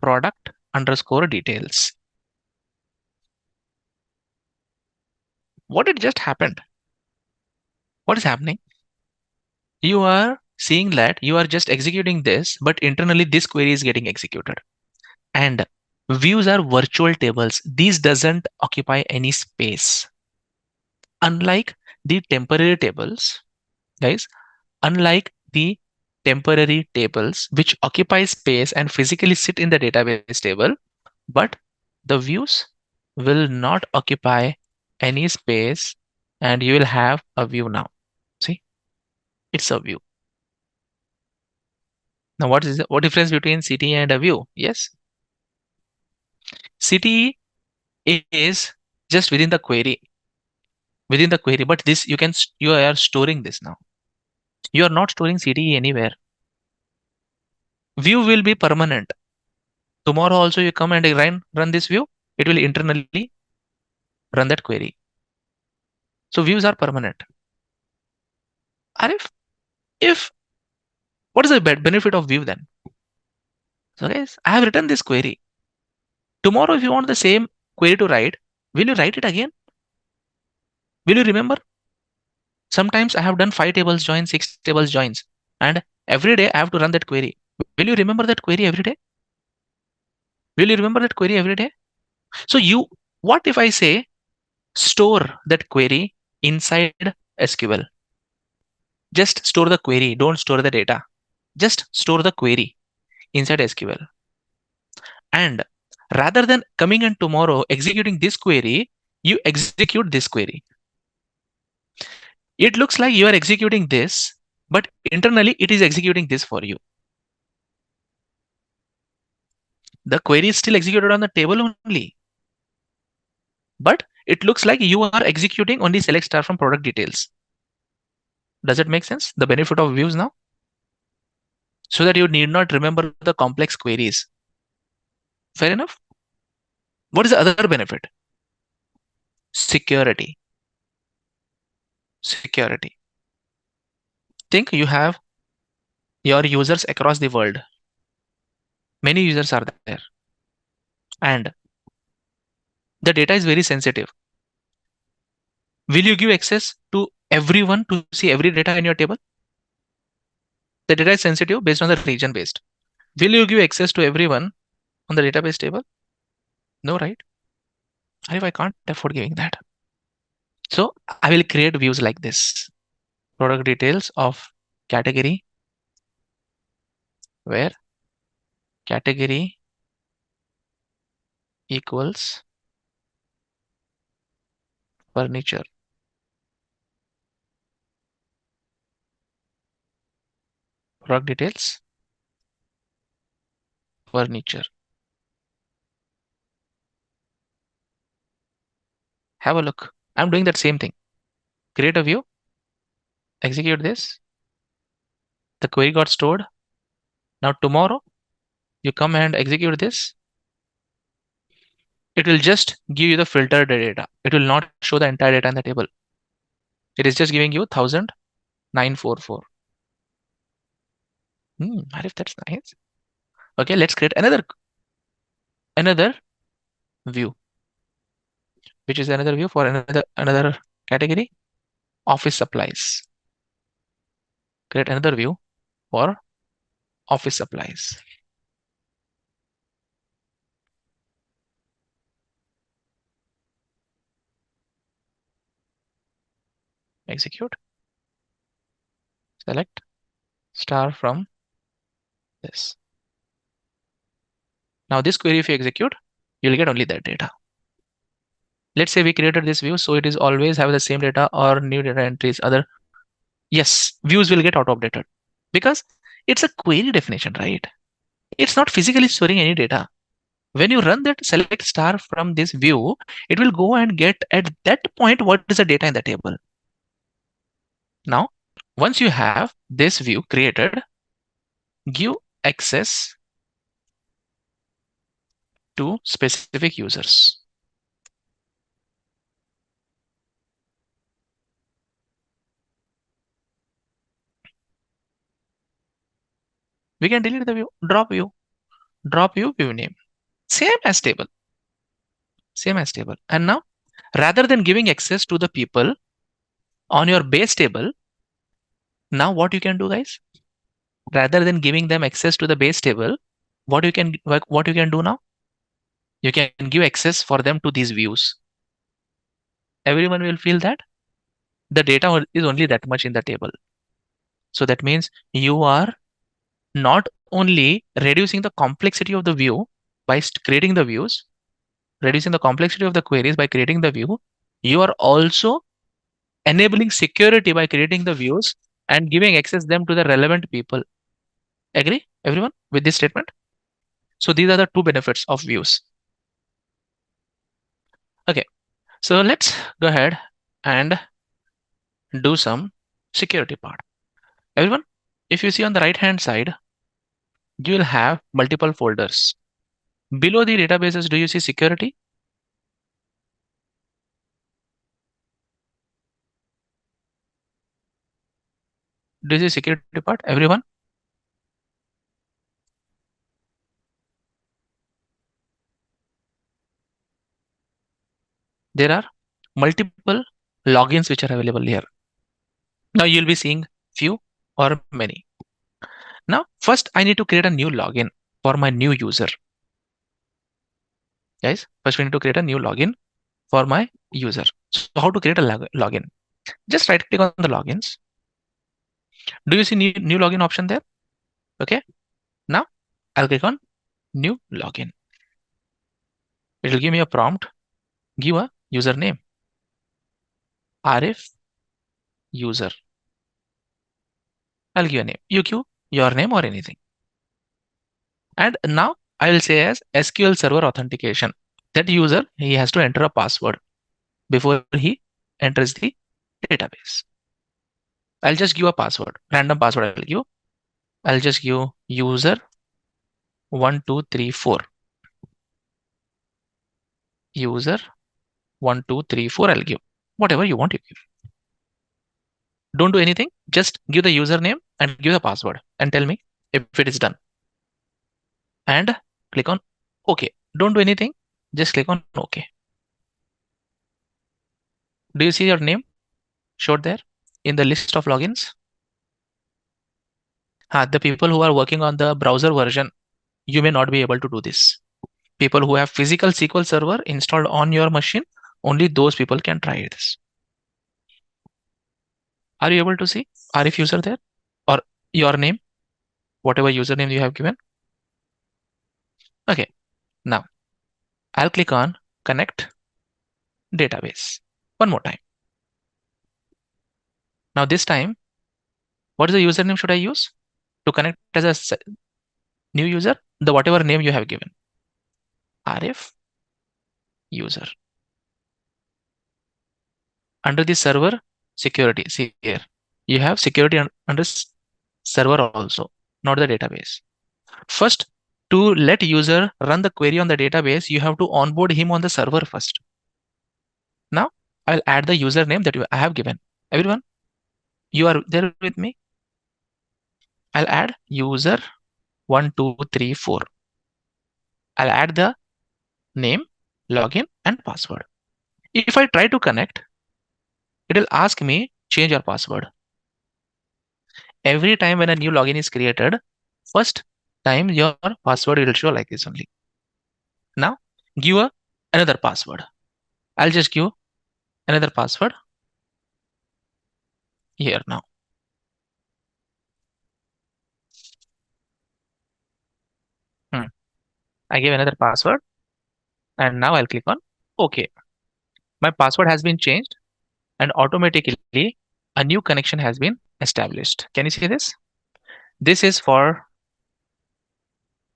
product underscore details. What had just happened? What is happening? You are seeing that you are just executing this, but internally this query is getting executed. And Views are virtual tables. These doesn't occupy any space. Unlike the temporary tables, guys, unlike the temporary tables which occupy space and physically sit in the database table, but the views will not occupy any space and you will have a view now. See, it's a view. Now, what difference between CTE and a view? Yes, CTE is just within the query, but this you are storing this now. You are not storing CTE anywhere. View will be permanent. Tomorrow also you come and run this view, it will internally run that query. So views are permanent. And if what is the benefit of view then? So guys, I have written this query. Tomorrow, if you want the same query to write, will you write it again? Will you remember? Sometimes I have done 5 tables joins, 6 tables joins, and every day I have to run that query. Will you remember that query every day? Will you remember that query every day? So what if I say store that query inside SQL? Just store the query, don't store the data. Just store the query inside SQL. And rather than coming in tomorrow executing this query, you execute this query. It looks like you are executing this, but internally it is executing this for you. The query is still executed on the table only, but it looks like you are executing only select star from product details. Does it make sense? The benefit of views now? So that you need not remember the complex queries. Fair enough? What is the other benefit? Security. Security. Think you have your users across the world. Many users are there. And the data is very sensitive. Will you give access to everyone to see every data in your table? The data is sensitive based on the region based. Will you give access to everyone on the database table? No, right? I can't afford giving that. So I will create views like this. Product details of category, where category equals furniture. Product details, furniture. Have a look. I'm doing that same thing. Create a view, execute this. The query got stored. Now tomorrow, you come and execute this. It will just give you the filtered data. It will not show the entire data in the table. It is just giving you 1,944. Arif, that's nice. Okay, let's create another view, which is another view for another category, office supplies. Create another view for office supplies. Execute. Select star from this. Now this query, if you execute, you'll get only that data. Let's say we created this view, so it is always have the same data or new data entries, yes, views will get auto-updated because it's a query definition, right? It's not physically storing any data. When you run that select star from this view, it will go and get at that point what is the data in the table. Now, once you have this view created, give access to specific users. We can delete the view, drop view name. Same as table. And now, rather than giving access to the people on your base table, now what you can do, guys? Rather than giving them access to the base table, what you can do now? You can give access for them to these views. Everyone will feel that the data is only that much in the table. So that means you are not only reducing the complexity of the view by creating the views, reducing the complexity of the queries by creating the view, you are also enabling security by creating the views and giving access them to the relevant people. Agree, everyone, with this statement? So these are the two benefits of views. Okay, so let's go ahead and do some security part. Everyone, if you see on the right hand side, you will have multiple folders. Below the databases, do you see security? Do you see security part, everyone? There are multiple logins which are available here. Now you'll be seeing few or many. Now, first I need to create a new login for my new user. Guys, first we need to create a new login for my user. So how to create a login? Just right click on the logins. Do you see new login option there? Okay. Now I'll click on new login. It will give me a prompt. Give a username. Arif user. I'll give a name. You give your name or anything. And now I will say as SQL Server authentication. That user, he has to enter a password before he enters the database. I'll just give a password, random password I'll give. I'll just give user 1234. User 1234 I'll give. Whatever you want, you give. Don't do anything. Just give the username and give the password and tell me if it is done. And click on OK. Don't do anything. Just click on OK. Do you see your name showed there in the list of logins? The people who are working on the browser version, you may not be able to do this. People who have physical SQL Server installed on your machine, only those people can try this. Are you able to see Arif user there or your name, whatever username you have given? Okay, now I'll click on connect database one more time. Now this time, what is the username should I use to connect as a new user? The whatever name you have given. Arif user. Under the server security, see here, you have security under server also, not the database. First, to let user run the query on the database, you have to onboard him on the server first. Now, I'll add the username that I have given. Everyone, you are there with me? I'll add user 1234. I'll add the name, login, and password. If I try to connect, it will ask me change your password. Every time when a new login is created, first time your password will show like this only. Now give another password. I'll just give another password here now. I give another password and now I'll click on OK. My password has been changed and automatically a new connection has been established. Can you see this? This is for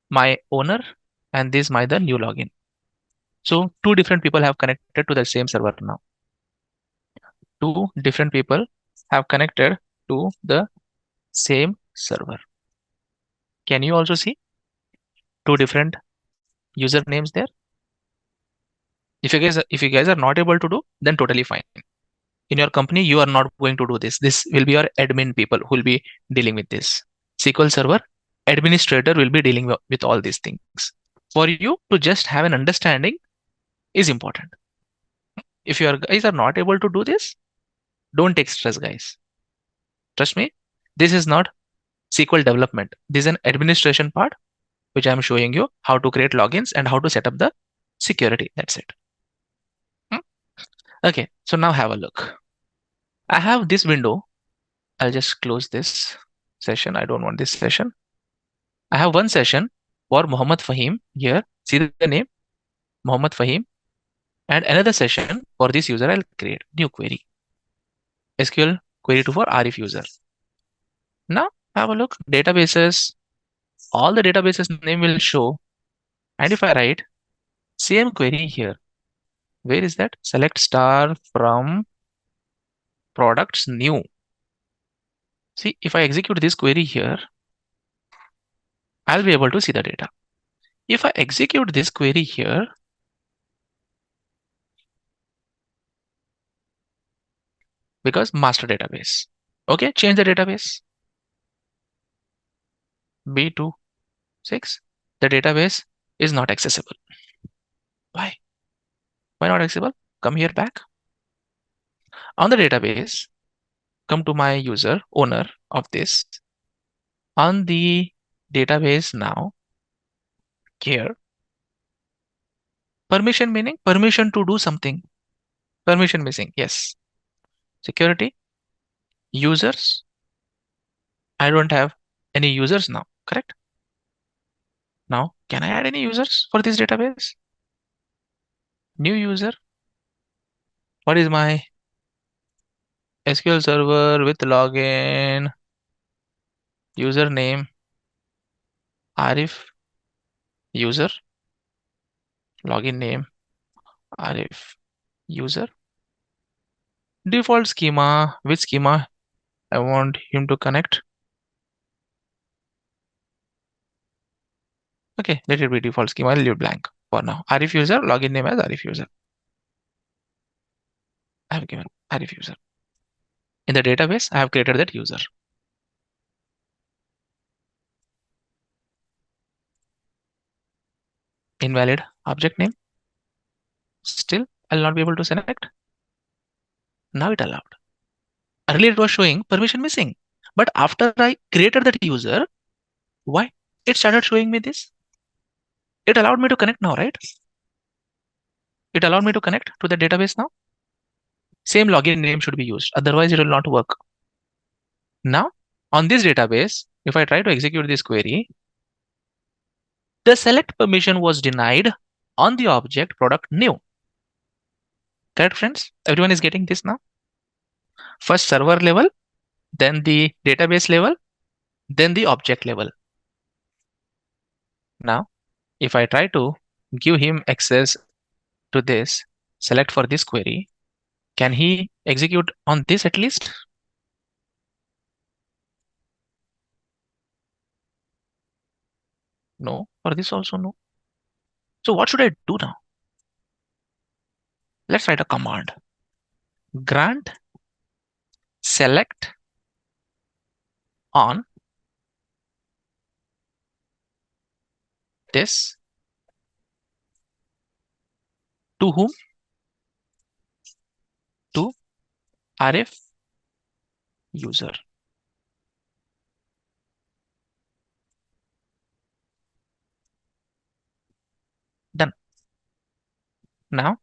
my owner and this is the new login. So two different people have connected to the same server now. Two different people have connected to the same server. Can you also see two different usernames there? If you guys are not able to do, then totally fine. In your company, you are not going to do this. This will be your admin people who will be dealing with this. SQL Server administrator will be dealing with all these things. For you to just have an understanding is important. If your guys are not able to do this, don't take stress, guys. Trust me, this is not SQL development. This is an administration part, which I'm showing you how to create logins and how to set up the security. That's it. Okay, so now have a look. I have this window. I'll just close this session. I don't want this session. I have one session for Muhammad Fahim here. See the name, Muhammad Fahim. And another session for this user. I'll create new query. SQL query 2 for Arif user. Now have a look. Databases. All the databases name will show. And if I write same query here, where is that? Select star from products new. See, if I execute this query here, I'll be able to see the data. If I execute this query here, because master database. Okay, change the database. B26. The database is not accessible. Why? Why not accessible? Come here back. On the database, come to my user, owner of this. On the database now, here, permission meaning permission to do something. Permission missing, yes. Security, users. I don't have any users now, correct? Now, can I add any users for this database? New user. What is my SQL server with login? Username Arif user. Login name Arif user. Default schema. Which schema I want him to connect? Okay, let it be default schema. I'll leave blank for now. Arif user, login name as Arif user. I have given Arif user. In the database, I have created that user. Invalid object name. Still, I'll not be able to select. Now it allowed. Earlier it was showing permission missing. But after I created that user, why? It started showing me this. It allowed me to connect now, right? It allowed me to connect to the database now. Same login name should be used. Otherwise, it will not work. Now, on this database, if I try to execute this query, the select permission was denied on the object product new. Correct, friends? Everyone is getting this now? First server level, then the database level, then the object level. Now, if I try to give him access to this, select for this query, can he execute on this at least? No, for this also no. So what should I do now? Let's write a command. Grant select on this to whom? To Arif user. Done. Now,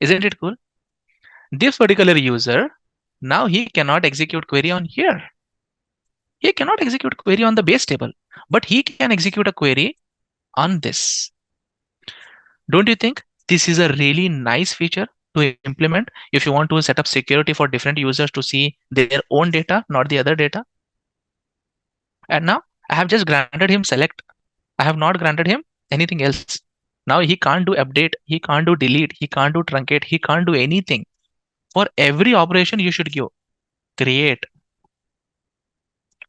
isn't it cool? This particular user, now he cannot execute query on here. He cannot execute query on the base table, but he can execute a query on this. Don't you think this is a really nice feature to implement if you want to set up security for different users to see their own data, not the other data? And now I have just granted him select. I have not granted him anything else. Now he can't do update, he can't do delete, he can't do truncate, he can't do anything. For every operation you should give create,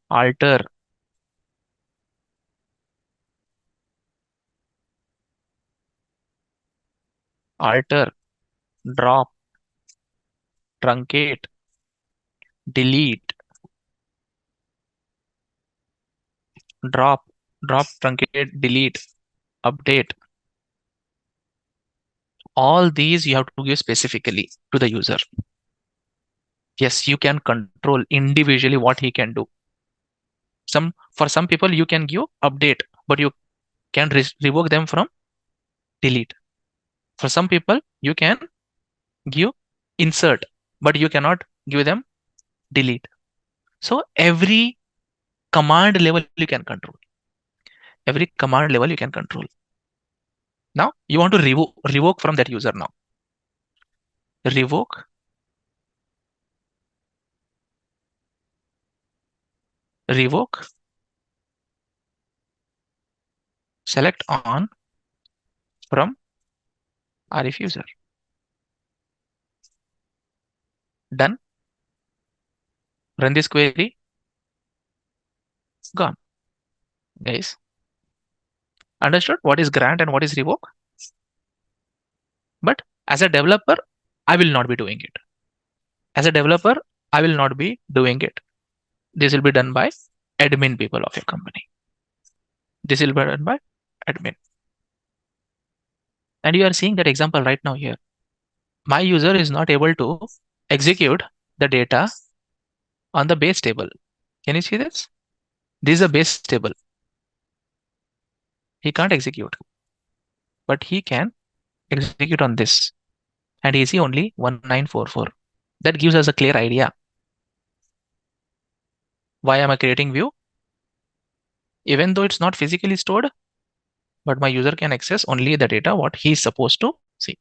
alter, drop, truncate, delete, drop, truncate, delete, update. All these you have to give specifically to the user. Yes, you can control individually what he can do. For some people you can give update, but you can revoke them from delete. For some people, you can give insert, but you cannot give them delete. So every command level you can control. Every command level you can control. Now you want to revoke from that user now. Revoke. Revoke. Select on from RF user. Done. Run this query. Gone. Guys, understood what is grant and what is revoke? But as a developer, I will not be doing it. As a developer, I will not be doing it. This will be done by admin people of your company. This will be done by admin. And you are seeing that example right now here. My user is not able to execute the data on the base table. Can you see this? This is a base table. He can't execute, but he can execute on this. And he see only 1944. That gives us a clear idea. Why am I creating view? Even though it's not physically stored, but my user can access only the data what he is supposed to see.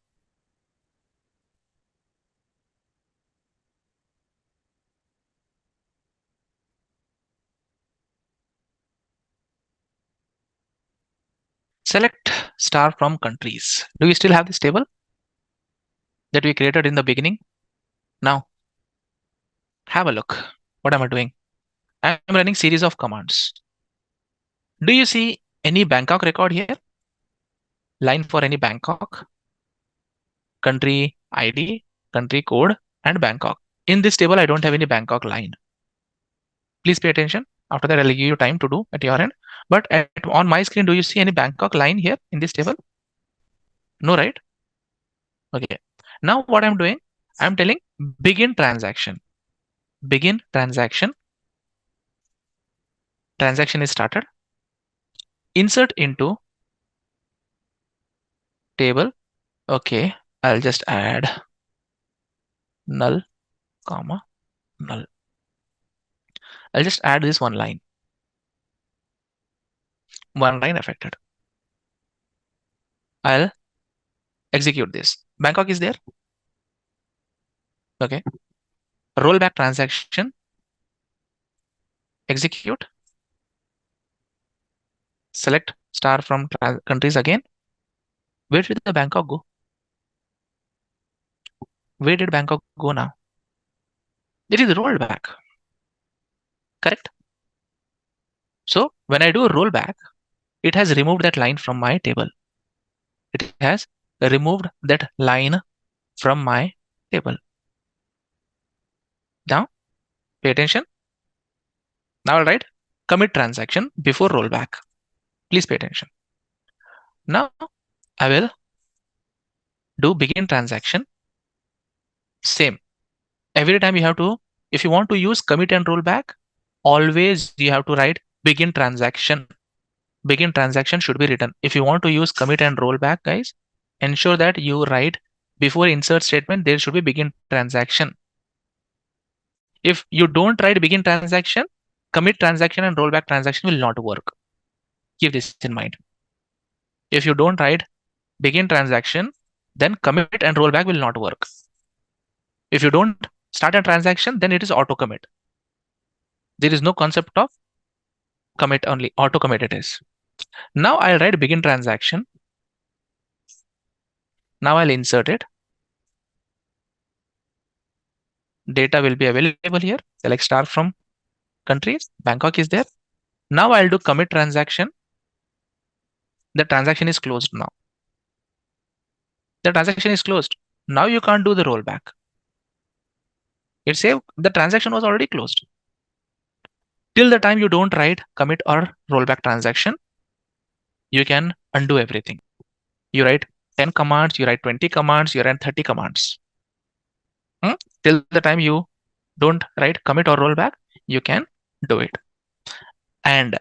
Select star from countries. Do you still have this table that we created in the beginning? Now, have a look. What am I doing? I am running series of commands. Do you see any Bangkok record here? Line for any Bangkok? Country ID, country code, and Bangkok. In this table, I don't have any Bangkok line. Please pay attention. After that, I'll give you time to do at your end. But on my screen, do you see any Bangkok line here in this table? No, right? Okay. Now what I'm doing, I'm telling begin transaction. Begin transaction. Transaction is started. Insert into table. Okay. I'll just add null, comma, null. I'll just add this one line. One line affected. I'll execute this. Bangkok is there. Okay. Rollback transaction. Execute. Select star from countries again. Where did the Bangkok go? Where did Bangkok go now? It is rolled back. Correct? So when I do a rollback, it has removed that line from my table. It has removed that line from my table. Now, pay attention. Now I'll write commit transaction before rollback. Please pay attention. Now I will do begin transaction. Same. Every time you have to, if you want to use commit and rollback, always you have to write begin transaction. Begin transaction should be written. If you want to use commit and rollback, guys, ensure that you write before insert statement, there should be begin transaction. If you don't write begin transaction, commit transaction and rollback transaction will not work. Keep this in mind. If you don't write begin transaction, then commit and rollback will not work. If you don't start a transaction, then it is auto commit. There is no concept of commit only, auto commit it is. Now I'll write begin transaction. Now I'll insert it. Data will be available here. Select star from countries. Bangkok is there. Now I'll do commit transaction. The transaction is closed now. The transaction is closed. Now you can't do the rollback. It says the transaction was already closed. Till the time you don't write commit or rollback transaction, you can undo everything. You write 10 commands, you write 20 commands, you write 30 commands. Till the time you don't write commit or rollback, you can do it. And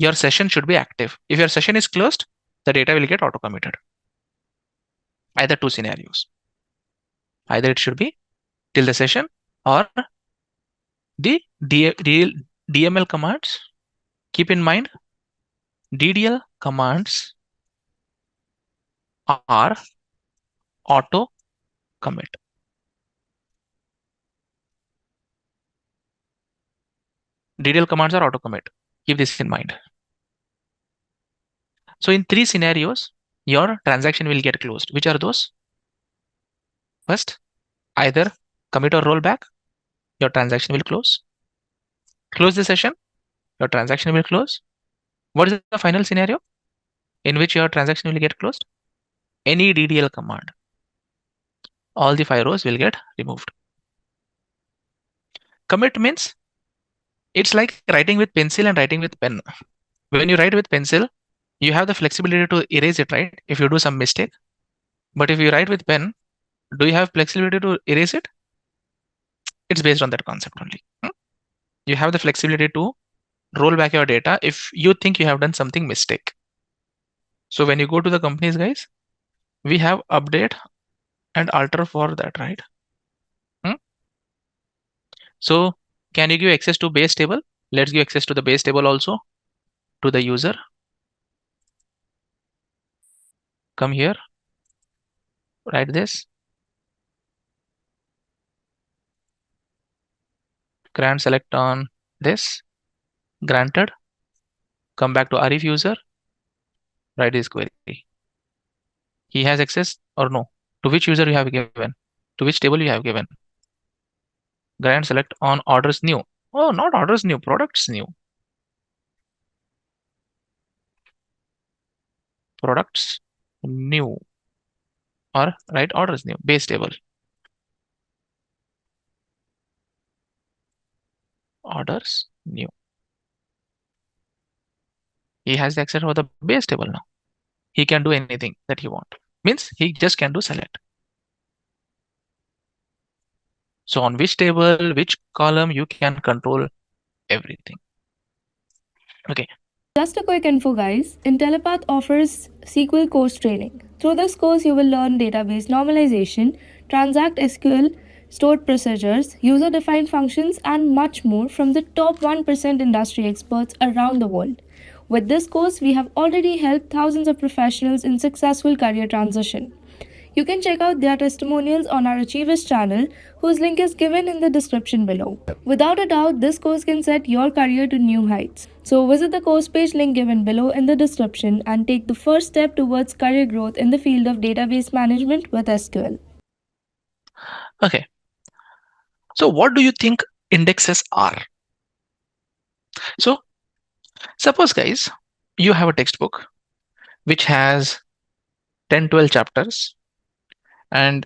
your session should be active. If your session is closed, the data will get auto-committed. Either two scenarios. Either it should be till the session or the DML commands. Keep in mind, DDL commands are auto commit. DDL commands are auto commit. Keep this in mind. So in three scenarios, your transaction will get closed. Which are those? First, either commit or rollback, your transaction will close. Close the session, your transaction will close. What is the final scenario in which your transaction will get closed? Any DDL command. All the 5 rows will get removed. Commit means it's like writing with pencil and writing with pen. When you write with pencil, you have the flexibility to erase it, right? If you do some mistake. But if you write with pen, do you have flexibility to erase it? It's based on that concept only. You have the flexibility to roll back your data if you think you have done something mistake. So when you go to the companies, guys, we have update and alter for that, right? So can you give access to base table? Let's give access to the base table also to the user. Come here, write this. Grant select on this, granted. Come back to Arif user, write this query. He has access or no? To which user you have given? To which table you have given? Grant select on orders new. Oh, not orders new, products new. Products new, or write orders new, base table. Orders new. He has the access for the base table now. He can do anything that he wants. Means he just can do select. So on which table, which column, you can control everything. Okay. Just a quick info, guys. Intellipaat offers SQL Course training. Through this course, you will learn database normalization, transact SQL stored procedures, user-defined functions, and much more from the top 1% industry experts around the world. With this course, we have already helped thousands of professionals in successful career transition. You can check out their testimonials on our Achievers channel, whose link is given in the description below. Without a doubt, this course can set your career to new heights. So visit the course page link given below in the description and take the first step towards career growth in the field of database management with SQL. Okay. So what do you think indexes are? So suppose, guys, you have a textbook which has 10-12 chapters, and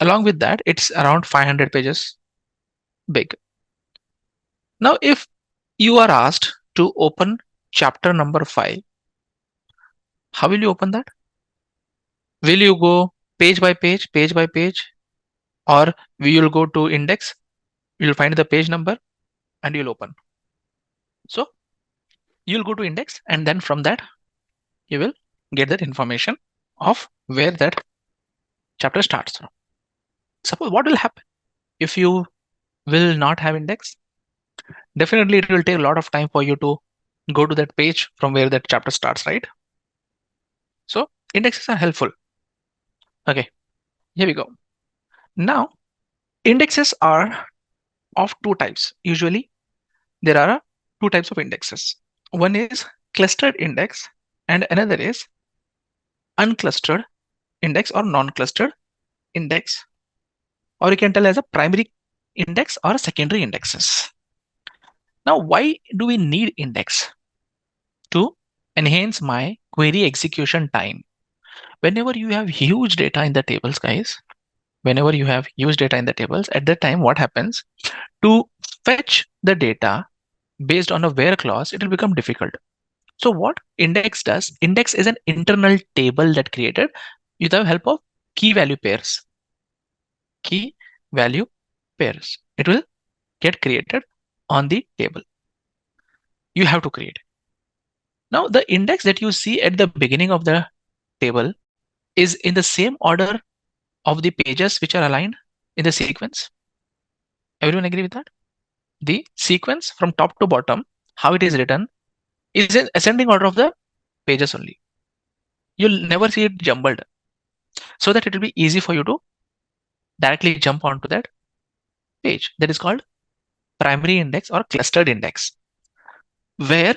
along with that, it's around 500 pages big. Now, if you are asked to open chapter number 5, how will you open that? Will you go page by page, or we will go to index, you'll find the page number and you'll open. So you'll go to index, and then from that, you will get that information of where that chapter starts from. Suppose what will happen if you will not have index? Definitely it will take a lot of time for you to go to that page from where that chapter starts, right? So indexes are helpful. Okay, here we go. Now, indexes are of two types. Usually there are two types of indexes. One is clustered index and another is unclustered index or non-clustered index, or you can tell as a primary index or secondary indexes. Now, why do we need index? To enhance my query execution time. Whenever you have huge data in the tables, guys, whenever you have huge data in the tables, at that time, what happens? To fetch the data based on a where clause, it will become difficult. So what index does? Index is an internal table that created with the help of key value pairs. Key value pairs. It will get created on the table. You have to create. Now, the index that you see at the beginning of the table is in the same order of the pages which are aligned in the sequence. Everyone agree with that? The sequence from top to bottom, how it is written, is in ascending order of the pages only. You'll never see it jumbled, so that it will be easy for you to directly jump onto that page. That is called primary index or clustered index, where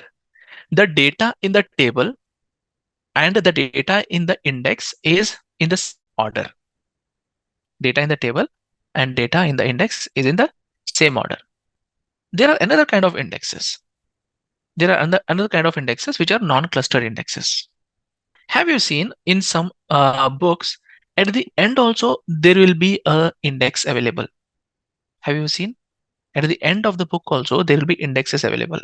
the data in the table and the data in the index is in the same order. Data in the table and data in the index is in the same order. There are another kind of indexes. There are another kind of indexes which are non-clustered indexes. Have you seen in some books, at the end also there will be a index available? Have you seen? At the end of the book also there will be indexes available.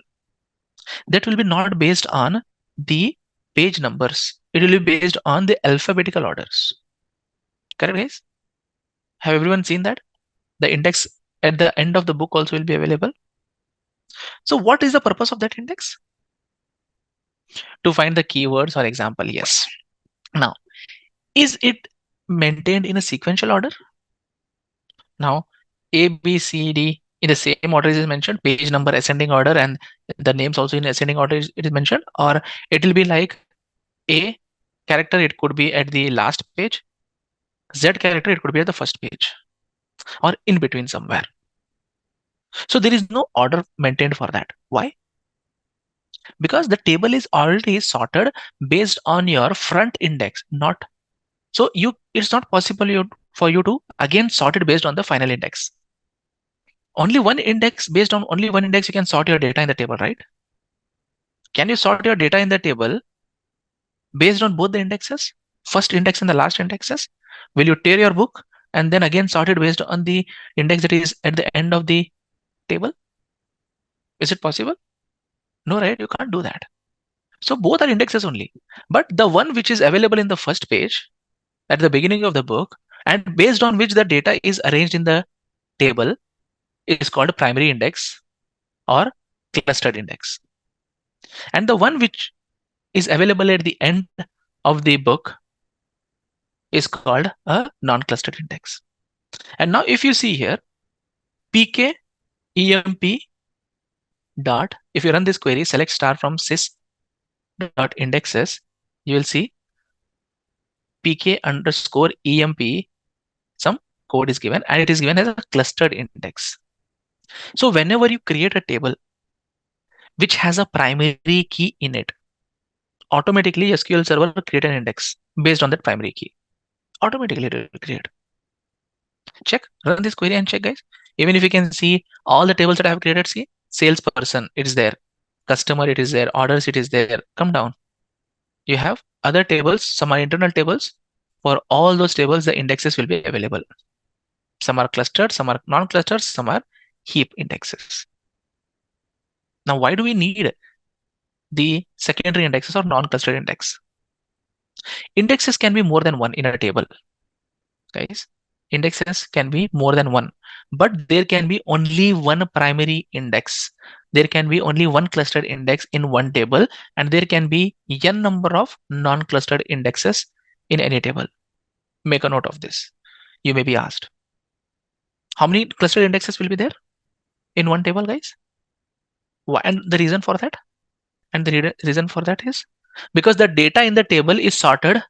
That will be not based on the page numbers. It will be based on the alphabetical orders. Correct, guys? Have everyone seen that? The index at the end of the book also will be available. So what is the purpose of that index? To find the keywords or example, yes. Now, is it maintained in a sequential order? Now, A, B, C, D in the same order is mentioned, page number ascending order, and the names also in ascending order it is mentioned, or it will be like A character, it could be at the last page, Z character, it could be at the first page, or in between somewhere. So there is no order maintained for that. Why? Because the table is already sorted based on your front index, not so it's not possible for you to again sort it based on the final index. Only one index, based on only one index, you can sort your data in the table, right? Can you sort your data in the table based on both the indexes, first index and the last indexes? Will you tear your book and then again sort it based on the index that is at the end of the table? Is it possible? No, right? You can't do that. So both are indexes only, but the one which is available in the first page at the beginning of the book and based on which the data is arranged in the table is called primary index or clustered index. And the one which is available at the end of the book is called a non-clustered index. And now if you see here, pk emp dot, if you run this query, select star from sys dot indexes, you will see pk underscore emp, some code is given and it is given as a clustered index. So whenever you create a table which has a primary key in it, automatically SQL server will create an index based on that primary key. Automatically it will create. Check, run this query and check, guys. Even if you can see all the tables that I have created, see, salesperson, it is there. Customer, it is there. Orders, it is there. Come down. You have other tables, some are internal tables. For all those tables, the indexes will be available. Some are clustered, some are non-clustered, some are heap indexes. Now, why do we need the secondary indexes or non-clustered index? Indexes can be more than one in a table, guys. Indexes can be more than one, but there can be only one primary index. There can be only one clustered index in one table, and there can be n number of non-clustered indexes in any table. Make a note of this. You may be asked, how many clustered indexes will be there in one table, guys? Why? And the reason for that? And the reason for that is because the data in the table is sorted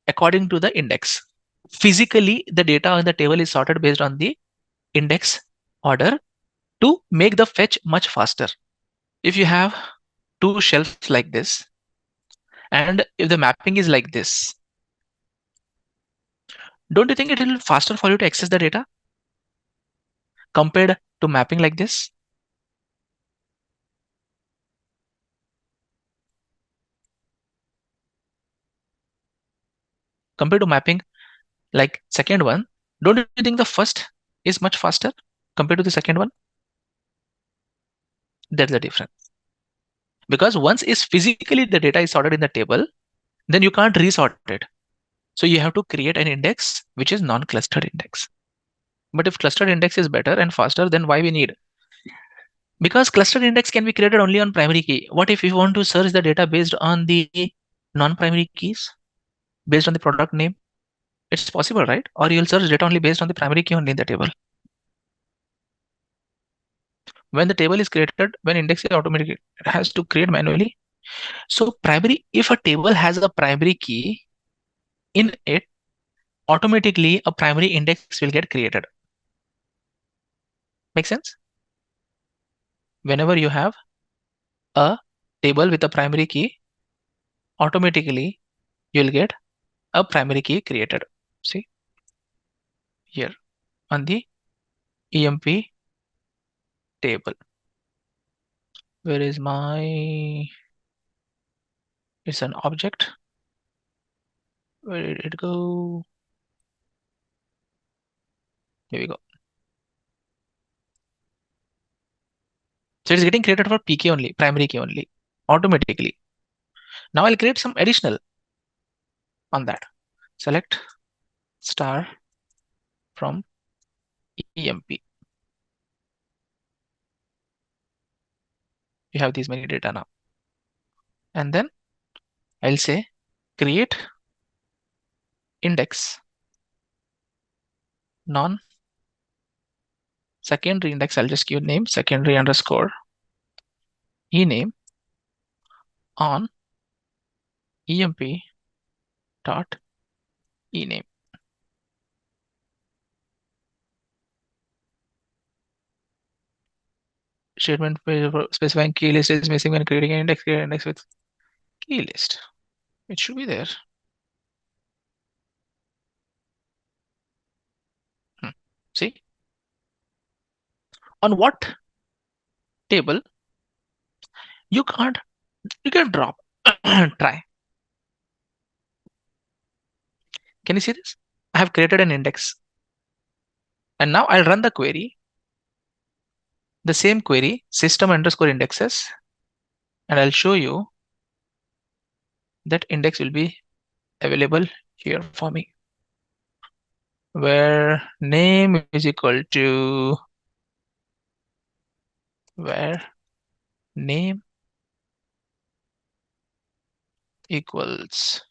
according to the index. Physically, the data in the table is sorted based on the index order to make the fetch much faster. If you have two shelves like this, and if the mapping is like this, don't you think it will be faster for you to access the data compared to mapping like this? Compared to mapping like second one, don't you think the first is much faster compared to the second one? That's the difference. Because once is physically the data is sorted in the table, then you can't resort it. So you have to create an index which is non-clustered index. But if clustered index is better and faster, then why we need Because cluster index can be created only on primary key. What if you want to search the data based on the non-primary keys, based on the product name? It's possible, right? Or you'll search data only based on the primary key only in the table. When the table is created, when index is automatically, it has to create manually. So primary, if a table has a primary key in it, automatically a primary index will get created. Make sense? Whenever you have a table with a primary key, automatically you'll get a primary key created. See here on the EMP table. Where is my, it's an object. Where did it go? Here we go. So it's getting created for PK only, primary key only, automatically. Now I'll create some additional on that. Select star from EMP. You have these many data now. And then I'll say create index non secondary index. I'll just give name secondary underscore ename on EMP dot ename. Statement specifying key list is missing when creating an index. Create an index with key list. It should be there. See, on what table you can drop. Try. Can you see this? I have created an index, and now I'll run the query. The same query system underscore indexes, and I'll show you that index will be available here for me, where name is equal to where name equals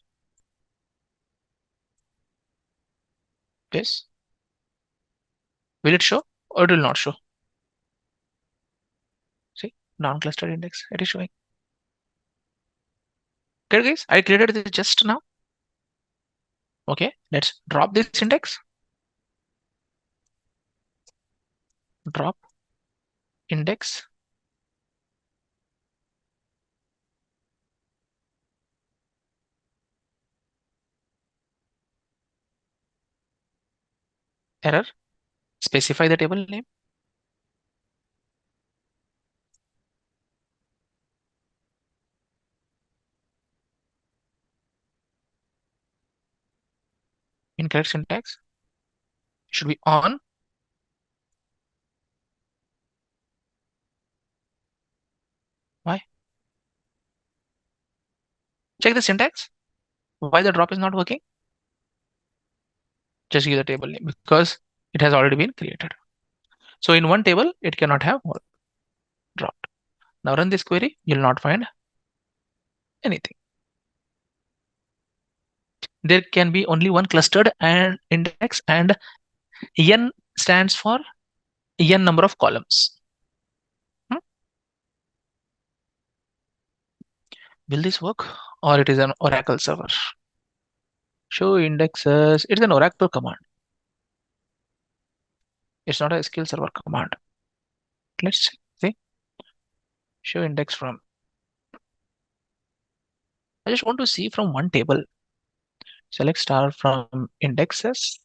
this. Will it show or it will not show? See, non-clustered index, it is showing. Okay, guys, I created this just now. Okay, let's drop this index. Drop index. Error. Specify the table name. Incorrect syntax. It should be on. Why? Check the syntax. Why the drop is not working? Just give the table name because it has already been created. So in one table, it cannot have dropped. Now run this query, you'll not find anything. There can be only one clustered and index, and n stands for n number of columns. Will this work, or it is an Oracle server? Show indexes. It's an Oracle command. It's not a SQL server command. Let's see. Show index from. I just want to see from one table. Select star from indexes.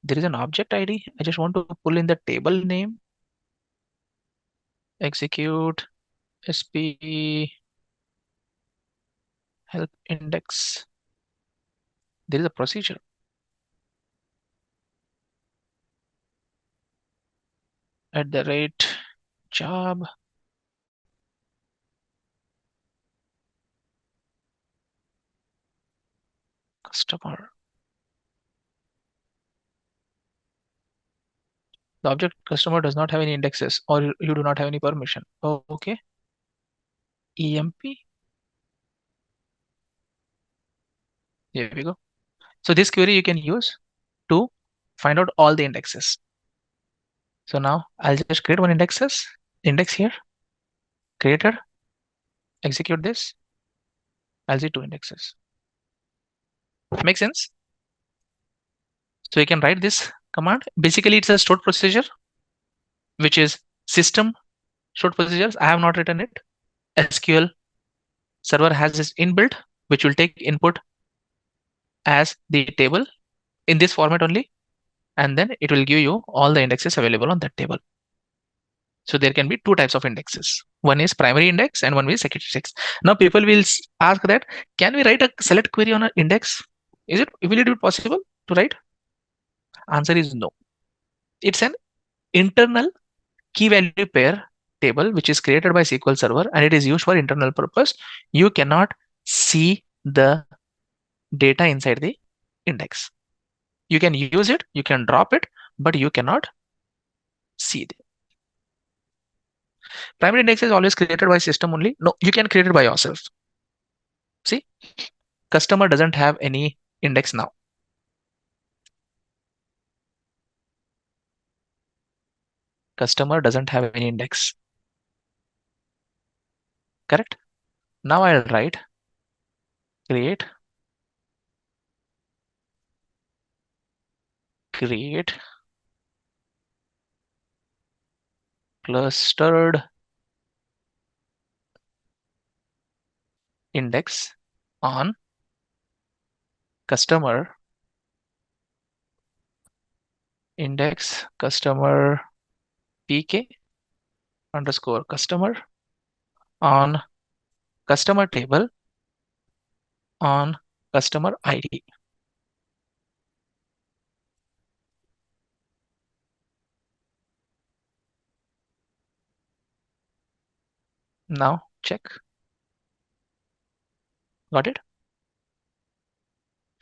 There is an object ID. I just want to pull in the table name. Execute sp help index. There is a procedure. @job. Customer. The object customer does not have any indexes, or you do not have any permission. Oh, okay. EMP. Here we go. So this query you can use to find out all the indexes. So now I'll just create one index here, created, execute this. I'll see 2 indexes. Make sense? So you can write this command. Basically, it's a stored procedure, which is system stored procedures. I have not written it. SQL server has this inbuilt, which will take input as the table in this format only, and then it will give you all the indexes available on that table. So there can be 2 types of indexes. One is primary index and one is secondary index. Now people will ask that, can we write a select query on an index? Will it be possible to write? Answer is no. It's an internal key value pair table which is created by SQL Server, and it is used for internal purpose. You cannot see the data inside the index. You can use it, you can drop it, but you cannot see it. Primary index is always created by system only. No, you can create it by yourself. See, customer doesn't have any index now. Customer doesn't have any index. Correct? Now I'll write create clustered index on customer index customer pk underscore customer on customer table on customer ID. Now check. Got it?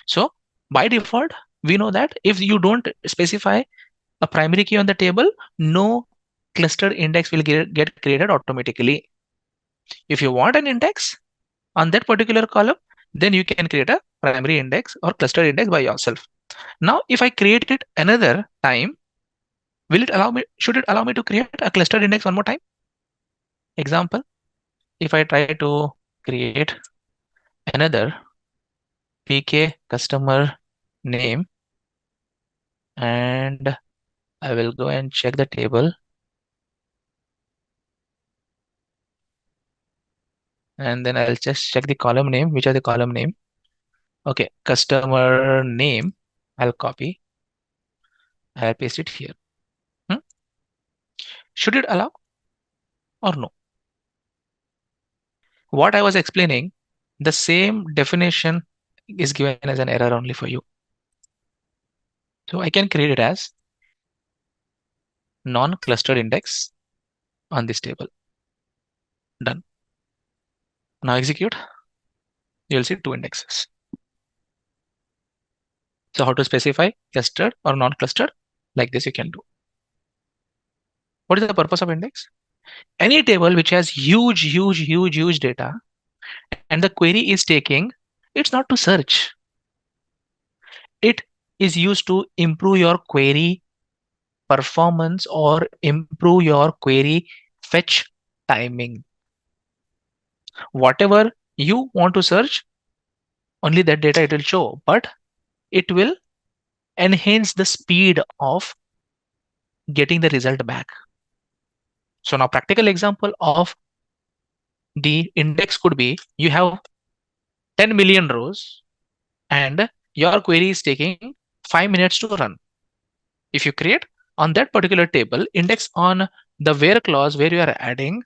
So by default, we know that if you don't specify a primary key on the table, no clustered index will get created automatically. If you want an index on that particular column, then you can create a primary index or clustered index by yourself. Now, if I create it another time, should it allow me to create a clustered index one more time? Example, if I try to create another pk customer name, and I will go and check the table, and then I'll just check the column name. Which are the column name? Okay, customer name. I'll copy. I'll paste it here. Should it allow or no? What I was explaining, the same definition is given as an error only for you. So I can create it as non-clustered index on this table. Done. Now execute. You'll see 2 indexes. So how to specify clustered or non-clustered? Like this you can do. What is the purpose of index? Any table which has huge data, and the query is taking, it's not to search. It is used to improve your query performance or improve your query fetch timing. Whatever you want to search, only that data it will show, but it will enhance the speed of getting the result back. So now practical example of the index could be, you have 10 million rows and your query is taking 5 minutes to run. If you create on that particular table index on the where clause where you are adding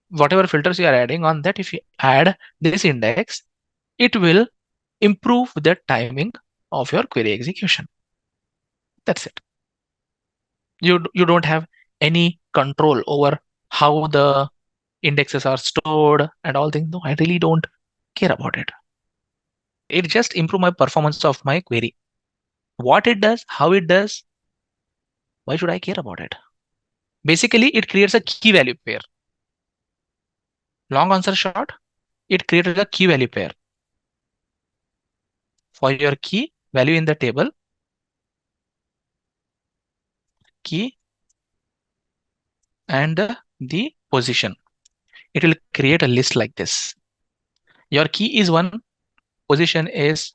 whatever filters you are adding on that, if you add this index, it will improve the timing of your query execution. That's it. You don't have any control over how the indexes are stored and all things. No, I really don't care about it. It just improve my performance of my query. What it does, how it does, Why should I care about it? Basically, it creates a key value pair. Long answer short, it created a key value pair. For your key value in the table, key and the position, it will create a list like this. Your key is 1, position is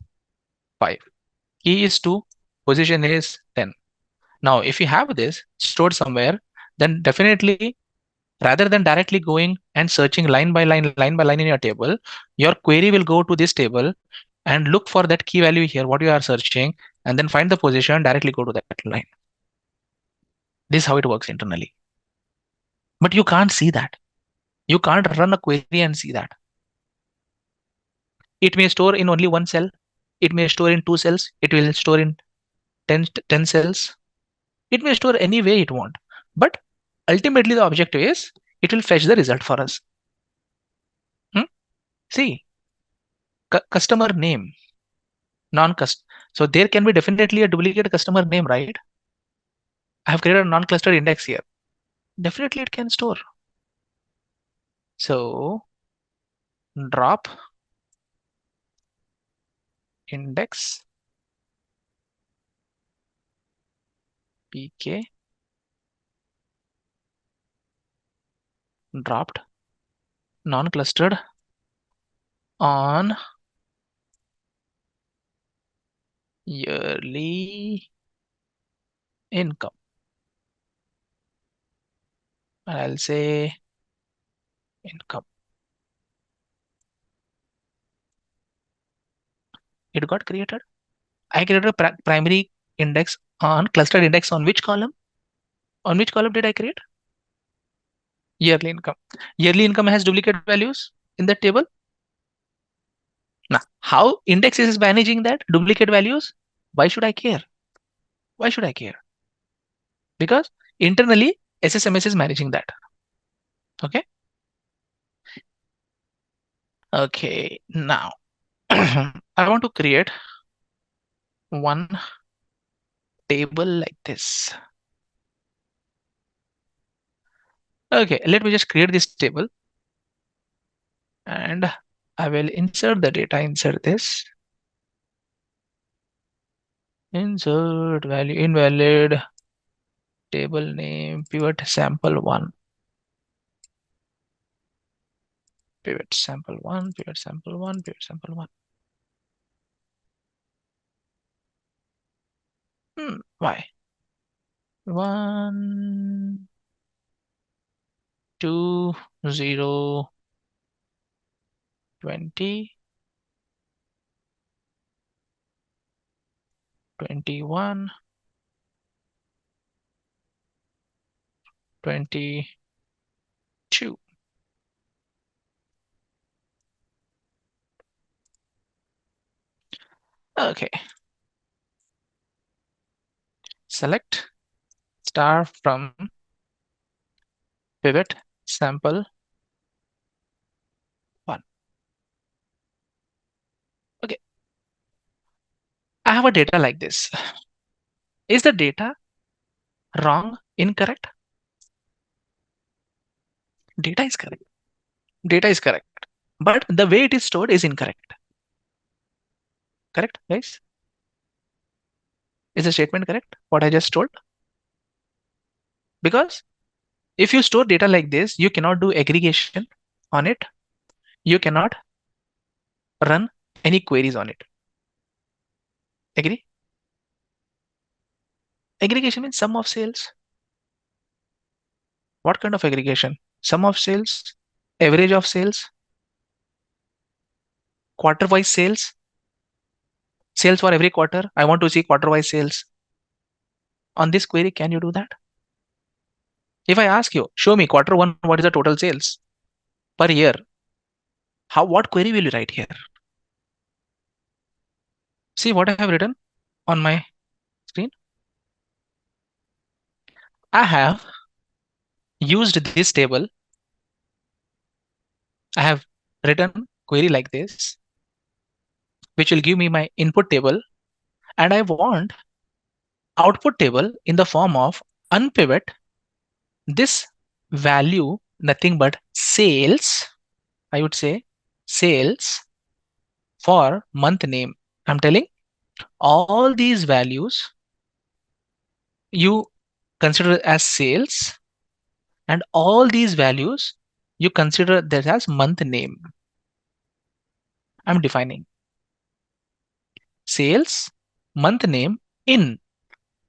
5. Key is 2, position is 10. Now, if you have this stored somewhere, then definitely rather than directly going and searching line by line in your table, your query will go to this table and look for that key value here, what you are searching, and then find the position, directly go to that line. This is how it works internally. But you can't see that. You can't run a query and see that. It may store in only one cell. It may store in 2 cells. It will store in 10 cells. It may store any way it want. But ultimately the objective is it will fetch the result for us. See, customer name, non-cust. So there can be definitely a duplicate customer name, right? I have created a non-clustered index here. Definitely it can store. So drop index pk dropped non-clustered on yearly income. I'll say income. It got created. I created a primary index on clustered index on which column? On which column did I create? Yearly income. Yearly income has duplicate values in that table. Now, how index is managing that duplicate values? Why should I care? Why should I care? Because internally SSMS is managing that. Okay. Okay. Now I want to create one table like this. Okay, let me just create this table and I will insert the data, insert this. Insert value invalid, table name, pivot sample 1. Pivot sample 1, pivot sample 1, pivot sample 1. Why? 1, 2, 0, 20, 21, 22. Okay. Select star from pivot sample 1. Okay. I have a data like this. Is the data wrong, incorrect? Data is correct. Data is correct. But the way it is stored is incorrect. Correct, guys? Is the statement correct? What I just told? Because if you store data like this, you cannot do aggregation on it. You cannot run any queries on it. Agree? Aggregation means sum of sales. What kind of aggregation? Sum of sales, average of sales, quarter-wise sales, sales for every quarter. I want to see quarter-wise sales. On this query, can you do that? If I ask you, show me quarter 1, what is the total sales per year? What query will you write here? See what I have written on my screen. I have used this table. I have written query like this, which will give me my input table, and I want output table in the form of unpivot this value nothing but sales, I would say sales for month name. I'm telling all these values you consider as sales, and all these values you consider that as month name. I'm defining sales, month name in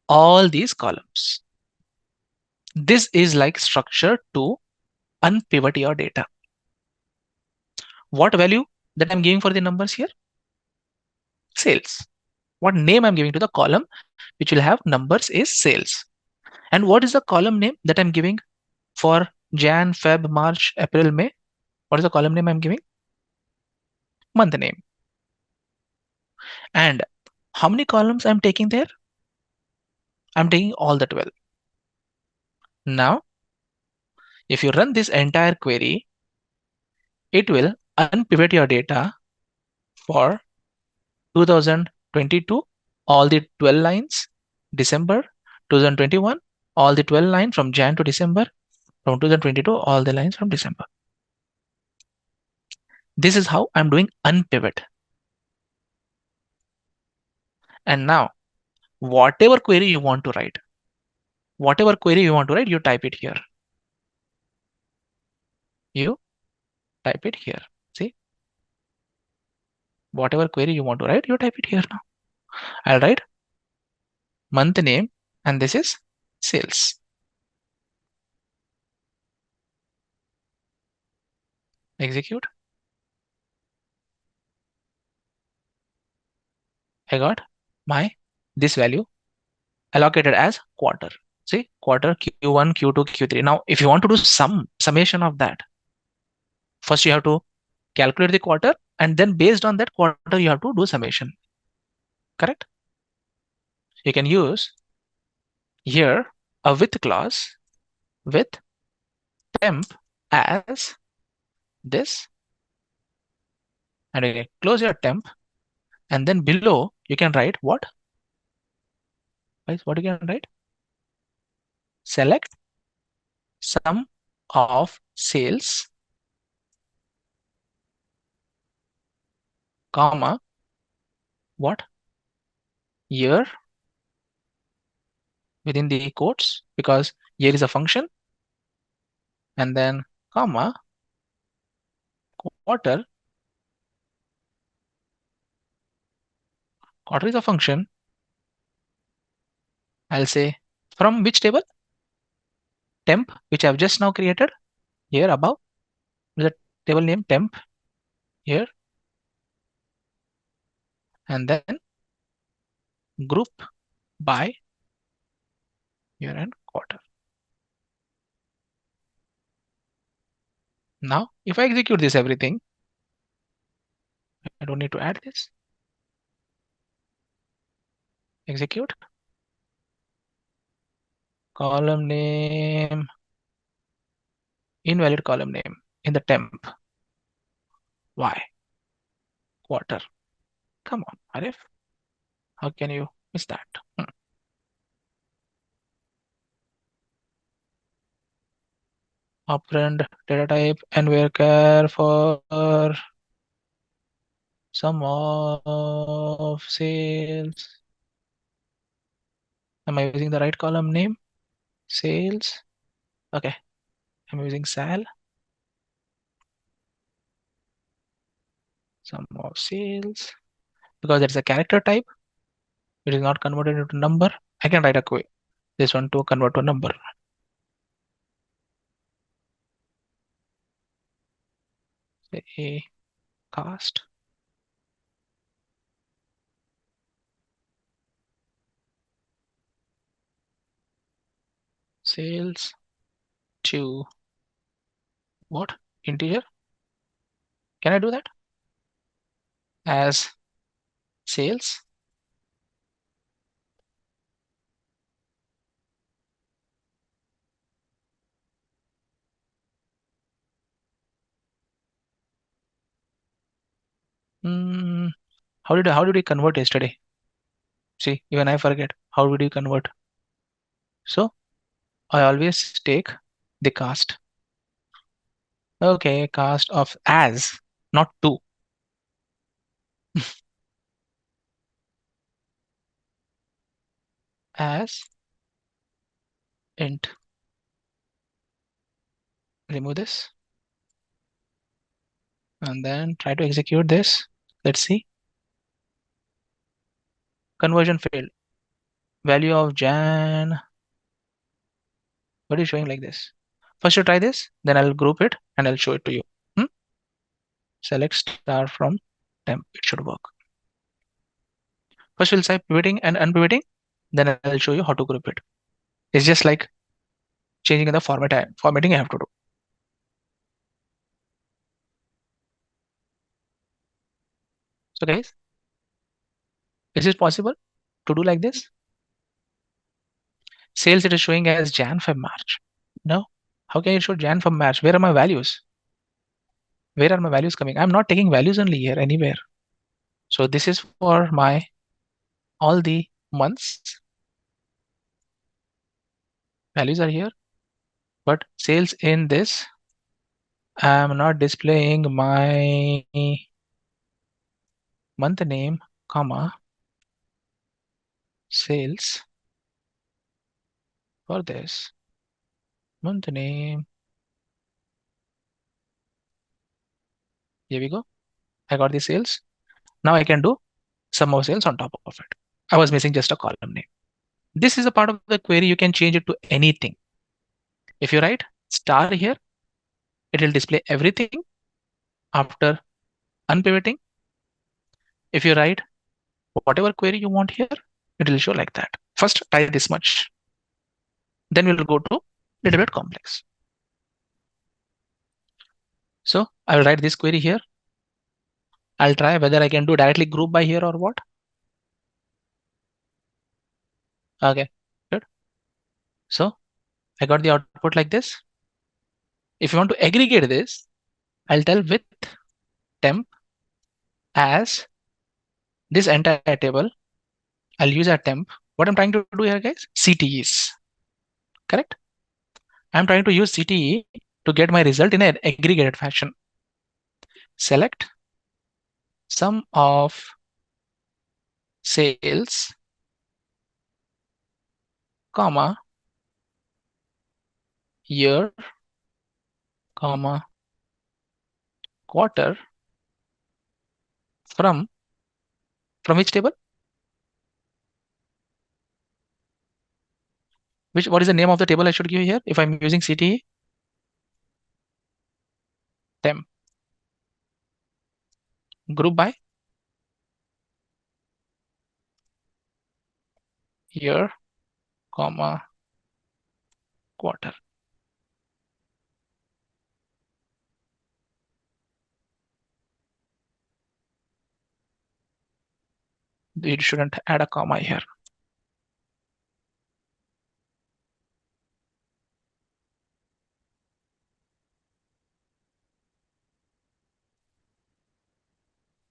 all these columns. This is like structure to unpivot your data. What value that I'm giving for the numbers here? Sales. What name I'm giving to the column which will have numbers is sales. And what is the column name that I'm giving for Jan, Feb, March, April, May? What is the column name I'm giving? Month name. And how many columns I'm taking there? I'm taking all the 12. Now, if you run this entire query, it will unpivot your data for 2022, all the 12 lines, December 2021, all the 12 lines from Jan to December, from 2022, all the lines from December. This is how I'm doing unpivot. And now, whatever query you want to write, you type it here. You type it here. See? Whatever query you want to write, you type it here now. I'll write month name, and this is sales. Execute. I got my this value allocated as quarter. See, quarter Q1, Q2, Q3. Now, if you want to do summation of that, first you have to calculate the quarter, and then based on that quarter, you have to do summation. Correct? You can use here a with clause with temp as this, and you can close your temp, and then below you can write what? Guys, what you can write? Select sum of sales, comma, what? Year within the quotes, because year is a function, and then comma, quarter. Quarter is a function. I'll say from which table? Temp, which I've just now created here above. The table name temp here, and then group by year and quarter. Now, if I execute this everything, I don't need to add this. Execute. Column name, invalid column name in the temp. Why? Quarter. Come on, Arif. How can you miss that? Operand data type and varchar for sum of sales. Am I using the right column name? Sales. Okay. I'm using sal. Sum of sales. Because it's a character type, it is not converted into number. I can write a query. This one to convert to a number. Say a cast. Sales to what? Integer. Can I do that? As sales. How did we convert yesterday? See, even I forget. How did we convert? So I always take the cast. Okay, cast of as, not to. As int. Remove this. And then try to execute this. Let's see. Conversion failed. Value of Jan. What is showing like this? First you try this, then I'll group it and I'll show it to you. Select star from temp. It should work. First we'll say pivoting and unpivoting, then I'll show you how to group it. It's just like changing in the formatting I have to do. So guys, is it possible to do like this? Sales it is showing as Jan, Feb, March. No. How can you show Jan, Feb, March? Where are my values? Where are my values coming? I'm not taking values only here anywhere. So this is for my all the months. Values are here, but sales in this, I'm not displaying my month name, comma, sales for this month name. Here we go. I got the sales. Now I can do sum of sales on top of it. I was missing just a column name. This is a part of the query. You can change it to anything. If you write star here, it will display everything after unpivoting. If you write whatever query you want here, it will show like that. First, try this much. Then we'll go to little bit complex. So I will write this query here. I'll try whether I can do directly group by here or what. Okay, good. So I got the output like this. If you want to aggregate this, I'll tell with temp as this entire table. I'll use a temp. What I'm trying to do here, guys, CTEs. Correct? I'm trying to use CTE to get my result in an aggregated fashion. Select sum of sales, comma, year, comma, quarter from which table? What is the name of the table I should give here if I'm using CTE? Temp. Group by year, comma, quarter. It shouldn't add a comma here.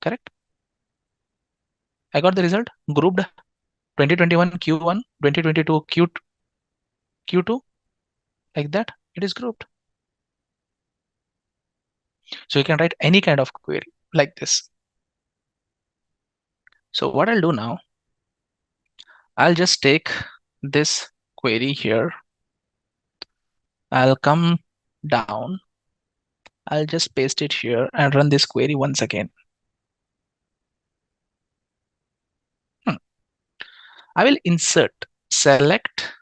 Correct? I got the result grouped 2021 Q1, 2022 Q2, like that. It is grouped. So you can write any kind of query like this. So what I'll do now, I'll just take this query here. I'll come down. I'll just paste it here and run this query once again. I will insert select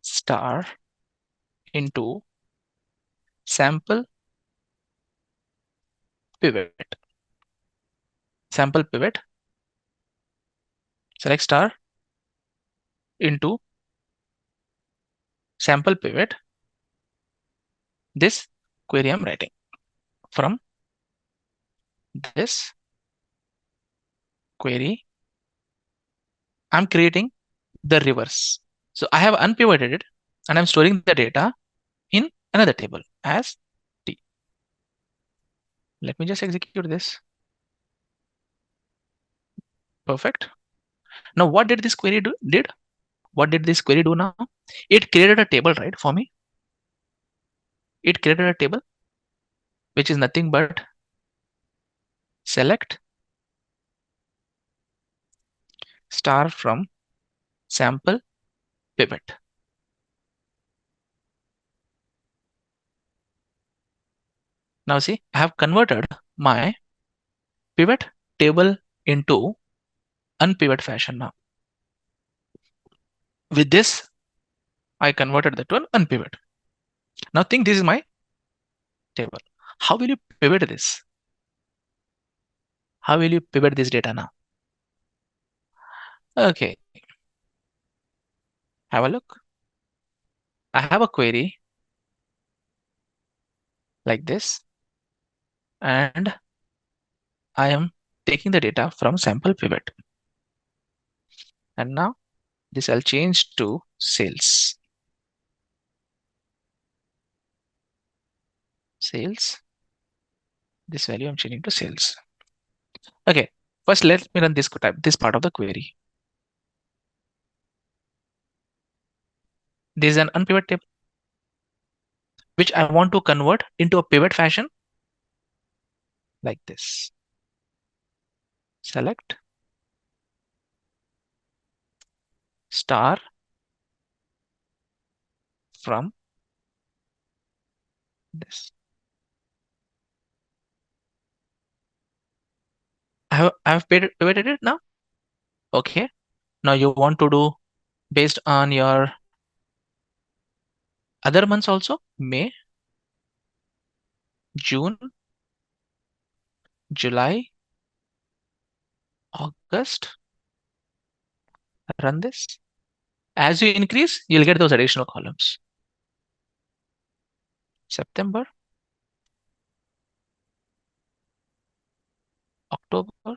star into sample pivot. Sample pivot. Select star into sample pivot. This query I'm writing from this query. I'm creating the reverse. So I have unpivoted it and I'm storing the data in another table as T. Let me just execute this. Perfect. Now what did this query did? what did this query do now? It created a table, right, for me. It created a table which is nothing but select star from sample pivot. Now see, I have converted my pivot table into unpivot fashion now. With this, I converted that to an unpivot. Now think this is my table. How will you pivot this? How will you pivot this data now? Okay, have a look. I have a query like this, and I am taking the data from sample pivot. And now this I'll change to sales. Sales. This value I'm changing to sales. Okay, first let me run this part of the query. This is an unpivot table which I want to convert into a pivot fashion like this. Select star from this. I have pivoted it now. Okay, now you want to do based on your other months also, May, June, July, August. Run this. As you increase, you'll get those additional columns. September, October,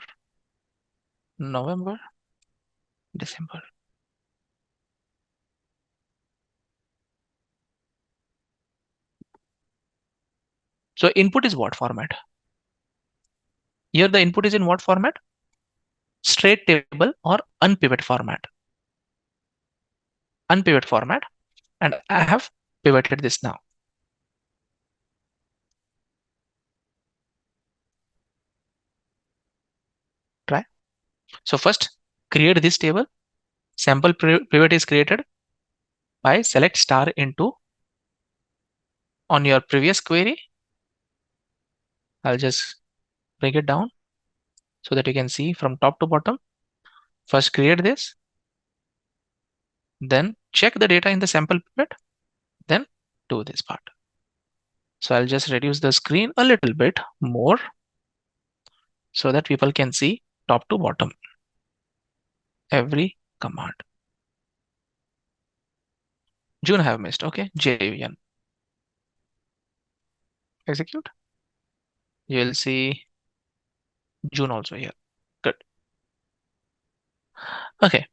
November, December. So input is what format? Here the input is in what format? Straight table or unpivot format. Unpivot format, and I have pivoted this now. Try. So first create this table. Sample pivot is created by select star into on your previous query. I'll just bring it down so that you can see from top to bottom. First create this, then check the data in the sample pivot, then do this part. So I'll just reduce the screen a little bit more so that people can see top to bottom every command. June I have missed. Okay, JUN. Execute. You will see June also here. Good. Okay.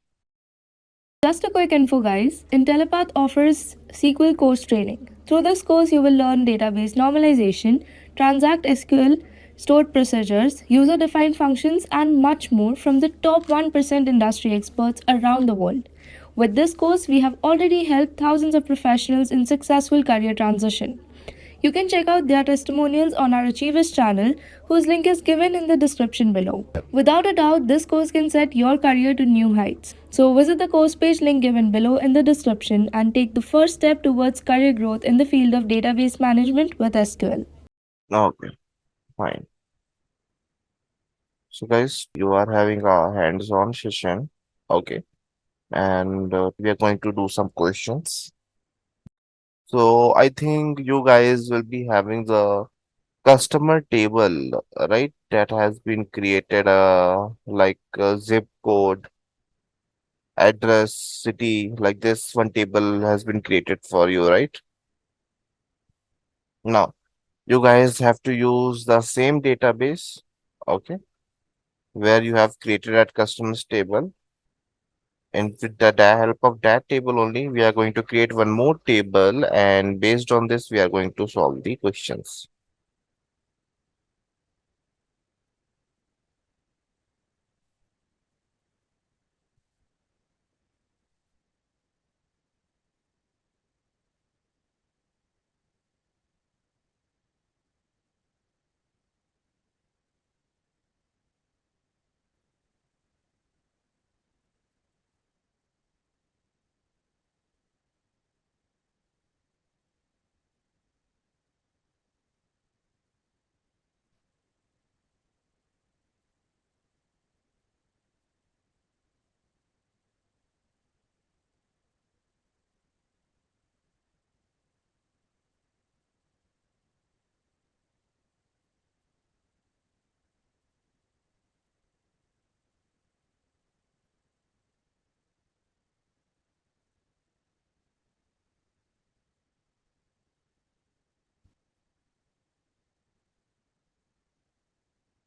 Just a quick info, guys. Intellipaat offers SQL Course training. Through this course, you will learn database normalization, transact SQL, stored procedures, user-defined functions, and much more from the top 1% industry experts around the world. With this course, we have already helped thousands of professionals in successful career transition. You can check out their testimonials on our Achievers channel, whose link is given in the description below. Without a doubt, this course can set your career to new heights. So visit the course page link given below in the description and take the first step towards career growth in the field of database management with SQL. Okay, fine. So, guys, you are having a hands-on session. Okay, and we are going to do some questions. So, I think you guys will be having the customer table, right? That has been created, like zip code, address, city, like this one table has been created for you, right? Now, you guys have to use the same database, okay, where you have created that customers table. And with the help of that table only, we are going to create one more table, and based on this, we are going to solve the questions.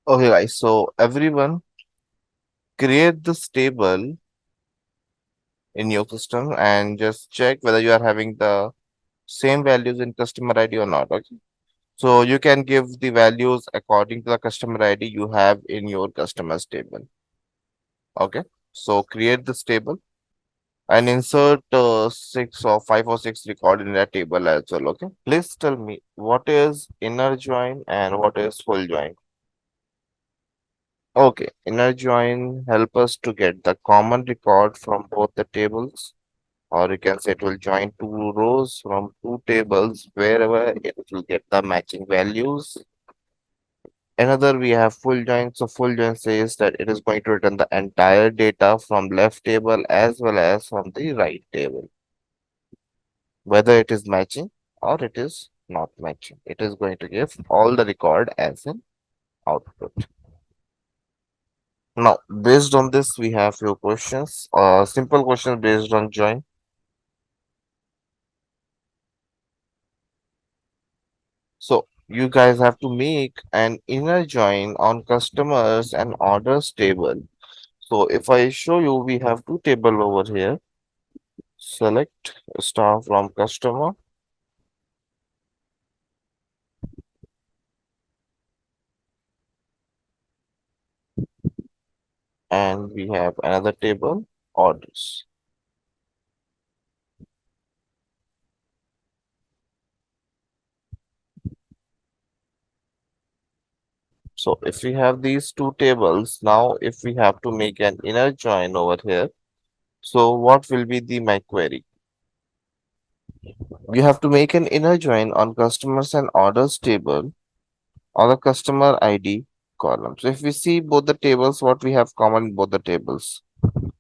Okay, guys. So everyone create this table in your system and just check whether you are having the same values in customer ID or not. Okay. So you can give the values according to the customer ID you have in your customers table. Okay. So create this table and insert six or five or six record in that table as well. Okay. Please tell me what is inner join and what is full join. Okay. Inner join help us to get the common record from both the tables, or you can say it will join two rows from two tables wherever it will get the matching values. Another we have full join. So full join says that it is going to return the entire data from left table as well as from the right table, whether it is matching or it is not matching. It is going to give all the record as an output. Now, based on this, we have few questions. Simple question based on join. So you guys have to make an inner join on customers and orders table. So if I show you, we have two table over here. Select star from customer and we have another table orders. So if we have these two tables, now if we have to make an inner join over here, so what will be my query? We have to make an inner join on customers and orders table on the customer ID column. So if we see both the tables, what we have common in both the tables?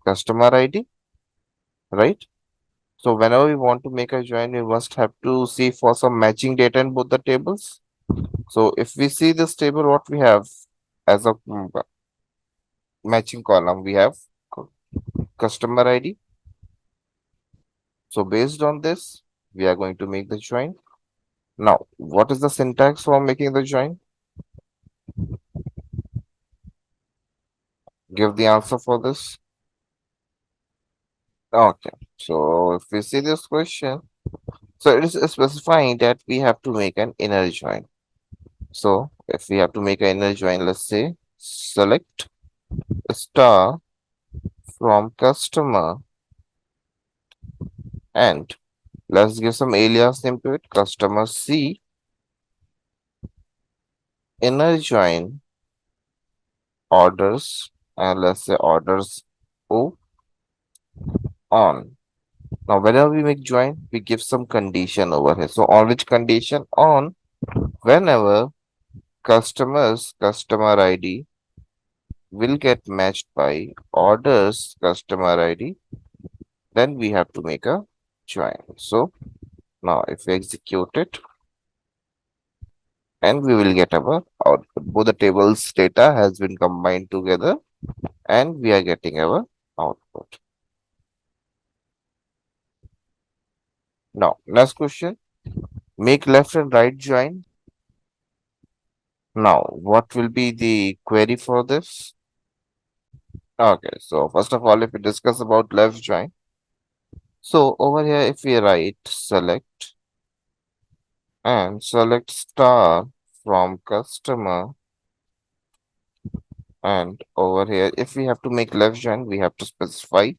Customer ID, right? So whenever we want to make a join, we must have to see for some matching data in both the tables. So if we see this table, what we have as a matching column, we have customer ID. So based on this, we are going to make the join. Now, what is the syntax for making the join? Give the answer for this. Okay, so if we see this question, so it is specifying that we have to make an inner join. So if we have to make an inner join, let's say select star from customer and let's give some alias name to it, customer C, inner join orders, and let's say orders O on. Now, whenever we make join, we give some condition over here. So, on which condition? On whenever customer ID will get matched by orders customer ID, then we have to make a join. So, now if we execute it, and we will get our output. Both the tables data has been combined together and we are getting our output. Now, next question, make left and right join. Now, what will be the query for this? Okay, so first of all, if we discuss about left join, so over here, if we write select and select star from customer, and over here, if we have to make left join, we have to specify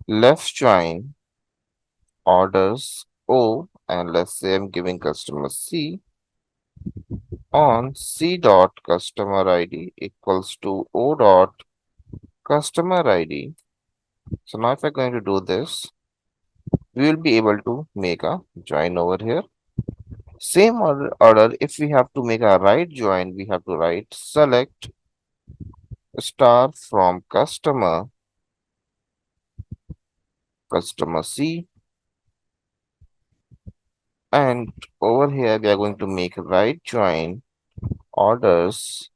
left join orders O, and let's say I'm giving customer C on C dot customer ID equals to O dot customer ID. So now if I'm going to do this, we will be able to make a join over here. Same order, if we have to make a right join, we have to write select star from customer C, and over here we are going to make right join orders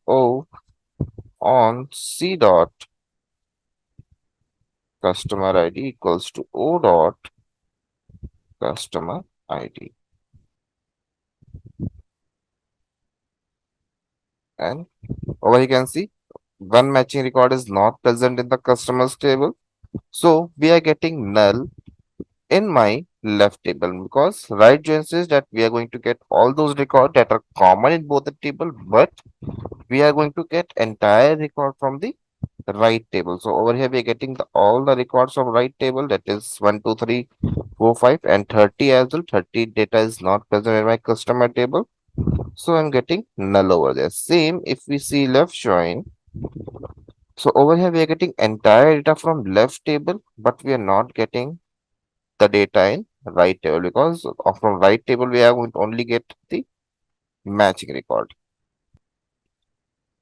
O on C dot customer ID equals to O dot customer ID. And over you can see one matching record is not present in the customers table. So we are getting null in my left table because right join says that we are going to get all those records that are common in both the table, but we are going to get entire record from the right table. So over here we are getting all the records from right table, that is 1, 2, 3, 4, 5 and 30 as well. 30 data is not present in my customer table. So I'm getting null over there. Same if we see left join. So over here we are getting entire data from left table, but we are not getting the data in right table because from right table we are going to only get the matching record.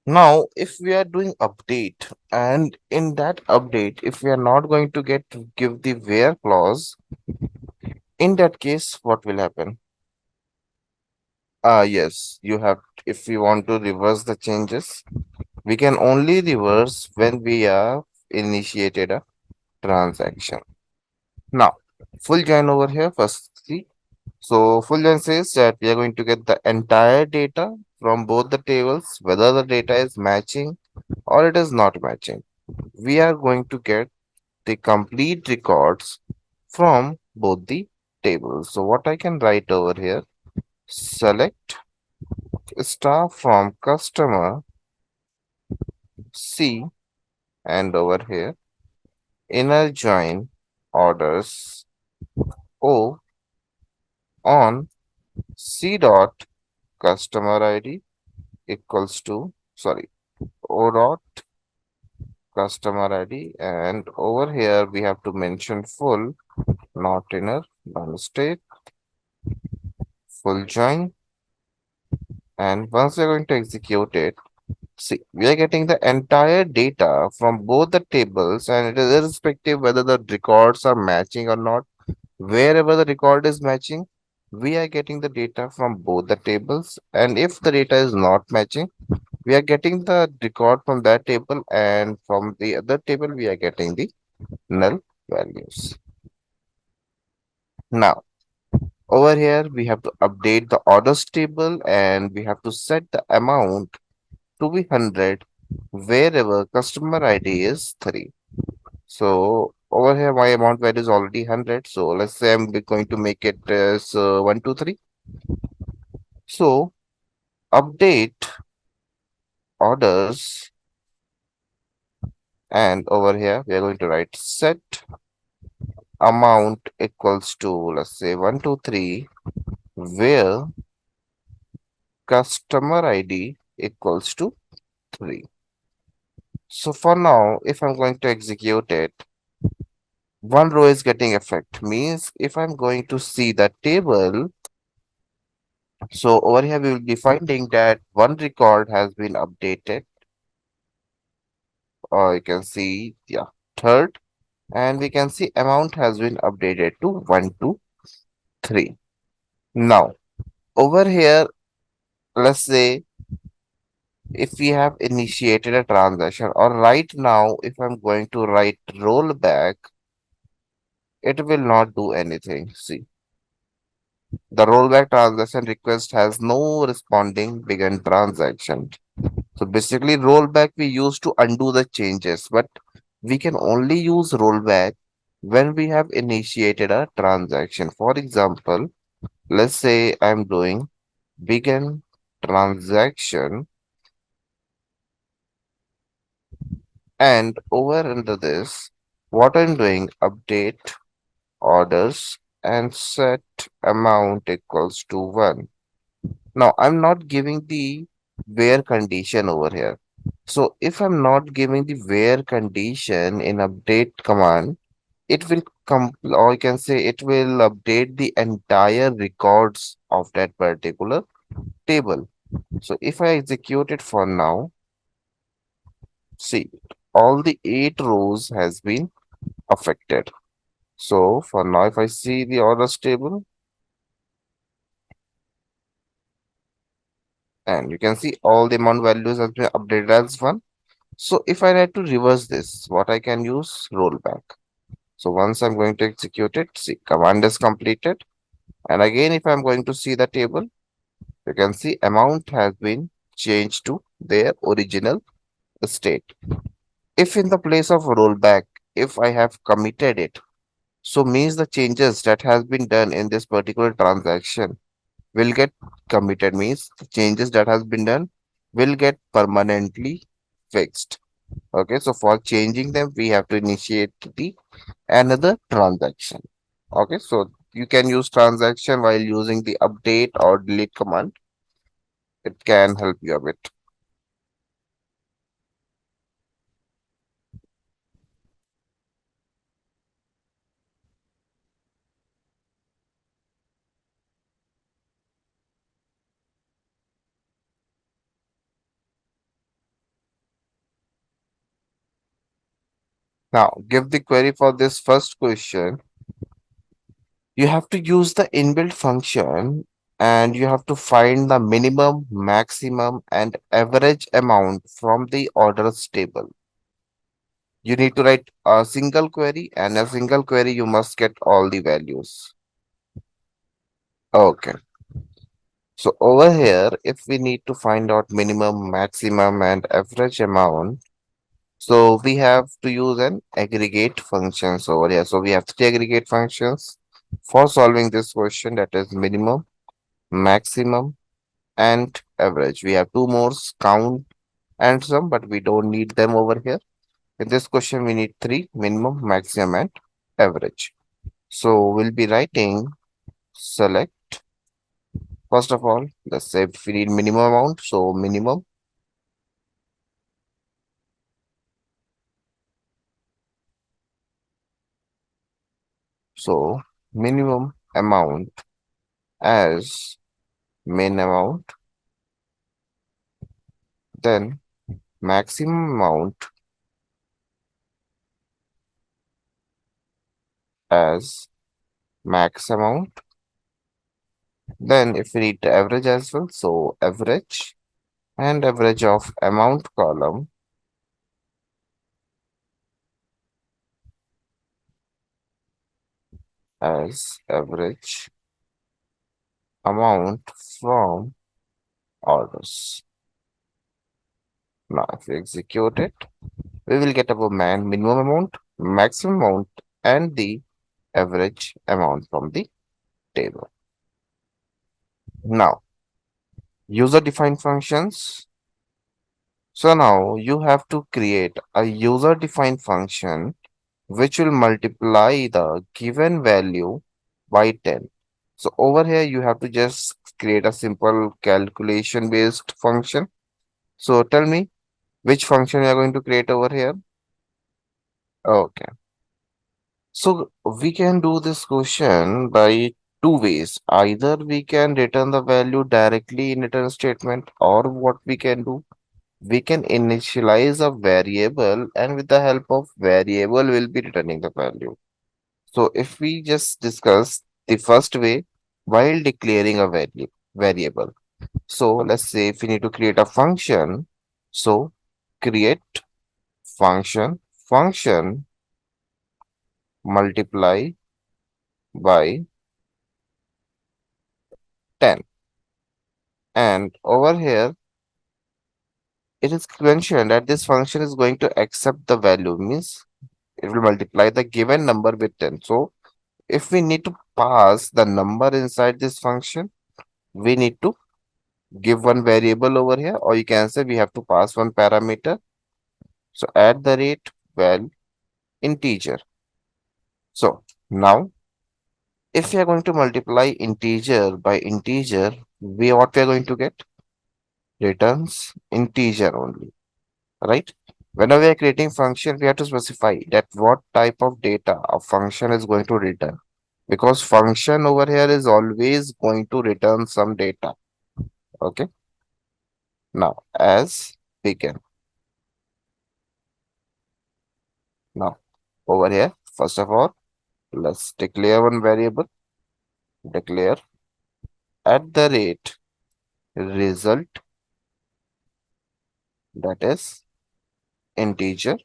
Now, if we are doing update and in that update, if we are not going to give the where clause, in that case, what will happen? Yes, you have, if we want to reverse the changes, we can only reverse when we are initiated a transaction. Now, full join over here, first see. So full join says that we are going to get the entire data from both the tables, whether the data is matching or it is not matching. We are going to get the complete records from both the tables. So what I can write over here, select star from customer C and over here inner join orders O on C dot customer ID equals to, sorry, O dot customer ID, and over here we have to mention full, not inner, by mistake, full join. And once we're going to execute it, see, we are getting the entire data from both the tables, and it is irrespective whether the records are matching or not. Wherever the record is matching, we are getting the data from both the tables. And if the data is not matching, we are getting the record from that table, and from the other table, we are getting the null values. Now, over here, we have to update the orders table and we have to set the amount to be 100 wherever customer ID is 3. So over here, my amount value is already 100. So let's say I'm going to make it as 1, 2, 3. So update orders, and over here, we are going to write set amount equals to, let's say 1, 2, 3, where customer ID equals to 3. So for now, if I'm going to execute it, one row is getting effect, means if I'm going to see the table, so over here we will be finding that one record has been updated, or you can see, yeah, third, and we can see amount has been updated to 1, 2, 3. Now, over here, let's say if we have initiated a transaction, or right now, if I'm going to write rollback, it will not do anything. See, the rollback transaction request has no responding begin transaction. So basically, rollback we use to undo the changes, but we can only use rollback when we have initiated a transaction. For example, let's say I'm doing begin transaction, and over under this, what I'm doing, update orders and set amount equals to 1. Now I'm not giving the where condition over here. So if I'm not giving the where condition in update command, it will come, or you can say it will update the entire records of that particular table. So if I execute it for now, see, all the 8 rows has been affected. So for now, if I see the orders table, and you can see all the amount values has been updated as 1. So if I need to reverse this, what I can use, rollback. So once I'm going to execute it, see, command is completed. And again, if I'm going to see the table, you can see amount has been changed to their original state. If in the place of rollback, if I have committed it, so means the changes that has been done in this particular transaction will get committed, means the changes that has been done will get permanently fixed. Okay, so for changing them, we have to initiate the another transaction. Okay, so you can use transaction while using the update or delete command. It can help you a bit. Now, give the query for this first question. You have to use the inbuilt function and you have to find the minimum, maximum, and average amount from the orders table. You need to write a single query, and a single query you must get all the values. Okay. So over here, if we need to find out minimum, maximum, and average amount, so we have to use an aggregate functions over here. So we have three aggregate functions for solving this question, that is minimum, maximum, and average. We have two more, count and sum, but we don't need them over here. In this question, we need three, minimum, maximum, and average. So we'll be writing select. First of all, let's say if we need minimum amount, so minimum. So minimum amount as main amount, then maximum amount as max amount. Then if we need the average as well, so average and average of amount column as average amount from orders. Now if we execute it, we will get our minimum amount, maximum amount, and the average amount from the table. Now, user-defined functions. So now you have to create a user-defined function which will multiply the given value by 10. So over here, you have to just create a simple calculation-based function. So tell me which function you are going to create over here. Okay. So we can do this question by two ways. Either we can return the value directly in return statement, or what we can do, we can initialize a variable, and with the help of variable, we'll be returning the value. So if we just discuss the first way while declaring a variable. So let's say if we need to create a function, so create function multiply by 10. And over here, it is mentioned that this function is going to accept the value, means it will multiply the given number with 10. So if we need to pass the number inside this function, we need to give one variable over here, or you can say we have to pass one parameter. So at the rate, well, integer. So now, if we are going to multiply integer by integer, what we are going to get? Returns integer only, right? Whenever we are creating function, we have to specify that what type of data a function is going to return. Because function over here is always going to return some data. Okay. Now, as begin. Now, over here, first of all, let's declare one variable. Declare at the rate result, that is integer.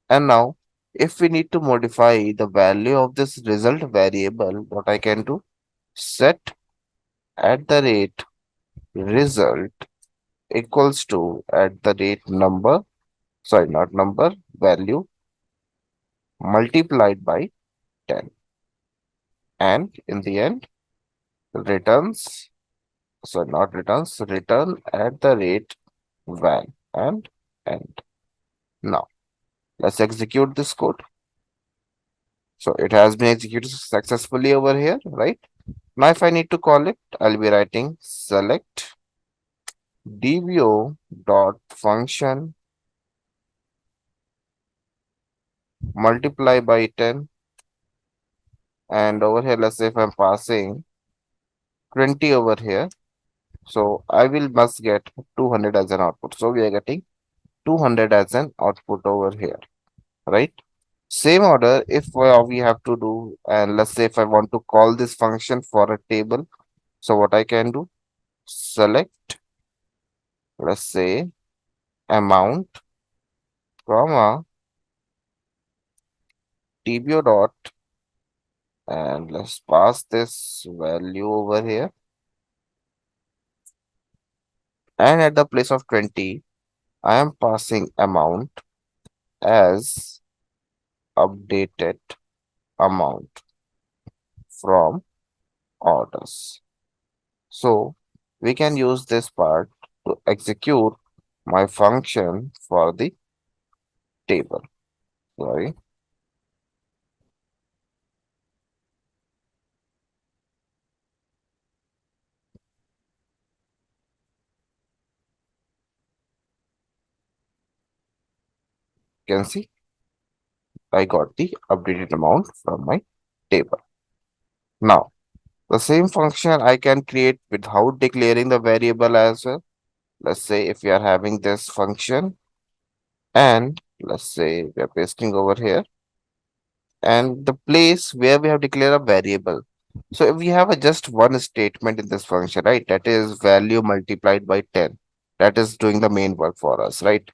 And now, if we need to modify the value of this result variable, what I can do? Set at the rate result equals to at the rate number, sorry, not number, value multiplied by 10. And in the end, returns, so not returns, return at the rate van and end. Now, let's execute this code. So it has been executed successfully over here, right? Now, if I need to call it, I'll be writing select dvo dot function multiply by 10. And over here, let's say if I'm passing 20 over here, so I will must get 200 as an output. So we are getting 200 as an output over here, right? Same order if we have to do, and let's say if I want to call this function for a table, so what I can do, select, let's say amount, comma, tbo dot, and let's pass this value over here. And at the place of 20, I am passing amount as updated amount from orders. So we can use this part to execute my function for the table. Sorry. You can see I got the updated amount from my table. Now, the same function I can create without declaring the variable as well. Let's say if we are having this function and let's say we are pasting over here and the place where we have declared a variable. So if we have a just one statement in this function, right, that is value multiplied by 10, that is doing the main work for us, right?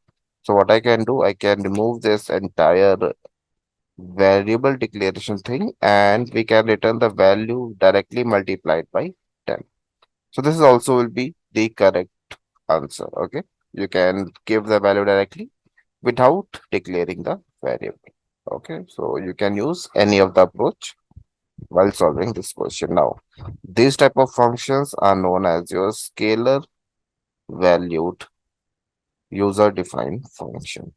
So what I can do, I can remove this entire variable declaration thing and we can return the value directly multiplied by 10. So this is also will be the correct answer. Okay, you can give the value directly without declaring the variable. Okay, so you can use any of the approach while solving this question. Now, these type of functions are known as your scalar valued user defined function.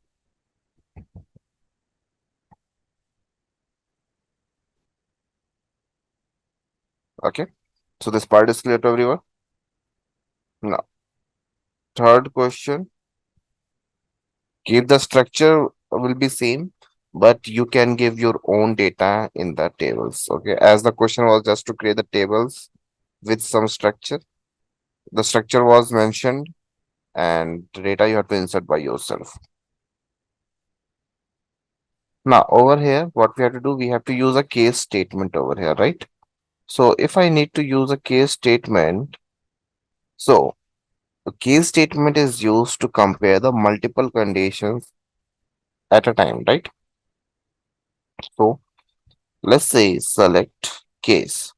Okay, so this part is clear to everyone. Now, third question, give the structure will be same, but you can give your own data in the tables. Okay, as the question was just to create the tables with some structure. The structure was mentioned and data you have to insert by yourself. Now over here, what we have to do, we have to use a case statement over here, right? So if I need to use a case statement, so a case statement is used to compare the multiple conditions at a time, right? So let's say select case.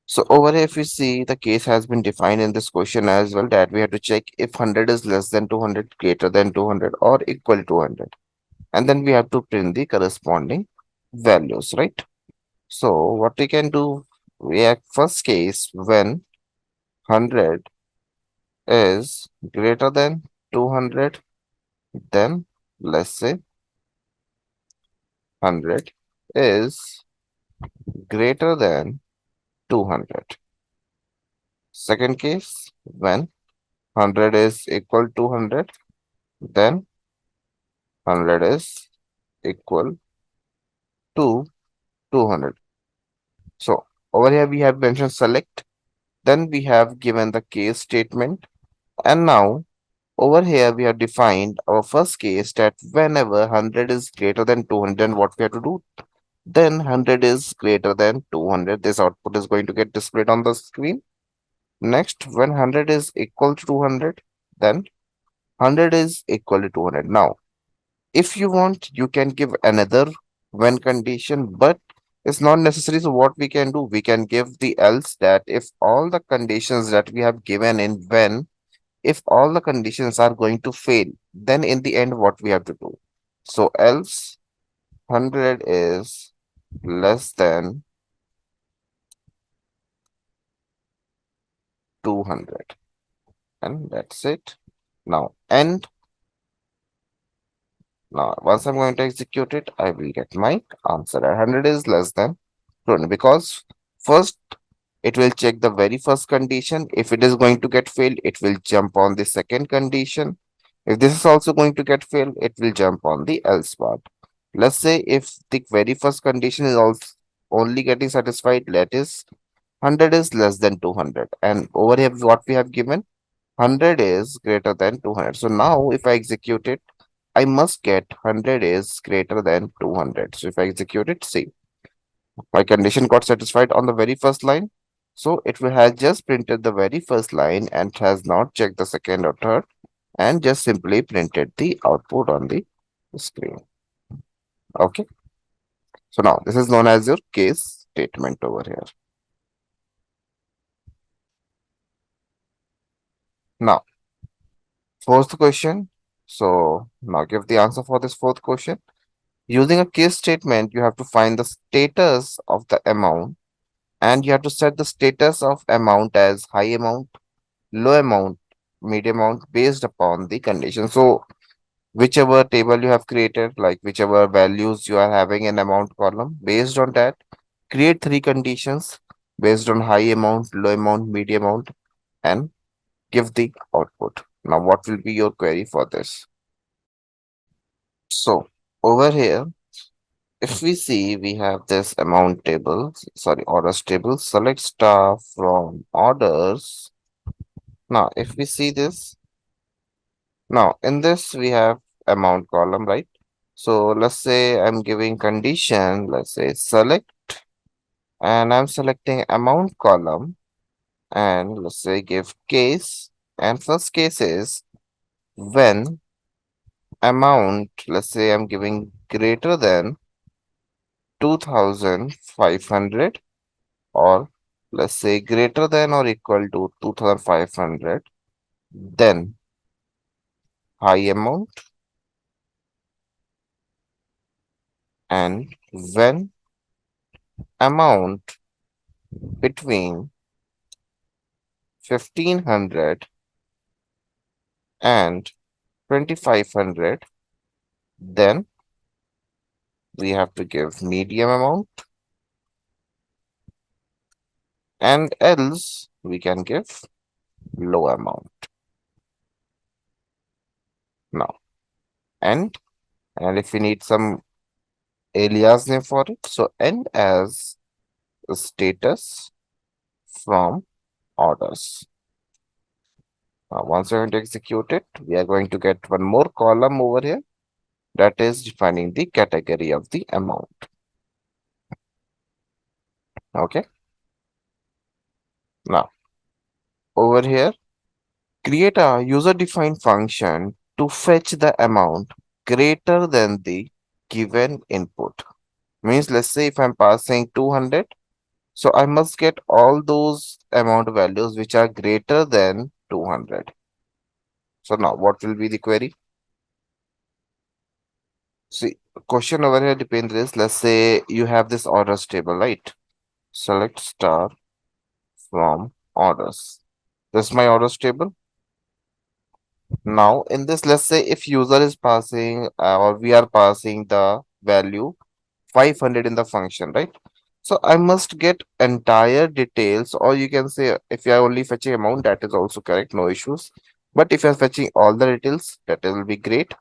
So over here, if you see the case has been defined in this question as well, that we have to check if 100 is less than 200, greater than 200 or equal to 200. And then we have to print the corresponding values, right? So what we can do, we have first case when 100 is greater than 200, then let's say 100 is greater than 200. Second case, when 100 is equal to 100, then 100 is equal to 200. So over here we have mentioned select, then we have given the case statement, and now over here we have defined our first case that whenever 100 is greater than 200, then what we have to do? Then 100 is greater than 200. This output is going to get displayed on the screen. Next, when 100 is equal to 200, then 100 is equal to 200. Now, if you want, you can give another when condition, but it's not necessary. So what we can do, we can give the else, that if all the conditions that we have given in when, if all the conditions are going to fail, then in the end, what we have to do? So else 100 is less than 200. And that's it. Now, end. Now, once I'm going to execute it, I will get my answer. 100 is less than 200 because first it will check the very first condition. If it is going to get failed, it will jump on the second condition. If this is also going to get failed, it will jump on the else part. Let's say if the very first condition is also only getting satisfied, that is 100 is less than 200. And over here, what we have given, 100 is greater than 200. So now if I execute it, I must get 100 is greater than 200. So if I execute it, see, my condition got satisfied on the very first line. So it will have just printed the very first line and has not checked the second or third and just simply printed the output on the screen. Okay. So now this is known as your case statement over here. Now, fourth question. So now give the answer for this fourth question. Using a case statement, you have to find the status of the amount and you have to set the status of amount as high amount, low amount, medium amount based upon the condition. So whichever table you have created, like whichever values you are having in amount column, based on that, create three conditions based on high amount, low amount, medium amount, and give the output. Now, what will be your query for this? So over here, if we see, we have this amount table, sorry, orders table, select star from orders. Now, if we see this, now in this we have amount column, right? So let's say I'm giving condition, let's say select, and I'm selecting amount column, and let's say give case, and first case is when amount, let's say I'm giving greater than 2500 or let's say greater than or equal to 2500, then high amount, and when amount between 1500 and 2500, then we have to give medium amount, and else we can give low amount. Now, and if we need some alias name for it, so end as status from orders. Now, once we're going to execute it, we are going to get one more column over here that is defining the category of the amount. Okay. Now, over here, create a user-defined function to fetch the amount greater than the given input. Means, let's say if I'm passing 200, so I must get all those amount values which are greater than 200. So now what will be the query? See, question over here depends is, let's say you have this orders table, right? Select star from orders. This is my orders table. Now in this, let's say if user is passing or we are passing the value 500 in the function, right? So I must get entire details, or you can say if you are only fetching amount, that is also correct, no issues. But if you are fetching all the details, that will be great.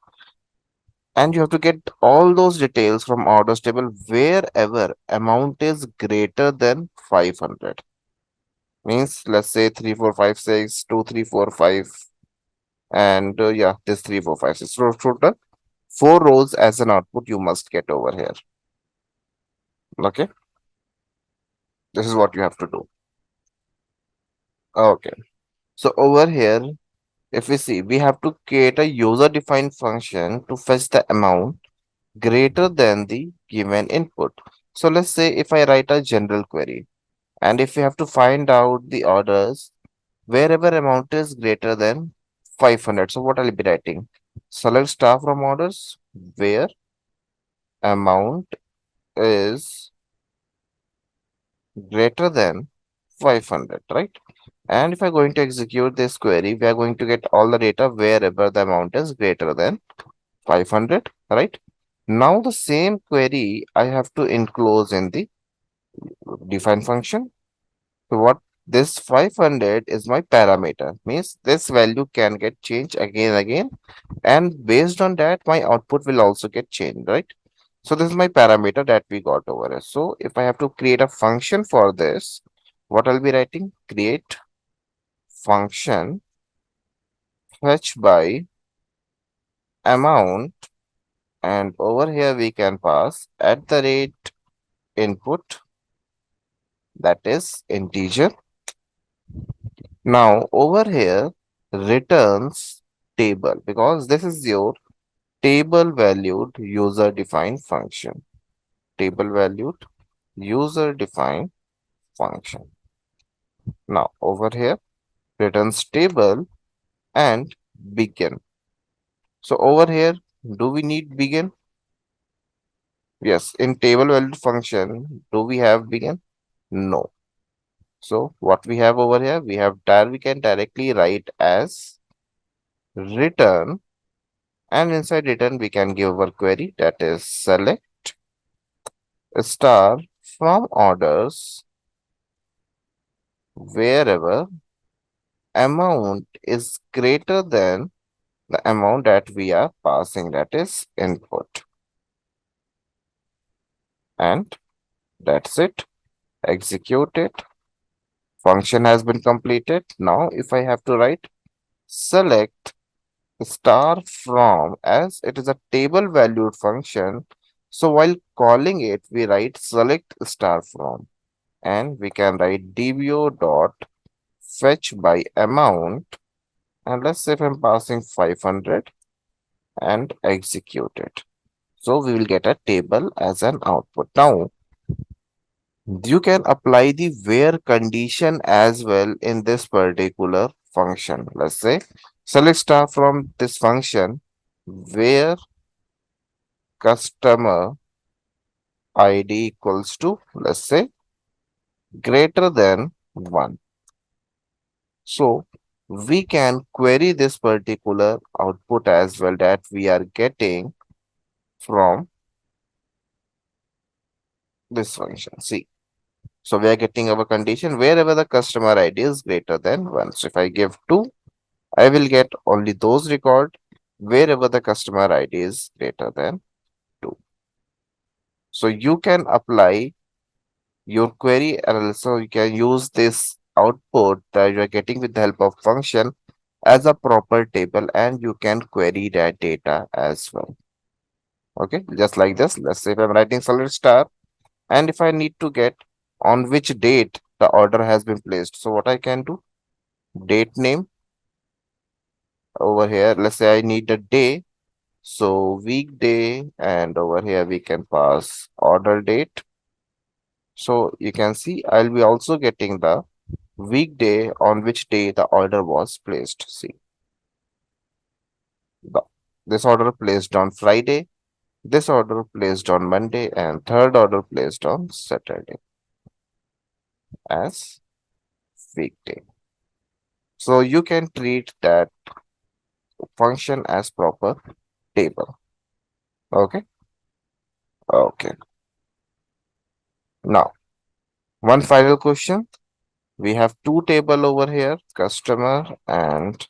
And you have to get all those details from orders table wherever amount is greater than 500. Means let's say 3, 4, 5, 6, 2, 3, 4, 5, and yeah, this 3, 4, 5, 6. So total 4 rows as an output you must get over here. Okay. This is what you have to do. Okay. So over here, if we see, we have to create a user-defined function to fetch the amount greater than the given input. So let's say if I write a general query, and if we have to find out the orders wherever amount is greater than 500. So what I'll be writing? Select star from orders where amount is greater than 500, right? And if I'm going to execute this query, we are going to get all the data wherever the amount is greater than 500, right? Now the same query I have to enclose in the define function. So what this 500 is my parameter, means this value can get changed again and again, and based on that my output will also get changed, right? So this is my parameter that we got over here. So if I have to create a function for this, what I'll be writing? Create function fetch by amount, and over here we can pass at the rate input, that is integer. Now over here returns table, because this is your table valued user defined function. Table valued user defined function. Now over here returns table and begin. So over here, do we need begin? Yes, in table valued function, do we have begin? No. So what we have over here, we can directly write as return, and inside return we can give our query, that is select star from orders wherever amount is greater than the amount that we are passing, that is input. And that's it. Execute it. Function has been completed. Now if I have to write select star from, as it is a table valued function, so while calling it we write select star from, and we can write dbo dot fetch by amount, and let's say if I'm passing 500 and execute it. So we will get a table as an output. Now you can apply the where condition as well in this particular function. Let's say select star from this function where customer ID equals to, let's say, greater than 1. So we can query this particular output as well that we are getting from this function. See, so we are getting our condition wherever the customer ID is greater than 1. So if I give 2, I will get only those record wherever the customer ID is greater than 2. So you can apply your query and also you can use this output that you are getting with the help of function as a proper table, and you can query that data as well. Okay, just like this. Let's say if I'm writing solid star, and if I need to get on which date the order has been placed, so what I can do, date name over here, let's say I need a day, so weekday, and over here we can pass order date. So you can see I'll be also getting the weekday on which day the order was placed. See, the, this order placed on Friday, this order placed on Monday, and third order placed on Saturday as weekday. So you can treat that function as proper table. Okay. Okay. Now, one final question. We have two table over here, customer and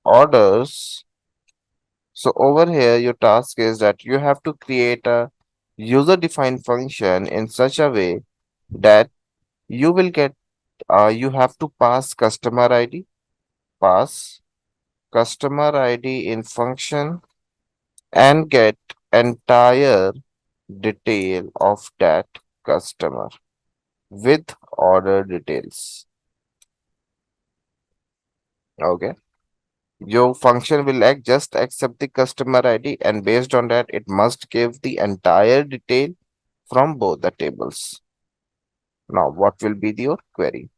orders. So over here, your task is that you have to create a user-defined function in such a way that you will get, you have to pass customer ID, pass customer ID in function, and get entire detail of that customer with order details. Okay. Your function will just accept the customer ID, and based on that, it must give the entire detail from both the tables. Now, what will be your query?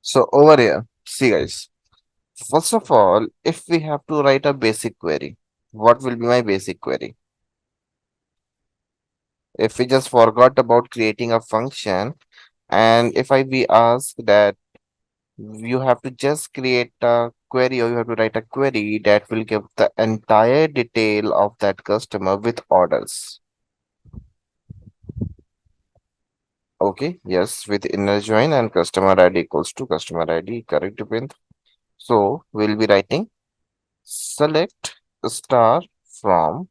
So over here, see guys. First of all, if we have to write a basic query, what will be my basic query? If we just forgot about creating a function, and if I be asked that you have to just create a query or you have to write a query that will give the entire detail of that customer with orders. Okay, yes, with inner join and customer ID equals to customer ID, correct, Dipendra? So we'll be writing select star from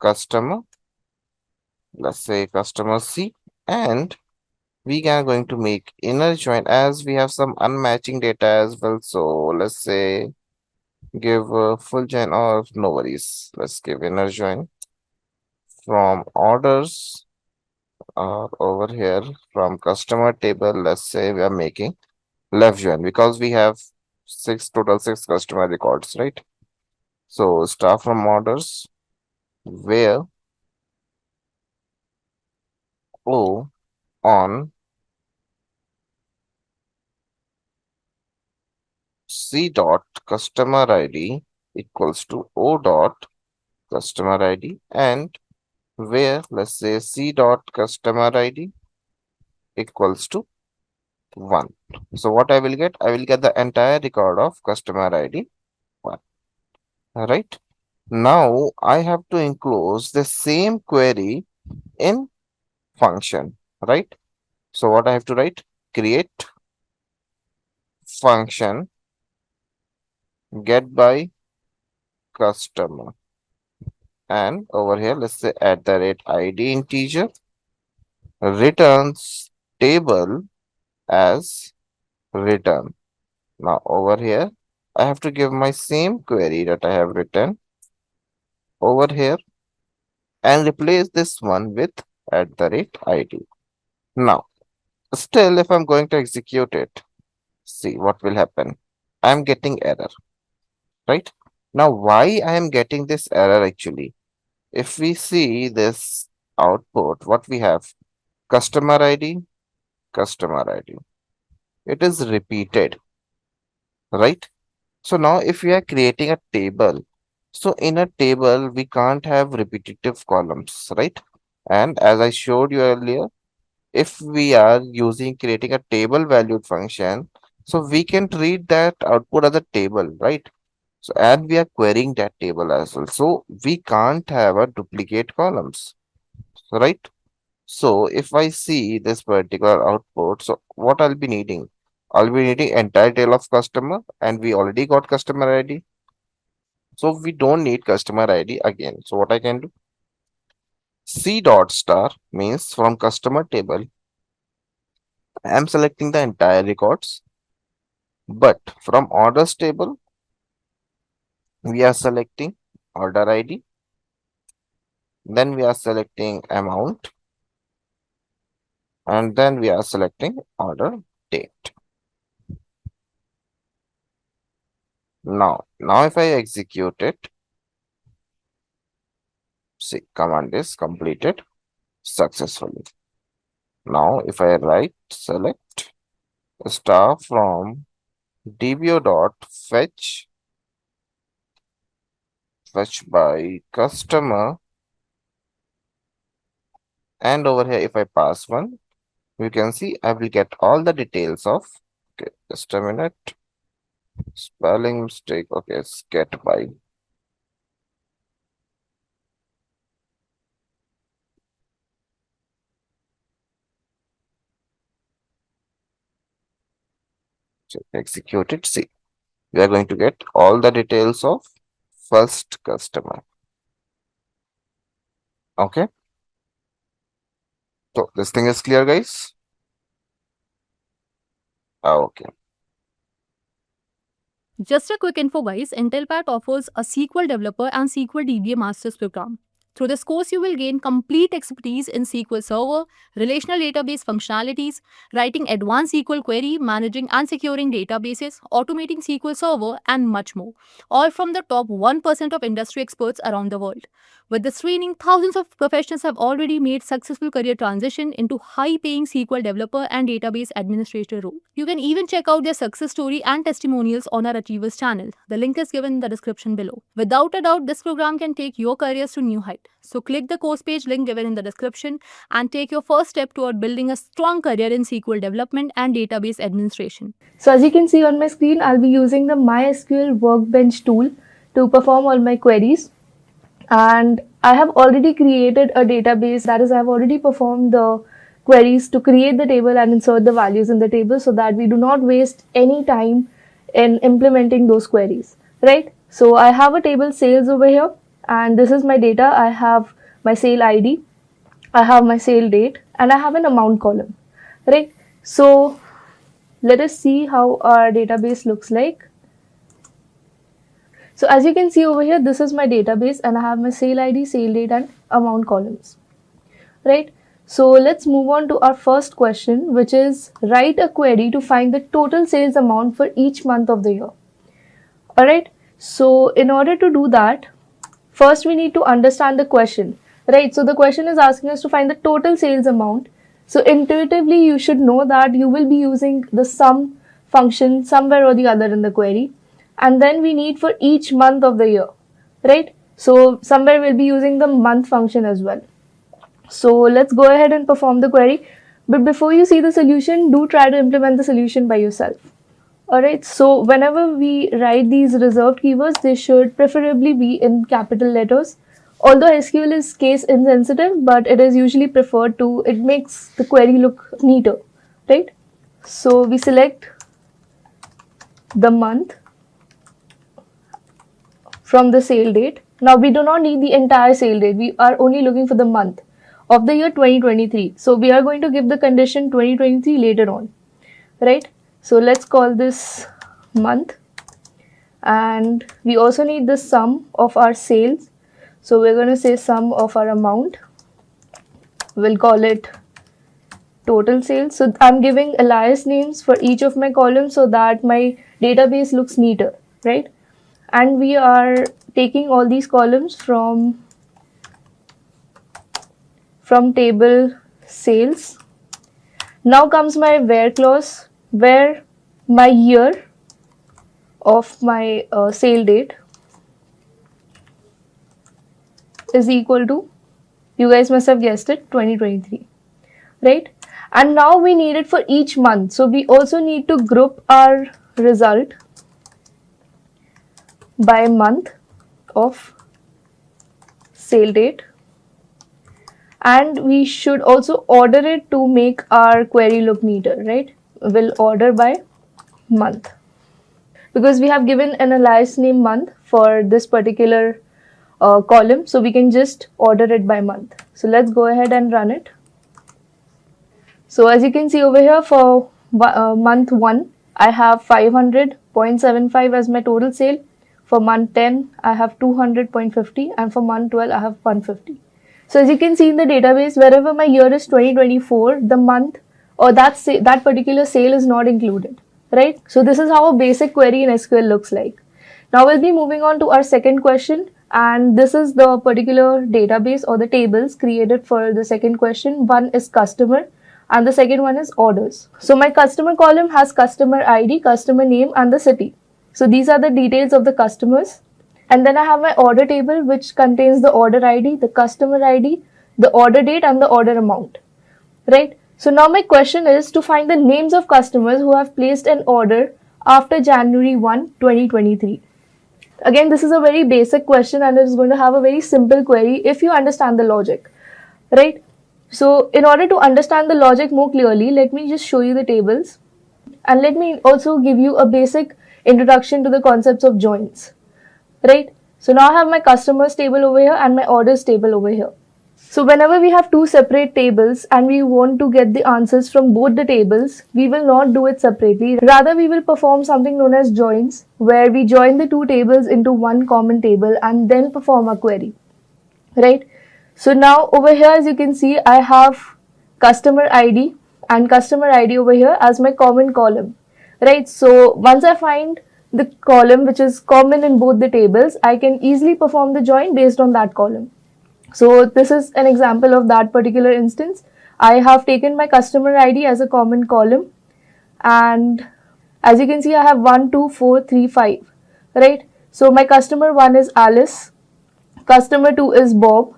customer, let's say customer C, and we are going to make inner join as we have some unmatching data as well. So let's say give full join or no worries. Let's give inner join from orders over here from customer table. Let's say we are making left join because we have six customer records, right? So start from orders where O on C dot customer ID equals to O dot customer ID, and where let's say C dot customer ID equals to 1. So what I will get? I will get the entire record of customer ID 1. Alright. Now I have to enclose the same query in function, right? So what I have to write? Create function get by customer. And over here, let's say at the rate ID integer returns table as return. Now over here, I have to give my same query that I have written over here and replace this one with at the rate ID. Now, still if I'm going to execute it, see what will happen. I'm getting error, right? Now, why I am getting this error actually? If we see this output, what we have? Customer ID, customer ID. It is repeated, right? So now if we are creating a table, so in a table, we can't have repetitive columns, right? And as I showed you earlier, if we are using creating a table valued function, so we can treat that output as a table, right? So and we are querying that table as well. So we can't have a duplicate columns, right? So if I see this particular output, so what I'll be needing? I'll be needing entire table of customer and we already got customer ID. So we don't need customer ID again. So what I can do? C dot star means from customer table, I am selecting the entire records, but from orders table, we are selecting order ID, then we are selecting amount, and then we are selecting order date. Now if I execute it, see command is completed successfully. Now if I write select star from dbo dot fetch by customer, and over here if I pass one, you can see I will get all the details of, okay, just a minute, spelling mistake, okay, it's get by. So execute it, see, we are going to get all the details of first customer. Okay. So this thing is clear, guys? Okay. Just a quick info guys, Intellipaat offers a SQL Developer and SQL DBA Masters program. Through this course, you will gain complete expertise in SQL Server, relational database functionalities, writing advanced SQL query, managing and securing databases, automating SQL Server, and much more, all from the top 1% of industry experts around the world. With this training, thousands of professionals have already made successful career transition into high-paying SQL developer and database administrator role. You can even check out their success story and testimonials on our Achievers channel. The link is given in the description below. Without a doubt, this program can take your careers to new height. So click the course page link given in the description and take your first step toward building a strong career in SQL development and database administration. So as you can see on my screen, I'll be using the MySQL Workbench tool to perform all my queries. And I have already created a database, that is, I have already performed the queries to create the table and insert the values in the table so that we do not waste any time in implementing those queries, right? So I have a table sales over here, and this is my data. I have my sale ID, I have my sale date, and I have an amount column, right? So let us see how our database looks like. So as you can see over here, this is my database and I have my sale ID, sale date and amount columns, right? So let's move on to our first question, which is write a query to find the total sales amount for each month of the year. All right. So in order to do that, first we need to understand the question, right? So the question is asking us to find the total sales amount. So intuitively, you should know that you will be using the sum function somewhere or the other in the query. And then we need for each month of the year, right? So somewhere we'll be using the month function as well. So let's go ahead and perform the query. But before you see the solution, do try to implement the solution by yourself. Alright, so whenever we write these reserved keywords, they should preferably be in capital letters. Although SQL is case insensitive, but it is usually preferred to, it makes the query look neater, right? So we select the month from the sale date. Now we do not need the entire sale date. We are only looking for the month of the year 2023. So we are going to give the condition 2023 later on, right? So let's call this month, and we also need the sum of our sales. So we're going to say sum of our amount. We'll call it total sales. So I'm giving alias names for each of my columns so that my database looks neater, right? And we are taking all these columns from table sales. Now comes my where clause, where my year of my sale date is equal to, you guys must have guessed it, 2023, right? And now we need it for each month. So we also need to group our result by month of sale date, and we should also order it to make our query look neater, right? We'll order by month because we have given an alias name month for this particular column, so we can just order it by month. So let's go ahead and run it. So as you can see over here, for month 1 I have 500.75 as my total sale. For month 10, I have 200.50, and for month 12, I have 150. So as you can see in the database, wherever my year is 2024, the month or that particular sale is not included, right? So this is how a basic query in SQL looks like. Now we'll be moving on to our second question, and this is the particular database or the tables created for the second question. One is customer and the second one is orders. So my customer column has customer ID, customer name and the city. So these are the details of the customers. And then I have my order table, which contains the order ID, the customer ID, the order date and the order amount, right? So now my question is to find the names of customers who have placed an order after January 1, 2023. Again, this is a very basic question and it is going to have a very simple query if you understand the logic, right? So in order to understand the logic more clearly, let me just show you the tables, and let me also give you a basic introduction to the concepts of joins, right? So now I have my customers table over here and my orders table over here. So whenever we have two separate tables and we want to get the answers from both the tables, we will not do it separately. Rather, we will perform something known as joins, where we join the two tables into one common table and then perform a query, right? So now over here, as you can see, I have customer ID and customer ID over here as my common column, right? So once I find the column which is common in both the tables, I can easily perform the join based on that column. So this is an example of that particular instance. I have taken my customer ID as a common column, and as you can see, I have 1, 2, 4, 3, 5, right? So my customer 1 is Alice, customer 2 is Bob,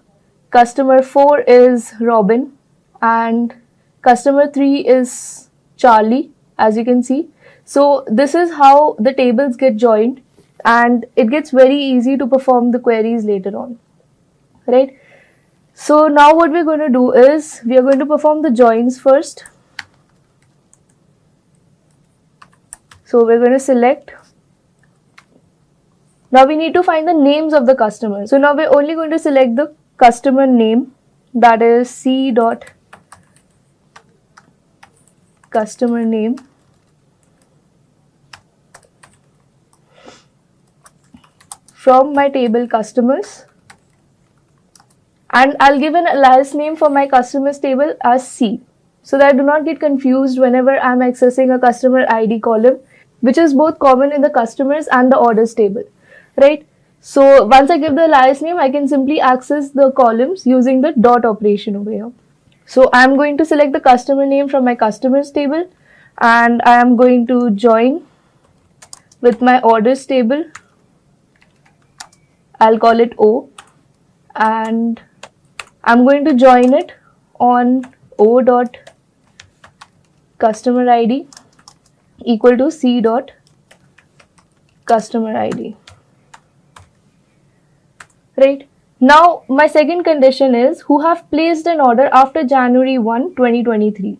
customer 4 is Robin, and customer 3 is Charlie, as you can see. So this is how the tables get joined, and it gets very easy to perform the queries later on, right? So now what we're going to do is we are going to perform the joins first. So we're going to select. Now we need to find the names of the customers. So now we're only going to select the customer name, that is C dot customer name. From my table customers, and I'll give an alias name for my customers table as C, so that I do not get confused whenever I'm accessing a customer ID column, which is both common in the customers and the orders table, right? So once I give the alias name, I can simply access the columns using the dot operation over here. So I'm going to select the customer name from my customers table, and I am going to join with my orders table. I'll call it O, and I'm going to join it on O dot customer ID equal to C dot customer ID. Right? Now my second condition is who have placed an order after January 1, 2023.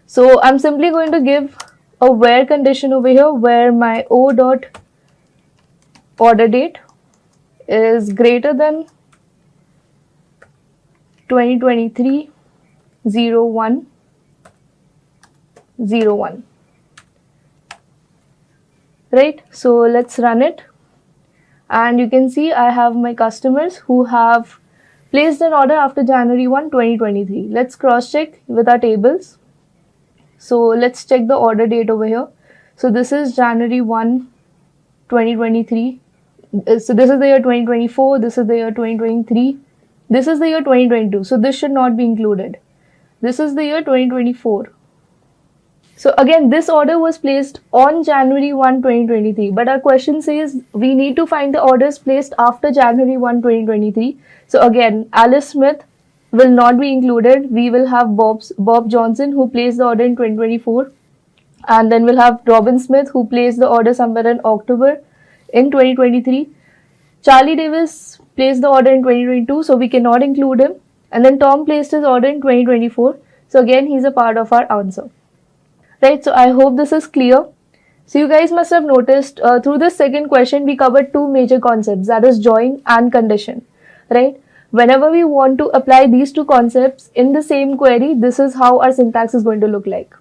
So I'm simply going to give a where condition over here where my O dot order date is greater than 2023 01 01. Right? So let's run it, and you can see I have my customers who have placed an order after January 1, 2023. Let's cross check with our tables. So let's check the order date over here. So this is January 1, 2023. So this is the year 2024, this is the year 2023, this is the year 2022. So this should not be included. This is the year 2024. So again, this order was placed on January 1, 2023. But our question says we need to find the orders placed after January 1, 2023. So again, Alice Smith will not be included. We will have Bob Johnson who placed the order in 2024. And then we'll have Robin Smith who placed the order somewhere in October in 2023. Charlie Davis placed the order in 2022, so we cannot include him. And then Tom placed his order in 2024. So again, he's a part of our answer. Right, so I hope this is clear. So you guys must have noticed through this second question, we covered two major concepts, that is join and condition. Right? Whenever we want to apply these two concepts in the same query, this is how our syntax is going to look like.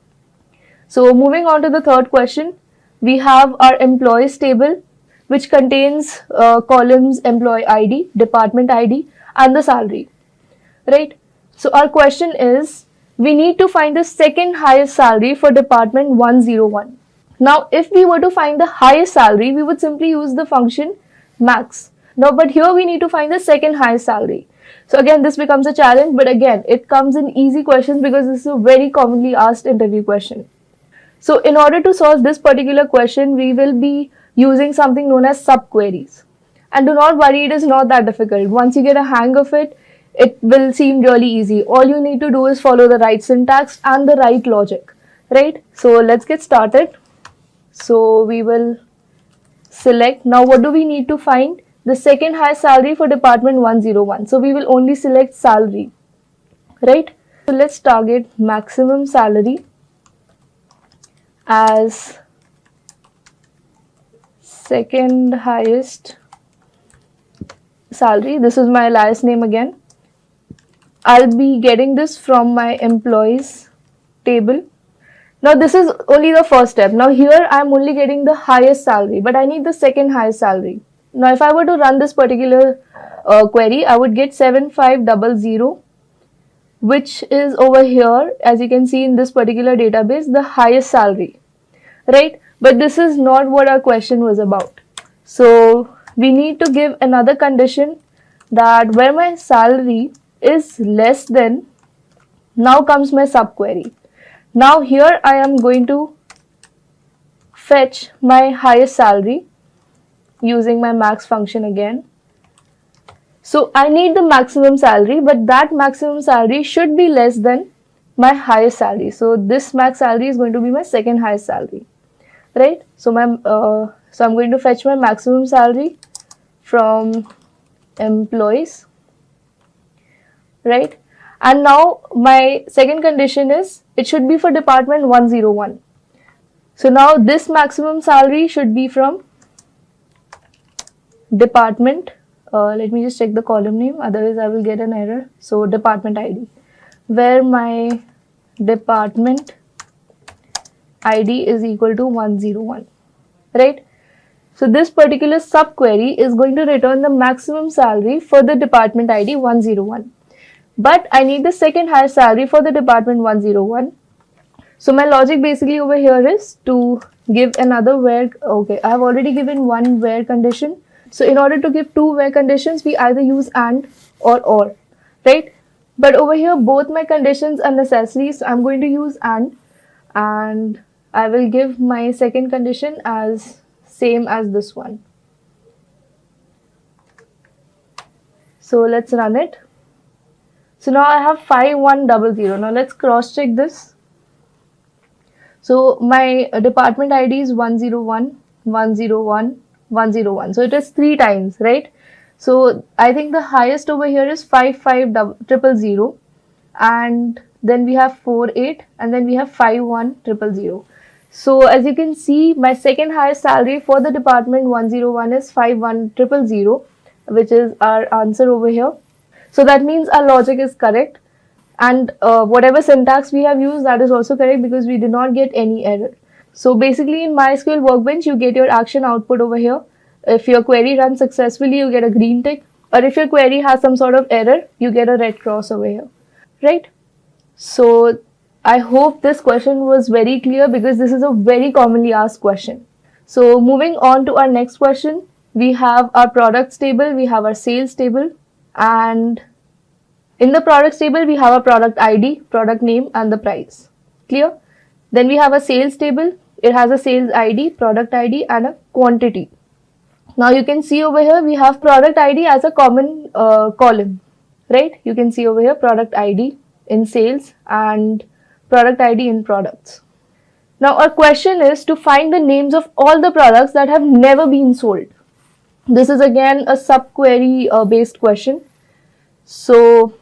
So moving on to the third question, we have our employees table, which contains columns employee ID, department ID, and the salary, right? So our question is, we need to find the second highest salary for department 101. Now, if we were to find the highest salary, we would simply use the function max. Now, but here we need to find the second highest salary. So again, this becomes a challenge, but again, it comes in easy questions because this is a very commonly asked interview question. So in order to solve this particular question, we will be using something known as subqueries. And do not worry, it is not that difficult. Once you get a hang of it, it will seem really easy. All you need to do is follow the right syntax and the right logic, right? So let's get started. So we will select. Now what do we need to find? The second highest salary for department 101. So we will only select salary, right? So let's target maximum salary as second highest salary. This is my alias name again. I'll be getting this from my employees table. Now this is only the first step. Now here I'm only getting the highest salary, but I need the second highest salary. Now if I were to run this particular query, I would get 7500, which is over here, as you can see in this particular database, the highest salary, right? But this is not what our question was about. So we need to give another condition that where my salary is less than, now comes my subquery. Now here I am going to fetch my highest salary using my max function again. So I need the maximum salary, but that maximum salary should be less than my highest salary. So this max salary is going to be my second highest salary, right? So I'm going to fetch my maximum salary from employees, right? And now my second condition is it should be for department 101. So now this maximum salary should be from department. Let me just check the column name, otherwise I will get an error. So department ID, where my department ID is equal to 101, right? So this particular subquery is going to return the maximum salary for the department ID 101. But I need the second highest salary for the department 101. So my logic basically over here is to give another where. Okay, I have already given one where condition. So in order to give two where conditions, we either use and or, right? But over here, both my conditions are necessary. So I'm going to use and I will give my second condition as same as this one. So let's run it. So now I have 5100. Now let's cross check this. So my department ID is 101, 101, 101. So it is 3 times, right? So I think the highest over here is 55000, and then we have 48, and then we have 51000. So as you can see, my second highest salary for the department 101 is 51000, which is our answer over here. So that means our logic is correct, and whatever syntax we have used, that is also correct because we did not get any error. So basically in MySQL Workbench, you get your action output over here. If your query runs successfully, you get a green tick, or if your query has some sort of error, you get a red cross over here, right? So I hope this question was very clear because this is a very commonly asked question. So moving on to our next question, we have our products table, we have our sales table, and in the products table, we have a product ID, product name, and the price. Clear? Then we have a sales table. It has a sales ID, product ID, and a quantity. Now you can see over here, we have product ID as a common column, right? You can see over here, product ID in sales and product ID in products. Now our question is to find the names of all the products that have never been sold. This is again a subquery based question. So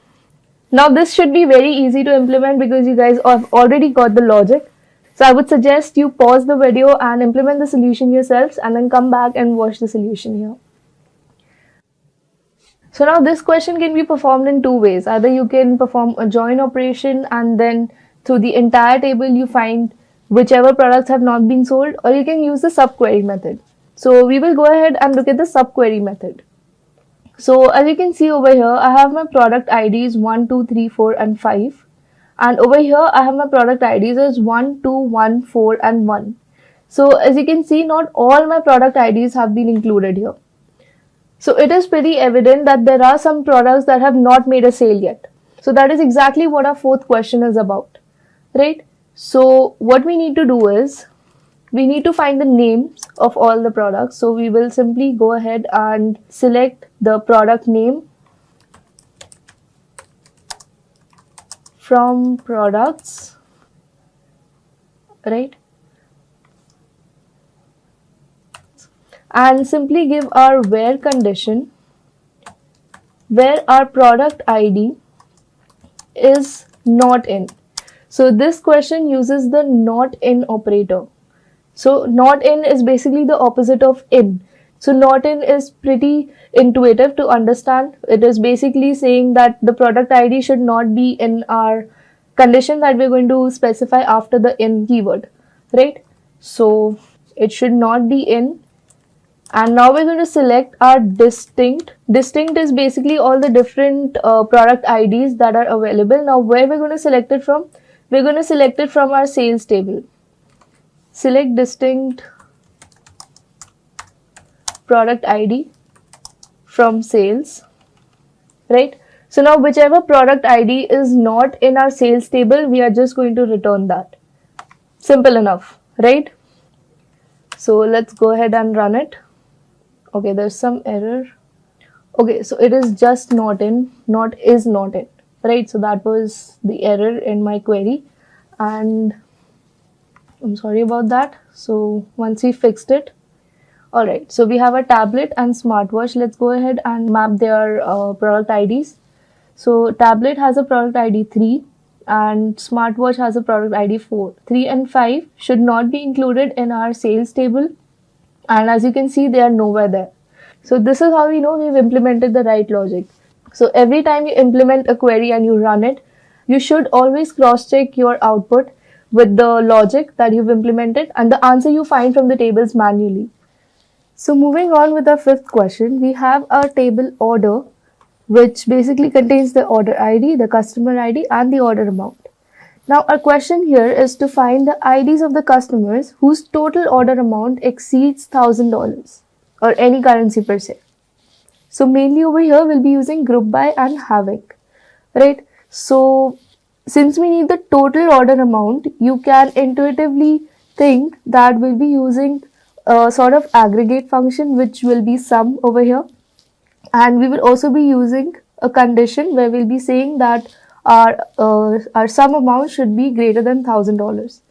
now this should be very easy to implement because you guys have already got the logic. So I would suggest you pause the video and implement the solution yourselves and then come back and watch the solution here. So now this question can be performed in two ways. Either you can perform a join operation and then through the entire table you find whichever products have not been sold, or you can use the subquery method. So we will go ahead and look at the subquery method. So as you can see over here, I have my product IDs 1, 2, 3, 4 and 5. And over here, I have my product IDs as 1, 2, 1, 4 and 1. So as you can see, not all my product IDs have been included here. So it is pretty evident that there are some products that have not made a sale yet. So that is exactly what our fourth question is about, right? So what we need to do is, we need to find the names of all the products. So we will simply go ahead and select the product name from products, right? And simply give our where condition where our product ID is not in. So this question uses the not in operator. So not in is basically the opposite of in. So not in is pretty intuitive to understand. It is basically saying that the product ID should not be in our condition that we're going to specify after the in keyword, right? So it should not be in. And now we're going to select our distinct. Distinct is basically all the different product IDs that are available. Now where we're going to select it from? We're going to select it from our sales table. Select distinct product ID from sales. right? So now whichever product ID is not in our sales table, we are just going to return that. Simple enough, right? So let's go ahead and run it. Okay, there's some error. Okay, so it is just not in, not is not in, right? So that was the error in my query, and I'm sorry about that. So once we fixed it, all right, so we have a tablet and smartwatch. Let's go ahead and map their product IDs. So tablet has a product ID 3 and smartwatch has a product ID 4. 3 and 5 should not be included in our sales table, and as you can see, they are nowhere there. So this is how we know we've implemented the right logic. So every time you implement a query and you run it, you should always cross-check your output with the logic that you've implemented and the answer you find from the tables manually. So moving on with our fifth question, we have our table order, which basically contains the order ID, the customer ID, and the order amount. Now our question here is to find the IDs of the customers whose total order amount exceeds $1,000 or any currency per se. So mainly over here we'll be using group by and having, right? So since we need the total order amount, you can intuitively think that we'll be using a sort of aggregate function which will be sum over here, and we will also be using a condition where we'll be saying that our sum amount should be greater than $1,000.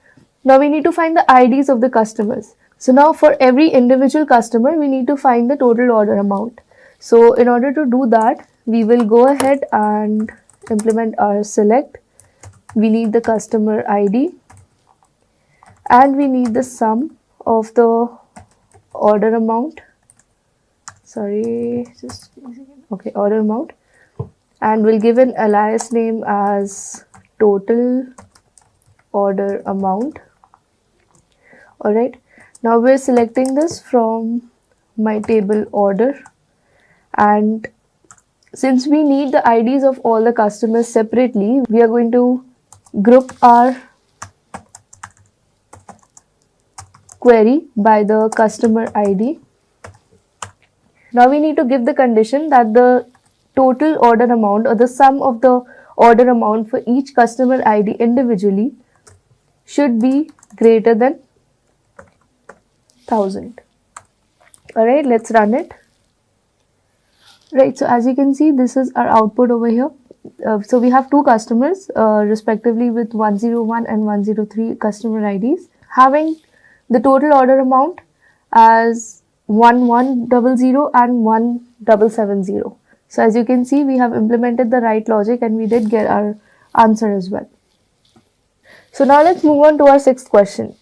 Now we need to find the IDs of the customers. So now for every individual customer, we need to find the total order amount. So in order to do that, we will go ahead and implement our select. We need the customer ID and we need the sum of the order amount. Sorry, just okay, order amount, and we'll give an alias name as total order amount. All right, now we're selecting this from my table order, and since we need the IDs of all the customers separately, we are going to group our query by the customer ID. Now we need to give the condition that the total order amount or the sum of the order amount for each customer ID individually should be greater than 1,000. Alright, let's run it. Right, so as you can see, this is our output over here. So we have two customers respectively with 101 and 103 customer IDs having the total order amount as 1100 and 1770. So as you can see, we have implemented the right logic and we did get our answer as well. So now let's move on to our sixth question.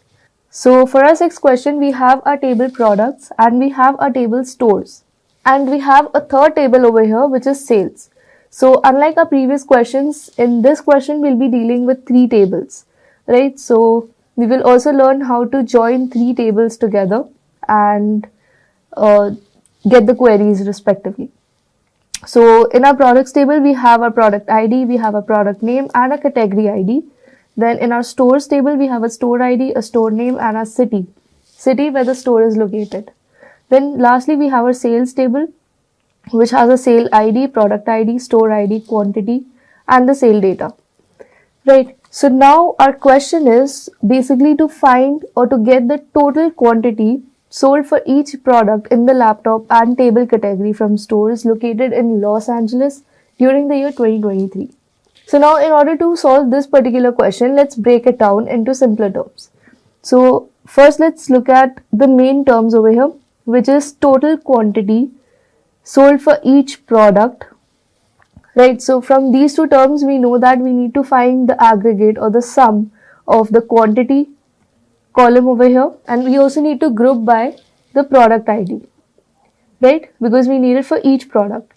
So for our sixth question, we have our table products and we have our table stores. And we have a third table over here, which is sales. So unlike our previous questions, in this question, we'll be dealing with three tables, right? So we will also learn how to join three tables together and get the queries respectively. So in our products table, we have our product ID, we have a product name and a category ID. Then in our stores table, we have a store ID, a store name and a city where the store is located. Then lastly, we have our sales table, which has a sale ID, product ID, store ID, quantity and the sale data. Right. So now our question is basically to find or to get the total quantity sold for each product in the laptop and table category from stores located in Los Angeles during the year 2023. So now in order to solve this particular question, let's break it down into simpler terms. So first let's look at the main terms over here, which is total quantity sold for each product. Right, so from these two terms, we know that we need to find the aggregate or the sum of the quantity column over here, and we also need to group by the product ID, right, because we need it for each product.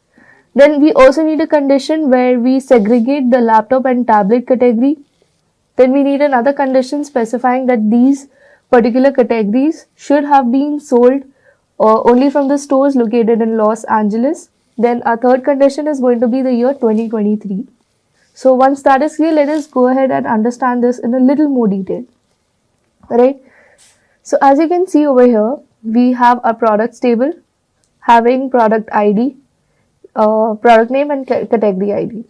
Then we also need a condition where we segregate the laptop and tablet category. Then we need another condition specifying that these particular categories should have been sold only from the stores located in Los Angeles. Then our third condition is going to be the year 2023. So once that is clear, let us go ahead and understand this in a little more detail. Right. So as you can see over here, we have our products table having product ID, product name and category ID.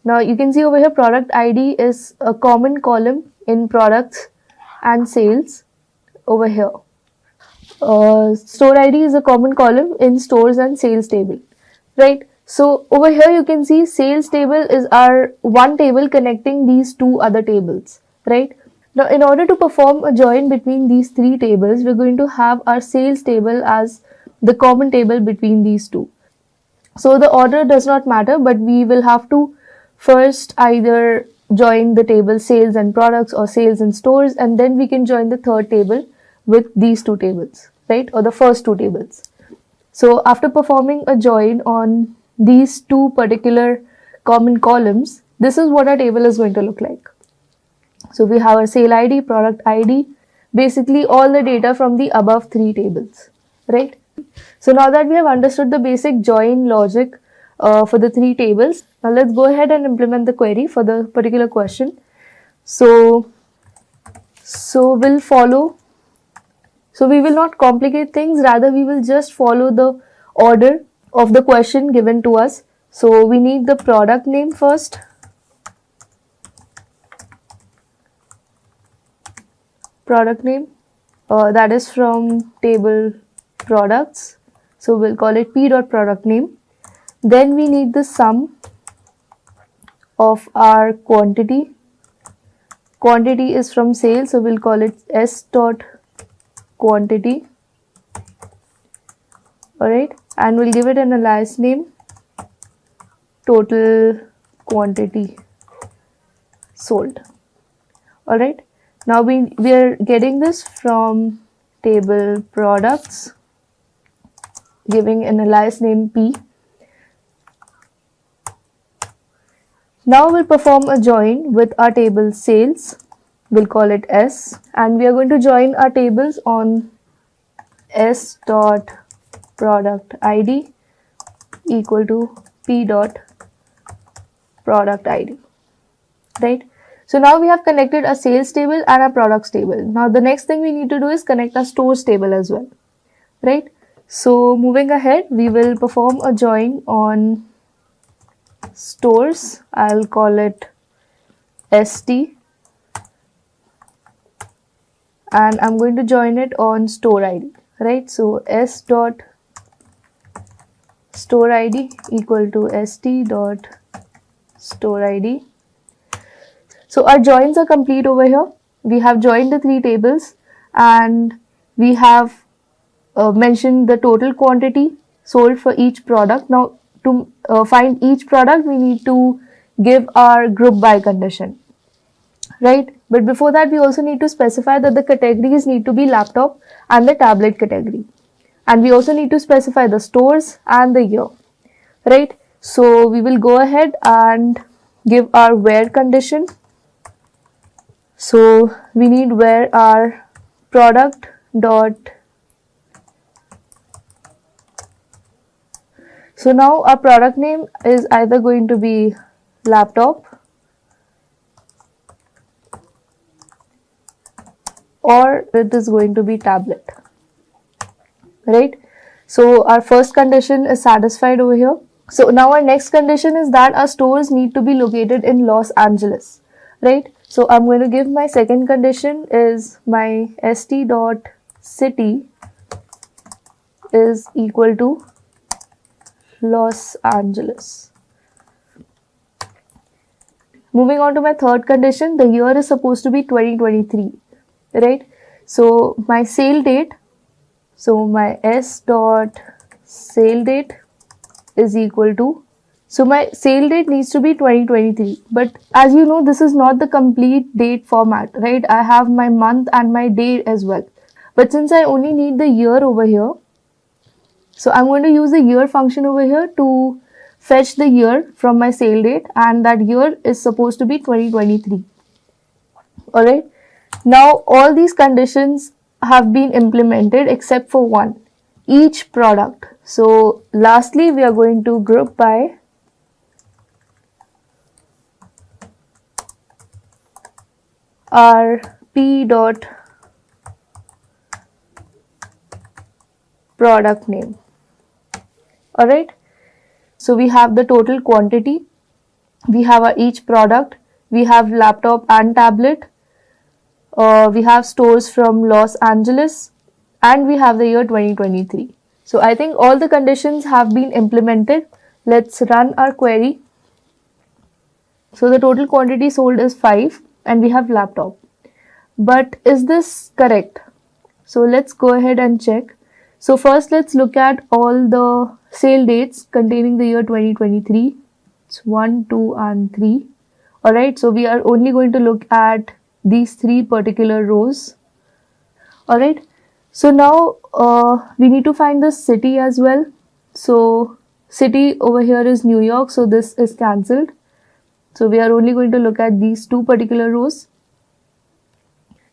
Now you can see over here product ID is a common column in products and sales over here. Store ID is a common column in stores and sales table, right? So over here you can see sales table is our one table connecting these two other tables, right? Now in order to perform a join between these three tables, we're going to have our sales table as the common table between these two. So the order does not matter, but we will have to first either join the table sales and products or sales and stores, and then we can join the third table with these two tables, right? Or the first two tables. So after performing a join on these two particular common columns, this is what our table is going to look like. So we have our sale ID, product ID, basically all the data from the above three tables, right? So now that we have understood the basic join logic for the three tables, now let's go ahead and implement the query for the particular question. So we will not complicate things, rather we will just follow the order of the question given to us. So we need the product name first, product name, that is from table products, so we'll call it p.product name. Then we need the sum of our quantity. Quantity is from sales, so we'll call it s.quantity. Alright, and we'll give it an alias name, total quantity sold. Alright, now we are getting this from table products, giving an alias name p. Now we'll perform a join with our table sales, we'll call it S, and we are going to join our tables on S dot product ID equal to P dot product ID, right? So now we have connected a sales table and a products table. Now the next thing we need to do is connect a stores table as well, right? So moving ahead, we will perform a join on stores. I'll call it ST, and I'm going to join it on store ID, right? So S dot store ID equal to ST dot store ID. So our joins are complete over here. We have joined the three tables and we have mentioned the total quantity sold for each product. Now to find each product, we need to give our group by condition, right? But before that, we also need to specify that the categories need to be laptop and the tablet category. And we also need to specify the stores and the year, right? So we will go ahead and give our where condition. So we need where our product dot. So now our product name is either going to be laptop or it is going to be tablet, right? So our first condition is satisfied over here. So now our next condition is that our stores need to be located in Los Angeles, right? So I'm going to give my second condition is my st dot city is equal to Los Angeles. Moving on to my third condition, the year is supposed to be 2023, right? So my sale date, so my s dot sale date is equal to, so my sale date needs to be 2023, but as you know, this is not the complete date format, right? I have my month and my day as well, but since I only need the year over here, so I'm going to use the year function over here to fetch the year from my sale date, and that year is supposed to be 2023. Alright. Now all these conditions have been implemented except for one, each product. So lastly, we are going to group by our P dot product name. Alright, So we have the total quantity, we have each product, we have laptop and tablet, we have stores from Los Angeles, and we have the year 2023. So I think all the conditions have been implemented. Let's run our query. So the total quantity sold is 5 and we have laptop. But is this correct? So let's go ahead and check. So first let's look at all the sale dates containing the year 2023. It's 1, 2 and 3. Alright, so we are only going to look at these 3 particular rows. Alright, so now we need to find the city as well. So city over here is New York, so this is cancelled. So we are only going to look at these 2 particular rows.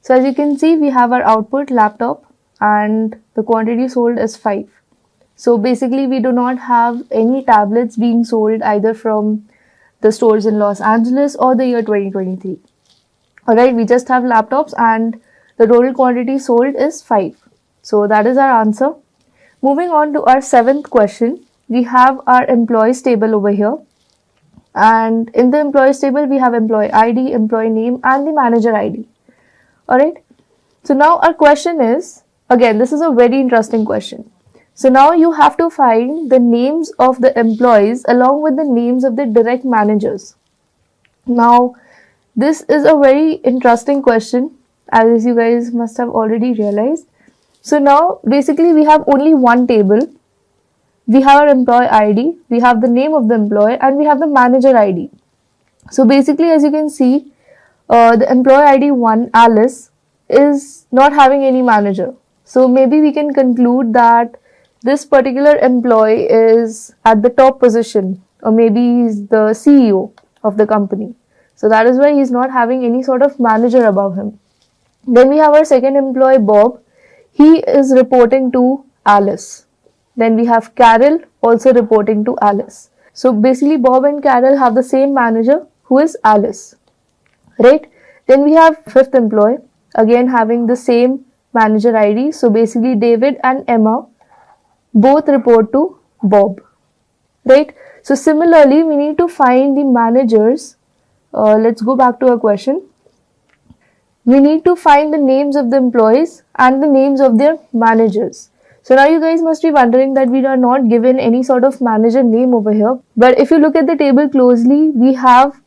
So as you can see, we have our output laptop and the quantity sold is 5. So basically we do not have any tablets being sold either from the stores in Los Angeles or the year 2023. Alright, we just have laptops and the total quantity sold is 5. So that is our answer. Moving on to our 7th question, we have our employees table over here. And in the employees table, we have employee ID, employee name and the manager ID. Alright, so now our question is, again, this is a very interesting question. So now you have to find the names of the employees along with the names of the direct managers. Now, this is a very interesting question, as you guys must have already realized. So now, basically, we have only one table. We have our employee ID, we have the name of the employee, and we have the manager ID. So basically, as you can see, the employee ID 1, Alice, is not having any manager. So maybe we can conclude that this particular employee is at the top position, or maybe he's the CEO of the company. So that is why he's not having any sort of manager above him. Then we have our second employee, Bob. He is reporting to Alice. Then we have Carol also reporting to Alice. So basically Bob and Carol have the same manager who is Alice. Right? Then we have fifth employee, again having the same manager ID. So basically David and Emma both report to Bob. Right? So similarly, we need to find the managers. Let's go back to our question. We need to find the names of the employees and the names of their managers. So now you guys must be wondering that we are not given any sort of manager name over here. But if you look at the table closely, we have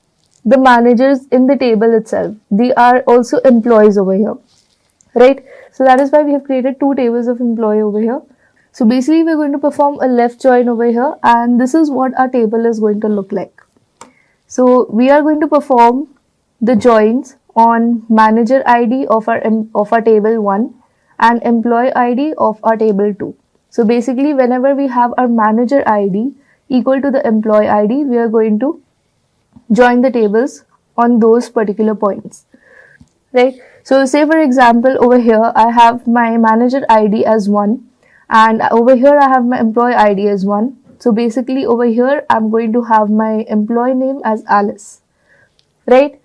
the managers in the table itself. They are also employees over here. Right? So that is why we have created 2 tables of employee over here. So basically we're going to perform a left join over here, and this is what our table is going to look like. So we are going to perform the joins on manager ID of our table 1 and employee ID of our table 2. So basically whenever we have our manager ID equal to the employee ID, we are going to join the tables on those particular points. Right? So say for example over here I have my manager ID as 1 and over here I have my employee ID as 1. So basically over here I'm going to have my employee name as Alice. Right?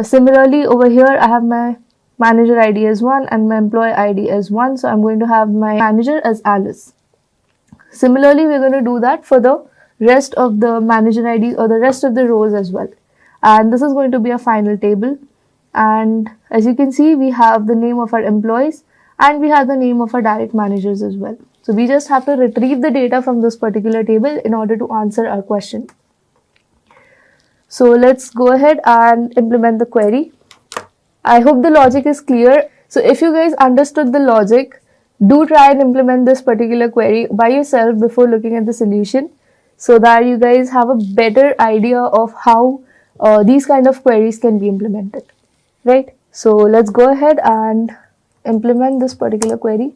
Similarly over here I have my manager ID as 1 and my employee ID as 1. So I'm going to have my manager as Alice. Similarly, we're going to do that for the rest of the manager IDs or the rest of the rows as well. And this is going to be a final table. And as you can see, we have the name of our employees and we have the name of our direct managers as well. So we just have to retrieve the data from this particular table in order to answer our question. So let's go ahead and implement the query. I hope the logic is clear. So if you guys understood the logic, do try and implement this particular query by yourself before looking at the solution, so that you guys have a better idea of how these kind of queries can be implemented. Right? So let's go ahead and implement this particular query.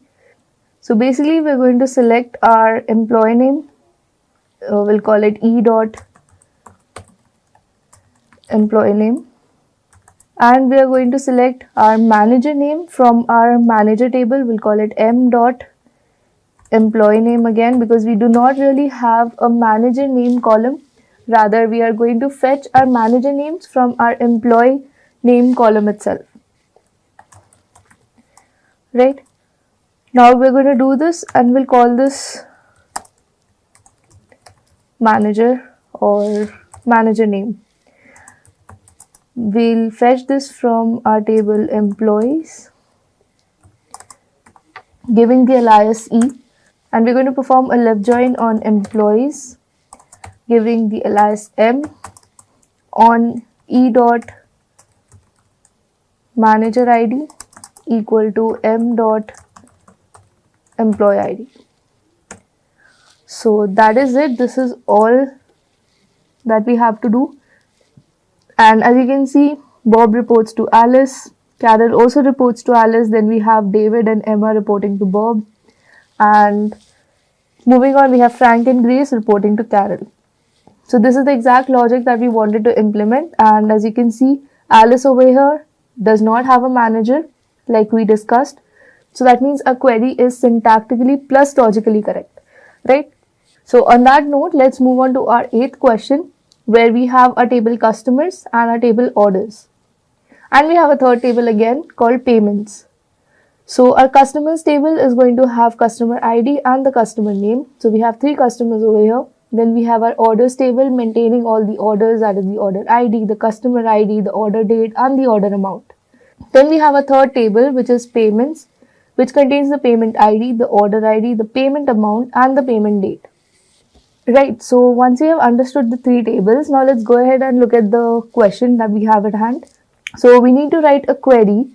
So basically we're going to select our employee name. We'll call it e.employee name. And we are going to select our manager name from our manager table. We'll call it m.employee name again, because we do not really have a manager name column. Rather, we are going to fetch our manager names from our employee name column itself. Right? Now we're going to do this and we'll call this manager or manager name. We'll fetch this from our table employees, giving the alias E, and we're going to perform a left join on employees, giving the alias M on E dot manager ID equal to M dot employee ID. So that is it. This is all that we have to do. And as you can see, Bob reports to Alice, Carol also reports to Alice, then we have David and Emma reporting to Bob, and moving on we have Frank and Grace reporting to Carol. So this is the exact logic that we wanted to implement, and as you can see, Alice over here does not have a manager like we discussed. So that means our query is syntactically plus logically correct, right? So on that note, let's move on to our 8th question, where we have a table customers and a table orders. And we have a third table again called payments. So our customers table is going to have customer ID and the customer name. So we have 3 customers over here. Then we have our orders table maintaining all the orders, that is the order ID, the customer ID, the order date and the order amount. Then we have a third table which is payments, which contains the payment ID, the order ID, the payment amount and the payment date. Right, so once you have understood the 3 tables, now let's go ahead and look at the question that we have at hand. So we need to write a query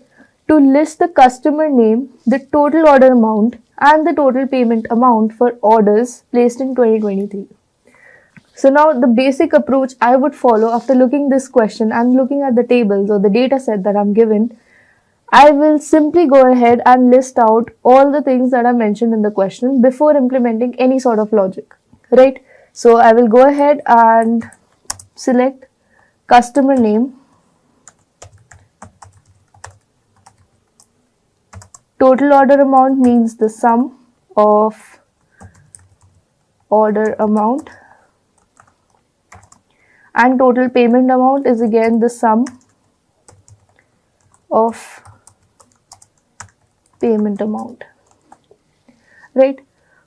to list the customer name, the total order amount and the total payment amount for orders placed in 2023. So now the basic approach I would follow after looking this question and looking at the tables or the data set that I'm given, I will simply go ahead and list out all the things that are mentioned in the question before implementing any sort of logic, right? So I will go ahead and select customer name, total order amount means the sum of order amount, and total payment amount is again the sum of payment amount, right?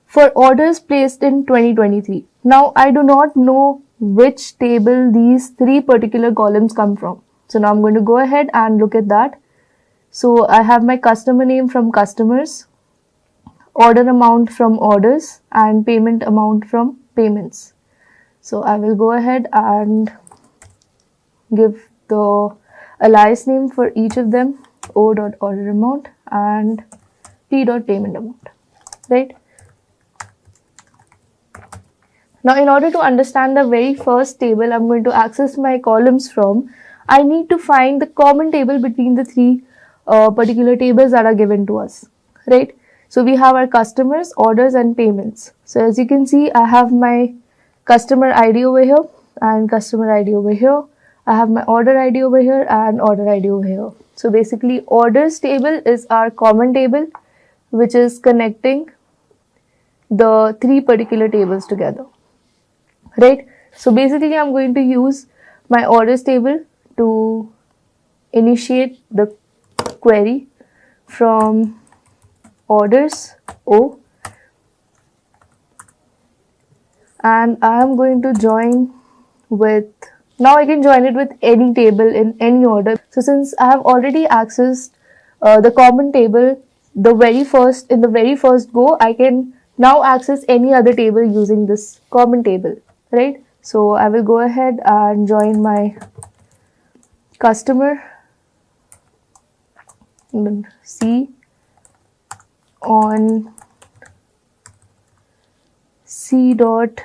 For orders placed in 2023. Now I do not know which table these 3 particular columns come from. So now I'm going to go ahead and look at that. So I have my customer name from customers, order amount from orders and payment amount from payments. So I will go ahead and give the alias name for each of them, O.order amount and P.payment amount, right? Now in order to understand the very first table I'm going to access my columns from, I need to find the common table between the 3 particular tables that are given to us, right? So we have our customers, orders and payments. So as you can see, I have my customer ID over here and customer ID over here. I have my order ID over here and order ID over here. So basically orders table is our common table which is connecting the 3 particular tables together, right? So basically I'm going to use my orders table to initiate the query from orders O, and I am going to join with, now I can join it with any table in any order. So since I have already accessed the common table in the very first go, I can now access any other table using this common table, right? So I will go ahead and join my customer C on C dot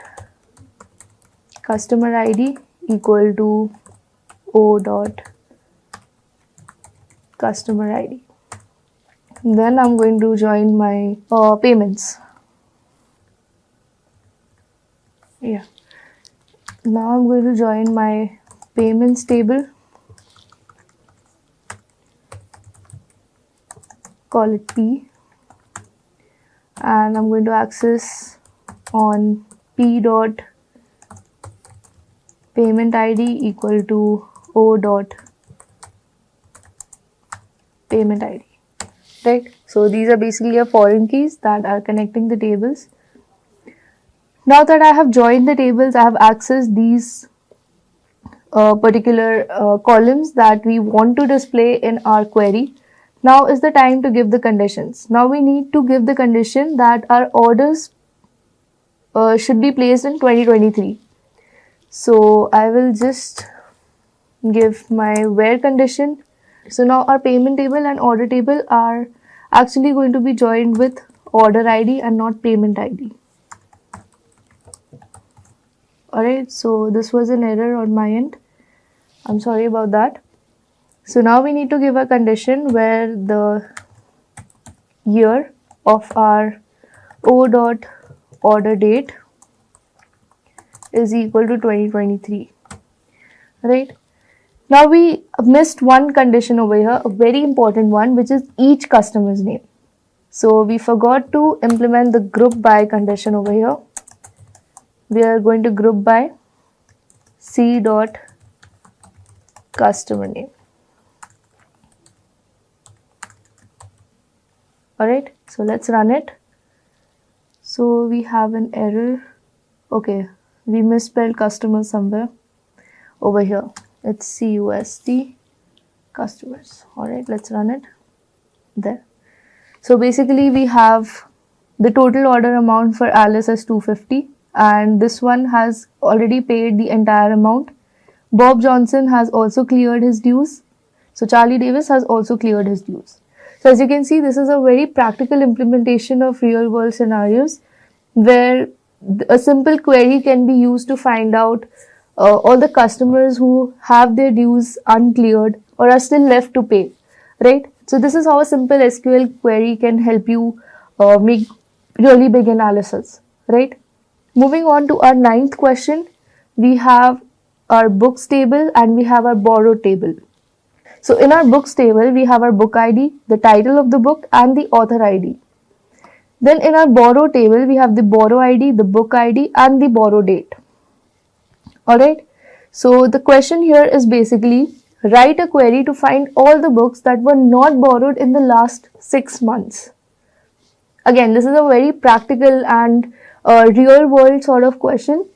customer ID equal to O dot customer ID. Then I'm going to join my payments. Yeah. Now I'm going to join my payments table. Call it P. And I'm going to access on P dot payment ID equal to O dot payment ID, right? So these are basically your foreign keys that are connecting the tables. Now that I have joined the tables, I have accessed these particular columns that we want to display in our query. Now is the time to give the conditions. Now we need to give the condition that our orders should be placed in 2023. So I will just give my where condition. So now our payment table and order table are actually going to be joined with order ID and not payment ID. Alright, so this was an error on my end. I'm sorry about that. So now we need to give a condition where the year of our O dot order date is equal to 2023. Right? Now we missed one condition over here, a very important one, which is each customer's name. So we forgot to implement the group by condition over here. We are going to group by C dot customer name. Alright, so let's run it. So we have an error. Okay, we misspelled customer somewhere over here. It's CUST customers. Alright, let's run it there. So basically we have the total order amount for Alice as 250, and this one has already paid the entire amount. Bob Johnson has also cleared his dues. So Charlie Davis has also cleared his dues. So as you can see, this is a very practical implementation of real world scenarios where a simple query can be used to find out all the customers who have their dues uncleared or are still left to pay, right? So this is how a simple SQL query can help you make really big analysis, right? Moving on to our 9th question, we have our books table and we have our borrowed table. So in our books table, we have our book ID, the title of the book and the author ID. Then in our borrow table, we have the borrow ID, the book ID and the borrow date. Alright, so the question here is basically write a query to find all the books that were not borrowed in the last 6 months. Again, this is a very practical and real world sort of question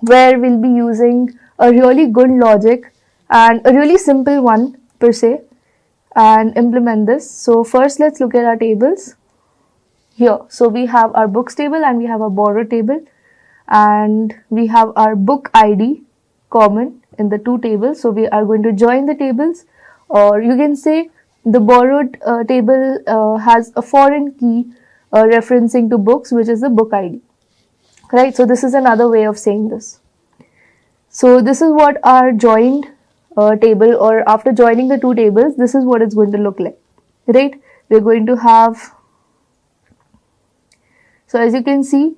where we'll be using a really good logic and a really simple one per se and implement this. So first let's look at our tables here. So we have our books table and we have our borrow table, and we have our book ID common in the two tables. So we are going to join the tables, or you can say the borrowed table has a foreign key referencing to books, which is the book ID. Right, so this is another way of saying this. So this is what our joined table, or after joining the two tables, this is what it's going to look like, right? We're going to have, so as you can see,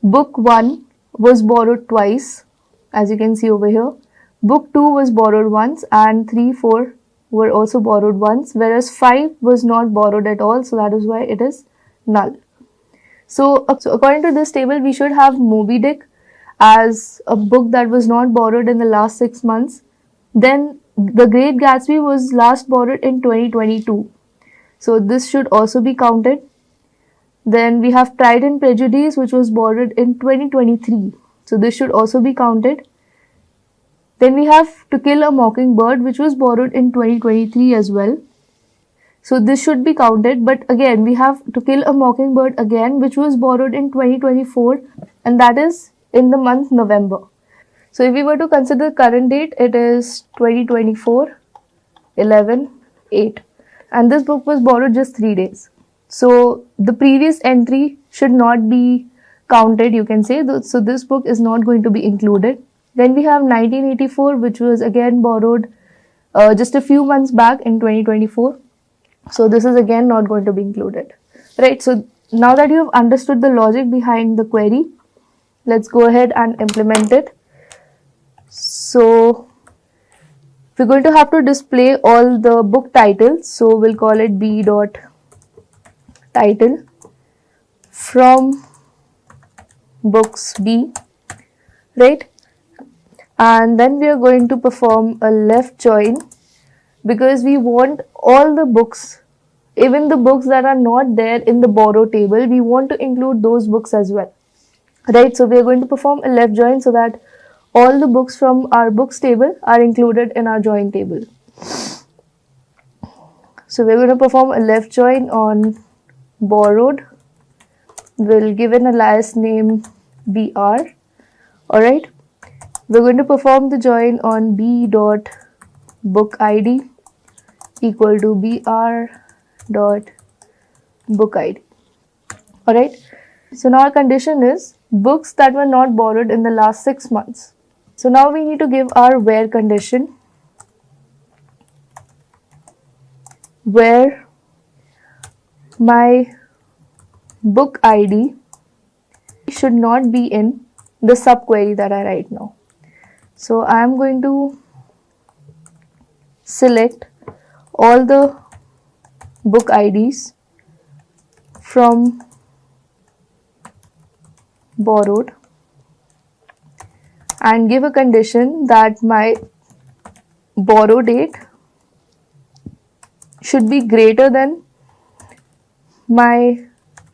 book 1 was borrowed twice, as you can see over here. Book 2 was borrowed once, and 3, 4 were also borrowed once, whereas 5 was not borrowed at all, so that is why it is null. So according to this table, we should have Moby Dick as a book that was not borrowed in the last 6 months. Then The Great Gatsby was last borrowed in 2022. So this should also be counted. Then we have Pride and Prejudice, which was borrowed in 2023. So this should also be counted. Then we have To Kill a Mockingbird, which was borrowed in 2023 as well. So this should be counted, but again we have To Kill a Mockingbird again, which was borrowed in 2024, and that is in the month November. So if we were to consider current date, it is 2024 11/8, and this book was borrowed just 3 days. So the previous entry should not be counted, you can say. So this book is not going to be included. Then we have 1984, which was again borrowed just a few months back in 2024. So this is again not going to be included, right? So now that you have understood the logic behind the query, let's go ahead and implement it. So we're going to have to display all the book titles. So we'll call it b dot title from books B, right? And then we are going to perform a left join, because we want all the books, even the books that are not there in the borrow table, we want to include those books as well. right? So we are going to perform a left join so that all the books from our books table are included in our join table. So we're going to perform a left join on borrowed. We'll give an alias name br. Alright, we're going to perform the join on b dot book id equal to br dot book id. Alright, so now our condition is books that were not borrowed in the last 6 months. So now we need to give our where condition, where my book id should not be in the subquery that I write now. So I am going to select all the book IDs from borrowed and give a condition that my borrow date should be greater than my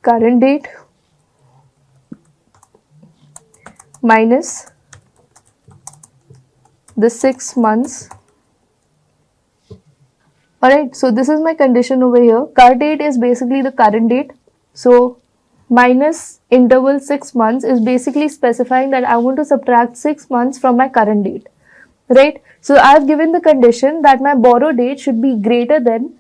current date minus the 6 months. Alright, so this is my condition over here. Current date is basically the current date. So minus interval 6 months is basically specifying that I want to subtract 6 months from my current date. Right? So I have given the condition that my borrow date should be greater than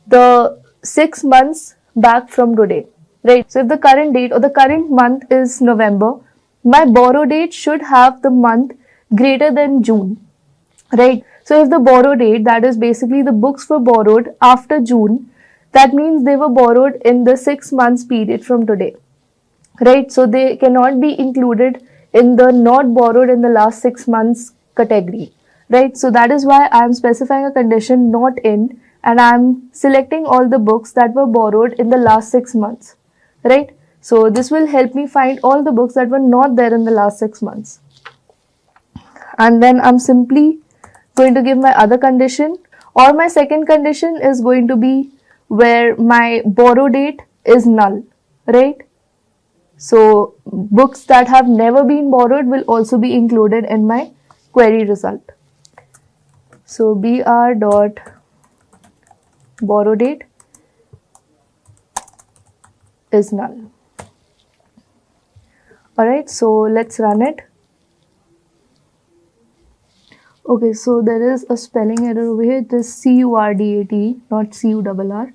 the 6 months back from today. Right? So if the current date or the current month is November, my borrow date should have the month greater than June. Right? So if the borrow date, that is basically the books were borrowed after June, that means they were borrowed in the 6 months period from today. Right? So they cannot be included in the not borrowed in the last 6 months category. Right? So that is why I am specifying a condition not in, and I am selecting all the books that were borrowed in the last 6 months. Right? So this will help me find all the books that were not there in the last 6 months. And then I'm simply going to give my other condition, or my second condition is going to be where my borrow date is null, right? So books that have never been borrowed will also be included in my query result. So br dot borrow date is null. Alright, so let's run it. Okay, so there is a spelling error over here. It is C-U-R-D-A-T, not C-U-R-R.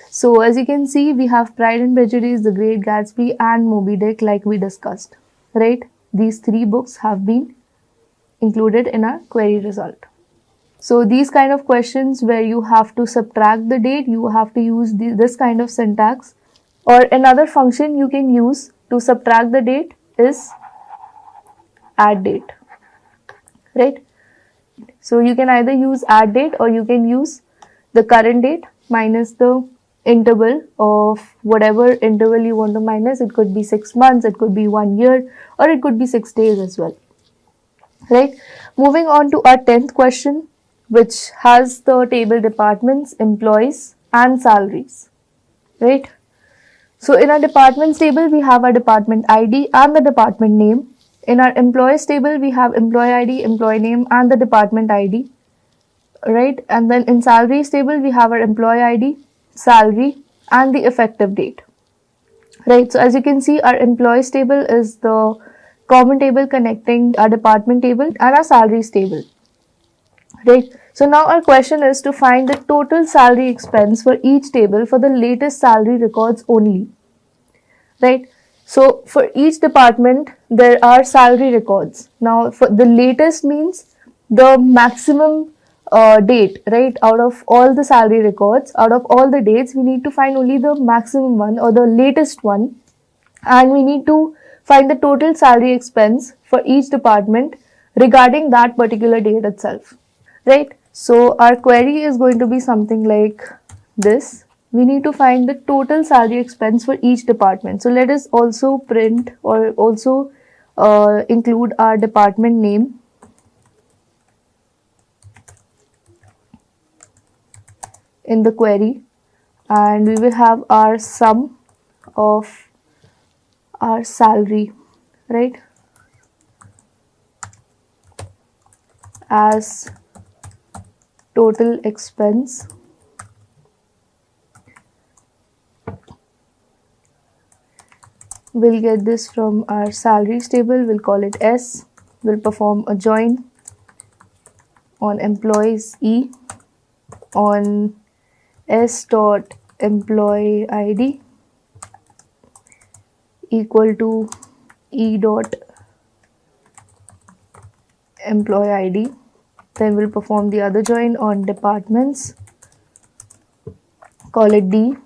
So as you can see, we have Pride and Prejudice, The Great Gatsby and Moby Dick like we discussed, right? These 3 books have been included in our query result. So these kind of questions where you have to subtract the date, you have to use this kind of syntax, or another function you can use to subtract the date is add date, right? So you can either use add date or you can use the current date minus the interval of whatever interval you want to minus. It could be 6 months, it could be 1 year, or it could be 6 days as well. Right? Moving on to our 10th question, which has the table departments, employees and salaries. Right? So in our departments table, we have our department ID and the department name. In our employees table, we have employee ID, employee name and the department ID. Right? And then in salaries table, we have our employee ID, salary and the effective date. Right? So as you can see, our employees table is the common table connecting our department table and our salaries table. Right? So now our question is to find the total salary expense for each table for the latest salary records only. Right? So for each department, there are salary records. Now for the latest means the maximum date, right? Out of all the salary records, out of all the dates, we need to find only the maximum one or the latest one, and we need to find the total salary expense for each department regarding that particular date itself, right? So our query is going to be something like this. We need to find the total salary expense for each department. So let us also print or also include our department name. In the query, and we will have our sum of our salary right, as total expense. We'll get this from our salaries table. We'll call it S. We'll perform a join on employees E on S dot employee ID equal to E dot employee ID. Then we'll perform the other join on departments. Call it D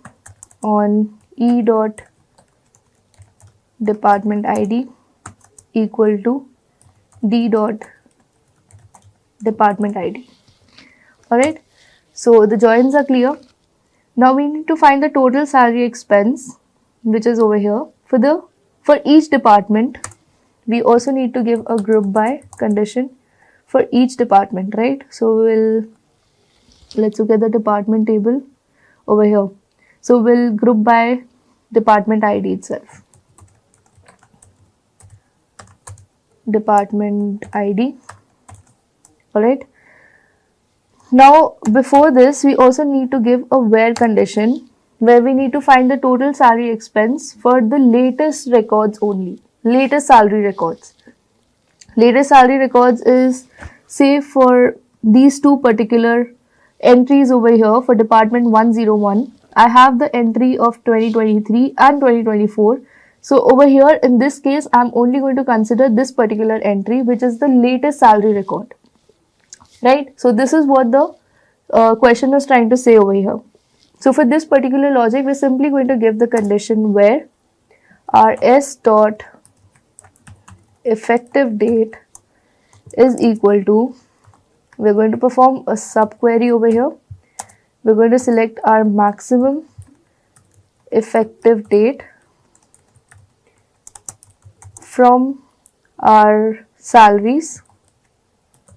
on E dot department ID equal to D dot department ID. Alright, so the joins are clear. Now we need to find the total salary expense, which is over here. For each department, we also need to give a group by condition for each department, right? So let's look at the department table over here. So we'll group by department ID itself. Department ID. Alright. Now before this, we also need to give a where condition, where we need to find the total salary expense for the latest records only. Latest salary records. Latest salary records is, say, for these two particular entries over here for department 101. I have the entry of 2023 and 2024. So over here in this case, I'm only going to consider this particular entry, which is the latest salary record. Right? So this is what the question was trying to say over here. So for this particular logic, we're simply going to give the condition where our S dot effective date is equal to, we're going to perform a subquery over here. We're going to select our maximum effective date from our salaries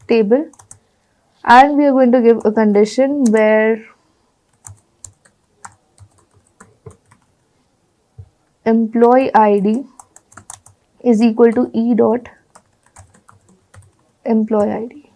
table, and we are going to give a condition where employee ID is equal to E dot employee ID.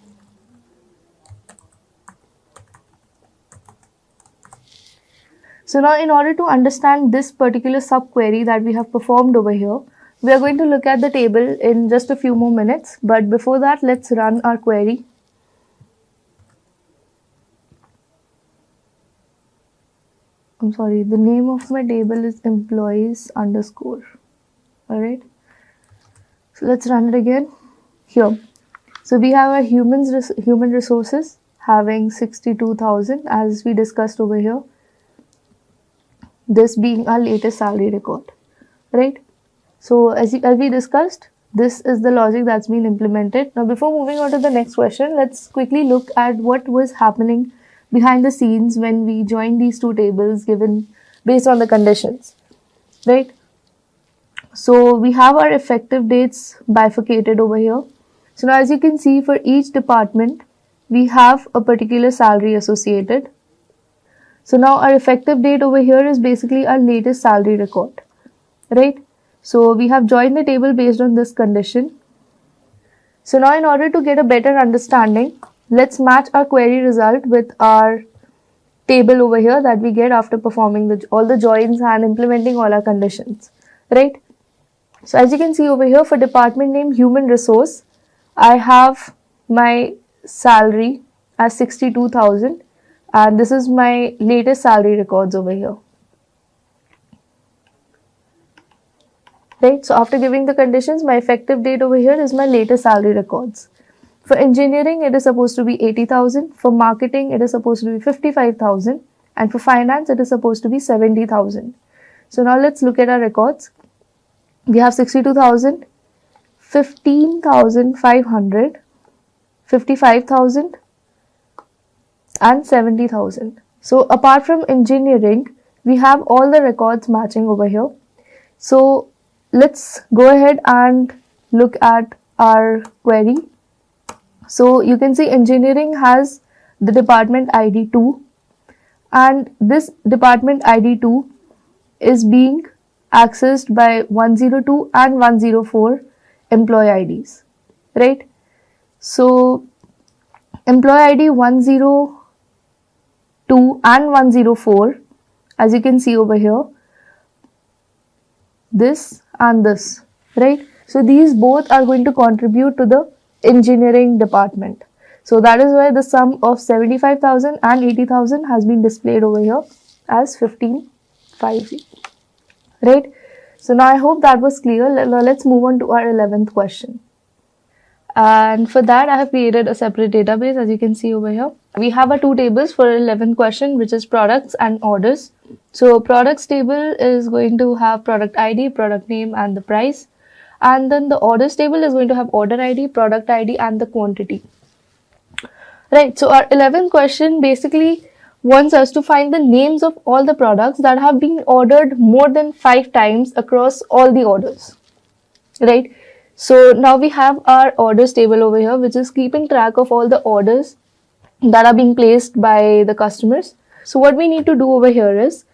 So now in order to understand this particular subquery that we have performed over here, we are going to look at the table in just a few more minutes. But before that, let's run our query. I'm sorry, the name of my table is employees underscore. Alright. So let's run it again here. So we have our human resources having 62,000 as we discussed over here. This being our latest salary record, right? So as we discussed, this is the logic that's been implemented. Now before moving on to the next question, let's quickly look at what was happening behind the scenes when we joined these two tables given based on the conditions, right? So we have our effective dates bifurcated over here. So now as you can see, for each department, we have a particular salary associated. So now our effective date over here is basically our latest salary record, right? So we have joined the table based on this condition. So now in order to get a better understanding, let's match our query result with our table over here that we get after performing all the joins and implementing all our conditions, right? So as you can see over here, for department name human resource, I have my salary as 62,000 and this is my latest salary records over here. Right, so after giving the conditions, my effective date over here is my latest salary records. For engineering, it is supposed to be 80,000. For marketing, it is supposed to be 55,000. And for finance, it is supposed to be 70,000. So now let's look at our records. We have 62,000, 15,500, 55,000 and 70,000. So apart from engineering, we have all the records matching over here. So let's go ahead and look at our query. So you can see engineering has the department ID 2 and this department ID 2 is being accessed by 102 and 104 employee IDs, right? So employee ID 102 and 104, as you can see over here, this and this, right? So these both are going to contribute to the engineering department. So that is why the sum of 75,000 and 80,000 has been displayed over here as 1550, right? So now I hope that was clear. Let's move on to our 11th question. And for that, I have created a separate database, as you can see over here. We have our two tables for 11th question, which is products and orders. So products table is going to have product ID, product name, and the price. And then the orders table is going to have order ID, product ID, and the quantity. Right, so our 11th question basically wants us to find the names of all the products that have been ordered more than 5 times across all the orders. Right, so now we have our orders table over here, which is keeping track of all the orders that are being placed by the customers. So what we need to do over here is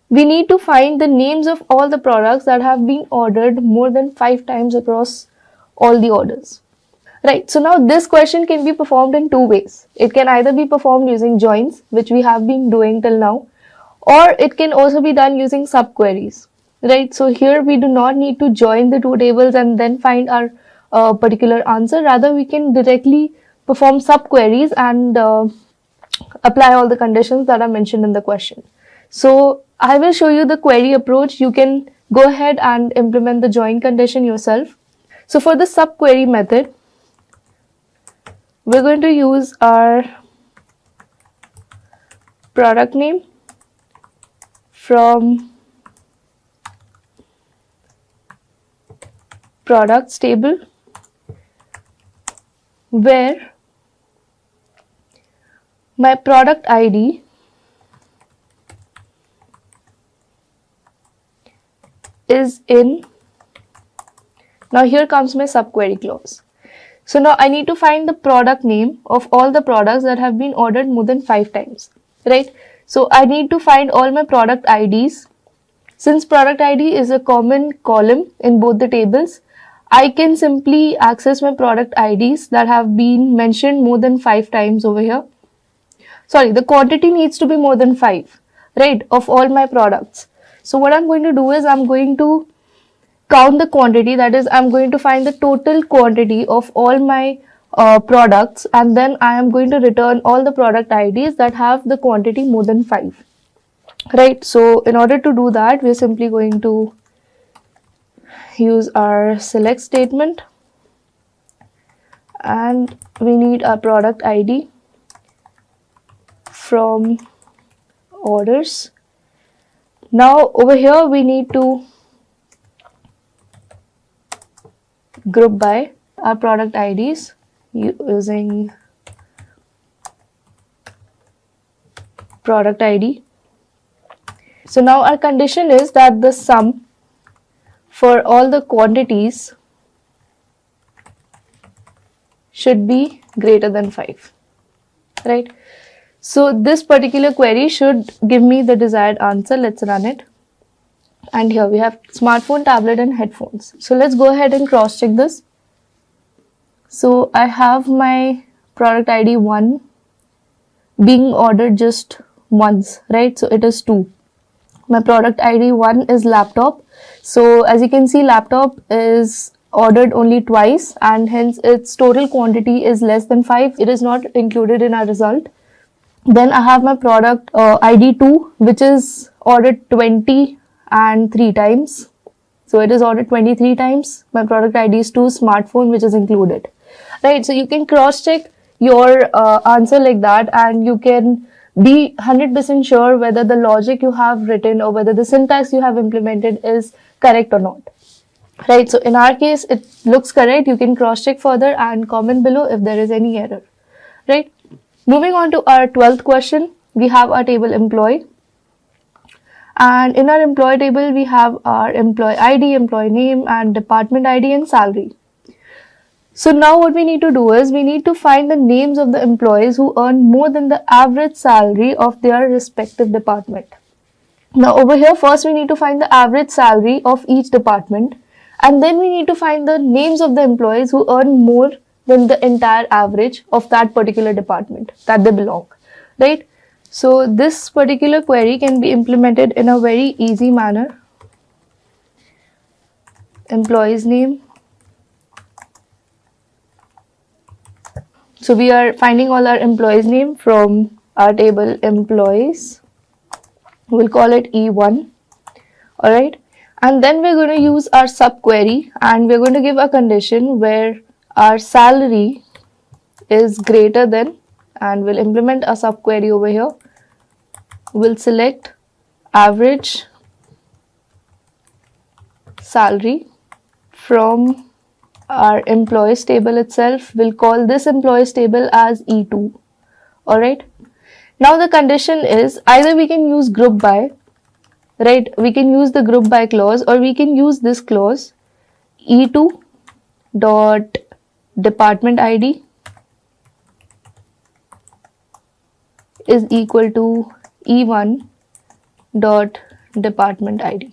we need to find the names of all the products that have been ordered more than 5 times across all the orders. Right, so now this question can be performed in two ways. It can either be performed using joins, which we have been doing till now, or it can also be done using subqueries. Right, so here we do not need to join the two tables and then find our particular answer. Rather, we can directly perform subqueries and apply all the conditions that are mentioned in the question. So I will show you the query approach. You can go ahead and implement the join condition yourself. So for the subquery method, we're going to use our product name from products table, where my product ID is in. Now here comes my subquery clause. So now I need to find the product name of all the products that have been ordered more than 5 times, right? So I need to find all my product IDs. Since product ID is a common column in both the tables, I can simply access my product IDs that have been mentioned more than 5 times over here. Sorry, the quantity needs to be more than 5, right, of all my products. So what I'm going to do is I'm going to count the quantity, that is, I'm going to find the total quantity of all my products, and then I am going to return all the product IDs that have the quantity more than 5. Right, so in order to do that, we're simply going to use our select statement, and we need our product ID from orders. Now over here we need to group by our product IDs using product ID. So now our condition is that the sum for all the quantities should be greater than 5, right? So this particular query should give me the desired answer. Let's run it. And here we have smartphone, tablet, and headphones. So let's go ahead and cross check this. So I have my product ID 1 being ordered just once, right? So it is 2. My product ID 1 is laptop. So as you can see, laptop is ordered only twice, and hence its total quantity is less than 5. It is not included in our result. Then I have my product ID 2, which is ordered 20 and 3 times. So it is ordered 23 times. My product ID is 2, smartphone, which is included. Right, so you can cross check your answer like that, and you can be 100% sure whether the logic you have written or whether the syntax you have implemented is correct or not. Right, so in our case, it looks correct. You can cross check further and comment below if there is any error. Right, moving on to our 12th question, we have our table employee. And in our employee table, we have our employee ID, employee name, and department ID and salary. So now what we need to do is we need to find the names of the employees who earn more than the average salary of their respective department. Now over here, first we need to find the average salary of each department, And then we need to find the names of the employees who earn more than the entire average of that particular department that they belong, right? So this particular query can be implemented in a very easy manner. Employee's name. So we are finding all our employees' name from our table employees. We'll call it E1. Alright. And then we're going to use our subquery and we're going to give a condition where our salary is greater than, and we'll implement a subquery over here. We'll select average salary from our employees table itself. We'll call this employees table as E2. Alright. Now the condition is either we can use group by, right? We can use the group by clause, or we can use this clause E2 dot department ID is equal to E1 dot department ID.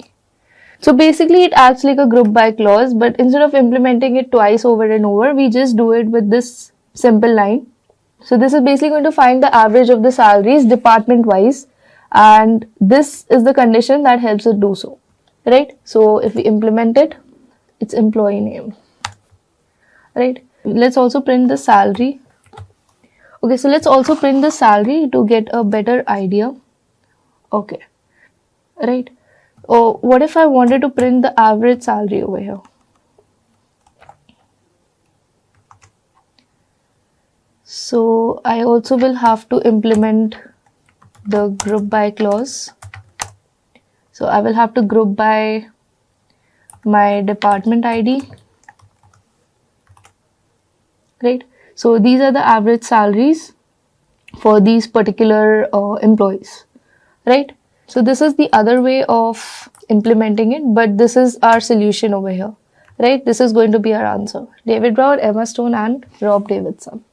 So basically it acts like a group by clause, but instead of implementing it twice over and over, we just do it with this simple line. So this is basically going to find the average of the salaries department wise, and this is the condition that helps it do so, right? So if we implement it, it's employee name, right? Let's also print the salary. Okay, so let's also print the salary to get a better idea. Okay, right. Oh, what if I wanted to print the average salary over here? So I also will have to implement the group by clause. So I will have to group by my department ID, right? So these are the average salaries for these particular employees, right? So this is the other way of implementing it, but this is our solution over here, right? This is going to be our answer. David Brown, Emma Stone, and Rob Davidson.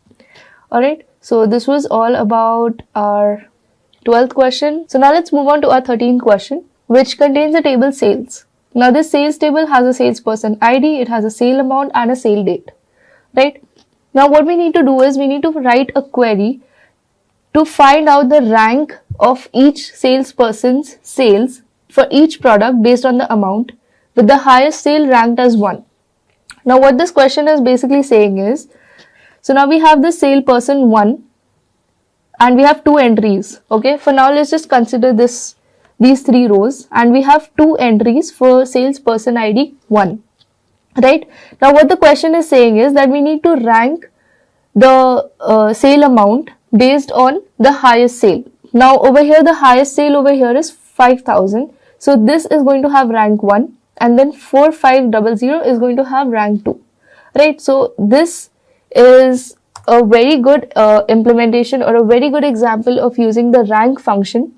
Alright, so this was all about our 12th question. So now let's move on to our 13th question, which contains the table sales. Now this sales table has a salesperson ID, it has a sale amount and a sale date, right? Now what we need to do is we need to write a query to find out the rank of each salesperson's sales for each product based on the amount, with the highest sale ranked as 1. Now what this question is basically saying is, so now we have the salesperson 1 and we have 2 entries. Okay, for now let's just consider these 3 rows, and we have 2 entries for salesperson ID 1. Right, now what the question is saying is that we need to rank the sale amount based on the highest sale. Now over here the highest sale over here is 5,000. So this is going to have rank 1, and then 4500 is going to have rank 2. Right, so this is a very good implementation or a very good example of using the rank function.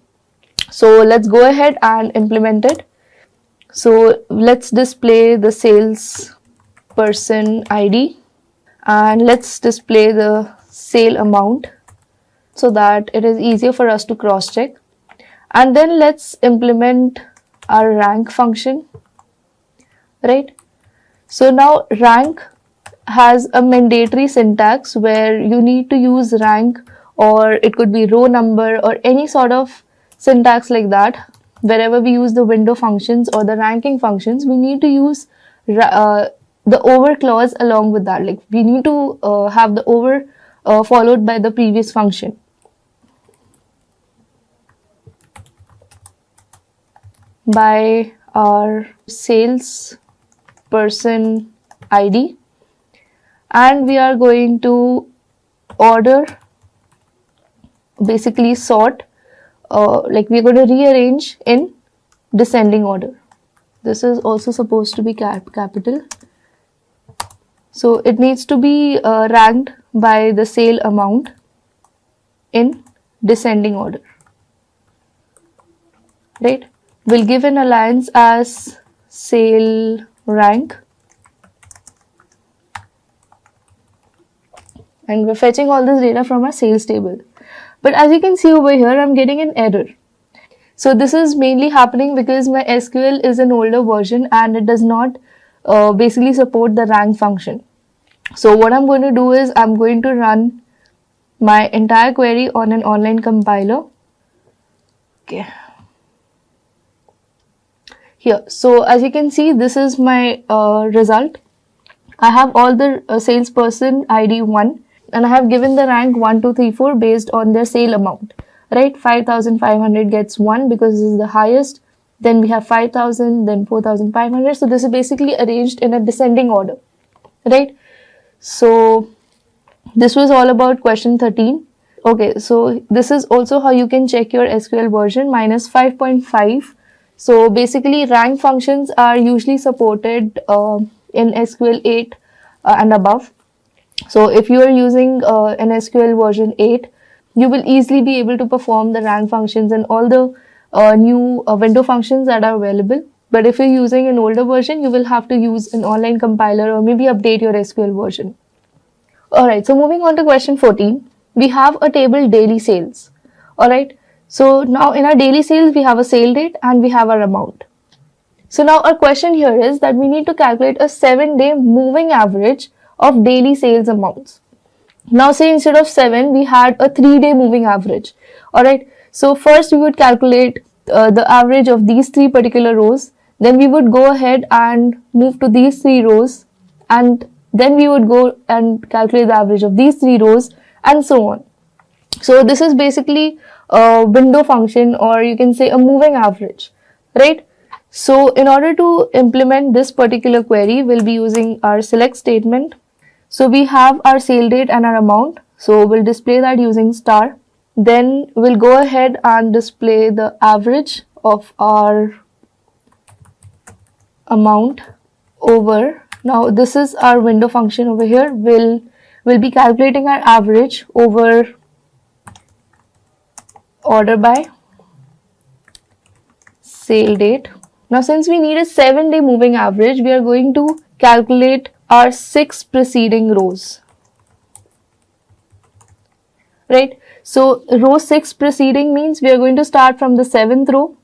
So let's go ahead and implement it. So let's display the sales person ID and let's display the sale amount so that it is easier for us to cross check. And then let's implement our rank function, right? So now rank has a mandatory syntax where you need to use rank, or it could be row number or any sort of syntax like that. Wherever we use the window functions or the ranking functions, we need to use the over clause along with that. Like we need to have the over followed by the previous function. By our sales person ID, and we are going to order, basically sort, like we're going to rearrange in descending order. This is also supposed to be capital. So it needs to be ranked by the sale amount in descending order, right? We'll give an alias as sale rank, and we're fetching all this data from our sales table. But as you can see over here, I'm getting an error. So this is mainly happening because my SQL is an older version and it does not basically support the rank function. So what I'm going to do is I'm going to run my entire query on an online compiler. Okay. Here, so as you can see, this is my result. I have all the salesperson ID 1 and I have given the rank 1, 2, 3, 4 based on their sale amount, right? 5,500 gets 1 because this is the highest. Then we have 5,000, then 4,500. So this is basically arranged in a descending order, right? So this was all about question 13. Okay, so this is also how you can check your SQL version minus 5.5. So basically rank functions are usually supported in SQL 8 and above. So if you are using an SQL version 8, you will easily be able to perform the rank functions and all the new window functions that are available. But if you're using an older version, you will have to use an online compiler or maybe update your SQL version. Alright, so moving on to question 14, we have a table daily sales. Alright, so now in our daily sales, we have a sale date and we have our amount. So now our question here is that we need to calculate a 7-day moving average of daily sales amounts. Now say instead of 7, we had a 3-day moving average. Alright, so first we would calculate the average of these 3 particular rows. Then we would go ahead and move to these 3 rows, and then we would go and calculate the average of these 3 rows and so on. So this is basically a window function, or you can say a moving average, right? So in order to implement this particular query, we'll be using our select statement. So we have our sale date and our amount. So we'll display that using star. Then we'll go ahead and display the average of our amount over. Now this is our window function over here. We'll be calculating our average over order by sale date. Now since we need a 7-day moving average, we are going to calculate our 6 preceding rows, right? So row 6 preceding means we are going to start from the 7th row,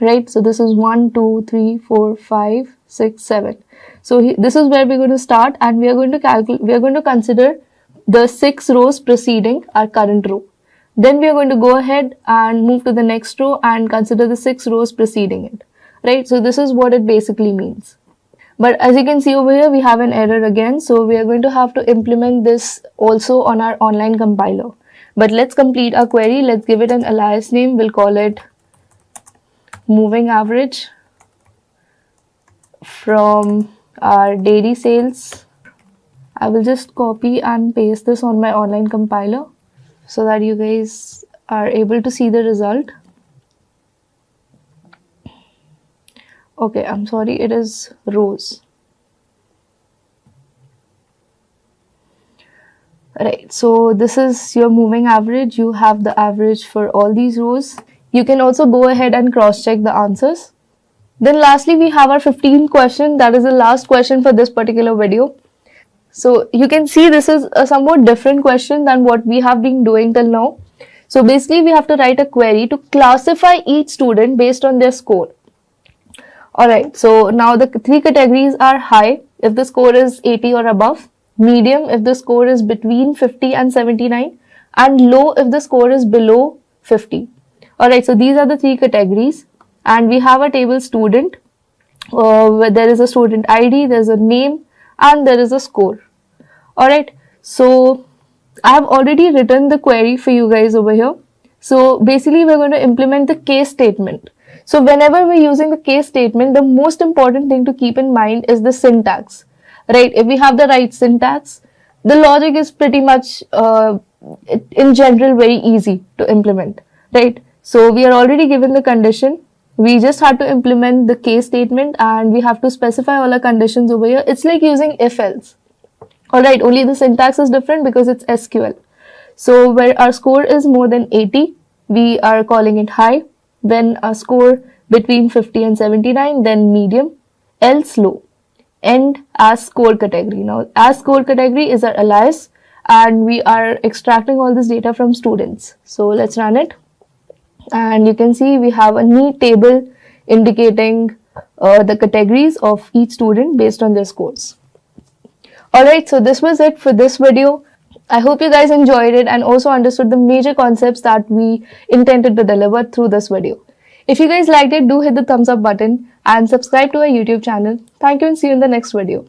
right? So this is 1, 2, 3, 4, 5, 6, 7. So this is where we're going to start, and we are going to consider the 6 rows preceding our current row. Then we are going to go ahead and move to the next row and consider the 6 rows preceding it, right? So this is what it basically means. But as you can see over here, we have an error again. So we are going to have to implement this also on our online compiler. But let's complete our query. Let's give it an alias name. We'll call it moving average from our daily sales. I will just copy and paste this on my online compiler so that you guys are able to see the result. Okay, I'm sorry, it is rows. Right, so this is your moving average. You have the average for all these rows. You can also go ahead and cross-check the answers. Then lastly, we have our 15th question. That is the last question for this particular video. So you can see this is a somewhat different question than what we have been doing till now. So basically, we have to write a query to classify each student based on their score. Alright, so now the 3 categories are high if the score is 80 or above, medium if the score is between 50 and 79, and low if the score is below 50. Alright, so these are the 3 categories, and we have a table student where there is a student ID, there is a name, and there is a score. Alright, so I have already written the query for you guys over here. So basically we're going to implement the case statement. So whenever we're using the case statement, the most important thing to keep in mind is the syntax, right? If we have the right syntax, the logic is pretty much, in general, very easy to implement, right? So we are already given the condition. We just have to implement the case statement, and we have to specify all our conditions over here. It's like using if-else. Alright, only the syntax is different because it's SQL. So where our score is more than 80, we are calling it high. When a score between 50 and 79, then medium, else low. End as score category. Now, as score category is our alias, and we are extracting all this data from students. So let's run it. And you can see we have a neat table indicating the categories of each student based on their scores. Alright, so this was it for this video. I hope you guys enjoyed it and also understood the major concepts that we intended to deliver through this video. If you guys liked it, do hit the thumbs up button and subscribe to our YouTube channel. Thank you and see you in the next video.